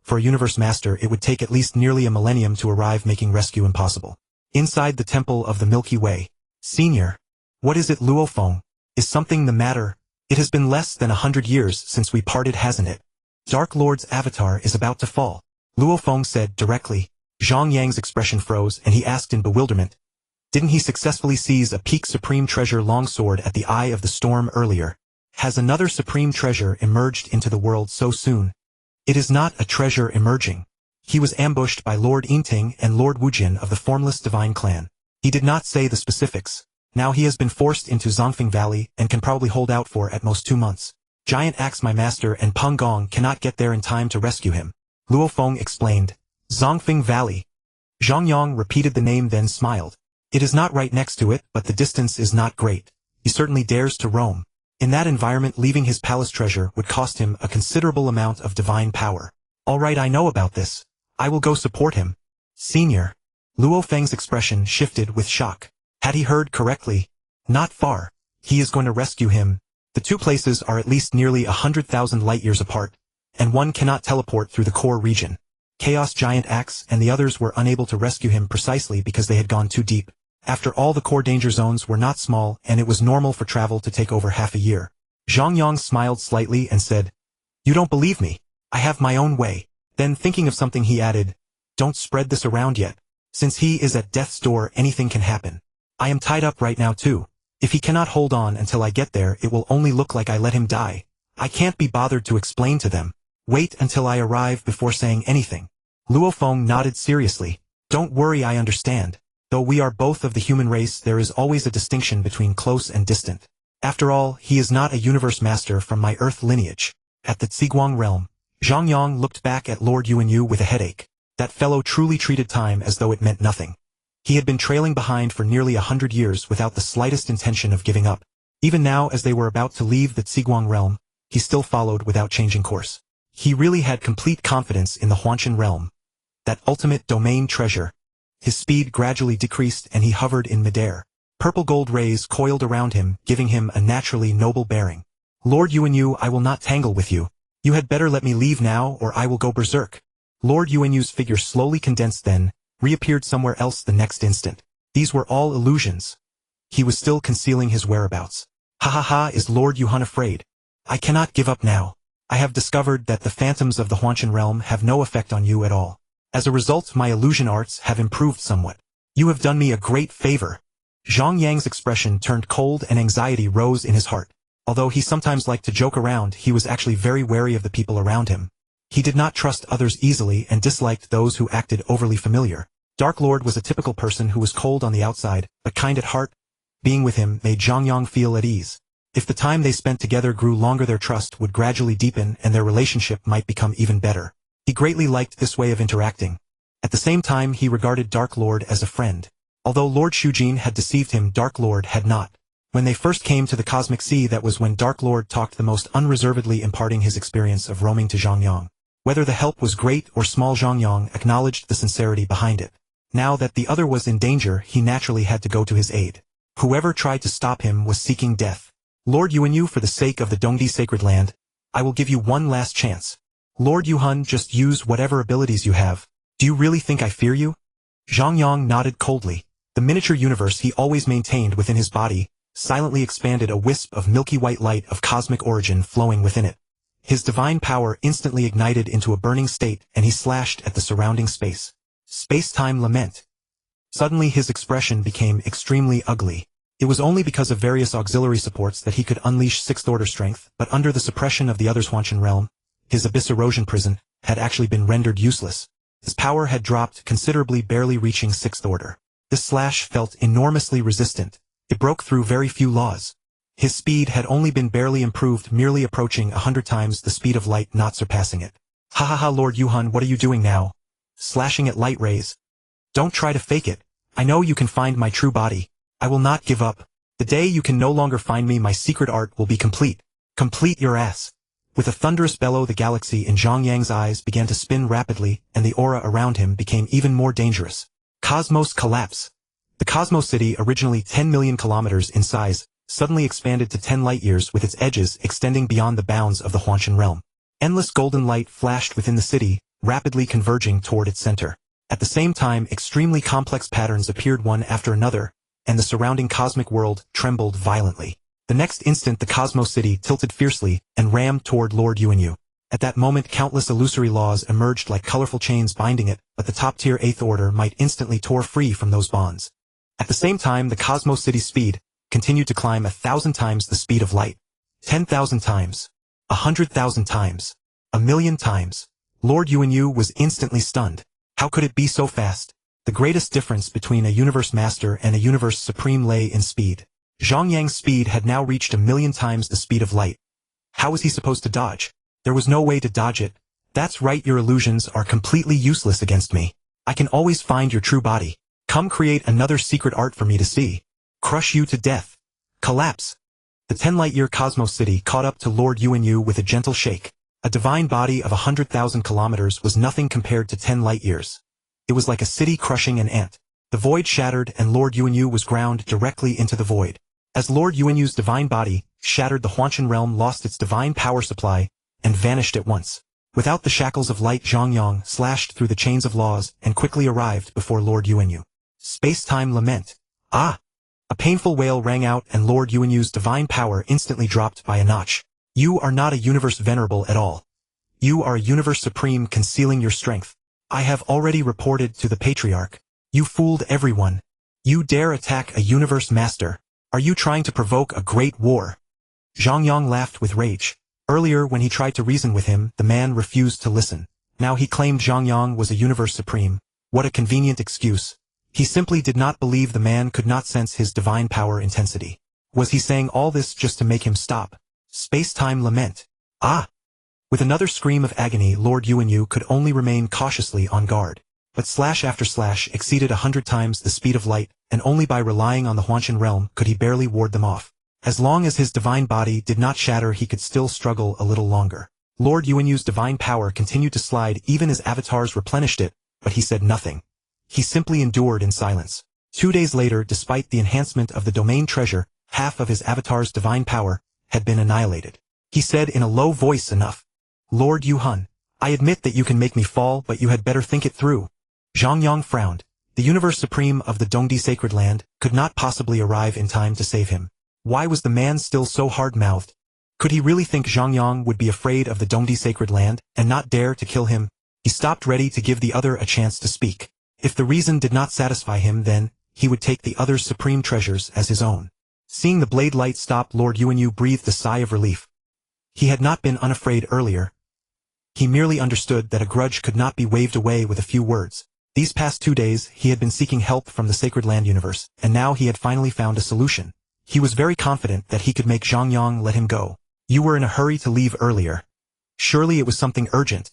For a Universe Master, it would take at least nearly a millennium to arrive, making rescue impossible. Inside the Temple of the Milky Way. "Senior. What is it, Luo Feng? Is something the matter? It has been less than 100 years since we parted, hasn't it? Dark Lord's avatar is about to fall," Luo Feng said directly. Zhang Yang's expression froze, and he asked in bewilderment, "Didn't he successfully seize a peak supreme treasure longsword at the Eye of the Storm earlier? Has another supreme treasure emerged into the world so soon?" "It is not a treasure emerging. He was ambushed by Lord Yinting and Lord Wujin of the formless divine clan. He did not say the specifics. Now he has been forced into Zongfeng Valley and can probably hold out for at most 2 months. Giant Axe, my master, and Peng Gong cannot get there in time to rescue him," Luo Feng explained. "Zongfeng Valley." Zhang Yang repeated the name, then smiled. "It is not right next to it, but the distance is not great. He certainly dares to roam. In that environment, leaving his palace treasure would cost him a considerable amount of divine power. All right, I know about this. I will go support him." "Senior." Luo Feng's expression shifted with shock. Had he heard correctly? Not far. He is going to rescue him. The 2 places are at least nearly 100,000 light-years apart, and one cannot teleport through the core region. Chaos Giant Axe and the others were unable to rescue him precisely because they had gone too deep. After all, the core danger zones were not small, and it was normal for travel to take over half a year. Zhang Yang smiled slightly and said, "You don't believe me. I have my own way." Then, thinking of something, he added, "Don't spread this around yet. Since he is at death's door, anything can happen. I am tied up right now too. If he cannot hold on until I get there, it will only look like I let him die. I can't be bothered to explain to them. Wait until I arrive before saying anything." Luo Feng nodded seriously. "Don't worry, I understand. Though we are both of the human race, there is always a distinction between close and distant. After all, he is not a Universe Master from my Earth lineage." At the Ziguang realm, Zhang Yang looked back at Lord Yuanyu with a headache. That fellow truly treated time as though it meant nothing. He had been trailing behind for nearly 100 years without the slightest intention of giving up. Even now, as they were about to leave the Ziguang realm, he still followed without changing course. He really had complete confidence in the Huanshan realm. That ultimate domain treasure. His speed gradually decreased and he hovered in midair. Purple gold rays coiled around him, giving him a naturally noble bearing. "Lord Yuanyu, I will not tangle with you. You had better let me leave now or I will go berserk." Lord Yuanyu's figure slowly condensed, then reappeared somewhere else the next instant. These were all illusions. He was still concealing his whereabouts. Ha ha ha, is Lord Yuhan afraid? I cannot give up now. I have discovered that the phantoms of the Huanshan realm have no effect on you at all. As a result, my illusion arts have improved somewhat. You have done me a great favor. Zhang Yang's expression turned cold and anxiety rose in his heart. Although he sometimes liked to joke around, he was actually very wary of the people around him. He did not trust others easily and disliked those who acted overly familiar. Dark Lord was a typical person who was cold on the outside, but kind at heart. Being with him made Zhang Yang feel at ease. If the time they spent together grew longer, their trust would gradually deepen and their relationship might become even better. He greatly liked this way of interacting. At the same time, he regarded Dark Lord as a friend. Although Lord Shujin had deceived him, Dark Lord had not. When they first came to the Cosmic Sea, that was when Dark Lord talked the most unreservedly, imparting his experience of roaming to Zhang Yang. Whether the help was great or small, Zhang Yang acknowledged the sincerity behind it. Now that the other was in danger, he naturally had to go to his aid. Whoever tried to stop him was seeking death. Lord Yuanyu, for the sake of the Dongdi sacred land, I will give you one last chance. Lord Yuhan, just use whatever abilities you have. Do you really think I fear you? Zhang Yang nodded coldly. The miniature universe he always maintained within his body silently expanded, a wisp of milky white light of cosmic origin flowing within it. His divine power instantly ignited into a burning state, and he slashed at the surrounding space. Space-time lament. Suddenly his expression became extremely ugly. It was only because of various auxiliary supports that he could unleash sixth-order strength, but under the suppression of the other's Huanshan realm, his abyss erosion prison had actually been rendered useless. His power had dropped considerably, barely reaching sixth order. This slash felt enormously resistant. It broke through very few laws. His speed had only been barely improved, merely approaching 100 times the speed of light, not surpassing it. Ha ha ha, Lord Yuhan, what are you doing now? Slashing at light rays. Don't try to fake it. I know you can find my true body. I will not give up. The day you can no longer find me, my secret art will be complete. Complete your ass. With a thunderous bellow, the galaxy in Zhang Yang's eyes began to spin rapidly, and the aura around him became even more dangerous. Cosmos collapse. The Cosmos City, originally 10 million kilometers in size, suddenly expanded to 10 light-years, with its edges extending beyond the bounds of the Huanshan realm. Endless golden light flashed within the city, rapidly converging toward its center. At the same time, extremely complex patterns appeared one after another, and the surrounding cosmic world trembled violently. The next instant, the Cosmos City tilted fiercely and rammed toward Lord Yuanyu. At that moment, countless illusory laws emerged like colorful chains binding it, but the top-tier 8th Order might instantly tore free from those bonds. At the same time, the Cosmos City's speed continued to climb 1,000 times the speed of light. 10,000 times. 100,000 times. 1,000,000 times. Lord Yuanyu was instantly stunned. How could it be so fast? The greatest difference between a Universe Master and a Universe Supreme lay in speed. Zhang Yang's speed had now reached 1,000,000 times the speed of light. How was he supposed to dodge? There was no way to dodge it. That's right, your illusions are completely useless against me. I can always find your true body. Come create another secret art for me to see. Crush you to death. Collapse. The 10 light-year Cosmos City caught up to Lord Yuanyu with a gentle shake. A divine body of 100,000 kilometers was nothing compared to 10 light-years. It was like a city crushing an ant. The void shattered and Lord Yuanyu was ground directly into the void. As Lord Yuanyu's divine body shattered, the Huanshan realm lost its divine power supply and vanished at once. Without the shackles of light, Zhang Yang slashed through the chains of laws and quickly arrived before Lord Yuanyu. Space-time lament. Ah! A painful wail rang out and Lord Yuanyu's divine power instantly dropped by a notch. You are not a Universe Venerable at all. You are a Universe Supreme, concealing your strength. I have already reported to the Patriarch. You fooled everyone. You dare attack a Universe Master. Are you trying to provoke a great war? Zhang Yang laughed with rage. Earlier, when he tried to reason with him, the man refused to listen. Now he claimed Zhang Yang was a Universe Supreme. What a convenient excuse. He simply did not believe the man could not sense his divine power intensity. Was he saying all this just to make him stop? Space-time lament. Ah! With another scream of agony, Lord Yuanyu could only remain cautiously on guard. But slash after slash exceeded 100 times the speed of light, and only by relying on the Huanshan realm could he barely ward them off. As long as his divine body did not shatter, he could still struggle a little longer. Lord Yuanyu's divine power continued to slide even as avatars replenished it, but he said nothing. He simply endured in silence. 2 days later, despite the enhancement of the domain treasure, half of his avatar's divine power had been annihilated. He said in a low voice, enough. Lord Yuhan, I admit that you can make me fall, but you had better think it through. Zhang Yang frowned. The Universe Supreme of the Dongdi Sacred Land could not possibly arrive in time to save him. Why was the man still so hard-mouthed? Could he really think Zhang Yang would be afraid of the Dongdi sacred land, and not dare to kill him? He stopped, ready to give the other a chance to speak. If the reason did not satisfy him, then he would take the other's supreme treasures as his own. Seeing the blade light stop, Lord Yuanyu breathed a sigh of relief. He had not been unafraid earlier. He merely understood that a grudge could not be waved away with a few words. These past 2 days, he had been seeking help from the Sacred Land Universe, and now he had finally found a solution. He was very confident that he could make Zhang Yang let him go. You were in a hurry to leave earlier. Surely it was something urgent.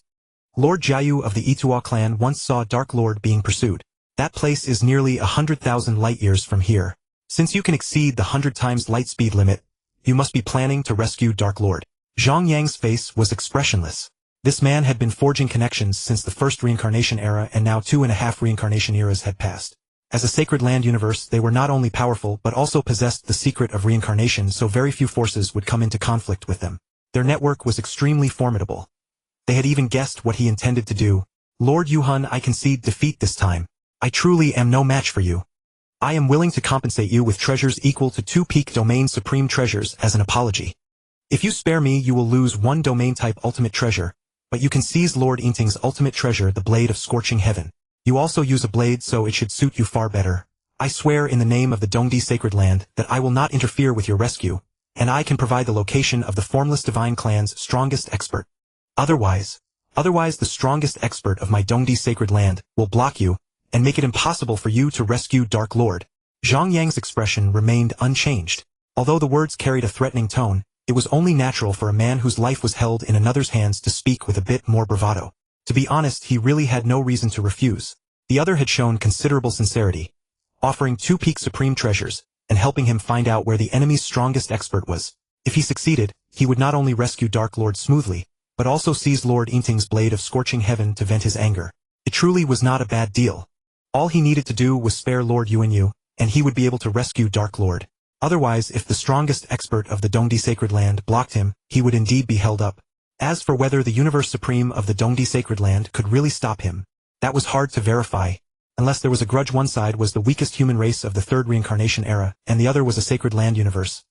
Lord Jiayu of the Itua clan once saw Dark Lord being pursued. That place is nearly 100,000 light-years from here. Since you can exceed the 100 times light speed limit, you must be planning to rescue Dark Lord. Zhang Yang's face was expressionless. This man had been forging connections since the first reincarnation era, and now 2.5 reincarnation eras had passed. As a Sacred Land Universe, they were not only powerful but also possessed the secret of reincarnation, so very few forces would come into conflict with them. Their network was extremely formidable. They had even guessed what he intended to do. Lord Yuhun, I concede defeat this time. I truly am no match for you. I am willing to compensate you with treasures equal to 2 peak domain supreme treasures as an apology. If you spare me, you will lose 1 domain type ultimate treasure, but you can seize Lord Yinting's ultimate treasure, the Blade of Scorching Heaven. You also use a blade, so it should suit you far better. I swear in the name of the Dongdi Sacred Land that I will not interfere with your rescue, and I can provide the location of the Formless Divine Clan's strongest expert. Otherwise the strongest expert of my Dongdi Sacred Land will block you and make it impossible for you to rescue Dark Lord. Zhang Yang's expression remained unchanged. Although the words carried a threatening tone, it was only natural for a man whose life was held in another's hands to speak with a bit more bravado. To be honest, he really had no reason to refuse. The other had shown considerable sincerity, offering 2 peak supreme treasures, and helping him find out where the enemy's strongest expert was. If he succeeded, he would not only rescue Dark Lord smoothly, but also seize Lord Yinting's Blade of Scorching Heaven to vent his anger. It truly was not a bad deal. All he needed to do was spare Lord Yuanyu, and he would be able to rescue Dark Lord. Otherwise, if the strongest expert of the Dongdi Sacred Land blocked him, he would indeed be held up. As for whether the Universe Supreme of the Dongdi Sacred Land could really stop him, that was hard to verify. Unless there was a grudge, one side was the weakest human race of the 3rd reincarnation era, and the other was a Sacred Land Universe.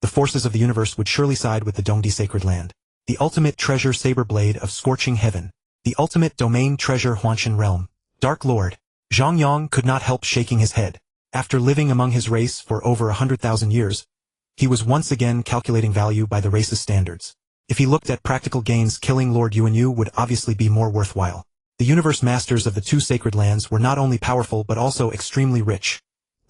The forces of the universe would surely side with the Dongdi Sacred Land. The ultimate treasure, Saber Blade of Scorching Heaven. The ultimate domain treasure, Huanshan Realm. Dark Lord. Zhang Yang could not help shaking his head. After living among his race for over 100,000 years, he was once again calculating value by the race's standards. If he looked at practical gains, killing Lord Yuanyu would obviously be more worthwhile. The universe masters of the 2 sacred lands were not only powerful but also extremely rich,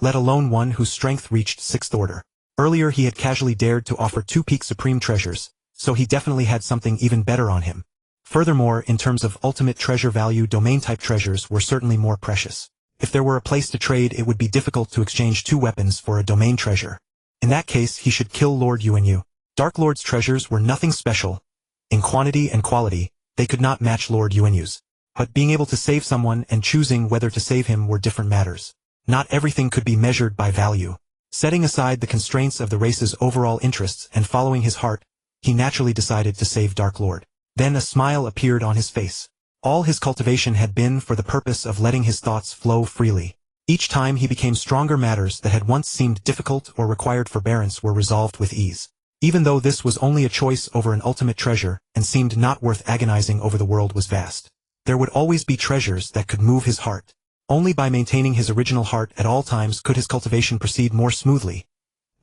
let alone one whose strength reached 6th order. Earlier he had casually dared to offer 2 peak supreme treasures, so he definitely had something even better on him. Furthermore, in terms of ultimate treasure value, domain-type treasures were certainly more precious. If there were a place to trade, it would be difficult to exchange 2 weapons for a domain treasure. In that case, he should kill Lord Yuanyu. Dark Lord's treasures were nothing special. In quantity and quality, they could not match Lord Yuanyu's. But being able to save someone and choosing whether to save him were different matters. Not everything could be measured by value. Setting aside the constraints of the race's overall interests and following his heart, he naturally decided to save Dark Lord. Then a smile appeared on his face. All his cultivation had been for the purpose of letting his thoughts flow freely. Each time he became stronger, matters that had once seemed difficult or required forbearance were resolved with ease. Even though this was only a choice over an ultimate treasure and seemed not worth agonizing over, the world was vast. There would always be treasures that could move his heart. Only by maintaining his original heart at all times could his cultivation proceed more smoothly.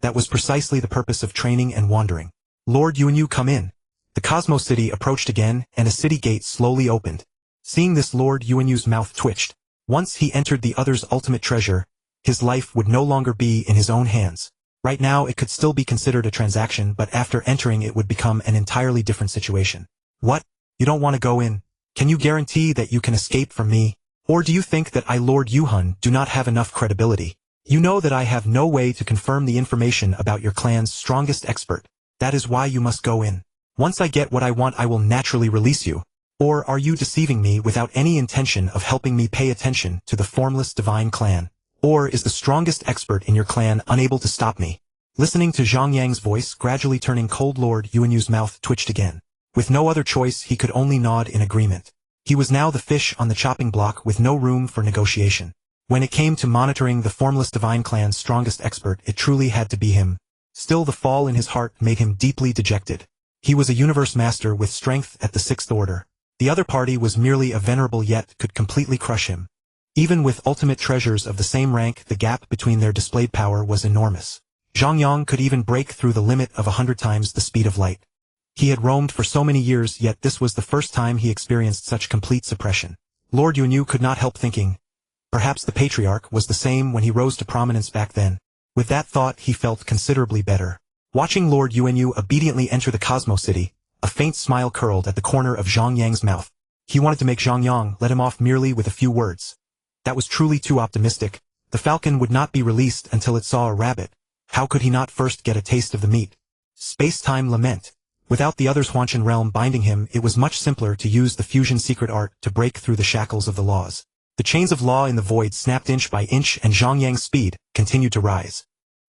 That was precisely the purpose of training and wandering. Lord Yuanyu, come in. The Cosmos City approached again, and a city gate slowly opened. Seeing this, Lord Yuanyu's mouth twitched. Once he entered the other's ultimate treasure, his life would no longer be in his own hands. Right now it could still be considered a transaction, but after entering it would become an entirely different situation. What? You don't want to go in? Can you guarantee that you can escape from me? Or do you think that I, Lord Yuhun, do not have enough credibility? You know that I have no way to confirm the information about your clan's strongest expert. That is why you must go in. Once I get what I want, I will naturally release you. Or are you deceiving me without any intention of helping me pay attention to the formless divine clan? Or is the strongest expert in your clan unable to stop me? Listening to Zhang Yang's voice gradually turning cold, Lord Yuanyu's mouth twitched again. With no other choice, he could only nod in agreement. He was now the fish on the chopping block with no room for negotiation. When it came to monitoring the formless divine clan's strongest expert, it truly had to be him. Still, the fall in his heart made him deeply dejected. He was a universe master with strength at the sixth order. The other party was merely a venerable yet could completely crush him. Even with ultimate treasures of the same rank, the gap between their displayed power was enormous. Zhang Yang could even break through the limit of 100 times the speed of light. He had roamed for so many years, yet this was the first time he experienced such complete suppression. Lord Yunyu could not help thinking, perhaps the Patriarch was the same when he rose to prominence back then. With that thought, he felt considerably better. Watching Lord Yunyu obediently enter the Cosmo City, a faint smile curled at the corner of Zhang Yang's mouth. He wanted to make Zhang Yang let him off merely with a few words. That was truly too optimistic. The falcon would not be released until it saw a rabbit. How could he not first get a taste of the meat? Space-time lament. Without the other's Huanshan realm binding him, it was much simpler to use the fusion secret art to break through the shackles of the laws. The chains of law in the void snapped inch by inch, and Zhang Yang's speed continued to rise.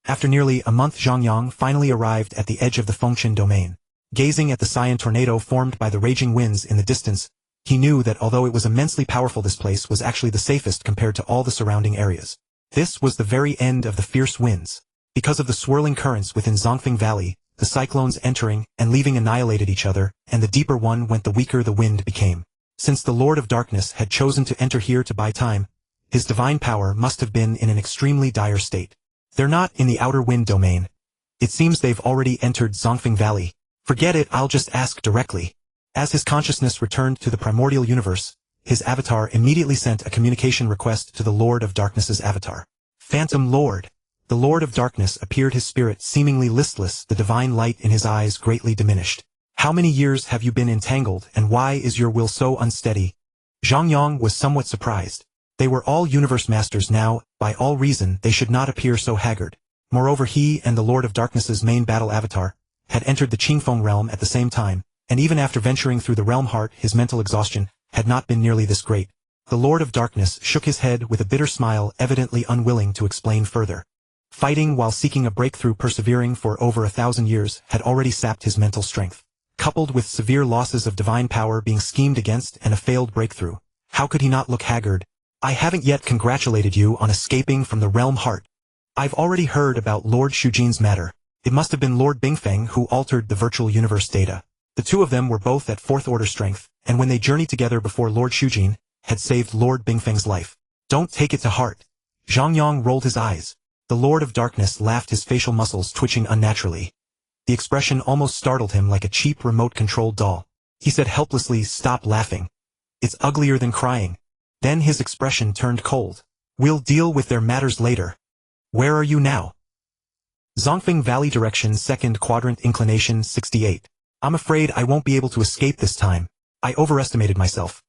After nearly a month, Zhang Yang finally arrived at the edge of the Fengshan domain. Gazing at the cyan tornado formed by the raging winds in the distance, he knew that although it was immensely powerful, this place was actually the safest compared to all the surrounding areas. This was the very end of the fierce winds. Because of the swirling currents within Zongfeng Valley, the cyclones entering and leaving annihilated each other, and the deeper one went the weaker the wind became. Since the Lord of Darkness had chosen to enter here to buy time, his divine power must have been in an extremely dire state. They're not in the outer wind domain. It seems they've already entered Zongfeng Valley. Forget it, I'll just ask directly. As his consciousness returned to the primordial universe, his avatar immediately sent a communication request to the Lord of Darkness's avatar. Phantom Lord. The Lord of Darkness appeared, his spirit seemingly listless, the divine light in his eyes greatly diminished. How many years have you been entangled, and why is your will so unsteady? Zhang Yang was somewhat surprised. They were all universe masters now, by all reason they should not appear so haggard. Moreover, he and the Lord of Darkness's main battle avatar had entered the Qingfeng realm at the same time, and even after venturing through the realm heart, his mental exhaustion had not been nearly this great. The Lord of Darkness shook his head with a bitter smile, evidently unwilling to explain further. Fighting while seeking a breakthrough, persevering for over 1,000 years, had already sapped his mental strength. Coupled with severe losses of divine power being schemed against and a failed breakthrough, how could he not look haggard? I haven't yet congratulated you on escaping from the realm heart. I've already heard about Lord Shujin's matter. It must have been Lord Bingfeng who altered the virtual universe data. The two of them were both at fourth order strength, and when they journeyed together before Lord Shujin had saved Lord Bingfeng's life. Don't take it to heart. Zhang Yang rolled his eyes. The Lord of Darkness laughed, his facial muscles twitching unnaturally. The expression almost startled him, like a cheap remote-controlled doll. He said helplessly, "Stop laughing. It's uglier than crying." Then his expression turned cold. "We'll deal with their matters later. Where are you now?" Zongfeng Valley direction, second quadrant, inclination 68. I'm afraid I won't be able to escape this time. I overestimated myself.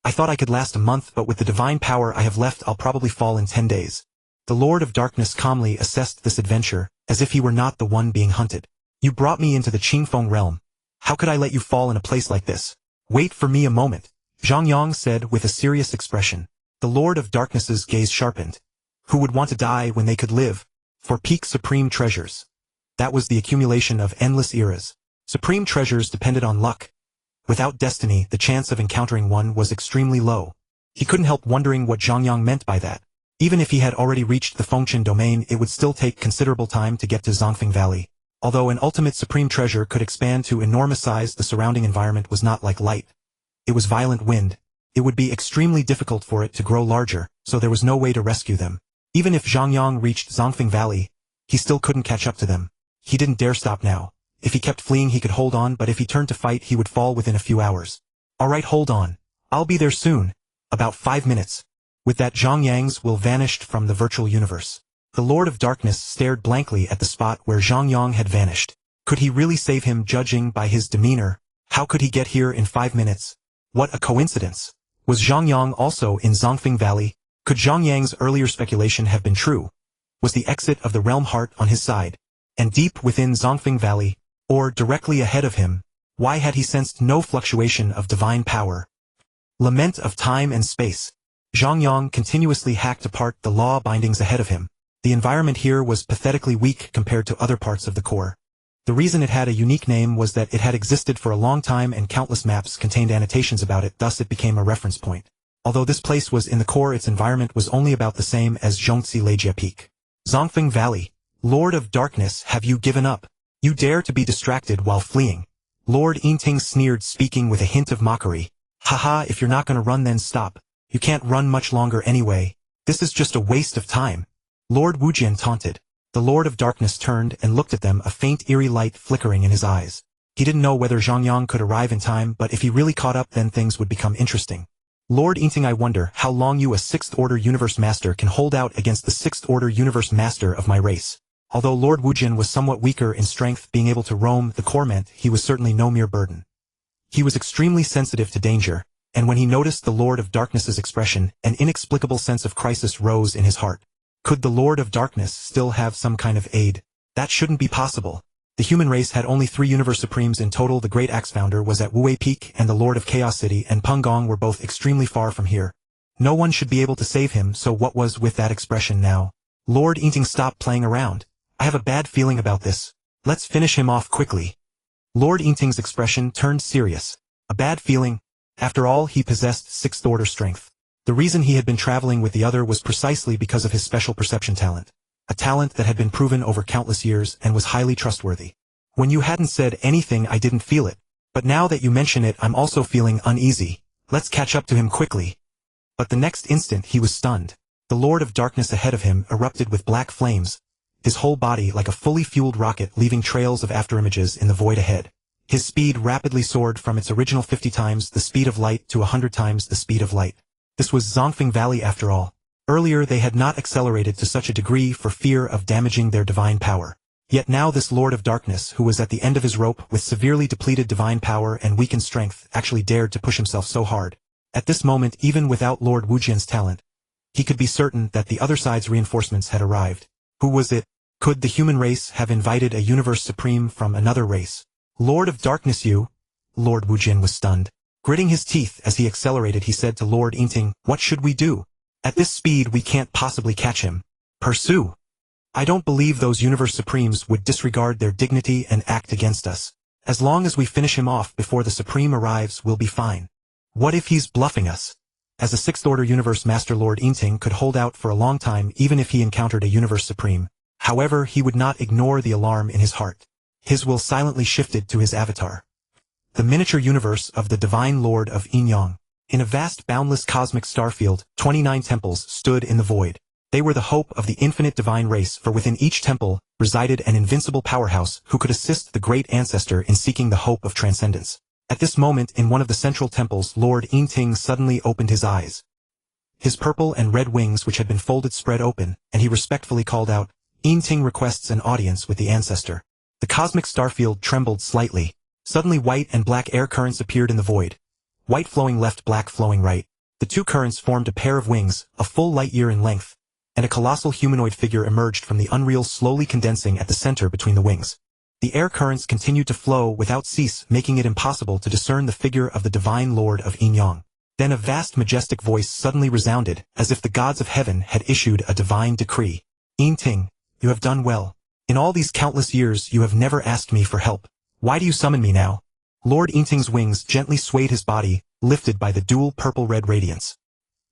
I thought I could last a month, but with the divine power I have left, I'll probably fall in 10 days. The Lord of Darkness calmly assessed this adventure, as if he were not the one being hunted. You brought me into the Qingfeng realm. How could I let you fall in a place like this? Wait for me a moment, Zhang Yang said with a serious expression. The Lord of Darkness's gaze sharpened. Who would want to die when they could live? For peak supreme treasures. That was the accumulation of endless eras. Supreme treasures depended on luck. Without destiny, the chance of encountering one was extremely low. He couldn't help wondering what Zhang Yang meant by that. Even if he had already reached the Fengshan domain, it would still take considerable time to get to Zongfeng Valley. Although an ultimate supreme treasure could expand to enormous size, the surrounding environment was not like light. It was violent wind. It would be extremely difficult for it to grow larger, so there was no way to rescue them. Even if Zhang Yang reached Zongfeng Valley, he still couldn't catch up to them. He didn't dare stop now. If he kept fleeing, he could hold on, but if he turned to fight, he would fall within a few hours. Alright, hold on. I'll be there soon. About 5 minutes. With that, Zhang Yang's will vanished from the virtual universe. The Lord of Darkness stared blankly at the spot where Zhang Yang had vanished. Could he really save him, judging by his demeanor? How could he get here in 5 minutes? What a coincidence. Was Zhang Yang also in Zongfeng Valley? Could Zhang Yang's earlier speculation have been true? Was the exit of the realm heart on his side? And deep within Zongfeng Valley, or directly ahead of him, why had he sensed no fluctuation of divine power? Lament of time and space. Zhang Yang continuously hacked apart the law bindings ahead of him. The environment here was pathetically weak compared to other parts of the core. The reason it had a unique name was that it had existed for a long time and countless maps contained annotations about it, thus it became a reference point. Although this place was in the core, its environment was only about the same as Zhongzi Lejia Peak. Zongfeng Valley. Lord of Darkness, have you given up? You dare to be distracted while fleeing. Lord Yinting sneered, speaking with a hint of mockery. Haha, if you're not gonna run then stop. You can't run much longer anyway. This is just a waste of time. Lord Wujian taunted. The Lord of Darkness turned and looked at them, a faint eerie light flickering in his eyes. He didn't know whether Zhang Yang could arrive in time, but if he really caught up then things would become interesting. Lord Yinting, I wonder how long you, a 6th Order Universe Master, can hold out against the 6th Order Universe Master of my race. Although Lord Wujian was somewhat weaker in strength, being able to roam the core meant he was certainly no mere burden. He was extremely sensitive to danger, and when he noticed the Lord of Darkness's expression, an inexplicable sense of crisis rose in his heart. Could the Lord of Darkness still have some kind of aid? That shouldn't be possible. The human race had only 3 Universe Supremes in total. The Great Axe Founder was at Wuwei Peak, and the Lord of Chaos City and Peng Gong were both extremely far from here. No one should be able to save him, so what was with that expression now? Lord Yinting, stop playing around. I have a bad feeling about this. Let's finish him off quickly. Lord Yinting's expression turned serious. A bad feeling? After all, he possessed 6th Order strength. The reason he had been traveling with the other was precisely because of his special perception talent. A talent that had been proven over countless years and was highly trustworthy. When you hadn't said anything, I didn't feel it. But now that you mention it, I'm also feeling uneasy. Let's catch up to him quickly. But the next instant he was stunned. The Lord of Darkness ahead of him erupted with black flames, his whole body like a fully fueled rocket leaving trails of afterimages in the void ahead. His speed rapidly soared from its original 50 times the speed of light to 100 times the speed of light. This was Zongfeng Valley after all. Earlier they had not accelerated to such a degree for fear of damaging their divine power. Yet now this Lord of Darkness, who was at the end of his rope with severely depleted divine power and weakened strength, actually dared to push himself so hard. At this moment, even without Lord Wujian's talent, he could be certain that the other side's reinforcements had arrived. Who was it? Could the human race have invited a Universe Supreme from another race? Lord of Darkness, you? Lord Wujian was stunned. Gritting his teeth as he accelerated, he said to Lord Yinting, what should we do? At this speed we can't possibly catch him. Pursue. I don't believe those Universe Supremes would disregard their dignity and act against us. As long as we finish him off before the Supreme arrives, we'll be fine. What if he's bluffing us? As a 6th Order Universe Master, Lord Yinting could hold out for a long time even if he encountered a Universe Supreme. However, he would not ignore the alarm in his heart. His will silently shifted to his avatar. The miniature universe of the Divine Lord of Yingyang. In a vast boundless cosmic starfield, 29 temples stood in the void. They were the hope of the infinite divine race, for within each temple resided an invincible powerhouse who could assist the great ancestor in seeking the hope of transcendence. At this moment, in one of the central temples, Lord Yinting suddenly opened his eyes. His purple and red wings, which had been folded, spread open, and he respectfully called out, Yinting requests an audience with the ancestor. The cosmic starfield trembled slightly. Suddenly white and black air currents appeared in the void. White flowing left, black flowing right. The two currents formed a pair of wings, a full light year in length, and a colossal humanoid figure emerged from the unreal, slowly condensing at the center between the wings. The air currents continued to flow without cease, making it impossible to discern the figure of the Divine Lord of Yingyang. Then a vast majestic voice suddenly resounded, as if the gods of heaven had issued a divine decree. Yinting, you have done well. In all these countless years you have never asked me for help. Why do you summon me now? Lord Yinting's wings gently swayed his body, lifted by the dual purple-red radiance.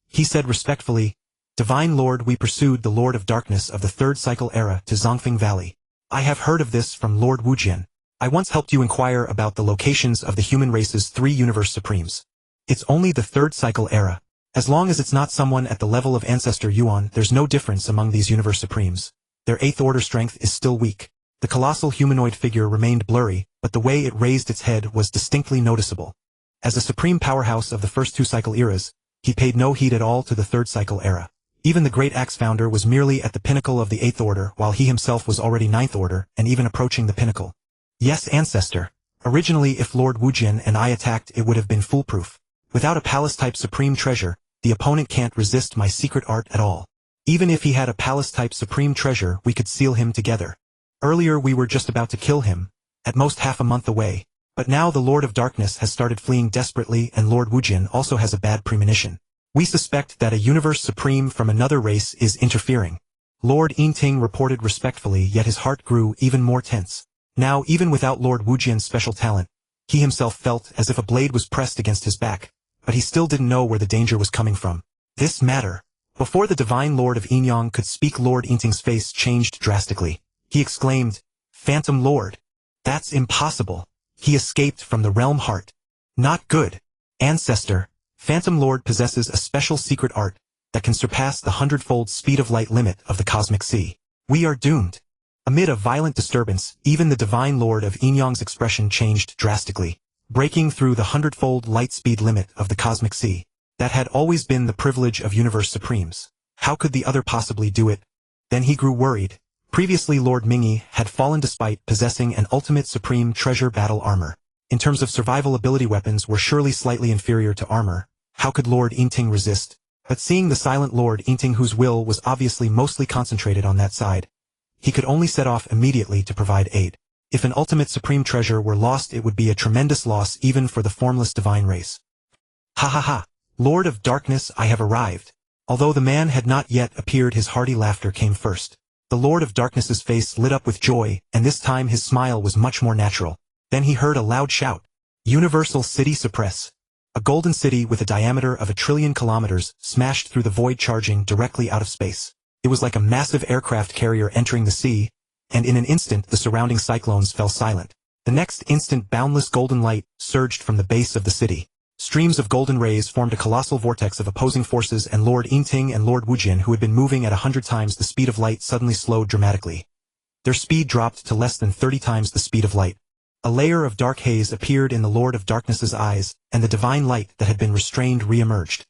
He said respectfully, Divine Lord, we pursued the Lord of Darkness of the 3rd Cycle Era to Zongfeng Valley. I have heard of this from Lord Wujian. I once helped you inquire about the locations of the human race's 3 Universe Supremes. It's only the 3rd Cycle Era. As long as it's not someone at the level of Ancestor Yuan, there's no difference among these Universe Supremes. Their 8th Order strength is still weak. The colossal humanoid figure remained blurry, but the way it raised its head was distinctly noticeable. As the supreme powerhouse of the first 2 cycle eras, he paid no heed at all to the 3rd Cycle Era. Even the Great Axe Founder was merely at the pinnacle of the 8th Order, while he himself was already 9th Order, and even approaching the pinnacle. Yes, Ancestor. Originally, if Lord Wujian and I attacked, it would have been foolproof. Without a palace-type supreme treasure, the opponent can't resist my secret art at all. Even if he had a palace-type supreme treasure, we could seal him together. Earlier we were just about to kill him, at most half a month away. But now the Lord of Darkness has started fleeing desperately, and Lord Wujian also has a bad premonition. We suspect that a Universe Supreme from another race is interfering. Lord Yinting reported respectfully, yet his heart grew even more tense. Now, even without Lord Wujian's special talent, he himself felt as if a blade was pressed against his back, but he still didn't know where the danger was coming from. This matter. Before the Divine Lord of Yingyang could speak, Lord Yinting's face changed drastically. He exclaimed, "Phantom Lord! That's impossible. He escaped from the realm heart. Not good. Ancestor, Phantom Lord possesses a special secret art that can surpass the 100-fold speed of light limit of the cosmic sea. We are doomed." Amid a violent disturbance, even the Divine Lord of Yingyang's expression changed drastically. Breaking through the 100-fold light speed limit of the cosmic sea. That had always been the privilege of Universe Supremes. How could the other possibly do it? Then he grew worried. Previously Lord Mingyi had fallen despite possessing an ultimate supreme treasure battle armor. In terms of survival ability, weapons were surely slightly inferior to armor. How could Lord Yinting resist? But seeing the silent Lord Yinting, whose will was obviously mostly concentrated on that side, he could only set off immediately to provide aid. If an ultimate supreme treasure were lost, it would be a tremendous loss even for the formless divine race. Ha ha ha! Lord of Darkness, I have arrived. Although the man had not yet appeared, his hearty laughter came first. The Lord of Darkness's face lit up with joy, and this time his smile was much more natural. Then he heard a loud shout. Universal City suppress. A golden city with a diameter of 1 trillion kilometers smashed through the void, charging directly out of space. It was like a massive aircraft carrier entering the sea, and in an instant the surrounding cyclones fell silent. The next instant boundless golden light surged from the base of the city. Streams of golden rays formed a colossal vortex of opposing forces, and Lord Yinting and Lord Wujin, who had been moving at 100 times the speed of light, suddenly slowed dramatically. Their speed dropped to less than 30 times the speed of light. A layer of dark haze appeared in the Lord of Darkness's eyes, and the divine light that had been restrained re-emerged.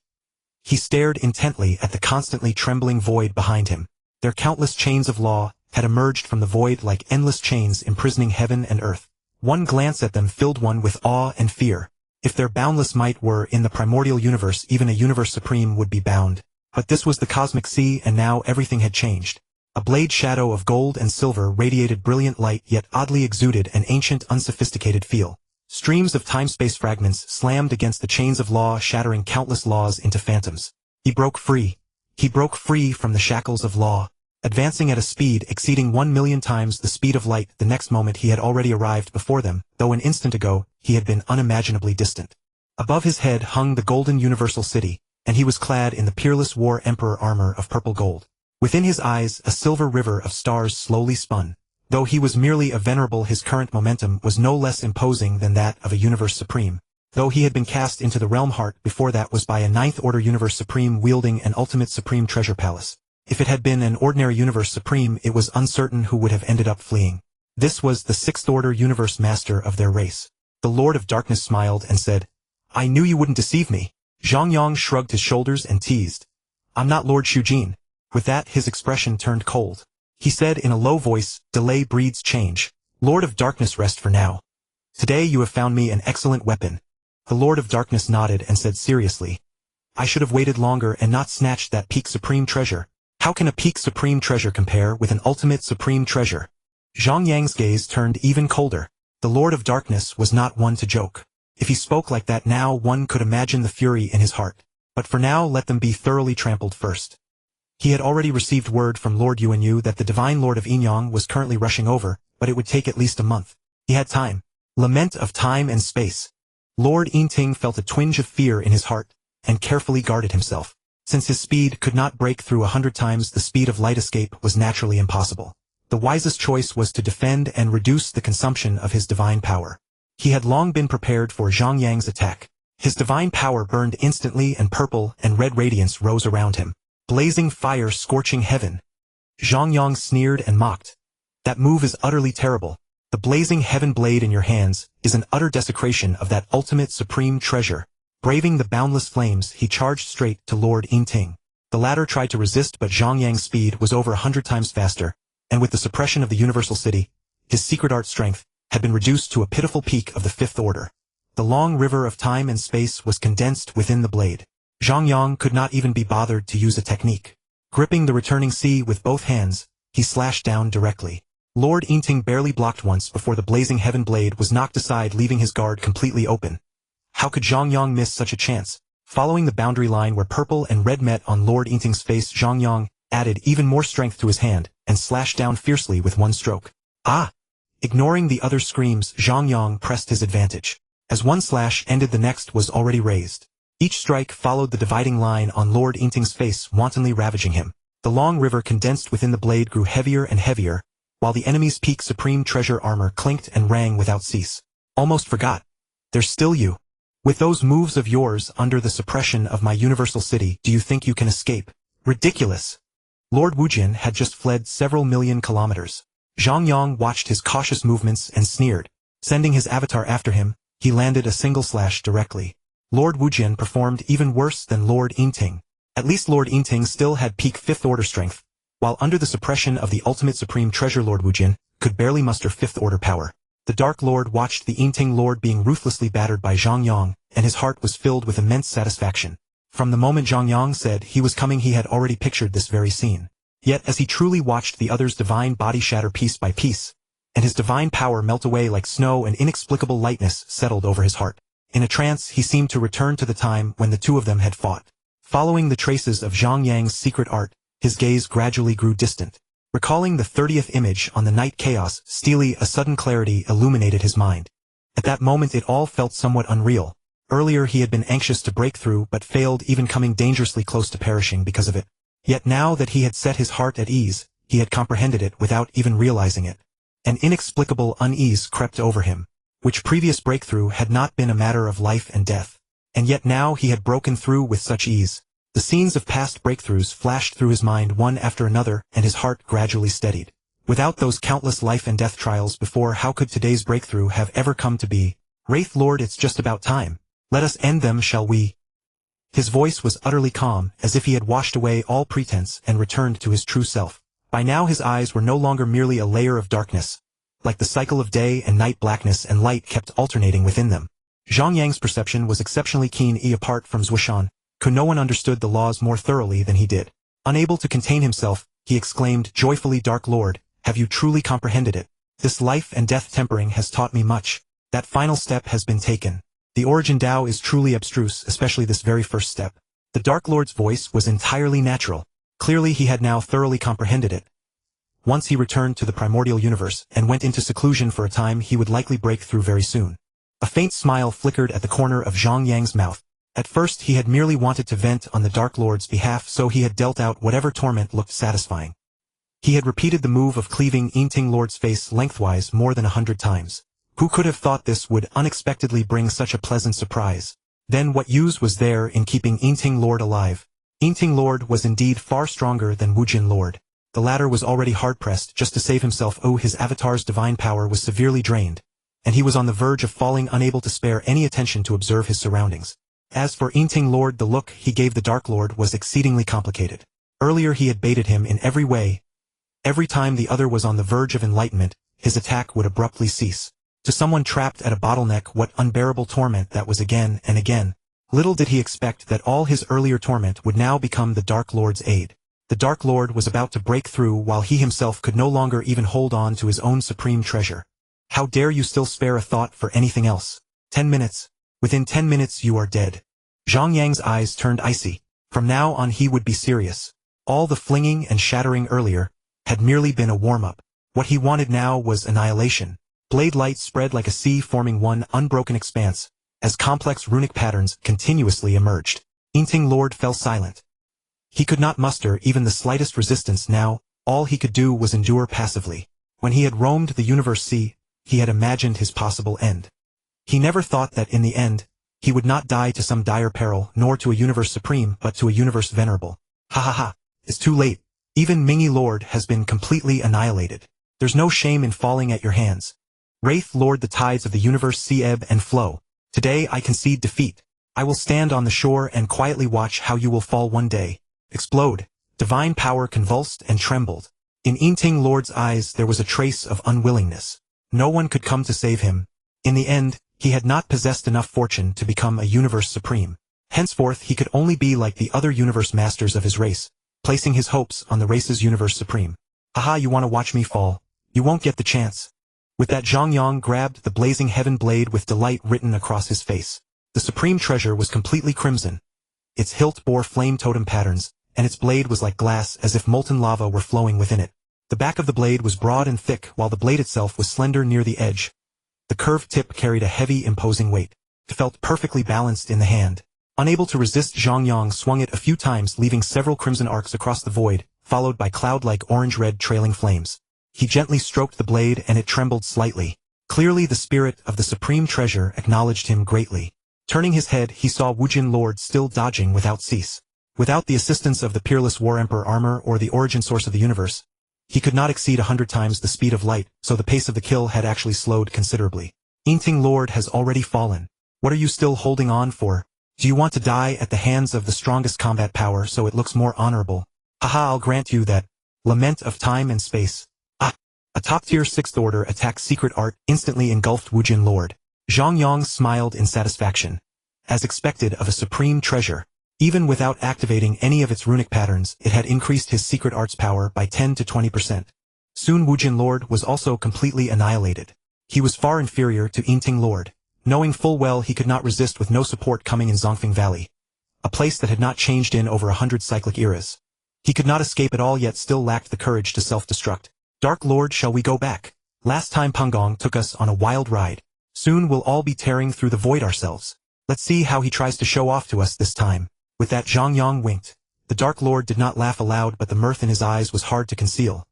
He stared intently at the constantly trembling void behind him. Their countless chains of law had emerged from the void like endless chains imprisoning heaven and earth. One glance at them filled one with awe and fear. If their boundless might were in the primordial universe, even a universe supreme would be bound. But this was the cosmic sea, and now everything had changed. A blade shadow of gold and silver radiated brilliant light, yet oddly exuded an ancient, unsophisticated feel. Streams of time-space fragments slammed against the chains of law, shattering countless laws into phantoms. He broke free. He broke free from the shackles of law. Advancing at a speed exceeding 1 million times the speed of light, the next moment he had already arrived before them, though an instant ago he had been unimaginably distant. Above his head hung the golden universal city, and he was clad in the peerless war emperor armor of purple gold. Within his eyes a silver river of stars slowly spun. Though he was merely a venerable, his current momentum was no less imposing than that of a universe supreme. Though he had been cast into the realm heart before that was by a ninth-order universe supreme wielding an ultimate supreme treasure palace. If it had been an ordinary universe supreme, it was uncertain who would have ended up fleeing. This was the sixth-order universe master of their race. The Lord of Darkness smiled and said, "I knew you wouldn't deceive me." Zhang Yang shrugged his shoulders and teased, "I'm not Lord Shujin." With that, his expression turned cold. He said in a low voice, "Delay breeds change. Lord of Darkness, rest for now. Today you have found me an excellent weapon." The Lord of Darkness nodded and said seriously, "I should have waited longer and not snatched that peak supreme treasure." How can a peak supreme treasure compare with an ultimate supreme treasure? Zhang Yang's gaze turned even colder. The Lord of Darkness was not one to joke. If he spoke like that now, one could imagine the fury in his heart. But for now, let them be thoroughly trampled first. He had already received word from Lord Yuanyu that the Divine Lord of Yingyang was currently rushing over, but it would take at least a month. He had time. Lament of time and space. Lord Yinting felt a twinge of fear in his heart, and carefully guarded himself. Since his speed could not break through 100 times the speed of light, escape was naturally impossible. The wisest choice was to defend and reduce the consumption of his divine power. He had long been prepared for Zhang Yang's attack. His divine power burned instantly, and purple and red radiance rose around him. Blazing fire scorching heaven. Zhang Yang sneered and mocked. That move is utterly terrible. The blazing heaven blade in your hands is an utter desecration of that ultimate supreme treasure. Braving the boundless flames, he charged straight to Lord Yinting. The latter tried to resist, but Zhang Yang's speed was over 100 times faster, and with the suppression of the universal city, his secret art strength had been reduced to a pitiful peak of the fifth order. The long river of time and space was condensed within the blade. Zhang Yang could not even be bothered to use a technique. Gripping the returning sea with both hands, he slashed down directly. Lord Yinting barely blocked once before the blazing heaven blade was knocked aside, leaving his guard completely open. How could Zhang Yang miss such a chance? Following the boundary line where purple and red met on Lord Yinting's face, Zhang Yang added even more strength to his hand, and slashed down fiercely with one stroke. Ah! Ignoring the other screams, Zhang Yang pressed his advantage. As one slash ended, the next was already raised. Each strike followed the dividing line on Lord Yinting's face, wantonly ravaging him. The long river condensed within the blade grew heavier and heavier, while the enemy's peak supreme treasure armor clinked and rang without cease. Almost forgot. There's still you. With those moves of yours under the suppression of my universal city, do you think you can escape? Ridiculous. Lord Wujin had just fled several million kilometers. Zhang Yang watched his cautious movements and sneered. Sending his avatar after him, he landed a single slash directly. Lord Wujin performed even worse than Lord Yinting. At least Lord Yinting still had peak 5th order strength, while under the suppression of the ultimate supreme treasure Lord Wujin could barely muster 5th order power. The Dark Lord watched the Yinting Lord being ruthlessly battered by Zhang Yang, and his heart was filled with immense satisfaction. From the moment Zhang Yang said he was coming, he had already pictured this very scene. Yet as he truly watched the other's divine body shatter piece by piece, and his divine power melt away like snow, an inexplicable lightness settled over his heart. In a trance, he seemed to return to the time when the two of them had fought. Following the traces of Zhang Yang's secret art, his gaze gradually grew distant. Recalling the 30th image on the night chaos, steely, a sudden clarity illuminated his mind. At that moment it all felt somewhat unreal. Earlier he had been anxious to break through but failed, even coming dangerously close to perishing because of it. Yet now that he had set his heart at ease, he had comprehended it without even realizing it. An inexplicable unease crept over him, which previous breakthrough had not been a matter of life and death. And yet now he had broken through with such ease. The scenes of past breakthroughs flashed through his mind one after another, and his heart gradually steadied. Without those countless life and death trials before, how could today's breakthrough have ever come to be? Wraith Lord, it's just about time. Let us end them, shall we? His voice was utterly calm, as if he had washed away all pretense and returned to his true self. By now his eyes were no longer merely a layer of darkness. Like the cycle of day and night, blackness and light kept alternating within them. Zhang Yang's perception was exceptionally keen. Apart from Zhuoshan, no one understood the laws more thoroughly than he did. Unable to contain himself, he exclaimed joyfully, Dark Lord, have you truly comprehended it? This life and death tempering has taught me much. That final step has been taken. The origin Tao is truly abstruse, especially this very first step. The Dark Lord's voice was entirely natural. Clearly he had now thoroughly comprehended it. Once he returned to the primordial universe and went into seclusion for a time, he would likely break through very soon. A faint smile flickered at the corner of Zhang Yang's mouth. At first he had merely wanted to vent on the Dark Lord's behalf, so he had dealt out whatever torment looked satisfying. He had repeated the move of cleaving Yinting Lord's face lengthwise more than 100 times. Who could have thought this would unexpectedly bring such a pleasant surprise? Then what use was there in keeping Yinting Lord alive? Yinting Lord was indeed far stronger than Wujin Lord. The latter was already hard-pressed just to save himself. His avatar's divine power was severely drained, and he was on the verge of falling, unable to spare any attention to observe his surroundings. As for Yinting Lord, the look he gave the Dark Lord was exceedingly complicated. Earlier he had baited him in every way. Every time the other was on the verge of enlightenment, his attack would abruptly cease. To someone trapped at a bottleneck, what unbearable torment that was again and again. Little did he expect that all his earlier torment would now become the Dark Lord's aid. The Dark Lord was about to break through while he himself could no longer even hold on to his own supreme treasure. How dare you still spare a thought for anything else? 10 minutes. Within 10 minutes you are dead. Zhang Yang's eyes turned icy. From now on he would be serious. All the flinging and shattering earlier had merely been a warm-up. What he wanted now was annihilation. Blade light spread like a sea, forming one unbroken expanse, as complex runic patterns continuously emerged. Yinting Lord fell silent. He could not muster even the slightest resistance now. All he could do was endure passively. When he had roamed the universe sea, he had imagined his possible end. He never thought that in the end, he would not die to some dire peril, nor to a universe supreme, but to a universe venerable. Ha ha ha, it's too late. Even Mingy Lord has been completely annihilated. There's no shame in falling at your hands. Wraith Lord, the tides of the universe see ebb and flow. Today I concede defeat. I will stand on the shore and quietly watch how you will fall one day. Explode. Divine power convulsed and trembled. In Yinting Lord's eyes there was a trace of unwillingness. No one could come to save him. In the end, he had not possessed enough fortune to become a universe supreme. Henceforth he could only be like the other universe masters of his race, placing his hopes on the race's universe supreme. Haha, you want to watch me fall? You won't get the chance. With that, Zhang Yang grabbed the blazing heaven blade with delight written across his face. The supreme treasure was completely crimson. Its hilt bore flame totem patterns, and its blade was like glass, as if molten lava were flowing within it. The back of the blade was broad and thick, while the blade itself was slender near the edge. The curved tip carried a heavy, imposing weight. It felt perfectly balanced in the hand. Unable to resist, Zhang Yang swung it a few times, leaving several crimson arcs across the void, followed by cloud-like orange-red trailing flames. He gently stroked the blade and it trembled slightly. Clearly the spirit of the supreme treasure acknowledged him greatly. Turning his head, he saw Wujin Lord still dodging without cease. Without the assistance of the peerless War Emperor armor or the origin source of the universe, he could not exceed 100 times the speed of light, so the pace of the kill had actually slowed considerably. Yinting Lord has already fallen. What are you still holding on for? Do you want to die at the hands of the strongest combat power so it looks more honorable? Haha, I'll grant you that. Lament of time and space. Ah! A top-tier 6th order attack secret art instantly engulfed Wujin Lord. Zhang Yang smiled in satisfaction. As expected of a supreme treasure, even without activating any of its runic patterns, it had increased his secret art's power by 10 to 20%. Soon Wujin Lord was also completely annihilated. He was far inferior to Yinting Lord, knowing full well he could not resist with no support coming in Zongfeng Valley, a place that had not changed in over 100 cyclic eras. He could not escape at all yet still lacked the courage to self-destruct. Dark Lord, shall we go back? Last time Pangong took us on a wild ride. Soon we'll all be tearing through the void ourselves. Let's see how he tries to show off to us this time. With that Zhang Yang winked. The Dark Lord did not laugh aloud, but the mirth in his eyes was hard to conceal.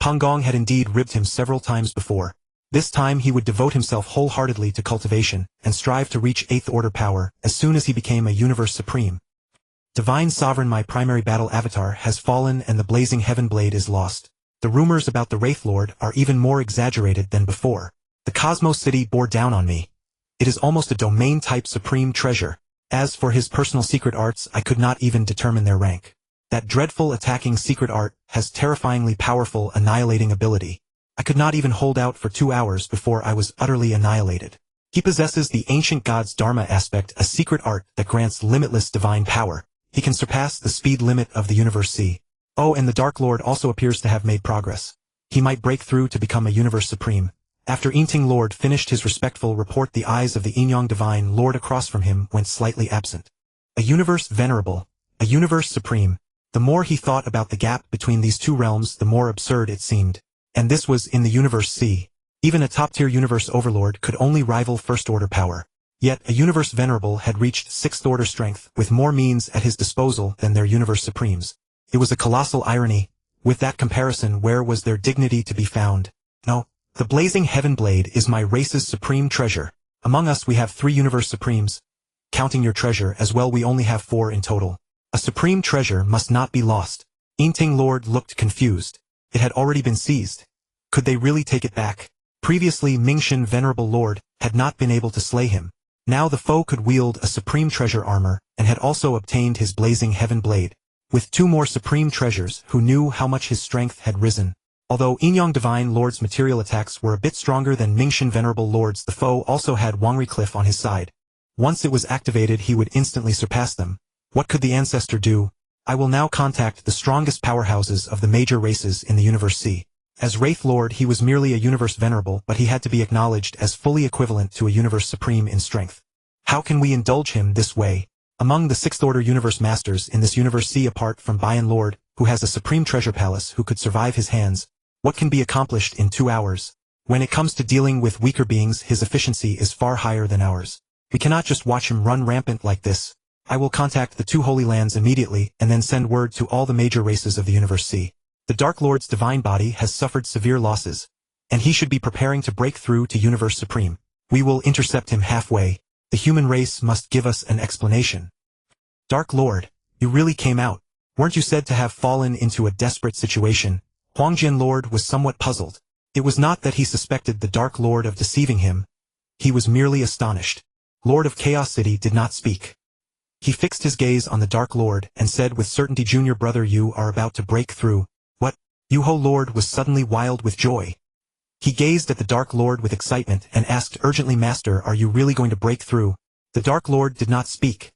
Pangong had indeed ribbed him several times before. This time he would devote himself wholeheartedly to cultivation, and strive to reach 8th order power as soon as he became a universe supreme. Divine Sovereign, my primary battle avatar has fallen and the blazing heaven blade is lost. The rumors about the Wraith Lord are even more exaggerated than before. The Cosmos City bore down on me. It is almost a domain-type supreme treasure. As for his personal secret arts, I could not even determine their rank. That dreadful attacking secret art has terrifyingly powerful annihilating ability. I could not even hold out for 2 hours before I was utterly annihilated. He possesses the ancient god's Dharma aspect, a secret art that grants limitless divine power. He can surpass the speed limit of the universe C. Oh, and the Dark Lord also appears to have made progress. He might break through to become a universe supreme. After Yinting Lord finished his respectful report, the eyes of the Yinyang Divine Lord across from him went slightly absent. A universe venerable, a universe supreme. The more he thought about the gap between these two realms, the more absurd it seemed. And this was in the universe C. Even a top-tier universe overlord could only rival first-order power. Yet, a universe venerable had reached 6th order strength with more means at his disposal than their universe supremes. It was a colossal irony. With that comparison, where was their dignity to be found? No. The blazing heaven blade is my race's supreme treasure. Among us we have 3 universe supremes. Counting your treasure as well, we only have 4 in total. A supreme treasure must not be lost. Yinting Lord looked confused. It had already been seized. Could they really take it back? Previously Mingshan Venerable Lord had not been able to slay him. Now the foe could wield a supreme treasure armor, and had also obtained his blazing heaven blade. With 2 more supreme treasures, who knew how much his strength had risen. Although Yinyang Divine Lord's material attacks were a bit stronger than Mingshan Venerable Lord's, the foe also had Wangri Cliff on his side. Once it was activated, he would instantly surpass them. What could the ancestor do? I will now contact the strongest powerhouses of the major races in the Universe C. As Wraith Lord, he was merely a Universe Venerable, but he had to be acknowledged as fully equivalent to a Universe Supreme in strength. How can we indulge him this way? Among the 6th Order Universe Masters in this Universe C, apart from Bayan Lord, who has a Supreme Treasure Palace who could survive his hands, what can be accomplished in 2 hours? When it comes to dealing with weaker beings, his efficiency is far higher than ours. We cannot just watch him run rampant like this. I will contact the 2 Holy Lands immediately and then send word to all the major races of the Universe C. The Dark Lord's divine body has suffered severe losses, and he should be preparing to break through to Universe Supreme. We will intercept him halfway. The human race must give us an explanation. Dark Lord, you really came out. Weren't you said to have fallen into a desperate situation? Huangjian Lord was somewhat puzzled. It was not that he suspected the Dark Lord of deceiving him. He was merely astonished. Lord of Chaos City did not speak. He fixed his gaze on the Dark Lord and said with certainty, Junior brother, you are about to break through. What? Yuho Lord was suddenly wild with joy. He gazed at the Dark Lord with excitement and asked urgently, Master, are you really going to break through? The Dark Lord did not speak.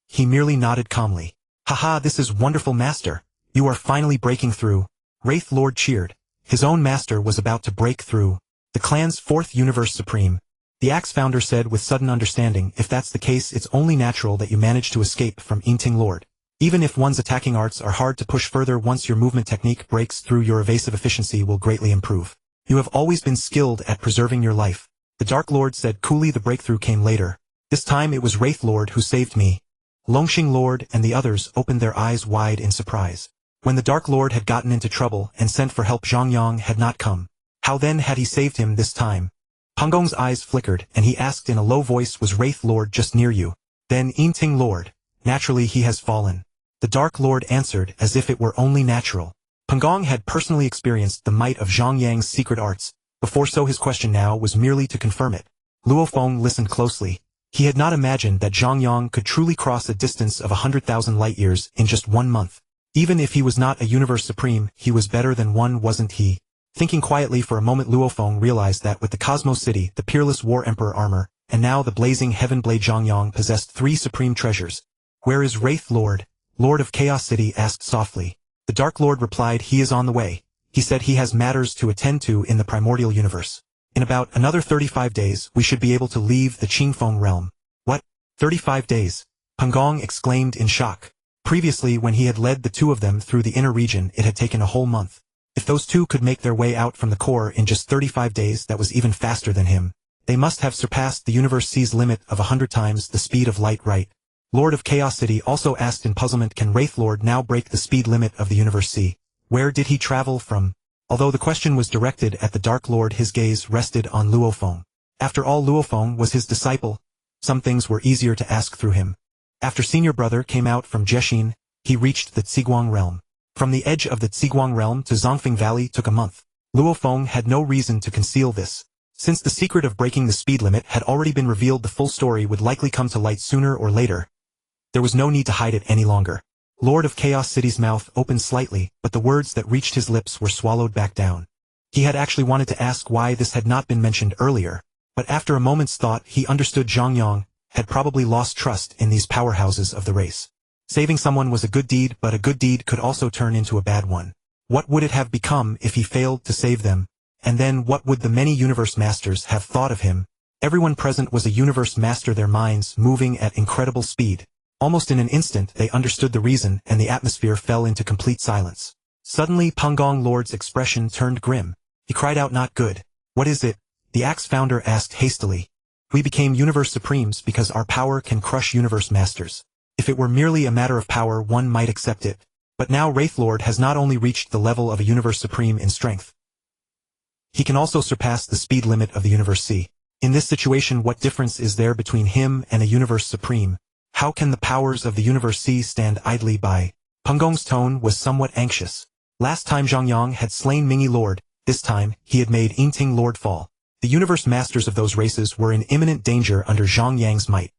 He merely nodded calmly. Haha, this is wonderful, Master. You are finally breaking through. Wraith Lord cheered. His own master was about to break through. The clan's 4th Universe Supreme. The Axe Founder said with sudden understanding, if that's the case, it's only natural that you manage to escape from Yinting Lord. Even if one's attacking arts are hard to push further, once your movement technique breaks through, your evasive efficiency will greatly improve. You have always been skilled at preserving your life. The Dark Lord said coolly. The breakthrough came later. This time it was Wraith Lord who saved me. Longxing Lord and the others opened their eyes wide in surprise. When the Dark Lord had gotten into trouble and sent for help, Zhang Yang had not come. How then had he saved him this time? Pengong's eyes flickered, and he asked in a low voice, was Wraith Lord just near you? Then Yinting Lord. Naturally he has fallen. The Dark Lord answered as if it were only natural. Pengong had personally experienced the might of Zhang Yang's secret arts, before, so his question now was merely to confirm it. Luo Feng listened closely. He had not imagined that Zhang Yang could truly cross a distance of 100,000 light-years in just 1 month. Even if he was not a universe supreme, he was better than one, wasn't he? Thinking quietly for a moment, Luo Feng realized that with the Cosmos City, the peerless War Emperor armor, and now the blazing Heaven Blade, Zhang Yang possessed 3 supreme treasures. Where is Wraith Lord? Lord of Chaos City asked softly. The Dark Lord replied, he is on the way. He said he has matters to attend to in the primordial universe. In about another 35 days, we should be able to leave the Qingfeng realm. What? 35 days? Pengong exclaimed in shock. Previously, when he had led the 2 of them through the inner region, it had taken a whole month. If those 2 could make their way out from the core in just 35 days, that was even faster than him. They must have surpassed the Universe C's limit of 100 times the speed of light, right? Lord of Chaos City also asked in puzzlement, can Wraith Lord now break the speed limit of the Universe C? Where did he travel from? Although the question was directed at the Dark Lord, his gaze rested on Luo Feng. After all, Luo Feng was his disciple. Some things were easier to ask through him. After senior brother came out from Jexin, he reached the Ziguang realm. From the edge of the Ziguang realm to Zongfeng Valley took a month. Luo Feng had no reason to conceal this. Since the secret of breaking the speed limit had already been revealed, the full story would likely come to light sooner or later. There was no need to hide it any longer. Lord of Chaos City's mouth opened slightly, but the words that reached his lips were swallowed back down. He had actually wanted to ask why this had not been mentioned earlier, but after a moment's thought he understood Zhang Yang had probably lost trust in these powerhouses of the race. Saving someone was a good deed, but a good deed could also turn into a bad one. What would it have become if he failed to save them? And then what would the many universe masters have thought of him? Everyone present was a universe master, their minds moving at incredible speed. Almost in an instant they understood the reason, and the atmosphere fell into complete silence. Suddenly Pengong Lord's expression turned grim. He cried out, not good. What is it? The Axe founder asked hastily. We became universe supremes because our power can crush universe masters. If it were merely a matter of power, one might accept it. But now Wraith Lord has not only reached the level of a universe supreme in strength, he can also surpass the speed limit of the Universe C. In this situation, what difference is there between him and a universe supreme? How can the powers of the Universe C stand idly by? Pengong's tone was somewhat anxious. Last time Zhang Yang had slain Mingi Lord, this time he had made Yinting Lord fall. The universe masters of those races were in imminent danger under Zhang Yang's might.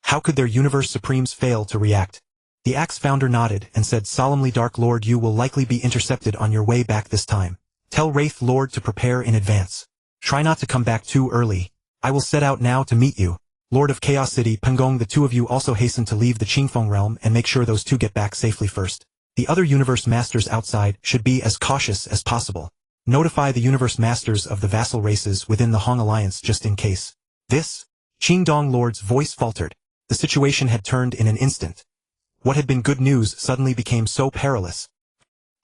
How could their universe supremes fail to react? The Axe founder nodded and said solemnly, Dark Lord, you will likely be intercepted on your way back this time. Tell Wraith Lord to prepare in advance. Try not to come back too early. I will set out now to meet you. Lord of Chaos City, Pengong, the 2 of you also hasten to leave the Qingfeng realm and make sure those 2 get back safely first. The other universe masters outside should be as cautious as possible. Notify the universe masters of the vassal races within the Hong Alliance just in case. This? Qingdong Lord's voice faltered. The situation had turned in an instant. What had been good news suddenly became so perilous.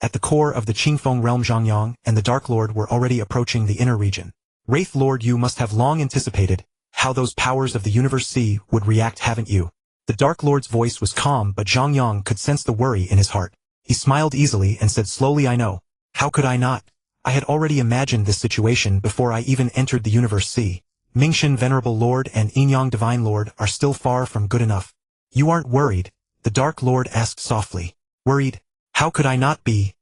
At the core of the Qingfeng realm, Zhang Yang and the Dark Lord were already approaching the inner region. Wraith Lord, you must have long anticipated how those powers of the Universe C would react, haven't you? The Dark Lord's voice was calm, but Zhang Yang could sense the worry in his heart. He smiled easily and said slowly, I know. How could I not? I had already imagined this situation before I even entered the Universe C. Mingxin Venerable Lord and Yinyang Divine Lord are still far from good enough. You aren't worried? The Dark Lord asked softly. Worried? How could I not be?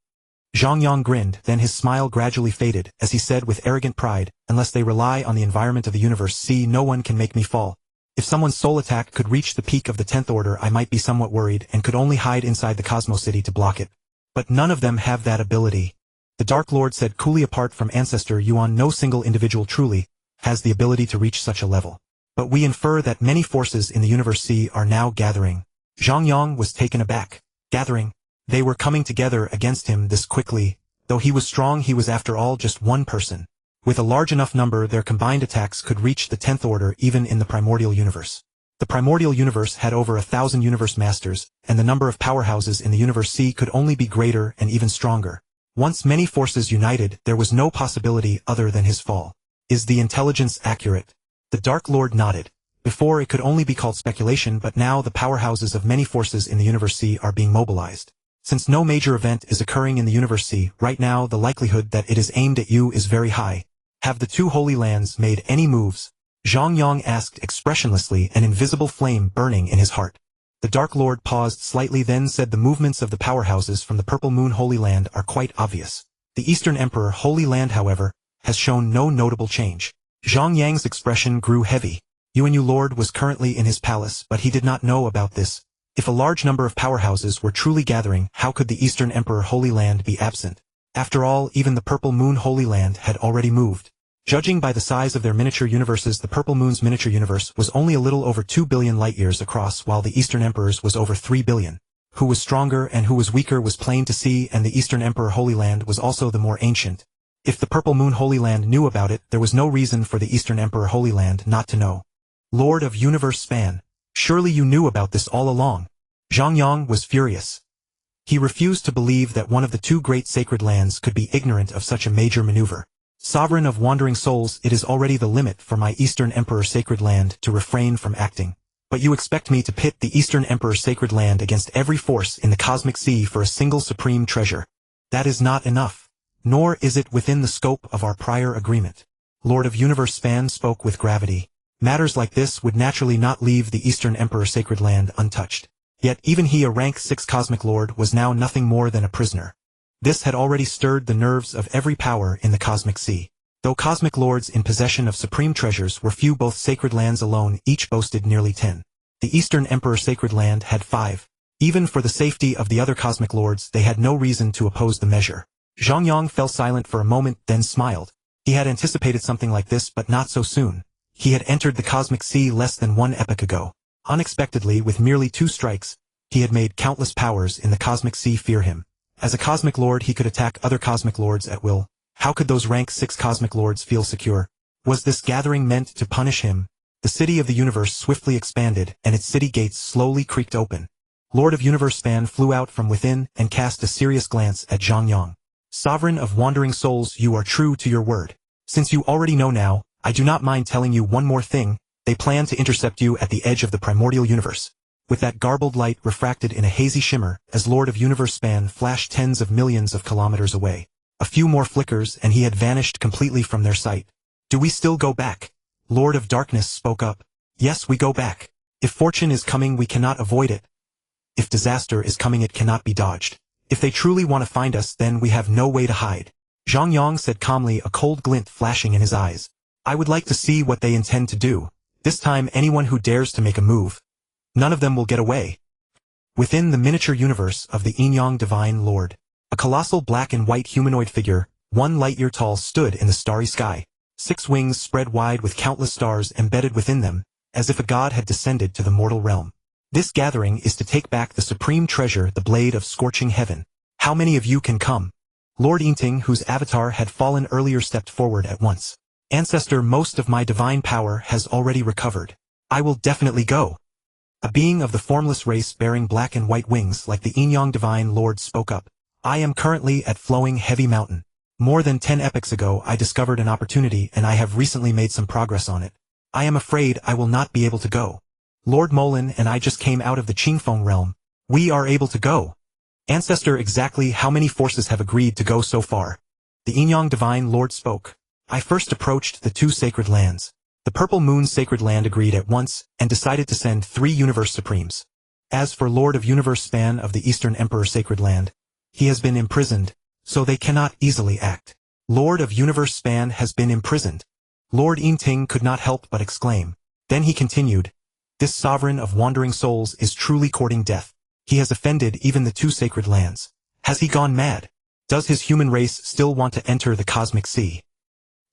Zhang Yang grinned, then his smile gradually faded, as he said with arrogant pride, unless they rely on the environment of the Universe C, no one can make me fall. If someone's soul attack could reach the peak of the 10th order, I might be somewhat worried and could only hide inside the Cosmos City to block it. But none of them have that ability. The Dark Lord said coolly, apart from Ancestor Yuan, no single individual truly has the ability to reach such a level. But we infer that many forces in the Universe C are now gathering. Zhang Yang was taken aback. Gathering? They were coming together against him this quickly. Though he was strong, he was after all just one person. With a large enough number, their combined attacks could reach the 10th order even in the primordial universe. The primordial universe had over 1,000 universe masters, and the number of powerhouses in the Universe C could only be greater and even stronger. Once many forces united, there was no possibility other than his fall. Is the intelligence accurate? The Dark Lord nodded. Before it could only be called speculation, but now the powerhouses of many forces in the Universe C are being mobilized. Since no major event is occurring in the Universe C, right now the likelihood that it is aimed at you is very high. Have the two Holy Lands made any moves? Zhang Yang asked expressionlessly, an invisible flame burning in his heart. The Dark Lord paused slightly, then said, the movements of the powerhouses from the Purple Moon Holy Land are quite obvious. The Eastern Emperor Holy Land, however, has shown no notable change. Zhang Yang's expression grew heavy. Yinmo Lord was currently in his palace, but he did not know about this. If a large number of powerhouses were truly gathering, how could the Eastern Emperor Holy Land be absent? After all, even the Purple Moon Holy Land had already moved. Judging by the size of their miniature universes, the Purple Moon's miniature universe was only a little over 2 billion light-years across, while the Eastern Emperor's was over 3 billion. Who was stronger and who was weaker was plain to see, and the Eastern Emperor Holy Land was also the more ancient. If the Purple Moon Holy Land knew about it, there was no reason for the Eastern Emperor Holy Land not to know. Lord of Universe Span, surely you knew about this all along. Zhang Yang was furious. He refused to believe that one of the two great sacred lands could be ignorant of such a major maneuver. Sovereign of wandering souls, it is already the limit for my Eastern Emperor Sacred Land to refrain from acting. But you expect me to pit the Eastern Emperor Sacred Land against every force in the cosmic sea for a single supreme treasure. That is not enough. Nor is it within the scope of our prior agreement. Lord of Universe Span spoke with gravity. Matters like this would naturally not leave the Eastern Emperor Sacred Land untouched. Yet even he, a rank 6 Cosmic Lord, was now nothing more than a prisoner. This had already stirred the nerves of every power in the cosmic sea. Though cosmic lords in possession of supreme treasures were few, both sacred lands alone each boasted nearly 10. The Eastern Emperor Sacred Land had 5. Even for the safety of the other cosmic lords, they had no reason to oppose the measure. Zhang Yang fell silent for a moment, then smiled. He had anticipated something like this, but not so soon. He had entered the cosmic sea less than 1 epoch ago. Unexpectedly, with merely 2 strikes, he had made countless powers in the cosmic sea fear him. As a cosmic lord, he could attack other cosmic lords at will. How could those rank 6 cosmic lords feel secure? Was this gathering meant to punish him? The city of the universe swiftly expanded, and its city gates slowly creaked open. Lord of Universe Span flew out from within and cast a serious glance at Zhang Yang. Sovereign of wandering souls, you are true to your word. Since you already know now, I do not mind telling you one more thing. They plan to intercept you at the edge of the primordial universe. With that garbled light refracted in a hazy shimmer, as Lord of Universe Span flashed tens of millions of kilometers away. A few more flickers and he had vanished completely from their sight. Do we still go back? Lord of Darkness spoke up. Yes, we go back. If fortune is coming, we cannot avoid it. If disaster is coming, it cannot be dodged. If they truly want to find us, then we have no way to hide. Zhang Yang said calmly, a cold glint flashing in his eyes. I would like to see what they intend to do. This time, anyone who dares to make a move, none of them will get away. Within the miniature universe of the Yinmo Divine Lord, a colossal black and white humanoid figure, 1 light-year tall, stood in the starry sky. 6 wings spread wide with countless stars embedded within them, as if a god had descended to the mortal realm. This gathering is to take back the supreme treasure, the Blade of Scorching Heaven. How many of you can come? Lord Yinting, whose avatar had fallen earlier, stepped forward at once. Ancestor, most of my divine power has already recovered. I will definitely go. A being of the formless race bearing black and white wings like the Yinmo Divine Lord spoke up. I am currently at Flowing Heavy Mountain. More than 10 epochs ago I discovered an opportunity and I have recently made some progress on it. I am afraid I will not be able to go. Lord Molin and I just came out of the Qingfeng realm. We are able to go. Ancestor, exactly how many forces have agreed to go so far? The Yinmo Divine Lord spoke. I first approached the 2 sacred lands. The Purple Moon Sacred Land agreed at once and decided to send 3 Universe Supremes. As for Lord of Universe Span of the Eastern Emperor Sacred Land, he has been imprisoned, so they cannot easily act. Lord of Universe Span has been imprisoned. Lord Yinting could not help but exclaim. Then he continued, this sovereign of wandering souls is truly courting death. He has offended even the 2 sacred lands. Has he gone mad? Does his human race still want to enter the cosmic sea?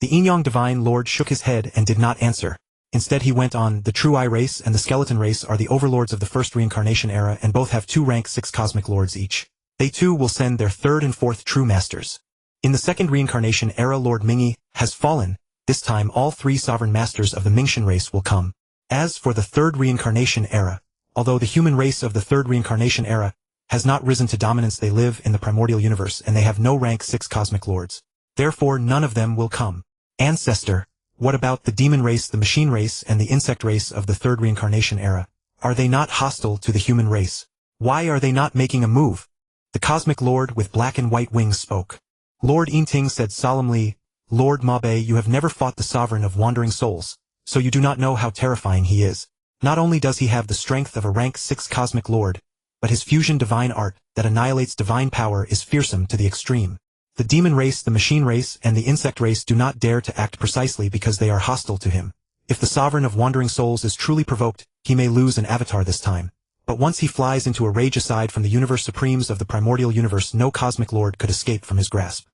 The Yinmo Divine Lord shook his head and did not answer. Instead he went on, the True Eye race and the Skeleton race are the overlords of the first reincarnation era and both have 2 rank 6 cosmic lords each. They too will send their 3rd and 4th true masters. In the second reincarnation era, Lord Mingi has fallen. This time all 3 sovereign masters of the Mingxian race will come. As for the 3rd reincarnation era, although the human race of the 3rd reincarnation era has not risen to dominance, they live in the primordial universe and they have no rank 6 cosmic lords. Therefore none of them will come. Ancestor, what about the demon race, the machine race, and the insect race of the 3rd reincarnation era? Are they not hostile to the human race? Why are they not making a move? The Cosmic Lord with black and white wings spoke. Lord Yinting said solemnly, Lord Mabe, you have never fought the sovereign of wandering souls, so you do not know how terrifying he is. Not only does he have the strength of a rank 6 Cosmic Lord, but his fusion divine art that annihilates divine power is fearsome to the extreme. The demon race, the machine race, and the insect race do not dare to act precisely because they are hostile to him. If the sovereign of wandering souls is truly provoked, he may lose an avatar this time. But once he flies into a rage aside from the universe supremes of the primordial universe, no Cosmic Lord could escape from his grasp.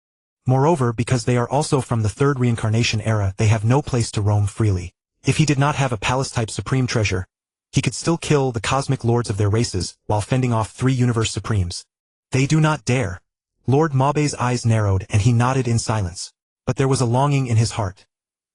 Moreover, because they are also from the third reincarnation era, they have no place to roam freely. If he did not have a palace-type supreme treasure, he could still kill the Cosmic Lords of their races while fending off 3 universe supremes. They do not dare. Lord Mabe's eyes narrowed and he nodded in silence. But there was a longing in his heart.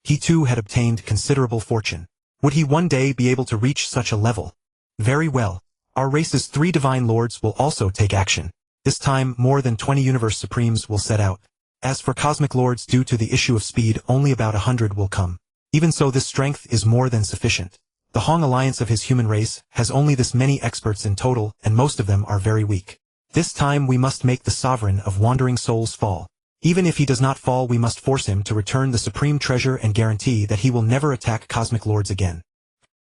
He too had obtained considerable fortune. Would he one day be able to reach such a level? Very well. Our race's 3 divine lords will also take action. This time, more than 20 universe supremes will set out. As for Cosmic Lords, due to the issue of speed, only about 100 will come. Even so, this strength is more than sufficient. The Hong alliance of his human race has only this many experts in total, and most of them are very weak. This time we must make the sovereign of wandering souls fall. Even if he does not fall, we must force him to return the supreme treasure and guarantee that he will never attack Cosmic Lords again.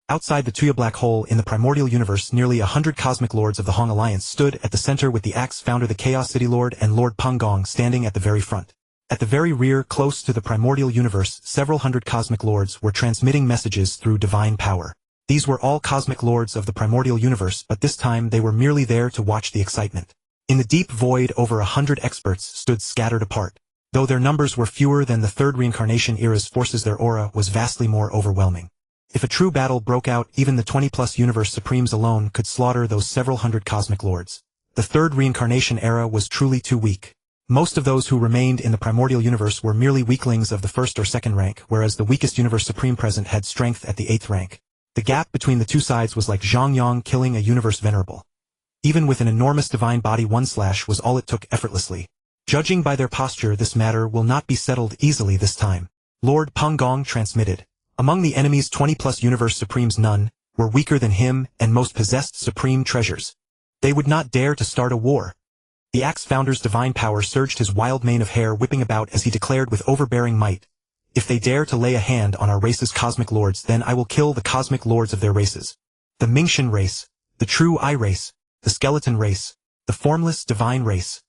Outside the Tuya Black Hole in the primordial universe, nearly 100 Cosmic Lords of the Hong Alliance stood at the center, with the Axe Founder, the Chaos City Lord, and Lord Peng Gong standing at the very front. At the very rear, close to the primordial universe, several hundred Cosmic Lords were transmitting messages through divine power. These were all Cosmic Lords of the primordial universe, but this time they were merely there to watch the excitement. In the deep void, over 100 experts stood scattered apart. Though their numbers were fewer than the third reincarnation era's forces, their aura was vastly more overwhelming. If a true battle broke out, even the 20-plus universe supremes alone could slaughter those several hundred Cosmic Lords. The third reincarnation era was truly too weak. Most of those who remained in the primordial universe were merely weaklings of the 1st or 2nd rank, whereas the weakest universe supreme present had strength at the 8th rank. The gap between the two sides was like Zhang Yang killing a universe venerable. Even with an enormous divine body, one slash was all it took effortlessly. Judging by their posture, this matter will not be settled easily this time. Lord Peng Gong transmitted. Among the enemy's 20-plus universe supremes, none were weaker than him, and most possessed supreme treasures. They would not dare to start a war. The Axe Founder's divine power surged, his wild mane of hair whipping about as he declared with overbearing might, "If they dare to lay a hand on our race's Cosmic Lords, then I will kill the Cosmic Lords of their races. The Mingxian race, the True Eye race, the Skeleton race, the Formless Divine race.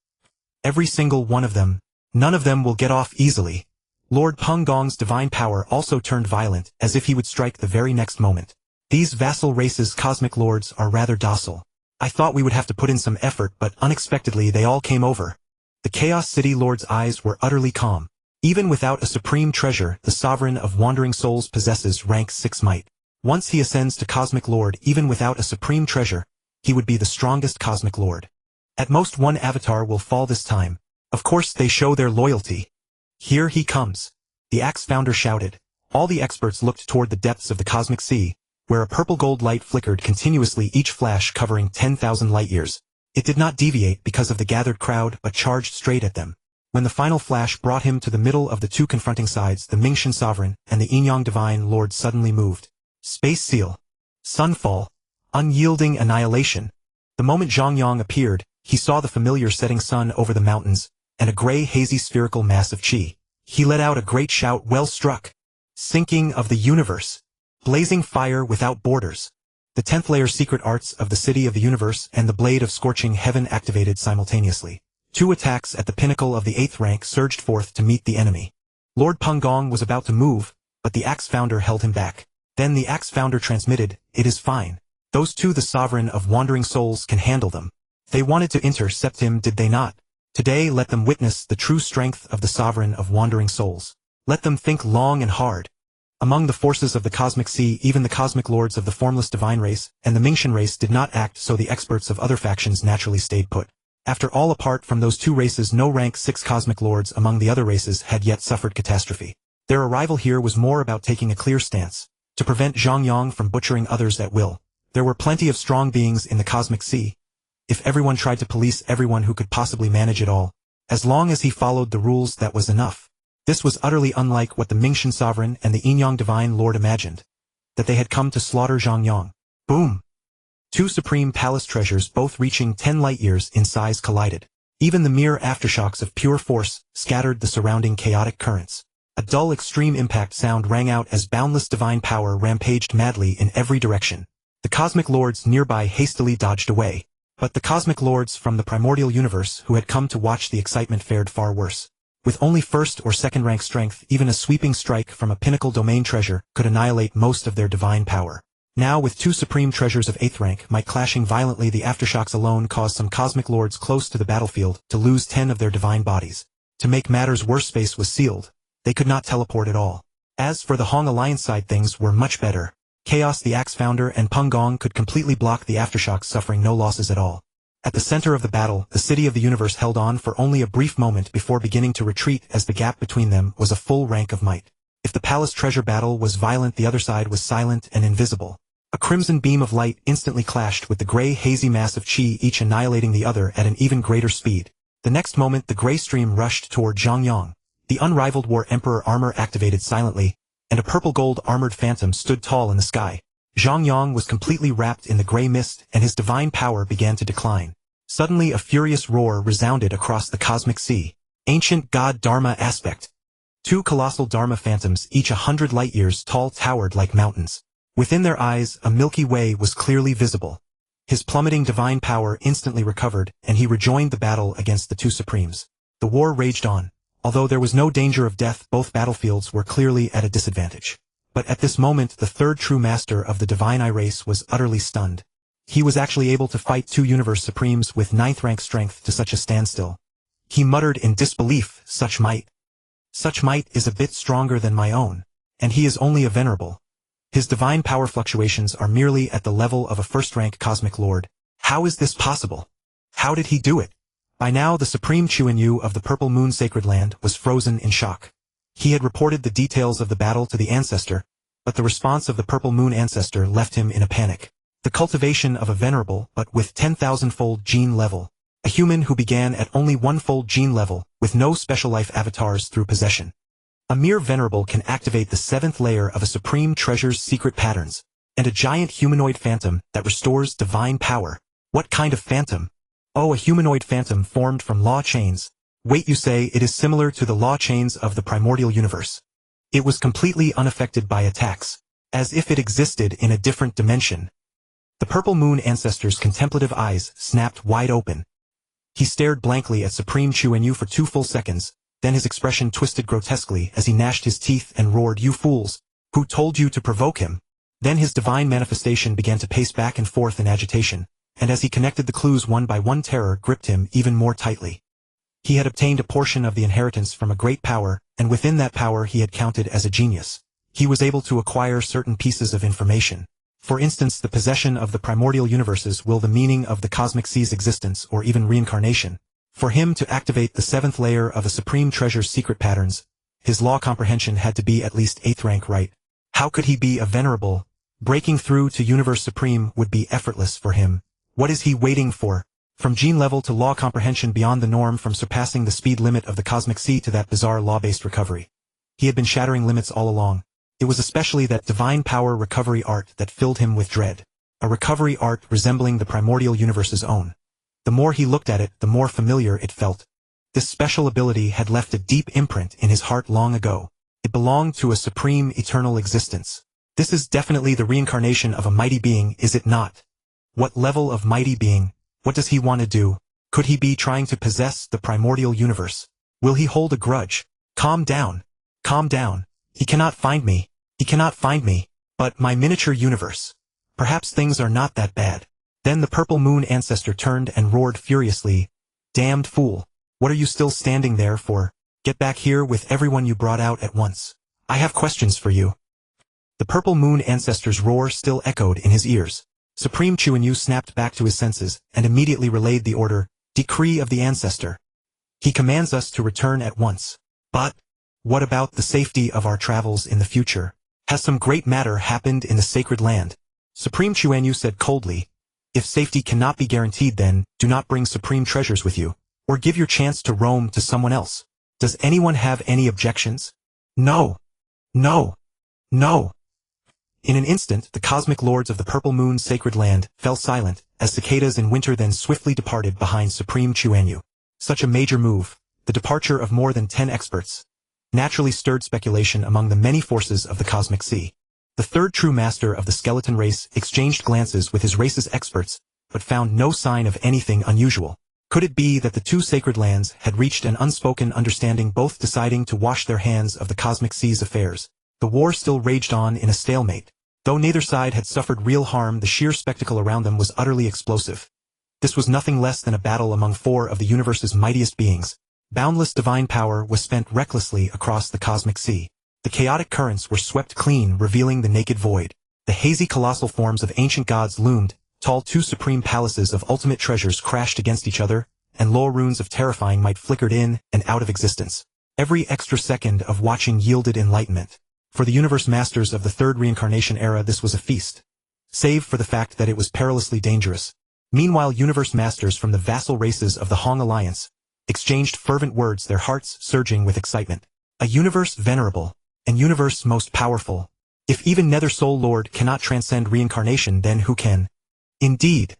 Every single one of them. None of them will get off easily." Lord Peng Gong's divine power also turned violent, as if he would strike the very next moment. These vassal races' Cosmic Lords are rather docile. I thought we would have to put in some effort, but unexpectedly they all came over. The Chaos City Lord's eyes were utterly calm. Even without a supreme treasure, the sovereign of wandering souls possesses rank 6 might. Once he ascends to Cosmic Lord, even without a supreme treasure, he would be the strongest Cosmic Lord. At most one avatar will fall this time. Of course they show their loyalty. "Here he comes," the Axe Founder shouted. All the experts looked toward the depths of the cosmic sea, where a purple-gold light flickered continuously, each flash covering 10,000 light-years. It did not deviate because of the gathered crowd, but charged straight at them. When the final flash brought him to the middle of the two confronting sides, the Mingxian Sovereign and the Yinmo Divine Lord suddenly moved. Space Seal. Sunfall. Unyielding annihilation. The moment Zhang Yang appeared, he saw the familiar setting sun over the mountains, and a gray hazy spherical mass of chi. He let out a great shout, "Well struck! Sinking of the universe! Blazing fire without borders!" The 10th layer secret arts of the City of the Universe and the Blade of Scorching Heaven activated simultaneously. 2 attacks at the pinnacle of the 8th rank surged forth to meet the enemy. Lord Peng Gong was about to move, but the Axe Founder held him back. Then the Axe Founder transmitted, "It is fine. Those two, the sovereign of wandering souls, can handle them." They wanted to intercept him, did they not? Today let them witness the true strength of the sovereign of wandering souls. Let them think long and hard. Among the forces of the cosmic sea, even the Cosmic Lords of the Formless Divine race and the Mingxian race did not act, so the experts of other factions naturally stayed put. After all, apart from those 2 races, no rank 6 Cosmic Lords among the other races had yet suffered catastrophe. Their arrival here was more about taking a clear stance, to prevent Zhang Yang from butchering others at will. There were plenty of strong beings in the cosmic sea. If everyone tried to police everyone who could possibly manage it all, as long as he followed the rules, that was enough. This was utterly unlike what the Mingxian Sovereign and the Yinmo Divine Lord imagined, that they had come to slaughter Zhang Yang. Boom! Two supreme palace treasures both reaching 10 light-years in size collided. Even the mere aftershocks of pure force scattered the surrounding chaotic currents. A dull extreme impact sound rang out as boundless divine power rampaged madly in every direction. The cosmic lords nearby hastily dodged away. But the cosmic lords from the primordial universe who had come to watch the excitement fared far worse. With only first or second rank strength, even a sweeping strike from a pinnacle domain treasure could annihilate most of their divine power. Now with two supreme treasures of 8th rank might clashing violently, the aftershocks alone caused some cosmic lords close to the battlefield to lose 10 of their divine bodies. To make matters worse, space was sealed. They could not teleport at all. As for the Hong Alliance side, things were much better. Chaos the Axe founder and Peng Gong could completely block the aftershocks, suffering no losses at all. At the center of the battle, the city of the universe held on for only a brief moment before beginning to retreat, as the gap between them was a full rank of might. If the palace treasure battle was violent, the other side was silent and invisible. A crimson beam of light instantly clashed with the gray hazy mass of chi, each annihilating the other at an even greater speed. The next moment the gray stream rushed toward Zhang Yang. The unrivaled War Emperor armor activated silently, and a purple-gold armored phantom stood tall in the sky. Zhang Yang was completely wrapped in the gray mist, and his divine power began to decline. Suddenly a furious roar resounded across the cosmic sea. Ancient God Dharma aspect. Two colossal Dharma phantoms, each 100 light-years tall, towered like mountains. Within their eyes, a Milky Way was clearly visible. His plummeting divine power instantly recovered, and he rejoined the battle against the two supremes. The war raged on. Although there was no danger of death, both battlefields were clearly at a disadvantage. But at this moment, the third true master of the divine eye race was utterly stunned. He was actually able to fight two universe supremes with 9th rank strength to such a standstill. He muttered in disbelief, such might. Such might is a bit stronger than my own. And he is only a venerable. His divine power fluctuations are merely at the level of a first-rank cosmic lord. How is this possible? How did he do it? By now the supreme Chuanyu of the Purple Moon Sacred Land was frozen in shock. He had reported the details of the battle to the ancestor, but the response of the Purple Moon ancestor left him in a panic. The cultivation of a venerable, but with 10,000-fold gene level. A human who began at only 1-fold gene level, with no special life avatars through possession. A mere venerable can activate the 7th layer of a supreme treasure's secret patterns, and a giant humanoid phantom that restores divine power. What kind of phantom? Oh, a humanoid phantom formed from law chains. Wait, you say it is similar to the law chains of the primordial universe. It was completely unaffected by attacks, as if it existed in a different dimension. The Purple Moon ancestor's contemplative eyes snapped wide open. He stared blankly at Supreme Chuanyu for 2 full seconds, then his expression twisted grotesquely as he gnashed his teeth and roared, "You fools! Who told you to provoke him?" Then his divine manifestation began to pace back and forth in agitation, and as he connected the clues one by one, terror gripped him even more tightly. He had obtained a portion of the inheritance from a great power, and within that power he had counted as a genius. He was able to acquire certain pieces of information. For instance, the possession of the primordial universes will the meaning of the cosmic sea's existence or even reincarnation. For him to activate the 7th layer of a supreme treasure's secret patterns, his law comprehension had to be at least 8th rank right. How could he be a venerable? Breaking through to Universe Supreme would be effortless for him. What is he waiting for? From gene level to law comprehension beyond the norm, from surpassing the speed limit of the cosmic sea to that bizarre law-based recovery. He had been shattering limits all along. It was especially that divine power recovery art that filled him with dread. A recovery art resembling the primordial universe's own. The more he looked at it, the more familiar it felt. This special ability had left a deep imprint in his heart long ago. It belonged to a supreme eternal existence. This is definitely the reincarnation of a mighty being, is it not? What level of mighty being? What does he want to do? Could he be trying to possess the primordial universe? Will he hold a grudge? Calm down. Calm down. He cannot find me. He cannot find me. But my miniature universe. Perhaps things are not that bad. Then the Purple Moon ancestor turned and roared furiously. Damned fool. What are you still standing there for? Get back here with everyone you brought out at once. I have questions for you. The Purple Moon ancestor's roar still echoed in his ears. Supreme Chuanyu snapped back to his senses and immediately relayed the order, decree of the ancestor. He commands us to return at once. But what about the safety of our travels in the future? Has some great matter happened in the sacred land? Supreme Chuanyu said coldly, if safety cannot be guaranteed, then do not bring supreme treasures with you, or give your chance to roam to someone else. Does anyone have any objections? No. No. No. In an instant, the cosmic lords of the Purple Moon's sacred land fell silent, as cicadas in winter then swiftly departed behind Supreme Chuanyu. Such a major move, the departure of more than 10 experts, naturally stirred speculation among the many forces of the cosmic sea. The third true master of the skeleton race exchanged glances with his race's experts, but found no sign of anything unusual. Could it be that the two sacred lands had reached an unspoken understanding, both deciding to wash their hands of the cosmic sea's affairs? The war still raged on in a stalemate. Though neither side had suffered real harm, the sheer spectacle around them was utterly explosive. This was nothing less than a battle among four of the universe's mightiest beings. Boundless divine power was spent recklessly across the cosmic sea. The chaotic currents were swept clean, revealing the naked void. The hazy colossal forms of ancient gods loomed, tall two supreme palaces of ultimate treasures crashed against each other, and low runes of terrifying might flickered in and out of existence. Every extra second of watching yielded enlightenment. For the universe masters of the third reincarnation era, this was a feast, save for the fact that it was perilously dangerous. Meanwhile, universe masters from the vassal races of the Hong Alliance exchanged fervent words, their hearts surging with excitement. A universe venerable, and universe most powerful. If even Nether Soul Lord cannot transcend reincarnation, then who can? Indeed.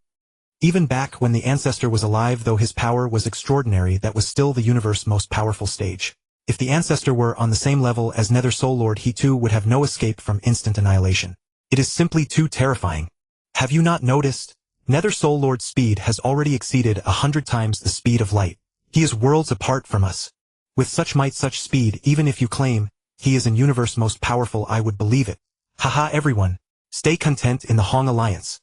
Even back when the ancestor was alive, though his power was extraordinary, that was still the universe most powerful stage. If the ancestor were on the same level as Nether Soul Lord, he too would have no escape from instant annihilation. It is simply too terrifying. Have you not noticed? Nether Soul Lord's speed has already exceeded 100 times the speed of light. He is worlds apart from us. With such might, such speed, even if you claim he is in universe most powerful, I would believe it. Haha, everyone, stay content in the Hong Alliance.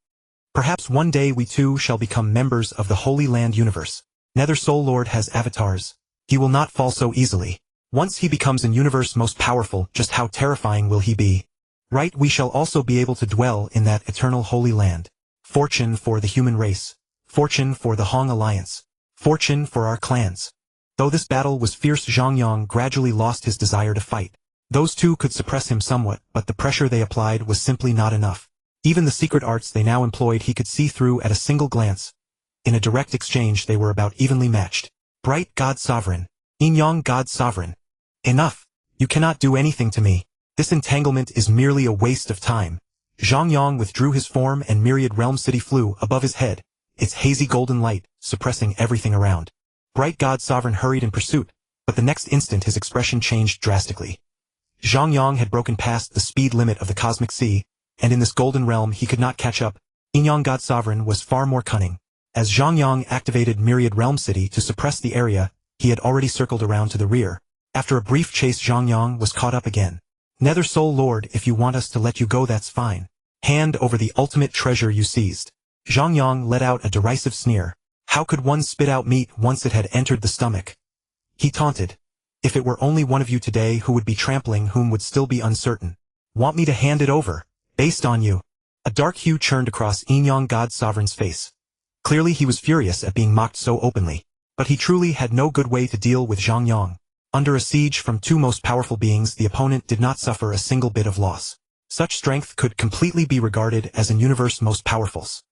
Perhaps one day we too shall become members of the Holy Land universe. Nether Soul Lord has avatars. He will not fall so easily. Once he becomes in universe most powerful, just how terrifying will he be? Right, we shall also be able to dwell in that eternal Holy Land. Fortune for the human race. Fortune for the Hong Alliance. Fortune for our clans. Though this battle was fierce, Zhang Yang gradually lost his desire to fight. Those two could suppress him somewhat, but the pressure they applied was simply not enough. Even the secret arts they now employed he could see through at a single glance. In a direct exchange they were about evenly matched. Bright God Sovereign. Yin God Sovereign. Enough. You cannot do anything to me. This entanglement is merely a waste of time. Zhang Yang withdrew his form and myriad realm city flew above his head, its hazy golden light suppressing everything around. Bright God Sovereign hurried in pursuit, but the next instant his expression changed drastically. Zhang Yang had broken past the speed limit of the cosmic sea, and in this golden realm he could not catch up. Yin God Sovereign was far more cunning. As Zhang Yang activated myriad realm city to suppress the area, he had already circled around to the rear. After a brief chase, Zhang Yang was caught up again. Nether Soul Lord, if you want us to let you go, that's fine. Hand over the ultimate treasure you seized. Zhang Yang let out a derisive sneer. How could one spit out meat once it had entered the stomach? He taunted. If it were only one of you today who would be trampling, whom would still be uncertain. Want me to hand it over? Based on you. A dark hue churned across Yin God Sovereign's face. Clearly he was furious at being mocked so openly. But he truly had no good way to deal with Zhang Yang. Under a siege from two most powerful beings, the opponent did not suffer a single bit of loss. Such strength could completely be regarded as an universe most powerfuls.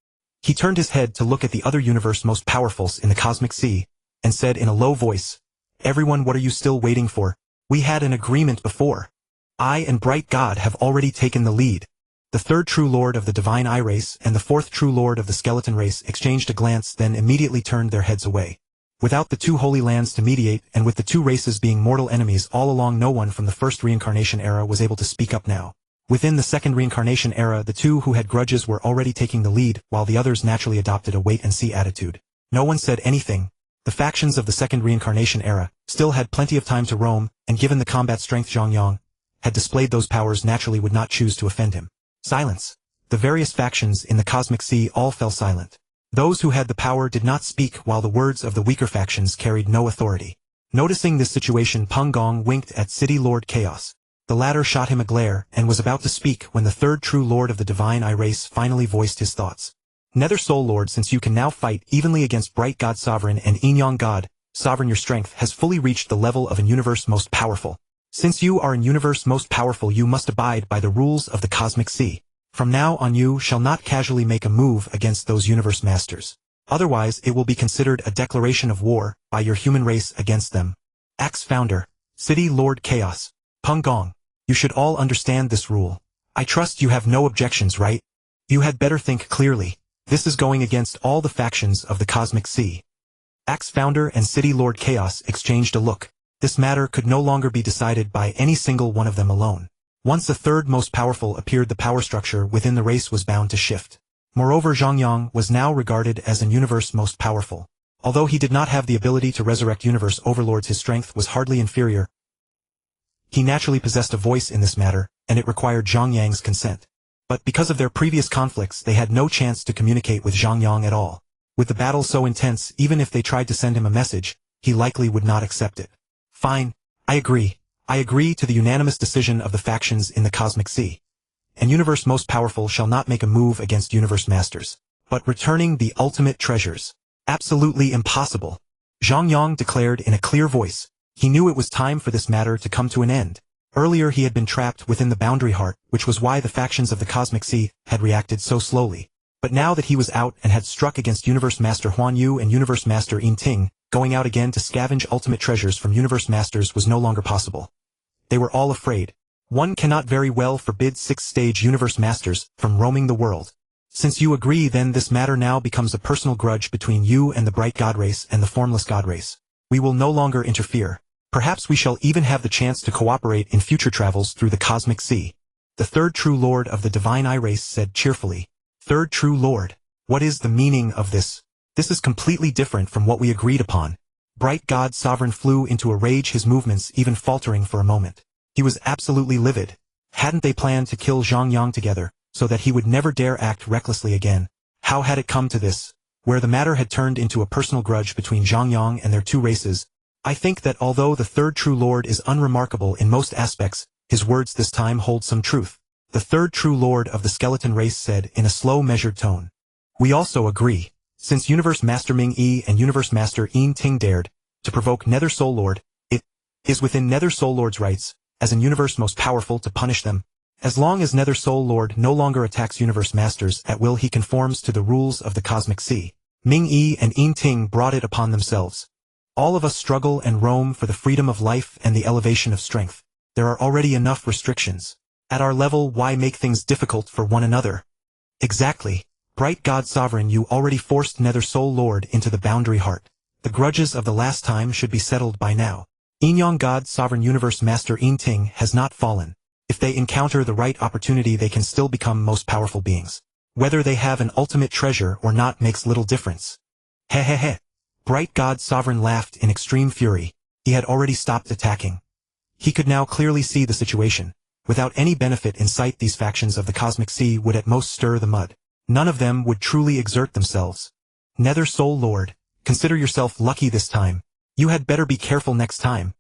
He turned his head to look at the other universe most powerfuls in the cosmic sea, and said in a low voice, "Everyone, what are you still waiting for? We had an agreement before. I and Bright God have already taken the lead." The third true lord of the divine eye race and the fourth true lord of the skeleton race exchanged a glance, then immediately turned their heads away. Without the two holy lands to mediate, and with the two races being mortal enemies all along, no one from the first reincarnation era was able to speak up now. Within the second reincarnation era, the two who had grudges were already taking the lead, while the others naturally adopted a wait-and-see attitude. No one said anything. The factions of the second reincarnation era still had plenty of time to roam, and given the combat strength Zhang Yang had displayed, those powers naturally would not choose to offend him. Silence. The various factions in the cosmic sea all fell silent. Those who had the power did not speak, while the words of the weaker factions carried no authority. Noticing this situation, Peng Gong winked at City Lord Chaos. The latter shot him a glare, and was about to speak when the third true lord of the divine eye race finally voiced his thoughts. Nether Soul Lord, since you can now fight evenly against Bright God Sovereign and Yin God Sovereign, your strength has fully reached the level of an universe most powerful. Since you are an universe most powerful, you must abide by the rules of the cosmic sea. From now on you shall not casually make a move against those universe masters. Otherwise it will be considered a declaration of war by your human race against them. Axe Founder, City Lord Chaos, Peng Gong. You should all understand this rule. I trust you have no objections, right? You had better think clearly. This is going against all the factions of the Cosmic Sea. Axe Founder and City Lord Chaos exchanged a look. This matter could no longer be decided by any single one of them alone. Once the third most powerful appeared, the power structure within the race was bound to shift. Moreover, Zhang Yang was now regarded as an universe most powerful. Although he did not have the ability to resurrect universe overlords, his strength was hardly inferior. He naturally possessed a voice in this matter, and it required Zhang Yang's consent. But because of their previous conflicts, they had no chance to communicate with Zhang Yang at all. With the battle so intense, even if they tried to send him a message, he likely would not accept it. Fine, I agree. I agree to the unanimous decision of the factions in the Cosmic Sea. And universe most powerful shall not make a move against universe masters. But returning the ultimate treasures. Absolutely impossible. Zhang Yang declared in a clear voice. He knew it was time for this matter to come to an end. Earlier he had been trapped within the boundary heart, which was why the factions of the Cosmic Sea had reacted so slowly. But now that he was out and had struck against Universe Master Huan Yu and Universe Master Yin Ting, going out again to scavenge ultimate treasures from Universe Masters was no longer possible. They were all afraid. One cannot very well forbid 6th-stage Universe Masters from roaming the world. Since you agree, then this matter now becomes a personal grudge between you and the Bright God Race and the Formless God Race. We will no longer interfere. Perhaps we shall even have the chance to cooperate in future travels through the Cosmic Sea. The third true Lord of the Divine Eye Race said cheerfully. Third true Lord, what is the meaning of this? This is completely different from what we agreed upon. Bright God Sovereign flew into a rage, his movements even faltering for a moment. He was absolutely livid. Hadn't they planned to kill Zhang Yang together, so that he would never dare act recklessly again? How had it come to this, where the matter had turned into a personal grudge between Zhang Yang and their two races? I think that although the third true Lord is unremarkable in most aspects, his words this time hold some truth. The third true Lord of the Skeleton Race said in a slow, measured tone. We also agree, since Universe Master Ming Yi and Universe Master Yin Ting dared to provoke Nether Soul Lord, it is within Nether Soul Lord's rights, as an universe most powerful, to punish them. As long as Nether Soul Lord no longer attacks Universe Masters at will, he conforms to the rules of the Cosmic Sea. Ming Yi and Yin Ting brought it upon themselves. All of us struggle and roam for the freedom of life and the elevation of strength. There are already enough restrictions. At our level, why make things difficult for one another? Exactly. Bright God Sovereign, you already forced Nether Soul Lord into the boundary heart. The grudges of the last time should be settled by now. Yin God Sovereign Universe Master Yin Ting has not fallen. If they encounter the right opportunity, they can still become most powerful beings. Whether they have an ultimate treasure or not makes little difference. Hehehe. Bright God Sovereign laughed in extreme fury. He had already stopped attacking. He could now clearly see the situation. Without any benefit in sight, these factions of the Cosmic Sea would at most stir the mud. None of them would truly exert themselves. Nether Soul Lord, consider yourself lucky this time. You had better be careful next time.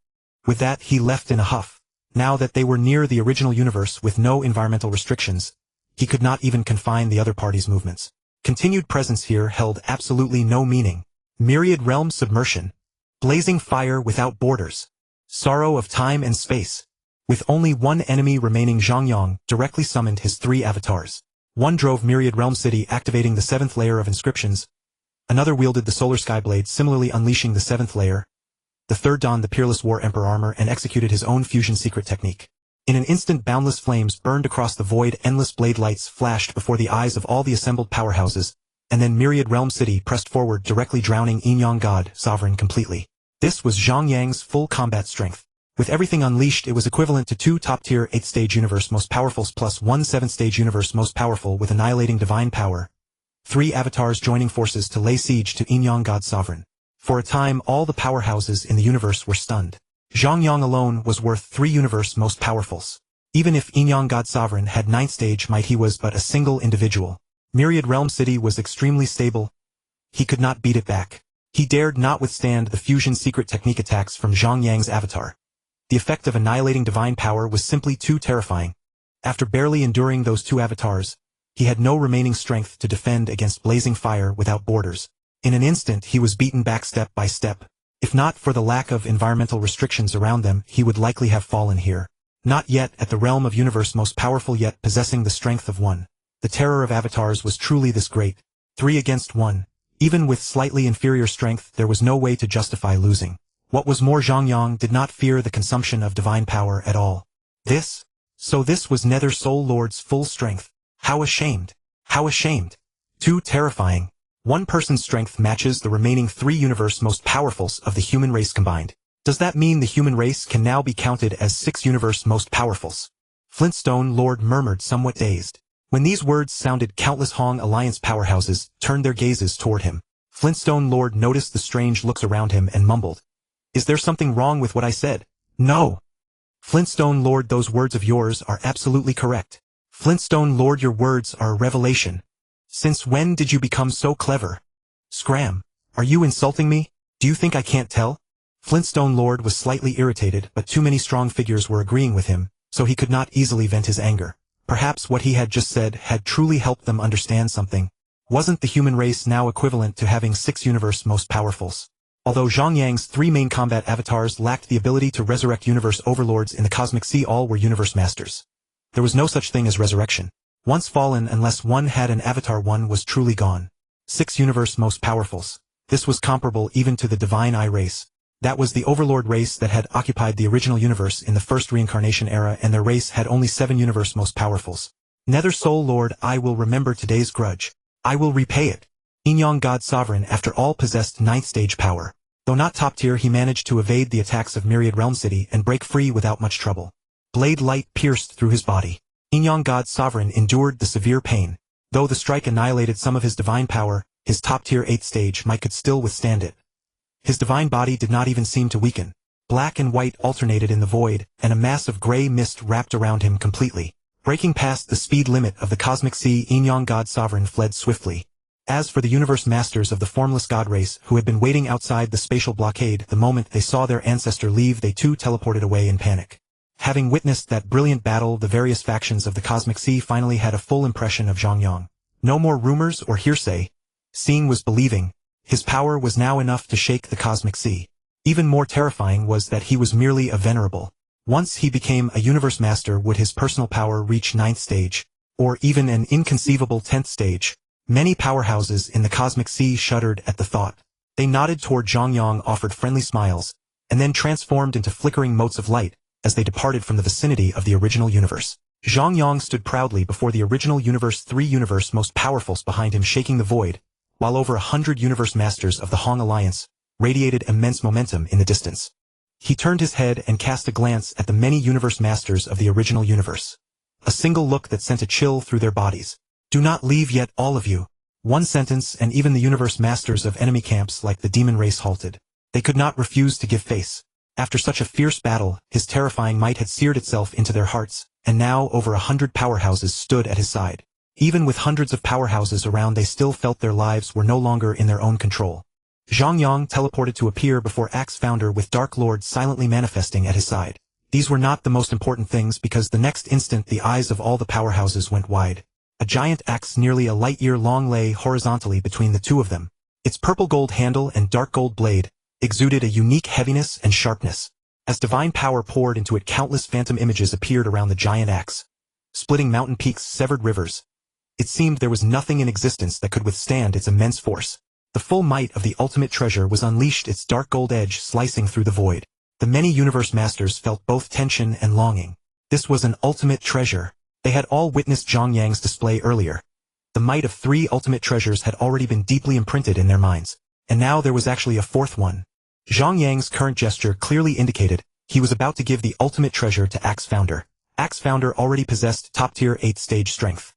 With that, he left in a huff. Now that they were near the original universe with no environmental restrictions, he could not even confine the other party's movements. Continued presence here held absolutely no meaning. Myriad realm submersion. Blazing fire without borders. Sorrow of time and space. With only one enemy remaining, Zhang Yang directly summoned his 3 avatars. One drove Myriad Realm City, activating the 7th layer of inscriptions. Another wielded the Solar Sky Blade, similarly unleashing the 7th layer. The third donned the Peerless War Emperor armor and executed his own fusion secret technique. In an instant, boundless flames burned across the void, endless blade lights flashed before the eyes of all the assembled powerhouses, and then Myriad Realm City pressed forward, directly drowning Yinmo God Sovereign completely. This was Zhang Yang's full combat strength. With everything unleashed, it was equivalent to 2 top-tier 8th-stage universe most powerfuls plus 1 7th-stage universe most powerful with annihilating divine power. 3 avatars joining forces to lay siege to Yinmo God Sovereign. For a time, all the powerhouses in the universe were stunned. Zhang Yang alone was worth 3 universe most powerfuls. Even if Yinmo God Sovereign had 9th stage might, he was but a single individual. Myriad Realm City was extremely stable. He could not beat it back. He dared not withstand the fusion secret technique attacks from Zhang Yang's avatar. The effect of annihilating divine power was simply too terrifying. After barely enduring those 2 avatars, he had no remaining strength to defend against blazing fire without borders. In an instant, he was beaten back step by step. If not for the lack of environmental restrictions around them, he would likely have fallen here. Not yet at the realm of universe most powerful, yet possessing the strength of 1. The terror of avatars was truly this great. 3 against 1. Even with slightly inferior strength, there was no way to justify losing. What was more, Zhang Yang did not fear the consumption of divine power at all. This? So this was Nether Soul Lord's full strength. How ashamed. How ashamed. Too terrifying. One person's strength matches the remaining 3 universe most powerfuls of the human race combined. Does that mean the human race can now be counted as 6 universe most powerfuls? Flintstone Lord murmured, somewhat dazed. When these words sounded, countless Hong Alliance powerhouses turned their gazes toward him. Flintstone Lord noticed the strange looks around him and mumbled, "Is there something wrong with what I said?" "No." Flintstone Lord, those words of yours are absolutely correct. Flintstone Lord, your words are a revelation. Since when did you become so clever? Scram. Are you insulting me? Do you think I can't tell? Flintstone Lord was slightly irritated, but too many strong figures were agreeing with him, so he could not easily vent his anger. Perhaps what he had just said had truly helped them understand something. Wasn't the human race now equivalent to having 6 universe most powerfuls? Although Zhang Yang's 3 main combat avatars lacked the ability to resurrect universe overlords in the Cosmic Sea, all were universe masters. There was no such thing as resurrection. Once fallen, unless one had an avatar, one was truly gone. 6 universe most powerfuls. This was comparable even to the Divine Eye race. That was the overlord race that had occupied the original universe in the first reincarnation era, and their race had only 7 universe most powerfuls. Nether Soul Lord, I will remember today's grudge. I will repay it. Yinmo God Sovereign, after all, possessed 9th stage power. Though not top tier, he managed to evade the attacks of Myriad Realm City and break free without much trouble. Blade light pierced through his body. Yinmo God Sovereign endured the severe pain. Though the strike annihilated some of his divine power, his top tier 8th stage might could still withstand it. His divine body did not even seem to weaken. Black and white alternated in the void, and a mass of gray mist wrapped around him completely. Breaking past the speed limit of the Cosmic Sea, Yinmo God Sovereign fled swiftly. As for the universe masters of the formless god race who had been waiting outside the spatial blockade, the moment they saw their ancestor leave, they too teleported away in panic. Having witnessed that brilliant battle, the various factions of the Cosmic Sea finally had a full impression of Zhang Yang. No more rumors or hearsay. Seeing was believing. His power was now enough to shake the Cosmic Sea. Even more terrifying was that he was merely a venerable. Once he became a universe master, would his personal power reach 9th stage, or even an inconceivable 10th stage? Many powerhouses in the Cosmic Sea shuddered at the thought. They nodded toward Zhang Yang, offered friendly smiles, and then transformed into flickering motes of light as they departed from the vicinity of the original universe. Zhang Yang stood proudly before the original universe, 3 universe most powerfuls behind him shaking the void, while over 100 universe masters of the Hong Alliance radiated immense momentum in the distance. He turned his head and cast a glance at the many universe masters of the original universe. A single look that sent a chill through their bodies. Do not leave yet, all of you. One sentence, and even the universe masters of enemy camps like the demon race halted. They could not refuse to give face. After such a fierce battle, his terrifying might had seared itself into their hearts, and now over 100 powerhouses stood at his side. Even with hundreds of powerhouses around, they still felt their lives were no longer in their own control. Zhang Yang teleported to appear before Axe Founder with Dark Lord silently manifesting at his side. These were not the most important things, because the next instant the eyes of all the powerhouses went wide. A giant axe nearly a light-year long lay horizontally between the two of them. Its purple gold handle and dark gold blade exuded a unique heaviness and sharpness. As divine power poured into it, countless phantom images appeared around the giant axe, splitting mountain peaks, severed rivers. It seemed there was nothing in existence that could withstand its immense force. The full might of the ultimate treasure was unleashed, its dark gold edge slicing through the void. The many universe masters felt both tension and longing. This was an ultimate treasure. They had all witnessed Zhang Yang's display earlier. The might of 3 ultimate treasures had already been deeply imprinted in their minds. And now there was actually a 4th one. Zhang Yang's current gesture clearly indicated he was about to give the ultimate treasure to Axe Founder. Axe Founder already possessed top-tier 8th stage strength.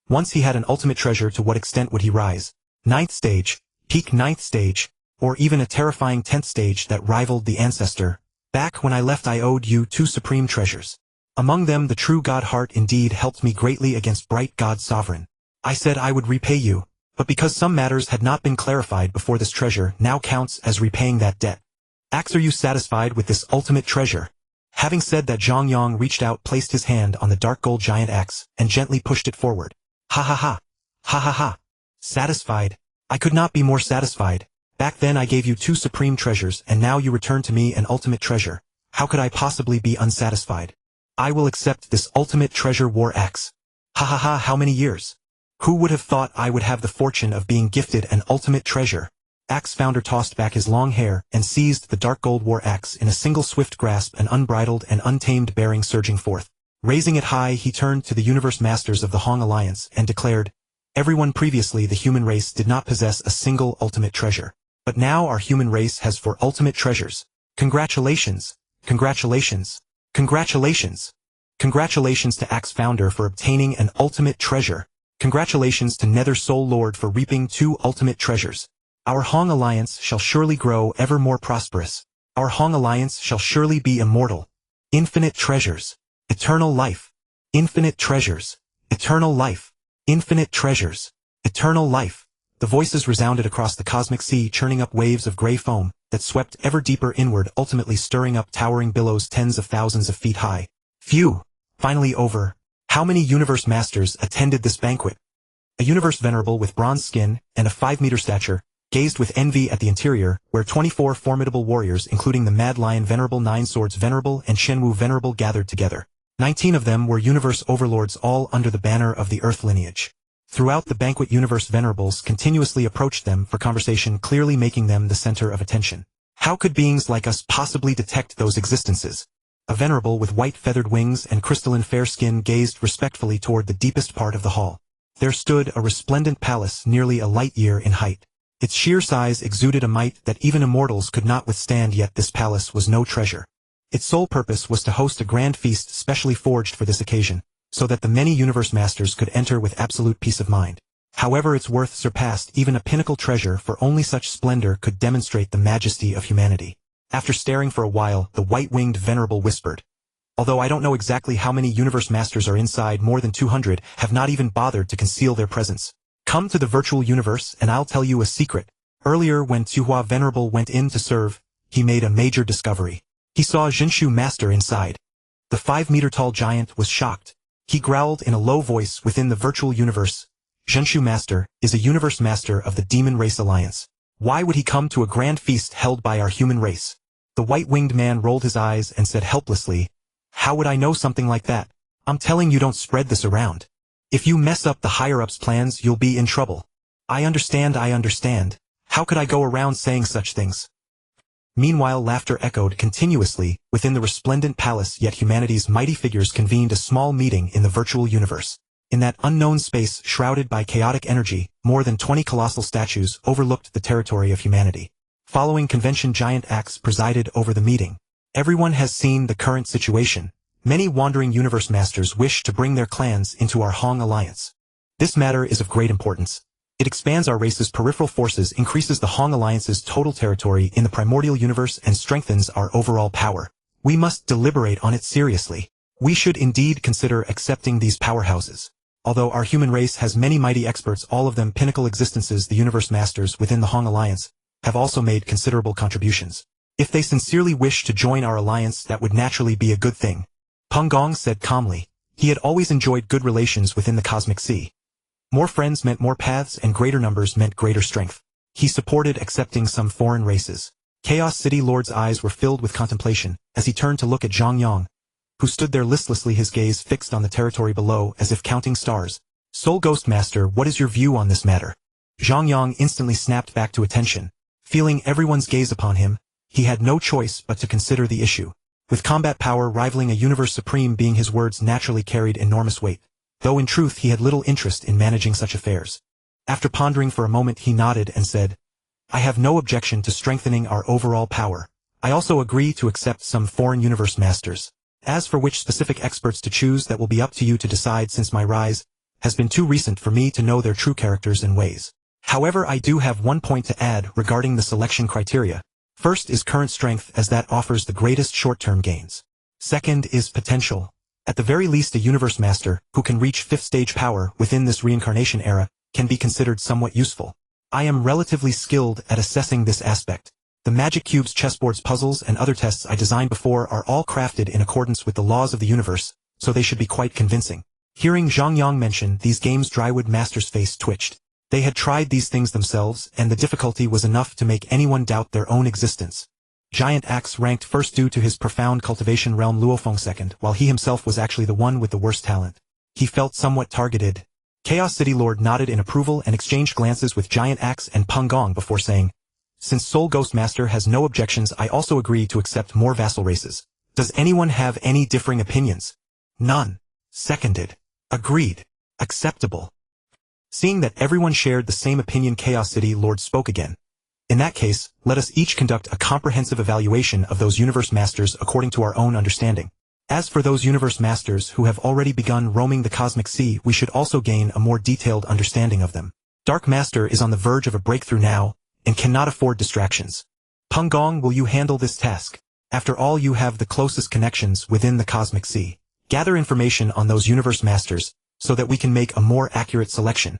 Once he had an ultimate treasure, to what extent would he rise? 9th stage, peak 9th stage, or even a terrifying 10th stage that rivaled the ancestor. Back when I left, I owed you 2 supreme treasures. Among them, the true God heart indeed helped me greatly against bright God Sovereign. I said I would repay you, but because some matters had not been clarified before, this treasure now counts as repaying that debt. Axe, are you satisfied with this ultimate treasure? Having said that, Zhang Yang reached out, placed his hand on the dark gold giant axe, and gently pushed it forward. Ha ha ha. Ha ha ha. Satisfied? I could not be more satisfied. Back then I gave you 2 supreme treasures, and now you return to me an ultimate treasure. How could I possibly be unsatisfied? I will accept this ultimate treasure, war axe. Ha ha ha. How many years? Who would have thought I would have the fortune of being gifted an ultimate treasure? Axe Founder tossed back his long hair and seized the dark gold war axe in a single swift grasp, an unbridled and untamed bearing surging forth. Raising it high, he turned to the Universe Masters of the Hong Alliance and declared, "Everyone previously the human race did not possess a single ultimate treasure. But now our human race has 4 ultimate treasures. Congratulations! Congratulations! Congratulations! Congratulations to Axe Founder for obtaining an ultimate treasure. Congratulations to Nether Soul Lord for reaping 2 ultimate treasures. Our Hong Alliance shall surely grow ever more prosperous. Our Hong Alliance shall surely be immortal. Infinite treasures. Eternal life. Infinite treasures. Eternal life. Infinite treasures. Eternal life." The voices resounded across the cosmic sea, churning up waves of gray foam that swept ever deeper inward, ultimately stirring up towering billows tens of thousands of feet high. Phew! Finally over. How many Universe Masters attended this banquet? A Universe Venerable with bronze skin and a 5-meter stature gazed with envy at the interior, where 24 formidable warriors, including the Mad Lion Venerable, 9 Swords Venerable, and Shenwu Venerable, gathered together. 19 of them were Universe Overlords, all under the banner of the Earth lineage. Throughout the banquet, Universe Venerables continuously approached them for conversation, clearly making them the center of attention. How could beings like us possibly detect those existences? A Venerable with white feathered wings and crystalline fair skin gazed respectfully toward the deepest part of the hall. There stood a resplendent palace nearly a light year in height. Its sheer size exuded a might that even immortals could not withstand, yet this palace was no treasure. Its sole purpose was to host a grand feast specially forged for this occasion, so that the many Universe Masters could enter with absolute peace of mind. However, its worth surpassed even a pinnacle treasure, for only such splendor could demonstrate the majesty of humanity. After staring for a while, the white-winged Venerable whispered, "Although I don't know exactly how many Universe Masters are inside, more than 200 have not even bothered to conceal their presence. Come to the virtual universe and I'll tell you a secret. Earlier, when Tuhua Venerable went in to serve, he made a major discovery. He saw Jinshu Master inside. The 5-meter-tall giant was shocked. He growled in a low voice within the virtual universe, 'Jinshu Master is a Universe Master of the Demon Race Alliance. Why would he come to a grand feast held by our human race?' The white-winged man rolled his eyes and said helplessly, 'How would I know something like that? I'm telling you, don't spread this around. If you mess up the higher-ups' plans, you'll be in trouble.' I understand. How could I go around saying such things?" Meanwhile, laughter echoed continuously within the resplendent palace, yet humanity's mighty figures convened a small meeting in the virtual universe. In that unknown space shrouded by chaotic energy, more than 20 colossal statues overlooked the territory of humanity. Following convention, Giant Axe presided over the meeting. "Everyone has seen the current situation. Many wandering Universe Masters wish to bring their clans into our Hong Alliance. This matter is of great importance. It expands our race's peripheral forces, increases the Hong Alliance's total territory in the primordial universe, and strengthens our overall power. We must deliberate on it seriously. We should indeed consider accepting these powerhouses. Although our human race has many mighty experts, all of them pinnacle existences, the Universe Masters within the Hong Alliance have also made considerable contributions. If they sincerely wish to join our alliance, that would naturally be a good thing." Peng Gong said calmly. He had always enjoyed good relations within the cosmic sea. More friends meant more paths, and greater numbers meant greater strength. He supported accepting some foreign races. Chaos City Lord's eyes were filled with contemplation as he turned to look at Zhang Yang, who stood there listlessly, his gaze fixed on the territory below as if counting stars. "Soul Ghost Master, what is your view on this matter?" Zhang Yang instantly snapped back to attention. Feeling everyone's gaze upon him, he had no choice but to consider the issue. With combat power rivaling a universe supreme being, his words naturally carried enormous weight, though in truth he had little interest in managing such affairs. After pondering for a moment, he nodded and said, "I have no objection to strengthening our overall power. I also agree to accept some foreign Universe Masters. As for which specific experts to choose, that will be up to you to decide, since my rise has been too recent for me to know their true characters and ways. However, I do have one point to add regarding the selection criteria. First is current strength, as that offers the greatest short-term gains. Second is potential. At the very least, a Universe Master who can reach 5th stage power within this reincarnation era can be considered somewhat useful. I am relatively skilled at assessing this aspect. The magic cubes, chessboards, puzzles, and other tests I designed before are all crafted in accordance with the laws of the universe, so they should be quite convincing." Hearing Zhang Yang mention these games, Drywood Master's face twitched. They had tried these things themselves, and the difficulty was enough to make anyone doubt their own existence. Giant Axe ranked first due to his profound cultivation realm, Luofeng second, while he himself was actually the one with the worst talent. He felt somewhat targeted. Chaos City Lord nodded in approval and exchanged glances with Giant Axe and Peng Gong before saying, "Since Soul Ghost Master has no objections, I also agree to accept more vassal races. Does anyone have any differing opinions?" None. Seconded. Agreed. Acceptable. Seeing that everyone shared the same opinion, Chaos City Lord spoke again. In that case, let us each conduct a comprehensive evaluation of those universe masters according to our own understanding. As for those universe masters who have already begun roaming the cosmic sea, we should also gain a more detailed understanding of them. Dark Master is on the verge of a breakthrough now, and cannot afford distractions. Peng Gong, will you handle this task? After all, you have the closest connections within the cosmic sea. Gather information on those universe masters, so that we can make a more accurate selection.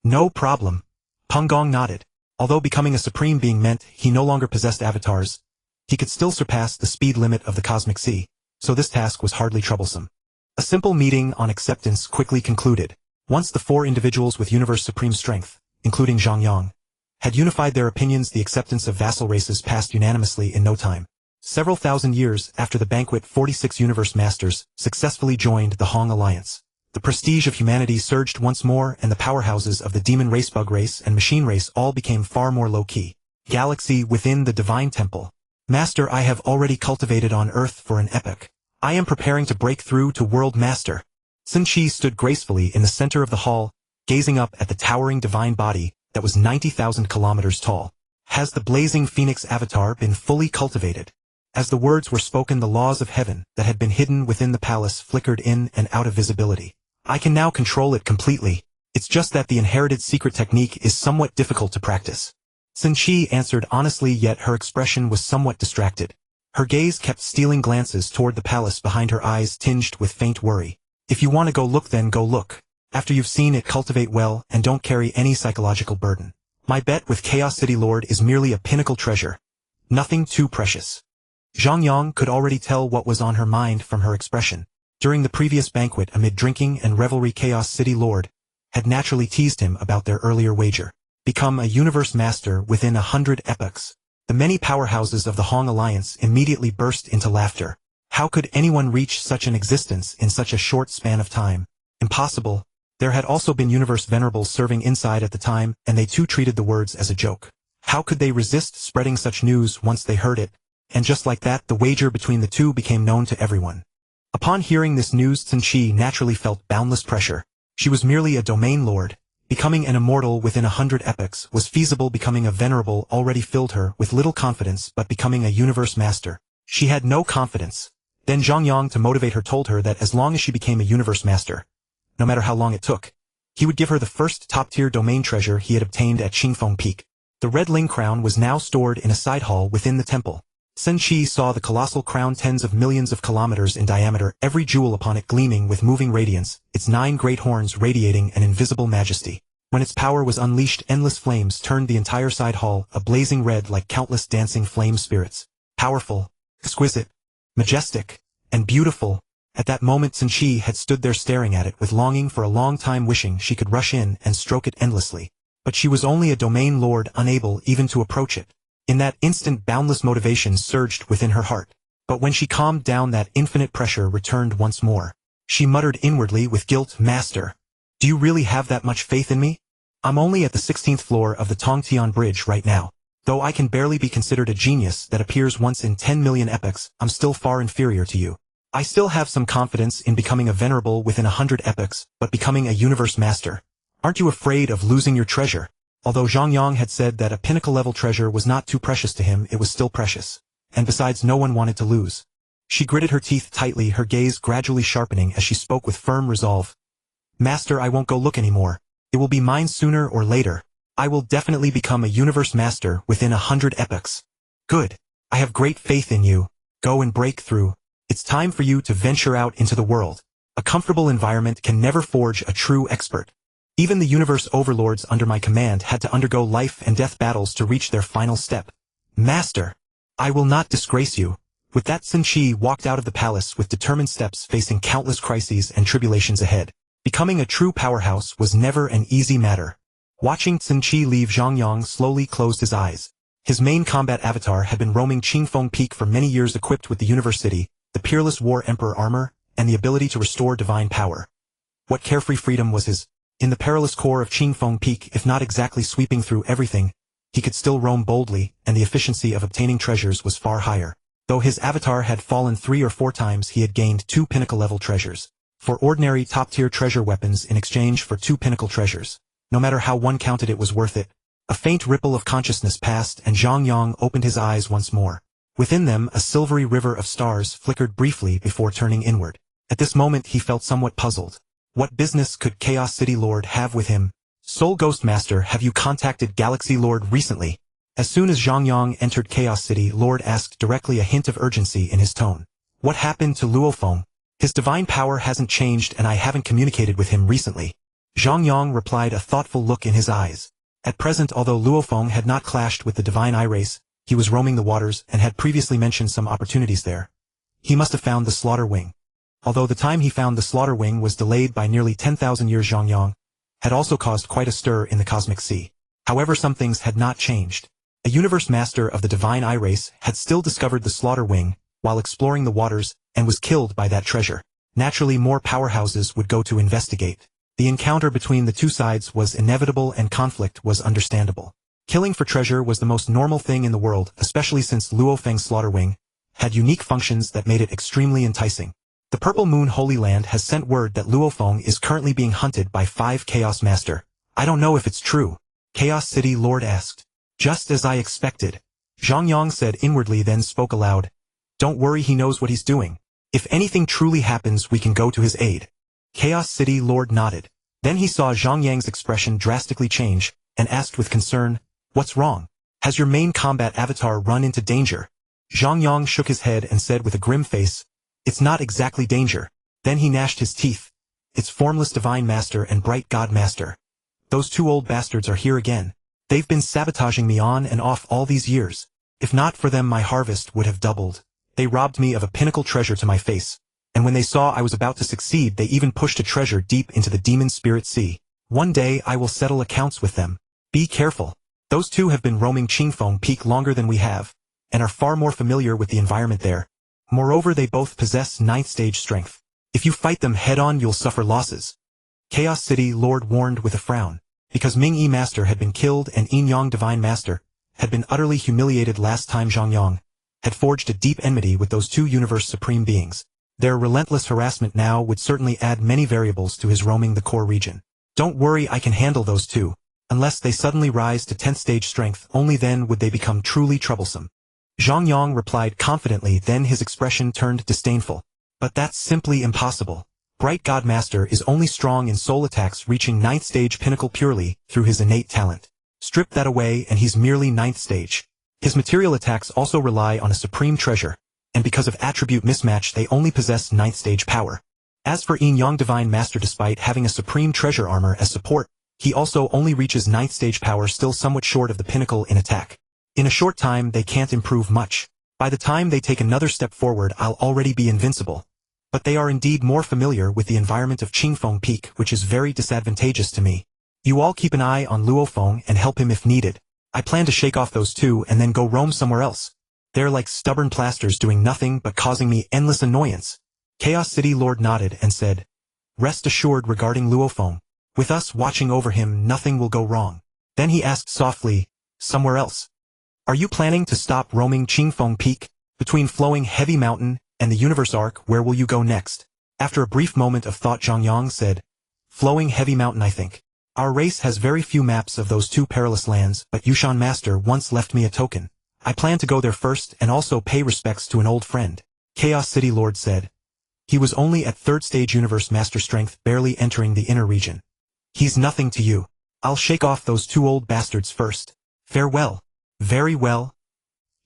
No problem. Peng Gong nodded. Although becoming a supreme being meant he no longer possessed avatars, he could still surpass the speed limit of the cosmic sea, so this task was hardly troublesome. A simple meeting on acceptance quickly concluded. Once the 4 individuals with universe supreme strength, including Zhang Yang, had unified their opinions, the acceptance of vassal races passed unanimously in no time. Several thousand years after the banquet, 46 universe masters successfully joined the Hong Alliance. The prestige of humanity surged once more, and the powerhouses of the demon race, bug race, and machine race all became far more low-key. Galaxy within the Divine Temple. Master, I have already cultivated on Earth for an epoch. I am preparing to break through to World Master. Sun Qi stood gracefully in the center of the hall, gazing up at the towering divine body that was 90,000 kilometers tall. Has the blazing phoenix avatar been fully cultivated? As the words were spoken, the laws of heaven that had been hidden within the palace flickered in and out of visibility. I can now control it completely. It's just that the inherited secret technique is somewhat difficult to practice. Sun Qi answered honestly, yet her expression was somewhat distracted. Her gaze kept stealing glances toward the palace, behind her eyes tinged with faint worry. If you want to go look, then go look. After you've seen it, cultivate well and don't carry any psychological burden. My bet with Chaos City Lord is merely a pinnacle treasure. Nothing too precious. Zhang Yang could already tell what was on her mind from her expression. During the previous banquet, amid drinking and revelry, Chaos City Lord had naturally teased him about their earlier wager. Become a universe master within 100 epochs. The many powerhouses of the Hong Alliance immediately burst into laughter. How could anyone reach such an existence in such a short span of time? Impossible. There had also been universe venerables serving inside at the time, and they too treated the words as a joke. How could they resist spreading such news once they heard it? And just like that, the wager between the two became known to everyone. Upon hearing this news, Sun Qi naturally felt boundless pressure. She was merely a domain lord. Becoming an immortal within 100 epochs was feasible. Becoming a venerable already filled her with little confidence, but becoming a universe master, she had no confidence. Then Zhang Yang, to motivate her, told her that as long as she became a universe master, no matter how long it took, he would give her the first top-tier domain treasure he had obtained at Qingfeng Peak. The Red Ling crown was now stored in a side hall within the temple. Sun Qi saw the colossal crown, tens of millions of kilometers in diameter, every jewel upon it gleaming with moving radiance, its 9 great horns radiating an invisible majesty. When its power was unleashed, endless flames turned the entire side hall a blazing red like countless dancing flame spirits. Powerful, exquisite, majestic, and beautiful. At that moment, Sun Qi had stood there staring at it with longing for a long time, wishing she could rush in and stroke it endlessly. But she was only a domain lord, unable even to approach it. In that instant, boundless motivation surged within her heart. But when she calmed down, that infinite pressure returned once more. She muttered inwardly with guilt, Master, do you really have that much faith in me? I'm only at the 16th floor of the Tongtian Bridge right now. Though I can barely be considered a genius that appears once in 10 million epochs, I'm still far inferior to you. I still have some confidence in becoming a venerable within 100 epochs, but becoming a universe master. Aren't you afraid of losing your treasure? Although Zhang Yang had said that a pinnacle-level treasure was not too precious to him, it was still precious. And besides, no one wanted to lose. She gritted her teeth tightly, her gaze gradually sharpening as she spoke with firm resolve. Master, I won't go look anymore. It will be mine sooner or later. I will definitely become a universe master within 100 epochs. Good. I have great faith in you. Go and break through. It's time for you to venture out into the world. A comfortable environment can never forge a true expert. Even the universe overlords under my command had to undergo life and death battles to reach their final step. Master, I will not disgrace you. With that, Sun Qi walked out of the palace with determined steps, facing countless crises and tribulations ahead. Becoming a true powerhouse was never an easy matter. Watching Sun Qi leave, Zhang Yang slowly closed his eyes. His main combat avatar had been roaming Qingfeng Peak for many years, equipped with the University, the peerless War Emperor armor, and the ability to restore divine power. What carefree freedom was his! In the perilous core of Qingfeng Peak, if not exactly sweeping through everything, he could still roam boldly, and the efficiency of obtaining treasures was far higher. Though his avatar had fallen 3 or 4 times, he had gained 2 pinnacle-level treasures. for ordinary top-tier treasure weapons in exchange for 2 pinnacle treasures. No matter how one counted it was worth it. A faint ripple of consciousness passed and Zhang Yang opened his eyes once more. Within them, a silvery river of stars flickered briefly before turning inward. At this moment he felt somewhat puzzled. What business could Chaos City Lord have with him? Soul Ghost Master, have you contacted Galaxy Lord recently? As soon as Zhang Yang entered Chaos City, Lord asked directly, a hint of urgency in his tone. What happened to Luofeng? His divine power hasn't changed and I haven't communicated with him recently. Zhang Yang replied, a thoughtful look in his eyes. At present, although Luofeng had not clashed with the divine eye race, he was roaming the waters and had previously mentioned some opportunities there. He must have found the Slaughter Wing. Although the time he found the Slaughter Wing was delayed by nearly 10,000 years, Zhang Yang had also caused quite a stir in the cosmic sea. However, some things had not changed. A universe master of the divine eye race had still discovered the Slaughter Wing while exploring the waters and was killed by that treasure. Naturally, more powerhouses would go to investigate. The encounter between the two sides was inevitable and conflict was understandable. Killing for treasure was the most normal thing in the world, especially since Luofeng's Slaughter Wing had unique functions that made it extremely enticing. The Purple Moon Holy Land has sent word that Luofeng is currently being hunted by 5 Chaos Master. I don't know if it's true. Chaos City Lord asked. Just as I expected. Zhang Yang said inwardly, then spoke aloud. Don't worry, he knows what he's doing. If anything truly happens, we can go to his aid. Chaos City Lord nodded. Then he saw Zhang Yang's expression drastically change, and asked with concern, what's wrong? Has your main combat avatar run into danger? Zhang Yang shook his head and said with a grim face, it's not exactly danger. Then he gnashed his teeth. It's Formless Divine Master and Bright God Master. Those 2 old bastards are here again. They've been sabotaging me on and off all these years. If not for them, my harvest would have doubled. They robbed me of a pinnacle treasure to my face. And when they saw I was about to succeed, they even pushed a treasure deep into the Demon Spirit Sea. One day I will settle accounts with them. Be careful. Those 2 have been roaming Qingfeng Peak longer than we have, and are far more familiar with the environment there. Moreover, they both possess 9th stage strength. If you fight them head-on, you'll suffer losses. Chaos City Lord warned with a frown. Because Ming Yi Master had been killed and Yin Yang Divine Master had been utterly humiliated last time, Zhang Yang had forged a deep enmity with those 2 universe supreme beings. Their relentless harassment now would certainly add many variables to his roaming the core region. Don't worry, I can handle those 2. Unless they suddenly rise to 10th stage strength, only then would they become truly troublesome. Zhang Yang replied confidently, then his expression turned disdainful. But that's simply impossible. Bright God Master is only strong in soul attacks, reaching 9th stage pinnacle purely through his innate talent. Strip that away and he's merely 9th stage. His material attacks also rely on a supreme treasure, and because of attribute mismatch they only possess 9th stage power. As for Yin Yang Divine Master, despite having a supreme treasure armor as support, he also only reaches 9th stage power, still somewhat short of the pinnacle in attack. In a short time they can't improve much. By the time they take another step forward I'll already be invincible. But they are indeed more familiar with the environment of Qingfeng Peak, which is very disadvantageous to me. You all keep an eye on Luofeng and help him if needed. I plan to shake off those 2 and then go roam somewhere else. They're like stubborn plasters doing nothing but causing me endless annoyance. Chaos City Lord nodded and said, rest assured regarding Luofeng. With us watching over him, nothing will go wrong. Then he asked softly, somewhere else? Are you planning to stop roaming Qingfeng Peak? Between Flowing Heavy Mountain and the Universe Arc, where will you go next? After a brief moment of thought, Zhang Yang said, Flowing Heavy Mountain, I think. Our race has very few maps of those 2 perilous lands, but Yushan Master once left me a token. I plan to go there first and also pay respects to an old friend. Chaos City Lord said. He was only at 3rd stage Universe Master strength, barely entering the inner region. He's nothing to you. I'll shake off those 2 old bastards first. Farewell. Very well.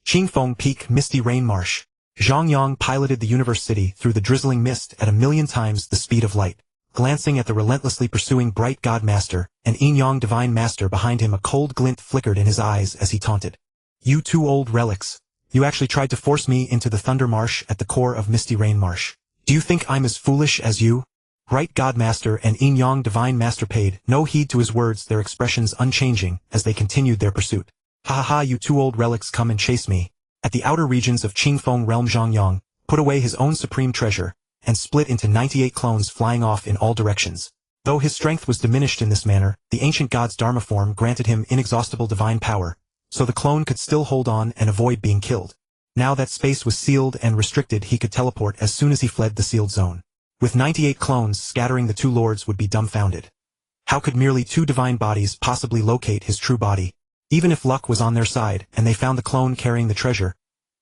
Qingfeng Peak, Misty Rain Marsh. Zhang Yang piloted the Universe City through the drizzling mist at 1,000,000 times the speed of light. Glancing at the relentlessly pursuing Bright God Master and Yin Yang Divine Master behind him, a cold glint flickered in his eyes as he taunted. You 2 old relics. You actually tried to force me into the Thunder Marsh at the core of Misty Rain Marsh. Do you think I'm as foolish as you? Bright God Master and Yin Yang Divine Master paid no heed to his words, their expressions unchanging as they continued their pursuit. Ha ha ha, you 2 old relics, come and chase me. At the outer regions of Qingfeng Realm, Zhang Yang put away his own supreme treasure and split into 98 clones, flying off in all directions. Though his strength was diminished in this manner, the ancient god's Dharma form granted him inexhaustible divine power, so the clone could still hold on and avoid being killed. Now that space was sealed and restricted, he could teleport as soon as he fled the sealed zone. With 98 clones scattering, the two lords would be dumbfounded. How could merely two divine bodies possibly locate his true body? Even if luck was on their side, and they found the clone carrying the treasure,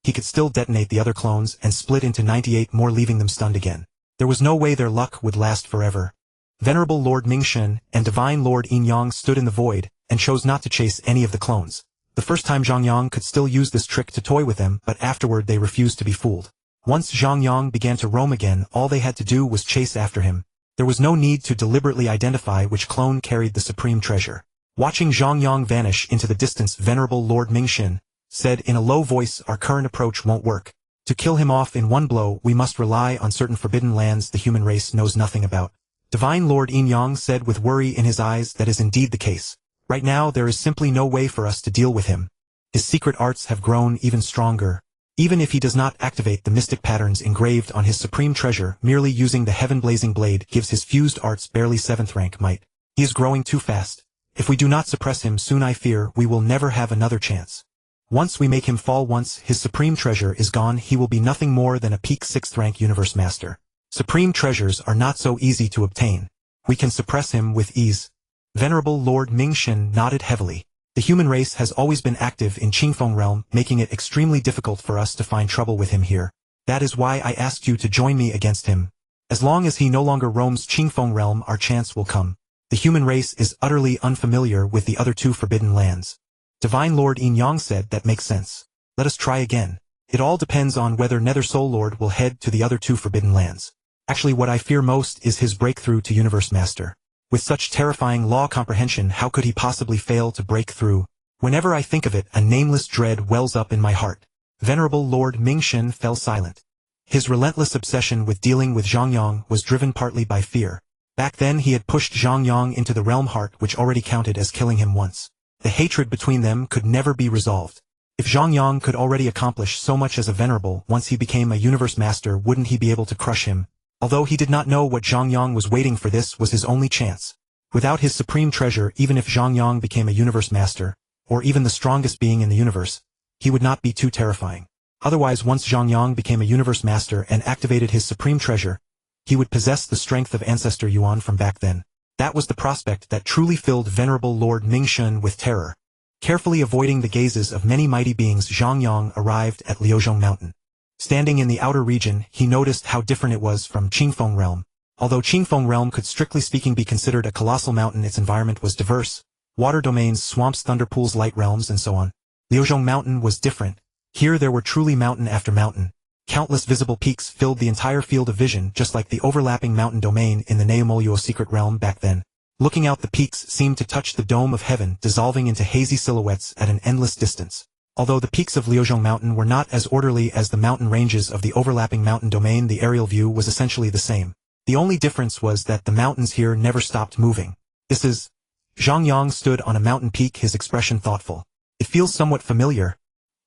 he could still detonate the other clones and split into 98 more, leaving them stunned again. There was no way their luck would last forever. Venerable Lord Mingxin and Divine Lord Yin Yang stood in the void, and chose not to chase any of the clones. The first time Zhang Yang could still use this trick to toy with them, but afterward they refused to be fooled. Once Zhang Yang began to roam again, all they had to do was chase after him. There was no need to deliberately identify which clone carried the supreme treasure. Watching Zhang Yang vanish into the distance, Venerable Lord Mingxin said in a low voice, "Our current approach won't work. To kill him off in one blow, we must rely on certain forbidden lands the human race knows nothing about." Divine Lord Yin Yang said with worry in his eyes, "That is indeed the case. Right now there is simply no way for us to deal with him. His secret arts have grown even stronger. Even if he does not activate the mystic patterns engraved on his supreme treasure, merely using the heaven-blazing blade gives his fused arts barely 7th rank might. He is growing too fast. If we do not suppress him soon, I fear we will never have another chance. Once we make him fall, once his supreme treasure is gone, he will be nothing more than a peak 6th rank universe master. Supreme treasures are not so easy to obtain. We can suppress him with ease." Venerable Lord Mingxin nodded heavily. "The human race has always been active in Qingfeng realm, making it extremely difficult for us to find trouble with him here. That is why I asked you to join me against him. As long as he no longer roams Qingfeng realm, our chance will come. The human race is utterly unfamiliar with the other two forbidden lands." Divine Lord Yin Yang said, "That makes sense. Let us try again. It all depends on whether Nether Soul Lord will head to the other two forbidden lands. Actually, what I fear most is his breakthrough to Universe Master. With such terrifying law comprehension, how could he possibly fail to break through? Whenever I think of it, a nameless dread wells up in my heart." Venerable Lord Mingxin fell silent. His relentless obsession with dealing with Zhang Yang was driven partly by fear. Back then he had pushed Zhang Yang into the realm heart, which already counted as killing him once. The hatred between them could never be resolved. If Zhang Yang could already accomplish so much as a venerable, once he became a universe master, wouldn't he be able to crush him? Although he did not know what Zhang Yang was waiting for, this was his only chance. Without his supreme treasure, even if Zhang Yang became a universe master, or even the strongest being in the universe, he would not be too terrifying. Otherwise, once Zhang Yang became a universe master and activated his supreme treasure, he would possess the strength of Ancestor Yuan from back then. That was the prospect that truly filled Venerable Lord Mingxin with terror. Carefully avoiding the gazes of many mighty beings, Zhang Yang arrived at Liuzhong Mountain. Standing in the outer region, he noticed how different it was from Qingfeng Realm. Although Qingfeng Realm could strictly speaking be considered a colossal mountain, its environment was diverse. Water domains, swamps, thunder pools, light realms, and so on. Liuzhong Mountain was different. Here there were truly mountain after mountain. Countless visible peaks filled the entire field of vision, just like the overlapping mountain domain in the Neomoluo secret realm back then. Looking out, the peaks seemed to touch the dome of heaven, dissolving into hazy silhouettes at an endless distance. Although the peaks of Liuzhong Mountain were not as orderly as the mountain ranges of the overlapping mountain domain, the aerial view was essentially the same. The only difference was that the mountains here never stopped moving. "This is..." Zhang Yang stood on a mountain peak, his expression thoughtful. "It feels somewhat familiar."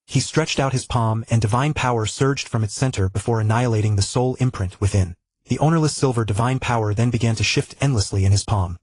He stretched out his palm, and divine power surged from its center before annihilating the soul imprint within. The ownerless silver divine power then began to shift endlessly in his palm.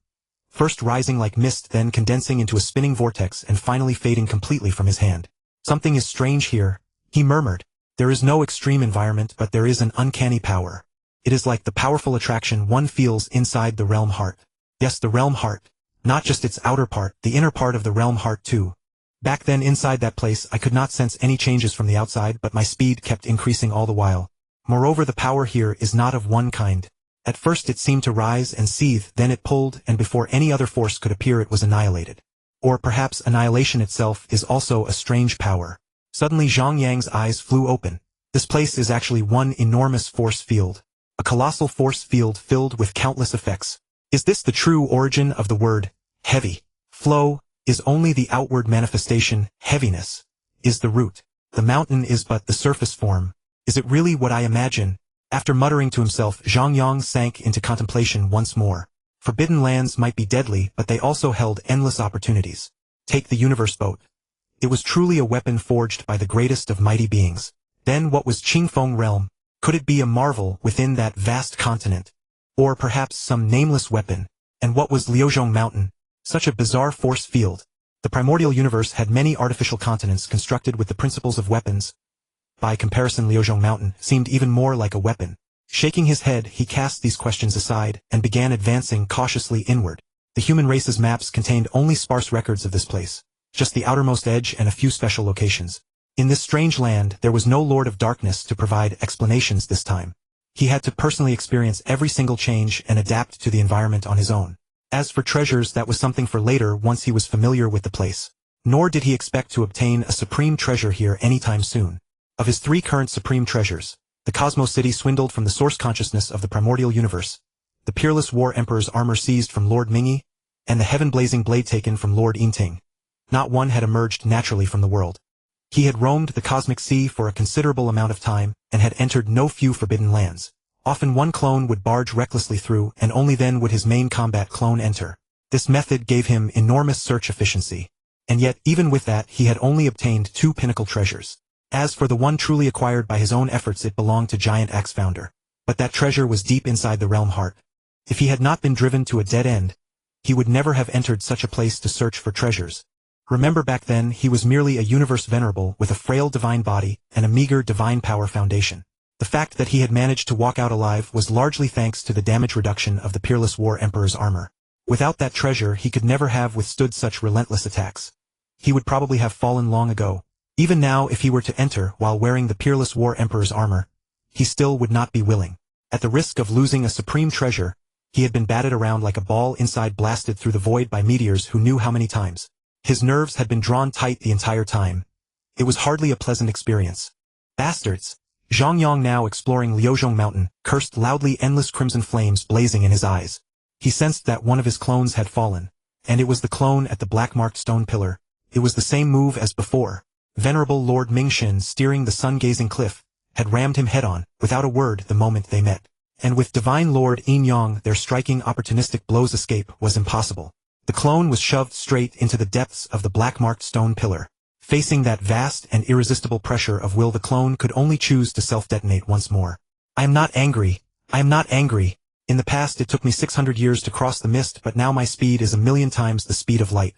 First rising like mist, then condensing into a spinning vortex, and finally fading completely from his hand. "Something is strange here," he murmured. "There is no extreme environment, but there is an uncanny power. It is like the powerful attraction one feels inside the realm heart. Yes, the realm heart. Not just its outer part, the inner part of the realm heart too. Back then inside that place I could not sense any changes from the outside, but my speed kept increasing all the while. Moreover, the power here is not of one kind. At first it seemed to rise and seethe, then it pulled, and before any other force could appear it was annihilated. Or perhaps annihilation itself is also a strange power." Suddenly Zhang Yang's eyes flew open. This place is actually one enormous force field. A colossal force field filled with countless effects. Is this the true origin of the word heavy? Flow is only the outward manifestation, heaviness is the root. The mountain is but the surface form. Is it really what I imagine? After muttering to himself, Zhang Yang sank into contemplation once more. Forbidden lands might be deadly, but they also held endless opportunities. Take the universe boat. It was truly a weapon forged by the greatest of mighty beings. Then what was Qingfeng Realm? Could it be a marvel within that vast continent? Or perhaps some nameless weapon? And what was Liuzhong Mountain? Such a bizarre force field. The primordial universe had many artificial continents constructed with the principles of weapons. By comparison, Liuzhong Mountain seemed even more like a weapon. Shaking his head, he cast these questions aside, and began advancing cautiously inward. The human race's maps contained only sparse records of this place, just the outermost edge and a few special locations. In this strange land, there was no Lord of Darkness to provide explanations this time. He had to personally experience every single change and adapt to the environment on his own. As for treasures, that was something for later once he was familiar with the place. Nor did he expect to obtain a supreme treasure here anytime soon. Of his 3 current supreme treasures, the Cosmos City swindled from the source consciousness of the primordial universe, the peerless War Emperor's armor seized from Lord Mingi, and the heaven-blazing blade taken from Lord Yinting. Not one had emerged naturally from the world. He had roamed the cosmic sea for a considerable amount of time, and had entered no few forbidden lands. Often one clone would barge recklessly through, and only then would his main combat clone enter. This method gave him enormous search efficiency. And yet, even with that, he had only obtained 2 pinnacle treasures. As for the one truly acquired by his own efforts, it belonged to Giant Axe Founder. But that treasure was deep inside the realm heart. If he had not been driven to a dead end, he would never have entered such a place to search for treasures. Remember, back then, he was merely a universe venerable with a frail divine body and a meager divine power foundation. The fact that he had managed to walk out alive was largely thanks to the damage reduction of the peerless War Emperor's armor. Without that treasure, he could never have withstood such relentless attacks. He would probably have fallen long ago. Even now, if he were to enter while wearing the peerless War Emperor's armor, he still would not be willing. At the risk of losing a supreme treasure, he had been batted around like a ball inside, blasted through the void by meteors who knew how many times. His nerves had been drawn tight the entire time. It was hardly a pleasant experience. Bastards! Zhang Yang, now exploring Liuzhong Mountain, cursed loudly, endless crimson flames blazing in his eyes. He sensed that one of his clones had fallen, and it was the clone at the black-marked stone pillar. It was the same move as before. Venerable Lord Mingxin, steering the sun-gazing cliff, had rammed him head-on, without a word, the moment they met. And with Divine Lord Yin Yang, their striking opportunistic blows escape was impossible. The clone was shoved straight into the depths of the black-marked stone pillar. Facing that vast and irresistible pressure of will, the clone could only choose to self-detonate once more. I am not angry. I am not angry. In the past it took me 600 years to cross the mist, but now my speed is 1,000,000 times the speed of light.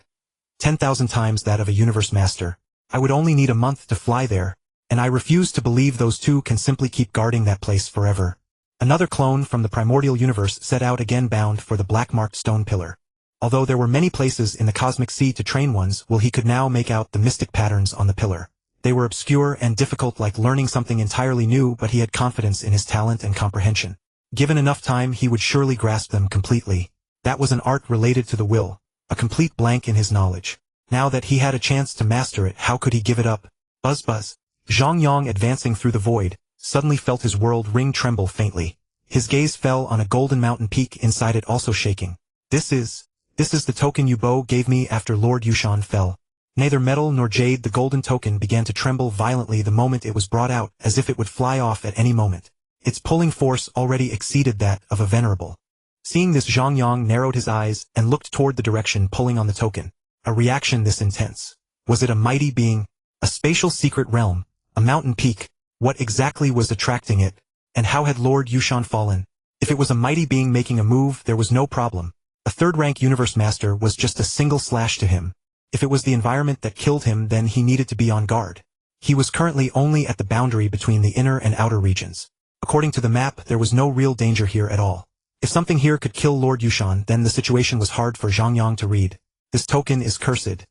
10,000 times that of a universe master. I would only need a month to fly there, and I refuse to believe those 2 can simply keep guarding that place forever. Another clone from the primordial universe set out again, bound for the black-marked stone pillar. Although there were many places in the cosmic sea to train ones, he could now make out the mystic patterns on the pillar. They were obscure and difficult, like learning something entirely new, but he had confidence in his talent and comprehension. Given enough time, he would surely grasp them completely. That was an art related to the will, a complete blank in his knowledge. Now that he had a chance to master it, how could he give it up? Buzz buzz. Zhang Yang, advancing through the void, suddenly felt his world ring tremble faintly. His gaze fell on a golden mountain peak inside it, also shaking. This is the token you gave me after Lord Yushan fell. Neither metal nor jade, the golden token began to tremble violently the moment it was brought out, as if it would fly off at any moment. Its pulling force already exceeded that of a venerable. Seeing this, Zhang Yang narrowed his eyes and looked toward the direction pulling on the token. A reaction this intense. Was it a mighty being? A spatial secret realm? A mountain peak? What exactly was attracting it? And how had Lord Yushan fallen? If it was a mighty being making a move, there was no problem. A third-rank universe master was just a single slash to him. If it was the environment that killed him, then he needed to be on guard. He was currently only at the boundary between the inner and outer regions. According to the map, there was no real danger here at all. If something here could kill Lord Yushan, then the situation was hard for Zhang Yang to read. This token is cursed.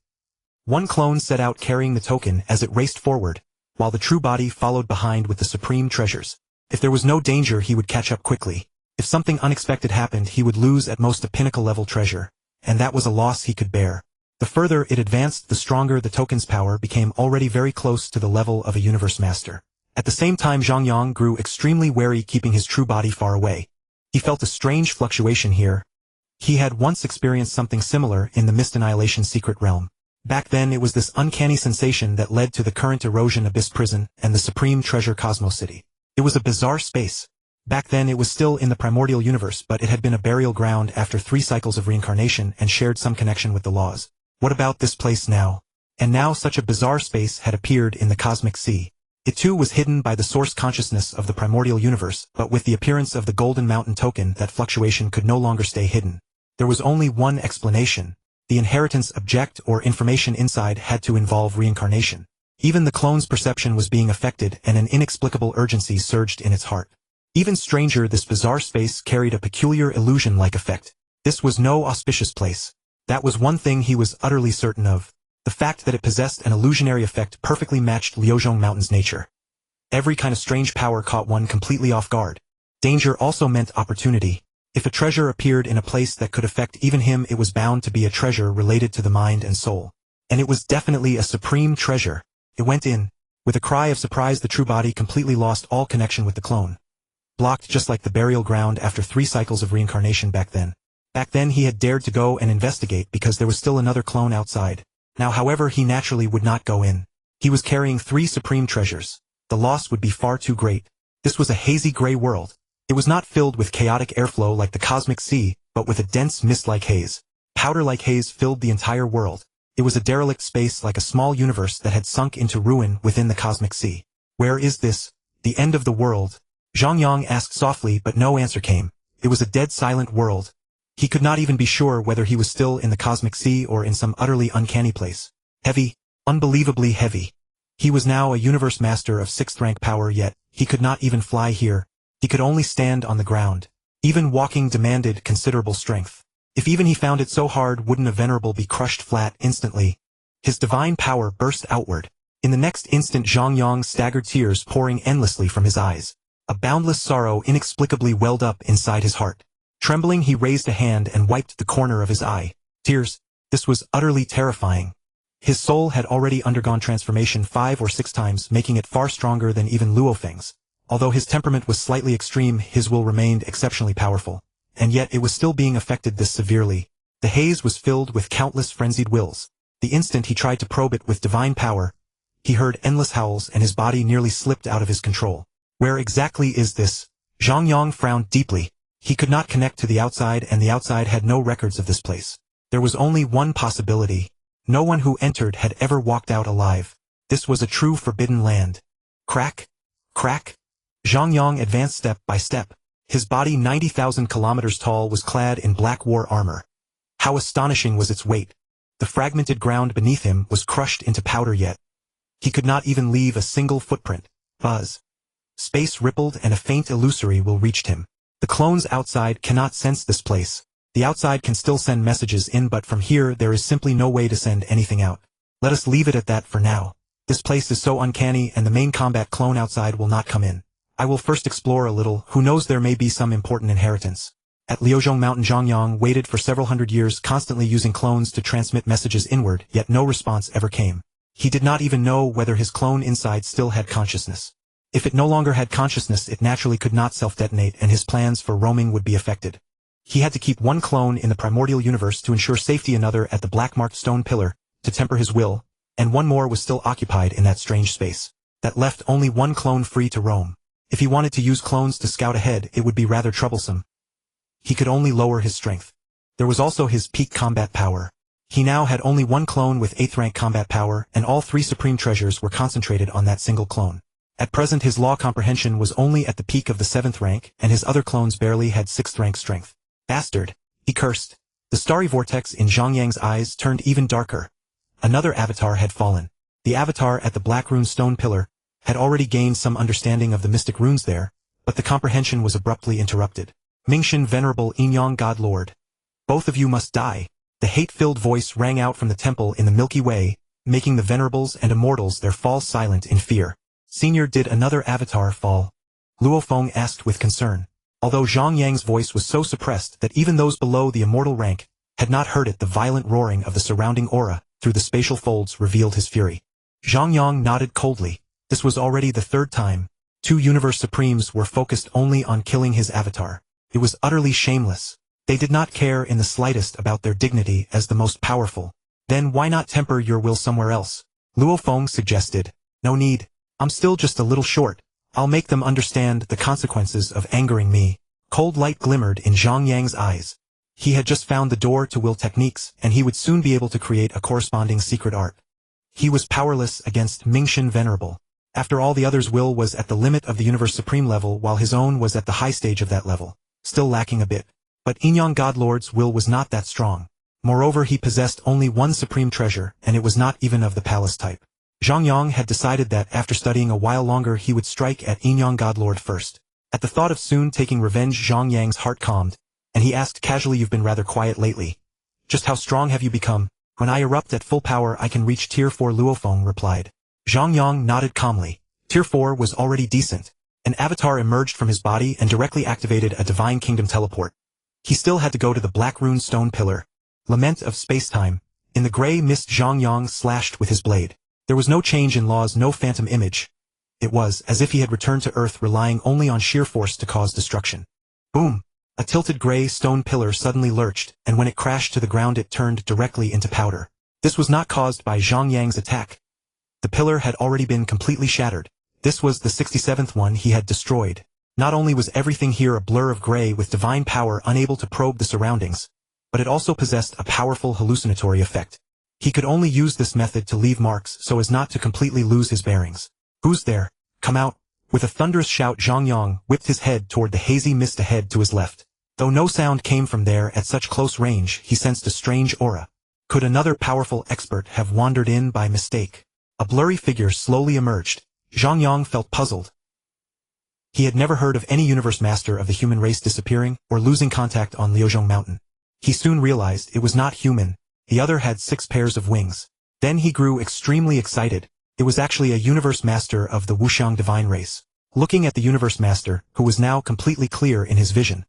One clone set out carrying the token as it raced forward, while the true body followed behind with the supreme treasures. If there was no danger, he would catch up quickly. If something unexpected happened, he would lose at most a pinnacle-level treasure, and that was a loss he could bear. The further it advanced, the stronger the token's power became, already very close to the level of a universe master. At the same time, Zhang Yang grew extremely wary, keeping his true body far away. He felt a strange fluctuation here. He had once experienced something similar in the Mist Annihilation secret realm. Back then it was this uncanny sensation that led to the current Erosion Abyss prison and the Supreme Treasure Cosmos City. It was a bizarre space. Back then it was still in the primordial universe, but it had been a burial ground after 3 cycles of reincarnation and shared some connection with the laws. What about this place now? And now such a bizarre space had appeared in the cosmic sea. It too was hidden by the source consciousness of the primordial universe, but with the appearance of the Golden Mountain token, that fluctuation could no longer stay hidden. There was only one explanation. The inheritance object or information inside had to involve reincarnation. Even the clone's perception was being affected, and an inexplicable urgency surged in its heart. Even stranger, this bizarre space carried a peculiar illusion-like effect. This was no auspicious place. That was one thing he was utterly certain of. The fact that it possessed an illusionary effect perfectly matched Liuzhong Mountain's nature. Every kind of strange power caught one completely off guard. Danger also meant opportunity. If a treasure appeared in a place that could affect even him, it was bound to be a treasure related to the mind and soul. And it was definitely a supreme treasure. It went in. With a cry of surprise, the true body completely lost all connection with the clone. Blocked just like the burial ground after 3 cycles of reincarnation back then. Back then he had dared to go and investigate because there was still another clone outside. Now, however, he naturally would not go in. He was carrying 3 supreme treasures. The loss would be far too great. This was a hazy gray world. It was not filled with chaotic airflow like the cosmic sea, but with a dense mist-like haze. Powder-like haze filled the entire world. It was a derelict space like a small universe that had sunk into ruin within the cosmic sea. Where is this? The end of the world? Zhang Yang asked softly, but no answer came. It was a dead silent world. He could not even be sure whether he was still in the cosmic sea or in some utterly uncanny place. Heavy, unbelievably heavy. He was now a universe master of 6th rank power, yet he could not even fly here. He could only stand on the ground. Even walking demanded considerable strength. If even he found it so hard, wouldn't a venerable be crushed flat instantly? His divine power burst outward. In the next instant, Zhang Yang staggered, tears pouring endlessly from his eyes. A boundless sorrow inexplicably welled up inside his heart. Trembling, he raised a hand and wiped the corner of his eye. Tears. This was utterly terrifying. His soul had already undergone transformation 5 or 6 times, making it far stronger than even Luofeng's. Although his temperament was slightly extreme, his will remained exceptionally powerful. And yet it was still being affected this severely. The haze was filled with countless frenzied wills. The instant he tried to probe it with divine power, he heard endless howls and his body nearly slipped out of his control. Where exactly is this? Zhang Yang frowned deeply. He could not connect to the outside, and the outside had no records of this place. There was only one possibility. No one who entered had ever walked out alive. This was a true forbidden land. Crack? Crack? Zhang Yang advanced step by step. His body, 90,000 kilometers tall, was clad in black war armor. How astonishing was its weight. The fragmented ground beneath him was crushed into powder, yet he could not even leave a single footprint. Buzz. Space rippled and a faint illusory will reached him. The clones outside cannot sense this place. The outside can still send messages in, but from here there is simply no way to send anything out. Let us leave it at that for now. This place is so uncanny, and the main combat clone outside will not come in. I will first explore a little. Who knows, there may be some important inheritance. At Liuzhong Mountain, Zhang Yang waited for several hundred years, constantly using clones to transmit messages inward, yet no response ever came. He did not even know whether his clone inside still had consciousness. If it no longer had consciousness, it naturally could not self-detonate, and his plans for roaming would be affected. He had to keep one clone in the primordial universe to ensure safety, another at the black-marked stone pillar to temper his will, and one more was still occupied in that strange space. That left only one clone free to roam. If he wanted to use clones to scout ahead, it would be rather troublesome. He could only lower his strength. There was also his peak combat power. He now had only one clone with 8th rank combat power, and all 3 supreme treasures were concentrated on that single clone. At present his law comprehension was only at the peak of the 7th rank, and his other clones barely had 6th rank strength. Bastard! He cursed. The starry vortex in Zhang Yang's eyes turned even darker. Another avatar had fallen. The avatar at the black rune stone pillar had already gained some understanding of the mystic runes there, but the comprehension was abruptly interrupted. Mingshan, venerable Yinmo God Lord. Both of you must die. The hate-filled voice rang out from the temple in the Milky Way, making the venerables and immortals there fall silent in fear. Senior, did another avatar fall? Luofeng asked with concern. Although Zhang Yang's voice was so suppressed that even those below the immortal rank had not heard it, the violent roaring of the surrounding aura through the spatial folds revealed his fury. Zhang Yang nodded coldly. This was already the 3rd time. 2 universe supremes were focused only on killing his avatar. It was utterly shameless. They did not care in the slightest about their dignity as the most powerful. Then why not temper your will somewhere else? Luofeng suggested. No need. I'm still just a little short. I'll make them understand the consequences of angering me. Cold light glimmered in Zhang Yang's eyes. He had just found the door to will techniques, and he would soon be able to create a corresponding secret art. He was powerless against Mingshan Venerable. After all, the other's will was at the limit of the Universe Supreme level, while his own was at the high stage of that level, still lacking a bit. But Yinmo Godlord's will was not that strong. Moreover, he possessed only one supreme treasure, and it was not even of the palace type. Zhang Yang had decided that after studying a while longer he would strike at Yinmo Godlord first. At the thought of soon taking revenge, Zhang Yang's heart calmed, and he asked casually, "You've been rather quiet lately. Just how strong have you become?" "When I erupt at full power I can reach Tier 4, Luofeng replied. Zhang Yang nodded calmly. Tier 4 was already decent. An avatar emerged from his body and directly activated a Divine Kingdom teleport. He still had to go to the Black Rune Stone Pillar. Lament of Spacetime. In the gray mist, Zhang Yang slashed with his blade. There was no change in laws, no phantom image. It was as if he had returned to Earth, relying only on sheer force to cause destruction. Boom! A tilted gray stone pillar suddenly lurched, and when it crashed to the ground it turned directly into powder. This was not caused by Zhang Yang's attack. The pillar had already been completely shattered. This was the 67th one he had destroyed. Not only was everything here a blur of gray with divine power unable to probe the surroundings, but it also possessed a powerful hallucinatory effect. He could only use this method to leave marks so as not to completely lose his bearings. "Who's there? Come out!" With a thunderous shout, Zhang Yang whipped his head toward the hazy mist ahead to his left. Though no sound came from there at such close range, he sensed a strange aura. Could another powerful expert have wandered in by mistake? A blurry figure slowly emerged. Zhang Yang felt puzzled. He had never heard of any universe master of the human race disappearing or losing contact on Liuzhong Mountain. He soon realized it was not human. The other had 6 pairs of wings. Then he grew extremely excited. It was actually a universe master of the Wuxiang divine race. Looking at the universe master, who was now completely clear in his vision,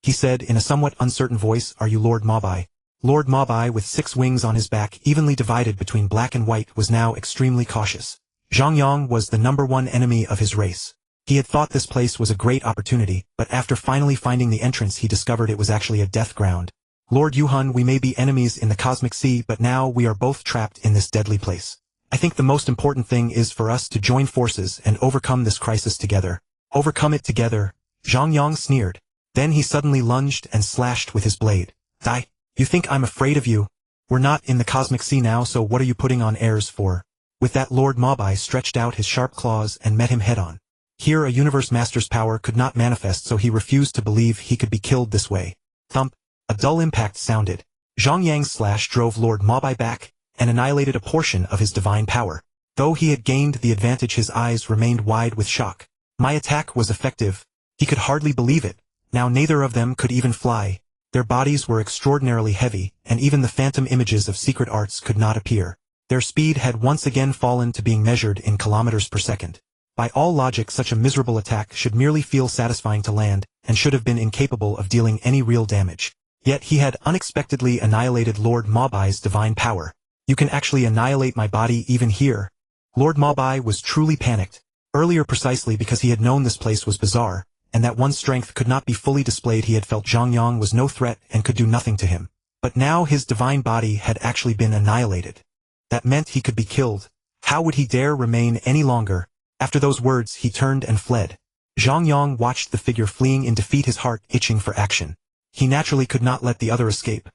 he said in a somewhat uncertain voice, "Are you Lord Mabai?" Lord Mabai, with 6 wings on his back evenly divided between black and white, was now extremely cautious. Zhang Yang was the #1 enemy of his race. He had thought this place was a great opportunity, but after finally finding the entrance he discovered it was actually a death ground. "Lord Yuhun, we may be enemies in the cosmic sea, but now we are both trapped in this deadly place. I think the most important thing is for us to join forces and overcome this crisis together." "Overcome it together?" Zhang Yang sneered. Then he suddenly lunged and slashed with his blade. "Die! You think I'm afraid of you? We're not in the cosmic sea now, so what are you putting on airs for?" With that, Lord Mabai stretched out his sharp claws and met him head-on. Here a universe master's power could not manifest, so he refused to believe he could be killed this way. Thump! A dull impact sounded. Zhang Yang's slash drove Lord Mabai back and annihilated a portion of his divine power. Though he had gained the advantage, his eyes remained wide with shock. My attack was effective. He could hardly believe it. Now neither of them could even fly. Their bodies were extraordinarily heavy, and even the phantom images of secret arts could not appear. Their speed had once again fallen to being measured in kilometers per second. By all logic, such a miserable attack should merely feel satisfying to land, and should have been incapable of dealing any real damage. Yet he had unexpectedly annihilated Lord Mabai's divine power. "You can actually annihilate my body even here?" Lord Mabai was truly panicked. Earlier, precisely because he had known this place was bizarre, and that one's strength could not be fully displayed, he had felt Zhang Yang was no threat and could do nothing to him. But now his divine body had actually been annihilated. That meant he could be killed. How would he dare remain any longer? After those words, he turned and fled. Zhang Yang watched the figure fleeing in defeat, his heart itching for action. He naturally could not let the other escape.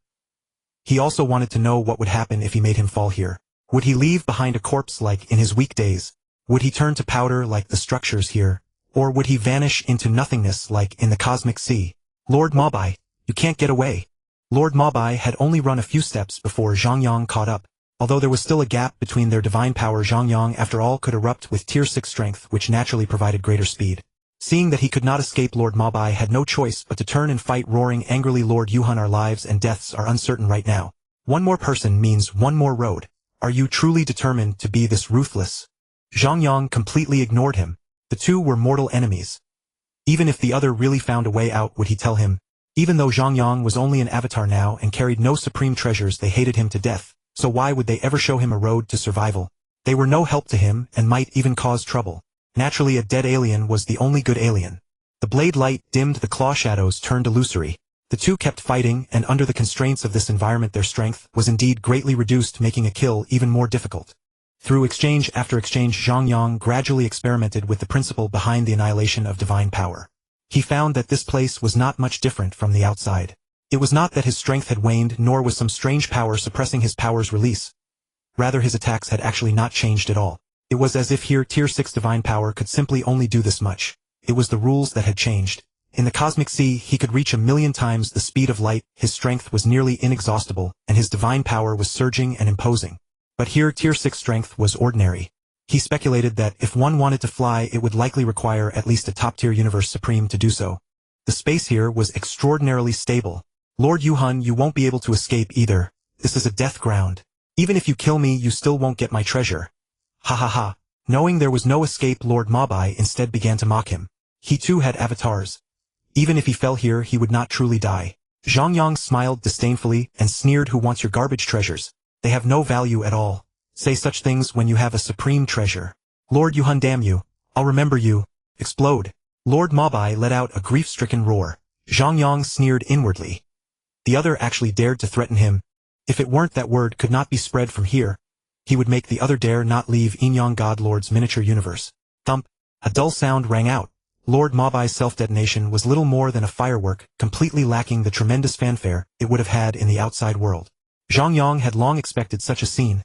He also wanted to know what would happen if he made him fall here. Would he leave behind a corpse like in his weak days? Would he turn to powder like the structures here? Or would he vanish into nothingness like in the cosmic sea? "Lord Mabai, you can't get away." Lord Mabai had only run a few steps before Zhang Yang caught up. Although there was still a gap between their divine power, Zhang Yang after all could erupt with tier 6 strength, which naturally provided greater speed. Seeing that he could not escape, Lord Mabai had no choice but to turn and fight, roaring angrily, "Lord Yuhun, our lives and deaths are uncertain right now. One more person means one more road. Are you truly determined to be this ruthless?" Zhang Yang completely ignored him. The two were mortal enemies. Even if the other really found a way out, would he tell him? Even though Zhang Yang was only an avatar now and carried no supreme treasures, they hated him to death, so why would they ever show him a road to survival? They were no help to him and might even cause trouble. Naturally, a dead alien was the only good alien. The blade light dimmed, the claw shadows turned illusory. The two kept fighting, and under the constraints of this environment their strength was indeed greatly reduced, making a kill even more difficult. Through exchange after exchange, Zhang Yang gradually experimented with the principle behind the annihilation of divine power. He found that this place was not much different from the outside. It was not that his strength had waned, nor was some strange power suppressing his power's release. Rather, his attacks had actually not changed at all. It was as if here tier 6 divine power could simply only do this much. It was the rules that had changed. In the cosmic sea, he could reach 1,000,000 times the speed of light, his strength was nearly inexhaustible, and his divine power was surging and imposing. But here tier 6 strength was ordinary. He speculated that if one wanted to fly it would likely require at least a top-tier universe supreme to do so. The space here was extraordinarily stable. Lord Yuhun, you won't be able to escape either. This is a death ground. Even if you kill me you still won't get my treasure. Ha ha ha. Knowing there was no escape, Lord Mabai instead began to mock him. He too had avatars. Even if he fell here he would not truly die. Zhang Yang smiled disdainfully and sneered, who wants your garbage treasures? They have no value at all. Say such things when you have a supreme treasure. Lord Yuhun, damn you. I'll remember you. Explode. Lord Mabai let out a grief-stricken roar. Zhang Yang sneered inwardly. The other actually dared to threaten him. If it weren't that word could not be spread from here, he would make the other dare not leave Yinmo God Lord's miniature universe. Thump. A dull sound rang out. Lord Mabai's self-detonation was little more than a firework, completely lacking the tremendous fanfare it would have had in the outside world. Zhang Yang had long expected such a scene.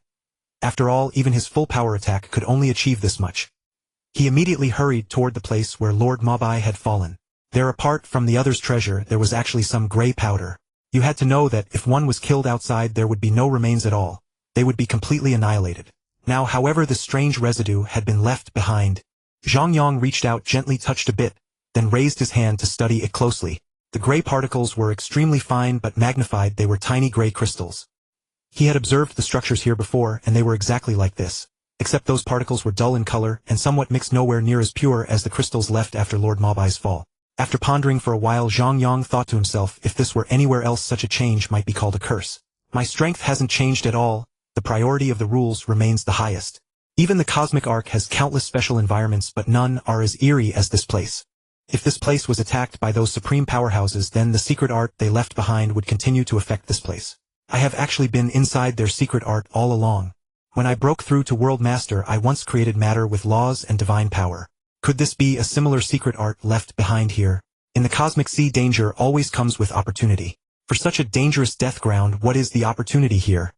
After all, even his full power attack could only achieve this much. He immediately hurried toward the place where Lord Mabai had fallen. There, apart from the other's treasure, there was actually some gray powder. You had to know that if one was killed outside there would be no remains at all. They would be completely annihilated. Now, however, the strange residue had been left behind. Zhang Yang reached out, gently touched a bit, then raised his hand to study it closely. The gray particles were extremely fine but magnified. They were tiny gray crystals. He had observed the structures here before, and they were exactly like this. Except those particles were dull in color and somewhat mixed, nowhere near as pure as the crystals left after Lord Mabai's fall. After pondering for a while, Zhang Yang thought to himself, if this were anywhere else such a change might be called a curse. My strength hasn't changed at all. The priority of the rules remains the highest. Even the cosmic arc has countless special environments, but none are as eerie as this place. If this place was attacked by those supreme powerhouses, then the secret art they left behind would continue to affect this place. I have actually been inside their secret art all along. When I broke through to World Master, I once created matter with laws and divine power. Could this be a similar secret art left behind here? In the cosmic sea, danger always comes with opportunity. For such a dangerous death ground, what is the opportunity here?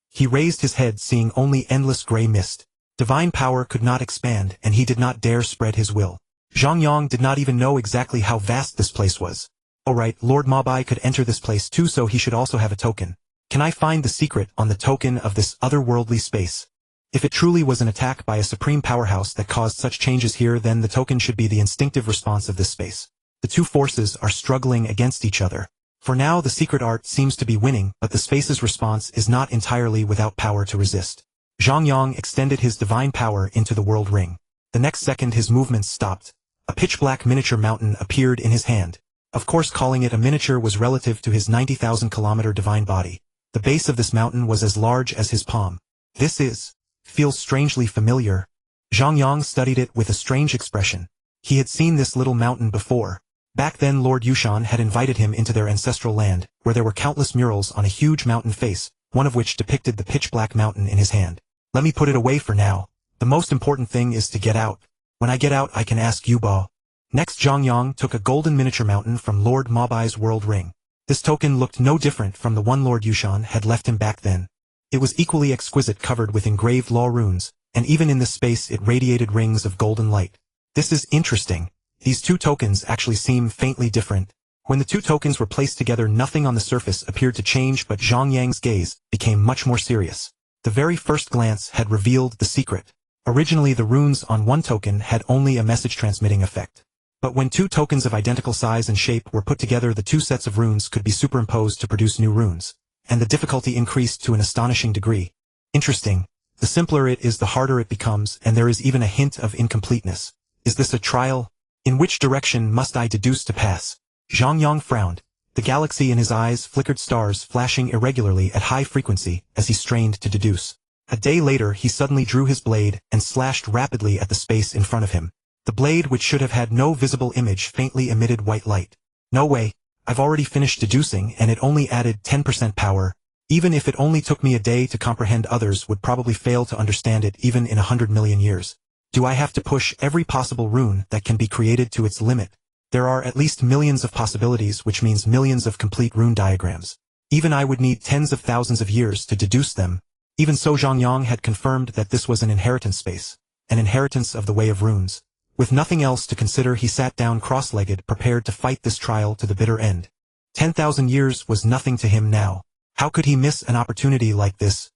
He raised his head, seeing only endless gray mist. Divine power could not expand, and he did not dare spread his will. Zhang Yang did not even know exactly how vast this place was. Alright, Lord Mabai could enter this place too, so he should also have a token. Can I find the secret on the token of this otherworldly space? If it truly was an attack by a supreme powerhouse that caused such changes here, then the token should be the instinctive response of this space. The two forces are struggling against each other. For now the secret art seems to be winning, but the space's response is not entirely without power to resist. Zhang Yang extended his divine power into the world ring. The next second his movements stopped. A pitch-black miniature mountain appeared in his hand. Of course, calling it a miniature was relative to his 90,000-kilometer divine body. The base of this mountain was as large as his palm. Feels strangely familiar. Zhang Yang studied it with a strange expression. He had seen this little mountain before. Back then Lord Yushan had invited him into their ancestral land, where there were countless murals on a huge mountain face, one of which depicted the pitch-black mountain in his hand. Let me put it away for now. The most important thing is to get out. When I get out I can ask Yubo. Next, Zhang Yang took a golden miniature mountain from Lord Mabai's world ring. This token looked no different from the one Lord Yushan had left him back then. It was equally exquisite, covered with engraved law runes, and even in this space it radiated rings of golden light. This is interesting. These two tokens actually seem faintly different. When the two tokens were placed together, nothing on the surface appeared to change, but Zhang Yang's gaze became much more serious. The very first glance had revealed the secret. Originally the runes on one token had only a message-transmitting effect. But when two tokens of identical size and shape were put together, the two sets of runes could be superimposed to produce new runes, and the difficulty increased to an astonishing degree. Interesting. The simpler it is, the harder it becomes, and there is even a hint of incompleteness. Is this a trial? In which direction must I deduce to pass? Zhang Yang frowned. The galaxy in his eyes flickered, stars flashing irregularly at high frequency as he strained to deduce. A day later he suddenly drew his blade and slashed rapidly at the space in front of him. The blade, which should have had no visible image, faintly emitted white light. No way. I've already finished deducing, and it only added 10% power. Even if it only took me a day to comprehend, others would probably fail to understand it even in 100 million years. Do I have to push every possible rune that can be created to its limit? There are at least millions of possibilities, which means millions of complete rune diagrams. Even I would need tens of thousands of years to deduce them. Even so, Zhang Yang had confirmed that this was an inheritance space. An inheritance of the way of runes. With nothing else to consider, he sat down cross-legged, prepared to fight this trial to the bitter end. 10,000 years was nothing to him now. How could he miss an opportunity like this?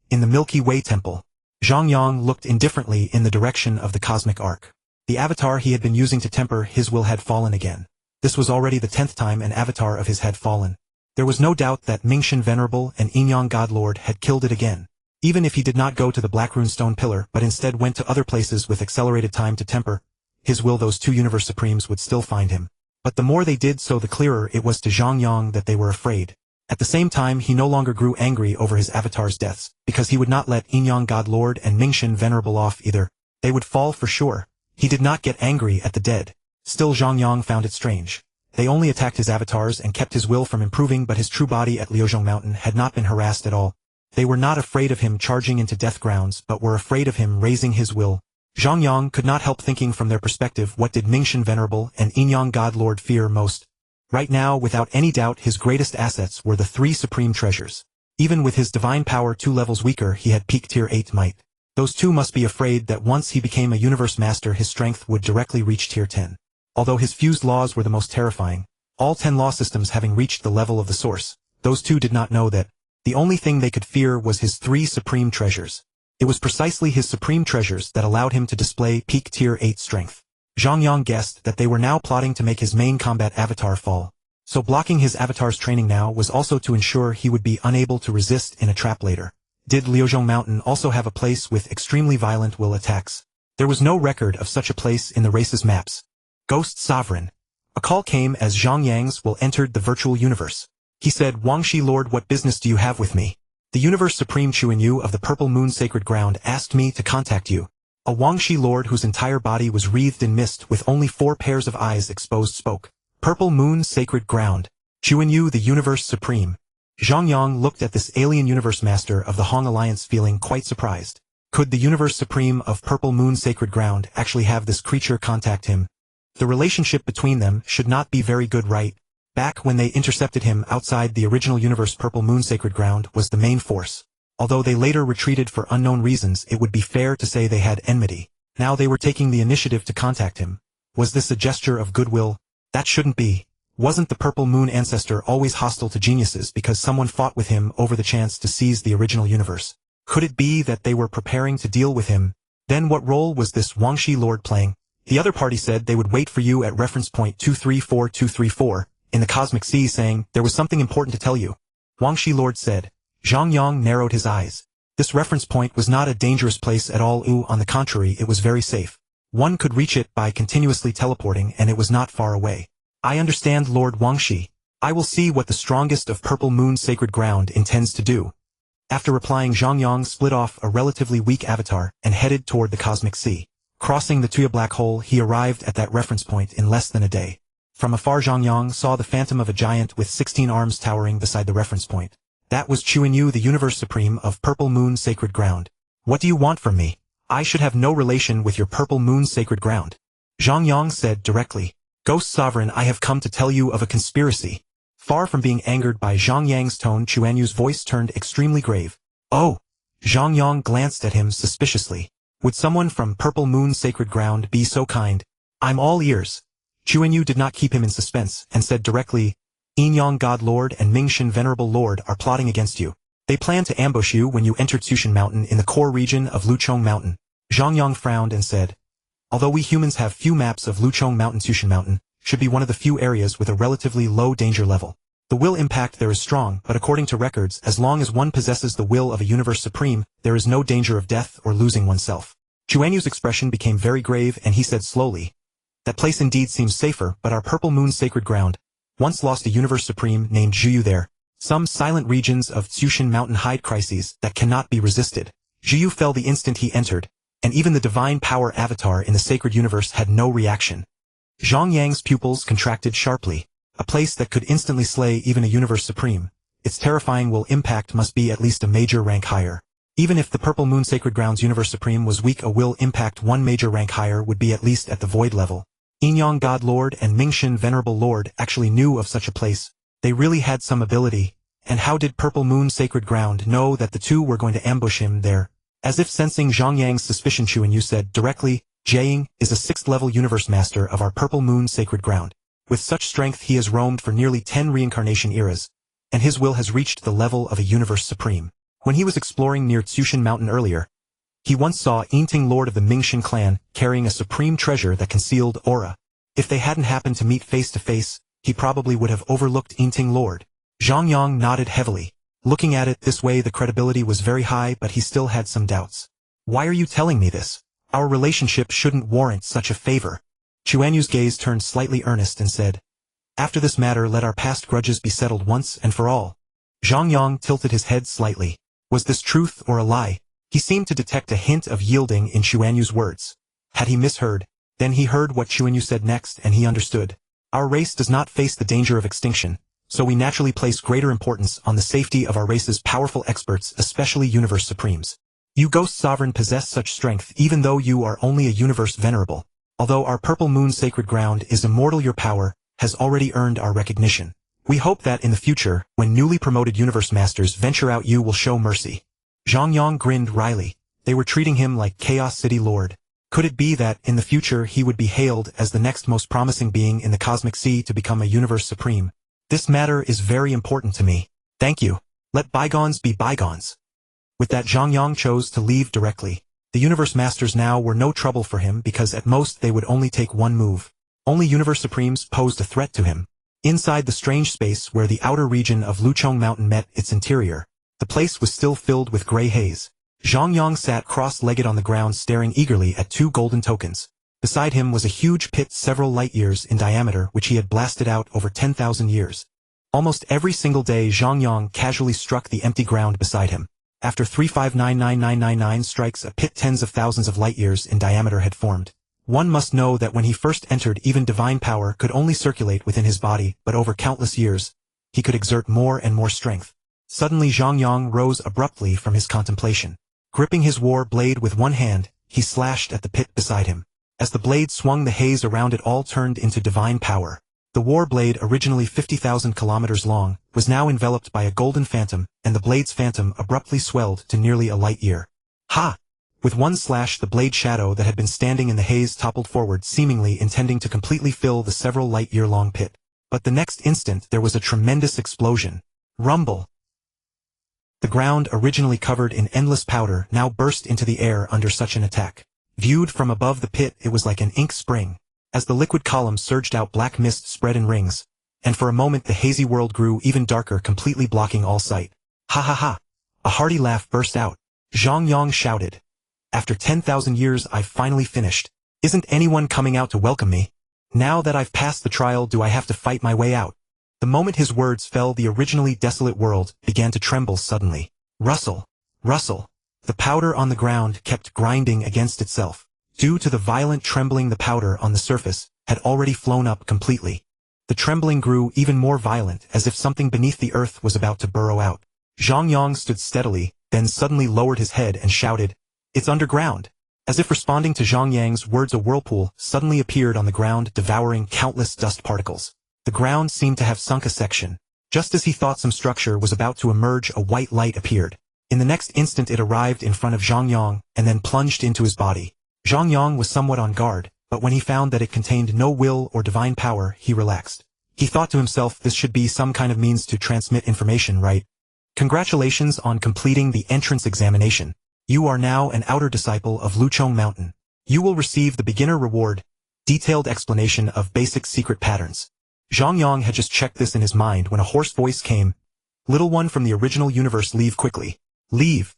In the Milky Way Temple, Zhang Yang looked indifferently in the direction of the cosmic arc. The avatar he had been using to temper his will had fallen again. This was already the 10th time an avatar of his had fallen. There was no doubt that Mingshan Venerable and Yinmo God Lord had killed it again. Even if he did not go to the Black Rune Stone Pillar but instead went to other places with accelerated time to temper his will, those two Universe Supremes would still find him. But the more they did so, the clearer it was to Zhang Yang that they were afraid. At the same time, he no longer grew angry over his avatar's deaths, because he would not let Yinmo God Lord and Mingshan Venerable off either. They would fall for sure. He did not get angry at the dead. Still, Zhang Yang found it strange. They only attacked his avatars and kept his will from improving, but his true body at Liuzhong Mountain had not been harassed at all. They were not afraid of him charging into death grounds, but were afraid of him raising his will. Zhang Yang could not help thinking from their perspective, what did Mingshan Venerable and Yinmo God Lord fear most? Right now, without any doubt, his greatest assets were the 3 supreme treasures. Even with his divine power 2 levels weaker, he had peak tier 8 might. Those two must be afraid that once he became a universe master, his strength would directly reach tier 10. Although his fused laws were the most terrifying, all 10 law systems having reached the level of the source, those two did not know that the only thing they could fear was his 3 supreme treasures. It was precisely his supreme treasures that allowed him to display peak tier 8 strength. Zhang Yang guessed that they were now plotting to make his main combat avatar fall. So blocking his avatar's training now was also to ensure he would be unable to resist in a trap later. Did Liuzhong Mountain also have a place with extremely violent will attacks? There was no record of such a place in the race's maps. Ghost Sovereign. A call came as Zhang Yang's will entered the virtual universe. He said, "Wangxi Lord, what business do you have with me? The Universe Supreme Chuanyu of the Purple Moon Sacred Ground asked me to contact you." A Wangxi Lord whose entire body was wreathed in mist with only 4 pairs of eyes exposed spoke. Purple Moon Sacred Ground. Chuanyu, the Universe Supreme. Zhang Yang looked at this alien Universe Master of the Hong Alliance, feeling quite surprised. Could the Universe Supreme of Purple Moon Sacred Ground actually have this creature contact him? The relationship between them should not be very good, right? Back when they intercepted him outside the original universe, Purple Moon Sacred Ground was the main force. Although they later retreated for unknown reasons, it would be fair to say they had enmity. Now they were taking the initiative to contact him. Was this a gesture of goodwill? That shouldn't be. Wasn't the Purple Moon ancestor always hostile to geniuses because someone fought with him over the chance to seize the original universe? Could it be that they were preparing to deal with him? Then what role was this Wangxi Lord playing? The other party said they would wait for you at reference point 234234. In the Cosmic Sea, saying, "There was something important to tell you." Wangxi Lord said. Zhang Yang narrowed his eyes. This reference point was not a dangerous place at all. On the contrary, it was very safe. One could reach it by continuously teleporting, and it was not far away. "I understand, Lord Wangxi. I will see what the strongest of Purple Moon Sacred Ground intends to do." After replying, Zhang Yang split off a relatively weak avatar and headed toward the Cosmic Sea. Crossing the Tuya Black Hole, he arrived at that reference point in less than a day. From afar, Zhang Yang saw the phantom of a giant with 16 arms towering beside the reference point. That was Chuanyu, the Universe Supreme of Purple Moon Sacred Ground. "What do you want from me? I should have no relation with your Purple Moon Sacred Ground." Zhang Yang said directly. "Ghost Sovereign, I have come to tell you of a conspiracy." Far from being angered by Zhang Yang's tone, Chuanyu's voice turned extremely grave. "Oh!" Zhang Yang glanced at him suspiciously. "Would someone from Purple Moon Sacred Ground be so kind? I'm all ears." Chuanyu did not keep him in suspense, and said directly, "Yinmo God Lord and Mingshan Venerable Lord are plotting against you. They plan to ambush you when you enter Tsushan Mountain in the core region of Luchong Mountain." Zhang Yang frowned and said, "Although we humans have few maps of Luchong Mountain, Tsushan Mountain should be one of the few areas with a relatively low danger level. The will impact there is strong, but according to records, as long as one possesses the will of a Universe Supreme, there is no danger of death or losing oneself." Chuanyu's expression became very grave, and he said slowly, "That place indeed seems safer, but our Purple Moon Sacred Ground once lost a Universe Supreme named Zhuyu there. Some silent regions of Tsushan Mountain hide crises that cannot be resisted. Zhuyu fell the instant he entered, and even the divine power avatar in the sacred universe had no reaction." Zhang Yang's pupils contracted sharply. A place that could instantly slay even a Universe Supreme. Its terrifying will impact must be at least a major rank higher. Even if the Purple Moon Sacred Ground's Universe Supreme was weak, a will impact one major rank higher would be at least at the void level. Yinmo God Lord and Mingshan Venerable Lord actually knew of such a place. They really had some ability. And how did Purple Moon Sacred Ground know that the two were going to ambush him there? As if sensing Zhang Yang's suspicion, Chuanyu said directly, "Jiaying is a 6th-level Universe Master of our Purple Moon Sacred Ground. With such strength he has roamed for nearly 10 reincarnation eras, and his will has reached the level of a Universe Supreme. When he was exploring near Tsushan Mountain earlier, He once saw Yinting Lord of the Mingxin clan carrying a supreme treasure that concealed aura. If they hadn't happened to meet face to face, he probably would have overlooked Yinting Lord. Zhang Yang nodded heavily. Looking at it this way, the credibility was very high, but he still had some doubts. Why are you telling me this? Our relationship shouldn't warrant such a favor. Chuanyu's gaze turned slightly earnest and said, After this matter, let our past grudges be settled once and for all. Zhang Yang tilted his head slightly. Was this truth or a lie? He seemed to detect a hint of yielding in Chuanyu's words. Had he misheard? Then he heard what Chuanyu said next, and he understood. Our race does not face the danger of extinction, so we naturally place greater importance on the safety of our race's powerful experts, especially Universe Supremes. You Ghost Sovereign possess such strength even though you are only a Universe Venerable. Although our Purple Moon Sacred Ground is immortal, your power has already earned our recognition. We hope that in the future, when newly promoted Universe Masters venture out, you will show mercy. Zhang Yang grinned wryly. They were treating him like Chaos City Lord. Could it be that, in the future, he would be hailed as the next most promising being in the Cosmic Sea to become a Universe Supreme? This matter is very important to me. Thank you. Let bygones be bygones. With that, Zhang Yang chose to leave directly. The Universe Masters now were no trouble for him because at most they would only take one move. Only Universe Supremes posed a threat to him. Inside the strange space where the outer region of Luchong Mountain met its interior, the place was still filled with gray haze. Zhang Yang sat cross-legged on the ground staring eagerly at two golden tokens. Beside him was a huge pit several light years in diameter which he had blasted out over 10,000 years. Almost every single day Zhang Yang casually struck the empty ground beside him. After 3599999 strikes, a pit tens of thousands of light years in diameter had formed. One must know that when he first entered, even divine power could only circulate within his body, but over countless years, he could exert more and more strength. Suddenly Zhang Yang rose abruptly from his contemplation. Gripping his war blade with one hand, he slashed at the pit beside him. As the blade swung, the haze around it all turned into divine power. The war blade, originally 50,000 kilometers long, was now enveloped by a golden phantom, and the blade's phantom abruptly swelled to nearly a light year. Ha! With one slash, the blade shadow that had been standing in the haze toppled forward, seemingly intending to completely fill the several light-year-long pit. But the next instant there was a tremendous explosion. Rumble! The ground, originally covered in endless powder, now burst into the air under such an attack. Viewed from above the pit, it was like an ink spring. As the liquid column surged out, black mist spread in rings, and for a moment the hazy world grew even darker, completely blocking all sight. Ha ha ha! A hearty laugh burst out. Zhang Yang shouted. After 10,000 years I've finally finished. Isn't anyone coming out to welcome me? Now that I've passed the trial, do I have to fight my way out? The moment his words fell, the originally desolate world began to tremble suddenly. Rustle! Rustle! The powder on the ground kept grinding against itself. Due to the violent trembling, the powder on the surface had already flown up completely. The trembling grew even more violent, as if something beneath the earth was about to burrow out. Zhang Yang stood steadily, then suddenly lowered his head and shouted, "It's underground!" As if responding to Zhang Yang's words, a whirlpool suddenly appeared on the ground, devouring countless dust particles. The ground seemed to have sunk a section. Just as he thought some structure was about to emerge, a white light appeared. In the next instant it arrived in front of Zhang Yang, and then plunged into his body. Zhang Yang was somewhat on guard, but when he found that it contained no will or divine power, he relaxed. He thought to himself, this should be some kind of means to transmit information, right? Congratulations on completing the entrance examination. You are now an outer disciple of Luchong Mountain. You will receive the beginner reward, detailed explanation of basic secret patterns. Zhang Yang had just checked this in his mind when a hoarse voice came. Little one from the original universe, leave quickly. Leave.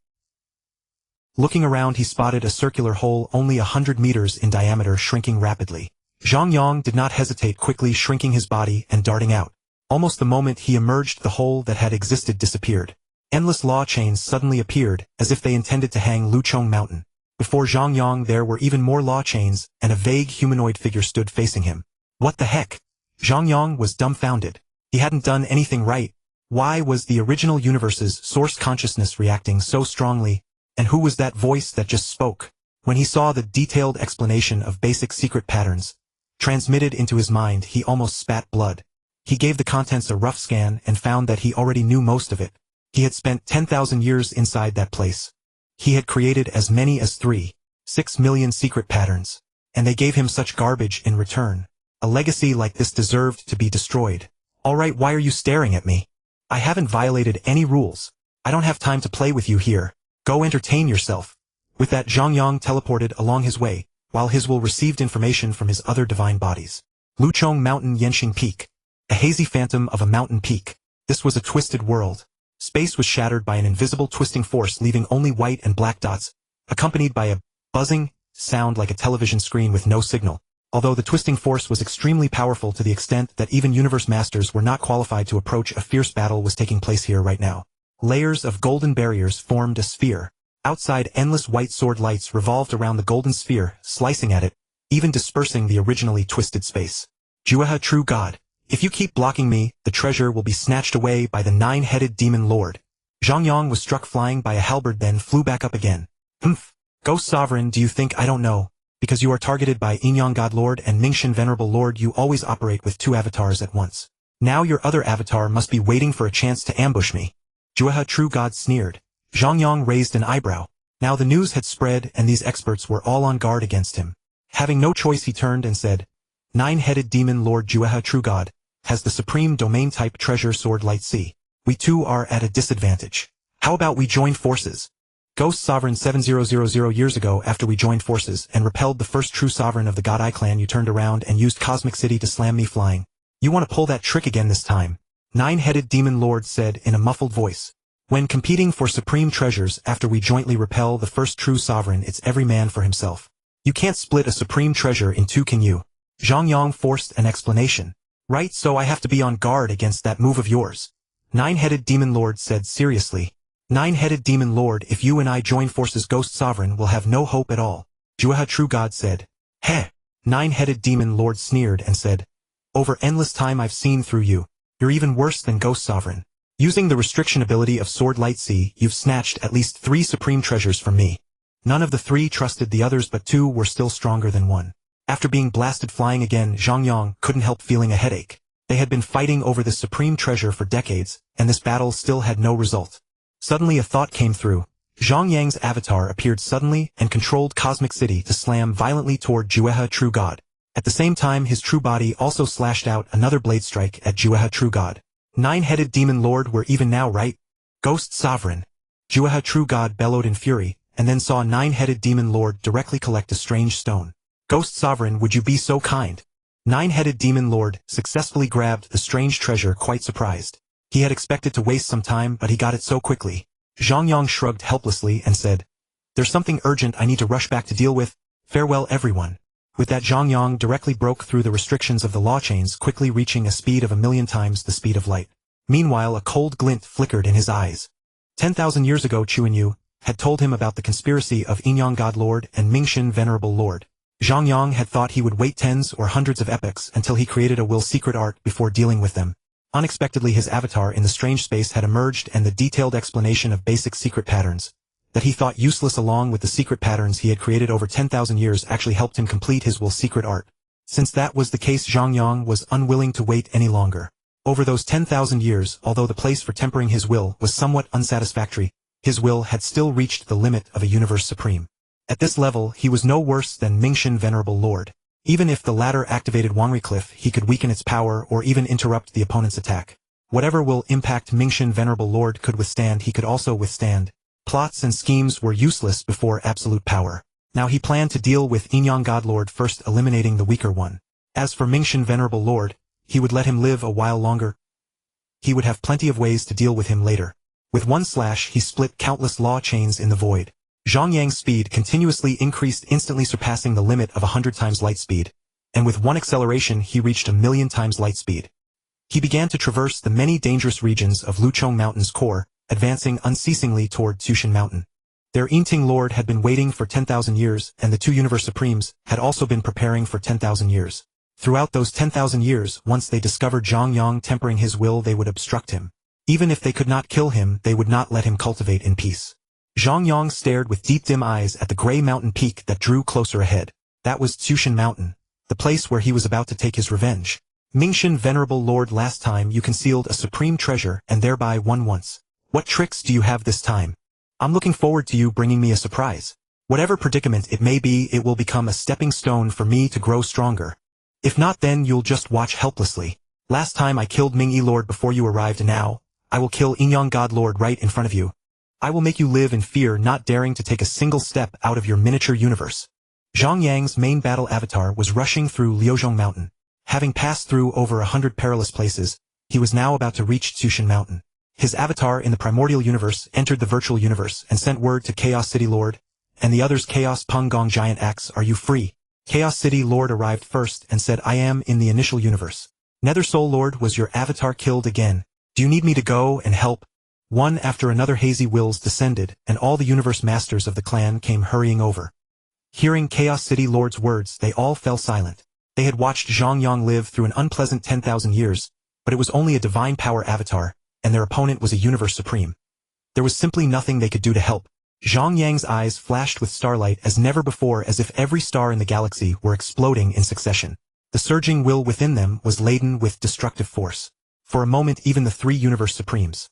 Looking around, he spotted a circular hole only 100 meters in diameter shrinking rapidly. Zhang Yang did not hesitate, quickly shrinking his body and darting out. Almost the moment he emerged, the hole that had existed disappeared. Endless law chains suddenly appeared, as if they intended to hang Luchong Mountain. Before Zhang Yang there were even more law chains, and a vague humanoid figure stood facing him. What the heck? Zhang Yang was dumbfounded. He hadn't done anything right. Why was the original universe's source consciousness reacting so strongly? And who was that voice that just spoke? When he saw the detailed explanation of basic secret patterns transmitted into his mind, he almost spat blood. He gave the contents a rough scan and found that he already knew most of it. He had spent 10,000 years inside that place. He had created as many as 3.6 million secret patterns, and they gave him such garbage in return. A legacy like this deserved to be destroyed. Alright, why are you staring at me? I haven't violated any rules. I don't have time to play with you here. Go entertain yourself. With that, Zhang Yang teleported along his way, while his will received information from his other divine bodies. Luchong Mountain Yenxing Peak. A hazy phantom of a mountain peak. This was a twisted world. Space was shattered by an invisible twisting force, leaving only white and black dots, accompanied by a buzzing sound like a television screen with no signal. Although the twisting force was extremely powerful to the extent that even universe masters were not qualified to approach, a fierce battle was taking place here right now. Layers of golden barriers formed a sphere. Outside, endless white sword lights revolved around the golden sphere, slicing at it, even dispersing the originally twisted space. Jueha, true God, if you keep blocking me, the treasure will be snatched away by the nine-headed demon lord. Zhang Yang was struck flying by a halberd, then flew back up again. Humph. Ghost Sovereign, do you think I don't know? Because you are targeted by Yinmo God Lord and Mingshan Venerable Lord, you always operate with two avatars at once. Now your other avatar must be waiting for a chance to ambush me. Jueha, true God, sneered. Zhang Yang raised an eyebrow. Now the news had spread and these experts were all on guard against him. Having no choice, he turned and said, Nine-headed demon lord Jueha, true God, has the supreme domain type treasure sword light C. We too are at a disadvantage. How about we join forces? Ghost Sovereign, 7000 years ago, after we joined forces and repelled the first true sovereign of the God Eye clan, you turned around and used Cosmic City to slam me flying. You want to pull that trick again this time? Nine-headed demon lord said in a muffled voice. When competing for supreme treasures after we jointly repel the first true sovereign, it's every man for himself. You can't split a supreme treasure in two, can you? Zhang Yang forced an explanation. Right, so I have to be on guard against that move of yours. Nine-headed demon lord said seriously. Nine-headed demon lord, if you and I join forces, Ghost Sovereign will have no hope at all. Jueha, true God, said. Heh. Nine-headed demon lord sneered and said. Over endless time I've seen through you. You're even worse than Ghost Sovereign. Using the restriction ability of Sword Light C, you've snatched at least 3 supreme treasures from me. None of the 3 trusted the others, but 2 were still stronger than 1. After being blasted flying again, Zhang Yang couldn't help feeling a headache. They had been fighting over this supreme treasure for decades, and this battle still had no result. Suddenly a thought came through. Zhang Yang's avatar appeared suddenly and controlled Cosmic City to slam violently toward Jueha, true God. At the same time, his true body also slashed out another blade strike at Jueha, true God. Nine-headed demon lord, we're even now, right? Ghost Sovereign. Jueha, true God, bellowed in fury, and then saw nine-headed demon lord directly collect a strange stone. Ghost Sovereign, would you be so kind? Nine-headed demon lord successfully grabbed the strange treasure, quite surprised. He had expected to waste some time, but he got it so quickly. Zhang Yang shrugged helplessly and said, There's something urgent I need to rush back to deal with. Farewell, everyone. With that, Zhang Yang directly broke through the restrictions of the law chains, quickly reaching a speed of 1,000,000 times the speed of light. Meanwhile, a cold glint flickered in his eyes. 10,000 years ago, Chuanyu had told him about the conspiracy of Yinmo God Lord and Mingshan Venerable Lord. Zhang Yang had thought he would wait tens or hundreds of epochs until he created a will secret art before dealing with them. Unexpectedly, his avatar in the strange space had emerged, and the detailed explanation of basic secret patterns that he thought useless along with the secret patterns he had created over 10,000 years actually helped him complete his will secret art. Since that was the case, Zhang Yang was unwilling to wait any longer. Over those 10,000 years, although the place for tempering his will was somewhat unsatisfactory, his will had still reached the limit of a universe supreme. At this level, he was no worse than Mingshan Venerable Lord. Even if the latter activated Wangri Cliff, he could weaken its power or even interrupt the opponent's attack. Whatever will impact Mingshan Venerable Lord could withstand, he could also withstand. Plots and schemes were useless before absolute power. Now he planned to deal with Yinmo God Lord first, eliminating the weaker one. As for Mingshan Venerable Lord, he would let him live a while longer. He would have plenty of ways to deal with him later. With one slash, he split countless law chains in the void. Zhang Yang's speed continuously increased, instantly surpassing the limit of 100 times light speed. And with one acceleration, he reached 1,000,000 times light speed. He began to traverse the many dangerous regions of Luchong Mountain's core, advancing unceasingly toward Tushan Mountain. Their Yinting Lord had been waiting for 10,000 years, and the 2 Universe Supremes had also been preparing for 10,000 years. Throughout those 10,000 years, once they discovered Zhang Yang tempering his will, they would obstruct him. Even if they could not kill him, they would not let him cultivate in peace. Zhang Yang stared with deep dim eyes at the gray mountain peak that drew closer ahead. That was Tushan Mountain, the place where he was about to take his revenge. Mingshan Venerable Lord, last time you concealed a supreme treasure and thereby won once. What tricks do you have this time? I'm looking forward to you bringing me a surprise. Whatever predicament it may be, it will become a stepping stone for me to grow stronger. If not, then you'll just watch helplessly. Last time I killed Ming-Yi Lord before you arrived, and now I will kill Yinmo God Lord right in front of you. I will make you live in fear, not daring to take a single step out of your miniature universe. Zhang Yang's main battle avatar was rushing through Liuzhong Mountain. Having passed through over 100 perilous places, he was now about to reach Tsushan Mountain. His avatar in the primordial universe entered the virtual universe and sent word to Chaos City Lord, and the others. Chaos Peng Gong Giant Axe, are you free? Chaos City Lord arrived first and said, I am in the initial universe. Nether Soul Lord, was your avatar killed again? Do you need me to go and help? One after another hazy wills descended, and all the universe masters of the clan came hurrying over. Hearing Chaos City Lord's words, they all fell silent. They had watched Zhang Yang live through an unpleasant 10,000 years, but it was only a divine power avatar, and their opponent was a universe supreme. There was simply nothing they could do to help. Zhang Yang's eyes flashed with starlight as never before, as if every star in the galaxy were exploding in succession. The surging will within them was laden with destructive force. For a moment even the three universe supremes,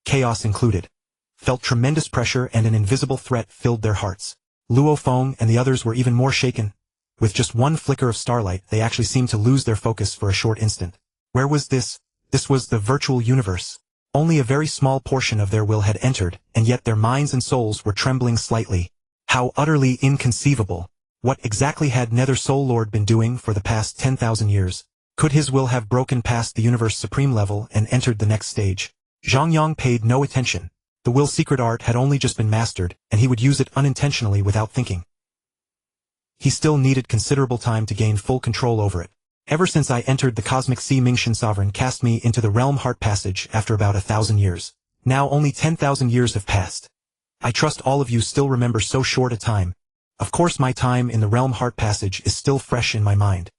Chaos included, felt tremendous pressure, and an invisible threat filled their hearts. Luo Feng and the others were even more shaken. With just one flicker of starlight, they actually seemed to lose their focus for a short instant. Where was this? This was the virtual universe. Only a very small portion of their will had entered, and yet their minds and souls were trembling slightly. How utterly inconceivable. What exactly had Nether Soul Lord been doing for the past 10,000 years? Could his will have broken past the universe supreme level and entered the next stage? Zhang Yang paid no attention. The will's secret art had only just been mastered, and he would use it unintentionally without thinking. He still needed considerable time to gain full control over it. Ever since I entered the cosmic sea, Mingxin Sovereign cast me into the realm heart passage after about 1,000 years. Now only 10,000 years have passed. I trust all of you still remember so short a time. Of course my time in the realm heart passage is still fresh in my mind.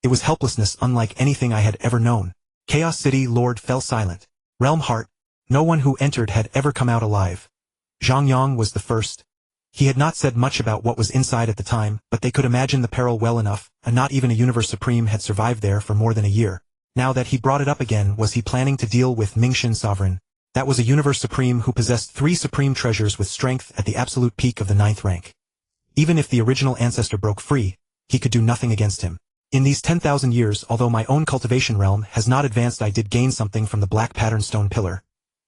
It was helplessness unlike anything I had ever known. Chaos City Lord fell silent. Realm heart. No one who entered had ever come out alive. Zhang Yang was the first. He had not said much about what was inside at the time, but they could imagine the peril well enough, and not even a universe supreme had survived there for more than a year. Now that he brought it up again, was he planning to deal with Mingxin Sovereign? That was a universe supreme who possessed 3 supreme treasures with strength at the absolute peak of the 9th rank. Even if the original ancestor broke free, he could do nothing against him. In these 10,000 years, although my own cultivation realm has not advanced, I did gain something from the black pattern stone pillar.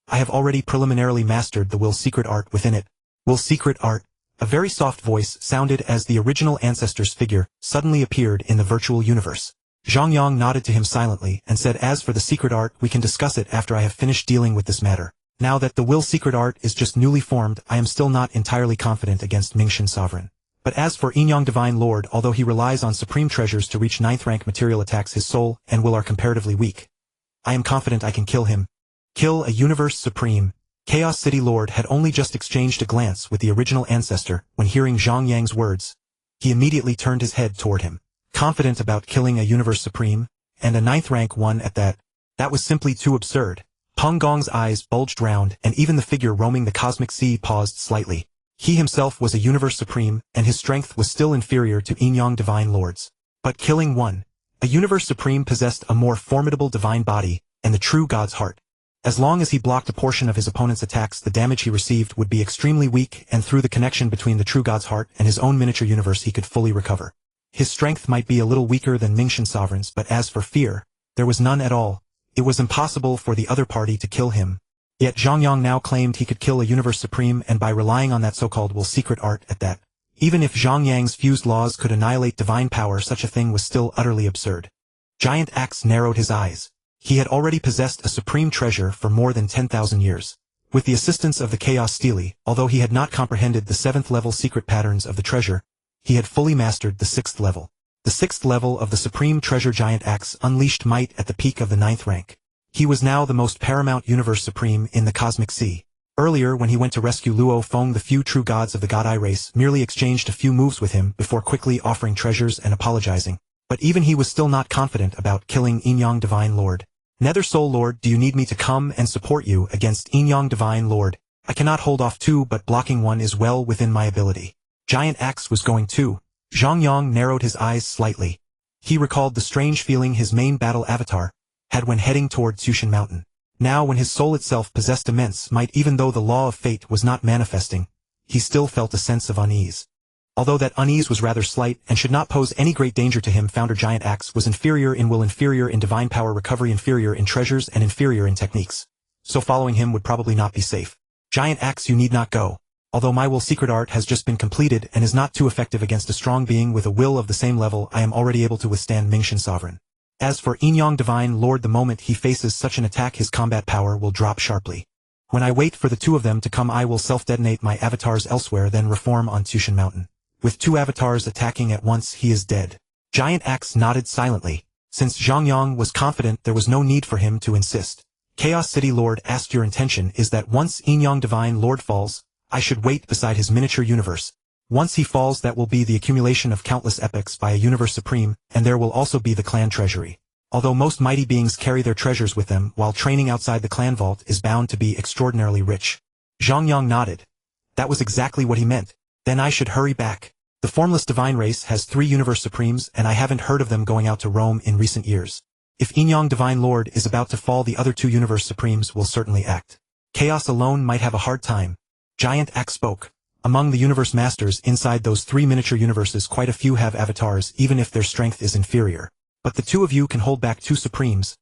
I have already preliminarily mastered the will's secret art within it. Will's secret art. A very soft voice sounded as the original ancestor's figure suddenly appeared in the virtual universe. Zhang Yang nodded to him silently and said, as for the secret art, we can discuss it after I have finished dealing with this matter. Now that the will's secret art is just newly formed, I am still not entirely confident against Mingxin Sovereign. But as for Yinmo Divine Lord, although he relies on supreme treasures to reach 9th rank, material attacks his soul and will are comparatively weak. I am confident I can kill him. Kill a universe supreme. Chaos City Lord had only just exchanged a glance with the original ancestor when hearing Zhang Yang's words. He immediately turned his head toward him. Confident about killing a universe supreme, and a 9th rank one at that. That was simply too absurd. Peng Gong's eyes bulged round, and even the figure roaming the cosmic sea paused slightly. He himself was a universe supreme, and his strength was still inferior to Yinmo Divine Lord's. But killing one, a universe supreme, possessed a more formidable divine body, and the true God's heart. As long as he blocked a portion of his opponent's attacks, the damage he received would be extremely weak, and through the connection between the true God's heart and his own miniature universe he could fully recover. His strength might be a little weaker than Mingxin Sovereign's, but as for fear, there was none at all. It was impossible for the other party to kill him. Yet Zhang Yang now claimed he could kill a universe supreme, and by relying on that so-called will secret art at that. Even if Zhang Yang's fused laws could annihilate divine power, such a thing was still utterly absurd. Giant Axe narrowed his eyes. He had already possessed a supreme treasure for more than 10,000 years. With the assistance of the Chaos Stele, although he had not comprehended the 7th level secret patterns of the treasure, he had fully mastered the 6th level. The 6th level of the supreme treasure Giant Axe unleashed might at the peak of the 9th rank. He was now the most paramount universe supreme in the cosmic sea. Earlier, when he went to rescue Luo Feng, the few true gods of the God Eye race merely exchanged a few moves with him before quickly offering treasures and apologizing. But even he was still not confident about killing Yinmo Divine Lord. Nether Soul Lord, do you need me to come and support you against Yinmo Divine Lord? I cannot hold off two, but blocking one is well within my ability. Giant Axe was going too. Zhang Yang narrowed his eyes slightly. He recalled the strange feeling his main battle avatar had when heading toward Tsushan Mountain. Now when his soul itself possessed immense might, even though the law of fate was not manifesting, he still felt a sense of unease. Although that unease was rather slight and should not pose any great danger to him, Founder Giant Axe was inferior in will, inferior in divine power, recovery inferior in treasures, and inferior in techniques. So following him would probably not be safe. Giant axe, you need not go. Although my will secret art has just been completed and is not too effective against a strong being with a will of the same level, I am already able to withstand Mingxian Sovereign. As for Yinmo Divine Lord, the moment he faces such an attack his combat power will drop sharply. When I wait for the two of them to come I will self-detonate my avatars elsewhere then reform on Tushan Mountain. With two avatars attacking at once he is dead. Giant Axe nodded silently. Since Zhang Yang was confident there was no need for him to insist. Chaos City Lord asked, your intention is that once Yinmo Divine Lord falls, I should wait beside his miniature universe. Once he falls that will be the accumulation of countless epics by a universe supreme, and there will also be the clan treasury. Although most mighty beings carry their treasures with them while training outside the clan vault is bound to be extraordinarily rich. Zhang Yang nodded. That was exactly what he meant. Then I should hurry back. The formless divine race has 3 universe supremes and I haven't heard of them going out to Rome in recent years. If Yinmo Divine Lord is about to fall the other 2 universe supremes will certainly act. Chaos alone might have a hard time. Giant Axe spoke. Among the universe masters inside those 3 miniature universes quite a few have avatars even if their strength is inferior. But the 2 of you can hold back 2 supremes.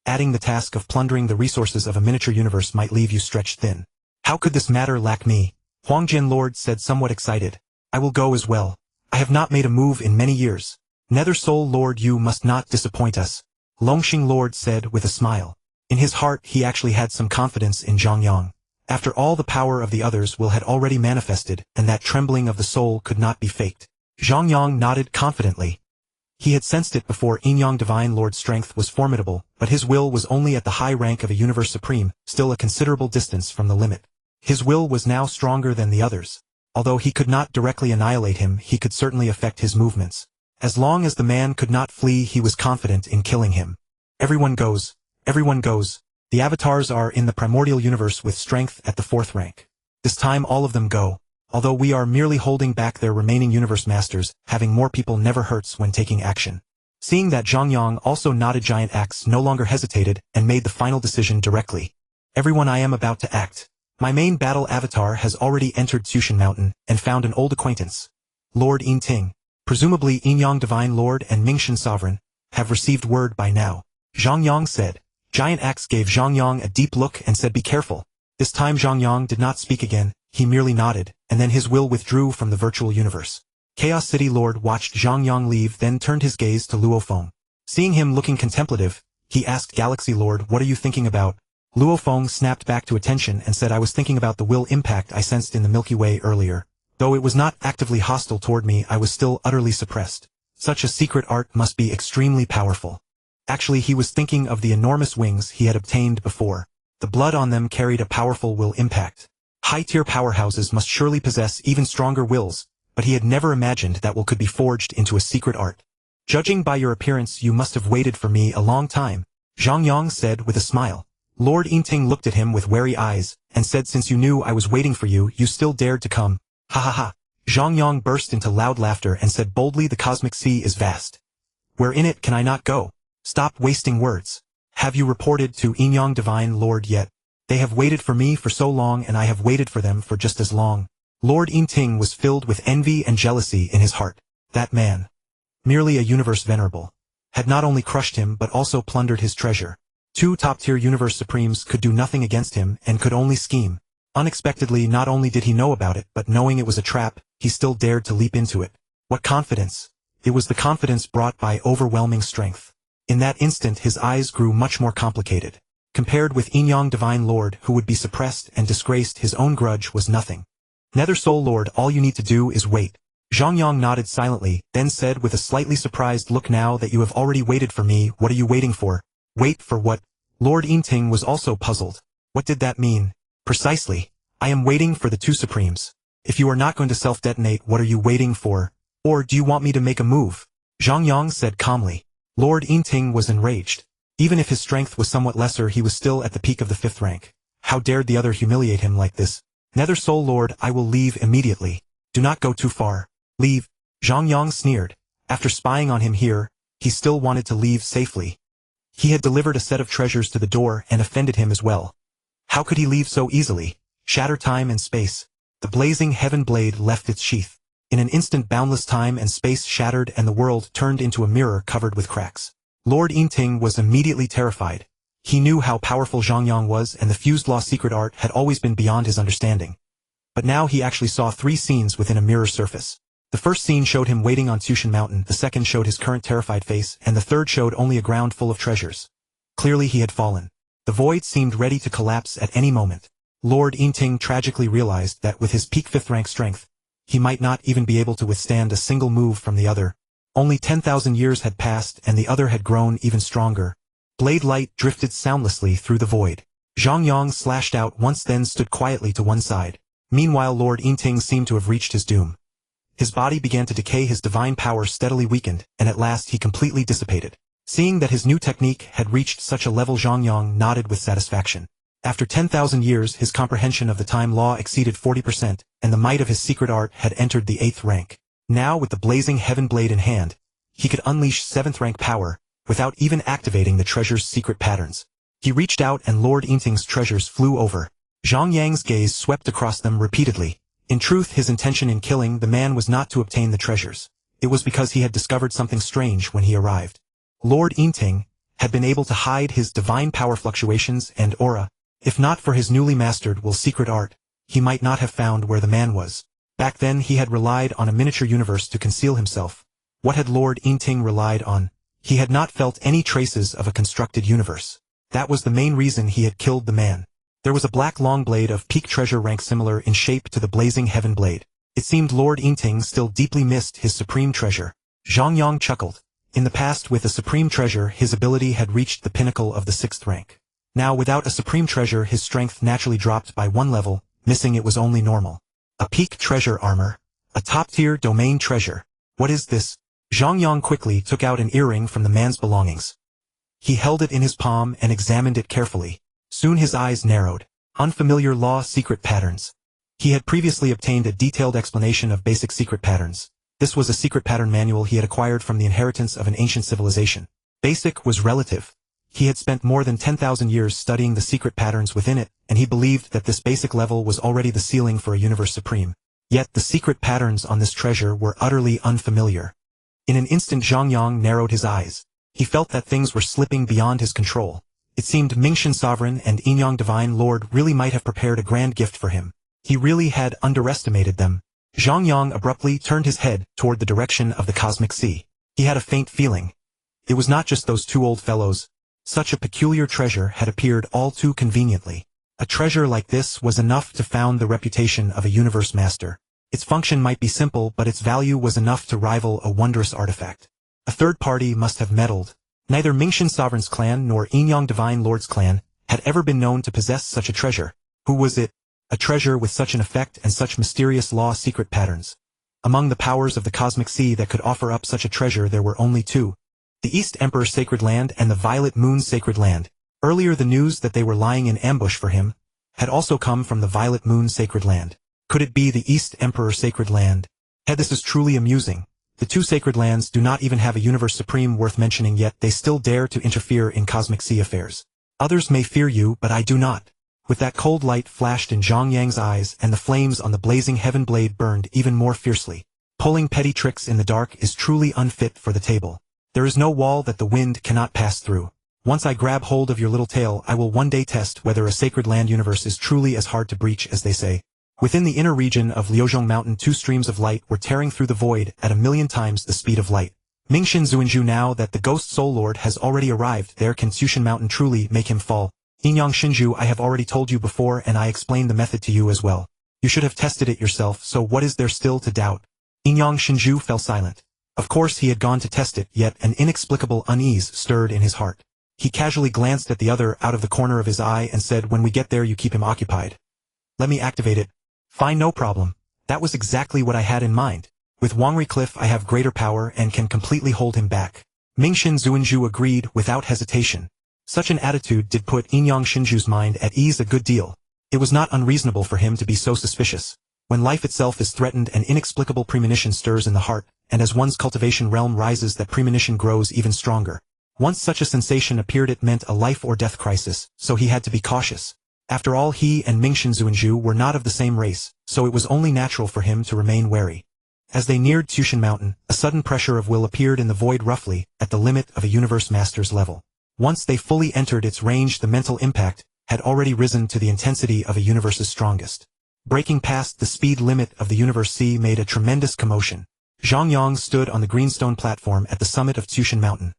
Adding the task of plundering the resources of a miniature universe might leave you stretched thin. How could this matter lack me? Huangjian Lord said somewhat excited. I will go as well. I have not made a move in many years. Nether Soul Lord, you must not disappoint us. Longxing Lord said with a smile. In his heart he actually had some confidence in Zhang Yang. After all the power of the others will had already manifested, and that trembling of the soul could not be faked. Zhang Yang nodded confidently. He had sensed it before. Yinmo Divine Lord's strength was formidable, but his will was only at the high rank of a universe supreme, still a considerable distance from the limit. His will was now stronger than the others. Although he could not directly annihilate him, he could certainly affect his movements. As long as the man could not flee, he was confident in killing him. Everyone goes. Everyone goes. The avatars are in the primordial universe with strength at the 4th rank. This time all of them go. Although we are merely holding back their remaining universe masters, having more people never hurts when taking action. Seeing that, Zhang Yang also nodded. Giant Axe no longer hesitated and made the final decision directly. Everyone, I am about to act. My main battle avatar has already entered Tushan Mountain and found an old acquaintance. Lord Yinting. Presumably Yinmo Divine Lord and Mingxian Sovereign have received word by now. Zhang Yang said. Giant Axe gave Zhang Yang a deep look and said, be careful. This time Zhang Yang did not speak again, he merely nodded, and then his will withdrew from the virtual universe. Chaos City Lord watched Zhang Yang leave, then turned his gaze to Luo Feng. Seeing him looking contemplative, he asked Galaxy Lord, what are you thinking about? Luo Feng snapped back to attention and said, I was thinking about the will impact I sensed in the Milky Way earlier. Though it was not actively hostile toward me, I was still utterly suppressed. Such a secret art must be extremely powerful. Actually, he was thinking of the enormous wings he had obtained before. The blood on them carried a powerful will impact. High-tier powerhouses must surely possess even stronger wills, but he had never imagined that will could be forged into a secret art. Judging by your appearance, you must have waited for me a long time, Zhang Yang said with a smile. Lord Yinting looked at him with wary eyes, and said, since you knew I was waiting for you, you still dared to come. Ha ha ha. Zhang Yang burst into loud laughter and said boldly, the cosmic sea is vast. Where in it can I not go? Stop wasting words. Have you reported to Yinmo Divine Lord yet? They have waited for me for so long and I have waited for them for just as long. Lord Yinting was filled with envy and jealousy in his heart. That man, merely a universe venerable, had not only crushed him but also plundered his treasure. 2 top-tier universe supremes could do nothing against him and could only scheme. Unexpectedly, not only did he know about it, but knowing it was a trap, he still dared to leap into it. What confidence! It was the confidence brought by overwhelming strength. In that instant his eyes grew much more complicated. Compared with Yinmo Divine Lord, who would be suppressed and disgraced, his own grudge was nothing. Nether Soul Lord, all you need to do is wait. Zhang Yang nodded silently, then said with a slightly surprised look, now that you have already waited for me, what are you waiting for? Wait for what? Lord Yinting was also puzzled. What did that mean? Precisely. I am waiting for the 2 supremes. If you are not going to self-detonate, what are you waiting for? Or do you want me to make a move? Zhang Yang said calmly. Lord Yinting was enraged. Even if his strength was somewhat lesser, he was still at the peak of the 5th rank. How dared the other humiliate him like this? Nether Soul Lord, I will leave immediately. Do not go too far. Leave. Zhang Yang sneered. After spying on him here, he still wanted to leave safely. He had delivered a set of treasures to the door and offended him as well. How could he leave so easily? Shatter time and space. The blazing heaven blade left its sheath. In an instant, boundless time and space shattered and the world turned into a mirror covered with cracks. Lord Yinting was immediately terrified. He knew how powerful Zhang Yang was, and the fused law secret art had always been beyond his understanding. But now he actually saw 3 scenes within a mirror surface. The first scene showed him waiting on Tushan Mountain, the second showed his current terrified face, and the third showed only a ground full of treasures. Clearly he had fallen. The void seemed ready to collapse at any moment. Lord Yinting tragically realized that with his peak 5th rank strength, he might not even be able to withstand a single move from the other. Only 10,000 years had passed and the other had grown even stronger. Blade light drifted soundlessly through the void. Zhang Yang slashed out once, then stood quietly to one side. Meanwhile Lord Yinting seemed to have reached his doom. His body began to decay, his divine power steadily weakened, and at last he completely dissipated. Seeing that his new technique had reached such a level, Zhang Yang nodded with satisfaction. After 10,000 years his comprehension of the time law exceeded 40%, and the might of his secret art had entered the 8th rank. Now with the blazing heaven blade in hand, he could unleash 7th rank power, without even activating the treasure's secret patterns. He reached out and Lord Yinting's treasures flew over. Zhang Yang's gaze swept across them repeatedly. In truth, his intention in killing the man was not to obtain the treasures. It was because he had discovered something strange when he arrived. Lord Yinting had been able to hide his divine power fluctuations and aura. If not for his newly mastered will secret art, he might not have found where the man was. Back then he had relied on a miniature universe to conceal himself. What had Lord Yinting relied on? He had not felt any traces of a constructed universe. That was the main reason he had killed the man. There was a black long blade of peak treasure rank similar in shape to the blazing heaven blade. It seemed Lord Yinting still deeply missed his supreme treasure. Zhang Yang chuckled. In the past, with a supreme treasure, his ability had reached the pinnacle of the 6th rank. Now without a supreme treasure his strength naturally dropped by 1 level, missing it was only normal. A peak treasure armor. A top-tier domain treasure. What is this? Zhang Yang quickly took out an earring from the man's belongings. He held it in his palm and examined it carefully. Soon his eyes narrowed. Unfamiliar law secret patterns. He had previously obtained a detailed explanation of basic secret patterns. This was a secret pattern manual he had acquired from the inheritance of an ancient civilization. Basic was relative. He had spent more than 10,000 years studying the secret patterns within it, and he believed that this basic level was already the ceiling for a universe supreme. Yet the secret patterns on this treasure were utterly unfamiliar. In an instant Zhang Yang narrowed his eyes. He felt that things were slipping beyond his control. It seemed Mingxian Sovereign and Yingyang Divine Lord really might have prepared a grand gift for him. He really had underestimated them. Zhang Yang abruptly turned his head toward the direction of the cosmic sea. He had a faint feeling. It was not just those 2 old fellows. Such a peculiar treasure had appeared all too conveniently. A treasure like this was enough to found the reputation of a universe master. Its function might be simple, but its value was enough to rival a wondrous artifact. A third party must have meddled. Neither Mingxian Sovereign's clan nor Yingyang Divine Lord's clan had ever been known to possess such a treasure. Who was it? A treasure with such an effect and such mysterious law secret patterns. Among the powers of the cosmic sea that could offer up such a treasure there were only 2. The East Emperor Sacred Land and the Violet Moon Sacred Land. Earlier the news that they were lying in ambush for him had also come from the Violet Moon Sacred Land. Could it be the East Emperor Sacred Land? This is truly amusing. The 2 sacred lands do not even have a universe supreme worth mentioning, yet they still dare to interfere in cosmic sea affairs. Others may fear you, but I do not. With that cold light flashed in Zhang Yang's eyes, and the flames on the blazing heaven blade burned even more fiercely. Pulling petty tricks in the dark is truly unfit for the table. There is no wall that the wind cannot pass through. Once I grab hold of your little tail, I will one day test whether a sacred land universe is truly as hard to breach as they say. Within the inner region of Liuzhong Mountain 2 streams of light were tearing through the void at 1,000,000 times the speed of light. Mingxian Zuinju, now that the Ghost Soul Lord has already arrived there, can Tushan Mountain truly make him fall? Yingyang Shinju, I have already told you before and I explained the method to you as well. You should have tested it yourself, so what is there still to doubt? Yingyang Shinju fell silent. Of course he had gone to test it, yet an inexplicable unease stirred in his heart. He casually glanced at the other out of the corner of his eye and said, when we get there you keep him occupied. Let me activate it. Fine, no problem. That was exactly what I had in mind. With Wangri Cliff I have greater power and can completely hold him back. Mingxian Zuinju agreed without hesitation. Such an attitude did put Yingyang Shinju's mind at ease a good deal. It was not unreasonable for him to be so suspicious. When life itself is threatened, an inexplicable premonition stirs in the heart, and as one's cultivation realm rises that premonition grows even stronger. Once such a sensation appeared it meant a life or death crisis, so he had to be cautious. After all, he and Mingxian Zuinju were not of the same race, so it was only natural for him to remain wary. As they neared Tushan Mountain, a sudden pressure of will appeared in the void roughly, at the limit of a universe master's level. Once they fully entered its range, the mental impact had already risen to the intensity of a universe's strongest. Breaking past the speed limit of the universe, C made a tremendous commotion. Zhang Yang stood on the greenstone platform at the summit of Tushan Mountain.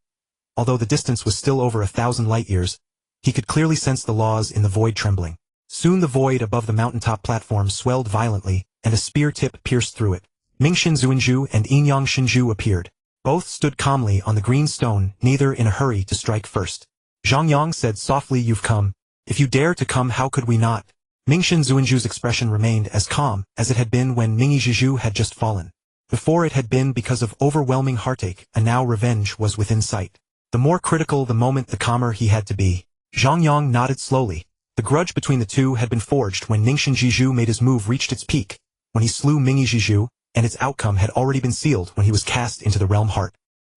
Although the distance was still over 1,000 light-years, he could clearly sense the laws in the void trembling. Soon the void above the mountaintop platform swelled violently, and a spear tip pierced through it. Mingxin Zuinju and Yinyang Shinju appeared. Both stood calmly on the green stone, neither in a hurry to strike first. Zhang Yang said softly, "You've come. If you dare to come, how could we not?" Mingxin Zuinju's expression remained as calm as it had been when Mingi Zhizhu had just fallen. Before it had been because of overwhelming heartache, and now revenge was within sight. The more critical the moment, the calmer he had to be. Zhang Yang nodded slowly. The grudge between the two had been forged when Ningxin Zhizhu made his move reached its peak, when he slew Mingi Zhizhu, and its outcome had already been sealed when he was cast into the realm heart.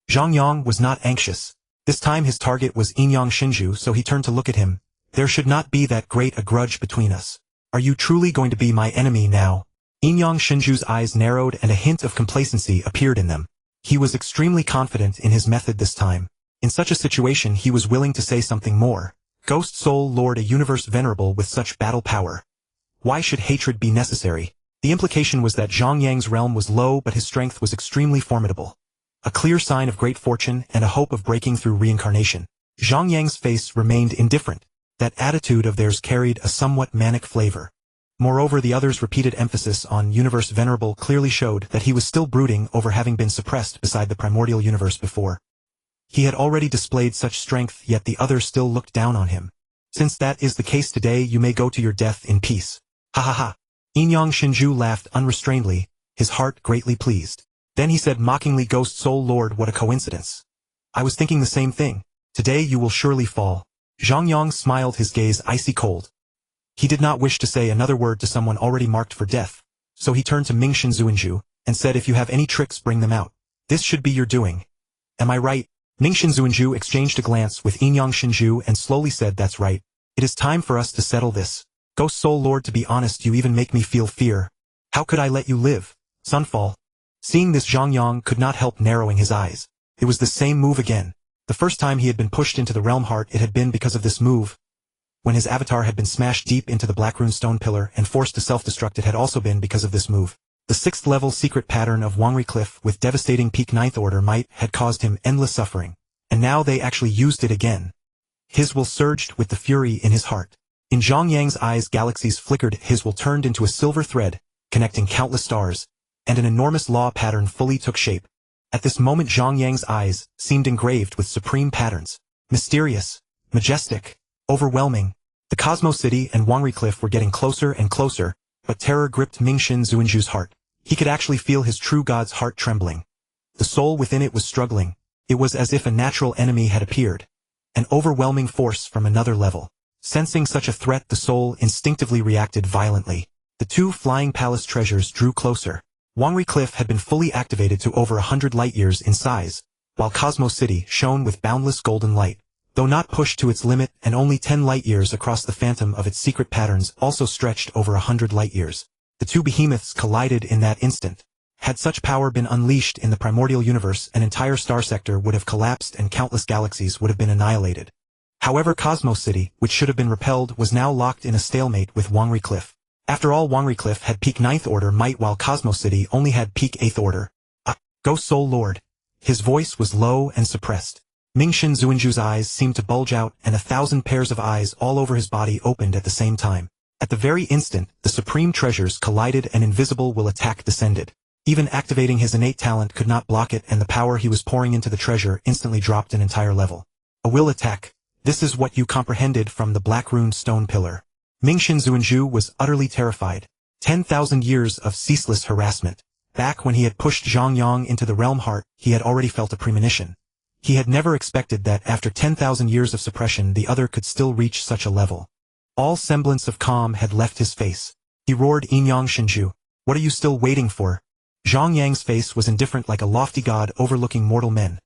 Zhang Yang was not anxious. This time his target was Yinyang Shinju, so he turned to look at him. "There should not be that great a grudge between us. Are you truly going to be my enemy now?" Yinyang Shinju's eyes narrowed and a hint of complacency appeared in them. He was extremely confident in his method this time. In such a situation he was willing to say something more. Ghost Soul Lord, a universe venerable with such battle power. Why should hatred be necessary? The implication was that Zhang Yang's realm was low, but his strength was extremely formidable. A clear sign of great fortune and a hope of breaking through reincarnation. Zhang Yang's face remained indifferent. That attitude of theirs carried a somewhat manic flavor. Moreover, the other's repeated emphasis on universe venerable clearly showed that he was still brooding over having been suppressed beside the primordial universe before. He had already displayed such strength, yet the other still looked down on him. "Since that is the case today, you may go to your death in peace." "Ha ha ha." Yinyang Shinju laughed unrestrainedly, his heart greatly pleased. Then he said mockingly, "Ghost Soul Lord, what a coincidence. I was thinking the same thing. Today you will surely fall." Zhang Yang smiled, his gaze icy cold. He did not wish to say another word to someone already marked for death, so he turned to Mingxin Zuinju, and said, "If you have any tricks, bring them out. This should be your doing. Am I right?" Mingxin Zuinju exchanged a glance with Yinyang Shinju and slowly said, "That's right. It is time for us to settle this. Ghost Soul Lord, to be honest, you even make me feel fear. How could I let you live? Sunfall." Seeing this, Zhang Yang could not help narrowing his eyes. It was the same move again. The first time he had been pushed into the realm heart, it had been because of this move. When his avatar had been smashed deep into the black rune stone pillar and forced to self-destruct, it had also been because of this move. The 6th level secret pattern of Wangri Cliff with devastating peak 9th order might had caused him endless suffering. And now they actually used it again. His will surged with the fury in his heart. In Zhang Yang's eyes, galaxies flickered. His will turned into a silver thread, connecting countless stars, and an enormous law pattern fully took shape. At this moment, Zhang Yang's eyes seemed engraved with supreme patterns. Mysterious, majestic, overwhelming. The Cosmos City and Wangri Cliff were getting closer and closer, but terror gripped Mingxin Zuinju's heart. He could actually feel his true god's heart trembling. The soul within it was struggling. It was as if a natural enemy had appeared. An overwhelming force from another level. Sensing such a threat, the soul instinctively reacted violently. The two flying palace treasures drew closer. Wangri Cliff had been fully activated to over 100 light-years in size, while Cosmos City shone with boundless golden light. Though not pushed to its limit, and only 10 light-years across, the phantom of its secret patterns also stretched over 100 light-years. The two behemoths collided in that instant. Had such power been unleashed in the primordial universe, an entire star sector would have collapsed and countless galaxies would have been annihilated. However, Cosmos City, which should have been repelled, was now locked in a stalemate with Wangri Cliff. After all, Wangri Cliff had peak 9th order might, while Cosmos City only had peak 8th order. Ghost Soul Lord. His voice was low and suppressed. Mingxin Zuinju's eyes seemed to bulge out, and 1,000 pairs of eyes all over his body opened at the same time. At the very instant, the supreme treasures collided and Invisible Will attack descended. Even activating his innate talent could not block it, and the power he was pouring into the treasure instantly dropped an entire level. A will attack. This is what you comprehended from the black rune stone pillar. Mingxin Zuinju was utterly terrified. 10,000 years of ceaseless harassment. Back when he had pushed Zhang Yang into the realm heart, he had already felt a premonition. He had never expected that after 10,000 years of suppression, the other could still reach such a level. All semblance of calm had left his face. He roared, "Yinyang Shinju, what are you still waiting for?" Zhang Yang's face was indifferent, like a lofty god overlooking mortal men.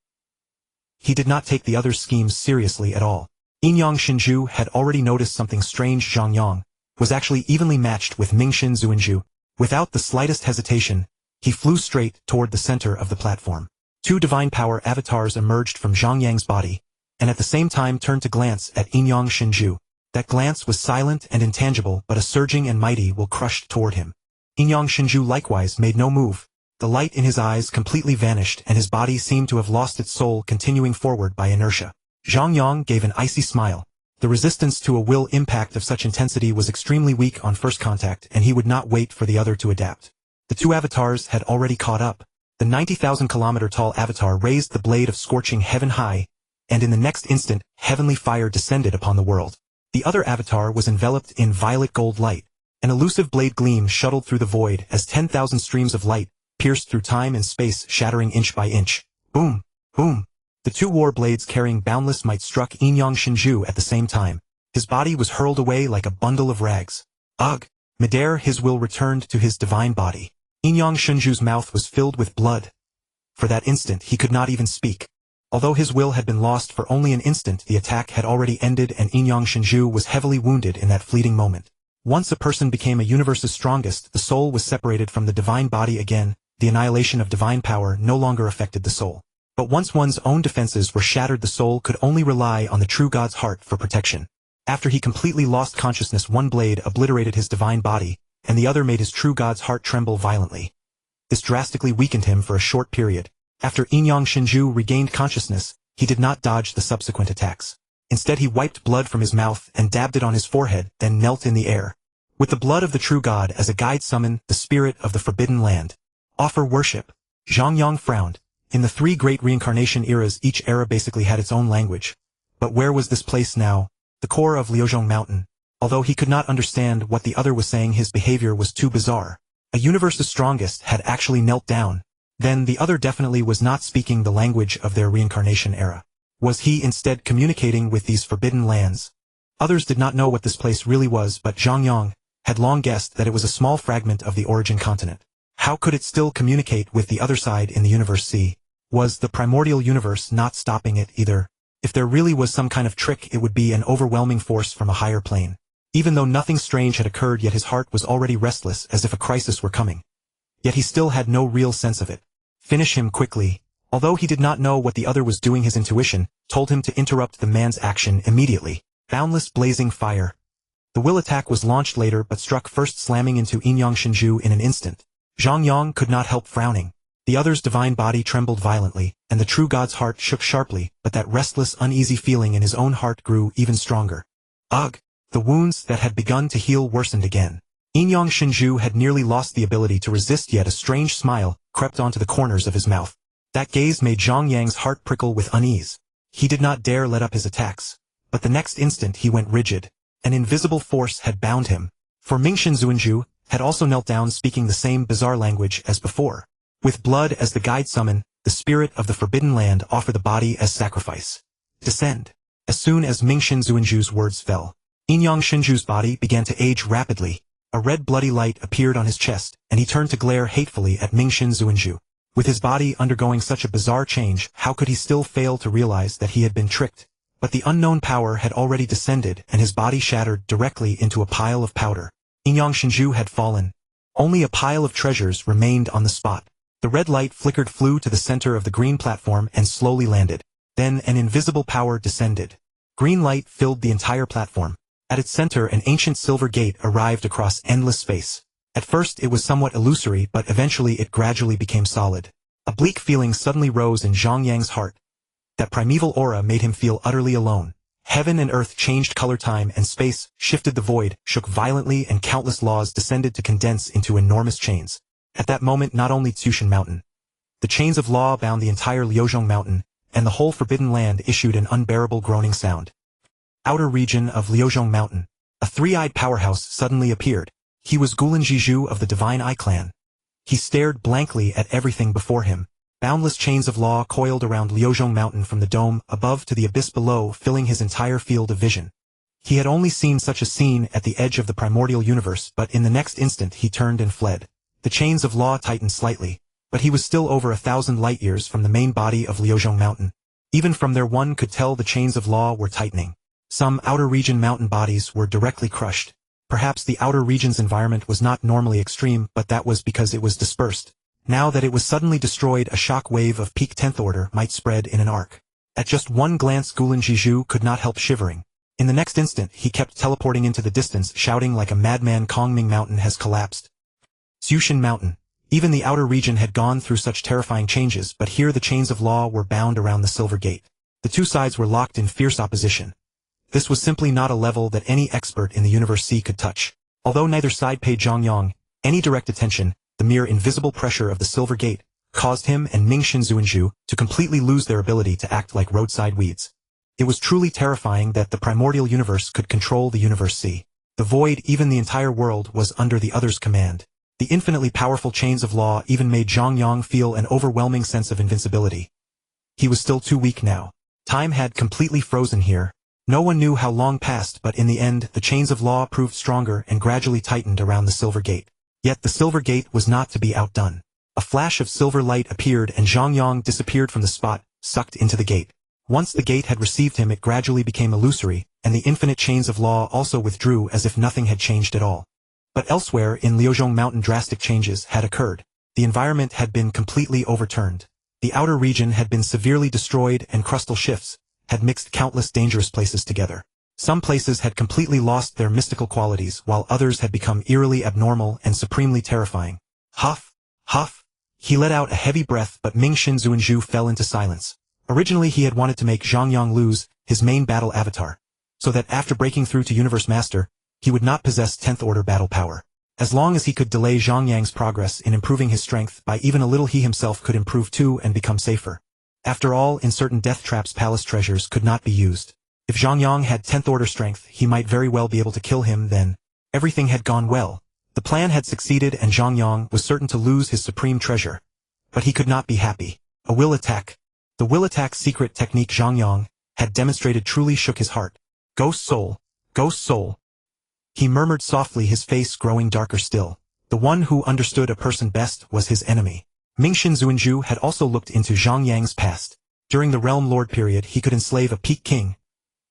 He did not take the other's schemes seriously at all. Yinyang Shinju had already noticed something strange. Zhang Yang was actually evenly matched with Mingxin Zuinju. Without the slightest hesitation, he flew straight toward the center of the platform. Two divine power avatars emerged from Zhang Yang's body, and at the same time turned to glance at Yinmo Shinju. That glance was silent and intangible, but a surging and mighty will crushed toward him. Yinmo Shinju likewise made no move. The light in his eyes completely vanished, and his body seemed to have lost its soul, continuing forward by inertia. Zhang Yang gave an icy smile. The resistance to a will impact of such intensity was extremely weak on first contact, and he would not wait for the other to adapt. The two avatars had already caught up. The 90,000-kilometer-tall avatar raised the blade of scorching heaven high, and in the next instant, heavenly fire descended upon the world. The other avatar was enveloped in violet gold light. An elusive blade gleam shuttled through the void as 10,000 streams of light pierced through time and space, shattering inch by inch. Boom! Boom! The two war blades carrying boundless might struck Yinmo Shinju at the same time. His body was hurled away like a bundle of rags. Ugh! Midair his will returned to his divine body. Yinmo Shinju's mouth was filled with blood. For that instant he could not even speak. Although his will had been lost for only an instant, the attack had already ended and Yinmo Shinju was heavily wounded in that fleeting moment. Once a person became a universe's strongest, the soul was separated from the divine body again. The annihilation of divine power no longer affected the soul. But once one's own defenses were shattered, the soul could only rely on the true God's heart for protection. After he completely lost consciousness, one blade obliterated his divine body, and the other made his true God's heart tremble violently. This drastically weakened him for a short period. After Yinmo Shinju regained consciousness, he did not dodge the subsequent attacks. Instead he wiped blood from his mouth and dabbed it on his forehead, then knelt in the air. With the blood of the true God as a guide, summon the spirit of the forbidden land. Offer worship. Zhang Yang frowned. In the three great reincarnation eras, each era basically had its own language. But where was this place now? The core of Liuzhong Mountain. Although he could not understand what the other was saying, his behavior was too bizarre. A universe's strongest had actually knelt down. Then the other definitely was not speaking the language of their reincarnation era. Was he instead communicating with these forbidden lands? Others did not know what this place really was, but Zhang Yang had long guessed that it was a small fragment of the origin continent. How could it still communicate with the other side in the universe C? Was the primordial universe not stopping it either? If there really was some kind of trick, it would be an overwhelming force from a higher plane. Even though nothing strange had occurred, yet his heart was already restless, as if a crisis were coming. Yet he still had no real sense of it. Finish him quickly. Although he did not know what the other was doing, his intuition told him to interrupt the man's action immediately. Boundless blazing fire. The will attack was launched later, but struck first, slamming into Yinmo Shinju in an instant. Zhang Yang could not help frowning. The other's divine body trembled violently, and the true God's heart shook sharply, but that restless, uneasy feeling in his own heart grew even stronger. Ugh! The wounds that had begun to heal worsened again. Yinmo Shinju had nearly lost the ability to resist, yet a strange smile crept onto the corners of his mouth. That gaze made Zhang Yang's heart prickle with unease. He did not dare let up his attacks. But the next instant he went rigid. An invisible force had bound him. For Mingxin Zuanju had also knelt down, speaking the same bizarre language as before. With blood as the guide, summon the spirit of the forbidden land, offer the body as sacrifice. Descend. As soon as Mingxin Zuanju's words fell, Yinmo Shinju's body began to age rapidly. A red bloody light appeared on his chest, and he turned to glare hatefully at Mingxin Zuanju. With his body undergoing such a bizarre change, how could he still fail to realize that he had been tricked? But the unknown power had already descended, and his body shattered directly into a pile of powder. Yinmo Shinju had fallen. Only a pile of treasures remained on the spot. The red light flickered, flew to the center of the green platform, and slowly landed. Then an invisible power descended. Green light filled the entire platform. At its center, an ancient silver gate arrived across endless space. At first it was somewhat illusory, but eventually it gradually became solid. A bleak feeling suddenly rose in Zhang Yang's heart. That primeval aura made him feel utterly alone. Heaven and earth changed color, time and space shifted, the void shook violently, and countless laws descended to condense into enormous chains. At that moment, not only Tsushan Mountain. The chains of law bound the entire Liuzhong Mountain, and the whole forbidden land issued an unbearable groaning sound. Outer region of Liuzhong Mountain. A three-eyed powerhouse suddenly appeared. He was Gulan Jiju of the Divine Eye Clan. He stared blankly at everything before him. Boundless chains of law coiled around Liuzhong Mountain from the dome above to the abyss below, filling his entire field of vision. He had only seen such a scene at the edge of the primordial universe, but in the next instant he turned and fled. The chains of law tightened slightly, but he was still over 1,000 light-years from the main body of Liuzhong Mountain. Even from there one could tell the chains of law were tightening. Some outer region mountain bodies were directly crushed. Perhaps the outer region's environment was not normally extreme, but that was because it was dispersed. Now that it was suddenly destroyed, a shock wave of peak 10th order might spread in an arc. At just one glance Gulan Zhizhu could not help shivering. In the next instant he kept teleporting into the distance, shouting like a madman, Kongming Mountain has collapsed. Xushan Mountain. Even the outer region had gone through such terrifying changes, but here the chains of law were bound around the Silver Gate. The two sides were locked in fierce opposition. This was simply not a level that any expert in the Universe C could touch. Although neither side paid Zhang Yang any direct attention, the mere invisible pressure of the Silver Gate caused him and Mingxin Zuanzhu to completely lose their ability to act like roadside weeds. It was truly terrifying that the primordial universe could control the Universe C. The void, even the entire world, was under the other's command. The infinitely powerful chains of law even made Zhang Yang feel an overwhelming sense of invincibility. He was still too weak now. Time had completely frozen here. No one knew how long passed, but in the end, the chains of law proved stronger and gradually tightened around the Silver Gate. Yet the Silver Gate was not to be outdone. A flash of silver light appeared and Zhang Yang disappeared from the spot, sucked into the gate. Once the gate had received him, it gradually became illusory, and the infinite chains of law also withdrew as if nothing had changed at all. But elsewhere in Liuzhong Mountain drastic changes had occurred. The environment had been completely overturned. The outer region had been severely destroyed and crustal shifts had mixed countless dangerous places together. Some places had completely lost their mystical qualities, while others had become eerily abnormal and supremely terrifying. Huff, huff. He let out a heavy breath, but Mingxin Zuanzhu fell into silence. Originally he had wanted to make Zhang Yang lose his main battle avatar, so that after breaking through to Universe Master, he would not possess 10th order battle power. As long as he could delay Zhang Yang's progress in improving his strength by even a little, he himself could improve too and become safer. After all, in certain death traps palace treasures could not be used. If Zhang Yang had 10th order strength, he might very well be able to kill him then. Everything had gone well. The plan had succeeded and Zhang Yang was certain to lose his supreme treasure. But he could not be happy. A will attack. The will attack secret technique Zhang Yang had demonstrated truly shook his heart. Ghost soul. Ghost soul. He murmured softly, his face growing darker still. The one who understood a person best was his enemy. Mingxin Zuanzhu had also looked into Zhang Yang's past. During the Realm Lord period he could enslave a peak king.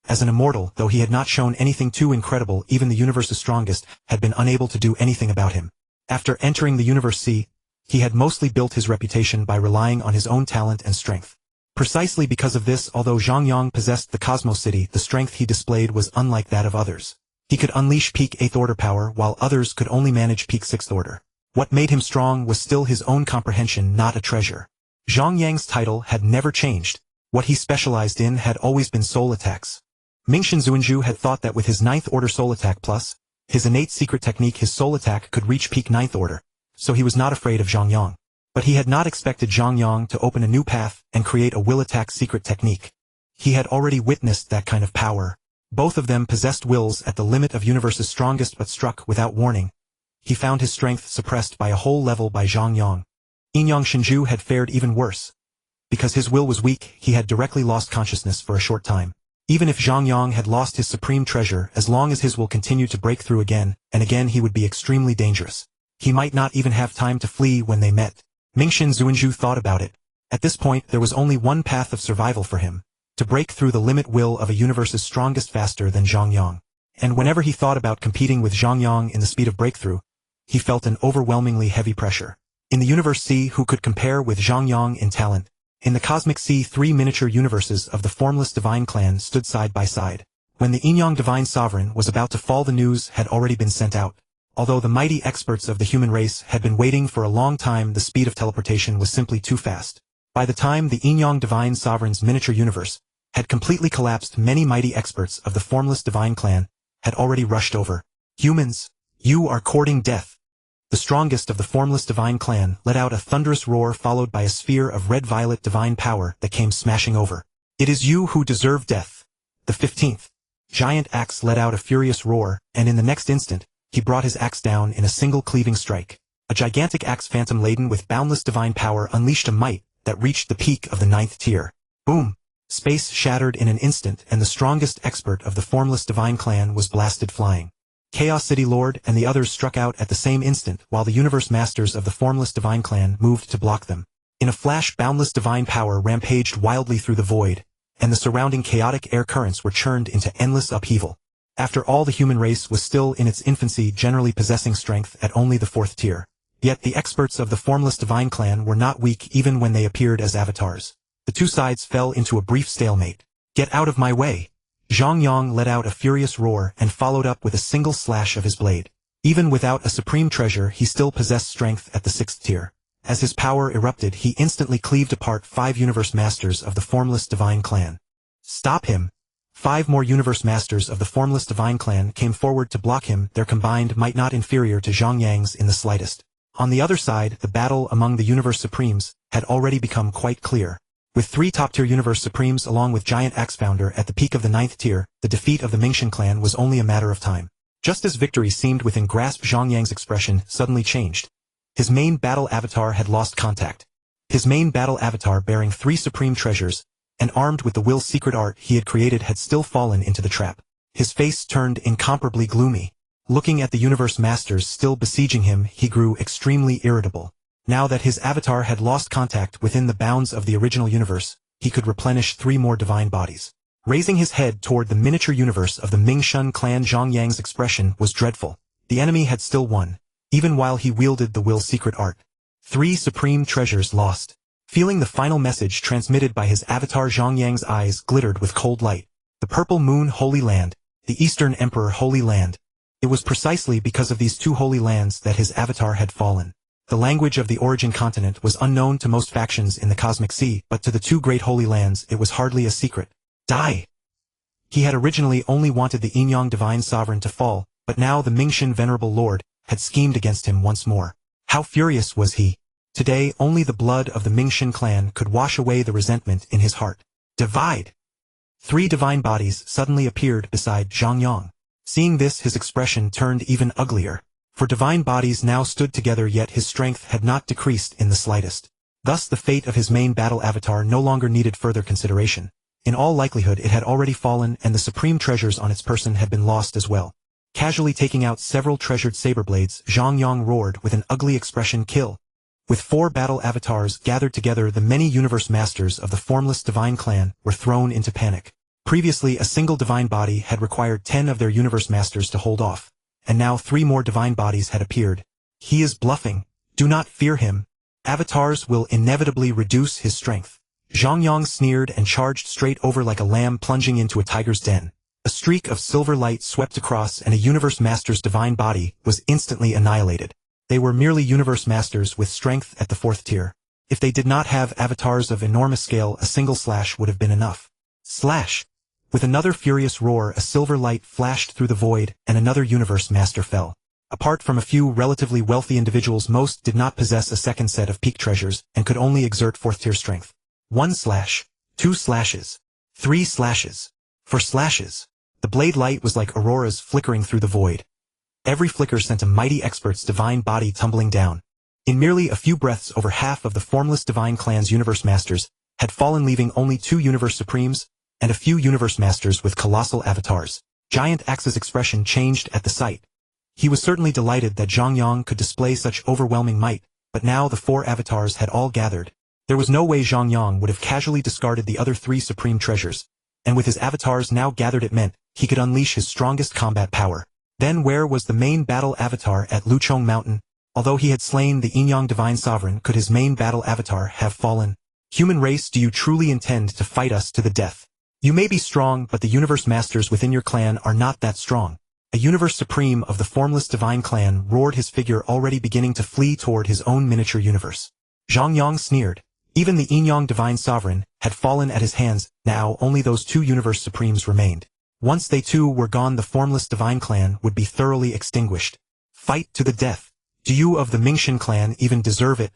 As an immortal, though he had not shown anything too incredible, even the universe's strongest had been unable to do anything about him. After entering the Universe C, he had mostly built his reputation by relying on his own talent and strength. Precisely because of this, although Zhang Yang possessed the Cosmos City, the strength he displayed was unlike that of others. He could unleash peak 8th order power, while others could only manage peak 6th order. What made him strong was still his own comprehension, not a treasure. Zhang Yang's title had never changed. What he specialized in had always been soul attacks. Mingxin Zuanzhu had thought that with his 9th order soul attack plus his innate secret technique, his soul attack could reach peak 9th order, so he was not afraid of Zhang Yang. But he had not expected Zhang Yang to open a new path and create a will attack secret technique. He had already witnessed that kind of power. Both of them possessed wills at the limit of universe's strongest, but struck without warning. He found his strength suppressed by a whole level by Zhang Yang. Yinmo Shinju had fared even worse. Because his will was weak, he had directly lost consciousness for a short time. Even if Zhang Yang had lost his supreme treasure, as long as his will continued to break through again and again, he would be extremely dangerous. He might not even have time to flee when they met. Mingxin Zuanzhu thought about it. At this point there was only one path of survival for him: to break through the limit will of a universe's strongest faster than Zhang Yang. And whenever he thought about competing with Zhang Yang in the speed of breakthrough, he felt an overwhelmingly heavy pressure. In the Universe C, who could compare with Zhang Yang in talent? In the Cosmic C, 3 miniature universes of the formless divine clan stood side by side. When the Yinmo divine sovereign was about to fall, the news had already been sent out. Although the mighty experts of the human race had been waiting for a long time, the speed of teleportation was simply too fast. By the time the Yinmo divine sovereign's miniature universe had completely collapsed, many mighty experts of the formless divine clan had already rushed over. Humans, you are courting death. The strongest of the formless divine clan let out a thunderous roar, followed by a sphere of red-violet divine power that came smashing over. It is you who deserve death. The 15th giant axe let out a furious roar, and in the next instant, he brought his axe down in a single cleaving strike. A gigantic axe phantom laden with boundless divine power unleashed a might that reached the peak of the 9th tier. Boom! Space shattered in an instant, and the strongest expert of the formless divine clan was blasted flying. Chaos City Lord and the others struck out at the same instant, while the universe masters of the formless divine clan moved to block them. In a flash, boundless divine power rampaged wildly through the void, and the surrounding chaotic air currents were churned into endless upheaval. After all, the human race was still in its infancy, generally possessing strength at only the 4th tier. Yet the experts of the formless divine clan were not weak even when they appeared as avatars. The two sides fell into a brief stalemate. "Get out of my way!" Zhang Yang let out a furious roar and followed up with a single slash of his blade. Even without a supreme treasure, he still possessed strength at the 6th tier. As his power erupted, he instantly cleaved apart 5 universe masters of the formless divine clan. "Stop him!" 5 more universe masters of the formless divine clan came forward to block him, their combined might not inferior to Zhang Yang's in the slightest. On the other side, the battle among the universe supremes had already become quite clear. With 3 top-tier universe supremes along with Giant Axe Founder at the peak of the 9th tier, the defeat of the Mingxin clan was only a matter of time. Just as victory seemed within grasp, Zhang Yang's expression suddenly changed. His main battle avatar had lost contact. His main battle avatar bearing 3 supreme treasures, and armed with the will's secret art he had created had still fallen into the trap. His face turned incomparably gloomy. Looking at the universe masters still besieging him, he grew extremely irritable. Now that his avatar had lost contact within the bounds of the original universe, he could replenish 3 more divine bodies. Raising his head toward the miniature universe of the Mingxin clan, Zhang Yang's expression was dreadful. The enemy had still won, even while he wielded the will's secret art. 3 supreme treasures lost. Feeling the final message transmitted by his avatar, Zhang Yang's eyes glittered with cold light. The Purple Moon Holy Land, the Eastern Emperor Holy Land. It was precisely because of these 2 holy lands that his avatar had fallen. The language of the origin continent was unknown to most factions in the Cosmic Sea, but to the 2 great holy lands it was hardly a secret. Die! He had originally only wanted the Yinmo Divine Sovereign to fall, but now the Mingxin Venerable Lord had schemed against him once more. How furious was he! Today only the blood of the Mingxin clan could wash away the resentment in his heart. Divide! 3 divine bodies suddenly appeared beside Zhang Yang. Seeing this, his expression turned even uglier. For divine bodies now stood together, yet his strength had not decreased in the slightest. Thus the fate of his main battle avatar no longer needed further consideration. In all likelihood it had already fallen, and the supreme treasures on its person had been lost as well. Casually taking out several treasured saber blades, Zhang Yang roared with an ugly expression, "Kill!" With 4 battle avatars gathered together, the many universe masters of the formless divine clan were thrown into panic. Previously, a single divine body had required 10 of their universe masters to hold off, and now 3 more divine bodies had appeared. He is bluffing. Do not fear him. Avatars will inevitably reduce his strength. Zhang Yang sneered and charged straight over like a lamb plunging into a tiger's den. A streak of silver light swept across, and a universe master's divine body was instantly annihilated. They were merely universe masters with strength at the 4th tier. If they did not have avatars of enormous scale, a single slash would have been enough. Slash! With another furious roar, a silver light flashed through the void, and another universe master fell. Apart from a few relatively wealthy individuals, most did not possess a second set of peak treasures, and could only exert 4th tier strength. 1 slash, 2 slashes, 3 slashes, 4 slashes. The blade light was like auroras flickering through the void. Every flicker sent a mighty expert's divine body tumbling down. In merely a few breaths, over half of the formless divine clan's universe masters had fallen, leaving only 2 universe supremes and a few universe masters with colossal avatars. Giant Axe's expression changed at the sight. He was certainly delighted that Zhang Yang could display such overwhelming might, but now the 4 avatars had all gathered. There was no way Zhang Yang would have casually discarded the other 3 supreme treasures, and with his avatars now gathered, it meant he could unleash his strongest combat power. Then where was the main battle avatar at Luchong Mountain? Although he had slain the Yinmo Divine Sovereign, could his main battle avatar have fallen? Human race, do you truly intend to fight us to the death? You may be strong, but the universe masters within your clan are not that strong. A universe supreme of the formless divine clan roared, his figure already beginning to flee toward his own miniature universe. Zhang Yang sneered. Even the Yinmo Divine Sovereign had fallen at his hands. Now only those 2 universe supremes remained. Once they too were gone, the formless divine clan would be thoroughly extinguished. Fight to the death. Do you of the Mingxin clan even deserve it?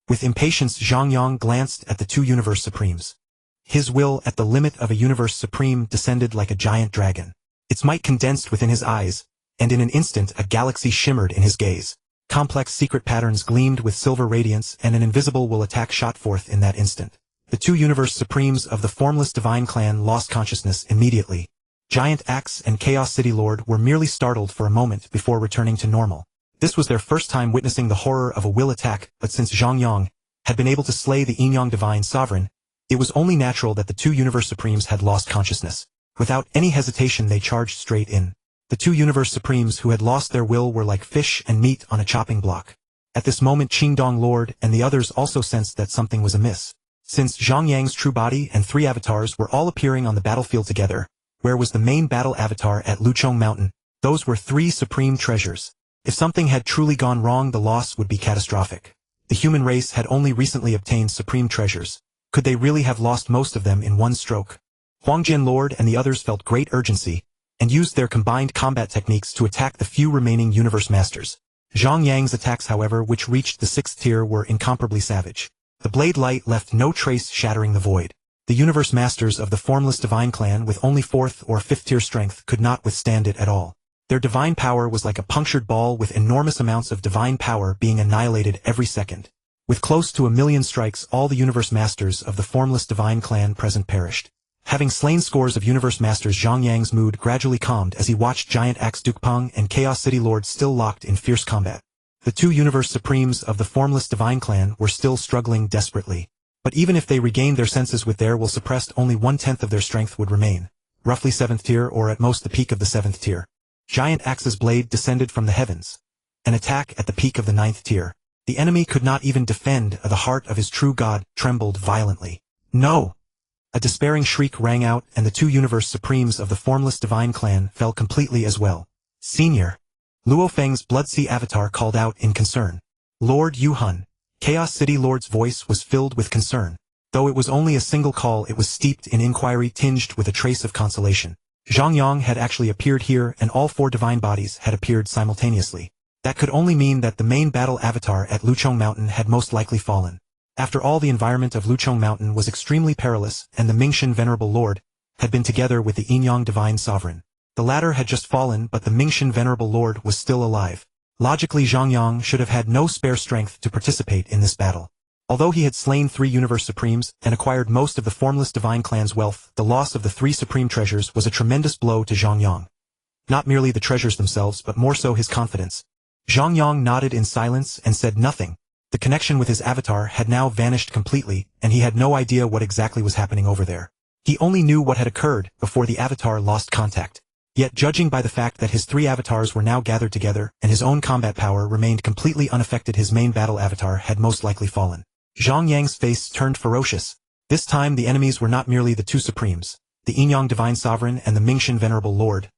With impatience, Zhang Yang glanced at the 2 universe supremes. His will at the limit of a universe supreme descended like a giant dragon. Its might condensed within his eyes, and in an instant a galaxy shimmered in his gaze. Complex secret patterns gleamed with silver radiance, and an invisible will attack shot forth in that instant. The 2 universe supremes of the formless divine clan lost consciousness immediately. Giant Axe and Chaos City Lord were merely startled for a moment before returning to normal. This was their first time witnessing the horror of a will attack, but since Zhang Yang had been able to slay the Yinmo Divine Sovereign, it was only natural that the 2 universe supremes had lost consciousness. Without any hesitation they charged straight in. The 2 universe supremes who had lost their will were like fish and meat on a chopping block. At this moment, Qingdong Lord and the others also sensed that something was amiss. Since Zhang Yang's true body and 3 avatars were all appearing on the battlefield together, where was the main battle avatar at Lucheng Mountain? Those were 3 supreme treasures. If something had truly gone wrong, the loss would be catastrophic. The human race had only recently obtained supreme treasures. Could they really have lost most of them in one stroke? Huangjian Lord and the others felt great urgency, and used their combined combat techniques to attack the few remaining universe masters. Zhang Yang's attacks, however, which reached the 6th tier, were incomparably savage. The blade light left no trace, shattering the void. The universe masters of the formless divine clan with only 4th or 5th tier strength could not withstand it at all. Their divine power was like a punctured ball, with enormous amounts of divine power being annihilated every second. With close to 1,000,000 strikes, all the universe masters of the formless divine clan present perished. Having slain scores of universe masters, Zhang Yang's mood gradually calmed as he watched Giant Axe Dukepeng and Chaos City Lord still locked in fierce combat. The 2 universe supremes of the formless divine clan were still struggling desperately. But even if they regained their senses with their will suppressed, only 1/10 of their strength would remain. Roughly 7th tier, or at most the peak of the 7th tier. Giant Axe's blade descended from the heavens. An attack at the peak of the 9th tier. The enemy could not even defend. The heart of his true god trembled violently. No! A despairing shriek rang out, and the 2 universe supremes of the formless divine clan fell completely as well. Senior! Luo Feng's Bloodsea avatar called out in concern. Lord Yuhun. Chaos City Lord's voice was filled with concern. Though it was only a single call, it was steeped in inquiry, tinged with a trace of consolation. Zhang Yang had actually appeared here, and all 4 divine bodies had appeared simultaneously. That could only mean that the main battle avatar at Lucheng Mountain had most likely fallen. After all, the environment of Lucheng Mountain was extremely perilous, and the Mingshan Venerable Lord had been together with the Yinyang Divine Sovereign. The latter had just fallen, but the Mingshan Venerable Lord was still alive. Logically, Zhang Yang should have had no spare strength to participate in this battle. Although he had slain 3 universe supremes and acquired most of the formless divine clan's wealth, the loss of the 3 supreme treasures was a tremendous blow to Zhang Yang. Not merely the treasures themselves, but more so his confidence. Zhang Yang nodded in silence and said nothing. The connection with his avatar had now vanished completely, and he had no idea what exactly was happening over there. He only knew what had occurred before the avatar lost contact. Yet, judging by the fact that his 3 avatars were now gathered together and his own combat power remained completely unaffected, his main battle avatar had most likely fallen. Zhang Yang's face turned ferocious. This time the enemies were not merely the 2 supremes, the Yinyang Divine Sovereign and the Mingshan Venerable Lord.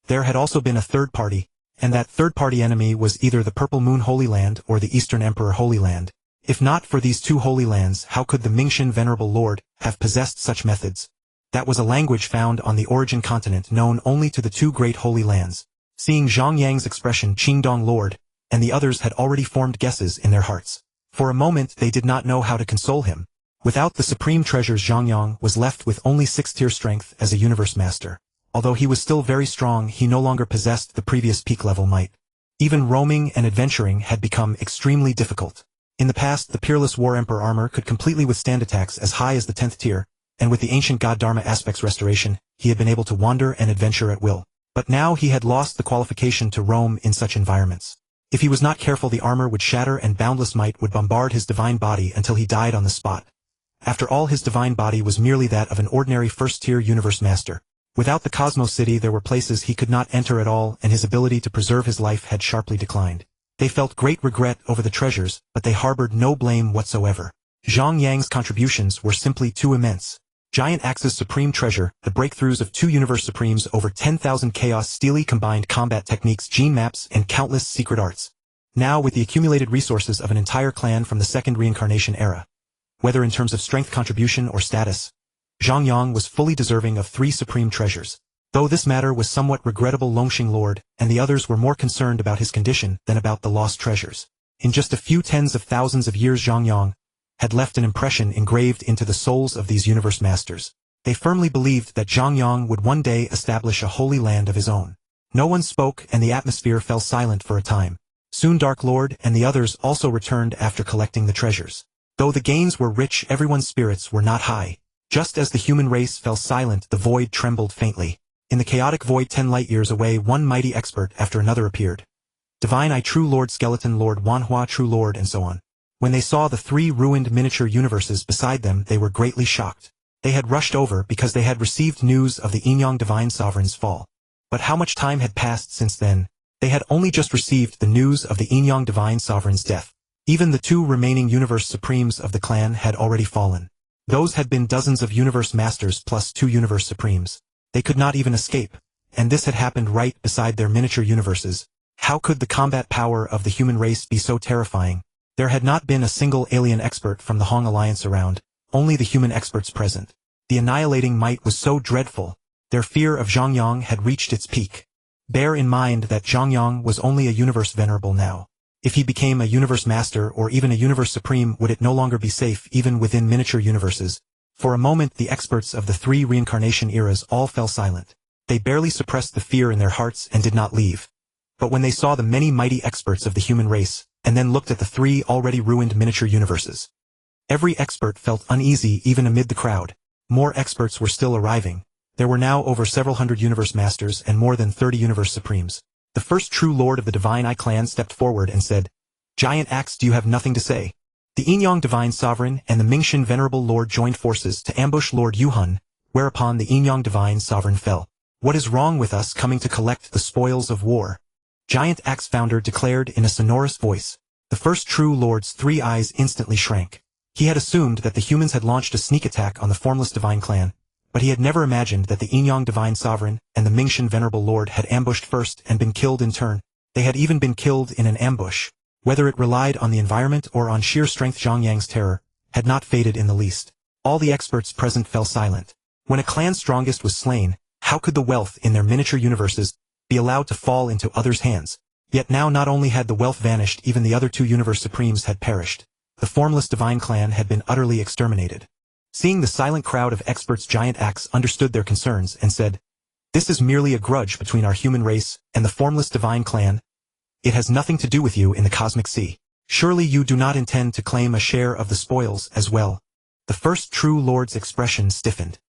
There had also been a third party, and that third-party enemy was either the Purple Moon Holy Land or the Eastern Emperor Holy Land. If not for these 2 holy lands, how could the Mingshan Venerable Lord have possessed such methods? That was a language found on the origin continent, known only to the 2 great holy lands. Seeing Zhang Yang's expression, Qingdong Lord and the others had already formed guesses in their hearts. For a moment they did not know how to console him. Without the supreme treasures, Zhang Yang was left with only 6th-tier strength as a universe master. Although he was still very strong, he no longer possessed the previous peak-level might. Even roaming and adventuring had become extremely difficult. In the past, the peerless War Emperor armor could completely withstand attacks as high as the 10th tier, and with the ancient god Dharma aspect's restoration, he had been able to wander and adventure at will. But now he had lost the qualification to roam in such environments. If he was not careful, the armor would shatter and boundless might would bombard his divine body until he died on the spot. After all, his divine body was merely that of an ordinary first-tier universe master. Without the Cosmos City, there were places he could not enter at all, and his ability to preserve his life had sharply declined. They felt great regret over the treasures, but they harbored no blame whatsoever. Zhang Yang's contributions were simply too immense. Giant Axe's supreme treasure, the breakthroughs of 2 universe supremes, over 10,000 chaos steely combined combat techniques, gene maps, and countless secret arts. Now, with the accumulated resources of an entire clan from the second reincarnation era, whether in terms of strength contribution or status, Zhang Yang was fully deserving of 3 supreme treasures. Though this matter was somewhat regrettable, Longxing Lord and the others were more concerned about his condition than about the lost treasures. In just a few tens of thousands of years, Zhang Yang had left an impression engraved into the souls of these universe masters. They firmly believed that Zhang Yang would one day establish a holy land of his own. No one spoke, and the atmosphere fell silent for a time. Soon Dark Lord and the others also returned after collecting the treasures. Though the gains were rich, everyone's spirits were not high. Just as the human race fell silent, the void trembled faintly. In the chaotic void 10 light-years away, one mighty expert after another appeared. Divine I, True Lord, Skeleton Lord, Wanhua, True Lord, and so on. When they saw the 3 ruined miniature universes beside them, they were greatly shocked. They had rushed over because they had received news of the Yinyang Divine Sovereign's fall. But how much time had passed since then? They had only just received the news of the Yinyang Divine Sovereign's death. Even the 2 remaining universe supremes of the clan had already fallen. Those had been dozens of Universe Masters plus 2 Universe Supremes. They could not even escape, and this had happened right beside their miniature universes. How could the combat power of the human race be so terrifying? There had not been a single alien expert from the Hong Alliance around, only the human experts present. The annihilating might was so dreadful. Their fear of Zhang Yang had reached its peak. Bear in mind that Zhang Yang was only a Universe Venerable now. If he became a Universe Master or even a Universe Supreme, would it no longer be safe even within miniature universes? For a moment the experts of the 3 reincarnation eras all fell silent. They barely suppressed the fear in their hearts and did not leave. But when they saw the many mighty experts of the human race, and then looked at the 3 already ruined miniature universes, every expert felt uneasy even amid the crowd. More experts were still arriving. There were now over several hundred Universe Masters and more than 30 Universe Supremes. The first true Lord of the Divine Eye clan stepped forward and said, "Giant Axe, do you have nothing to say?" The Yingyang Divine Sovereign and the Mingshan Venerable Lord joined forces to ambush Lord Yuhun, whereupon the Yingyang Divine Sovereign fell. "What is wrong with us coming to collect the spoils of war?" Giant Axe Founder declared in a sonorous voice. The first true Lord's 3 eyes instantly shrank. He had assumed that the humans had launched a sneak attack on the formless Divine Clan, but he had never imagined that the Yingyang Divine Sovereign and the Mingshan Venerable Lord had ambushed first and been killed in turn. They had even been killed in an ambush. Whether it relied on the environment or on sheer strength, Zhang Yang's terror had not faded in the least. All the experts present fell silent. When a clan's strongest was slain, how could the wealth in their miniature universes be allowed to fall into others' hands? Yet now not only had the wealth vanished, even the other 2 Universe Supremes had perished. The formless Divine Clan had been utterly exterminated. Seeing the silent crowd of experts, Giant Axe understood their concerns and said, "This is merely a grudge between our human race and the formless Divine Clan. It has nothing to do with you in the Cosmic Sea. Surely you do not intend to claim a share of the spoils as well?" The first true Lord's expression stiffened.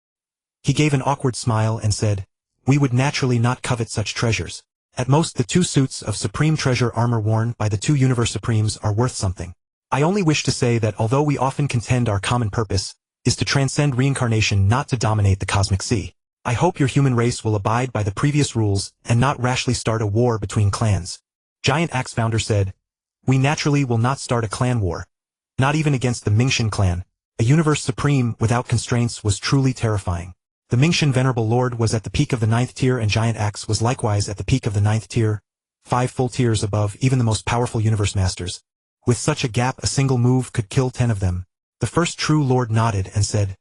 He gave an awkward smile and said, "We would naturally not covet such treasures. At most the 2 suits of Supreme Treasure armor worn by the 2 Universe Supremes are worth something. I only wish to say that although we often contend our common purpose is to transcend reincarnation, not to dominate the Cosmic Sea, I hope your human race will abide by the previous rules and not rashly start a war between clans." Giant Axe Founder said, "We naturally will not start a clan war. Not even against the Mingshan clan. A Universe Supreme without constraints was truly terrifying." The Mingshan Venerable Lord was at the peak of the 9th tier and Giant Axe was likewise at the peak of the 9th tier, 5 full tiers above even the most powerful Universe Masters. With such a gap, a single move could kill 10 of them. The first true Lord nodded and said,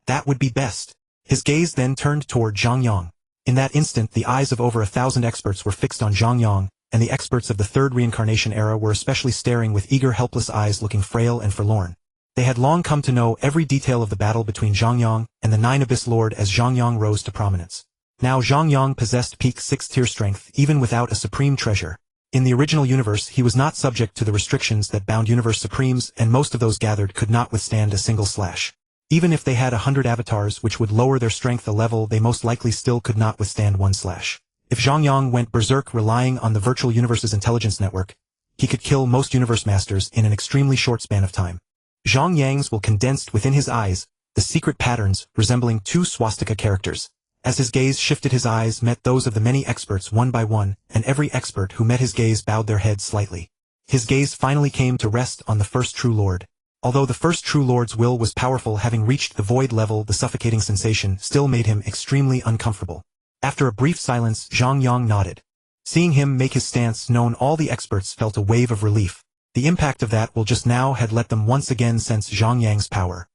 "That would be best." His gaze then turned toward Zhang Yang. In that instant the eyes of over 1,000 experts were fixed on Zhang Yang, and the experts of the 3rd reincarnation era were especially staring with eager, helpless eyes, looking frail and forlorn. They had long come to know every detail of the battle between Zhang Yang and the 9 Abyss Lord as Zhang Yang rose to prominence. Now Zhang Yang possessed peak 6th tier strength even without a supreme treasure. In the original universe he was not subject to the restrictions that bound Universe Supremes, and most of those gathered could not withstand a single slash. Even if they had 100 avatars which would lower their strength a level, they most likely still could not withstand 1 slash. If Zhang Yang went berserk relying on the virtual universe's intelligence network, he could kill most Universe Masters in an extremely short span of time. Zhang Yang's will condensed within his eyes, the secret patterns resembling 2 swastika characters. As his gaze shifted, his eyes met those of the many experts one by one, and every expert who met his gaze bowed their heads slightly. His gaze finally came to rest on the first true Lord. Although the first true Lord's will was powerful, having reached the void level, the suffocating sensation still made him extremely uncomfortable. After a brief silence, Zhang Yang nodded. Seeing him make his stance known, all the experts felt a wave of relief. The impact of that will just now had let them once again sense Zhang Yang's power.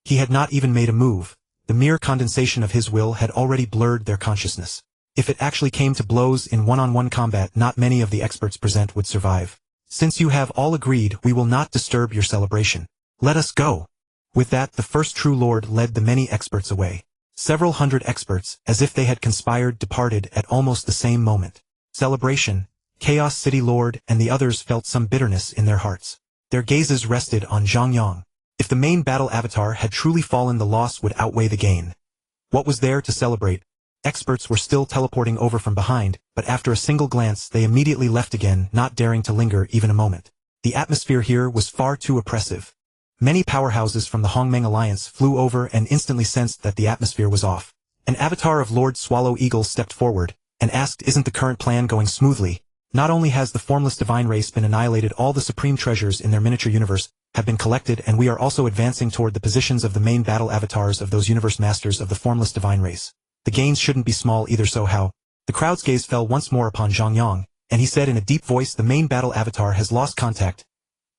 He had not even made a move. The mere condensation of his will had already blurred their consciousness. If it actually came to blows in one-on-one combat, not many of the experts present would survive. "Since you have all agreed, we will not disturb your celebration. Let us go." With that, the first true Lord led the many experts away. Several hundred experts, as if they had conspired, departed at almost the same moment. Celebration, Chaos City Lord, and the others felt some bitterness in their hearts. Their gazes rested on Zhang Yang. If the main battle avatar had truly fallen, the loss would outweigh the gain. What was there to celebrate? Experts were still teleporting over from behind, but after a single glance they immediately left again, not daring to linger even a moment. The atmosphere here was far too oppressive. Many powerhouses from the Hongmeng Alliance flew over and instantly sensed that the atmosphere was off. An avatar of Lord Swallow Eagle stepped forward and asked, "Isn't the current plan going smoothly?" Not only has the formless divine race been annihilated, all the supreme treasures in their miniature universe have been collected, and we are also advancing toward the positions of the main battle avatars of those universe masters of the formless divine race. The gains shouldn't be small either, so how? The crowd's gaze fell once more upon Zhang Yang, and he said in a deep voice, the main battle avatar has lost contact.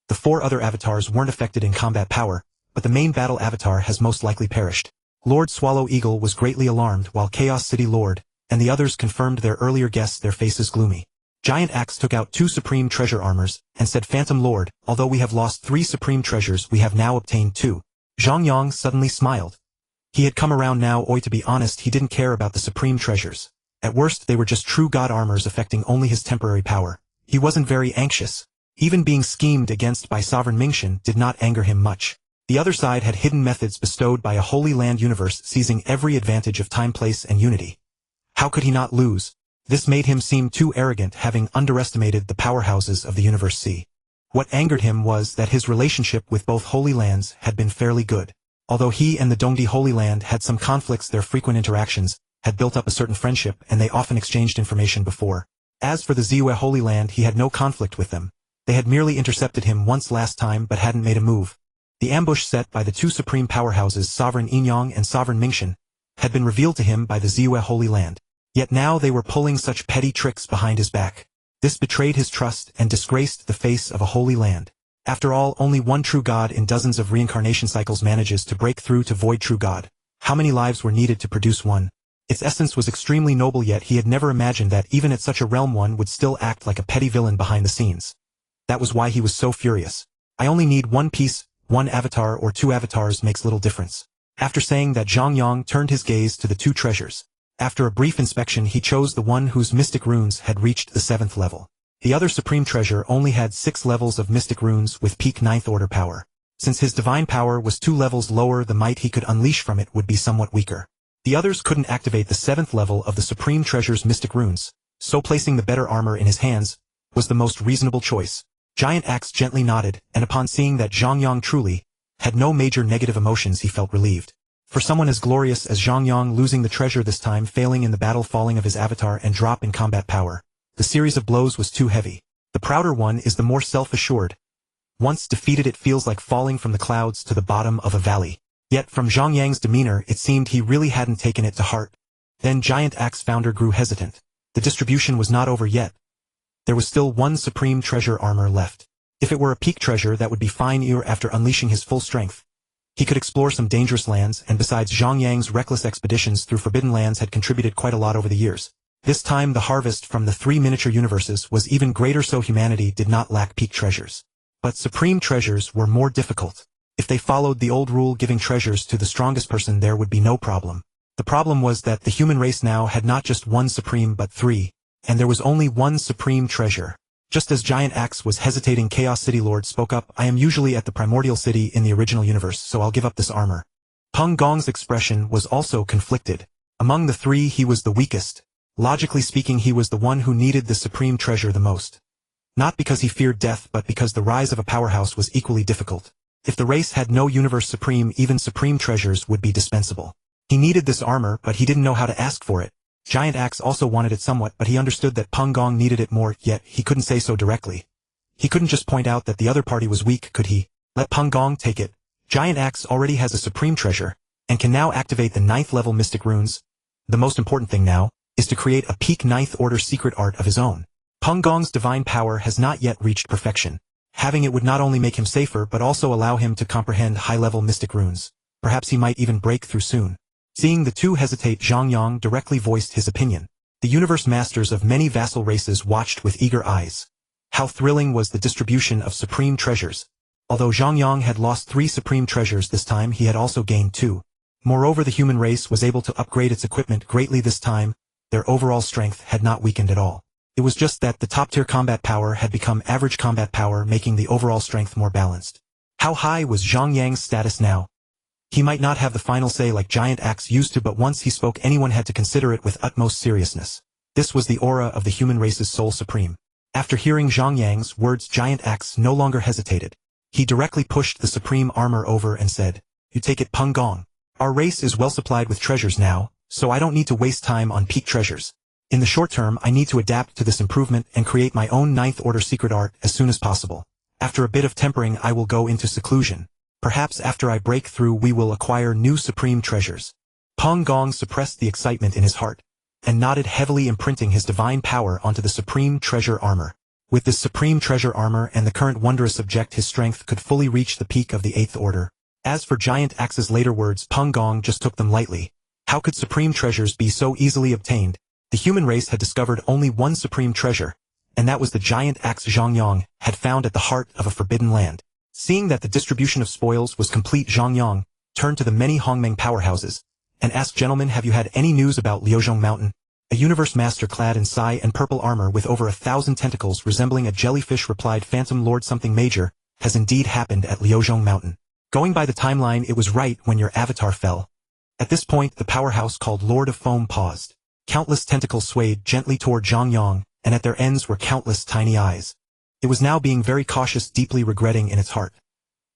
The 4 other avatars weren't affected in combat power, but the main battle avatar has most likely perished. Lord Swallow Eagle was greatly alarmed, while Chaos City Lord and the others confirmed their earlier guess, their faces gloomy. Giant Axe took out 2 supreme treasure armors, and said, Phantom Lord, although we have lost 3 supreme treasures, we have now obtained 2. Zhang Yang suddenly smiled. He had come around now. To be honest, he didn't care about the supreme treasures. At worst, they were just true god armors affecting only his temporary power. He wasn't very anxious. Even being schemed against by Sovereign Mingxian did not anger him much. The other side had hidden methods bestowed by a Holy Land universe, seizing every advantage of time, place, and unity. How could he not lose? This made him seem too arrogant, having underestimated the powerhouses of the Universe C. What angered him was that his relationship with both Holy Lands had been fairly good. Although he and the Dongdi Holy Land had some conflicts, their frequent interactions had built up a certain friendship, and they often exchanged information before. As for the Ziyue Holy Land, he had no conflict with them. They had merely intercepted him once last time but hadn't made a move. The ambush set by the 2 supreme powerhouses, Sovereign Yingyang and Sovereign Mingxian, had been revealed to him by the Ziyue Holy Land. Yet now they were pulling such petty tricks behind his back. This betrayed his trust and disgraced the face of a holy land. After all, only one true god in dozens of reincarnation cycles manages to break through to void true god. How many lives were needed to produce one? Its essence was extremely noble, yet he had never imagined that even at such a realm one would still act like a petty villain behind the scenes. That was why he was so furious. I only need one piece, 1 avatar or 2 avatars makes little difference. After saying that, Zhang Yang turned his gaze to the 2 treasures. After a brief inspection, he chose the one whose mystic runes had reached the 7th level. The other supreme treasure only had 6 levels of mystic runes with peak 9th order power. Since his divine power was 2 levels lower, the might he could unleash from it would be somewhat weaker. The others couldn't activate the 7th level of the supreme treasure's mystic runes, so placing the better armor in his hands was the most reasonable choice. Giant Axe gently nodded, and upon seeing that Zhang Yang truly had no major negative emotions, he felt relieved. For someone as glorious as Zhang Yang, losing the treasure this time, failing in the battle, falling of his avatar, and drop in combat power, the series of blows was too heavy. The prouder one is the more self-assured. Once defeated, it feels like falling from the clouds to the bottom of a valley. Yet from Zhang Yang's demeanor, it seemed he really hadn't taken it to heart. Then Giant Axe founder grew hesitant. The distribution was not over yet. There was still 1 supreme treasure armor left. If it were a peak treasure, that would be fine. After unleashing his full strength, he could explore some dangerous lands, and besides, Zhang Yang's reckless expeditions through forbidden lands had contributed quite a lot over the years. This time the harvest from the 3 miniature universes was even greater, so humanity did not lack peak treasures. But supreme treasures were more difficult. If they followed the old rule, giving treasures to the strongest person, there would be no problem. The problem was that the human race now had not just 1 supreme but 3, and there was only 1 supreme treasure. Just as Giant Axe was hesitating, Chaos City Lord spoke up. I am usually at the Primordial City in the original universe, so I'll give up this armor. Peng Gong's expression was also conflicted. Among the 3, he was the weakest. Logically speaking, he was the one who needed the supreme treasure the most. Not because he feared death, but because the rise of a powerhouse was equally difficult. If the race had no universe supreme, even supreme treasures would be dispensable. He needed this armor, but he didn't know how to ask for it. Giant Axe also wanted it somewhat, but he understood that Peng Gong needed it more, yet he couldn't say so directly. He couldn't just point out that the other party was weak, could he? Let Peng Gong take it. Giant Axe already has a supreme treasure, and can now activate the 9th level mystic runes. The most important thing now is to create a peak 9th order secret art of his own. Peng Gong's divine power has not yet reached perfection. Having it would not only make him safer but also allow him to comprehend high-level mystic runes. Perhaps he might even break through soon. Seeing the 2 hesitate, Zhang Yang directly voiced his opinion. The universe masters of many vassal races watched with eager eyes. How thrilling was the distribution of supreme treasures. Although Zhang Yang had lost 3 supreme treasures this time, he had also gained 2. Moreover, the human race was able to upgrade its equipment greatly this time. Their overall strength had not weakened at all. It was just that the top-tier combat power had become average combat power, making the overall strength more balanced. How high was Zhang Yang's status now? He might not have the final say like Giant Axe used to, but once he spoke, anyone had to consider it with utmost seriousness. This was the aura of the human race's soul supreme. After hearing Zhang Yang's words, Giant Axe no longer hesitated. He directly pushed the supreme armor over and said, "You take it, Peng Gong. Our race is well supplied with treasures now, so I don't need to waste time on peak treasures. In the short term, I need to adapt to this improvement and create my own ninth order secret art as soon as possible. After a bit of tempering, I will go into seclusion. Perhaps after I break through we will acquire new supreme treasures. Peng Gong suppressed the excitement in his heart, and nodded heavily, imprinting his divine power onto the supreme treasure armor. With this supreme treasure armor and the current wondrous object, his strength could fully reach the peak of the 8th order. As for Giant Axe's later words, Peng Gong just took them lightly. How could supreme treasures be so easily obtained? The human race had discovered only one supreme treasure, and that was the giant axe Zhang Yang had found at the heart of a forbidden land. Seeing that the distribution of spoils was complete, Zhang Yang turned to the many Hongmeng powerhouses and asked, "Gentlemen, have you had any news about Liuzhong Mountain?" A universe master clad in sai and purple armor with over 1,000 tentacles resembling a jellyfish replied, "Phantom Lord, something major has indeed happened at Liuzhong Mountain. Going by the timeline, it was right when your avatar fell." At this point, the powerhouse called Lord of Foam paused. Countless tentacles swayed gently toward Zhang Yang, and at their ends were countless tiny eyes. It was now being very cautious, deeply regretting in its heart.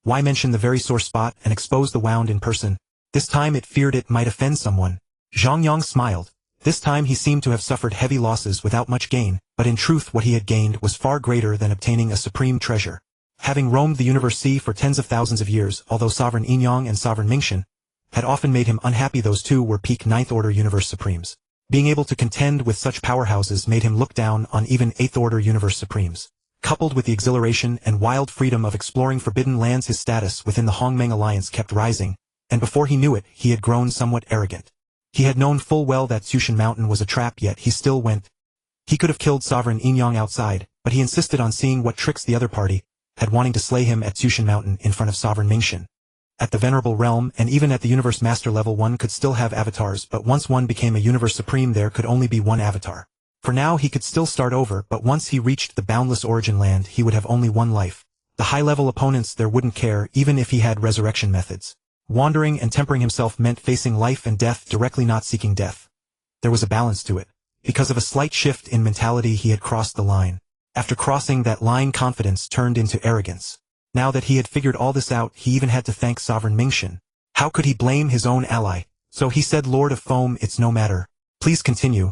Why mention the very sore spot and expose the wound in person? This time it feared it might offend someone. Zhang Yang smiled. This time he seemed to have suffered heavy losses without much gain, but in truth what he had gained was far greater than obtaining a supreme treasure. Having roamed the universe sea for tens of thousands of years, although Sovereign Yingyang and Sovereign Mingxian had often made him unhappy, those two were peak ninth order universe supremes. Being able to contend with such powerhouses made him look down on even 8th order universe supremes. Coupled with the exhilaration and wild freedom of exploring forbidden lands, his status within the Hongmeng alliance kept rising, and before he knew it, he had grown somewhat arrogant. He had known full well that Tsushan Mountain was a trap, yet he still went. He could have killed Sovereign Yingyang outside, but he insisted on seeing what tricks the other party had, wanting to slay him at Tsushan Mountain in front of Sovereign Mingxian. At the Venerable Realm, and even at the Universe Master level, one could still have avatars, but once one became a Universe Supreme there could only be one avatar. For now he could still start over, but once he reached the boundless origin land he would have only one life. The high-level opponents there wouldn't care even if he had resurrection methods. Wandering and tempering himself meant facing life and death directly, not seeking death. There was a balance to it. Because of a slight shift in mentality he had crossed the line. After crossing that line, confidence turned into arrogance. Now that he had figured all this out, he even had to thank Sovereign Mingxian. How could he blame his own ally? So he said, "Lord of Foam, it's no matter. Please continue.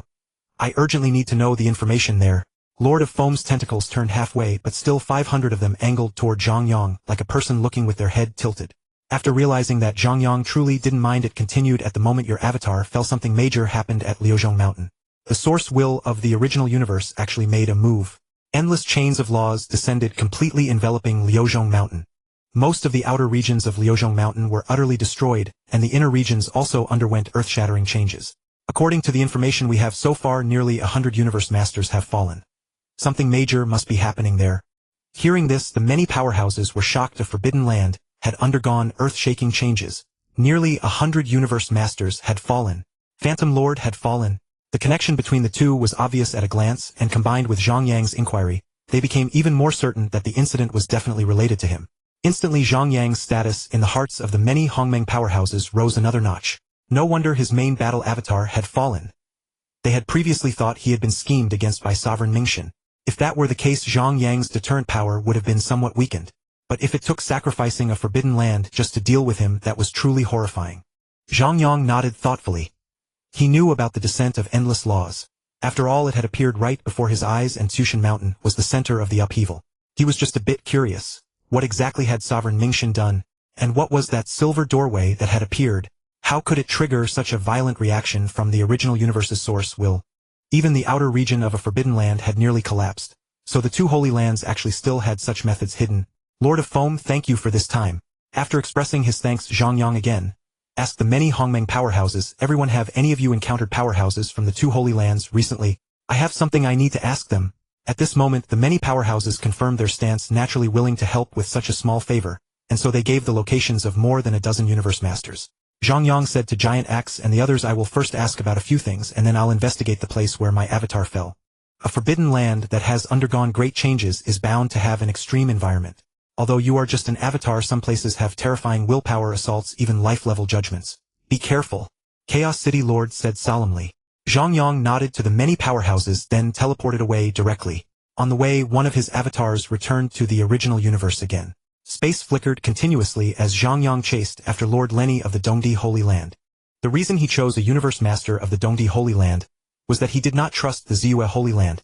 I urgently need to know the information there." Lord of Foam's tentacles turned halfway, but still 500 of them angled toward Zhang Yang, like a person looking with their head tilted. After realizing that Zhang Yang truly didn't mind, it continued, "At the moment your avatar fell, something major happened at Liuzhong Mountain. The source will of the original universe actually made a move. Endless chains of laws descended, completely enveloping Liuzhong Mountain. Most of the outer regions of Liuzhong Mountain were utterly destroyed, and the inner regions also underwent earth-shattering changes. According to the information we have so far, nearly 100 universe masters have fallen. Something major must be happening there." Hearing this, the many powerhouses were shocked. The forbidden land had undergone earth-shaking changes. Nearly 100 universe masters had fallen. Phantom Lord had fallen. The connection between the two was obvious at a glance, and combined with Zhang Yang's inquiry, they became even more certain that the incident was definitely related to him. Instantly Zhang Yang's status in the hearts of the many Hongmeng powerhouses rose another notch. No wonder his main battle avatar had fallen. They had previously thought he had been schemed against by Sovereign Mingxian. If that were the case, Zhang Yang's deterrent power would have been somewhat weakened. But if it took sacrificing a forbidden land just to deal with him, that was truly horrifying. Zhang Yang nodded thoughtfully. He knew about the descent of endless laws. After all, it had appeared right before his eyes, and Tsushan Mountain was the center of the upheaval. He was just a bit curious. What exactly had Sovereign Mingxian done? And what was that silver doorway that had appeared? How could it trigger such a violent reaction from the original universe's source will? Even the outer region of a forbidden land had nearly collapsed. So the two holy lands actually still had such methods hidden. "Lord of Foam, thank you for this time." After expressing his thanks, Zhang Yang again asked the many Hongmeng powerhouses, "Everyone, have any of you encountered powerhouses from the two holy lands recently? I have something I need to ask them." At this moment, the many powerhouses confirmed their stance, naturally willing to help with such a small favor, and so they gave the locations of more than a dozen universe masters. Zhang Yang said to Giant Axe and the others, "I will first ask about a few things, and then I'll investigate the place where my avatar fell. A forbidden land that has undergone great changes is bound to have an extreme environment. Although you are just an avatar, some places have terrifying willpower assaults, even life-level judgments. Be careful." Chaos City Lord said solemnly. Zhang Yang nodded to the many powerhouses, then teleported away directly. On the way, one of his avatars returned to the original universe again. Space flickered continuously as Zhang Yang chased after Lord Lenny of the Dongdi Holy Land. The reason he chose a universe master of the Dongdi Holy Land was that he did not trust the Ziyue Holy Land.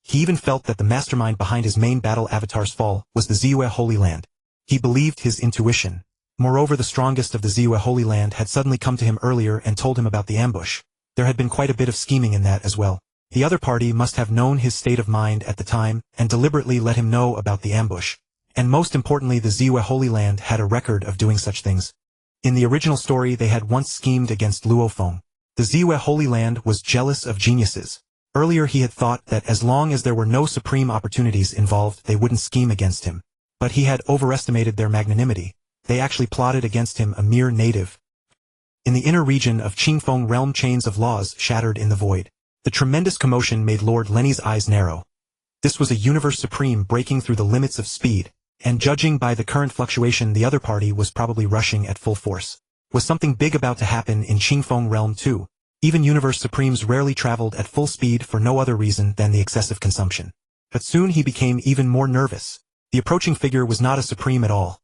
He even felt that the mastermind behind his main battle avatar's fall was the Ziyue Holy Land. He believed his intuition. Moreover, the strongest of the Ziyue Holy Land had suddenly come to him earlier and told him about the ambush. There had been quite a bit of scheming in that as well. The other party must have known his state of mind at the time and deliberately let him know about the ambush. And most importantly, the Ziyue Holy Land had a record of doing such things. In the original story, they had once schemed against Luofeng. The Ziyue Holy Land was jealous of geniuses. Earlier he had thought that as long as there were no supreme opportunities involved, they wouldn't scheme against him. But he had overestimated their magnanimity. They actually plotted against him, a mere native. In the inner region of Qingfeng realm, chains of laws shattered in the void. The tremendous commotion made Lord Lenny's eyes narrow. This was a universe supreme breaking through the limits of speed, and judging by the current fluctuation, the other party was probably rushing at full force. Was something big about to happen in Qingfeng realm too? Even universe supremes rarely traveled at full speed for no other reason than the excessive consumption. But soon he became even more nervous. The approaching figure was not a supreme at all.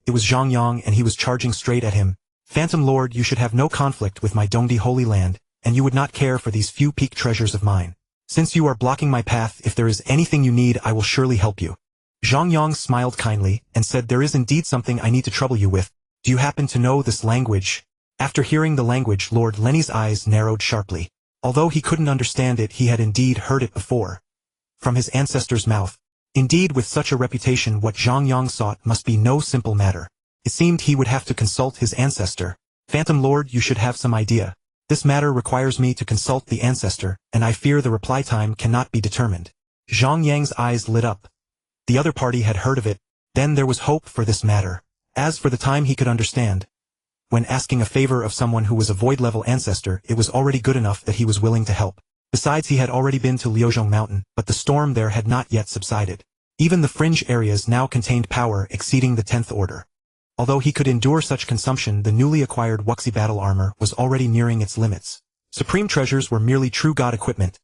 It was Zhang Yang, and he was charging straight at him. Phantom Lord, you should have no conflict with my Dongdi Holy Land, and you would not care for these few peak treasures of mine. Since you are blocking my path, if there is anything you need, I will surely help you. Zhang Yang smiled kindly, and said, there is indeed something I need to trouble you with. Do you happen to know this language? After hearing the language, Lord Lenny's eyes narrowed sharply. Although he couldn't understand it, he had indeed heard it before. From his ancestor's mouth. Indeed, with such a reputation, what Zhang Yang sought must be no simple matter. It seemed he would have to consult his ancestor. Phantom Lord, you should have some idea. This matter requires me to consult the ancestor, and I fear the reply time cannot be determined. Zhang Yang's eyes lit up. The other party had heard of it. Then there was hope for this matter. As for the time, he could understand. When asking a favor of someone who was a void-level ancestor, it was already good enough that he was willing to help. Besides, he had already been to Liuzhong Mountain, but the storm there had not yet subsided. Even the fringe areas now contained power exceeding the 10th order. Although he could endure such consumption, the newly acquired Wuxi battle armor was already nearing its limits. Supreme treasures were merely true god equipment.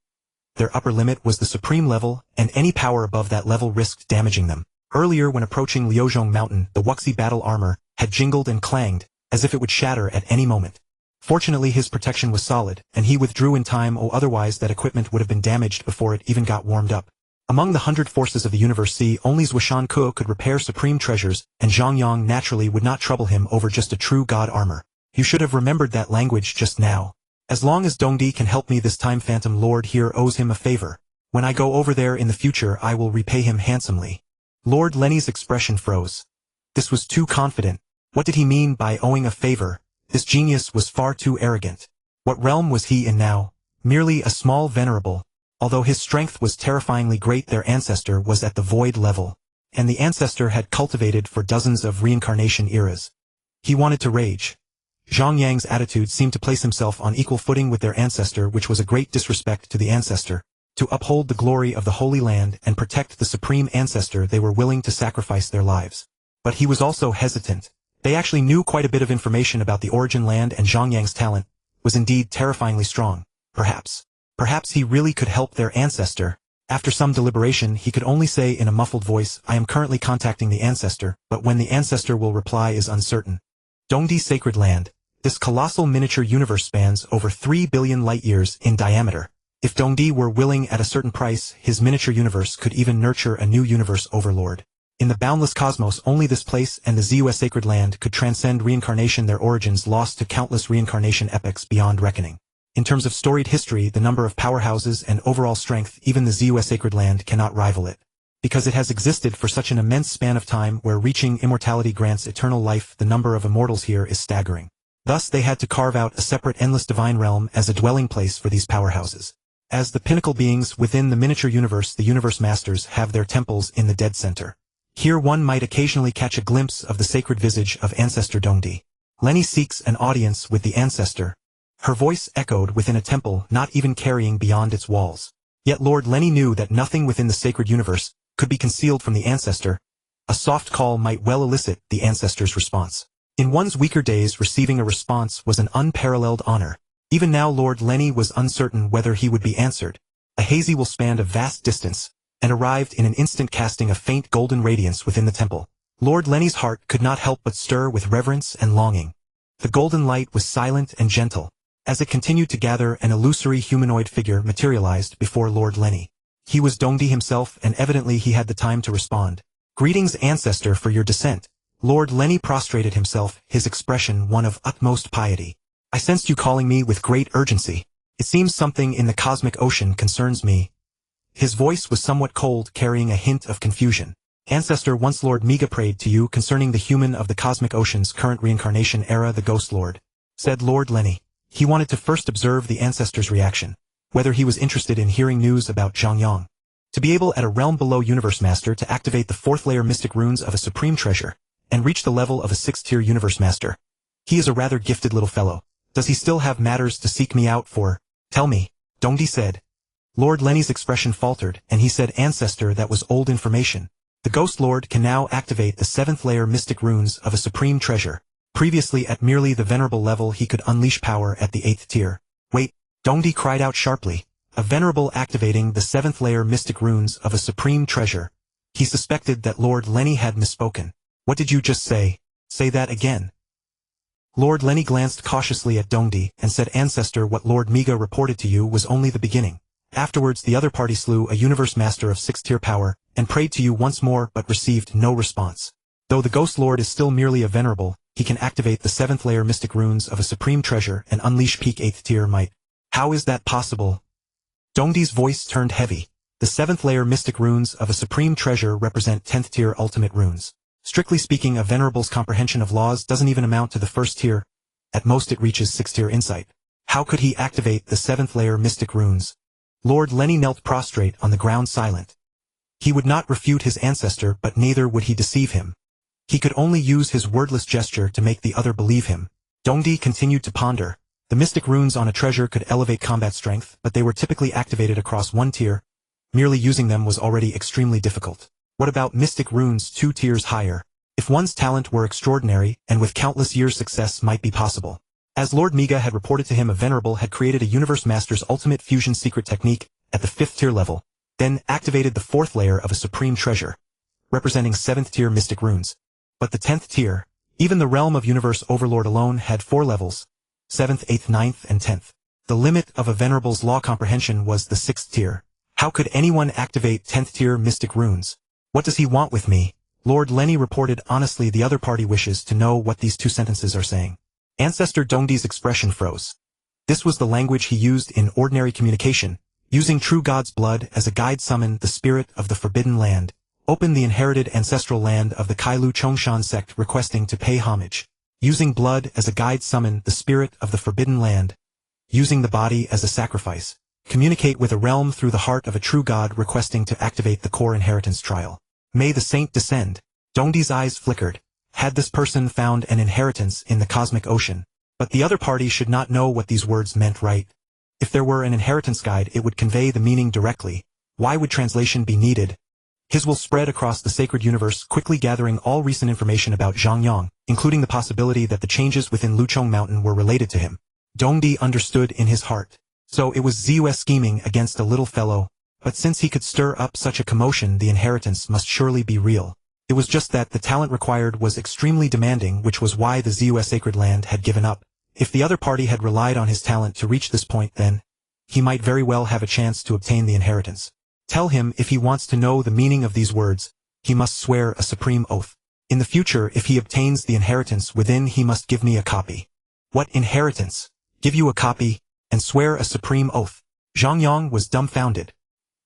Their upper limit was the supreme level, and any power above that level risked damaging them. Earlier, when approaching Liuzhong Mountain, the Wuxi battle armor had jingled and clanged, as if it would shatter at any moment. Fortunately, his protection was solid, and he withdrew in time, or otherwise that equipment would have been damaged before it even got warmed up. Among the 100 forces of the universe, only Zhuoshan Ke could repair supreme treasures, and Zhang Yang naturally would not trouble him over just a true god armor. You should have remembered that language just now. As long as Dongdi can help me this time, Phantom Lord here owes him a favor. When I go over there in the future, I will repay him handsomely. Lord Lenny's expression froze. This was too confident. What did he mean by owing a favor? This genius was far too arrogant. What realm was he in now? Merely a small venerable. Although his strength was terrifyingly great, their ancestor was at the void level. And the ancestor had cultivated for dozens of reincarnation eras. He wanted to rage. Zhang Yang's attitude seemed to place himself on equal footing with their ancestor, which was a great disrespect to the ancestor. To uphold the glory of the Holy Land and protect the supreme ancestor, they were willing to sacrifice their lives. But he was also hesitant. They actually knew quite a bit of information about the origin land, and Zhang Yang's talent was indeed terrifyingly strong. Perhaps he really could help their ancestor. After some deliberation, he could only say in a muffled voice, I am currently contacting the ancestor, but when the ancestor will reply is uncertain. Dongdi Sacred Land. This colossal miniature universe spans over 3 billion light-years in diameter. If Dongdi were willing at a certain price, his miniature universe could even nurture a new universe overlord. In the boundless cosmos, only this place and the Ziyue Sacred Land could transcend reincarnation, their origins lost to countless reincarnation epochs beyond reckoning. In terms of storied history, the number of powerhouses and overall strength, even the Ziyue Sacred Land cannot rival it. Because it has existed for such an immense span of time, where reaching immortality grants eternal life, the number of immortals here is staggering. Thus they had to carve out a separate endless divine realm as a dwelling place for these powerhouses. As the pinnacle beings within the miniature universe, the universe masters have their temples in the dead center. Here one might occasionally catch a glimpse of the sacred visage of Ancestor Dongdi. Lenny seeks an audience with the ancestor. Her voice echoed within a temple, not even carrying beyond its walls. Yet Lord Lenny knew that nothing within the sacred universe could be concealed from the ancestor. A soft call might well elicit the ancestor's response. In one's weaker days, receiving a response was an unparalleled honor. Even now Lord Lenny was uncertain whether he would be answered. A hazy will spanned a vast distance, and arrived in an instant, casting a faint golden radiance within the temple. Lord Lenny's heart could not help but stir with reverence and longing. The golden light was silent and gentle. As it continued to gather, an illusory humanoid figure materialized before Lord Lenny. He was Dongdi himself, and evidently he had the time to respond. "Greetings, ancestor, for your descent." Lord Lenny prostrated himself, his expression one of utmost piety. "I sensed you calling me with great urgency. It seems something in the cosmic ocean concerns me." His voice was somewhat cold, carrying a hint of confusion. "Ancestor, once Lord Miga prayed to you concerning the human of the cosmic ocean's current reincarnation era, the Ghost Lord," said Lord Lenny. He wanted to first observe the ancestor's reaction, whether he was interested in hearing news about Zhang Yang. To be able at a realm below Universe Master to activate the 4th layer mystic runes of a supreme treasure, and reach the level of a 6th-tier Universe Master. He is a rather gifted little fellow. Does he still have matters to seek me out for? Tell me, Dongdi said. Lord Lenny's expression faltered, and he said, "Ancestor, that was old information. The Ghost Lord can now activate the 7th layer mystic runes of a supreme treasure. Previously at merely the venerable level he could unleash power at the 8th tier. Wait," Dongdi cried out sharply. "A venerable activating the 7th layer mystic runes of a supreme treasure." He suspected that Lord Lenny had misspoken. "What did you just say? Say that again." Lord Lenny glanced cautiously at Dongdi and said, "Ancestor, what Lord Miga reported to you was only the beginning. Afterwards the other party slew a Universe Master of 6th-tier power, and prayed to you once more but received no response. Though the Ghost Lord is still merely a venerable, he can activate the 7th layer mystic runes of a supreme treasure and unleash peak 8th tier might. How is that possible?" Dongdi's voice turned heavy. The 7th layer mystic runes of a supreme treasure represent 10th tier ultimate runes. Strictly speaking, a venerable's comprehension of laws doesn't even amount to the 1st tier. At most it reaches 6th tier insight. How could he activate the 7th layer mystic runes? Lord Lenny knelt prostrate on the ground, silent. He would not refute his ancestor, but neither would he deceive him. He could only use his wordless gesture to make the other believe him. Dongdi continued to ponder. The mystic runes on a treasure could elevate combat strength, but they were typically activated across 1 tier. Merely using them was already extremely difficult. What about mystic runes 2 tiers higher? If one's talent were extraordinary, and with countless years success might be possible. As Lord Miga had reported to him, a venerable had created a Universe Master's ultimate fusion secret technique at the 5th tier level, then activated the 4th layer of a supreme treasure, representing 7th tier mystic runes. But the 10th tier, even the realm of Universe Overlord alone, had 4 levels, 7th, 8th, 9th, and 10th. The limit of a venerable's law comprehension was the 6th tier. How could anyone activate 10th tier mystic runes? What does he want with me? Lord Lenny reported honestly. The other party wishes to know what these 2 sentences are saying. Ancestor Dongdi's expression froze. This was the language he used in ordinary communication, using true God's blood as a guide. Summon the spirit of the forbidden land. Open the inherited ancestral land of the Kailu Chongshan sect, requesting to pay homage. Using blood as a guide. Summon the spirit of the forbidden land. Using the body as a sacrifice. Communicate with a realm through the heart of a true God, requesting to activate the core inheritance trial. May the saint descend. Dongdi's eyes flickered. Had this person found an inheritance in the cosmic ocean? But the other party should not know what these words meant, right? If there were an inheritance guide, it would convey the meaning directly. Why would translation be needed? His will spread across the sacred universe, quickly gathering all recent information about Zhang Yang, including the possibility that the changes within Luchong Mountain were related to him. Dongdi understood in his heart. So it was Zus scheming against a little fellow. But since he could stir up such a commotion, the inheritance must surely be real. It was just that the talent required was extremely demanding, which was why the Zus sacred land had given up. If the other party had relied on his talent to reach this point, then he might very well have a chance to obtain the inheritance. Tell him if he wants to know the meaning of these words, he must swear a supreme oath. In the future, if he obtains the inheritance within, he must give me a copy. What inheritance? Give you a copy, and swear a supreme oath? Zhang Yang was dumbfounded.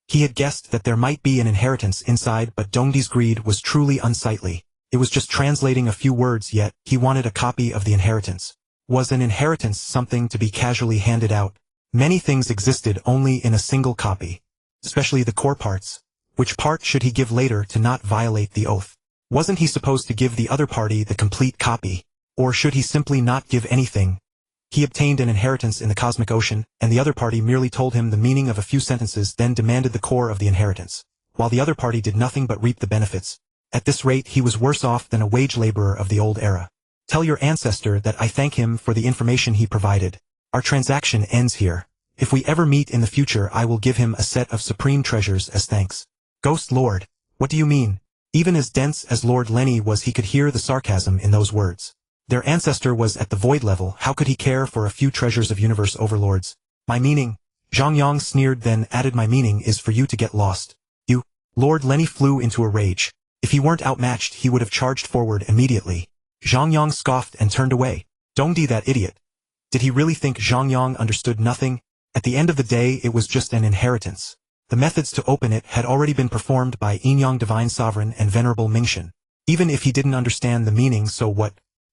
He had guessed that there might be an inheritance inside, but Dongdi's greed was truly unsightly. It was just translating a few words, yet he wanted a copy of the inheritance. Was an inheritance something to be casually handed out? Many things existed only in a single copy, especially the core parts. Which part should he give later to not violate the oath? Wasn't he supposed to give the other party the complete copy? Or should he simply not give anything? He obtained an inheritance in the cosmic ocean, and the other party merely told him the meaning of a few sentences, then demanded the core of the inheritance, while the other party did nothing but reap the benefits. At this rate, he was worse off than a wage laborer of the old era. Tell your ancestor that I thank him for the information he provided. Our transaction ends here. If we ever meet in the future, I will give him a set of supreme treasures as thanks. Ghost Lord, what do you mean? Even as dense as Lord Lenny was, he could hear the sarcasm in those words. Their ancestor was at the void level, how could he care for a few treasures of universe overlords? My meaning? Zhang Yang sneered, then added, my meaning is for you to get lost. You. Lord Lenny flew into a rage. If he weren't outmatched he would have charged forward immediately. Zhang Yang scoffed and turned away. Dongdi, that idiot. Did he really think Zhang Yang understood nothing? At the end of the day it was just an inheritance. The methods to open it had already been performed by Yinyang Divine Sovereign and Venerable Mingxin. Even if he didn't understand the meaning, so what?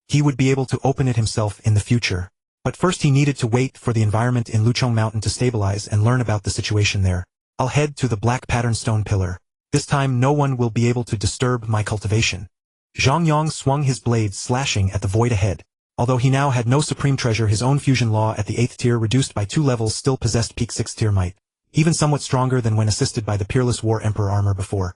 He would be able to open it himself in the future. But first he needed to wait for the environment in Luchong Mountain to stabilize and learn about the situation there. I'll head to the Black Pattern Stone Pillar. This time no one will be able to disturb my cultivation. Zhang Yang swung his blade, slashing at the void ahead. Although he now had no supreme treasure, his own fusion law at the 8th tier reduced by 2 levels still possessed peak 6th tier might. Even somewhat stronger than when assisted by the peerless War Emperor armor before.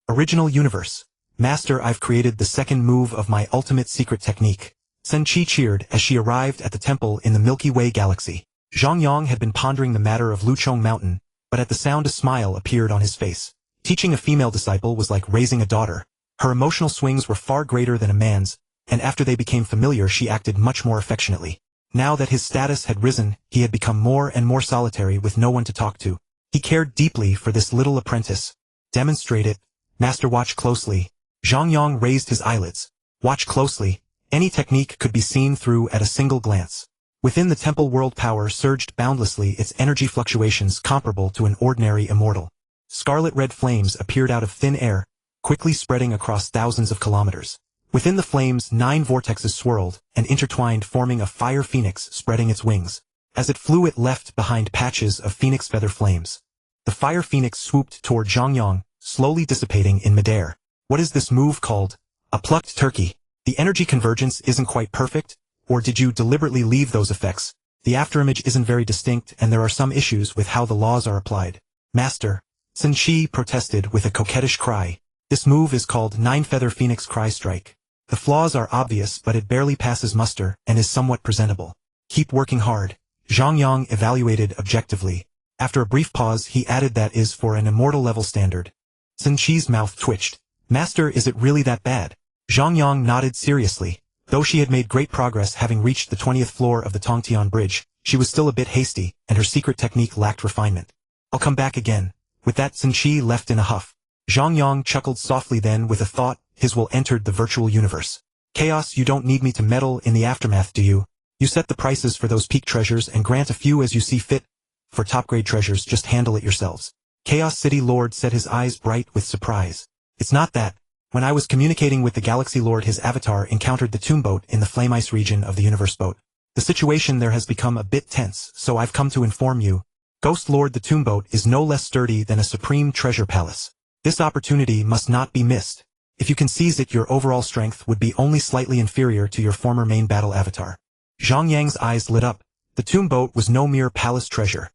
Original universe. Master, I've created the second move of my ultimate secret technique. Sen Qi cheered as she arrived at the temple in the Milky Way galaxy. Zhang Yang had been pondering the matter of Luchong Mountain, but at the sound a smile appeared on his face. Teaching a female disciple was like raising a daughter. Her emotional swings were far greater than a man's, and after they became familiar she acted much more affectionately. Now that his status had risen, he had become more and more solitary with no one to talk to. He cared deeply for this little apprentice. Demonstrate it. Master, watch closely. Zhang Yang raised his eyelids. Watch closely. Any technique could be seen through at a single glance. Within the temple world power surged boundlessly, its energy fluctuations comparable to an ordinary immortal. Scarlet red flames appeared out of thin air, quickly spreading across thousands of kilometers. Within the flames 9 vortexes swirled and intertwined, forming a fire phoenix spreading its wings. As it flew it left behind patches of phoenix feather flames. The fire phoenix swooped toward Zhang Yang, slowly dissipating in midair. What is this move called? A plucked turkey. The energy convergence isn't quite perfect, or did you deliberately leave those effects? The afterimage isn't very distinct and there are some issues with how the laws are applied. Master. Sen Qi protested with a coquettish cry. This move is called 9-Feather Phoenix Cry Strike. The flaws are obvious but it barely passes muster and is somewhat presentable. Keep working hard. Zhang Yang evaluated objectively. After a brief pause he added, that is for an immortal level standard. Sen Qi's mouth twitched. Master, is it really that bad? Zhang Yang nodded seriously. Though she had made great progress having reached the 20th floor of the Tongtian Bridge, she was still a bit hasty, and her secret technique lacked refinement. I'll come back again. With that Sen Qi left in a huff. Zhang Yang chuckled softly, then with a thought, his will entered the virtual universe. Chaos, you don't need me to meddle in the aftermath, do you? You set the prices for those peak treasures and grant a few as you see fit. For top-grade treasures, just handle it yourselves. Chaos City Lord set his eyes bright with surprise. It's not that. When I was communicating with the Galaxy Lord, his avatar encountered the tomb boat in the flame ice region of the universe boat. The situation there has become a bit tense, so I've come to inform you. Ghost Lord, the tomb boat is no less sturdy than a supreme treasure palace. This opportunity must not be missed. If you can seize it, your overall strength would be only slightly inferior to your former main battle avatar. Zhang Yang's eyes lit up. The tomb boat was no mere palace treasure.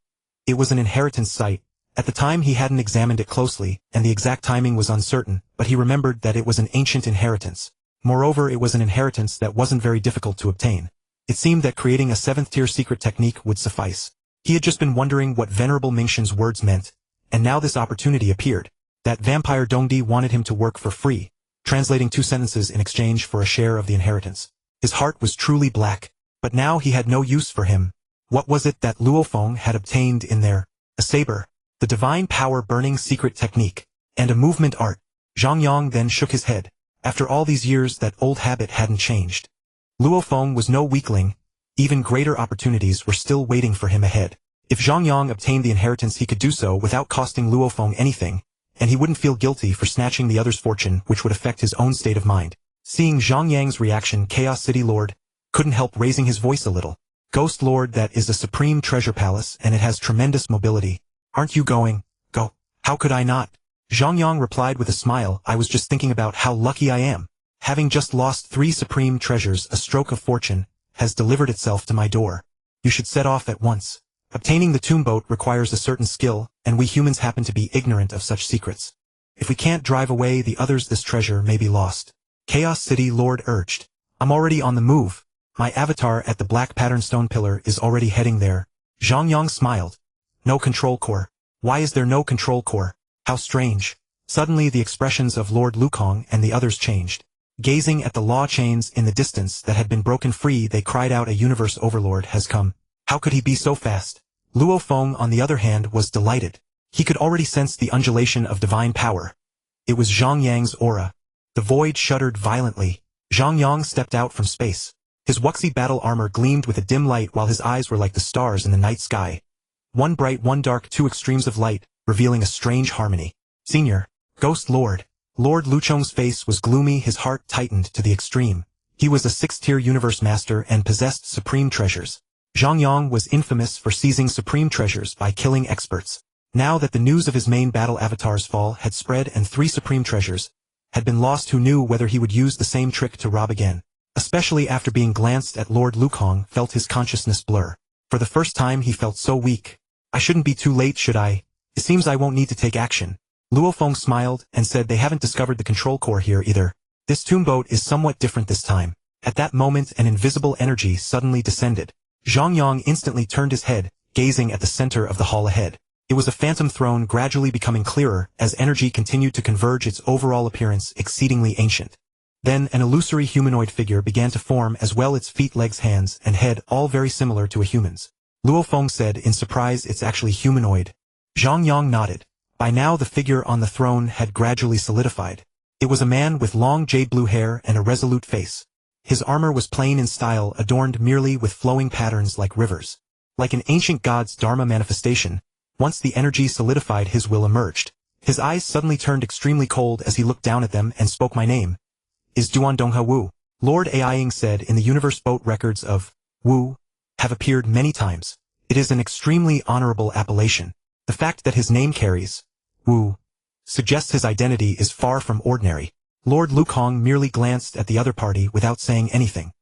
It was an inheritance site. At the time he hadn't examined it closely, and the exact timing was uncertain, but he remembered that it was an ancient inheritance. Moreover, it was an inheritance that wasn't very difficult to obtain. It seemed that creating a 7th-tier secret technique would suffice. He had just been wondering what Venerable Mingxin's words meant, and now this opportunity appeared. That vampire Dongdi wanted him to work for free, translating 2 sentences in exchange for a share of the inheritance. His heart was truly black, but now he had no use for him. What was it that Luofeng had obtained in there? A saber, the divine power burning secret technique, and a movement art. Zhang Yang then shook his head. After all these years, that old habit hadn't changed. Luofeng was no weakling. Even greater opportunities were still waiting for him ahead. If Zhang Yang obtained the inheritance, he could do so without costing Luofeng anything, and he wouldn't feel guilty for snatching the other's fortune, which would affect his own state of mind. Seeing Zhang Yang's reaction, Chaos City Lord couldn't help raising his voice a little. Ghost Lord, that is a supreme treasure palace, and it has tremendous mobility. Aren't you going? Go. How could I not? Zhang Yang replied with a smile. I was just thinking about how lucky I am. Having just lost 3 supreme treasures, a stroke of fortune has delivered itself to my door. You should set off at once. Obtaining the tomb boat requires a certain skill, and we humans happen to be ignorant of such secrets. If we can't drive away the others, this treasure may be lost. Chaos City Lord urged. I'm already on the move. My avatar at the Black Pattern Stone Pillar is already heading there. Zhang Yang smiled. No control core. Why is there no control core? How strange. Suddenly the expressions of Lord Lukong and the others changed. Gazing at the law chains in the distance that had been broken free, they cried out, "A universe overlord has come. How could he be so fast?" Luo Feng, on the other hand, was delighted. He could already sense the undulation of divine power. It was Zhang Yang's aura. The void shuddered violently. Zhang Yang stepped out from space. His wuxi battle armor gleamed with a dim light while his eyes were like the stars in the night sky. One bright, one dark, two extremes of light, revealing a strange harmony. "Senior, Ghost Lord." Lord Luchong's face was gloomy, his heart tightened to the extreme. He was a 6th-tier universe master and possessed supreme treasures. Zhang Yang was infamous for seizing supreme treasures by killing experts. Now that the news of his main battle avatar's fall had spread and 3 supreme treasures had been lost, who knew whether he would use the same trick to rob again? Especially after being glanced at, Lord Luchong felt his consciousness blur. For the first time he felt so weak. "I shouldn't be too late, should I? It seems I won't need to take action." Luo Feng smiled and said, "They haven't discovered the control core here either. This tomb boat is somewhat different this time." At that moment an invisible energy suddenly descended. Zhang Yang instantly turned his head, gazing at the center of the hall ahead. It was a phantom throne, gradually becoming clearer as energy continued to converge, its overall appearance exceedingly ancient. Then an illusory humanoid figure began to form as well, its feet, legs, hands, and head all very similar to a human's. Luo Feng said in surprise, "It's actually humanoid." Zhang Yang nodded. By now the figure on the throne had gradually solidified. It was a man with long jade blue hair and a resolute face. His armor was plain in style, adorned merely with flowing patterns like rivers. Like an ancient god's dharma manifestation, once the energy solidified, his will emerged. His eyes suddenly turned extremely cold as he looked down at them and spoke, "My name is Duandongha Wu." Lord Aiying said, "In the universe boat records of Wu have appeared many times. It is an extremely honorable appellation. The fact that his name carries Wu suggests his identity is far from ordinary." Lord Luchong merely glanced at the other party without saying anything.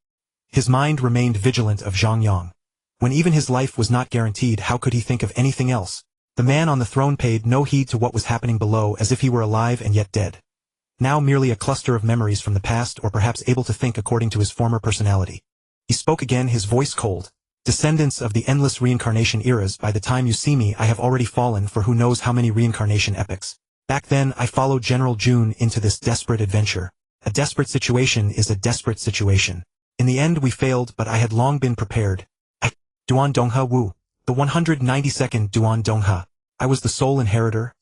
His mind remained vigilant of Zhang Yang. When even his life was not guaranteed, how could he think of anything else? The man on the throne paid no heed to what was happening below, as if he were alive and yet dead. Now merely a cluster of memories from the past, or perhaps able to think according to his former personality. He spoke again, his voice cold. "Descendants of the endless reincarnation eras, by the time you see me I have already fallen for who knows how many reincarnation epochs. Back then I followed General June into this desperate adventure. A desperate situation is a desperate situation. In the end we failed, but I had long been prepared. Duandongha Wu, the 192nd Duandongha. I was the sole inheritor,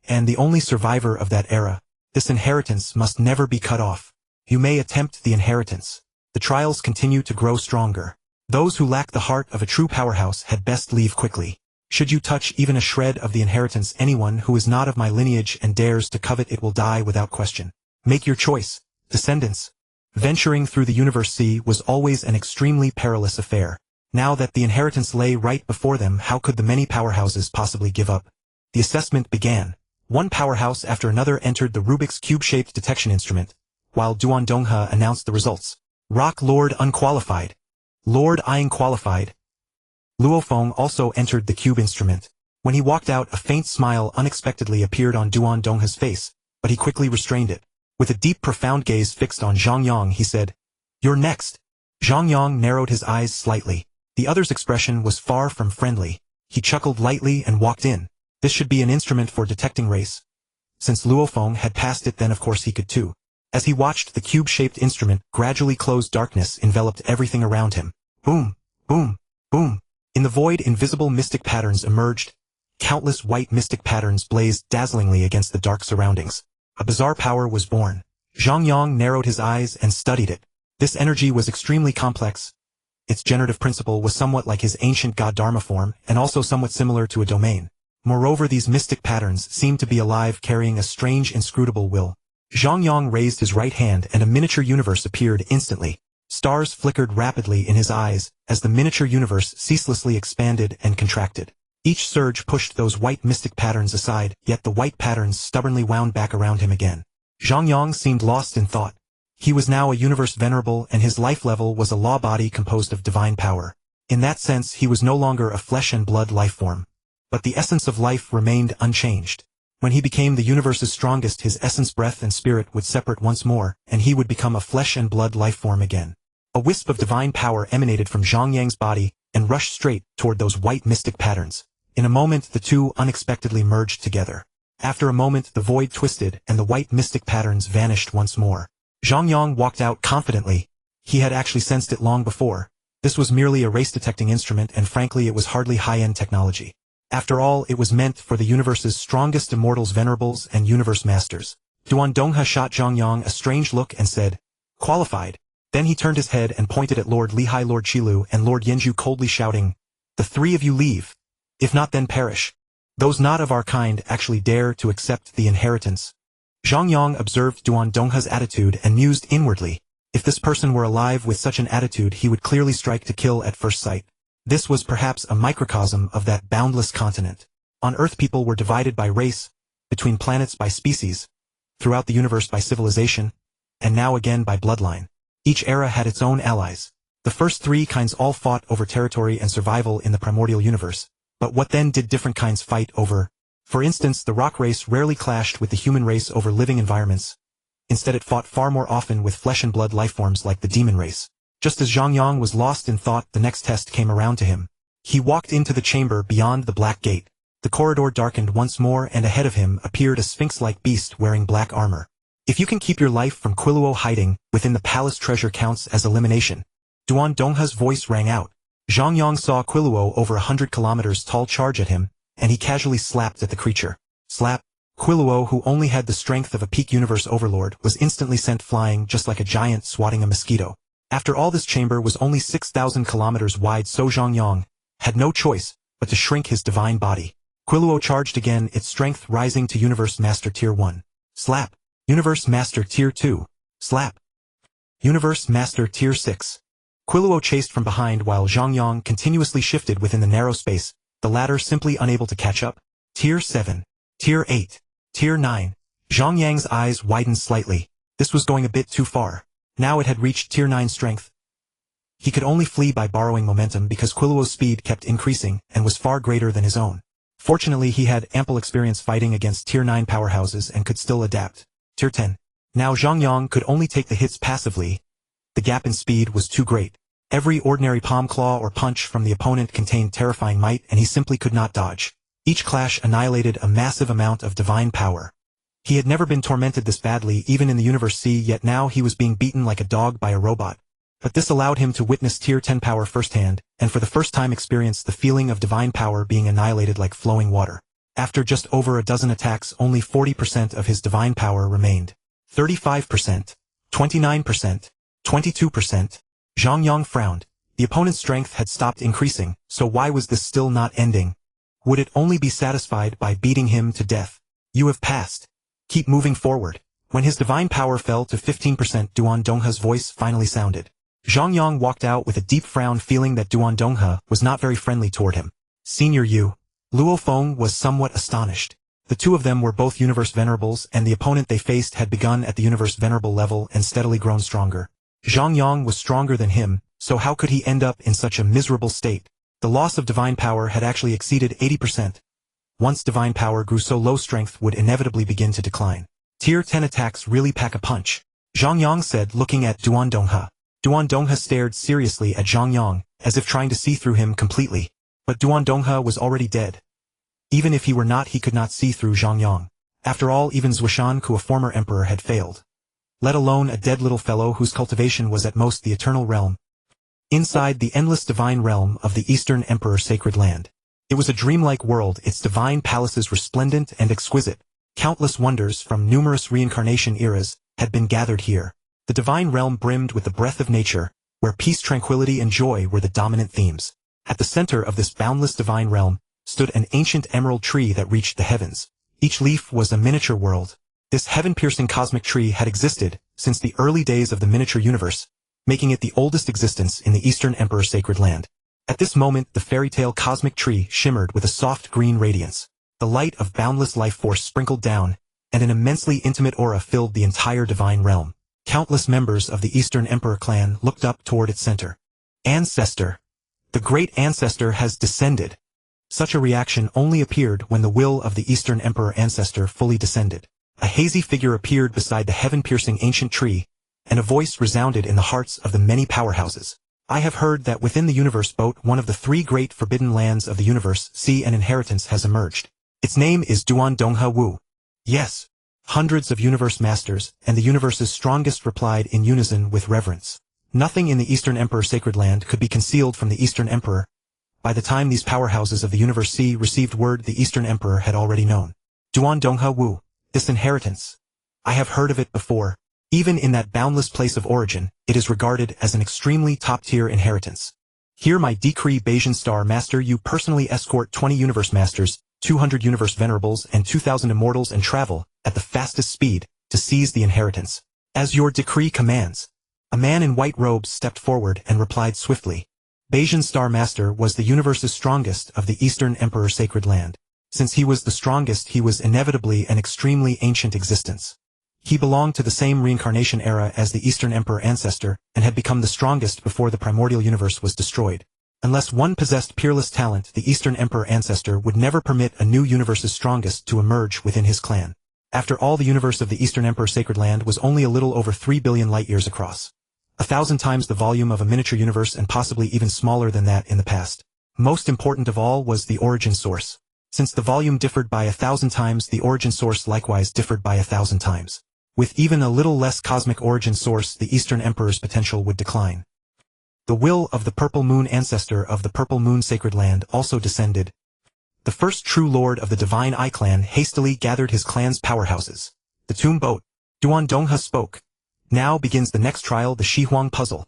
and the only survivor of that era. This inheritance must never be cut off. You may attempt the inheritance. The trials continue to grow stronger. Those who lack the heart of a true powerhouse had best leave quickly. Should you touch even a shred of the inheritance, anyone who is not of my lineage and dares to covet it will die without question. Make your choice, descendants." Venturing through the universe sea was always an extremely perilous affair. Now that the inheritance lay right before them, how could the many powerhouses possibly give up? The assessment began. One powerhouse after another entered the Rubik's Cube-shaped detection instrument, while Duandongha announced the results. Rock Lord unqualified. Lord Aiying qualified. Luo Feng also entered the cube instrument. When he walked out, a faint smile unexpectedly appeared on Duandongha's face, but he quickly restrained it. With a deep, profound gaze fixed on Zhang Yang, he said, "You're next." Zhang Yang narrowed his eyes slightly. The other's expression was far from friendly. He chuckled lightly and walked in. This should be an instrument for detecting race. Since Luo Feng had passed it, then of course he could too. As he watched, the cube-shaped instrument gradually closed, darkness enveloped everything around him. Boom, boom, boom. In the void, invisible mystic patterns emerged. Countless white mystic patterns blazed dazzlingly against the dark surroundings. A bizarre power was born. Zhang Yang narrowed his eyes and studied it. This energy was extremely complex. Its generative principle was somewhat like his ancient god Dharma form, and also somewhat similar to a domain. Moreover, these mystic patterns seemed to be alive, carrying a strange, inscrutable will. Zhang Yang raised his right hand and a miniature universe appeared instantly. Stars flickered rapidly in his eyes as the miniature universe ceaselessly expanded and contracted. Each surge pushed those white mystic patterns aside, yet the white patterns stubbornly wound back around him again. Zhang Yang seemed lost in thought. He was now a universe venerable, and his life level was a law body composed of divine power. In that sense, he was no longer a flesh and blood life form. But the essence of life remained unchanged. When he became the universe's strongest, his essence, breath, and spirit would separate once more, and he would become a flesh and blood life form again. A wisp of divine power emanated from Zhang Yang's body and rushed straight toward those white mystic patterns. In a moment, the two unexpectedly merged together. After a moment, the void twisted and the white mystic patterns vanished once more. Zhang Yang walked out confidently. He had actually sensed it long before. This was merely a race-detecting instrument, and frankly it was hardly high-end technology. After all, it was meant for the universe's strongest immortals, venerables, and universe masters. Duan Donghe shot Zhang Yang a strange look and said, "Qualified." Then he turned his head and pointed at Lord Lihai, Lord Qilu, and Lord Yanzhu, coldly shouting, "The three of you leave. If not, then perish. Those not of our kind actually dare to accept the inheritance." Zhang Yang observed Duan Donghe's attitude and mused inwardly. If this person were alive with such an attitude, he would clearly strike to kill at first sight. This was perhaps a microcosm of that boundless continent. On Earth, people were divided by race, between planets by species, throughout the universe by civilization, and now again by bloodline. Each era had its own allies. The first three kinds all fought over territory and survival in the primordial universe. But what then did different kinds fight over? For instance, the rock race rarely clashed with the human race over living environments. Instead, it fought far more often with flesh and blood lifeforms like the demon race. Just as Zhang Yang was lost in thought, the next test came around to him. He walked into the chamber beyond the black gate. The corridor darkened once more, and ahead of him appeared a sphinx-like beast wearing black armor. If you can keep your life from Qiluo hiding within the palace, treasure counts as elimination. Duan Donghe's voice rang out. Zhang Yang saw Qiluo over 100 kilometers tall charge at him, and he casually slapped at the creature. Slap. Qiluo, who only had the strength of a peak universe overlord, was instantly sent flying just like a giant swatting a mosquito. After all, this chamber was only 6,000 kilometers wide, so Zhang Yang had no choice but to shrink his divine body. Qiluo charged again, its strength rising to Universe Master Tier 1. Slap. Universe Master Tier 2. Slap. Universe Master Tier 6. Qiluo chased from behind while Zhang Yang continuously shifted within the narrow space, the latter simply unable to catch up. Tier 7. Tier 8. Tier 9. Zhang Yang's eyes widened slightly. This was going a bit too far. Now it had reached Tier 9 strength. He could only flee by borrowing momentum because Qiluo's speed kept increasing and was far greater than his own. Fortunately, he had ample experience fighting against Tier 9 powerhouses and could still adapt. Tier 10. Now Zhang Yang could only take the hits passively. The gap in speed was too great. Every ordinary palm claw or punch from the opponent contained terrifying might, and he simply could not dodge. Each clash annihilated a massive amount of divine power. He had never been tormented this badly even in the Universe C, yet now he was being beaten like a dog by a robot. But this allowed him to witness Tier 10 power firsthand, and for the first time experience the feeling of divine power being annihilated like flowing water. After just over a dozen attacks, only 40% of his divine power remained. 35%. 29%. 22%. Zhang Yang frowned. The opponent's strength had stopped increasing, so why was this still not ending? Would it only be satisfied by beating him to death? You have passed. Keep moving forward. When his divine power fell to 15%, Duan Donghe's voice finally sounded. Zhang Yang walked out with a deep frown, feeling that Duan Donghe was not very friendly toward him. Senior Yu. Luo Feng was somewhat astonished. The two of them were both Universe Venerables, and the opponent they faced had begun at the Universe Venerable level and steadily grown stronger. Zhang Yang was stronger than him, so how could he end up in such a miserable state? The loss of divine power had actually exceeded 80%. Once divine power grew so low, strength would inevitably begin to decline. Tier 10 attacks really pack a punch, Zhang Yang said, looking at Duan Donghe. Duan Donghe stared seriously at Zhang Yang, as if trying to see through him completely. But Duan Donghe was already dead. Even if he were not, he could not see through Zhang Yang. After all, even Zhuoshanku, a former emperor, had failed. Let alone a dead little fellow whose cultivation was at most the eternal realm. Inside the endless divine realm of the Eastern Emperor Sacred Land. It was a dreamlike world, its divine palaces resplendent and exquisite. Countless wonders from numerous reincarnation eras had been gathered here. The divine realm brimmed with the breath of nature, where peace, tranquility, and joy were the dominant themes. At the center of this boundless divine realm stood an ancient emerald tree that reached the heavens. Each leaf was a miniature world. This heaven-piercing cosmic tree had existed since the early days of the miniature universe, making it the oldest existence in the Eastern Emperor Sacred Land. At this moment, the fairy tale cosmic tree shimmered with a soft green radiance. The light of boundless life force sprinkled down, and an immensely intimate aura filled the entire divine realm. Countless members of the Eastern Emperor clan looked up toward its center. Ancestor. The great ancestor has descended. Such a reaction only appeared when the will of the Eastern Emperor ancestor fully descended. A hazy figure appeared beside the heaven-piercing ancient tree, and a voice resounded in the hearts of the many powerhouses. I have heard that within the universe boat, one of the three great forbidden lands of the universe, sea and inheritance, has emerged. Its name is Duan Donghe Wu. Yes. Hundreds of universe masters, and the universe's strongest replied in unison with reverence. Nothing in the Eastern Emperor Sacred Land could be concealed from the Eastern Emperor. By the time these powerhouses of the Universe C received word, the Eastern Emperor had already known. Duan Dongha Wu, this inheritance. I have heard of it before. Even in that boundless place of origin, it is regarded as an extremely top-tier inheritance. Here my decree Bayesian Star Master, you personally escort 20 Universe Masters, 200 Universe Venerables and 2,000 Immortals and travel, at the fastest speed, to seize the inheritance. As your decree commands. A man in white robes stepped forward and replied swiftly. Bayesian Star Master was the universe's strongest of the Eastern Emperor Sacred Land. Since he was the strongest, he was inevitably an extremely ancient existence. He belonged to the same reincarnation era as the Eastern Emperor ancestor, and had become the strongest before the primordial universe was destroyed. Unless one possessed peerless talent, the Eastern Emperor ancestor would never permit a new universe's strongest to emerge within his clan. After all, the universe of the Eastern Emperor Sacred Land was only a little over 3 billion light-years across. 1,000 times the volume of a miniature universe, and possibly even smaller than that in the past. Most important of all was the origin source. Since the volume differed by 1,000 times, the origin source likewise differed by 1,000 times. With even a little less cosmic origin source, the Eastern Emperor's potential would decline. The will of the Purple Moon ancestor of the Purple Moon Sacred Land also descended. The first true lord of the Divine Eye clan hastily gathered his clan's powerhouses. The tomb boat. Duan Dongha spoke. Now begins the next trial, the Shihuang puzzle.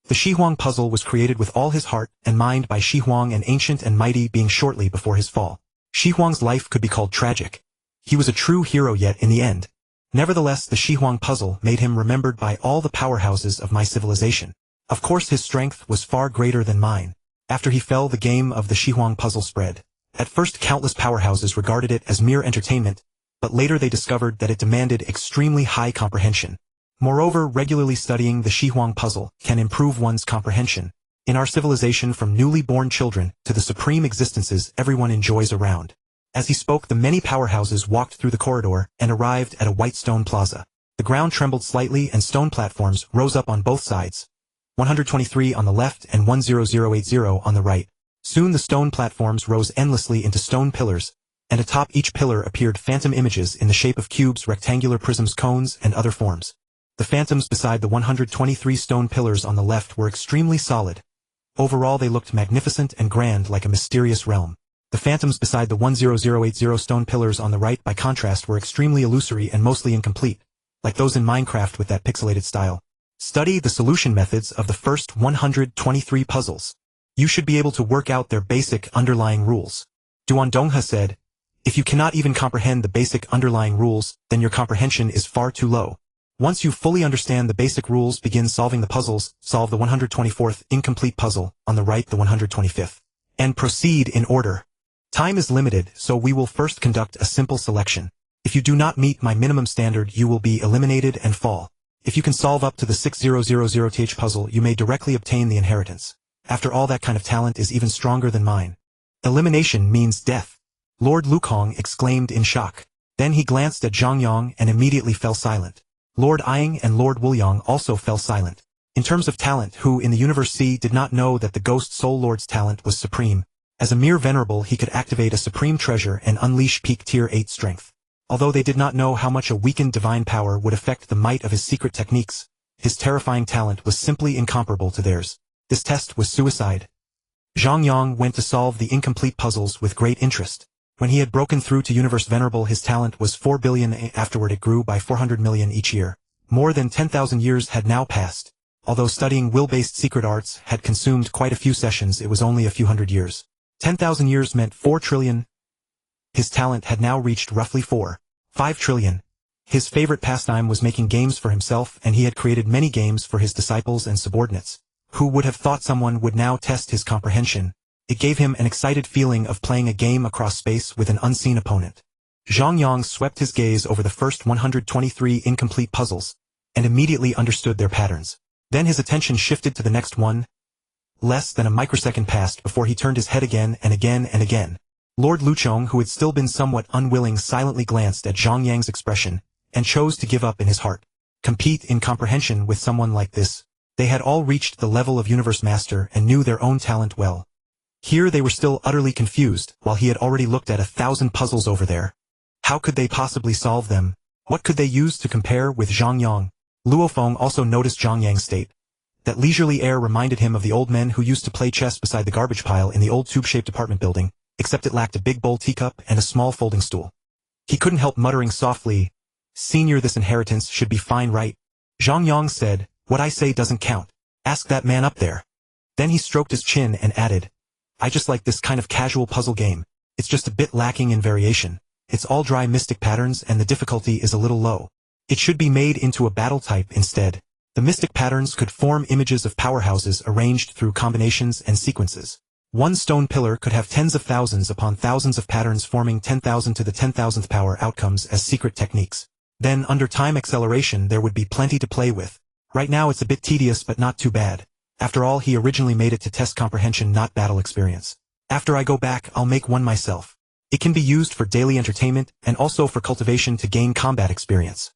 The Shihuang puzzle was created with all his heart and mind by Shihuang, an ancient and mighty being shortly before his fall. Shihuang's life could be called tragic. He was a true hero yet in the end. Nevertheless, the Shihuang puzzle made him remembered by all the powerhouses of my civilization. Of course, his strength was far greater than mine. After he fell, the game of the Shihuang puzzle spread. At first, countless powerhouses regarded it as mere entertainment, but later they discovered that it demanded extremely high comprehension. Moreover, regularly studying the Shihuang puzzle can improve one's comprehension. In our civilization, from newly born children to the supreme existences everyone enjoys around. As he spoke, the many powerhouses walked through the corridor and arrived at a white stone plaza. The ground trembled slightly and stone platforms rose up on both sides. 123 on the left and 10080 on the right. Soon the stone platforms rose endlessly into stone pillars, and atop each pillar appeared phantom images in the shape of cubes, rectangular prisms, cones, and other forms. The phantoms beside the 123 stone pillars on the left were extremely solid. Overall, they looked magnificent and grand, like a mysterious realm. The phantoms beside the 10080 stone pillars on the right, by contrast, were extremely illusory and mostly incomplete, like those in Minecraft with that pixelated style. Study the solution methods of the first 123 puzzles. You should be able to work out their basic underlying rules. Duan Dongha said, if you cannot even comprehend the basic underlying rules, then your comprehension is far too low. Once you fully understand the basic rules, begin solving the puzzles. Solve the 124th incomplete puzzle, on the right the 125th. And proceed in order. Time is limited, so we will first conduct a simple selection. If you do not meet my minimum standard, you will be eliminated and fall. If you can solve up to the 6000th puzzle, you may directly obtain the inheritance. After all, that kind of talent is even stronger than mine. Elimination means death. Lord Lukong exclaimed in shock. Then he glanced at Zhang Yang and immediately fell silent. Lord Ying and Lord Wuliang also fell silent. In terms of talent, who in the Universe C did not know that the Ghost Soul Lord's talent was supreme? As a mere venerable, he could activate a supreme treasure and unleash peak tier 8 strength. Although they did not know how much a weakened divine power would affect the might of his secret techniques, his terrifying talent was simply incomparable to theirs. This test was suicide. Zhang Yang went to solve the incomplete puzzles with great interest. When he had broken through to Universe Venerable, his talent was 4 billion. Afterward it grew by 400 million each year. More than 10,000 years had now passed. Although studying will-based secret arts had consumed quite a few sessions, it was only a few hundred years. 10,000 years meant 4 trillion. His talent had now reached roughly 5 trillion. His favorite pastime was making games for himself, and he had created many games for his disciples and subordinates. Who would have thought someone would now test his comprehension? It gave him an excited feeling of playing a game across space with an unseen opponent. Zhang Yang swept his gaze over the first 123 incomplete puzzles, and immediately understood their patterns. Then his attention shifted to the next one. Less than a microsecond passed before he turned his head again and again and again. Lord Luchong, who had still been somewhat unwilling, silently glanced at Zhang Yang's expression, and chose to give up in his heart. Compete in comprehension with someone like this. They had all reached the level of Universe Master and knew their own talent well. Here they were still utterly confused, while he had already looked at 1,000 puzzles over there. How could they possibly solve them? What could they use to compare with Zhang Yang? Luo Feng also noticed Zhang Yang's state. That leisurely air reminded him of the old men who used to play chess beside the garbage pile in the old tube-shaped apartment building, except it lacked a big bowl teacup and a small folding stool. He couldn't help muttering softly, "Senior, this inheritance should be fine, right?" Zhang Yang said, "What I say doesn't count. Ask that man up there." Then he stroked his chin and added, "I just like this kind of casual puzzle game. It's just a bit lacking in variation. It's all dry mystic patterns and the difficulty is a little low. It should be made into a battle type instead. The mystic patterns could form images of powerhouses arranged through combinations and sequences. One stone pillar could have tens of thousands upon thousands of patterns forming 10,000 to the 10,000th power outcomes as secret techniques. Then under time acceleration there would be plenty to play with. Right now it's a bit tedious but not too bad. After all, he originally made it to test comprehension, not battle experience. After I go back, I'll make one myself. It can be used for daily entertainment and also for cultivation to gain combat experience."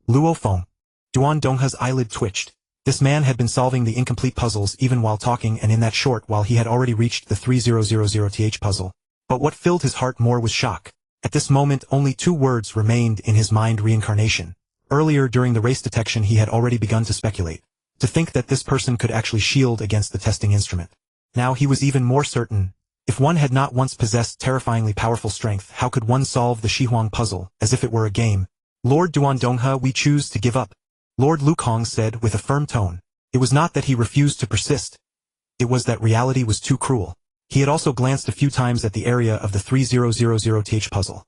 Luo Feng. Duan Donghe's eyelid twitched. This man had been solving the incomplete puzzles even while talking, and in that short while he had already reached the 3000th puzzle. But what filled his heart more was shock. At this moment only 2 words remained in his mind: reincarnation. Earlier during the race detection he had already begun to speculate. To think that this person could actually shield against the testing instrument. Now he was even more certain. If one had not once possessed terrifyingly powerful strength, how could one solve the Shihuang puzzle, as if it were a game? "Lord Duan Donghe, we choose to give up," Lord Lukong said with a firm tone. It was not that he refused to persist. It was that reality was too cruel. He had also glanced a few times at the area of the 3000th puzzle.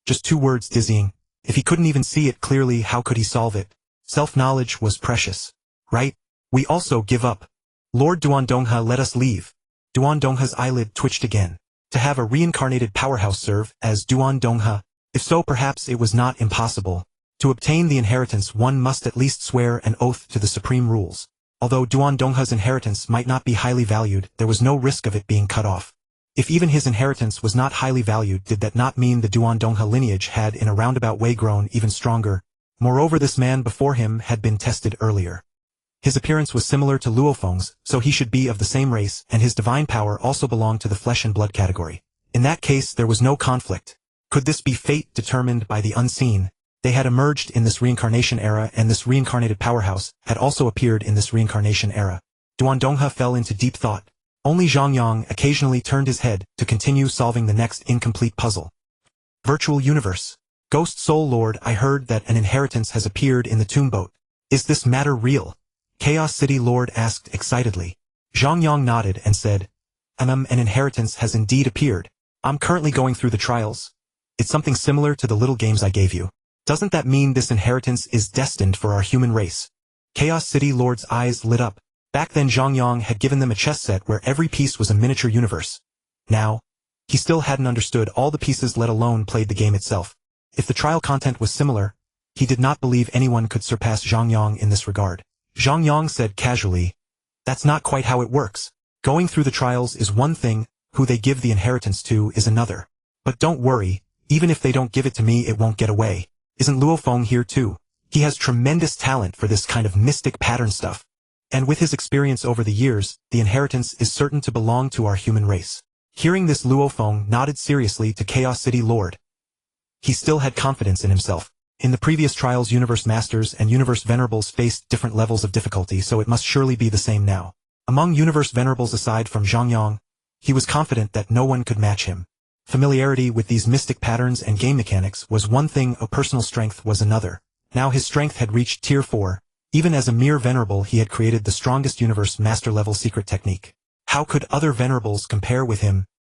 Just 2 words, dizzying. If he couldn't even see it clearly, how could he solve it? Self-knowledge was precious. Right? "We also give up. Lord Duan Donghe, let us leave." Duan Donghe's eyelid twitched again. To have a reincarnated powerhouse serve as Duan Donghe? If so, perhaps it was not impossible. To obtain the inheritance one must at least swear an oath to the supreme rules. Although Duan Donghe's inheritance might not be highly valued, there was no risk of it being cut off. If even his inheritance was not highly valued, did that not mean the Duan Donghe lineage had in a roundabout way grown even stronger? Moreover, this man before him had been tested earlier. His appearance was similar to Luo Feng's, so he should be of the same race, and his divine power also belonged to the flesh and blood category. In that case there was no conflict. Could this be fate determined by the unseen? They had emerged in this reincarnation era, and this reincarnated powerhouse had also appeared in this reincarnation era. Duan Donghe fell into deep thought. Only Zhang Yang occasionally turned his head to continue solving the next incomplete puzzle. Virtual universe. Ghost Soul Lord, I heard that an inheritance has appeared in the tomb boat. Is this matter real? Chaos City Lord asked excitedly. Zhang Yang nodded and said, An inheritance has indeed appeared. I'm currently going through the trials. It's something similar to the little games I gave you. Doesn't that mean this inheritance is destined for our human race? Chaos City Lord's eyes lit up. Back then Zhang Yang had given them a chess set where every piece was a miniature universe. Now, he still hadn't understood all the pieces, let alone played the game itself. If the trial content was similar, he did not believe anyone could surpass Zhang Yang in this regard. Zhang Yang said casually, That's not quite how it works. Going through the trials is one thing, who they give the inheritance to is another. But don't worry, even if they don't give it to me, it won't get away. Isn't Luo Feng here too? He has tremendous talent for this kind of mystic pattern stuff. And with his experience over the years, the inheritance is certain to belong to our human race. Hearing this, Luo Feng nodded seriously to Chaos City Lord. He still had confidence in himself. In the previous trials, Universe Masters and Universe Venerables faced different levels of difficulty, so it must surely be the same now. Among Universe Venerables aside from Zhang Yang, he was confident that no one could match him. Familiarity with these mystic patterns and game mechanics was one thing, a personal strength was another. Now his strength had reached Tier 4. Even as a mere Venerable, he had created the strongest Universe Master level secret technique. How could other Venerables compare with him?